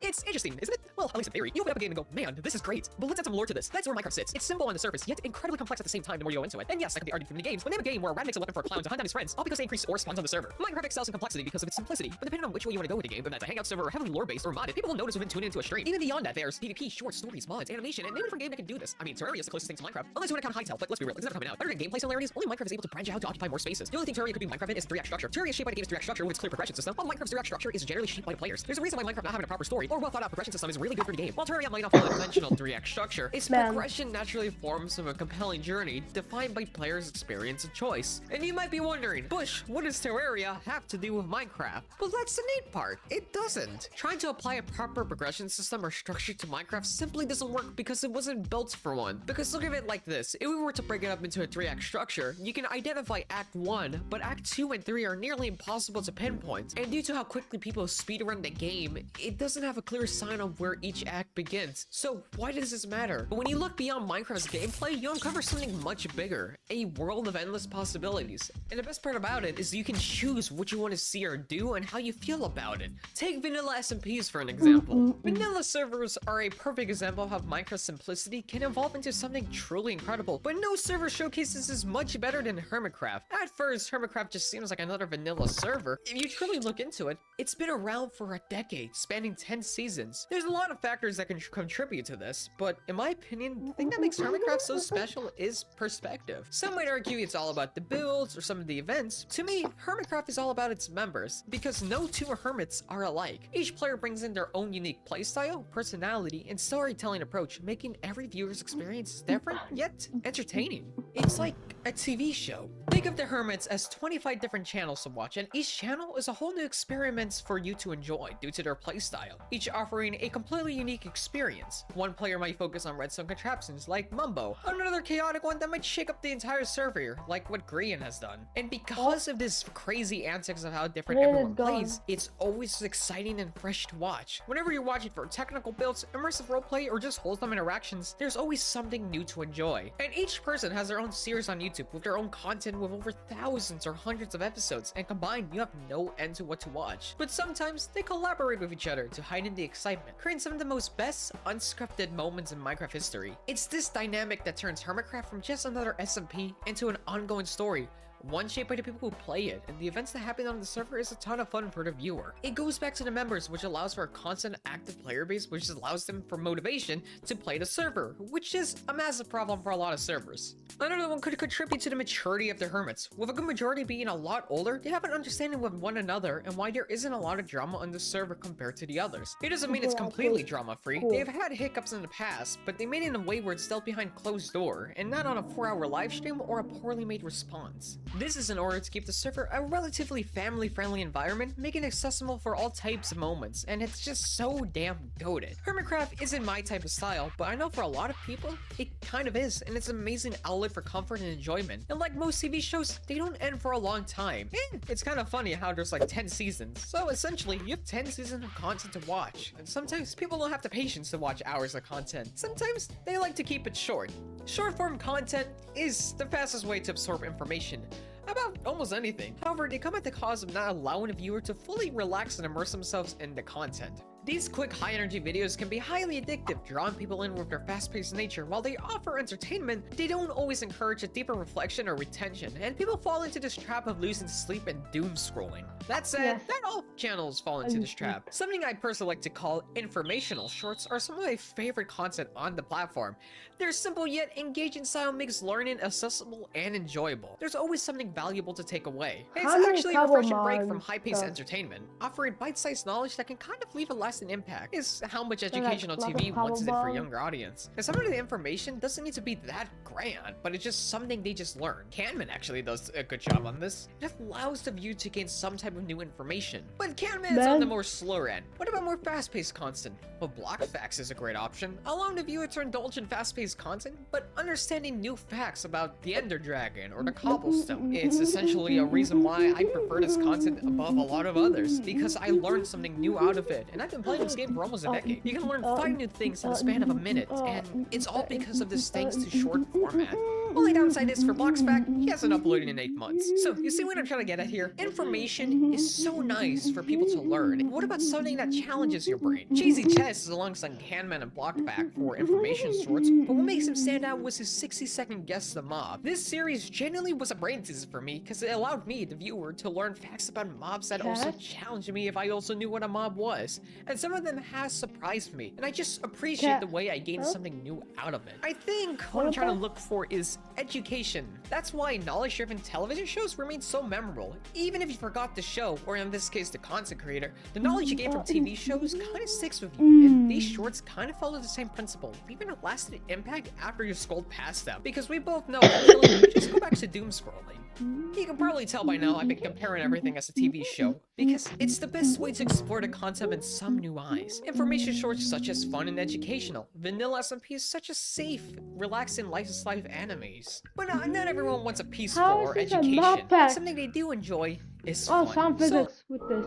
It's interesting, isn't it? Well, at least in theory. You open up a game and go, man, this is great. But let's add some lore to this. That's where Minecraft sits. It's simple on the surface, yet incredibly complex at the same time the more you go into it. And yes, I could be arguing from the games, but name a game where a rat makes a weapon for a clown to hunt down his friends, all because they increase ore spawns on the server. Minecraft excels in complexity because of its simplicity, but depending on which way you want to go with the game, whether that's a hangout server or heavily lore-based or modded, people will notice when tuning into a stream. Even beyond that, there's PvP, short stories, mods, animation, and no different game that can do this. I mean, Terraria is the closest thing to Minecraft, unless you want to count Hytale, but let's be real, it's never coming out. Other than gameplay similarities, only Minecraft is able to branch out to occupy more spaces. The only thing Terraria could be Minecraft in is 3-act structure. Terraria is shaped by the game's 3-act structure with its clear progression system, while Minecraft's 3-act structure is generally shaped by the players. There's a reason why Minecraft not having a proper story or well-thought-out progression system is really good for the game. While Terraria might not follow the conventional 3-act structure, its progression naturally forms from a compelling journey defined by players' experience and choice. And you might be wondering, Bush, what does Terraria have to do with Minecraft? Well, that's the neat part. It doesn't. Trying to apply a proper progression system or structure to Minecraft simply doesn't work because it wasn't built for one. Because look at it like this. If we were to break it up into a 3-act structure, you can identify Act 1, but Act 2 and 3 are nearly impossible to pinpoint. And due to how quickly people speedrun the game, it doesn't have a a clear sign of where each act begins. So why does this matter? But when you look beyond Minecraft's gameplay, you uncover something much bigger, a world of endless possibilities. And the best part about it is you can choose what you want to see or do and how you feel about it. Take vanilla SMPs for an example. Vanilla servers are a perfect example of how Minecraft's simplicity can evolve into something truly incredible, but no server showcases is much better than Hermitcraft. At first, Hermitcraft just seems like another vanilla server. If you truly look into it, it's been around for a decade, spanning 10 seasons. There's a lot of factors that can contribute to this, but in my opinion, the thing that makes Hermitcraft so special is perspective. Some might argue it's all about the builds or some of the events. To me, Hermitcraft is all about its members, because no two hermits are alike. Each player brings in their own unique playstyle, personality, and storytelling approach, making every viewer's experience different, yet entertaining. It's like a TV show. Think of the hermits as 25 different channels to watch, and each channel is a whole new experiment for you to enjoy due to their playstyle, each offering a completely unique experience. One player might focus on redstone contraptions like Mumbo, another chaotic one that might shake up the entire server like what Grian has done. And because of this crazy antics of how different everyone plays, it's always exciting and fresh to watch. Whenever you're watching for technical builds, immersive roleplay, or just wholesome interactions, there's always something new to enjoy. And each person has their own series on YouTube with their own content with over thousands or hundreds of episodes, and combined you have no end to what to watch. But sometimes they collaborate with each other to heighten the excitement, creating some of the most best unscripted moments in Minecraft history. It's this dynamic that turns Hermitcraft from just another SMP into an ongoing story, one shaped by the people who play it, and the events that happen on the server is a ton of fun for the viewer. It goes back to the members, which allows for a constant active player base, which allows them for motivation to play the server, which is a massive problem for a lot of servers. Another one could contribute to the maturity of the hermits. With a good majority being a lot older, they have an understanding with one another and why there isn't a lot of drama on the server compared to the others. It doesn't mean it's completely drama-free. They've had hiccups in the past, but they made it in a way where it's still behind closed door, and not on a 4-hour live stream or a poorly made response. This is in order to keep the server a relatively family-friendly environment, making it accessible for all types of moments, and it's just so damn goated. Hermitcraft isn't my type of style, but I know for a lot of people, it kind of is, and it's an amazing outlet for comfort and enjoyment. And like most TV shows, they don't end for a long time. And it's kind of funny how there's like 10 seasons. So essentially, you have 10 seasons of content to watch. And sometimes people don't have the patience to watch hours of content. Sometimes they like to keep it short. Short form content is the fastest way to absorb information about almost anything. However, they come at the cost of not allowing a viewer to fully relax and immerse themselves in the content. These quick, high-energy videos can be highly addictive, drawing people in with their fast-paced nature. While they offer entertainment, they don't always encourage a deeper reflection or retention, and people fall into this trap of losing sleep and doom scrolling. That said, not all channels fall into this trap. Something I personally like to call informational shorts are some of my favorite content on the platform. Their simple yet engaging style makes learning accessible and enjoyable. There's always something valuable to take away. It's actually a refreshing break from high-paced entertainment, offering bite-sized knowledge that can kind of leave a lasting impact. Is how much educational TV wants it for a younger audience. And some of the information doesn't need to be that grand, but it's just something they just learn. Canman actually does a good job on this. It allows the viewer to gain some type of new information. But Canman is on the more slower end. What about more fast-paced content? Well, block facts is a great option, allowing the viewer to indulge in fast-paced content, but understanding new facts about the Ender Dragon or the Cobblestone. It's essentially a reason why I prefer this content above a lot of others, because I learned something new out of it, and I've been playing this game for almost a decade. You can learn 5 new things in the span of a minute, and it's all because of this thanks to short format. Only downside is for Bloxback, he hasn't uploaded in 8 months. So, you see what I'm trying to get at here? Information is so nice for people to learn. What about something that challenges your brain? Cheesy Chess is alongside Canman and Bloxback for information shorts, but what makes him stand out was his 60-second Guess the Mob. This series genuinely was a brain teaser for me, because it allowed me, the viewer, to learn facts about mobs that also challenged me if I also knew what a mob was. And some of them has surprised me, and I just appreciate the way I gained something new out of it. I think what I'm trying to look for is education. That's why knowledge-driven television shows remain so memorable. Even if you forgot the show, or in this case the content creator, the knowledge you gain from TV shows kind of sticks with you, and these shorts kind of follow the same principle, leaving a lasting impact after you scrolled past them. Because we both know, actually, just go back to doom scrolling. You can probably tell by now I've been comparing everything as a TV show, because it's the best way to explore the concept in some new eyes. Information shorts such as fun and educational, vanilla SMPs such as safe, relaxing life-of-life animes. But not everyone wants a peaceful or education. Something they do enjoy is fun. Sound physics with this.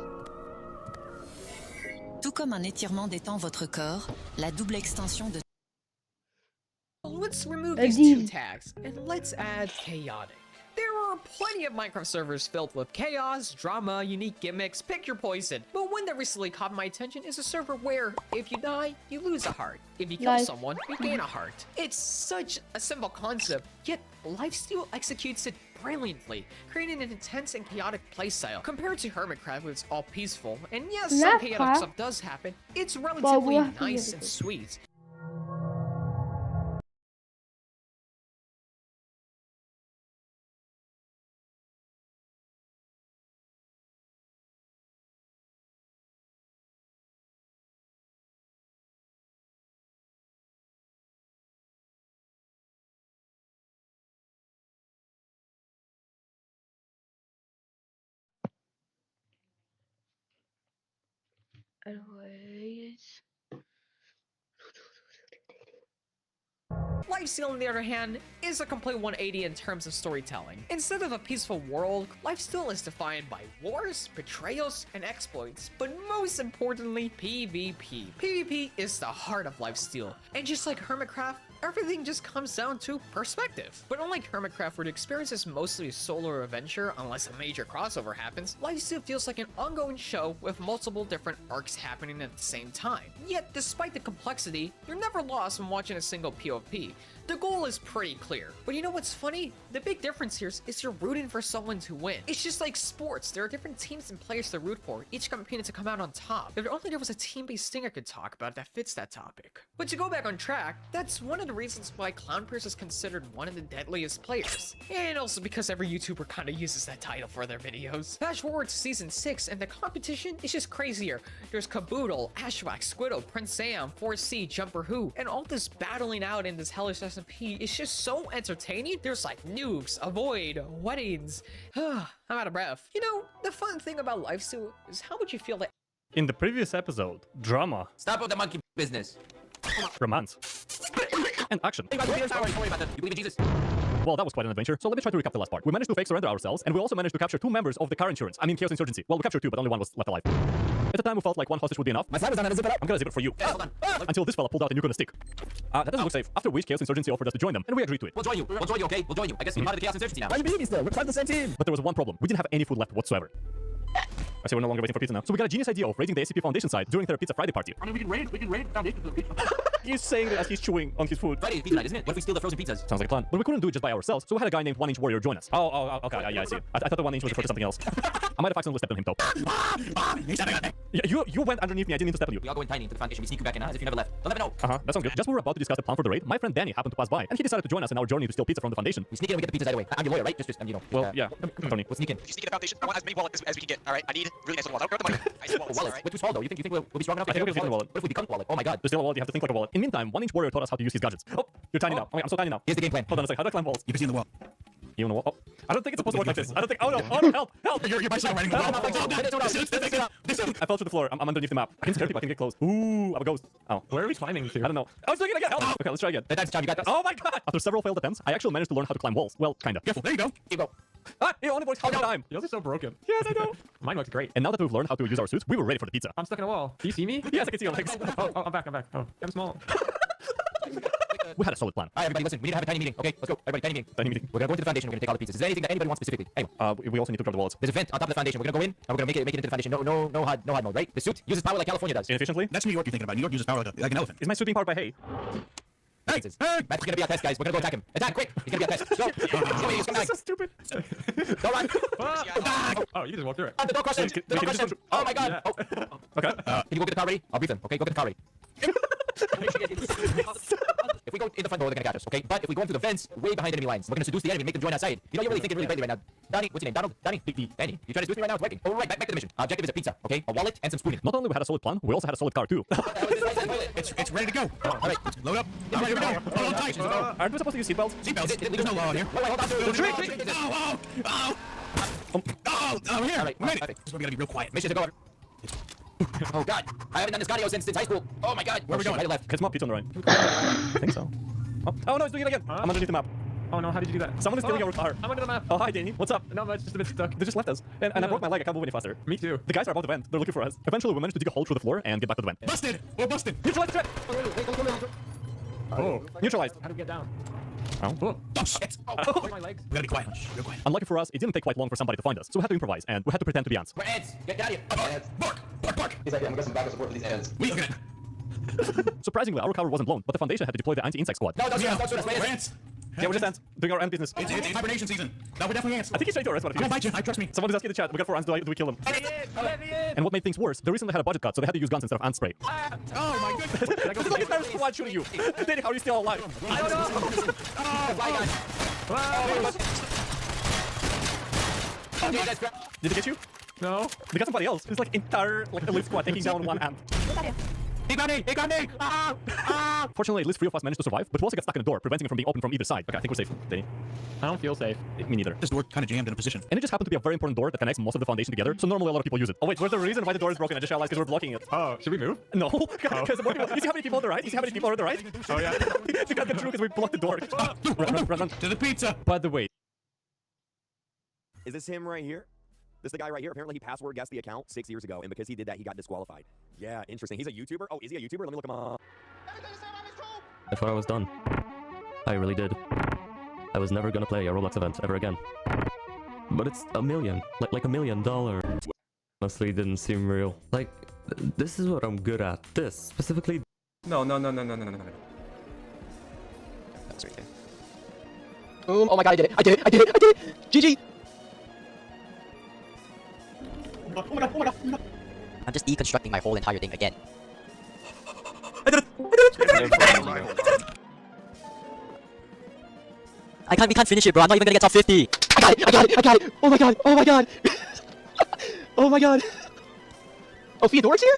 To comme un étirement détend votre corps, la double extension de... Let's remove these two tags, and let's add chaotic. There are plenty of Minecraft servers filled with chaos, drama, unique gimmicks, pick your poison. But one that recently caught my attention is a server where, if you die, you lose a heart. If you kill someone, you gain a heart. It's such a simple concept, yet Lifesteal executes it brilliantly, creating an intense and chaotic playstyle. Compared to Hermitcraft, where it's all peaceful, and yes, some chaotic stuff does happen, it's relatively nice and sweet. Anyways. Lifesteal, on the other hand, is a complete 180 in terms of storytelling. Instead of a peaceful world, Lifesteal is defined by wars, betrayals, and exploits, but most importantly, PvP. PvP is the heart of Lifesteal, and just like Hermitcraft, everything just comes down to perspective. But unlike Hermitcraft, where the experience is mostly a solo adventure unless a major crossover happens, Lifesteal feels like an ongoing show with multiple different arcs happening at the same time. Yet, despite the complexity, you're never lost when watching a single PvP. The goal is pretty clear. But you know what's funny? The big difference here is you're rooting for someone to win. It's just like sports. There are different teams and players to root for, each competing to come out on top. If only there was a team-based thing I could talk about that fits that topic. But to go back on track, that's one of the reasons why Clownpierce is considered one of the deadliest players. And also because every YouTuber kinda uses that title for their videos. Fast forward to Season 6, and the competition is just crazier. There's Caboodle, Ashwag, Squiddo, Prince Sam, 4C, Jumper Who, and all this battling out in this hellish SMP is just so entertaining. There's like nukes, avoid, weddings. I'm out of breath. You know, the fun thing about Lifesteal is how would you feel that In the previous episode, drama. Stop with the monkey business. Romance. And action. Don't worry about that. You believe in Jesus? Well, that was quite an adventure, so let me try to recap the last part. We managed to fake surrender ourselves, and we also managed to capture 2 members of the car insurance. I mean, Chaos Insurgency. Well, we captured 2, but only 1 was left alive. At the time, we felt like 1 hostage would be enough. My slide was on, zip it up. I'm gonna zip it for you. Yeah, hold on. Until this fella pulled out a nuke on a stick. That doesn't look safe. After which, Chaos Insurgency offered us to join them, and we agreed to it. We'll join you. We'll join you, okay? We'll join you. I guess you're part of the Chaos Insurgency now. Why are you beating me still? We're part of the same team. But there was one problem. We didn't have any food left whatsoever. I say we're no longer waiting for pizza now. So we got a genius idea of raiding the SCP Foundation site during their Pizza Friday party. I mean, we can raid Foundation for the pizza. He's saying that as he's chewing on his food. Friday is pizza night, isn't it? What if we steal the frozen pizzas? Sounds like a plan. But we couldn't do it just by ourselves, so we had a guy named 1 Inch Warrior join us. Oh, okay, yeah, I see. I thought the 1 Inch was referred to something else. I might have accidentally stepped on him, though. Yeah, you went underneath me, I didn't mean to step on you. We all go in tiny into the Foundation. We sneak you back in, as if you never left. They'll never know. That sounds good. Just when we were about to discuss the plan for the raid, my friend Danny happened to pass by, and he decided to join us in our journey to steal pizza from the Foundation. We sneak in and we get the pizzas either way. I'm your lawyer, right? Just you know. Well, yeah. Tony. We'll sneak in. If you sneak in the Foundation, I want as many wallets as we can get. All right, I need really nice wallets. I don't care about the money. I need wallets. Wallets. What do we swallow though? You think we'll be strong enough? I think we can wallet. What if we become wallet? Oh my god. To steal a wallet, you have to think like a wallet. In the meantime, 1 Inch Warrior taught us how to use his gadgets. Oh, you're tiny now. Oh, I'm so tiny now. Here's the game plan. Hold on a sec. How do I climb walls? You can see in the wall. You know what? Oh, I don't think it's supposed to work like this. I don't think. Oh no! Oh no! Help! Help! You're by riding the wall. I fell through the floor. I'm underneath the map. I can scare people. I can get close. Ooh, I'm a ghost. Oh, where are we climbing to? I don't know. I was doing it again. Help! Okay, let's try again. That's John. You got this. Oh my god! After several failed attempts, I actually managed to learn how to climb walls. Well, kinda. Careful. There you go. You go. It only works half the time. Yours are so broken. Yes, I know. Mine looks great. And now that we've learned how to use our suits, we were ready for the pizza. I'm stuck in a wall. Do you see me? Yes, I can see your legs. Oh, I'm back. Oh, I'm small. We had a solid plan. Alright, everybody, listen. We need to have a tiny meeting. Okay, let's go. Everybody, tiny meeting. We're gonna go into the Foundation. We're gonna take all the pizzas. Is there anything that anybody wants specifically? Anyway. We also need to grab the wallets. There's a vent on top of the Foundation. We're gonna go in and we're gonna make it into the Foundation. No hard mode, right? The suit uses power like California does. Inefficiently? That's New York you're thinking about. New York uses power like an elephant. Is my suit being powered by hay? Hey! Matt's gonna be our test, guys. We're gonna go attack him. Attack, quick! He's gonna be our test. Go! This is so stupid. Don't run! Oh, you just walked through it. The door crushed him! The door crushed him! Oh my god! Yeah. Oh. Okay. Can you go get the car ready? I'll brief them. Okay, go get the car ready. If we go in the front door, they're gonna catch us, okay? But if we go into the vents, way behind enemy lines, we're gonna seduce the enemy and make them join our side. You know, you're really thinking really greatly right now. Donnie, what's your name? Donald? Donnie? Danny. You try to seduce me right now? It's working. All right, back to the mission. Objective is a pizza, okay? A wallet and some spooning. Not only we had a solid plan, we also had a solid car too. It's ready to go. All right, load up. All right, here we go. Hold on tight. Aren't we supposed to use seatbelts? Seatbelts. There's no law in here. Wait, hold on to it. We're here. All right, We made it. This is where we gotta be real quiet. Mission to go over. Oh god, I haven't done this cardio since high school. Oh my god. Where are we going? Right or left? It's more pizza on the right. I think so. Oh no, it's doing it again. I'm underneath the map. Oh no, how did you do that? Someone is stealing our car. I'm under the map. Oh, hi, Danny. What's up? No, it's just a bit stuck. They just left us. And I broke my leg. I can't move any faster. Me too. The guys are about to vent. They're looking for us. Eventually, we managed to dig a hole through the floor and get back to the vent. Busted! We're busted! Neutralized threat! Oh. Neutralized. How do we get down? Oh. Oh, shit! Oh, my legs. We gotta be quiet. Shh, quiet. Unlucky for us, it didn't take quite long for somebody to find us, so we had to improvise, and we had to pretend to be ants. We're ants. Get out of here. Ants. Bark. Bark. Bark. He's like, yeah, I'm gonna get some backup support for these ants. We look at it. Surprisingly, our cover wasn't blown, but the Foundation had to deploy the anti-insect squad. No, don't shoot us. Don't shoot us. We're ants. Yeah, we're just ants, doing our ant business. It's hibernation season. No, we're definitely ants. I think he's trying to arrest one of you. I'm gonna bite you. Trust me. Someone is asking in the chat, we got 4 ants, do we kill them? And what made things worse, they recently had a budget cut, so they had to use guns instead of ant spray. Oh my goodness. This is like a terrorist squad shooting you. Danny, how are you still alive? I don't know. Oh my god. Did they get you? No. They got somebody else. It's like entire elite squad taking down one ant. He got me! He got me! Fortunately, at least 3 of us managed to survive, but we also got stuck in a door, preventing it from being opened from either side. Okay, I think we're safe, Danny. I don't feel safe. Me neither. This door kind of jammed in a position. And it just happened to be a very important door that connects most of the Foundation together, so normally a lot of people use it. Oh wait, where's the reason why the door is broken? I just realized because we're blocking it. Oh, should we move? No, because you see how many people on the right? You see how many people are on the right? Oh yeah. You can't get through because we blocked the door. Run. To the pizza. By the way. Is this him right here? This the guy right here? Apparently he password guessed the account 6 years ago, and because he did that, he got disqualified. Yeah, interesting. He's a YouTuber? Oh, is he a YouTuber? Let me look him up. I thought I was done. I really did. I was never gonna play a Roblox event ever again. But it's $1 million. Like $1 million. Honestly, didn't seem real. Like, this is what I'm good at. This, specifically. No. That's right there. Boom. Oh my god, I did it. GG. Oh my god. I'm just deconstructing my whole entire thing again. I did it. We can't finish it, bro. I'm not even gonna get top 50. I got it. Oh my god. Oh my god. Oh, Theodoric's here?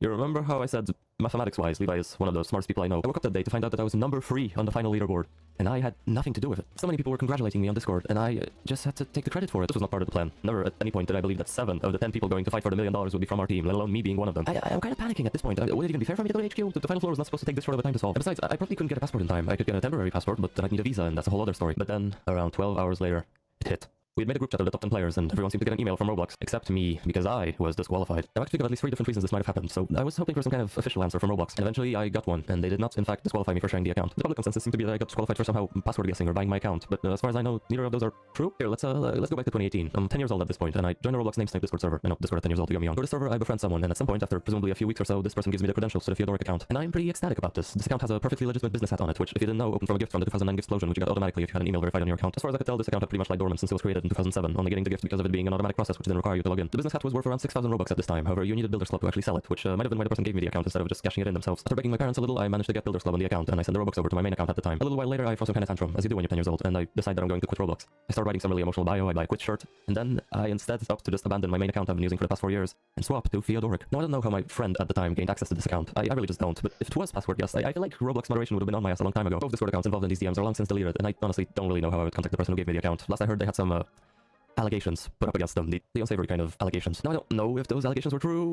You remember how I said, mathematics-wise, Levi is one of the smartest people I know. I woke up that day to find out that I was number 3 on the final leaderboard, and I had nothing to do with it. So many people were congratulating me on Discord, and I just had to take the credit for it. This was not part of the plan. Never at any point did I believe that 7 of the 10 people going to fight for the $1 million would be from our team, let alone me being one of them. I'm kind of panicking at this point. Would it even be fair for me to go to HQ? The final floor was not supposed to take this short of a time to solve. And besides, I probably couldn't get a passport in time. I could get a temporary passport, but then I'd need a visa, and that's a whole other story. But then, around 12 hours later, it hit. We had made a group chat of the top 10 players, and everyone seemed to get an email from Roblox, except me, because I was disqualified. Now I could think of at least 3 different reasons this might have happened, so I was hoping for some kind of official answer from Roblox, and eventually I got one, and they did not, in fact, disqualify me for sharing the account. The public consensus seemed to be that I got disqualified for somehow password guessing or buying my account, but as far as I know, neither of those are true. Here, let's go back to 2018. I'm 10 years old at this point, and I joined the Roblox namespace Discord server. I know, Discord at 10 years old, you got me on. For the server, I befriend someone, and at some point, after presumably a few weeks or so, this person gives me the credentials to the Theodoric account, and I'm pretty ecstatic about this. This account has a perfectly legitimate business hat on it, which, if you didn't know, opened from a gift from the 2009 Giftsplosion, which you got automatically if you had an email verified on your account. As far as I could tell, this account had pretty much lied dormant since it was created in 2007, only getting the gift because of it being an automatic process which didn't require you to log in. The business hat was worth around 6,000 Robux at this time. However, you needed Builders Club to actually sell it, which might have been why the person gave me the account instead of just cashing it in themselves. After begging my parents a little, I managed to get Builders Club on the account, and I sent the Robux over to my main account at the time. A little while later, I throw some kind of tantrum, as you do when you're 10 years old, and I decide that I'm going to quit Roblox. I start writing some really emotional bio, I buy a quit shirt, and then I instead opt to just abandon my main account I've been using for the past 4 years and swap to Theodoric. Now, I don't know how my friend at the time gained access to this account. I really just don't, but if it was password guessed, I feel like Roblox moderation would have been on my ass a long time ago. Both Discord accounts involved in these DMs are long since deleted, and I honestly don't really know how I would contact the person who gave me the account. Last I heard, they had some allegations put up against them, the unsavory kind of allegations. Now, I don't know if those allegations were true,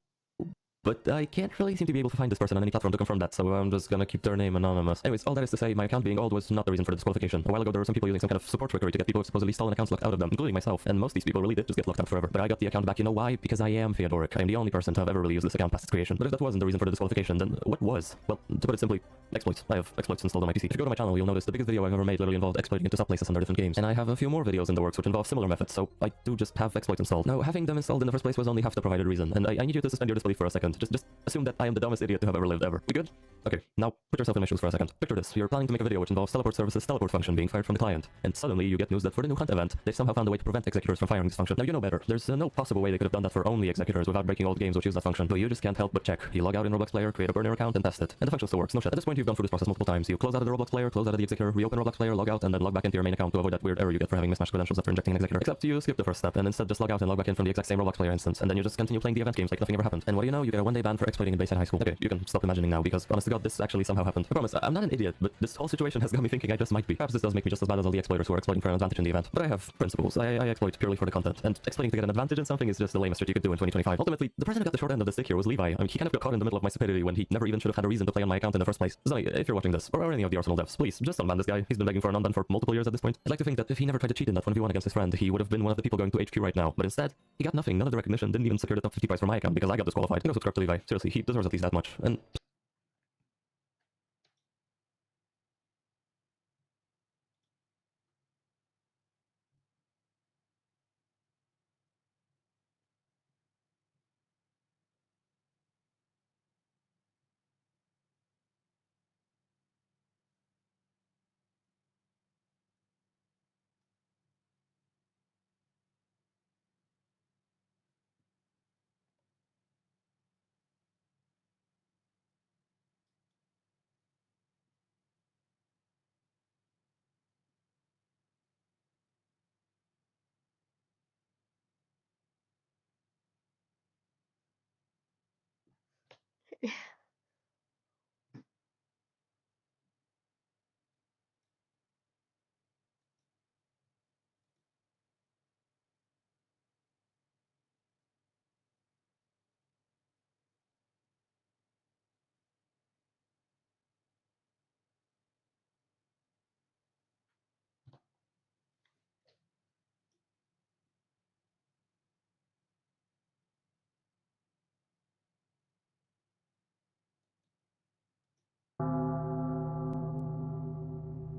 but I can't really seem to be able to find this person on any platform to confirm that, so I'm just gonna keep their name anonymous. Anyways, all that is to say, my account being old was not the reason for the disqualification. A while ago, there were some people using some kind of support trickery to get people who supposedly stolen accounts locked out of them, including myself, and most of these people really did just get locked out forever. But I got the account back, you know why? Because I am Theodoric. I am the only person to have ever really used this account past its creation. But if that wasn't the reason for the disqualification, then what was? Well, to put it simply, exploits. I have exploits installed on my PC. If you go to my channel, you'll notice the biggest video I've ever made literally involved exploiting into subplaces under different games. And I have a few more videos in the works which involve similar methods, so I do just have exploits installed. Now, having them installed in the first place was only half the provided reason, and I need you to suspend your disbelief for a second. Just assume that I am the dumbest idiot to have ever lived ever. We good? Okay, now put yourself in my shoes for a second. Picture this. You're planning to make a video which involves teleport services teleport function being fired from the client, and suddenly you get news that for the new hunt event, they've somehow found a way to prevent executors from firing this function. Now you know better. There's no possible way they could have done that for only executors without breaking old games which use that function. But you just can't help but check. You log out in Roblox Player, create a burner account, and test it. And the function still works. No shit. At this point, you've gone through this process multiple times. You close out of the Roblox Player, close out of the executor, reopen Roblox Player, log out, and then log back into your main account to avoid that weird error you get for having mismatched credentials after injecting an executor. Except you skip the first step and instead just log out and log back in from the exact same Roblox Player instance, and then you just continue playing the event games like nothing ever happened. And what do you know? You get a one-day ban for exploiting in Bayside High School. Okay, you can stop imagining now, because honest to God, this actually somehow happened. I promise, I'm not an idiot, but this whole situation has got me thinking I just might be. Perhaps this does make me just as bad as all the exploiters who are exploiting for an advantage in the event. But I have principles. I exploit purely for the content, and exploiting to get an advantage in something is just the lamest shit you could do in 2025. Ultimately, the person who got the short end of the stick here was Levi. I mean, he kind of got caught in the middle of my stupidity when he never even should have had a reason to play on my account in the first place. Sonny, if you're watching this, or any of the Arsenal devs, please, just unban this guy. He's been begging for an unban for multiple years at this point. I'd like to think that if he never tried to cheat in that 1v1 against his friend, he would have been one of the people going to HQ right now. But instead, he got nothing, none of the recognition, didn't even secure the top 50 prize for my account because I got disqualified. Go subscribe to Levi. Seriously, he deserves at least that much. And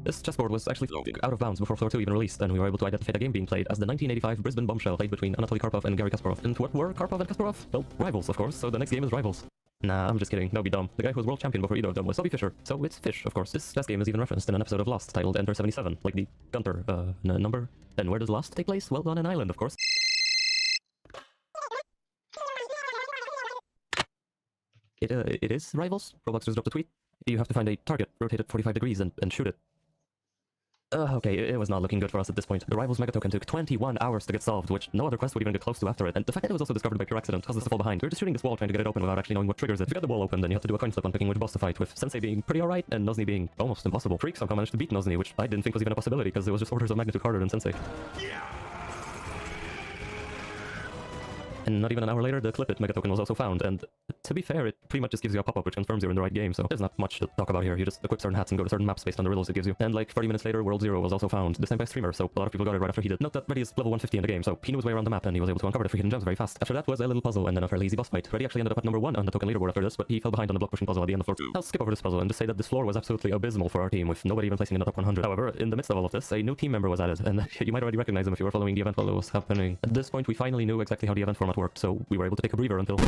this chessboard was actually out of bounds before Floor 2 even released, and we were able to identify the game being played as the 1985 Brisbane bombshell played between Anatoly Karpov and Garry Kasparov. And what were Karpov and Kasparov? Well, rivals, of course, so the next game is Rivals. Nah, I'm just kidding. Don't be dumb. The guy who was world champion before either of them was Bobby Fischer, so it's Fish, of course. This chess game is even referenced in an episode of Lost titled Enter 77, like the Gunter, number. And where does Lost take place? Well, on an island, of course. It is Rivals. Roblox just dropped a tweet. You have to find a target, rotate it 45 degrees, and shoot it. Okay, it was not looking good for us at this point. The Rivals Mega Token took 21 hours to get solved, which no other quest would even get close to after it. And the fact that it was also discovered by pure accident caused us to fall behind. We were just shooting this wall trying to get it open without actually knowing what triggers it. If you got the wall open, then you have to do a coin flip on picking which boss to fight, with Sensei being pretty alright and Nosny being almost impossible. Freak somehow managed to beat Nosny, which I didn't think was even a possibility because it was just orders of magnitude harder than Sensei. And not even an hour later, the Clip It Mega Token was also found, and to be fair, it pretty much just gives you a pop-up which confirms you're in the right game, so there's not much to talk about here. You just equip certain hats and go to certain maps based on the riddles it gives you. And like 30 minutes later, World Zero was also found, this time by Streamer, so a lot of people got it right after he did. Note that Reddy is level 150 in the game, so he knew his way around the map and he was able to uncover the 3 hidden gems very fast. After that was a little puzzle and then a fairly easy boss fight. Reddy actually ended up at number 1 on the token leaderboard after this, but he fell behind on the block pushing puzzle at the end of floor 2. I'll skip over this puzzle and just say that this floor was absolutely abysmal for our team, with nobody even placing in the top 100. However, in the midst of all of this, a new team member was added, and you might already recognize him if you were following the event while it was happening. At this point, we finally knew exactly how the event format worked, so we were able to take a breather until...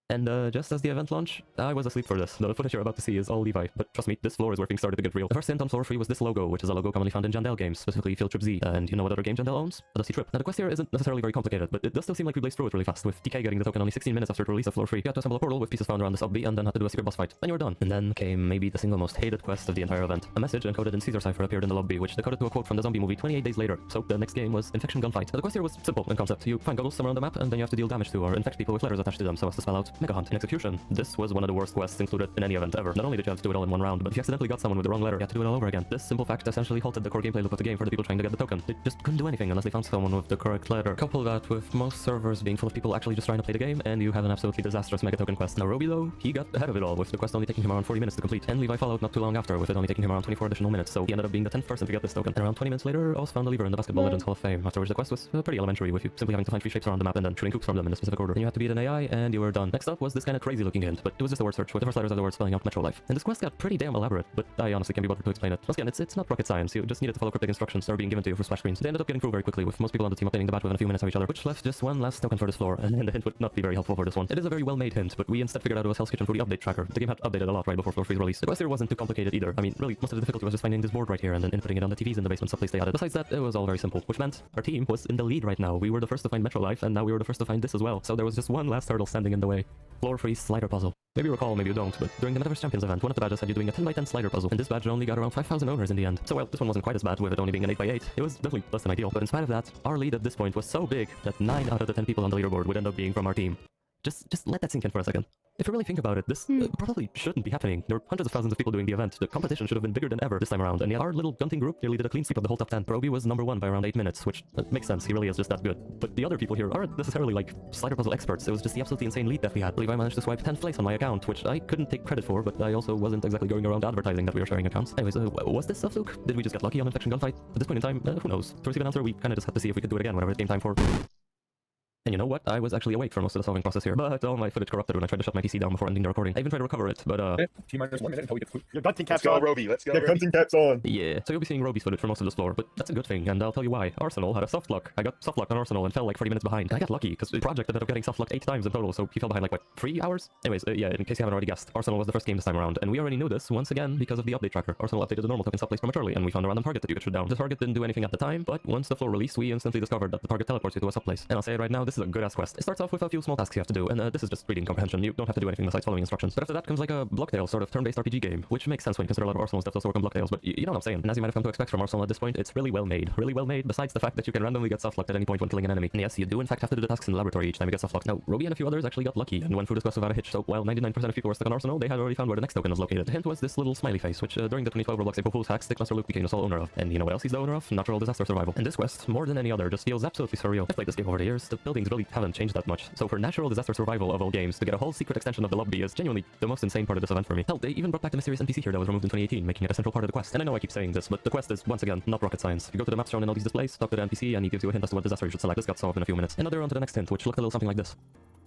And just as the event launched, I was asleep for this. The footage you're about to see is all Levi, but trust me, this floor is where things started to get real. The first hint on floor 3 was this logo, which is a logo commonly found in Jandel games, specifically Field Trip Z. And you know what other game Jandel owns? A Dusty Trip. Now the quest here isn't necessarily very complicated, but it does still seem like we blazed through it really fast, with DK getting the token only 16 minutes after the release of floor 3. You had to assemble a portal with pieces found around the sub-B, and then had to do a secret boss fight. Then you were done. And then came maybe the single most hated quest of the entire event. A message encoded in Caesar cipher appeared in the lobby, which decoded to a quote from the zombie movie 28 days later. So the next game was Infection Gunfight. Now the quest here was simple in concept. You find goggles somewhere on the map, and then you have to deal damage to or infect people with letters attached to them so as to spell out Mega Hunt. In execution, this was one of the worst quests included in any event ever. Not only did you have to do it all in one round, but if you accidentally got someone with the wrong letter, you had to do it all over again. This simple fact essentially halted the core gameplay loop of the game for the people trying to get the token. They just couldn't do anything unless they found someone with the correct letter. Couple that with most servers being full of people actually just trying to play the game, and you have an absolutely disastrous Mega Token quest. Now Roby though, he got ahead of it all, with the quest only taking him around 40 minutes to complete, and Levi followed not too long after, with it only taking him around 24 additional minutes, so he ended up being the 10th person to get this token. And around 20 minutes later, Oz found a lever in the Basketball Legends Hall of Fame, after which the quest was pretty elementary, with you simply having to find 3 shapes around the map and then shooting hoops from them in a specific order. And you had to beat an AI, and you were done. Next up was this kind of crazy looking hint, but it was just a word search, with the first letters of the word spelling out Metro Life. And this quest got pretty damn elaborate, but I honestly can't be bothered to explain it. Once again, it's not rocket science, you just needed to follow cryptic instructions that were being given to you for splash screens. They ended up getting through very quickly, with most people on the team updating the bat within a few minutes of each other, which left just one last token for this floor, and the hint would not be very helpful for this one. It is a very well made hint, but we instead figured out it was Hell's Kitchen through the update tracker. The game had updated a lot right before floor 3's release. The quest here wasn't too complicated either. I mean, really, most of the difficulty was just finding this board right here and then inputting it on the TVs in the basement someplace they added. Besides that, it was all very simple, which meant our team was in the lead right now. We were the first to find Metro Life, and now we were the first to find this as well. So there was just one last hurdle standing in the way. Floor 3 slider puzzle. Maybe you recall, maybe you don't, but during the Metaverse Champions event, one of the badges had you doing a 10x10 slider puzzle, and this badge only got around 5,000 owners in the end. So well, this one wasn't quite as bad, with it only being an 8x8. It was definitely less than ideal, but in spite of that, our lead at this point was so big that 9 out of the 10 people on the leaderboard would end up being from our team. Just let that sink in for a second. If you really think about it, this probably shouldn't be happening. There were hundreds of thousands of people doing the event. The competition should have been bigger than ever this time around, and yet our little gunting group nearly did a clean sweep of the whole top 10. Roby was number 1 by around 8 minutes, which makes sense. He really is just that good. But the other people here aren't necessarily like slider puzzle experts. It was just the absolutely insane lead that we had. I believe I managed to swipe 10th place on my account, which I couldn't take credit for, but I also wasn't exactly going around advertising that we were sharing accounts. Anyways, was this a fluke? Did we just get lucky on Infection Gunfight? At this point in time, who knows? To receive an answer, we kind of just had to see if we could do it again whenever it came time for... And you know what? I was actually awake for most of the solving process here, but all my footage corrupted when I tried to shut my PC down before ending the recording. I even tried to recover it, but T-minus 1 minute until we get food. Your gunting caps Let's on. go, Roby. Let's go, Your gunting caps on. Yeah, so you'll be seeing Roby's footage for most of this floor, but that's a good thing, and I'll tell you why. Arsenal had a soft lock. I got soft locked on Arsenal and fell like 30 minutes behind. I got lucky, because the project ended up getting soft locked 8 times in total, so he fell behind like, what, 3 hours? Anyways, yeah, in case you haven't already guessed, Arsenal was the first game this time around, and we already knew this once again because of the update tracker. Arsenal updated the normal token subplace prematurely, and we found a random target that you could shoot down. The target didn't do anything at the time, but once the floor released, we instantly discovered that the target teleports you to a subplace. And I'll say it right now, this is a good-ass quest. It starts off with a few small tasks you have to do, and this is just reading comprehension. You don't have to do anything besides following instructions. But after that comes like a Blocktail sort of turn-based RPG game, which makes sense when you consider a lot of Arsenal stuff does work on Blocktails, but you know what I'm saying. And as you might have come to expect from Arsenal at this point, it's really well made. Really well made, besides the fact that you can randomly get softlocked at any point when killing an enemy. And yes, you do in fact have to do the tasks in the laboratory each time you get softlocked. Now, Roby and a few others actually got lucky and went through this quest without a hitch, so while 99% of people were stuck on Arsenal, they had already found where the next token was located. The hint was this little smiley face, which during the 2012 Roblox April Fool's hack, Stickmaster Luke became the sole owner of. And you know what else he's the owner of? Natural disaster survival. And this quest, more than any other, just feels absolutely surreal. I've played this game over the years, the buildings really haven't changed that much. So for natural disaster survival of all games, to get a whole secret extension of the lobby is genuinely the most insane part of this event for me. Hell, they even brought back the mysterious NPC here that was removed in 2018, making it a central part of the quest. And I know I keep saying this, but the quest is, once again, not rocket science. You go to the maps shown in all these displays, talk to the NPC, and he gives you a hint as to what disaster you should select. This got solved in a few minutes. And now they're on to the next hint, which looked a little something like this.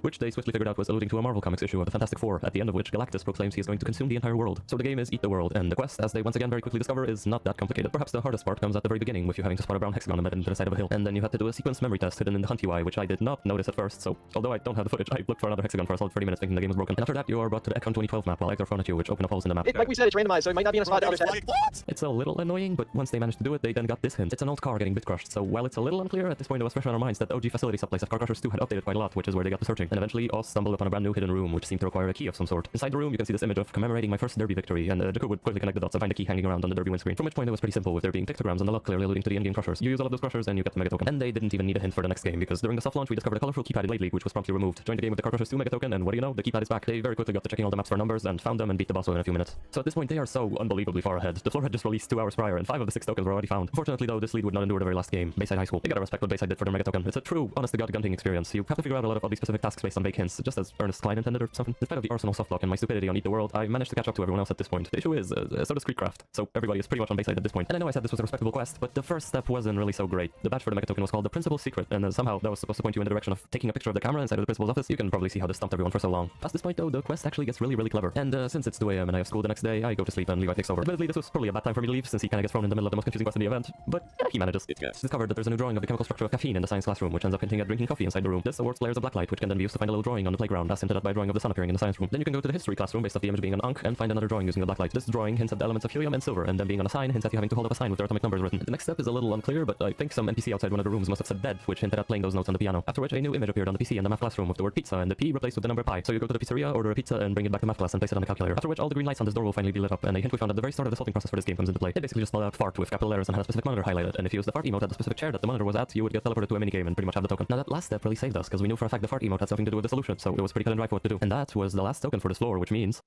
Which they swiftly figured out was alluding to a Marvel Comics issue of the Fantastic Four, at the end of which Galactus proclaims he is going to consume the entire world. So the game is Eat the World, and the quest, as they once again very quickly discover, is not that complicated. Perhaps the hardest part comes at the very beginning, with you having to spot a brown hexagon embedded into the side of a hill, and then you have to do a sequence memory test hidden in the Hunt UI, which I did not notice at first, so although I don't have the footage, I looked for another hexagon for a solid 30 minutes thinking the game was broken. And after that, you are brought to the Econ 2012 map while eggs are thrown at you, which open up holes in the map. Like we said, it's randomized, so it might not be in a spot that understands. What? It's a little annoying, but once they managed to do it, they then got this hint. It's an old car getting bit crushed, so while it's a little unclear, at this point it was fresh on our minds that OG facility subplace of Car Crushers 2 had updated quite a lot, which is where they got to searching. And eventually, us stumbled upon a brand new hidden room, which seemed to require a key of some sort. Inside the room, you can see this image of commemorating my first derby victory, and Jakku would quickly connect the dots and find a key hanging around on the derby windscreen. From which point it was pretty simple, with there being pictograms on the lock clearly alluding to the in-game crushers. You use all of those crushers and you get the mega token. And they didn't even need a hint for the next game, because during the soft launch we discovered a colorful keypad in Late League, which was promptly removed. Joined the game with the Car Crushers 2 mega token, and what do you know? The keypad is back. They very quickly got to checking all the maps for numbers and found them and beat the boss within a few minutes. So at this point they are so unbelievably far ahead. The floor had just released 2 hours prior, and 5 of the 6 tokens were already found. Unfortunately though, this lead would not endure the very last game. Bayside High School. They gotta respect what Bayside did for their mega token. It's a true, honest-to-God gunting experience. You have to figure out a lot of oddly specific tasks based on vague hints, just as Ernest Klein intended or something. Despite of the Arsenal softlock and my stupidity on Eat the World, I managed to catch up to everyone else at this point. The issue is, so does Creekcraft, so everybody is pretty much on Bayside at this point. And I know I said this was a respectable quest, but the first step wasn't really so great. The badge for the mega token was called the Principal's Secret, and somehow that was supposed to point you in the direction of taking a picture of the camera inside of the principal's office. You can probably see how this stumped everyone for so long. Past this point though, the quest actually gets really clever. And since it's 2 AM and I have school the next day, I go to sleep and Levi takes over. Admittedly, this was probably a bad time for me to leave, since he kinda gets thrown in the middle of the most confusing quest in the event, but yeah, he manages. Discovered that there's a new drawing of the chemical structure of caffeine in the science classroom, which ends up hinting at drinking coffee inside the room. This awards players a blacklight, which can then be used to find a little drawing on the playground, as hinted at by a drawing of the sun appearing in the science room. Then you can go to the history classroom based off the image being an Ankh and find another drawing using the blacklight. This drawing hints at the elements of helium and silver, and then being on a sign hints at you having to hold up a sign with their atomic numbers written. The next step is a little unclear, but I think some NPC outside one of the rooms must have said dead, which hinted at playing those notes on the piano. After which a new image appeared on the PC in the math classroom with the word pizza and the P replaced with the number pi. So you go to the pizzeria, order a pizza, and bring it back to math class and place it on the calculator. After which all the green lights on this door will finally be lit up, and a hint we found at the very start of the solving process for this game comes into play. It basically just spelled out fart with capital letters and had a specific monitor highlighted, and if you use the fart emote at the specific chair that the monitor was at, you would get teleported to a minigame and pretty much have the token. Now that last step really saved us, because we knew for a fact the fart emote had something to do with the solution, so it was pretty cut and dry for what to do. And that was the last token for this floor, which means...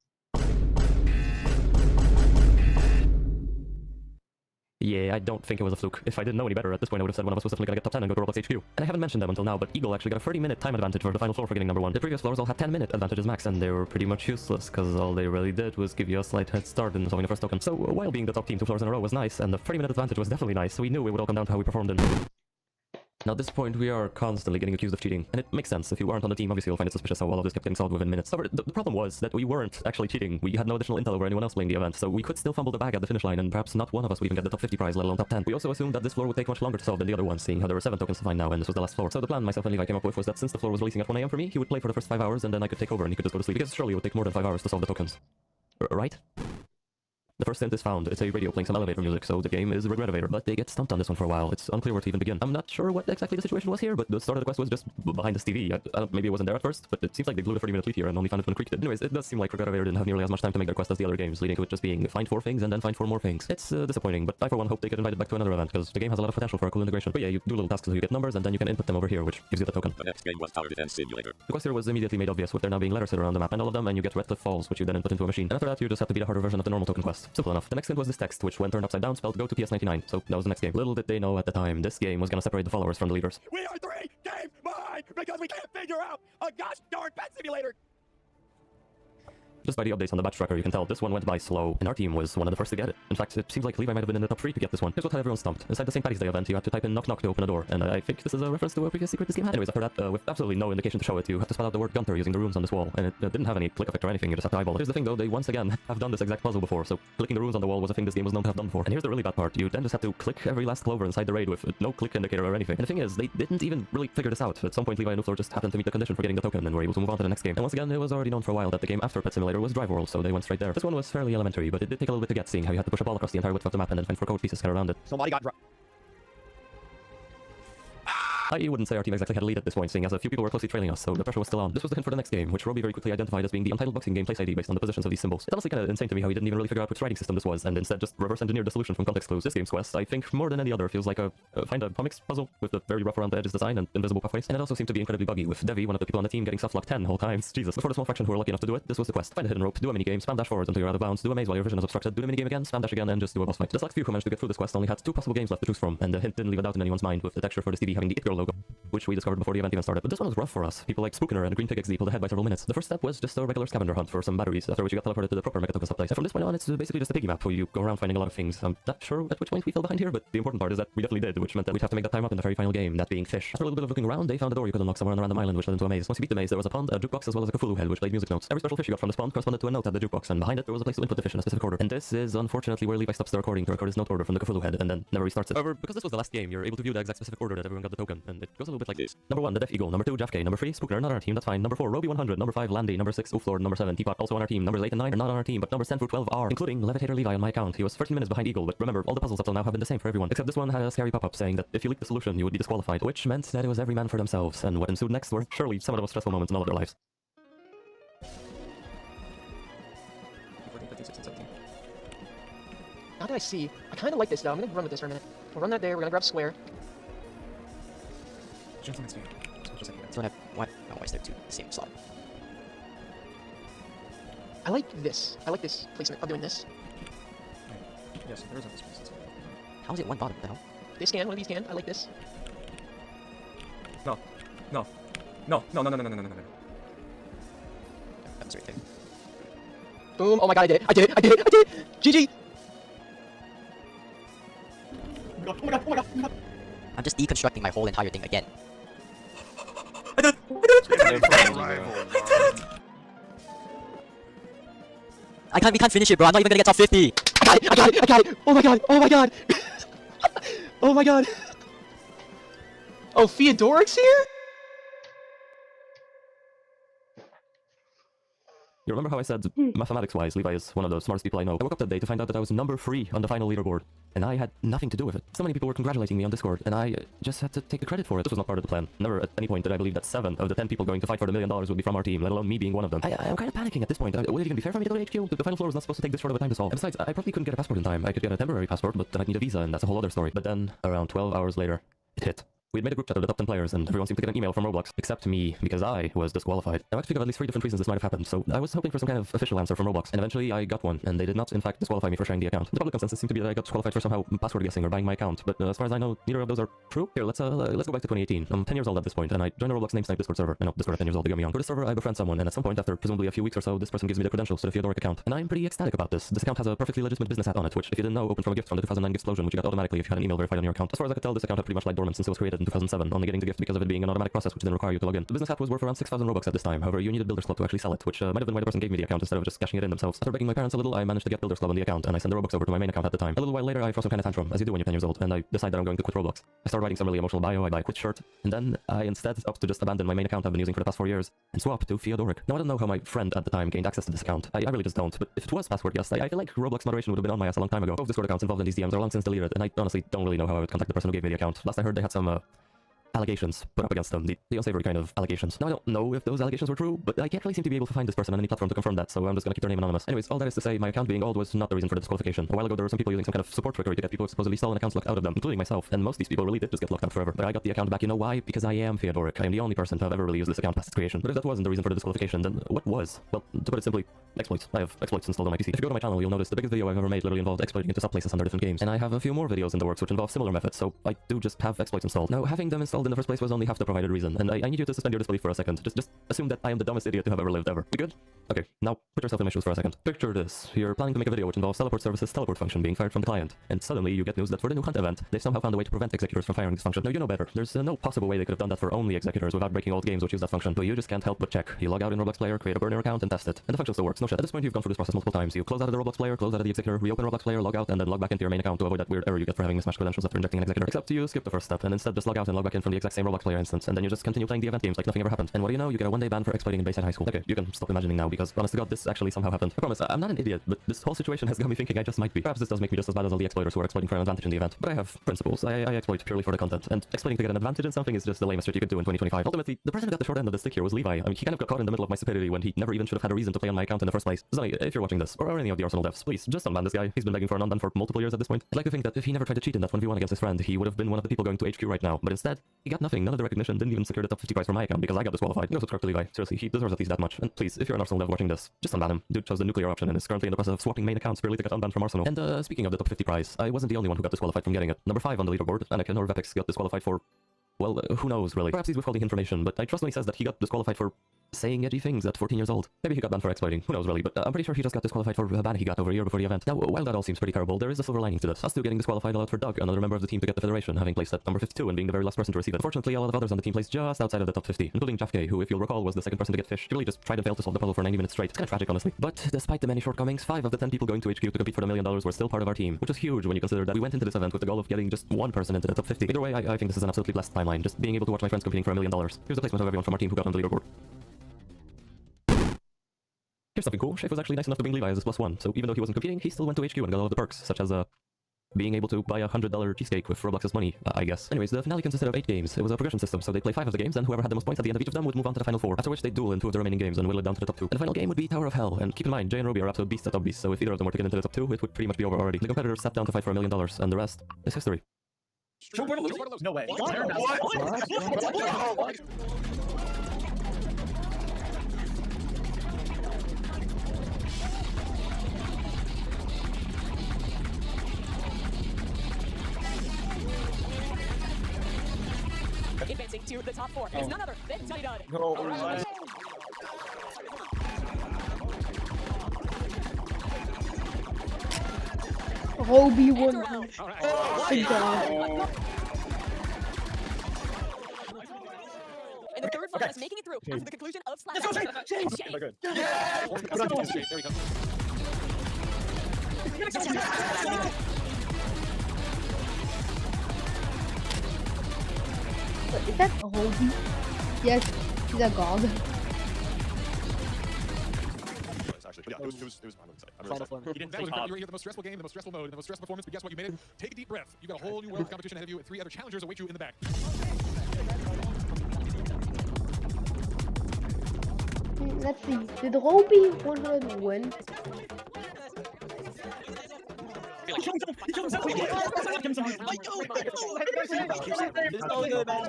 Yeah, I don't think it was a fluke. If I didn't know any better, at this point I would have said one of us was definitely gonna get top 10 and go to Roblox HQ. And I haven't mentioned them until now, but Eagle actually got a 30-minute time advantage for the final floor for getting number 1. The previous floors all had 10-minute advantages max, and they were pretty much useless, because all they really did was give you a slight head start in solving the first token. So while being the top team 2 floors in a row was nice, and the 30-minute advantage was definitely nice, so we knew it would all come down to how we performed in... Now at this point we are constantly getting accused of cheating, and it makes sense. If you aren't on the team, obviously you'll find it suspicious how all of this kept getting solved within minutes. However, the problem was that we weren't actually cheating. We had no additional intel over anyone else playing the event, so we could still fumble the bag at the finish line, and perhaps not one of us would even get the top 50 prize, let alone top 10. We also assumed that this floor would take much longer to solve than the other ones, seeing how there were 7 tokens to find now, and this was the last floor. So the plan myself and Levi came up with was that since the floor was releasing at 1 AM for me, he would play for the first 5 hours, and then I could take over and he could just go to sleep, because surely it would take more than 5 hours to solve the tokens. Right? The first hint is found. It's a radio playing some elevator music, so the game is Regretivator. But they get stumped on this one for a while. It's unclear where to even begin. I'm not sure what exactly the situation was here, but the start of the quest was just behind this TV. Maybe it wasn't there at first, but it seems like they glued a 30-minute lead here and only found it when Creek did. Anyways, it does seem like Regretivator didn't have nearly as much time to make their quest as the other games, leading to it just being find 4 things and then find 4 more things. It's disappointing, but I for one hope they get invited back to another event, because the game has a lot of potential for a cool integration. But yeah, you do little tasks so you get numbers, and then you can input them over here, which gives you the token. The next game was Tower Defense Simulator. The quest here was immediately made obvious, with there now being letters around the map and all of them, and you get Red Cliff Falls, which you then input into a machine. And after that, you just have to beat a harder version of the normal token quest. Simple enough. The next hint was this text, which when turned upside down spelled go to PS99, so that was the next game. Little did they know at the time, this game was gonna separate the followers from the leaders. We are 3 games behind because we can't figure out a gosh darn pet simulator. Just by the updates on the batch tracker, you can tell this one went by slow, and our team was one of the first to get it. In fact, it seems like Levi might have been in the top 3 to get this one. Here's what had everyone stumped. Inside the St. Paddy's Day event, you have to type in knock knock to open a door, and I think this is a reference to a previous secret this game had. Anyways, after that, with absolutely no indication to show it, you have to spell out the word Gunter using the runes on this wall, and it didn't have any click effect or anything, you just have to eyeball it. Here's the thing though, they once again have done this exact puzzle before, so clicking the runes on the wall was a thing this game was known to have done before. And here's the really bad part, you then just have to click every last clover inside the raid with no click indicator or anything. And the thing is, they didn't even really figure this out. At some point, Levi and Uflor just happened to meet the condition for getting the token, and were able to move on to the next game. And once again, it was already known for a while that the game after Pet Simulator was Drive World, so they went straight there. This one was fairly elementary, but it did take a little bit to get, seeing how you had to push a ball across the entire width of the map and then find 4 code pieces scattered around it. Somebody got I wouldn't say our team exactly had a lead at this point, seeing as a few people were closely trailing us, so the pressure was still on. This was the hint for the next game, which Roby very quickly identified as being the Untitled Boxing Game place ID based on the positions of these symbols. It's honestly kind of insane to me how he didn't even really figure out which writing system this was, and instead just reverse engineered the solution from context clues. This game's quest, I think, more than any other, feels like a find a comics puzzle with a very rough around the edges design and invisible pathways. And it also seemed to be incredibly buggy, with Devi, one of the people on the team, getting soft lock 10 whole times. Jesus. But for the small fraction who were lucky enough to do it, this was the quest. Find a hidden rope, do a minigame, spam dash forwards until you're out of bounds, do a maze while your vision is obstructed, do the minigame again, spam dash again, and just do a boss fight. The select few who managed to get through this quest only had 2 possible games left to choose from, and the hint didn't leave a doubt in anyone's mind, with the texture for this TV having the It Girl logo, which we discovered before the event even started. But this one was rough for us. People like Spookener and Green Pig XD pulled ahead by several minutes. The first step was just a regular scavenger hunt for some batteries, after which you got teleported to the proper Megatoken place. And from this point on, it's basically just a piggy map where you go around finding a lot of things. I'm not sure at which point we fell behind here, but the important part is that we definitely did, which meant that we'd have to make that time up in the very final game, that being fish. After a little bit of looking around, they found a door you could unlock somewhere on a random island, which led into a maze. Once you beat the maze, there was a pond, a jukebox, as well as a Cthulhu head, which played music notes. Every special fish you got from this pond corresponded to a note at the jukebox, and behind it there was a place to input the fish in a specific order. And this is unfortunately where Levi stops the recording to record his note order from the Cthulhu head, and then never restarts it. However, because this was the last game, you're able to view the exact specific order that everyone got the token, and it goes a little bit like this. Number 1, the Deaf Eagle. Number 2, Jeff K. Number 3, Spookener, not on our team, that's fine. Number 4, Roby 100. Number 5, Landy. Number 6, Uflord. Number 7, Teapot, also on our team. Numbers 8 and 9 are not on our team, but numbers 10 through 12 are, including Levitator Levi on my account. He was 13 minutes behind Eagle, but remember, all the puzzles up till now have been the same for everyone, except this one had a scary pop-up saying that if you leaked the solution, you would be disqualified, which meant that it was every man for themselves, and what ensued next were surely some of the most stressful moments in all of their lives. Now that I see, I kind of like this though. I'm gonna run with this for a minute. We'll run that there. We're gonna grab square. Gentleman's game. So why is there 2 the same slot? I like this. I like this placement of doing this. Yes, there is a space. How is it 1 bottom? What the hell? This can, one of these can. I like this. No. No. No. No. No. No. No. No. No. No. That was right there. Boom! Oh my god! I did it! I did it! I did it! I did it! GG! Oh my god! Oh my god! Oh my god! Oh my god! I'm just deconstructing my whole entire thing again. I did it! I did it! I did it! I did it! We can't finish it, bro. I'm not even gonna get top 50. I got it! I got it! I got it! Oh my god! Oh my god! Oh my god! Oh, Theodoric's here? You remember how I said, mathematics-wise, Levi is one of the smartest people I know? I woke up that day to find out that I was number 3 on the final leaderboard, and I had nothing to do with it. So many people were congratulating me on Discord, and I just had to take the credit for it. This was not part of the plan. Never at any point did I believe that 7 of the 10 people going to fight for the $1 million would be from our team, let alone me being one of them. I'm kind of panicking at this point. Would it even be fair for me to go to HQ? The final floor was not supposed to take this short of a time to solve. And besides, I probably couldn't get a passport in time. I could get a temporary passport, but then I'd need a visa, and that's a whole other story. But then, around 12 hours later, it hit. We had made a group chat of the top 10 players, and everyone seemed to get an email from Roblox, except me, because I was disqualified. Now I could think of at least 3 different reasons this might have happened, so I was hoping for some kind of official answer from Roblox, and eventually I got one, and they did not, in fact, disqualify me for sharing the account. The public consensus seemed to be that I got disqualified for somehow password guessing or buying my account, but as far as I know, neither of those are true. Here, let's go back to 2018. I'm 10 years old at this point, and I joined the Roblox Namesnipe Discord server. I know, Discord at 10 years old, they got me young. For this server, I befriend someone, and at some point, after presumably a few weeks or so, this person gives me the credentials to the Theodoric account, and I'm pretty ecstatic about this. This account has a perfectly legitimate business hat on it, which, if you didn't know, opened from a gift from the 2009 Explosion, which you got automatically if you had an email verified on your account. As far as I could tell, this account had pretty much lied dormant since it was created. it in 2007, only getting the gift because of it being an automatic process which didn't require you to log in. The business hat was worth around 6,000 Robux at this time. However, you needed Builders Club to actually sell it, which might have been why the person gave me the account instead of just cashing it in themselves. After begging my parents a little, I managed to get Builders Club on the account, and I sent the Robux over to my main account at the time. A little while later, I throw some kind of tantrum, as you do when you're 10 years old, and I decide that I'm going to quit Roblox. I start writing some really emotional bio, I buy a quit shirt, and then I instead opt to just abandon my main account I've been using for the past 4 years, and swap to Theodoric. Now I don't know how my friend at the time gained access to this account. I really just don't, but if it was password guessed, I feel like Roblox moderation would have been on my ass a long time ago. Both Discord accounts involved in these DMs are long since deleted, and I honestly don't really know how I would contact the person who gave me the account. Last I heard they had some allegations put up against them, the unsavory kind of allegations. Now I don't know if those allegations were true, but I can't really seem to be able to find this person on any platform to confirm that, so I'm just gonna keep their name anonymous. Anyways, all that is to say, my account being old was not the reason for the disqualification. A while ago there were some people using some kind of support trickery to get people who supposedly stolen accounts locked out of them, including myself, and most of these people really did just get locked out forever. But I got the account back, you know why? Because I am Theodoric. I am the only person to have ever really used this account past its creation. But if that wasn't the reason for the disqualification, then what was? Well, to put it simply, exploits. I have exploits installed on my PC. If you go to my channel, you'll notice the biggest video I've ever made literally involved exploiting into sub-places under different games. And I have a few more videos in the works which involve similar methods, so I do just have exploits installed. Now, having them installed in the first place was only half the provided reason, and I need you to suspend your disbelief for a second. Just assume that I am the dumbest idiot to have ever lived ever. We good? Okay, now put yourself in my shoes for a second. Picture this. You're planning to make a video which involves teleport services teleport function being fired from the client, and suddenly you get news that for the new hunt event, they've somehow found a way to prevent executors from firing this function. Now you know better. There's no possible way they could have done that for only executors without breaking old games which use that function, but you just can't help but check. You log out in Roblox Player, create a burner account, and test it. And the function still works. No shit. At this point you've gone through this process multiple times. You close out of the Roblox Player, close out of the executor, reopen Roblox Player, log out, and then log back into your main account to avoid that weird error you get for having mismatched credentials after injecting an executor. Except you skip the first step, and instead just log out and log back in from the exact same Roblox Player instance, and then you just continue playing the event games like nothing ever happened. And what do you know? You get a 1-day ban for exploiting in Bayside High School. Okay, you can stop imagining now, because honest to God, this actually somehow happened. I promise, I'm not an idiot, but this whole situation has got me thinking I just might be. Perhaps this does make me just as bad as all the exploiters who are exploiting for an advantage in the event. But I have principles. I exploit purely for the content, and exploiting to get an advantage in something is just the lamest shit you could do in 2025. Ultimately, the person who got the short end of the stick here was Levi. I mean, he kind of got caught in the middle of my stupidity when he never even should have had a reason to play on my account in the first place. Sonny, if you're watching this, or any of the Arsenal devs, please, just unban this guy. He's been begging for an unban for multiple years at this point. I'd like to think that if he never tried to cheat in that 1v1 against his friend, he would have been one of the people going to HQ right now. But instead, he got nothing, none of the recognition, didn't even secure the top 50 prize for my account because I got disqualified. Go subscribe to Levi. Seriously, he deserves at least that much. And please, if you're an Arsenal dev watching this, just unban him. Dude chose the nuclear option and is currently in the process of swapping main accounts purely to get unbanned from Arsenal. And speaking of the top 50 prize, I wasn't the only one who got disqualified from getting it. Number 5 on the leaderboard, Anakin or Vepix got disqualified for... well, who knows, really. Perhaps he's withholding information, but I trust when he says that he got disqualified for saying edgy things at 14 years old. Maybe he got banned for exploiting. Who knows, really, but I'm pretty sure he just got disqualified for a ban he got over a year before the event. Now, while that all seems pretty terrible, there is a silver lining to this. Us two getting disqualified allowed for Doug, another member of the team, to get the Federation, having placed at number 52 and being the very last person to receive it. Fortunately, a lot of others on the team placed just outside of the top 50, including Jeff K, who, if you'll recall, was the second person to get fish. He really just tried and failed to solve the puzzle for 90 minutes straight. It's kind of tragic, honestly. But despite the many shortcomings, 5 of the 10 people going to HQ to compete for the $1 million were still part of our team, which is huge when you consider that we went into this event with the goal of getting just one person into the top 50. Either way, I think this is an absolutely blessed timeline, just being able to watch my friends competing for $1 million. Here's the placement of everyone from our team who got on the leaderboard. Here's something cool. Shafe was actually nice enough to bring Levi as his +1, so even though he wasn't competing, he still went to HQ and got all of the perks, such as being able to buy a $100 cheesecake with Roblox's money, I guess. Anyways, the finale consisted of 8 games. It was a progression system, so they'd play 5 of the games, and whoever had the most points at the end of each of them would move on to the final 4, after which they'd duel in 2 of the remaining games and whittle it down to the top 2. And the final game would be Tower of Hell, and keep in mind, Jay and Ruby are absolute beasts at top beasts, so if either of them were to get into the top 2, it would pretty much be over already. The competitors sat down to fight for $1 million, and the rest is history. No way. What? Advancing to the top 4 is none other than Tittle. No. Roby won. Good job. And the third one is making it through after the conclusion of Slash. Let's go, Shane! Good. Yeah! Let's go. There we go. Is that a Roby? Yes, he's a god. Yeah, it was fun. I'm really excited. That was great. You were the most stressful game, the most stressful mode, the most stressful performance, but guess what? You made it. Take a deep breath. You got a whole new world competition ahead of you, and 3 other challengers await you in the back. Let's see. Did Roby 100 win?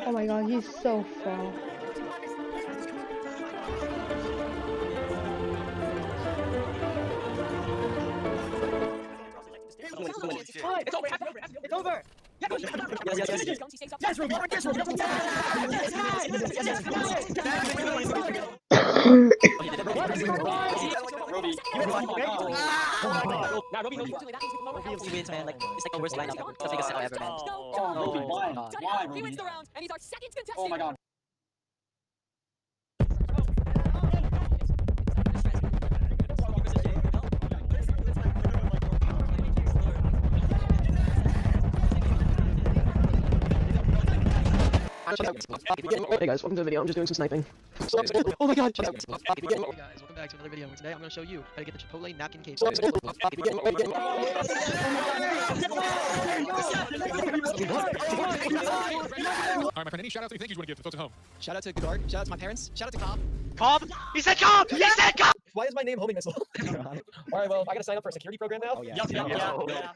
Oh my god, he's so far. It's over! Yes, Ruby! Yes, Ruby! Ruby, Roby knows. Unfortunately, that means we can lower Roby wins, man. Like, it's like the worst lineup ever. It's the biggest sell ever, man. Roby, why? Why, He wins Roby? the round, and he's our second contestant. Oh my god. Hey guys, welcome to the video. I'm just doing some sniping. Oh my god! Hey guys, welcome back to another video. Today I'm going to show you how to get the Chipotle napkin cave. Alright, my friend, any shout outs or thank yous you want to give to the folks at home? Shout out to Godard. Shout out to my parents. Shout out to Cobb. Cobb? He said Cobb! He said Cobb! Why is my name homing missile? Alright, well, I gotta sign up for a security program now? Oh yeah. Yeah.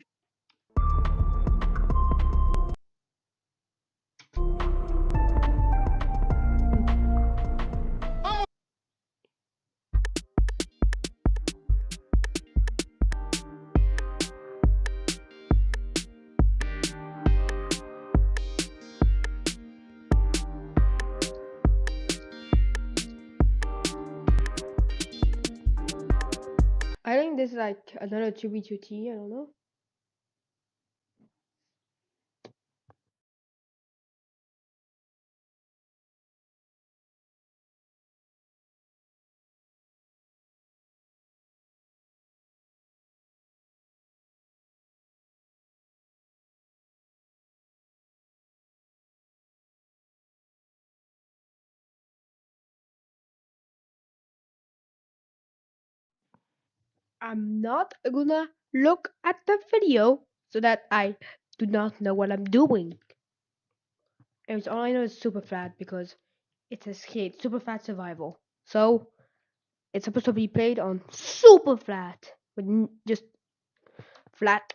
I think this is like another 2v2T, I don't know. I'm not gonna look at the video so that I do not know what I'm doing. And all I know is super flat because it's a skate, super flat survival. So it's supposed to be played on super flat with just flat.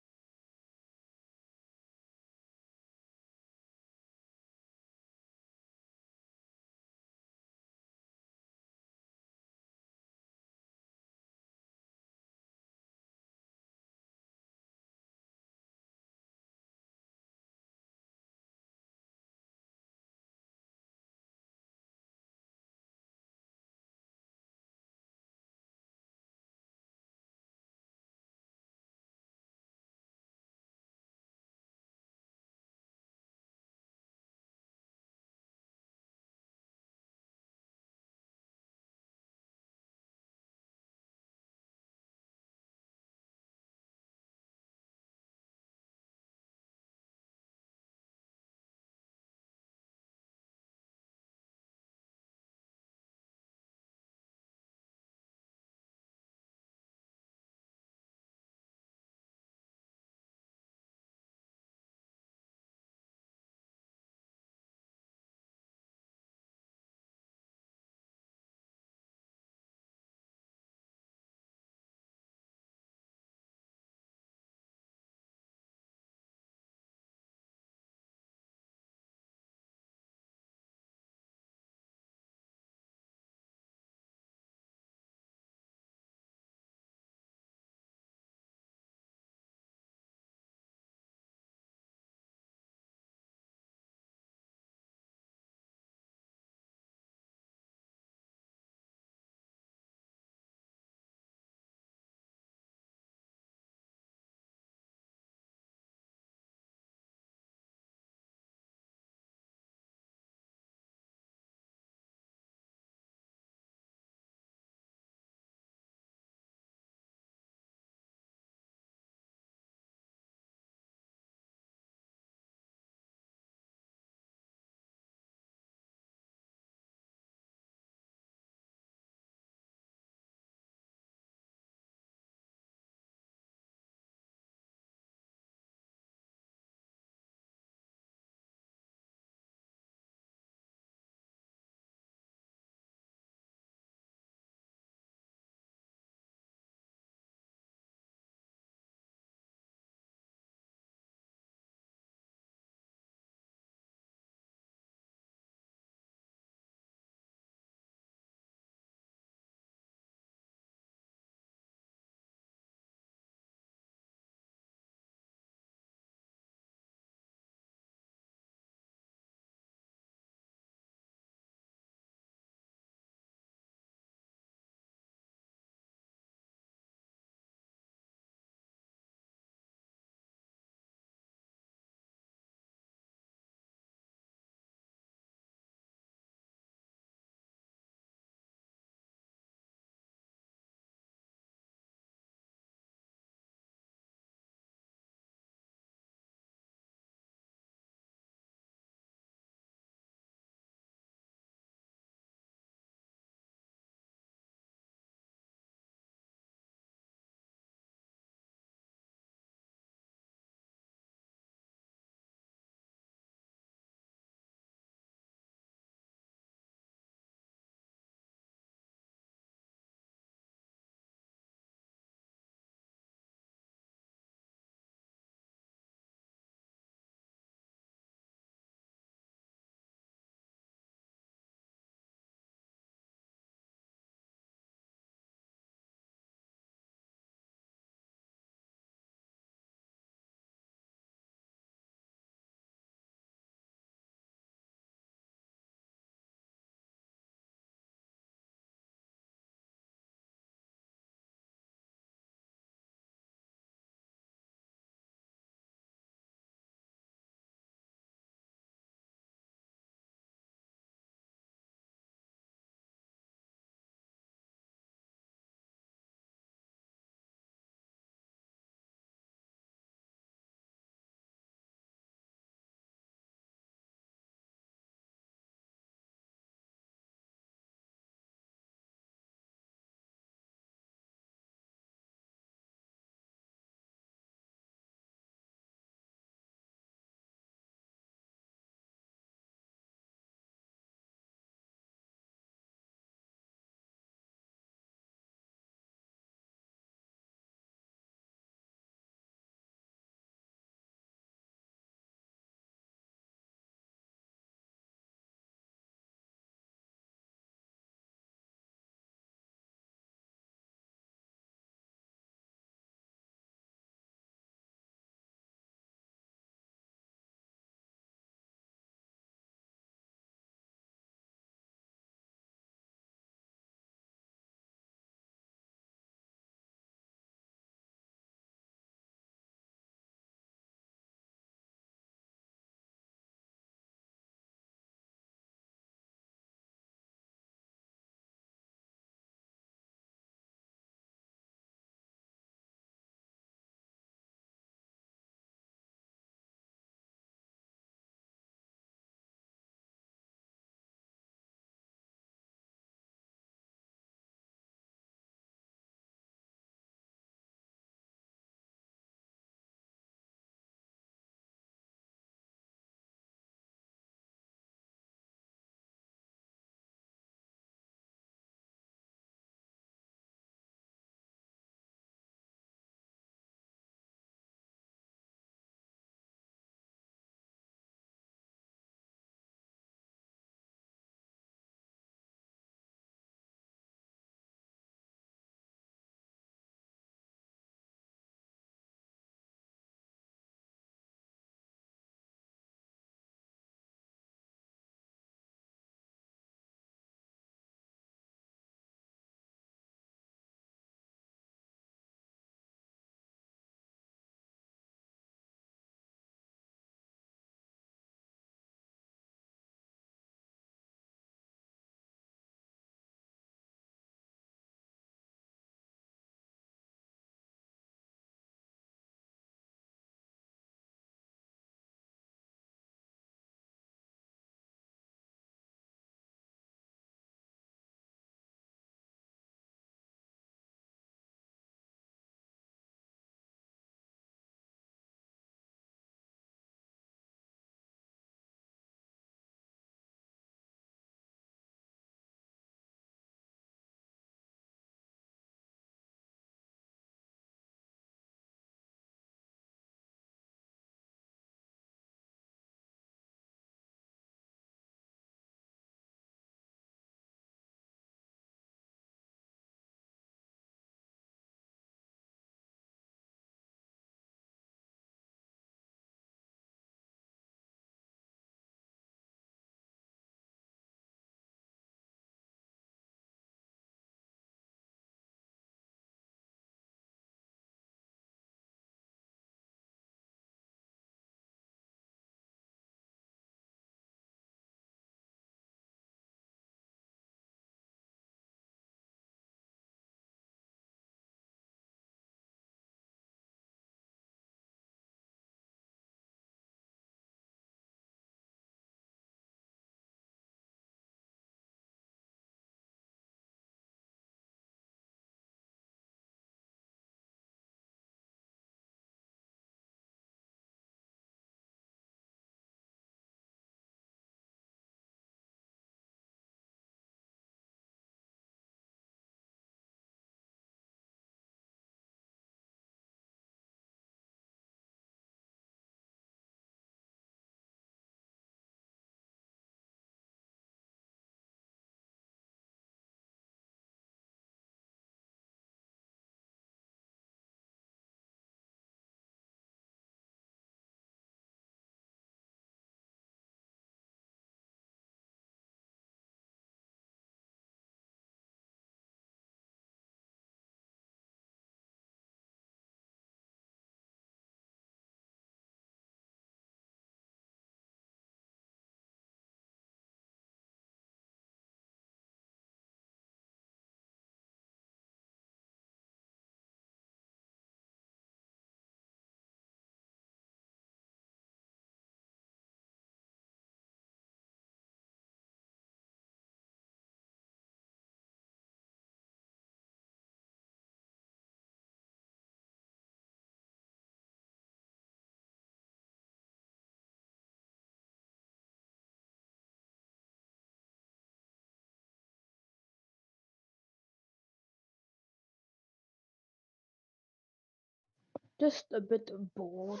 Just a bit bored.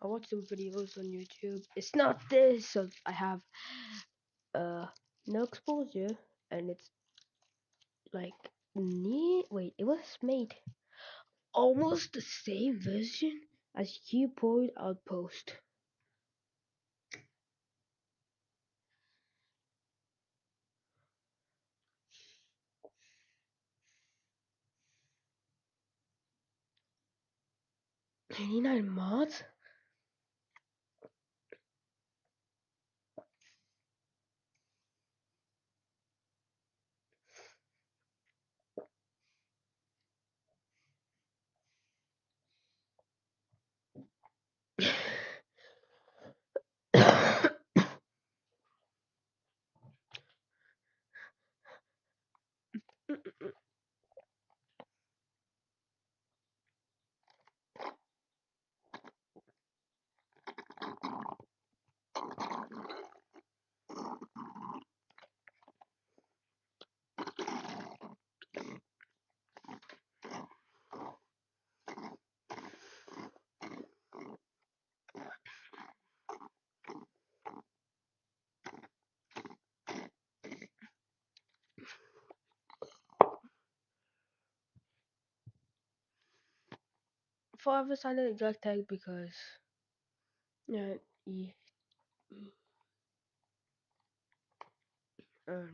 I watch some videos on YouTube. It's not this, so I have no exposure, and it's like wait, it was made almost the same version as Keyboard Outpost. $99 mods? Forever silent exact tag because yeah, um,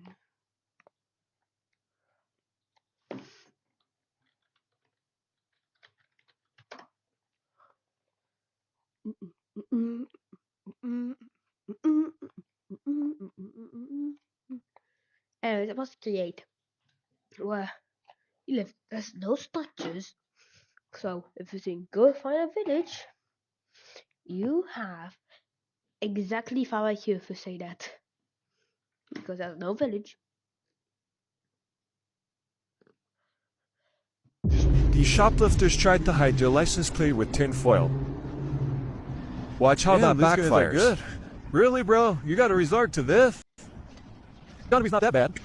and it was create where you live. There's no structures, so if you think go find a village, you have exactly 5 IQ if you say that because there's no village. The shoplifters tried to hide your license plate with tinfoil. Watch how that backfires. Good. Really, bro? You gotta resort to this? Economy's not that bad.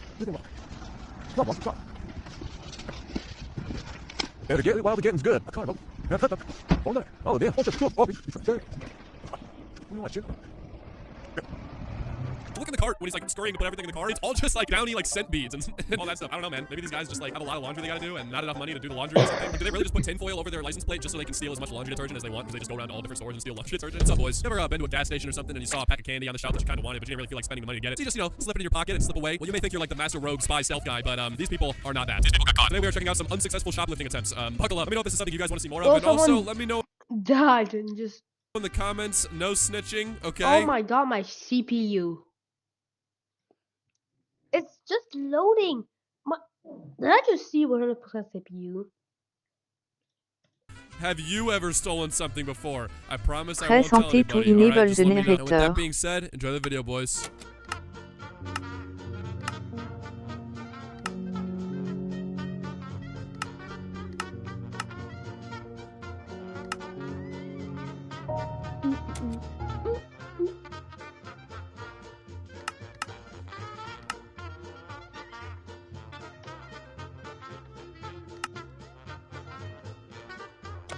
While the getting's good. Oh, yeah. Look at the cart when he's like scurrying to put everything in the car. It's all just like downy like scent beads and all that stuff. I don't know, man. Maybe these guys just like have a lot of laundry they gotta do and not enough money to do the laundry or something. Or do they really just put tinfoil over their license plate just so they can steal as much laundry detergent as they want because they just go around to all different stores and steal laundry detergent? What's up, boys? Never been to a gas station or something and you saw a pack of candy on the shelf that you kind of wanted, but you didn't really feel like spending the money to get it. So you just, slip it in your pocket and slip away. Well, you may think you're like the master rogue spy stealth guy, but these people are not that. These people got caught. Today we are checking out some unsuccessful shoplifting attempts. Buckle up. Let me know if this is something you guys want to see more of, and also let me know Died and just in the comments. No snitching, okay? oh my god, my CPU. It's just loading. Did I just see 100% CPU? Have you ever stolen something before? I promise I Très won't tell santé to anybody. enable Alright, just let me know. With generator. that being said, enjoy the video, boys.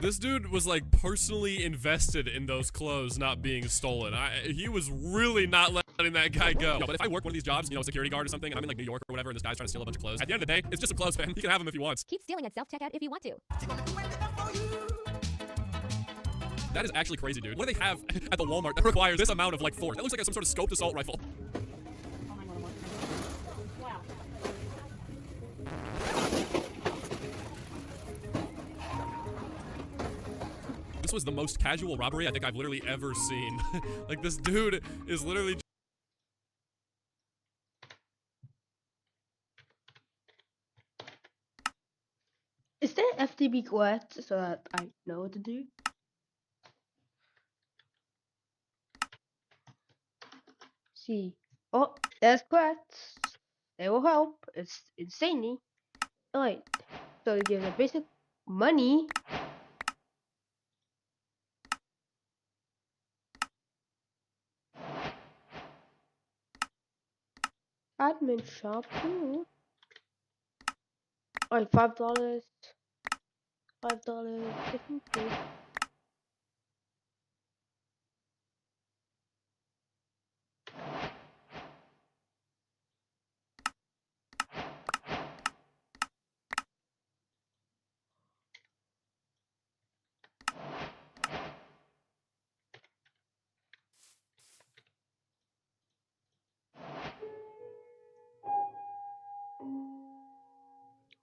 This dude was like personally invested in those clothes not being stolen. He was really not letting that guy go. No, but if I work one of these jobs, a security guard or something, and I'm in like New York or whatever, and this guy's trying to steal a bunch of clothes, at the end of the day, it's just some clothes, man. He can have them if he wants. Keep stealing at self-checkout if you want to. That is actually crazy, dude. What do they have at the Walmart that requires this amount of like force? That looks like some sort of scoped assault rifle. This was the most casual robbery I think I've literally ever seen. Like, this dude is literally... Is there FTB correct so that I know what to do? See. Oh, there's quests. They will help. It's insanely. Alright. So you give the basic money. Admin shop. Alright, $5. $5.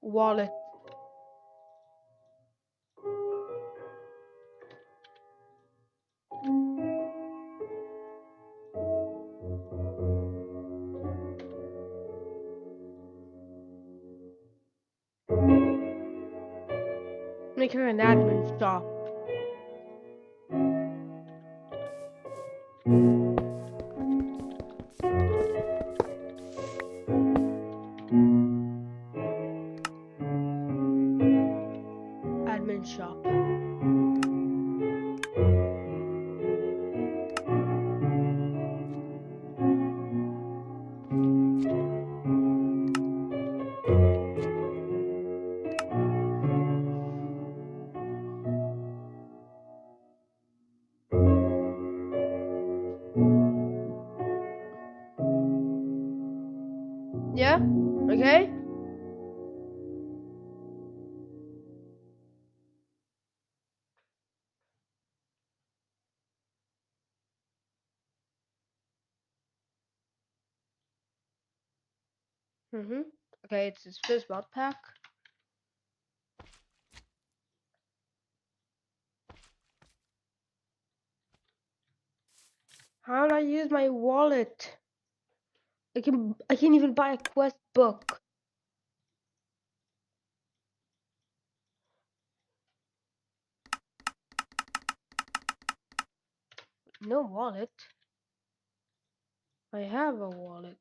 Wallet. Make her an admin shop. Admin shop. Yeah? Okay? Okay, it's his first mod pack. How do I use my wallet? I can't even buy a quest book. No wallet. I have a wallet.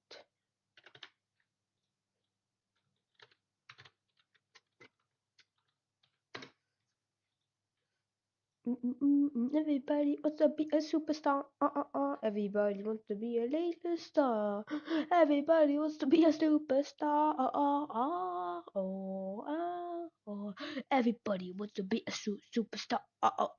Everybody wants to be a superstar. Everybody wants to be a little star. Everybody wants to be a superstar. Everybody wants to be a superstar.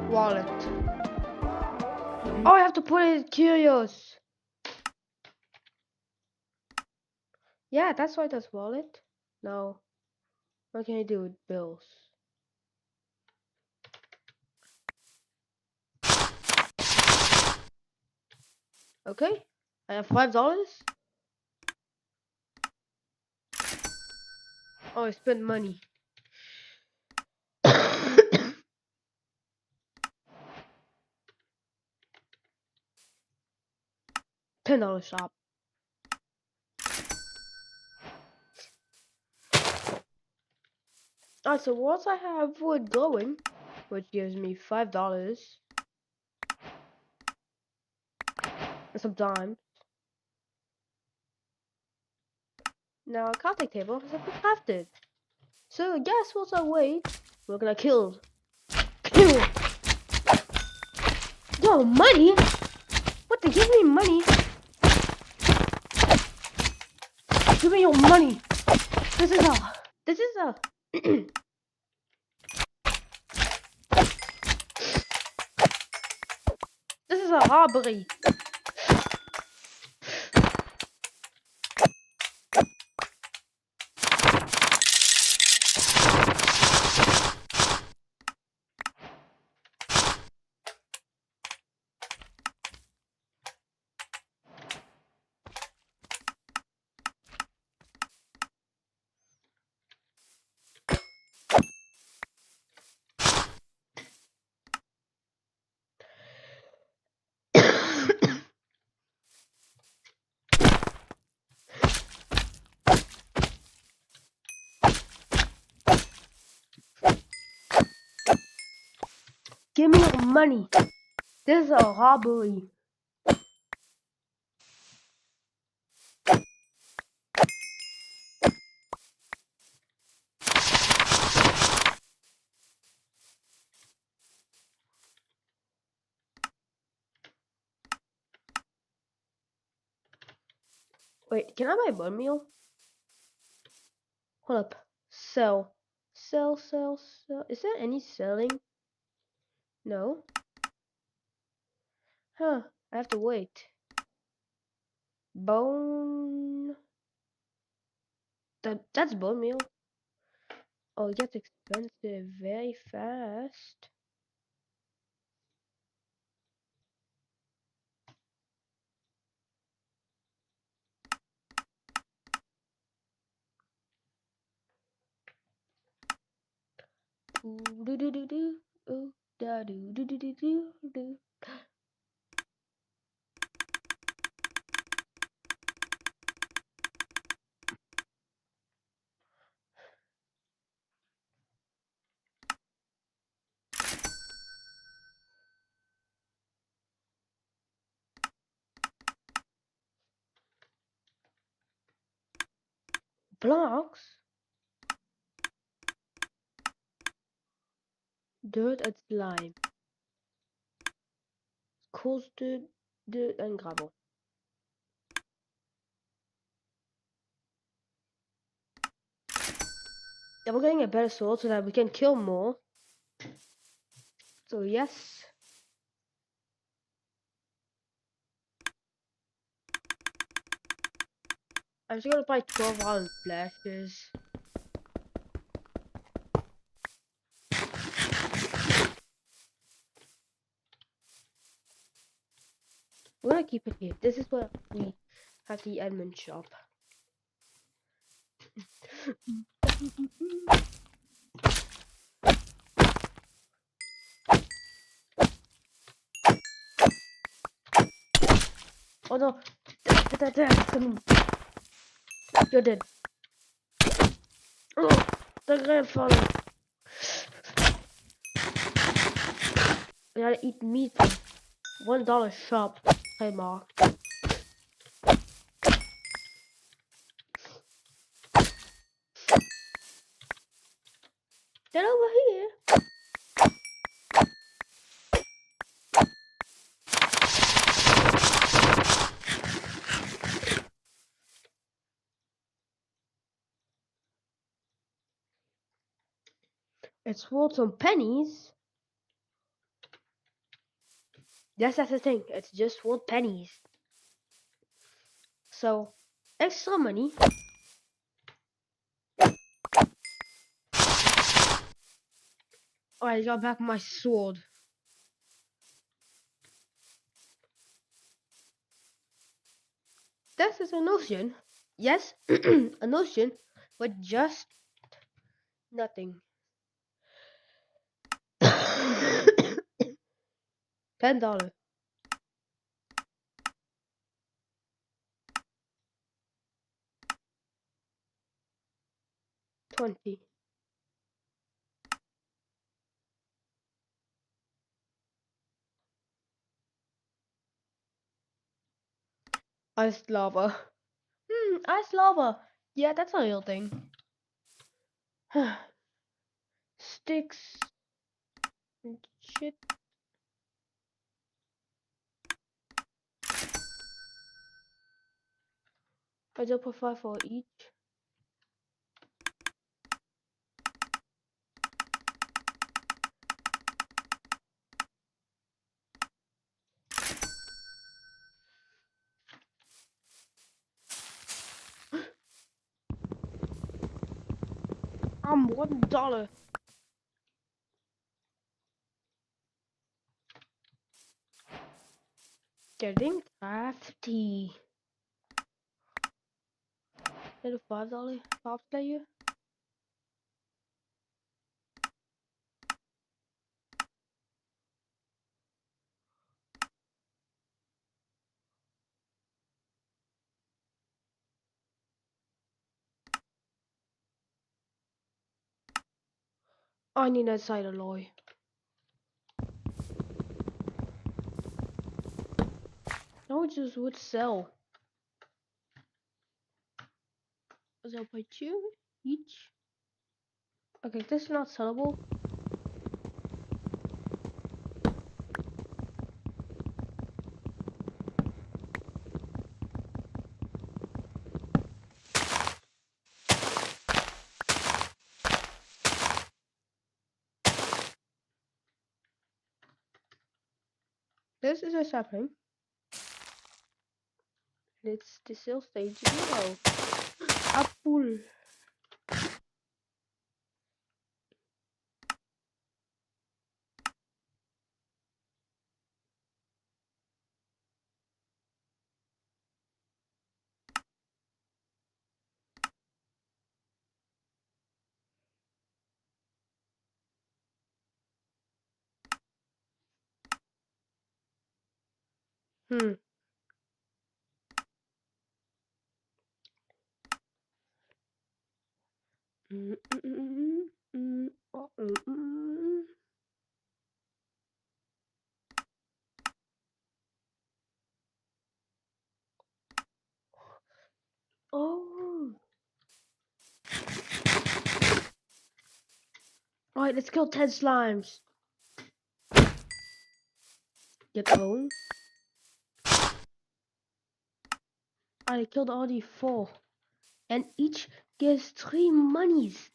Wallet. Oh, I have to put it in curious. Yeah, that's why that's wallet. No. What can I do with bills? Okay. I have $5. Oh, I spent money. $10 shop. Alright, so once I have wood glowing, which gives me $5 and some dimes. Now a crafting table has been crafted. So guess what's our way? We're gonna kill. Yo, money? What, they give me money? Give me your money. This is a this is a robbery. Give me your money. This is a robbery. Wait, can I buy bone meal? Hold up. Sell. Sell, sell, sell. Is there any selling? No. Huh. I have to wait. Bone. That's bone meal. Oh, it gets expensive very fast. Ooh, do do do do. Ooh, da do do do do do do. Blocks. Dirt and slime. Coarse dirt and gravel. Yeah, we're getting a better sword so that we can kill more. So yes. I'm just gonna buy 12 iron flashes. We're gonna keep it here. This is where we have the admin shop. Oh no! Come. You're dead. Oh, the grandfather. I gotta eat meat. $1 shop. Trademark. Get over here. It's worth some pennies. Yes, that's the thing. It's just worth pennies. So, extra money. Alright, I got back my sword. This is an ocean. Yes, an ocean, but just nothing. $10. 20. Ice lava. Ice lava. Yeah, that's a real thing. Sticks. And shit. I don't prefer for each. I'm $1. Getting crafty. Little $5 pop player. I need a side alloy. No, it just would sell. So I'll buy 2 each. Okay, this is not sellable. This is what's happening. It's the still stage 0. Apple. Hmm. Oh. Alright, let's kill 10 slimes. Get bone. I killed already 4. And each gives 3 monies.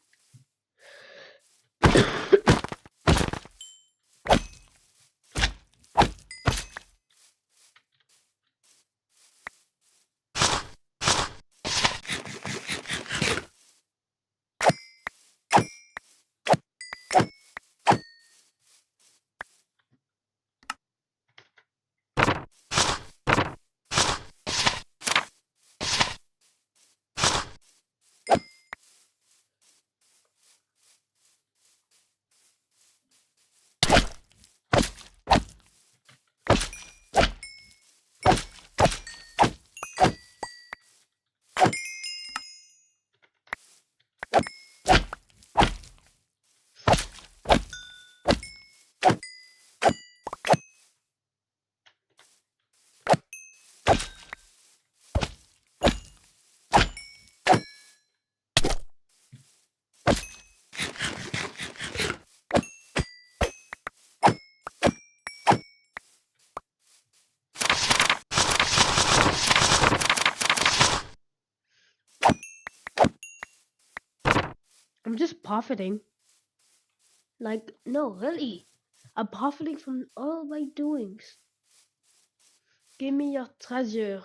I'm just profiting. Like, no, really. I'm profiting from all my doings. Give me your treasure.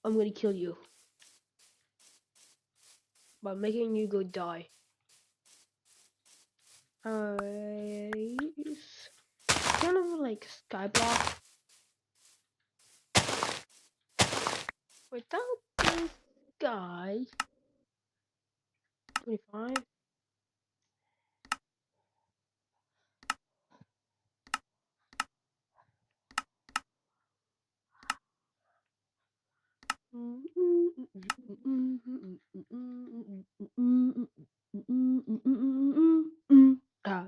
I'm gonna kill you. By making you go die. Kind of like skyblock. Without this guy. 25. Ah.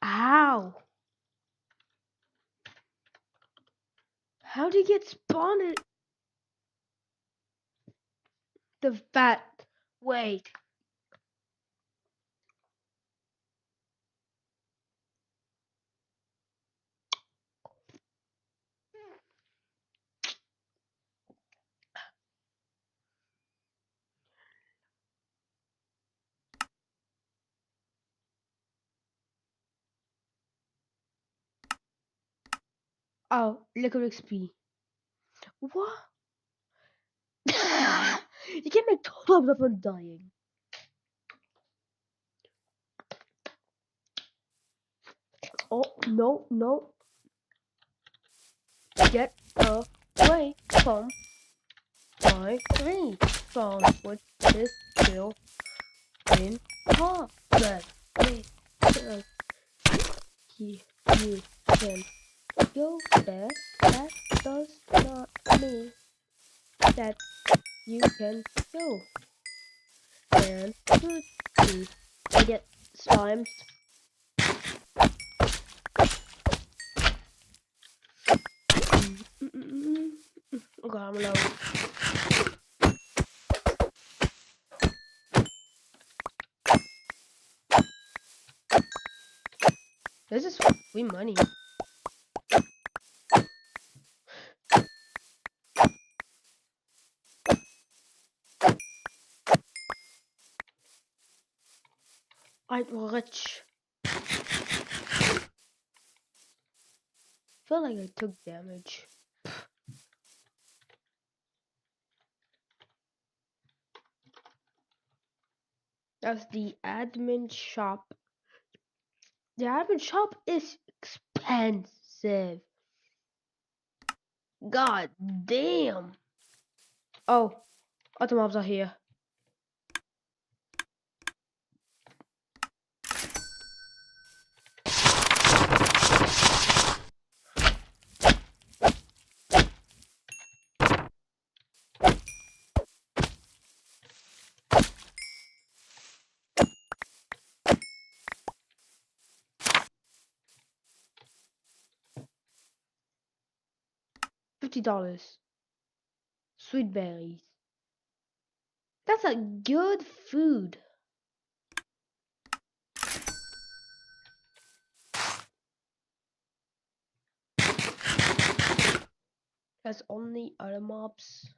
Ow! How did he get spawned? The fat. Wait. Oh, liquid XP. What? You can't make total of them dying. Oh, no, no. Get away from my tree from which is still in progress. Because you can go there. That does not mean that you can go. And good to I get slimes. Okay, I'm low. This is free money. I'm rich. Feel like I took damage. That's the admin shop. The admin shop is expensive. God damn. Oh, other mobs are here. $50. Sweet berries. That's a good food. That's only other mobs.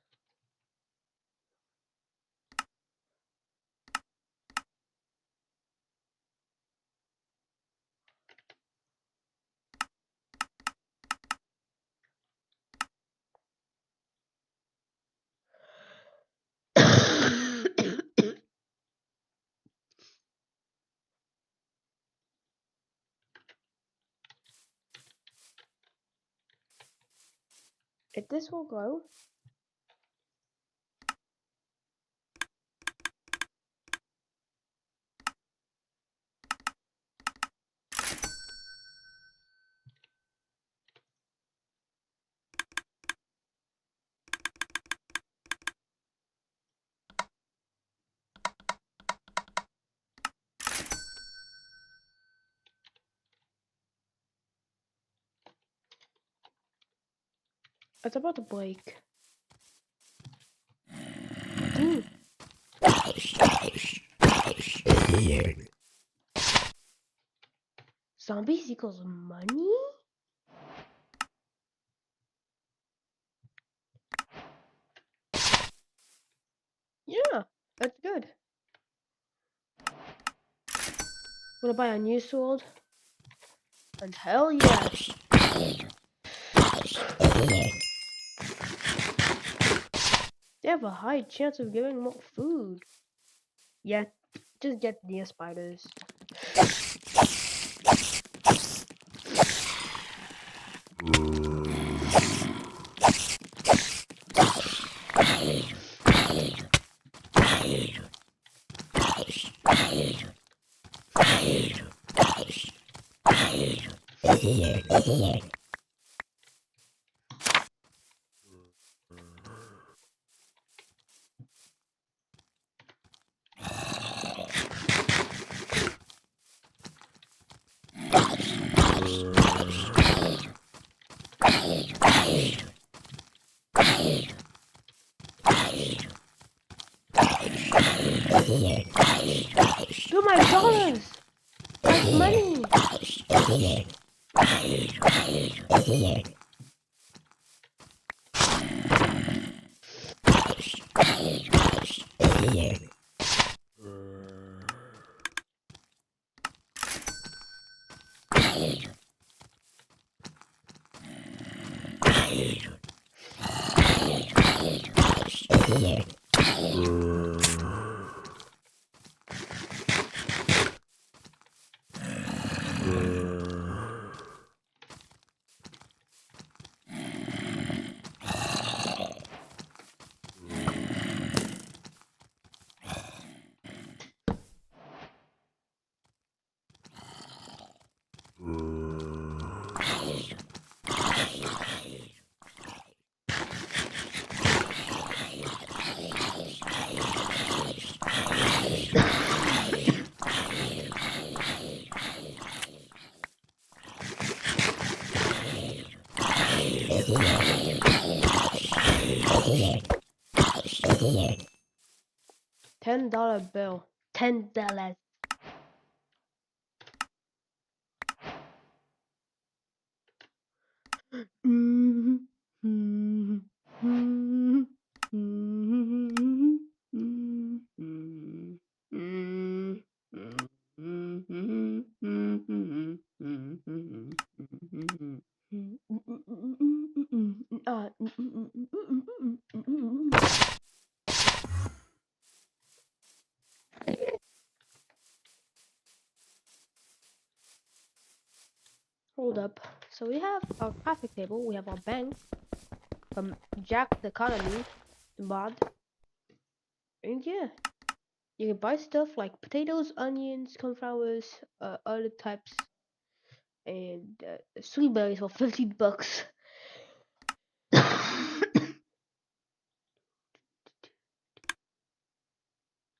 If this will grow. It's about to break. Mm. Zombies equals money? Yeah, that's good. Wanna buy a new sword? And hell yes. They have a high chance of giving more food. Yeah, just get near spiders. $2 million! That's money! $10 bill. $10. Hold up. So we have our traffic table. We have our bank from Jack the Economy mod. And yeah, you can buy stuff like potatoes, onions, cornflowers, other types, and sweet berries for $15.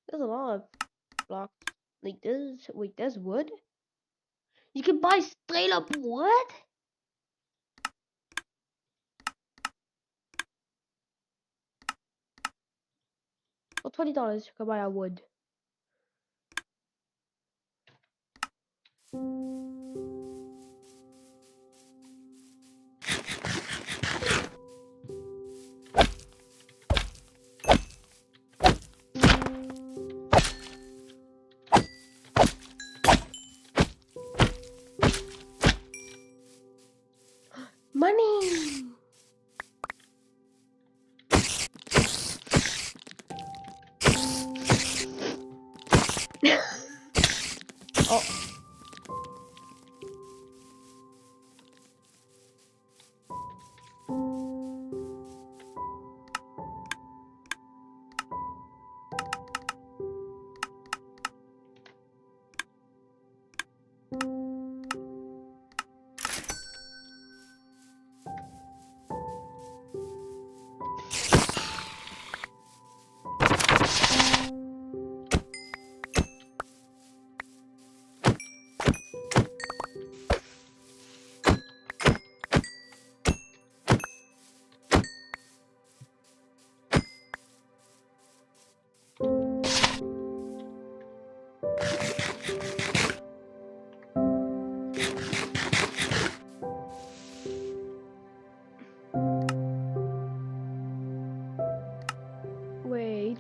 There's a lot of blocks. Like this. Wait, there's wood? You can buy straight up wood? For $20, you can buy a wood. Money! Oh. Wait,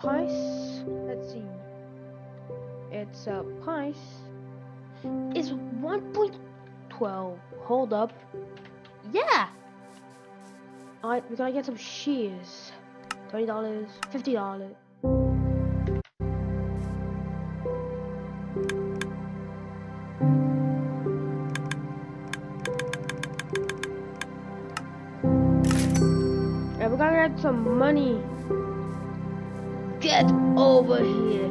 price? Let's see. It's price is 1.12. Hold up. Yeah. Alright, we gotta get some shears. $20, $50. And we gotta get some money. Get over here.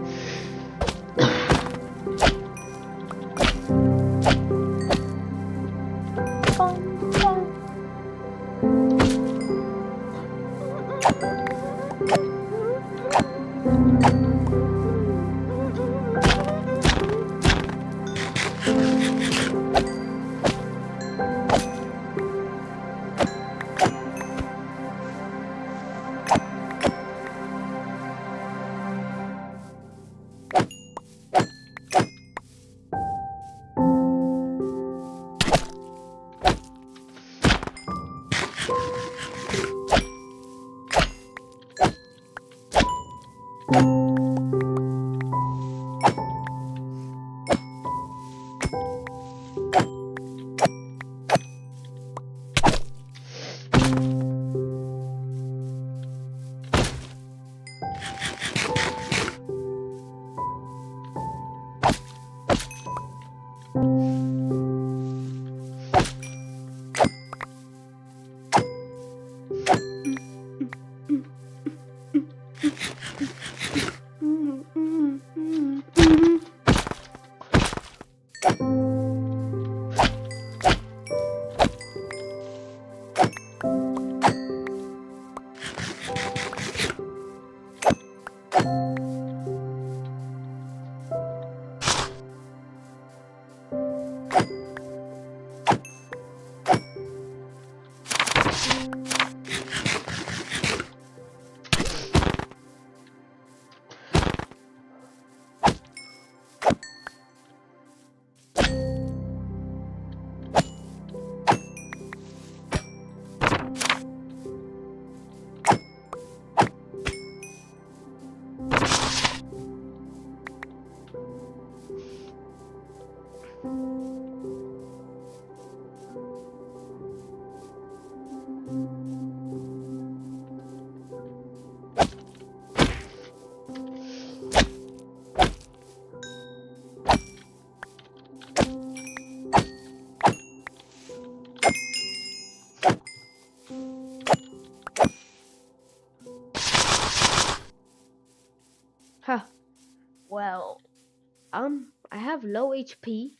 low HP.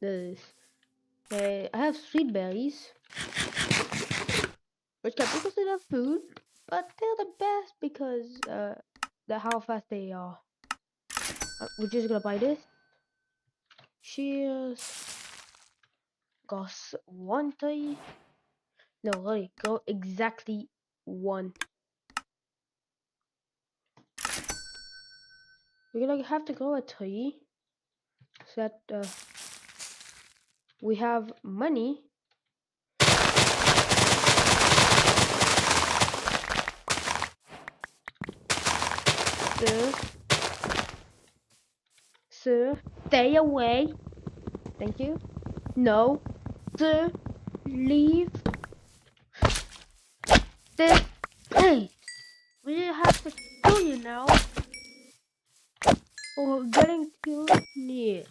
This. I have sweet berries, which can be considered food, but they're the best because how fast they are. We're just gonna buy this. Cheers. Costs 1 No, really, go exactly 1. We're gonna have to go a 3 so that we have money. Sir, stay away. Thank you. No, sir, leave this place. We have to kill you now. Or we're getting too near.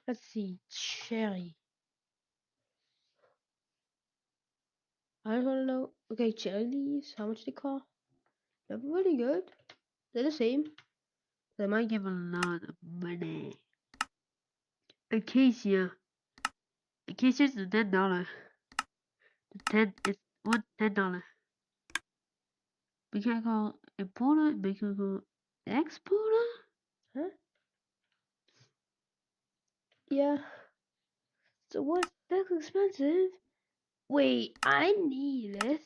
Let's see, cherry. I don't wanna know. Okay, cherry leaves. How much they cost? They're really good. They're the same. They might give a lot of money. Acacia. Acacia is $10. It's $10. We can call importer. We can call exporter. Huh? Yeah. So what's that's expensive? Wait, I need this.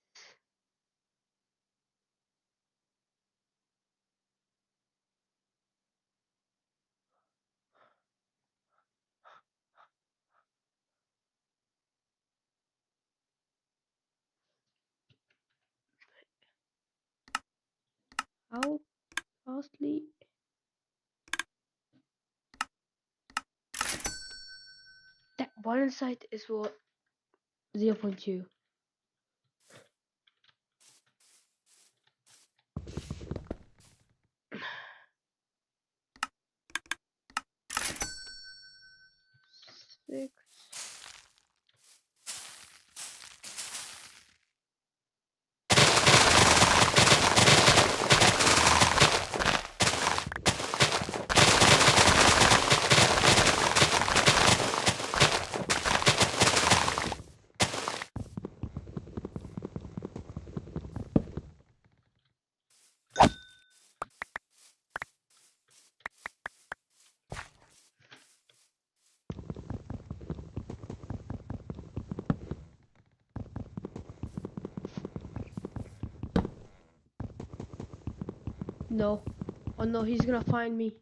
How costly? That one site is for 0.2. Six. No. Oh no, he's gonna find me.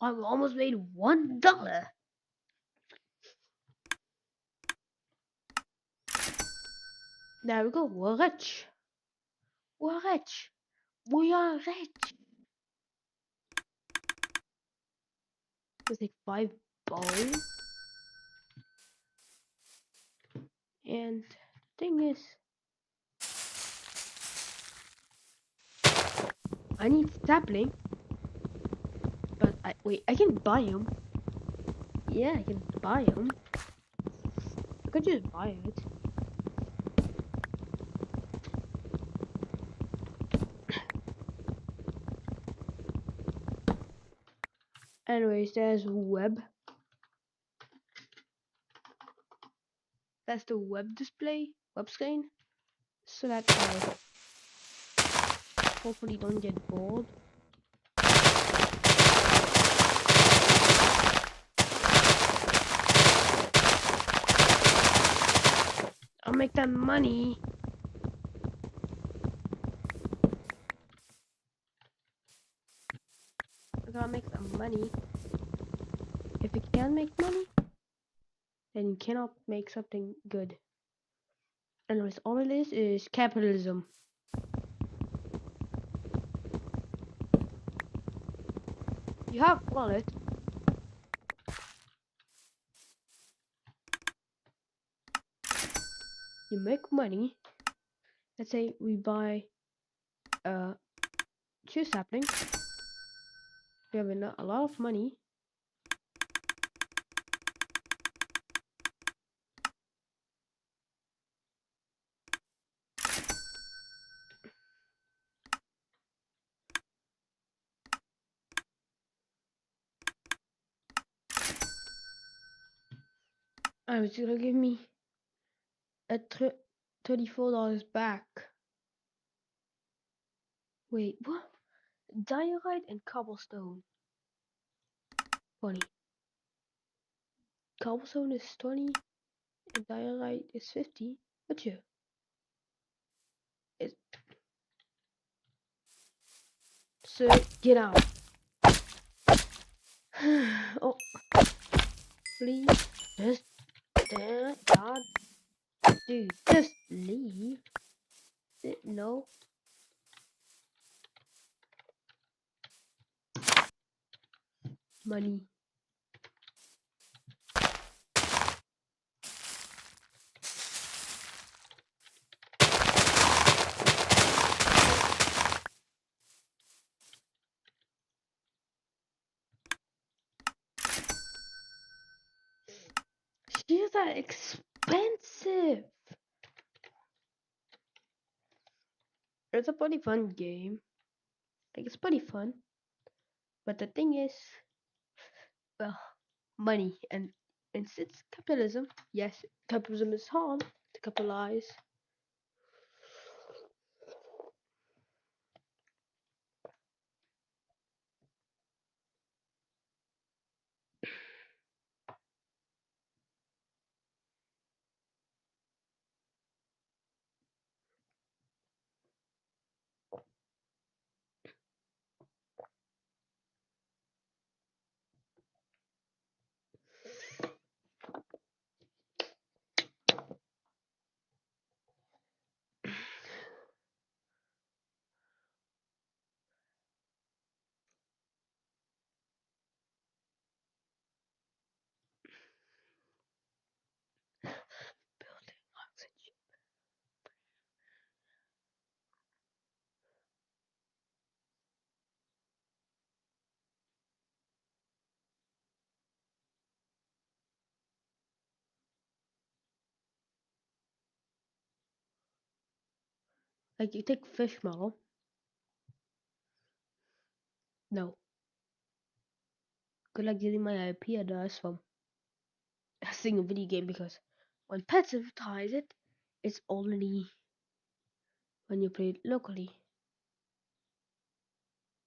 I almost made $1. There we go. We're rich. We're rich. We are rich. Let's take 5 bones. And the thing is, I need sapling. But wait, I can buy them. Yeah, I can buy them. I could just buy it. Anyways, there's web. That's the web screen, so that I hopefully don't get bored. I'll make that money. I gotta make some money. If you can't make money, then you cannot make something good. Anyways, all it is capitalism. You have wallet. You make money. Let's say we buy 2 saplings. We have a lot of money. I was gonna give me a $34 back. Wait, what? Diorite and cobblestone. 20. Cobblestone is 20 and diorite is 50. What's your? So get out. Oh, please, just God, dude, just leave. No. Money. She's that expensive. It's a pretty fun game. Like, it's pretty fun. But the thing is, well, money. And it's capitalism. Yes, capitalism is hard to capitalize. Like, you take fish model. No. Good luck getting my IP address from a single video game, because when pets advertise it, it's only when you play it locally.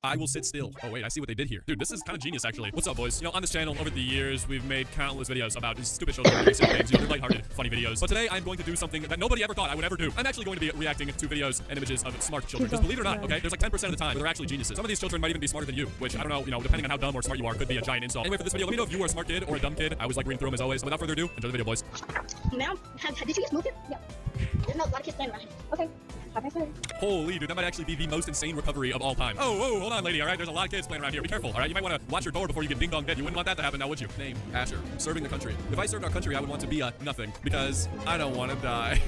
I will sit still. Oh wait, I see what they did here. Dude, this is kind of genius actually. What's up, boys? You know, on this channel over the years, we've made countless videos about these stupid shows and basic things. You know, they're lighthearted, funny videos. But today, I'm going to do something that nobody ever thought I would ever do. I'm actually going to be reacting to videos and images of smart children. Because believe it or not, okay, there's like 10% of the time where they're actually geniuses. Some of these children might even be smarter than you, which I don't know, depending on how dumb or smart you are, could be a giant insult. Anyway, for this video, let me know if you are a smart kid or a dumb kid. I always like reading through them as always. Without further ado, enjoy the video, boys. Now, did you just move it? Yeah. There's not a lot of kids playing around. Okay. Holy dude, that might actually be the most insane recovery of all time. Oh, hold on, lady, alright? There's a lot of kids playing around here. Be careful, alright? You might want to watch your door before you get ding-dong dead. You wouldn't want that to happen, now would you? Name, Asher. Serving the country. If I served our country, I would want to be a nothing. Because I don't want to die.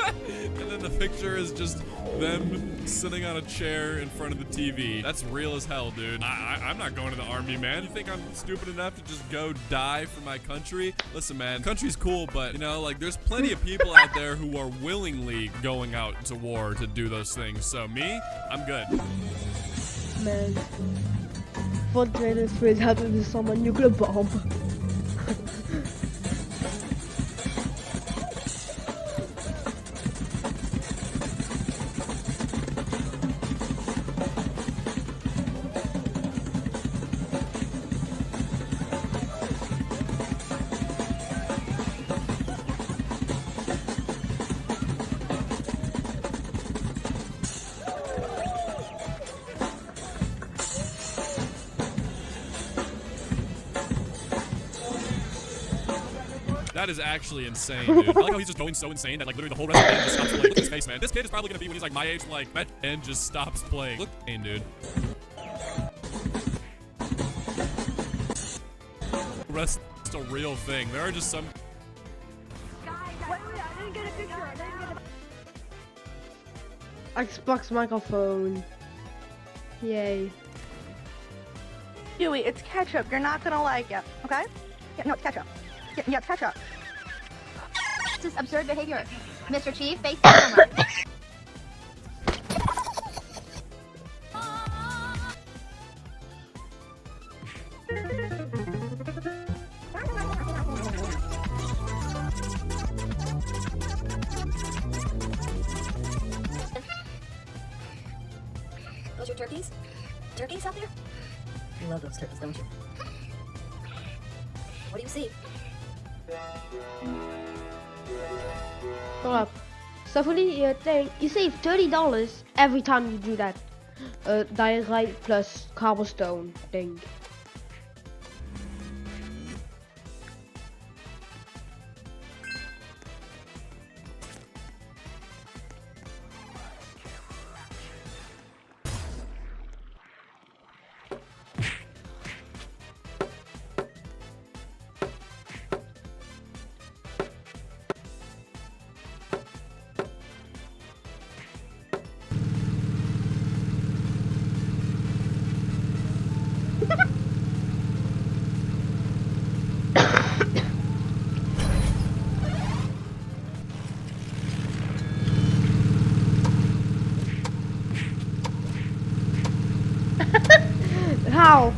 And then the picture is just them sitting on a chair in front of the TV. That's real as hell, dude. I'm not going to the army, man. You think I'm stupid enough to just go die for my country? Listen, man, country's cool, but, like, there's plenty of people out there who are willingly going out to war to do those things. So me, I'm good. Man, what greatest phrase happened with someone nuclear bomb? That is actually insane, dude. I like how he's just going so insane that like literally the whole rest of the game just stops playing. Look at his face, man. This kid is probably gonna be when he's like my age, like, and just stops playing. Look, dude. The rest is a real thing. There are just some. Xbox microphone. Yay. Huey, it's ketchup. You're not gonna like it, okay? Yeah, no, it's ketchup. Yeah, it's ketchup. This is absurd behavior. Mr. Chief, face the camera. Those your turkeys? Turkeys out there? You love those turkeys, don't you? What do you see? Hold up. So for the thing, you save $30 every time you do that diorite plus cobblestone thing. How?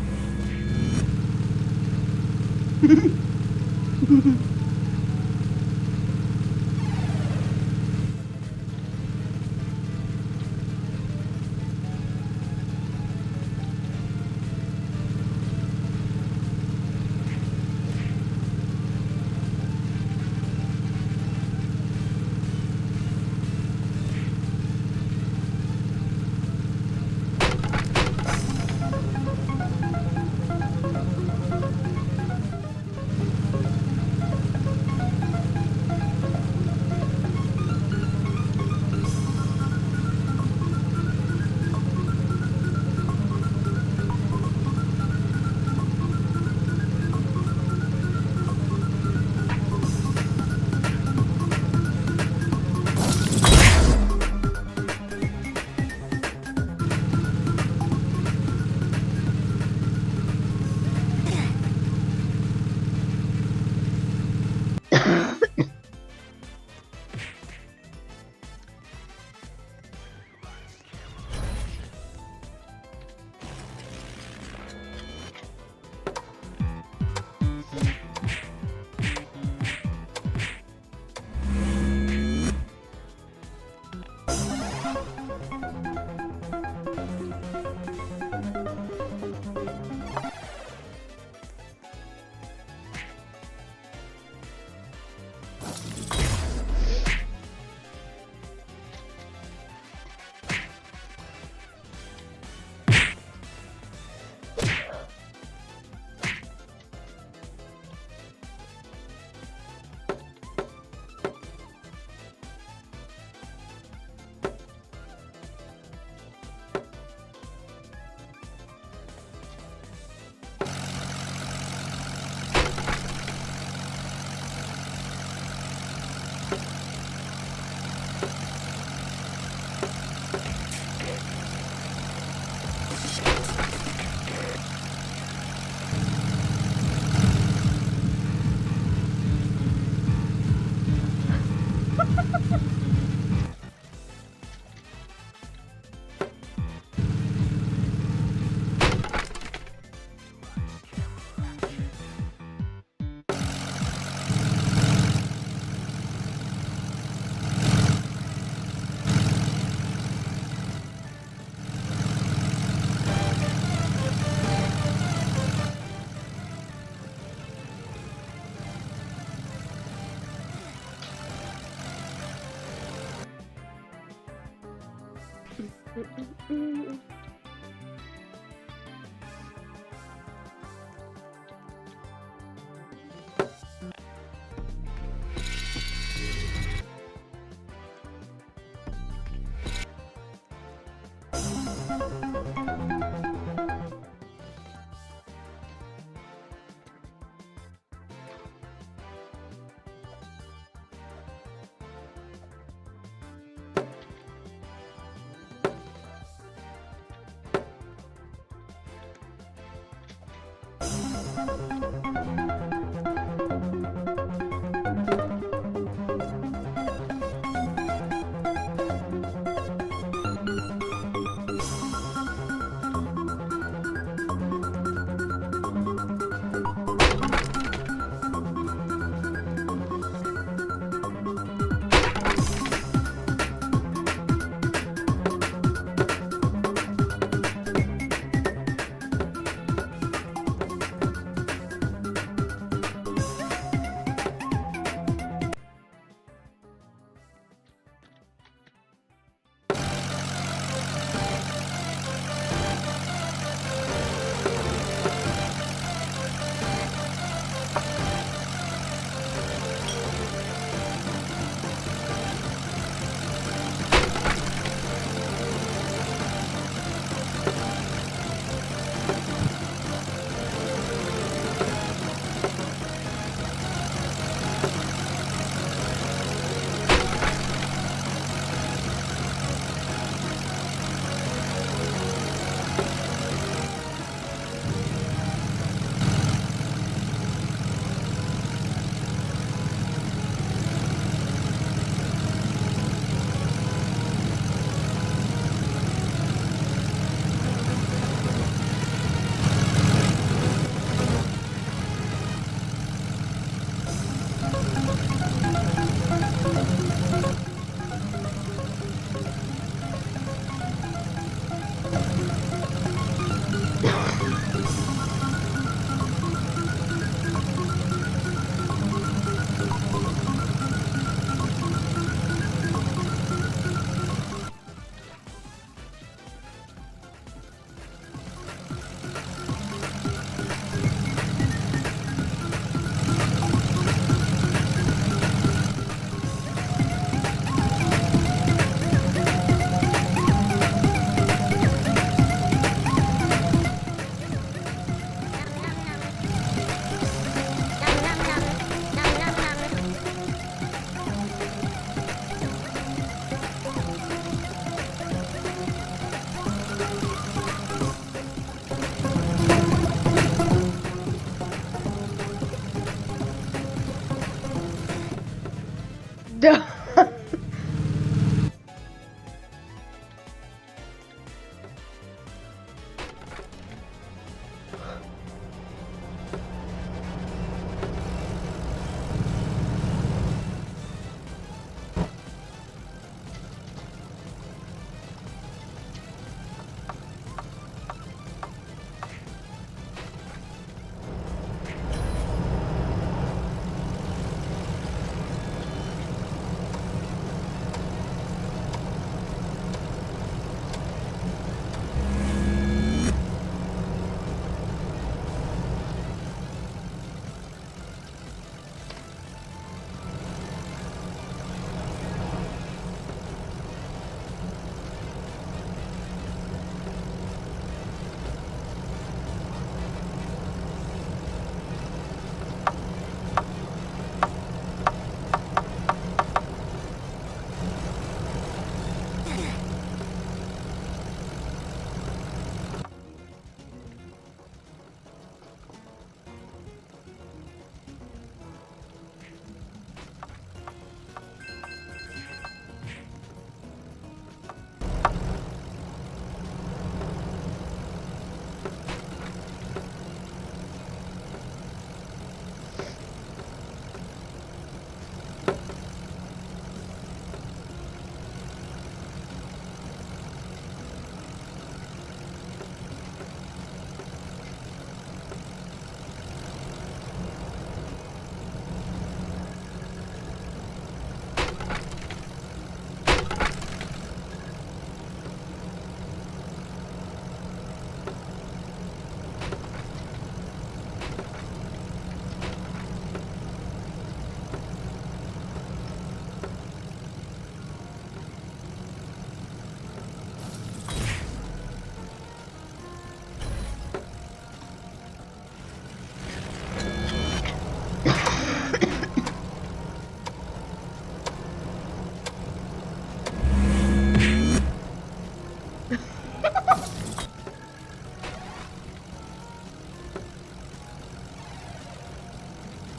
Duh.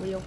Leo.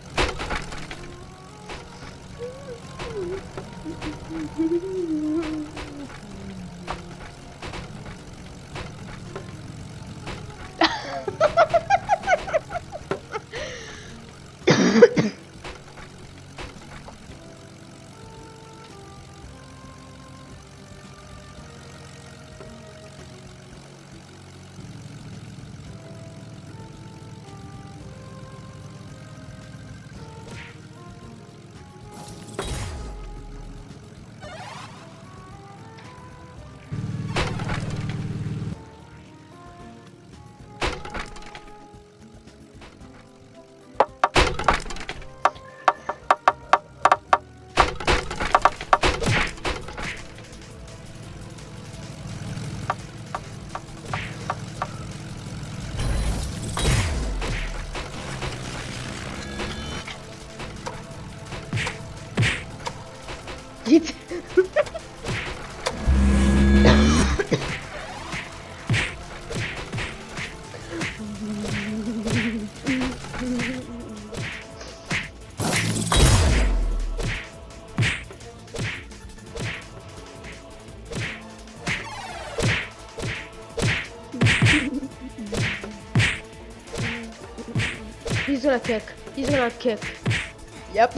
Git. He's gonna kick. He's gonna kick. Yep.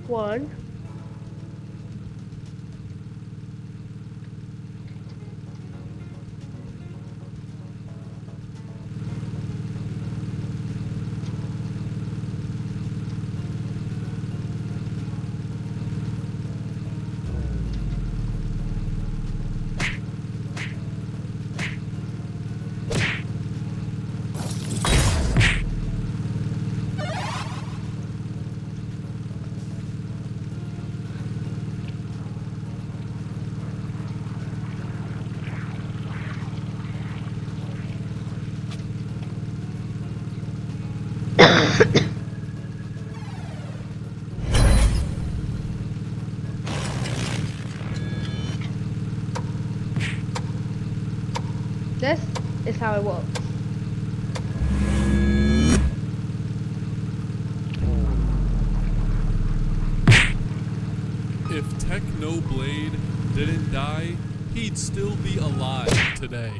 One. This is how it works. If Technoblade didn't die, he'd still be alive today.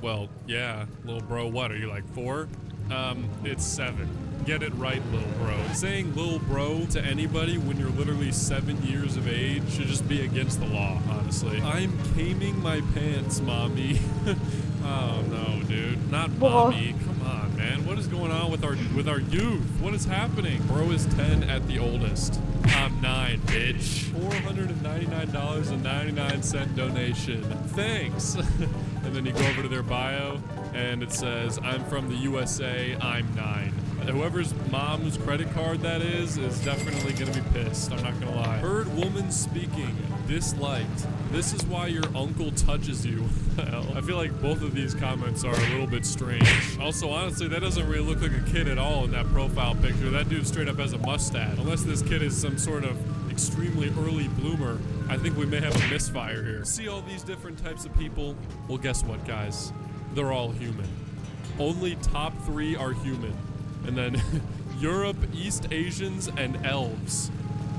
Well, yeah, little bro, what are you, like 4? It's 7. Get it right, little bro. Saying little bro to anybody when you're literally 7 years of age should just be against the law, honestly. I'm caming my pants, mommy. Oh no, dude. Not mommy. Come on, man. What is going on with our youth? What is happening? Bro is 10 at the oldest. I'm 9, bitch. $499.99 donation. Thanks. And then you go over to their bio and it says, I'm from the USA, I'm 9. Whoever's mom's credit card that is definitely gonna be pissed. I'm not gonna lie. Heard woman speaking, disliked. This is why your uncle touches you. Hell, I feel like both of these comments are a little bit strange. Also, honestly, that doesn't really look like a kid at all in that profile picture. That dude straight up has a mustache. Unless this kid is some sort of extremely early bloomer, I think we may have a misfire here. See all these different types of people? Well, guess what, guys? They're all human. Only top 3 are human. And then Europe, East Asians, and elves.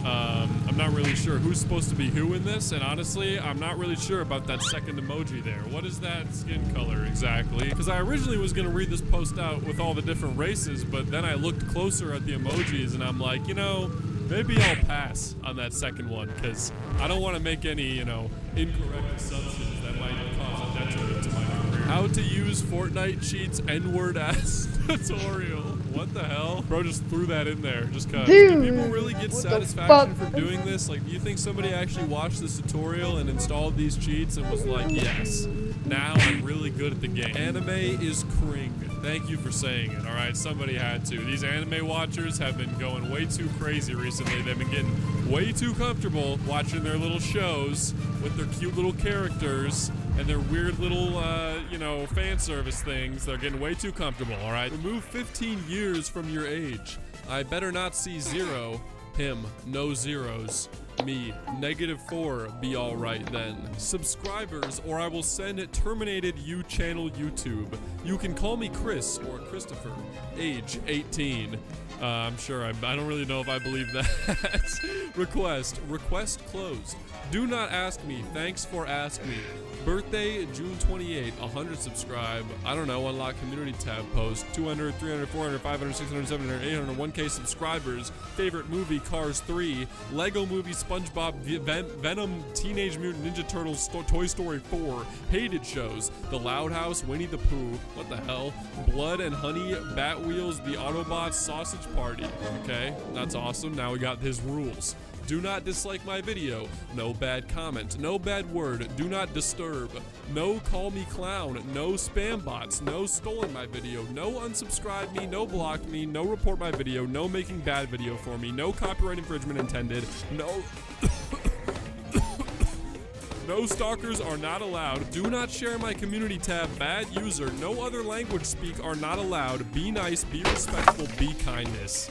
I'm not really sure who's supposed to be who in this, and honestly, I'm not really sure about that second emoji there. What is that skin color exactly? Because I originally was going to read this post out with all the different races, but then I looked closer at the emojis, and I'm like, you know, maybe I'll pass on that second one, because I don't want to make any, you know, incorrect assumptions that might cause a detriment to my career. How to use Fortnite cheats N-word ass tutorial. What the hell? Bro just threw that in there just cause. Do people really get satisfaction from doing this? Like, do you think somebody actually watched this tutorial and installed these cheats and was like, yes, now I'm really good at the game? Anime is cring. Thank you for saying it, all right? Somebody had to. These anime watchers have been going way too crazy recently. They've been getting way too comfortable watching their little shows with their cute little characters and their weird little, you know, fan service things. They're getting way too comfortable, all right? Remove 15 years from your age. I better not see 0. Him, no zeros. Me, -4, be all right then. Subscribers, or I will send it terminated you channel YouTube. You can call me Chris or Christopher. Age 18. I'm sure I don't really know if I believe that. Request closed. Do not ask me. Thanks for ask me. Birthday, June 28, 100 subscribe. I don't know, unlock community tab post. 200, 300, 400, 500, 600, 700, 800, 1K subscribers. Favorite movie, Cars 3. Lego Movie, SpongeBob, Venom, Teenage Mutant Ninja Turtles, Toy Story 4. Hated shows. The Loud House, Winnie the Pooh. What the hell? Blood and Honey, Bat Wheels, The Autobots, Sausage Party. Okay, that's awesome. Now we got his rules. Do not dislike my video. No bad comment. No bad word. Do not disturb. No call me clown. No spam bots. No stolen my video. No unsubscribe me. No block me. No report my video. No making bad video for me. No copyright infringement intended. No... No stalkers are not allowed. Do not share my community tab. Bad user. No other language speak are not allowed. Be nice. Be respectful. Be kindness.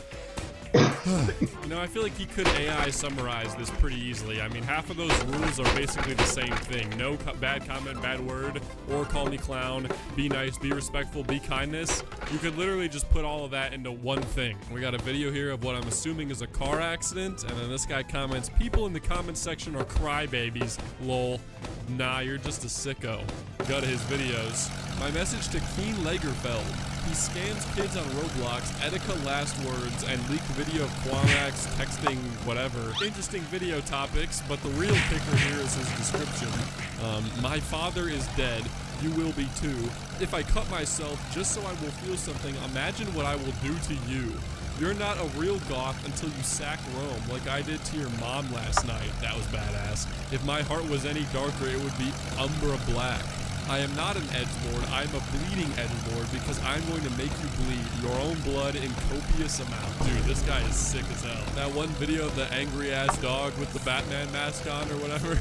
You know, I feel like he could AI summarize this pretty easily. I mean, half of those rules are basically the same thing. No bad comment, bad word, or call me clown, be nice, be respectful, be kindness. You could literally just put all of that into one thing. We got a video here of what I'm assuming is a car accident, and then this guy comments, people in the comment section are crybabies, lol. Nah, you're just a sicko. Go to his videos. My message to Keen Lagerfeld. He scams kids on Roblox, Etika last words, and leaked video of Quamax texting whatever. Interesting video topics, but the real kicker here is his description. My father is dead. You will be too. If I cut myself just so I will feel something, imagine what I will do to you. You're not a real goth until you sack Rome, like I did to your mom last night. That was badass. If my heart was any darker, it would be Umbra Black. I am not an edgelord, I am a bleeding edgelord because I'm going to make you bleed your own blood in copious amounts. Dude, this guy is sick as hell. That one video of the angry ass dog with the Batman mask on or whatever.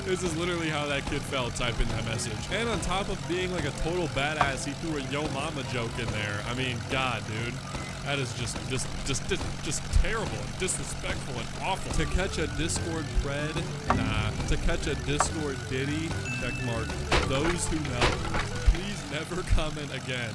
This is literally how that kid felt typing that message. And on top of being like a total badass, he threw a yo mama joke in there. I mean, God, dude. That is just terrible and disrespectful and awful. To catch a Discord pred, nah. To catch a Discord ditty, check mark. Those who know, please never comment again.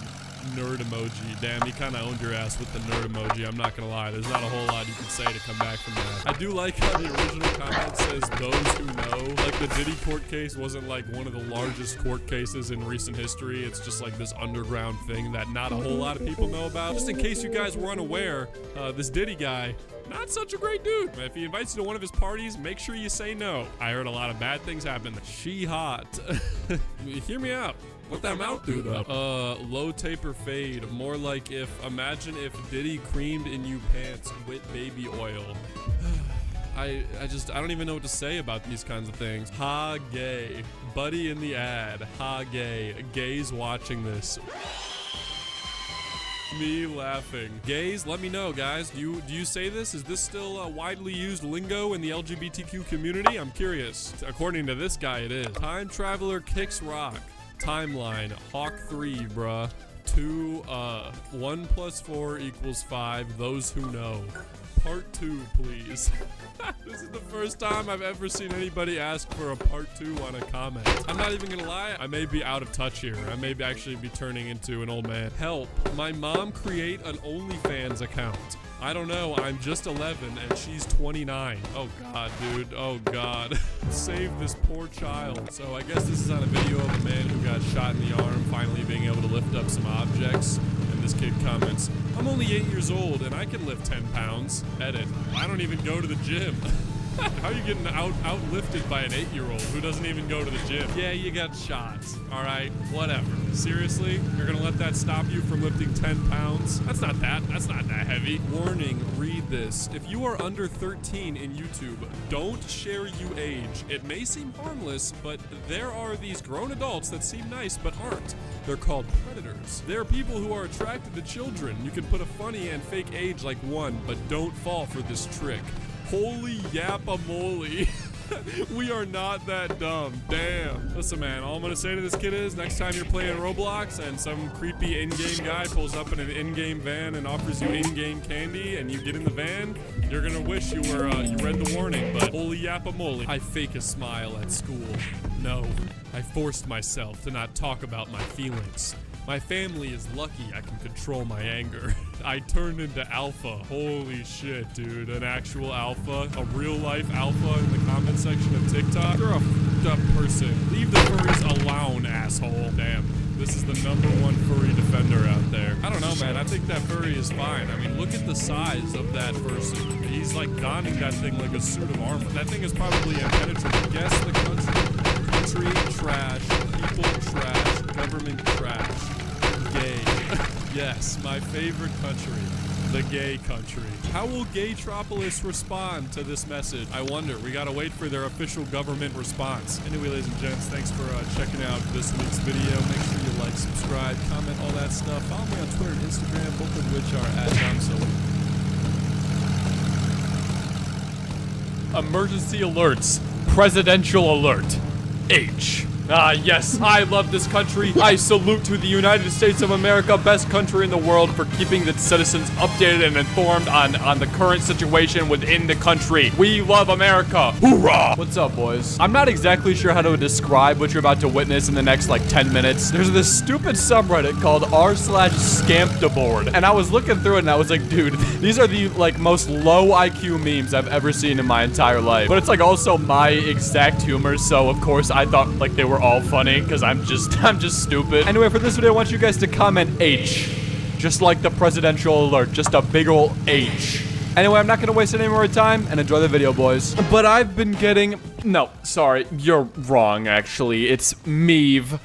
Nerd emoji. Damn, he kind of owned your ass with the nerd emoji. I'm not gonna lie. There's not a whole lot you can say to come back from that. I do like how the original comment says those who know. Like the Diddy court case wasn't like one of the largest court cases in recent history. It's just like this underground thing that not a whole lot of people know about. Just in case you guys were unaware, this Diddy guy, not such a great dude. If he invites you to one of his parties, make sure you say no. I heard a lot of bad things happen. She hot. Hear me out. What that mouth do though? Low taper fade. More like imagine if Diddy creamed in you pants with baby oil. I don't even know what to say about these kinds of things. Ha gay. Buddy in the ad. Ha gay. Gays watching this. Me laughing. Gays, let me know, guys. Do you say this? Is this still a widely used lingo in the LGBTQ community? I'm curious. According to this guy, it is. Time traveler kicks rock. Timeline. Hawk 3, bruh. 1 + 4 = 5. Those who know. Part 2, please. This is the first time I've ever seen anybody ask for a part 2 on a comment. I'm not even gonna lie, I may be out of touch here. I may actually be turning into an old man. Help. My mom create an OnlyFans account. I don't know, I'm just 11 and she's 29. Oh God, dude, oh God. Save this poor child. So I guess this is on a video of a man who got shot in the arm, finally being able to lift up some objects. And this kid comments, I'm only 8 years old and I can lift 10 pounds. Edit, I don't even go to the gym. How are you getting outlifted by an 8-year-old who doesn't even go to the gym? Yeah, you got shot. All right, whatever. Seriously? You're gonna let that stop you from lifting 10 pounds? That's not that heavy. Warning, read this. If you are under 13 in YouTube, don't share you age. It may seem harmless, but there are these grown adults that seem nice but aren't. They're called predators. There are people who are attracted to children. You can put a funny and fake age like 1, but don't fall for this trick. Holy yappa-moly. We are not that dumb. Damn. Listen, man, all I'm gonna say to this kid is next time you're playing Roblox and some creepy in-game guy pulls up in an in-game van and offers you in-game candy and you get in the van, you're gonna wish you read the warning, but holy yappa-moly. I fake a smile at school. No, I forced myself to not talk about my feelings. My family is lucky I can control my anger. I turned into alpha. Holy shit, dude. An actual alpha? A real-life alpha in the comment section of TikTok? You're a f***ed up person. Leave the furries alone, asshole. Damn. This is the #1 furry defender out there. I don't know, man. I think that furry is fine. I mean, look at the size of that fursuit. He's like donning that thing like a suit of armor. That thing is probably impenetrable. Guess the country. Country, trash. People, trash. Government, trash. Gay. Yes, my favorite country. The gay country. How will Gaytropolis respond to this message? I wonder. We gotta wait for their official government response. Anyway, ladies and gents, thanks for checking out this week's video. Make sure you like, subscribe, comment, all that stuff. Follow me on Twitter and Instagram, both of which are @DomSolo. Emergency alerts. Presidential alert. H. Yes, I love this country. I salute to the United States of America, best country in the world, for keeping its citizens updated and informed on the current situation within the country. We love America. Hoorah! What's up, boys? I'm not exactly sure how to describe what you're about to witness in the next, 10 minutes. There's this stupid subreddit called r/Scamptaboard, and I was looking through it and I was like, dude, these are the, most low IQ memes I've ever seen in my entire life. But it's, also my exact humor, so of course I thought, they were were all funny because I'm just stupid. Anyway, for this video, I want you guys to comment H. Just like the presidential alert, just a big ol' H. Anyway, I'm not gonna waste any more time and enjoy the video, boys. But I've been getting, no, sorry, you're wrong, actually. It's Meave.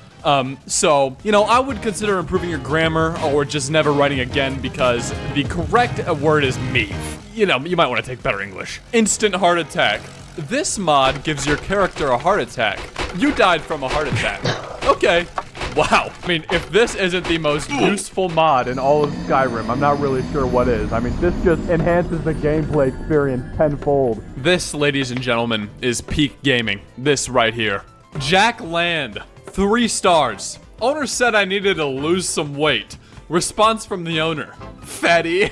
So, you know, I would consider improving your grammar or just never writing again because the correct word is Meave. You know, you might want to take better English. Instant heart attack. This mod gives your character a heart attack. You died from a heart attack. Okay. Wow. I mean, if this isn't the most useful mod in all of Skyrim, I'm not really sure what is. I mean, this just enhances the gameplay experience tenfold. This, ladies and gentlemen, is peak gaming. This right here. Jack Land. 3 stars. Owner said I needed to lose some weight. Response from the owner. Fatty.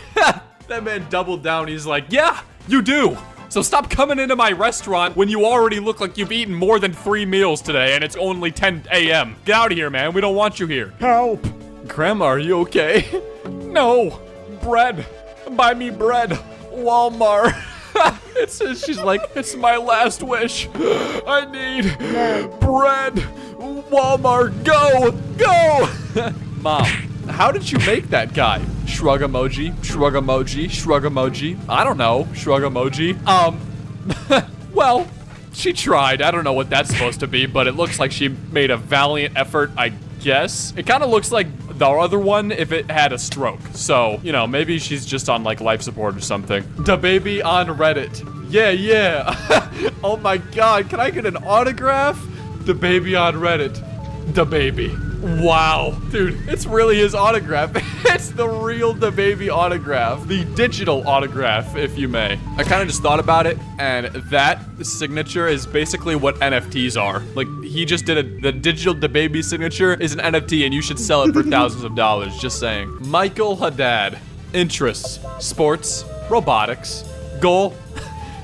That man doubled down. He's like, yeah, you do. So stop coming into my restaurant when you already look like you've eaten more than 3 meals today and it's only 10 a.m. Get out of here, man. We don't want you here. Help. Grandma, are you okay? No. Bread. Buy me bread. Walmart. She's like, it's my last wish. I need bread. Walmart, go. Mom, how did you make that guy? Shrug emoji, shrug emoji, shrug emoji. I don't know, shrug emoji. Well, she tried. I don't know what that's supposed to be, but it looks like she made a valiant effort, I guess. It kind of looks like the other one if it had a stroke. So, you know, maybe she's just on like life support or something. Da baby on Reddit. Yeah. Oh my God, can I get an autograph? Da baby on Reddit. Da baby. Wow, dude, it's really his autograph. It's the real DaBaby autograph. The digital autograph, if you may. I kind of just thought about it, and that signature is basically what NFTs are. Like, he just did the digital DaBaby signature is an NFT, and you should sell it for thousands of dollars, just saying. Michael Haddad. Interests. Sports. Robotics. Goal.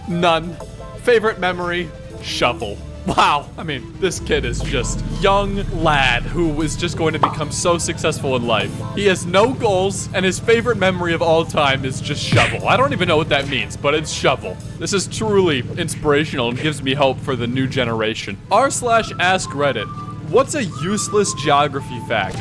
None. Favorite memory. Shuffle. Wow, I mean, this kid is just young lad who is just going to become so successful in life. He has no goals, and his favorite memory of all time is just shovel. I don't even know what that means, but it's shovel. This is truly inspirational and gives me hope for the new generation. r/ask Reddit. What's a useless geography fact?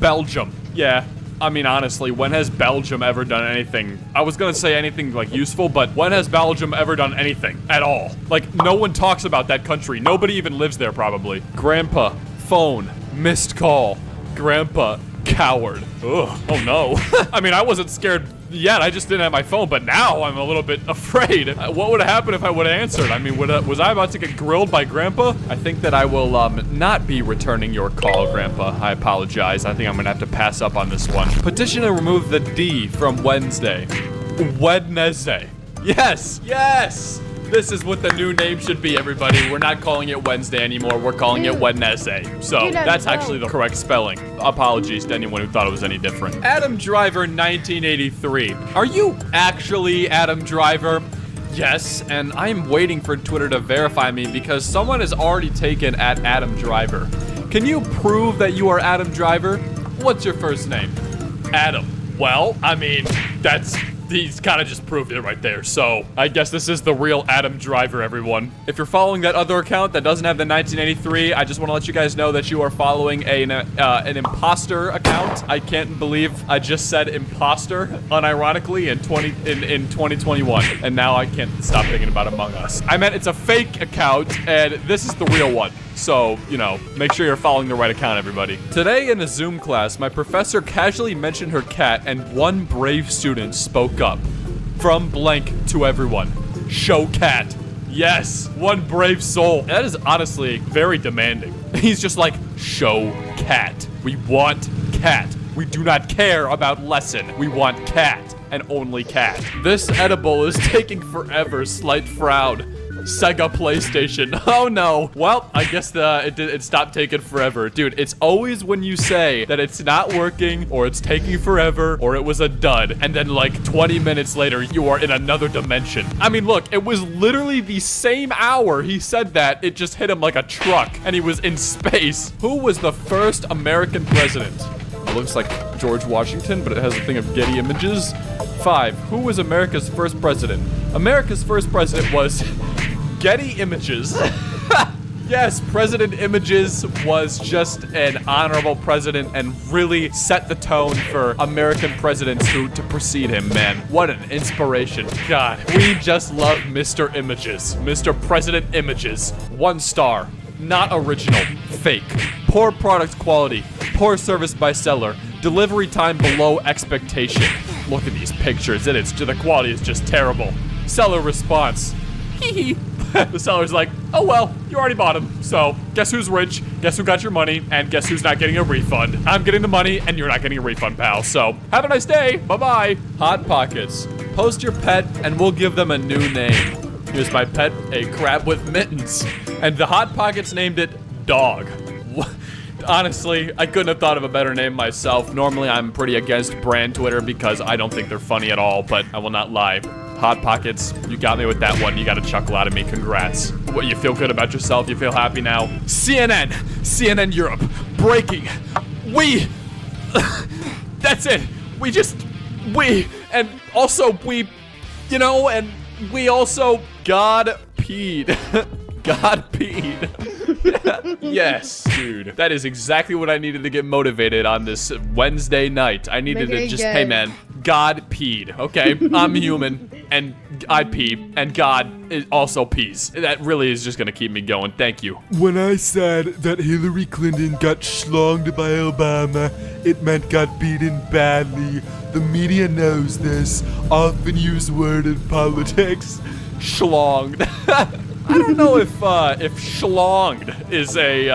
Belgium. Yeah. I mean, honestly, when has Belgium ever done anything? I was gonna say anything, like, useful, but when has Belgium ever done anything at all? Like, no one talks about that country. Nobody even lives there, probably. Grandpa, phone, missed call. Grandpa, coward. Ugh, oh no. I mean, I wasn't scared yet. I just didn't have my phone, but now I'm a little bit afraid. What would have happened if I would have answered? I mean, was I about to get grilled by Grandpa? I think that I will not be returning your call, Grandpa. I apologize. I think I'm gonna have to pass up on this one. Petition to remove the D from Wednesday. Wednesday. Yes. This is what the new name should be, everybody. We're not calling it Wednesday anymore. We're calling it Wednesday. So that's actually the correct spelling. Apologies to anyone who thought it was any different. Adam Driver 1983. Are you actually Adam Driver? Yes, and I'm waiting for Twitter to verify me because someone has already taken at Adam Driver. Can you prove that you are Adam Driver? What's your first name? Adam. Well, I mean, he's kind of just proved it right there. So I guess this is the real Adam Driver, everyone. If you're following that other account that doesn't have the 1983, I just want to let you guys know that you are following an imposter account. I can't believe I just said imposter unironically in 2021, and now I can't stop thinking about Among Us. I meant it's a fake account, and this is the real one. So, you know, make sure you're following the right account, everybody. Today in a Zoom class, my professor casually mentioned her cat, and one brave student spoke up. From blank to everyone. Show cat. Yes, one brave soul. That is honestly very demanding. He's just like, show cat. We want cat. We do not care about lesson. We want cat and only cat. This edible is taking forever. Slight frown. Sega PlayStation. Oh no. Well, I guess it stopped taking forever. Dude, it's always when you say that it's not working or it's taking forever or it was a dud, and then like 20 minutes later you are in another dimension. I mean, look, it was literally the same hour he said that. It just hit him like a truck and he was in space. Who was the first American president? It looks like George Washington, but it has a thing of Getty Images. 5. Who was America's first president? America's first president was Getty Images. Yes, President Images was just an honorable president and really set the tone for American presidents to precede him, man. What an inspiration. God, we just love Mr. Images. Mr. President Images. 1 star. Not original. Fake. Poor product quality. Poor service by seller. Delivery time below expectation. Look at these pictures. The quality is just terrible. Seller response. Hee hee. The seller's like, oh well, you already bought them, so guess who's rich, guess who got your money, and guess who's not getting a refund. I'm getting the money, and you're not getting a refund, pal, so have a nice day, bye-bye. Hot Pockets. Post your pet, and we'll give them a new name. Here's my pet, a crab with mittens. And the Hot Pockets named it Dog. Honestly, I couldn't have thought of a better name myself. Normally, I'm pretty against brand Twitter because I don't think they're funny at all, but I will not lie. Hot Pockets, you got me with that one. You got a chuckle out of me. Congrats. What, you feel good about yourself? You feel happy now? CNN Europe, breaking. That's it. And also God peed. God peed. Yes, dude. That is exactly what I needed to get motivated on this Wednesday night. I needed to just, hey man, God peed. Okay, I'm human, and I pee, and God also pees. That really is just gonna keep me going. Thank you. When I said that Hillary Clinton got schlonged by Obama, it meant got beaten badly. The media knows this. Often used word in politics. Schlonged. I don't know if schlonged is a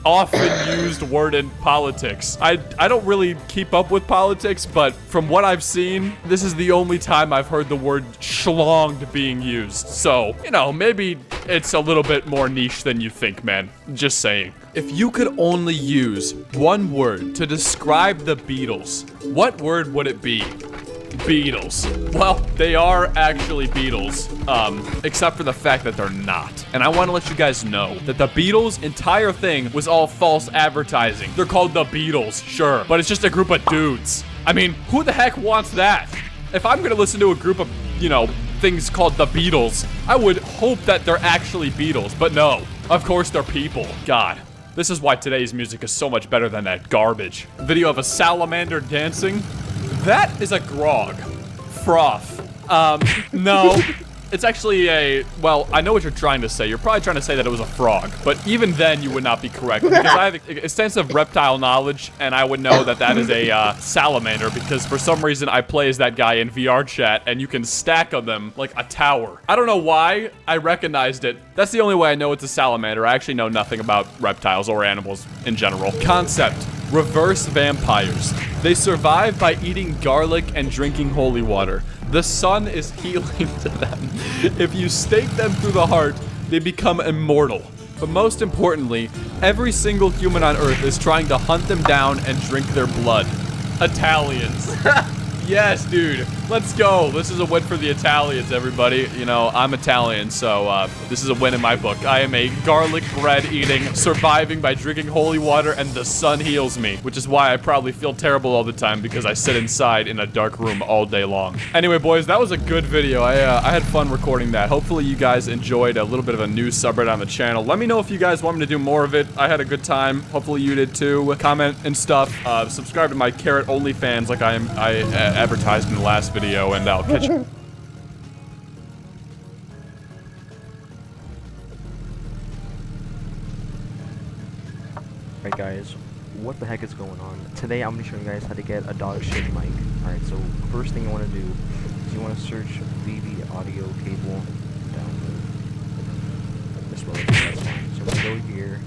often used word in politics. I don't really keep up with politics, but from what I've seen, this is the only time I've heard the word schlonged being used. So, maybe it's a little bit more niche than you think, man. Just saying. If you could only use one word to describe the Beatles, what word would it be? Beatles. Well, they are actually Beatles, except for the fact that they're not. And I want to let you guys know that the Beatles' entire thing was all false advertising. They're called the Beatles, sure, but it's just a group of dudes. I mean, who the heck wants that? If I'm gonna listen to a group of, things called the Beatles, I would hope that they're actually Beatles, but no. Of course they're people. God. This is why today's music is so much better than that garbage. Video of a salamander dancing. That is a grog. Froth. No. It's actually well, I know what you're trying to say. You're probably trying to say that it was a frog, but even then you would not be correct because I have extensive reptile knowledge and I would know that that is a salamander because for some reason I play as that guy in VR chat and you can stack on them like a tower. I don't know why I recognized it. That's the only way I know it's a salamander. I actually know nothing about reptiles or animals in general. Concept. Reverse vampires. They survive by eating garlic and drinking holy water. The sun is healing to them. If you stake them through the heart, they become immortal. But most importantly, every single human on Earth is trying to hunt them down and drink their blood. Italians. Yes, dude. Let's go. This is a win for the Italians, everybody. I'm Italian, so this is a win in my book. I am a garlic bread eating, surviving by drinking holy water, and the sun heals me, which is why I probably feel terrible all the time because I sit inside in a dark room all day long. Anyway, boys, that was a good video. I had fun recording that. Hopefully you guys enjoyed a little bit of a new subreddit on the channel. Let me know if you guys want me to do more of it. I had a good time. Hopefully you did too. Comment and stuff. Subscribe to my Carrot OnlyFans like I advertised in the last video, and I'll catch you. Alright guys, what the heck is going on? Today I'm going to show you guys how to get a dog shit mic. Alright, so first thing you want to do is you want to search VV audio cable download. This one, that's fine. So we'll go here.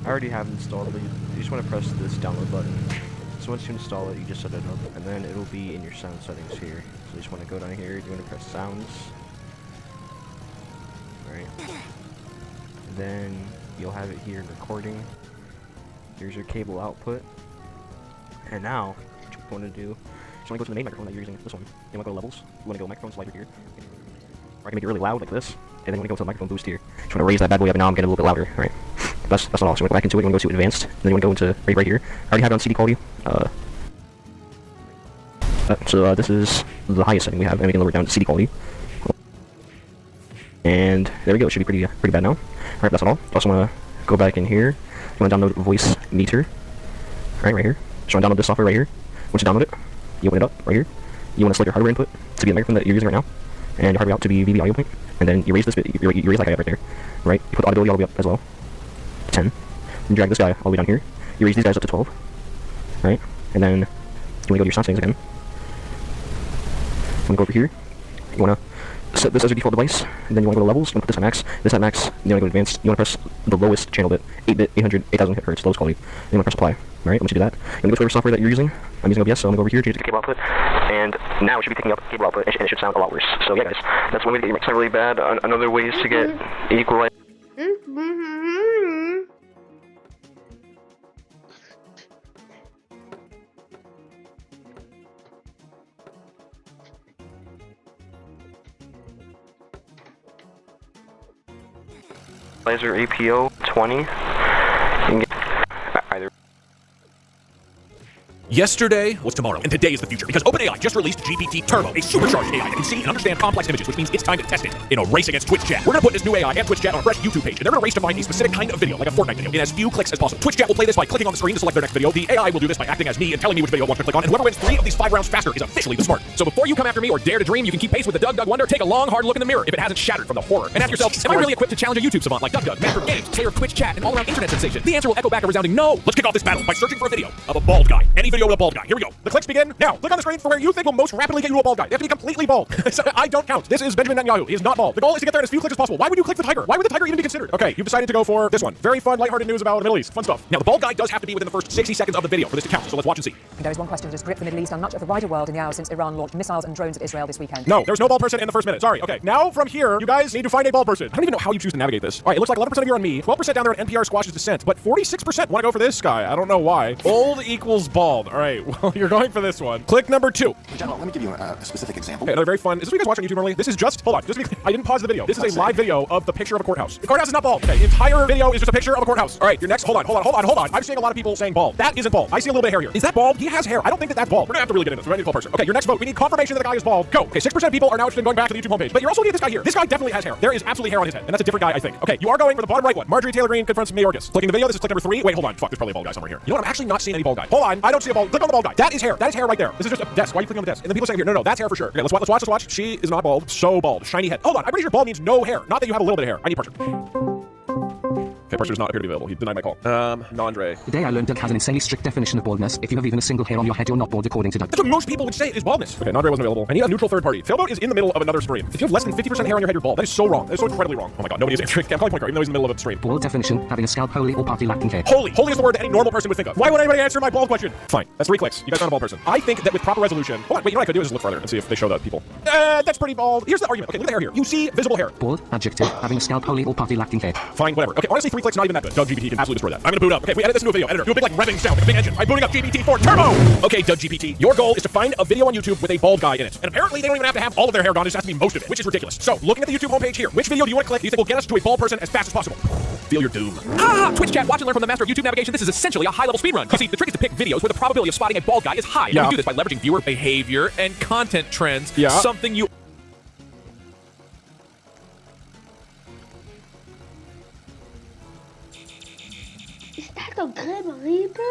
I already have it installed, but you just want to press this download button. So once you install it, you just set it up, and then it'll be in your sound settings here. So you just want to go down here, you want to press sounds. Alright. Then you'll have it here, recording. Here's your cable output. And now, what you want to do, you want to go to the main microphone that you're using, this one. You want to go to levels, you want to go microphone slider here. Or I can make it really loud like this, and then you want to go to the microphone boost here. Just want to raise that bad boy up, and now I'm getting a little bit louder. Alright. That's not all. So you want to go back into it, you want to go to advanced, and then you want to go into right here. I already have it on CD quality. So this is the highest setting we have, and we can lower it down to CD quality. And there we go. It should be pretty bad now. Alright, that's not all. Also want to go back in here. You want to download Voice Meter. Alright, right here. So you want to download this software right here. Once you download it, you open it up right here. You want to select your hardware input to be the microphone that you're using right now, and your hardware out to be VV audio point. And then you raise this bit. You raise that guy up right there. Right. You put the audibility all the way up as well. 10. And drag this guy all the way down here. You raise these guys up to 12. Right. And then you want to go to your sound settings again. You want to go over here. You want to set this as your default device, and then you want to go to levels. You want to put this at max. This at max. Then you want to go to advanced. You want to press the lowest channel bit, 8-bit, 8000 Hz, lowest quality. Then you want to press apply. Alright, once you do that, you're going to go to whatever software that you're using. I'm using OBS, so I'm going to go over here, change the cable output, and now it should be picking up cable output, and it should sound a lot worse. So yeah, guys, that's one way to get your mix sound really bad. Another way is to get equalizer. APO 20. Either. Yesterday was tomorrow, and today is the future, because OpenAI just released GPT Turbo, a supercharged AI that can see and understand complex images, which means it's time to test it in a race against Twitch Chat. We're gonna put this new AI and Twitch Chat on a fresh YouTube page, and they're gonna race to find a specific kind of video, like a Fortnite video, in as few clicks as possible. Twitch Chat will play this by clicking on the screen to select their next video. The AI will do this by acting as me and telling me which video I want to click on, and whoever wins 3 of these 5 rounds faster is officially the smart. So before you come after me or dare to dream you can keep pace with the Doug Wonder, take a long, hard look in the mirror if it hasn't shattered from the horror, and ask yourself, am I really equipped to challenge a YouTube savant like Doug, master of games, player of Twitch Chat, and all-around internet sensation? The answer will echo back a resounding no. Let's kick off this battle by searching for a video of a bald guy. Any video with a bald guy. Here we go. The clicks begin now. Click on the screen for where you think will most rapidly get you to a bald guy. They have to be completely bald. So I don't count. This is Benjamin Netanyahu. He is not bald. The goal is to get there in as few clicks as possible. Why would you click the tiger? Why would the tiger even be considered? Okay, you've decided to go for this one. Very fun, lighthearted news about the Middle East. Fun stuff. Now, the bald guy does have to be within the first 60 seconds of the video for this to count. So let's watch and see. There is one question that has gripped the Middle East and much of the wider world in the hours since Iran launched missiles and drones at Israel this weekend. No, there's no bald person in the first minute. Sorry. Okay, now from here, you guys need to find a bald person. I don't even know how you choose to navigate this. All right, it looks like 11% of you are on me, 12% down there on NPR squashes dissent, but 46% want to go for this guy. I don't know why. Old equals bald. All right, well, you're going for this one. Click number 2. General, let me give you a specific example. Okay, another very fun. Is this what you guys watch on YouTube normally? This is just, hold on, I didn't pause the video. This is a live video of the picture of a courthouse. The courthouse is not bald. Okay, the entire video is just a picture of a courthouse. All right, your next, hold on. I'm seeing a lot of people saying bald. That isn't bald. I see a little bit of hair here. Is that bald? He has hair. I don't think that's bald. We're gonna have to really get into this. We're gonna need a person. Okay, your next vote. We need confirmation that the guy is bald. Go. Okay, 6% of people are now interested in going back to the YouTube homepage. But you're also looking at this guy here. This guy definitely has hair. There is absolutely hair on his head, and that's a different guy, I think. Okay, you are going for the bottom right one. Marjorie Taylor Greene confronts Mayorkas. Clicking the video. This is click number 3. Wait, hold on. Fuck, there's probably a bald guy somewhere here. You know what? I'm actually not seeing any bald guy. Hold on. I don't see a bald. Click on the bald guy. That is hair. That is hair right there. This is just a desk. Why are you clicking on the desk? And then people saying here, no, that's hair for sure. Okay, let's watch. She is not bald. So bald. Shiny head. Hold on. I'm pretty sure bald means no hair. Not that you have a little bit of hair. I need Parser. Okay, Parser does not appear to be available. He denied my call. Nandre. Today I learned Doug has an insanely strict definition of baldness. If you have even a single hair on your head, you're not bald according to Doug. That's what most people would say is baldness. Okay, Nandre wasn't available. I need a neutral third party. Failboat is in the middle of another stream. If you have less than 50% hair on your head, you're bald. That is so wrong. That is so incredibly wrong. Oh my god, nobody is answering. I'm calling point guard, even though he's in the middle of a stream. Bald definition, having a scalp wholly or partly lacking hair. Holy is the word that any normal person would think of. Why would anybody answer my bald question? Fine, that's 3 clicks. You guys found a bald person. I think that with proper resolution. Hold on, wait, you know what I could do is look further and see if they show the people. That's pretty bald. Here's the argument. Okay, look at the hair here. You see visible hair. Bald, adjective, having a scalp wholly or partly lacking hair. Fine, whatever. Okay, honestly, 3 clicks not even that good. Doug GPT can absolutely destroy that. I'm gonna boot up. Okay, we edit this into a video. Editor, do a big like revving sound, like a big engine. I'm booting up GPT-4 Turbo! Okay, Doug GPT, your goal is to find a video on YouTube with a bald guy in it. And apparently they don't even have to have all of their hair gone, it just has to be most of it, which is ridiculous. So, looking at the YouTube homepage here, which video do you want to click you think will get us to a bald person as fast as possible? Feel your doom. Twitch Chat, watch and learn from the master of YouTube navigation. This is essentially a high-level speedrun. You see, the trick is to pick videos where the probability of spotting a bald guy is high. Yeah. And we do this by leveraging viewer behavior and content trends. Yeah. Something you... Is that a Grim Reaper?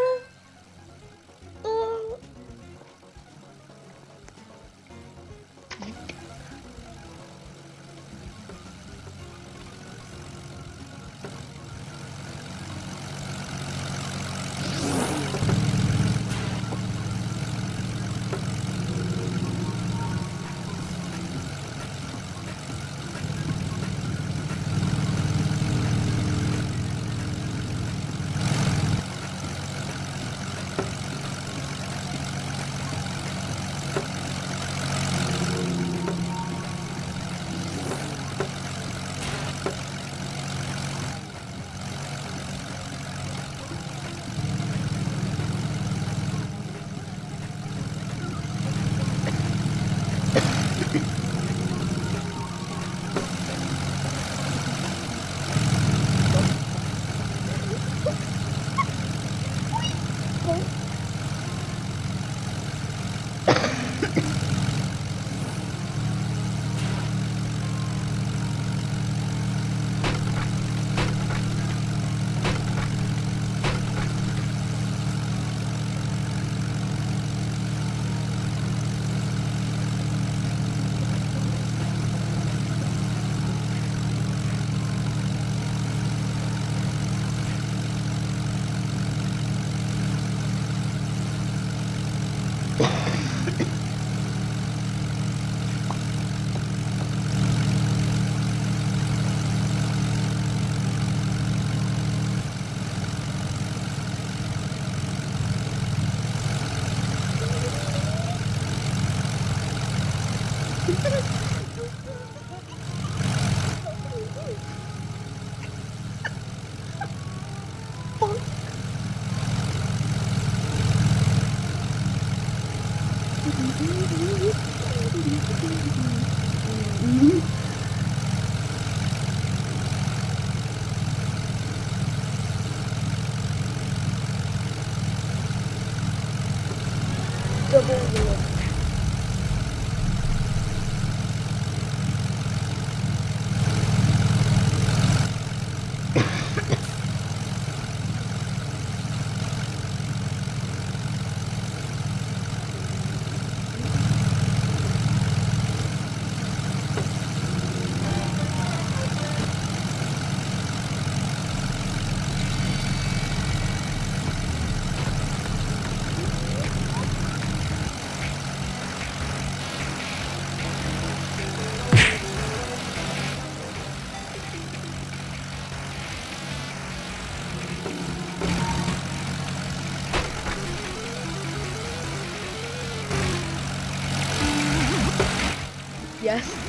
Yes.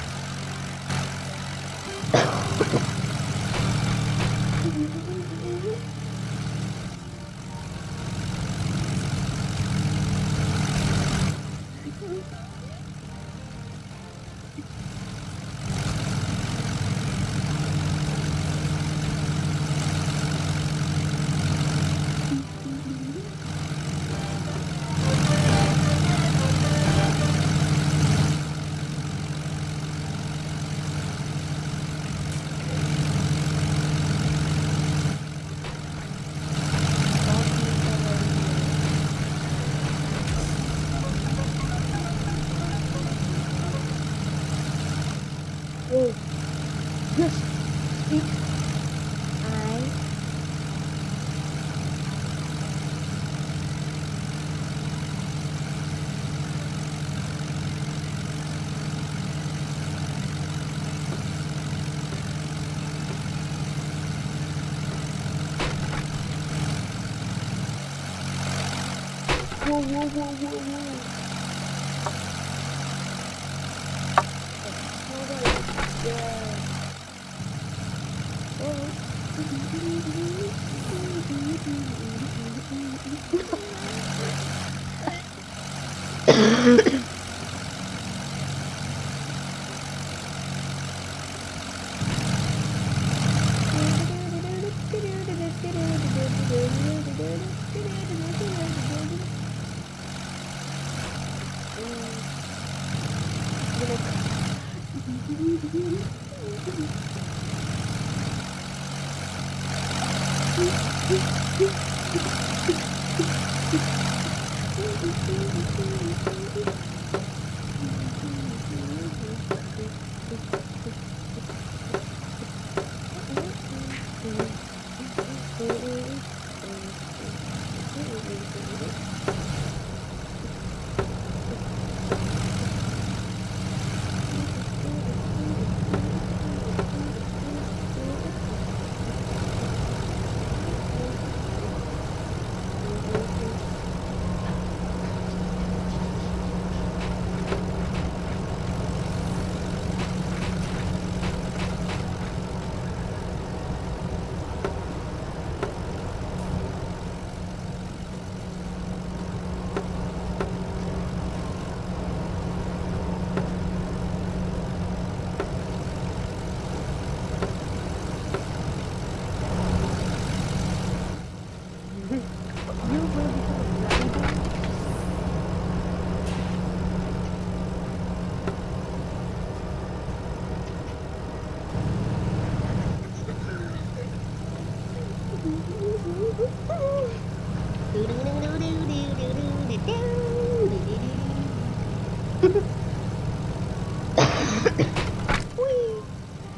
Oh, yes. Speak. I. Whoa, whoa, whoa, whoa, whoa.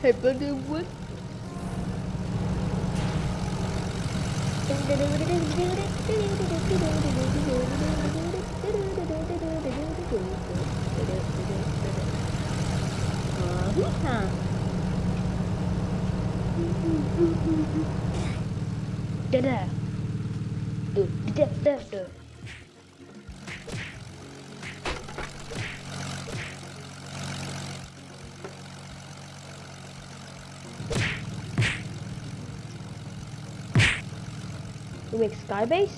Hey, buddy, what? Da-da. Da-da-da-da. We make Skybase.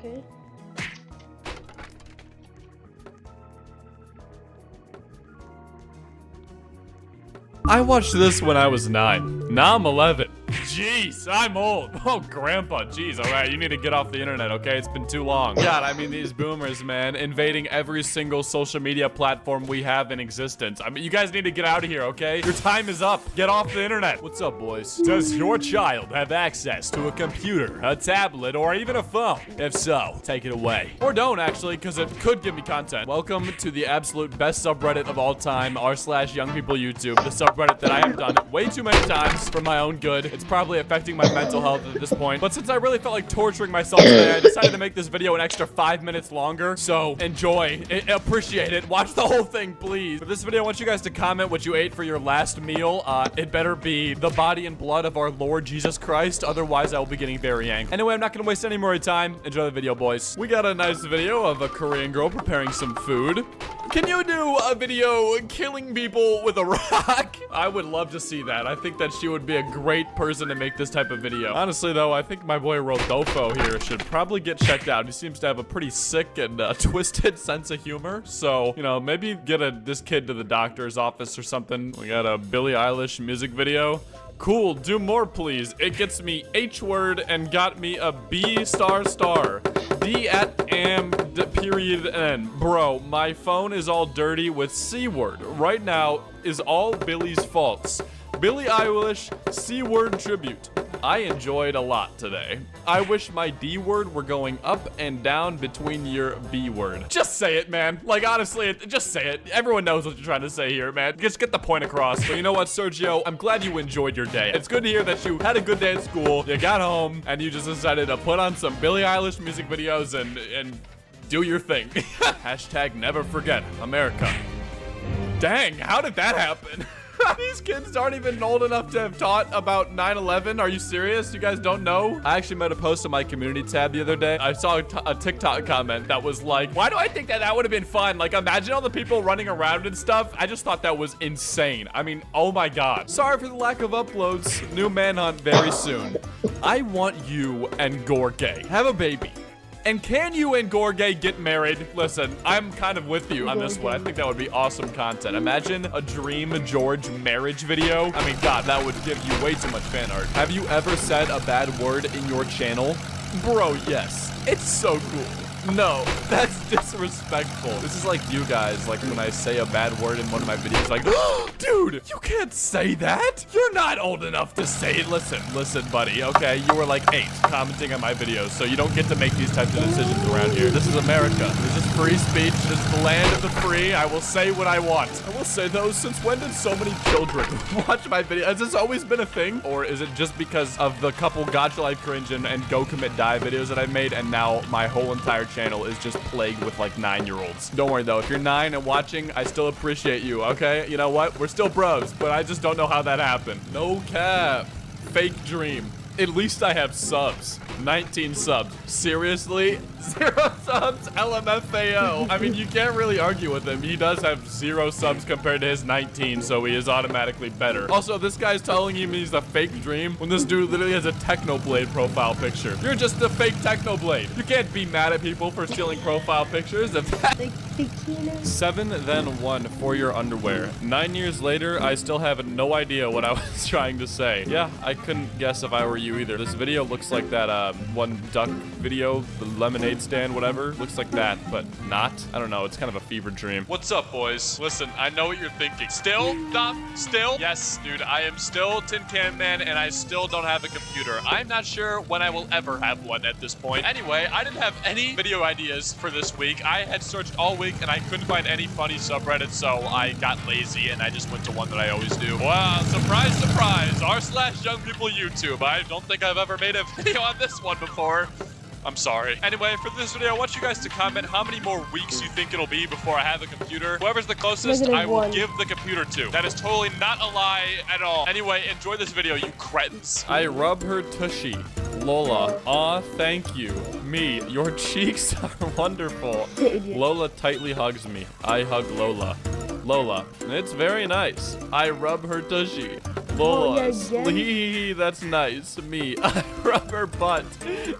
Okay. I watched this when I was 9. Now I'm 11. Jeez, I'm old. Oh, grandpa, jeez. All right, you need to get off the internet, okay? It's been too long. God, I mean, these boomers, man, invading every single social media platform we have in existence. I mean, you guys need to get out of here, okay? Your time is up. Get off the internet. What's up, boys? Does your child have access to a computer, a tablet, or even a phone? If so, take it away. Or don't, actually, because it could give me content. Welcome to the absolute best subreddit of all time, r/YoungPeopleYouTube, the subreddit that I have done way too many times for my own good. It's probably affecting my mental health at this point. But since I really felt like torturing myself today, I decided to make this video an extra 5 minutes longer. So enjoy, appreciate it. Watch the whole thing, please. For this video, I want you guys to comment what you ate for your last meal. It better be the body and blood of our Lord Jesus Christ. Otherwise, I will be getting very angry. Anyway, I'm not gonna waste any more time. Enjoy the video, boys. We got a nice video of a Korean girl preparing some food. Can you do a video killing people with a rock? I would love to see that. I think that she would be a great person to make this type of video. Honestly, though, I think my boy Rodolfo here should probably get checked out. He seems to have a pretty sick and twisted sense of humor. So, you know, maybe get this kid to the doctor's office or something. We got a Billie Eilish music video. Cool, do more, please. It gets me H word and got me a B ***. D at am period N. Bro, my phone is all dirty with C word. Right now is all Billy's faults. Billie Eilish C word tribute. I enjoyed a lot today. I wish my D word were going up and down between your B word. Just say it, man. Like, honestly, just say it. Everyone knows what you're trying to say here, man. Just get the point across. But you know what, Sergio? I'm glad you enjoyed your day. It's good to hear that you had a good day at school, you got home, and you just decided to put on some Billie Eilish music videos and do your thing. Hashtag never forget America. Dang, how did that happen? These kids aren't even old enough to have taught about 9/11. Are you serious? You guys don't know? I actually made a post on my community tab the other day. I saw a TikTok comment that was like, why do I think that would have been fun? Like, imagine all the people running around and stuff. I just thought that was insane. I mean, oh my God. Sorry for the lack of uploads. New manhunt very soon. I want you and Gorgay have a baby. And can you and Gorgay get married? Listen, I'm kind of with you on this one. I think that would be awesome content. Imagine a Dream George marriage video. I mean, God, that would give you way too much fan art. Have you ever said a bad word in your channel? Bro, yes. It's so cool. No, that's disrespectful. This is like you guys, like when I say a bad word in one of my videos, like, dude, you can't say that. You're not old enough to say it. Listen, buddy, okay? You were like 8 commenting on my videos, so you don't get to make these types of decisions around here. This is America. This is free speech. This is the land of the free. I will say what I want. I will say, though, since when did so many children watch my video? Has this always been a thing? Or is it just because of the couple Gotcha Life Cringe and Go Commit Die videos that I've made, and now my whole entire channel is just plagued with like 9-year-olds. Don't worry though, if you're 9 and watching, I still appreciate you, okay? You know what? We're still bros, but I just don't know how that happened. No cap. Fake dream. At least I have subs. 19 subs. Seriously? 0 subs? LMFAO. I mean, you can't really argue with him. He does have 0 subs compared to his 19, so he is automatically better. Also, this guy's telling him he's a fake dream when this dude literally has a Technoblade profile picture. You're just a fake Technoblade. You can't be mad at people for stealing profile pictures. If that Bikini. 7 then 1 for your underwear. 9 years later, I still have no idea what I was trying to say. Yeah, I couldn't guess if I were you either. This video looks like that one duck video, the lemonade stand, whatever. Looks like that, but not. I don't know. It's kind of a fever dream. What's up, boys? Listen, I know what you're thinking. Still, Dom? Still? Yes, dude, I am still Tin Can Man, and I still don't have a computer. I'm not sure when I will ever have one at this point. Anyway, I didn't have any video ideas for this week. I had searched all week, and I couldn't find any funny subreddits, so I got lazy, and I just went to one that I always do. Wow, surprise, surprise, r/YoungPeople YouTube. I don't think I've ever made a video on this one before. I'm sorry. Anyway, for this video, I want you guys to comment how many more weeks you think it'll be before I have a computer. Whoever's the closest, I will give the computer to. That is totally not a lie at all. Anyway, enjoy this video, you cretins. I rub her tushy. Lola. Aw, thank you. Me. Your cheeks are wonderful. Lola tightly hugs me. I hug Lola. Lola. It's very nice. I rub her tushy. Lola. Hee, that's nice. Me. I rub her butt.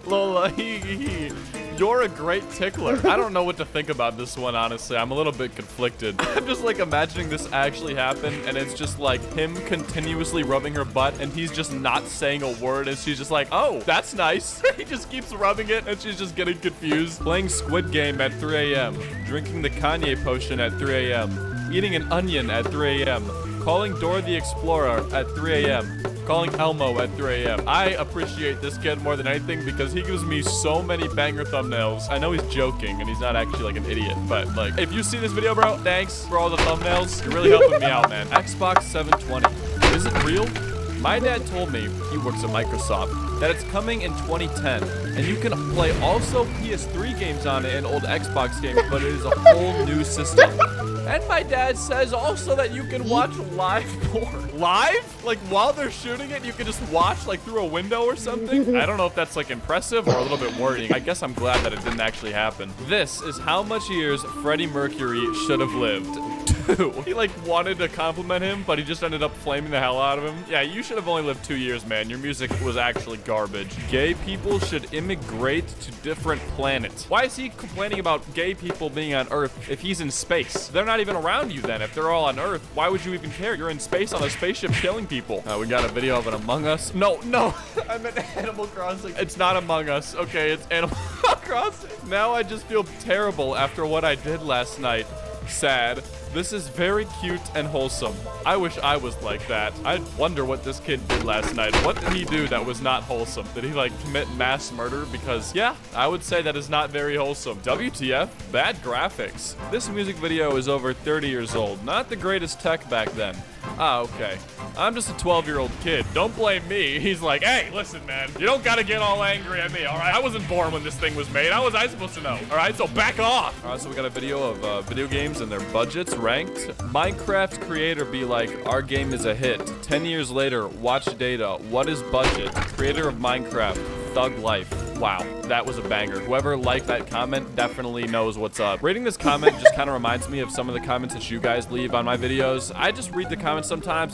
Lola. Hee. You're a great tickler. I don't know what to think about this one, honestly. I'm a little bit conflicted. I'm just like imagining this actually happened, and it's just like him continuously rubbing her butt, and he's just not saying a word, and she's just like, oh, that's nice. He just keeps rubbing it, and she's just getting confused. Playing Squid Game at 3 a.m. Drinking the Kanye potion at 3 a.m. Eating an onion at 3 a.m. Calling Dora the Explorer at 3 a.m. Calling Elmo at 3 a.m. I appreciate this kid more than anything because he gives me so many banger thumbnails. I know he's joking and he's not actually like an idiot, but like, if you see this video, bro, thanks for all the thumbnails. You're really helping me out, man. Xbox 720. Is it real? My dad told me, he works at Microsoft, that it's coming in 2010, and you can play also PS3 games on it and old Xbox games, but it is a whole new system. And my dad says also that you can watch live porn. Live? Like while they're shooting it, you can just watch like through a window or something? I don't know if that's like impressive or a little bit worrying. I guess I'm glad that it didn't actually happen. This is how much years Freddie Mercury should have lived. 2. He like wanted to compliment him, but he just ended up flaming the hell out of him. Yeah, you should have only lived 2 years, man. Your music was actually garbage. Gay people should immigrate to different planets. Why is he complaining about gay people being on Earth if he's in space? They're not even around you then. If they're all on Earth, why would you even care? You're in space on a spaceship killing people. We got a video of an Among Us. No, I meant Animal Crossing. It's not Among Us. Okay, it's Animal Crossing. Now I just feel terrible after what I did last night. Sad. This is very cute and wholesome. I wish I was like that. I wonder what this kid did last night. What did he do that was not wholesome? Did he like commit mass murder? Because yeah, I would say that is not very wholesome. WTF? Bad graphics. This music video is over 30 years old. Not the greatest tech back then. Ah, okay. I'm just a 12-year-old kid. Don't blame me. He's like, hey, listen, man. You don't gotta get all angry at me, all right? I wasn't born when this thing was made. How was I supposed to know? All right, so back off. All right, so we got a video of video games and their budgets ranked. Minecraft creator be like, our game is a hit. 10 years later, watch data. What is budget? Creator of Minecraft, Thug Life. Wow, that was a banger. Whoever liked that comment definitely knows what's up. Reading this comment just kind of reminds me of some of the comments that you guys leave on my videos. I just read the comments sometimes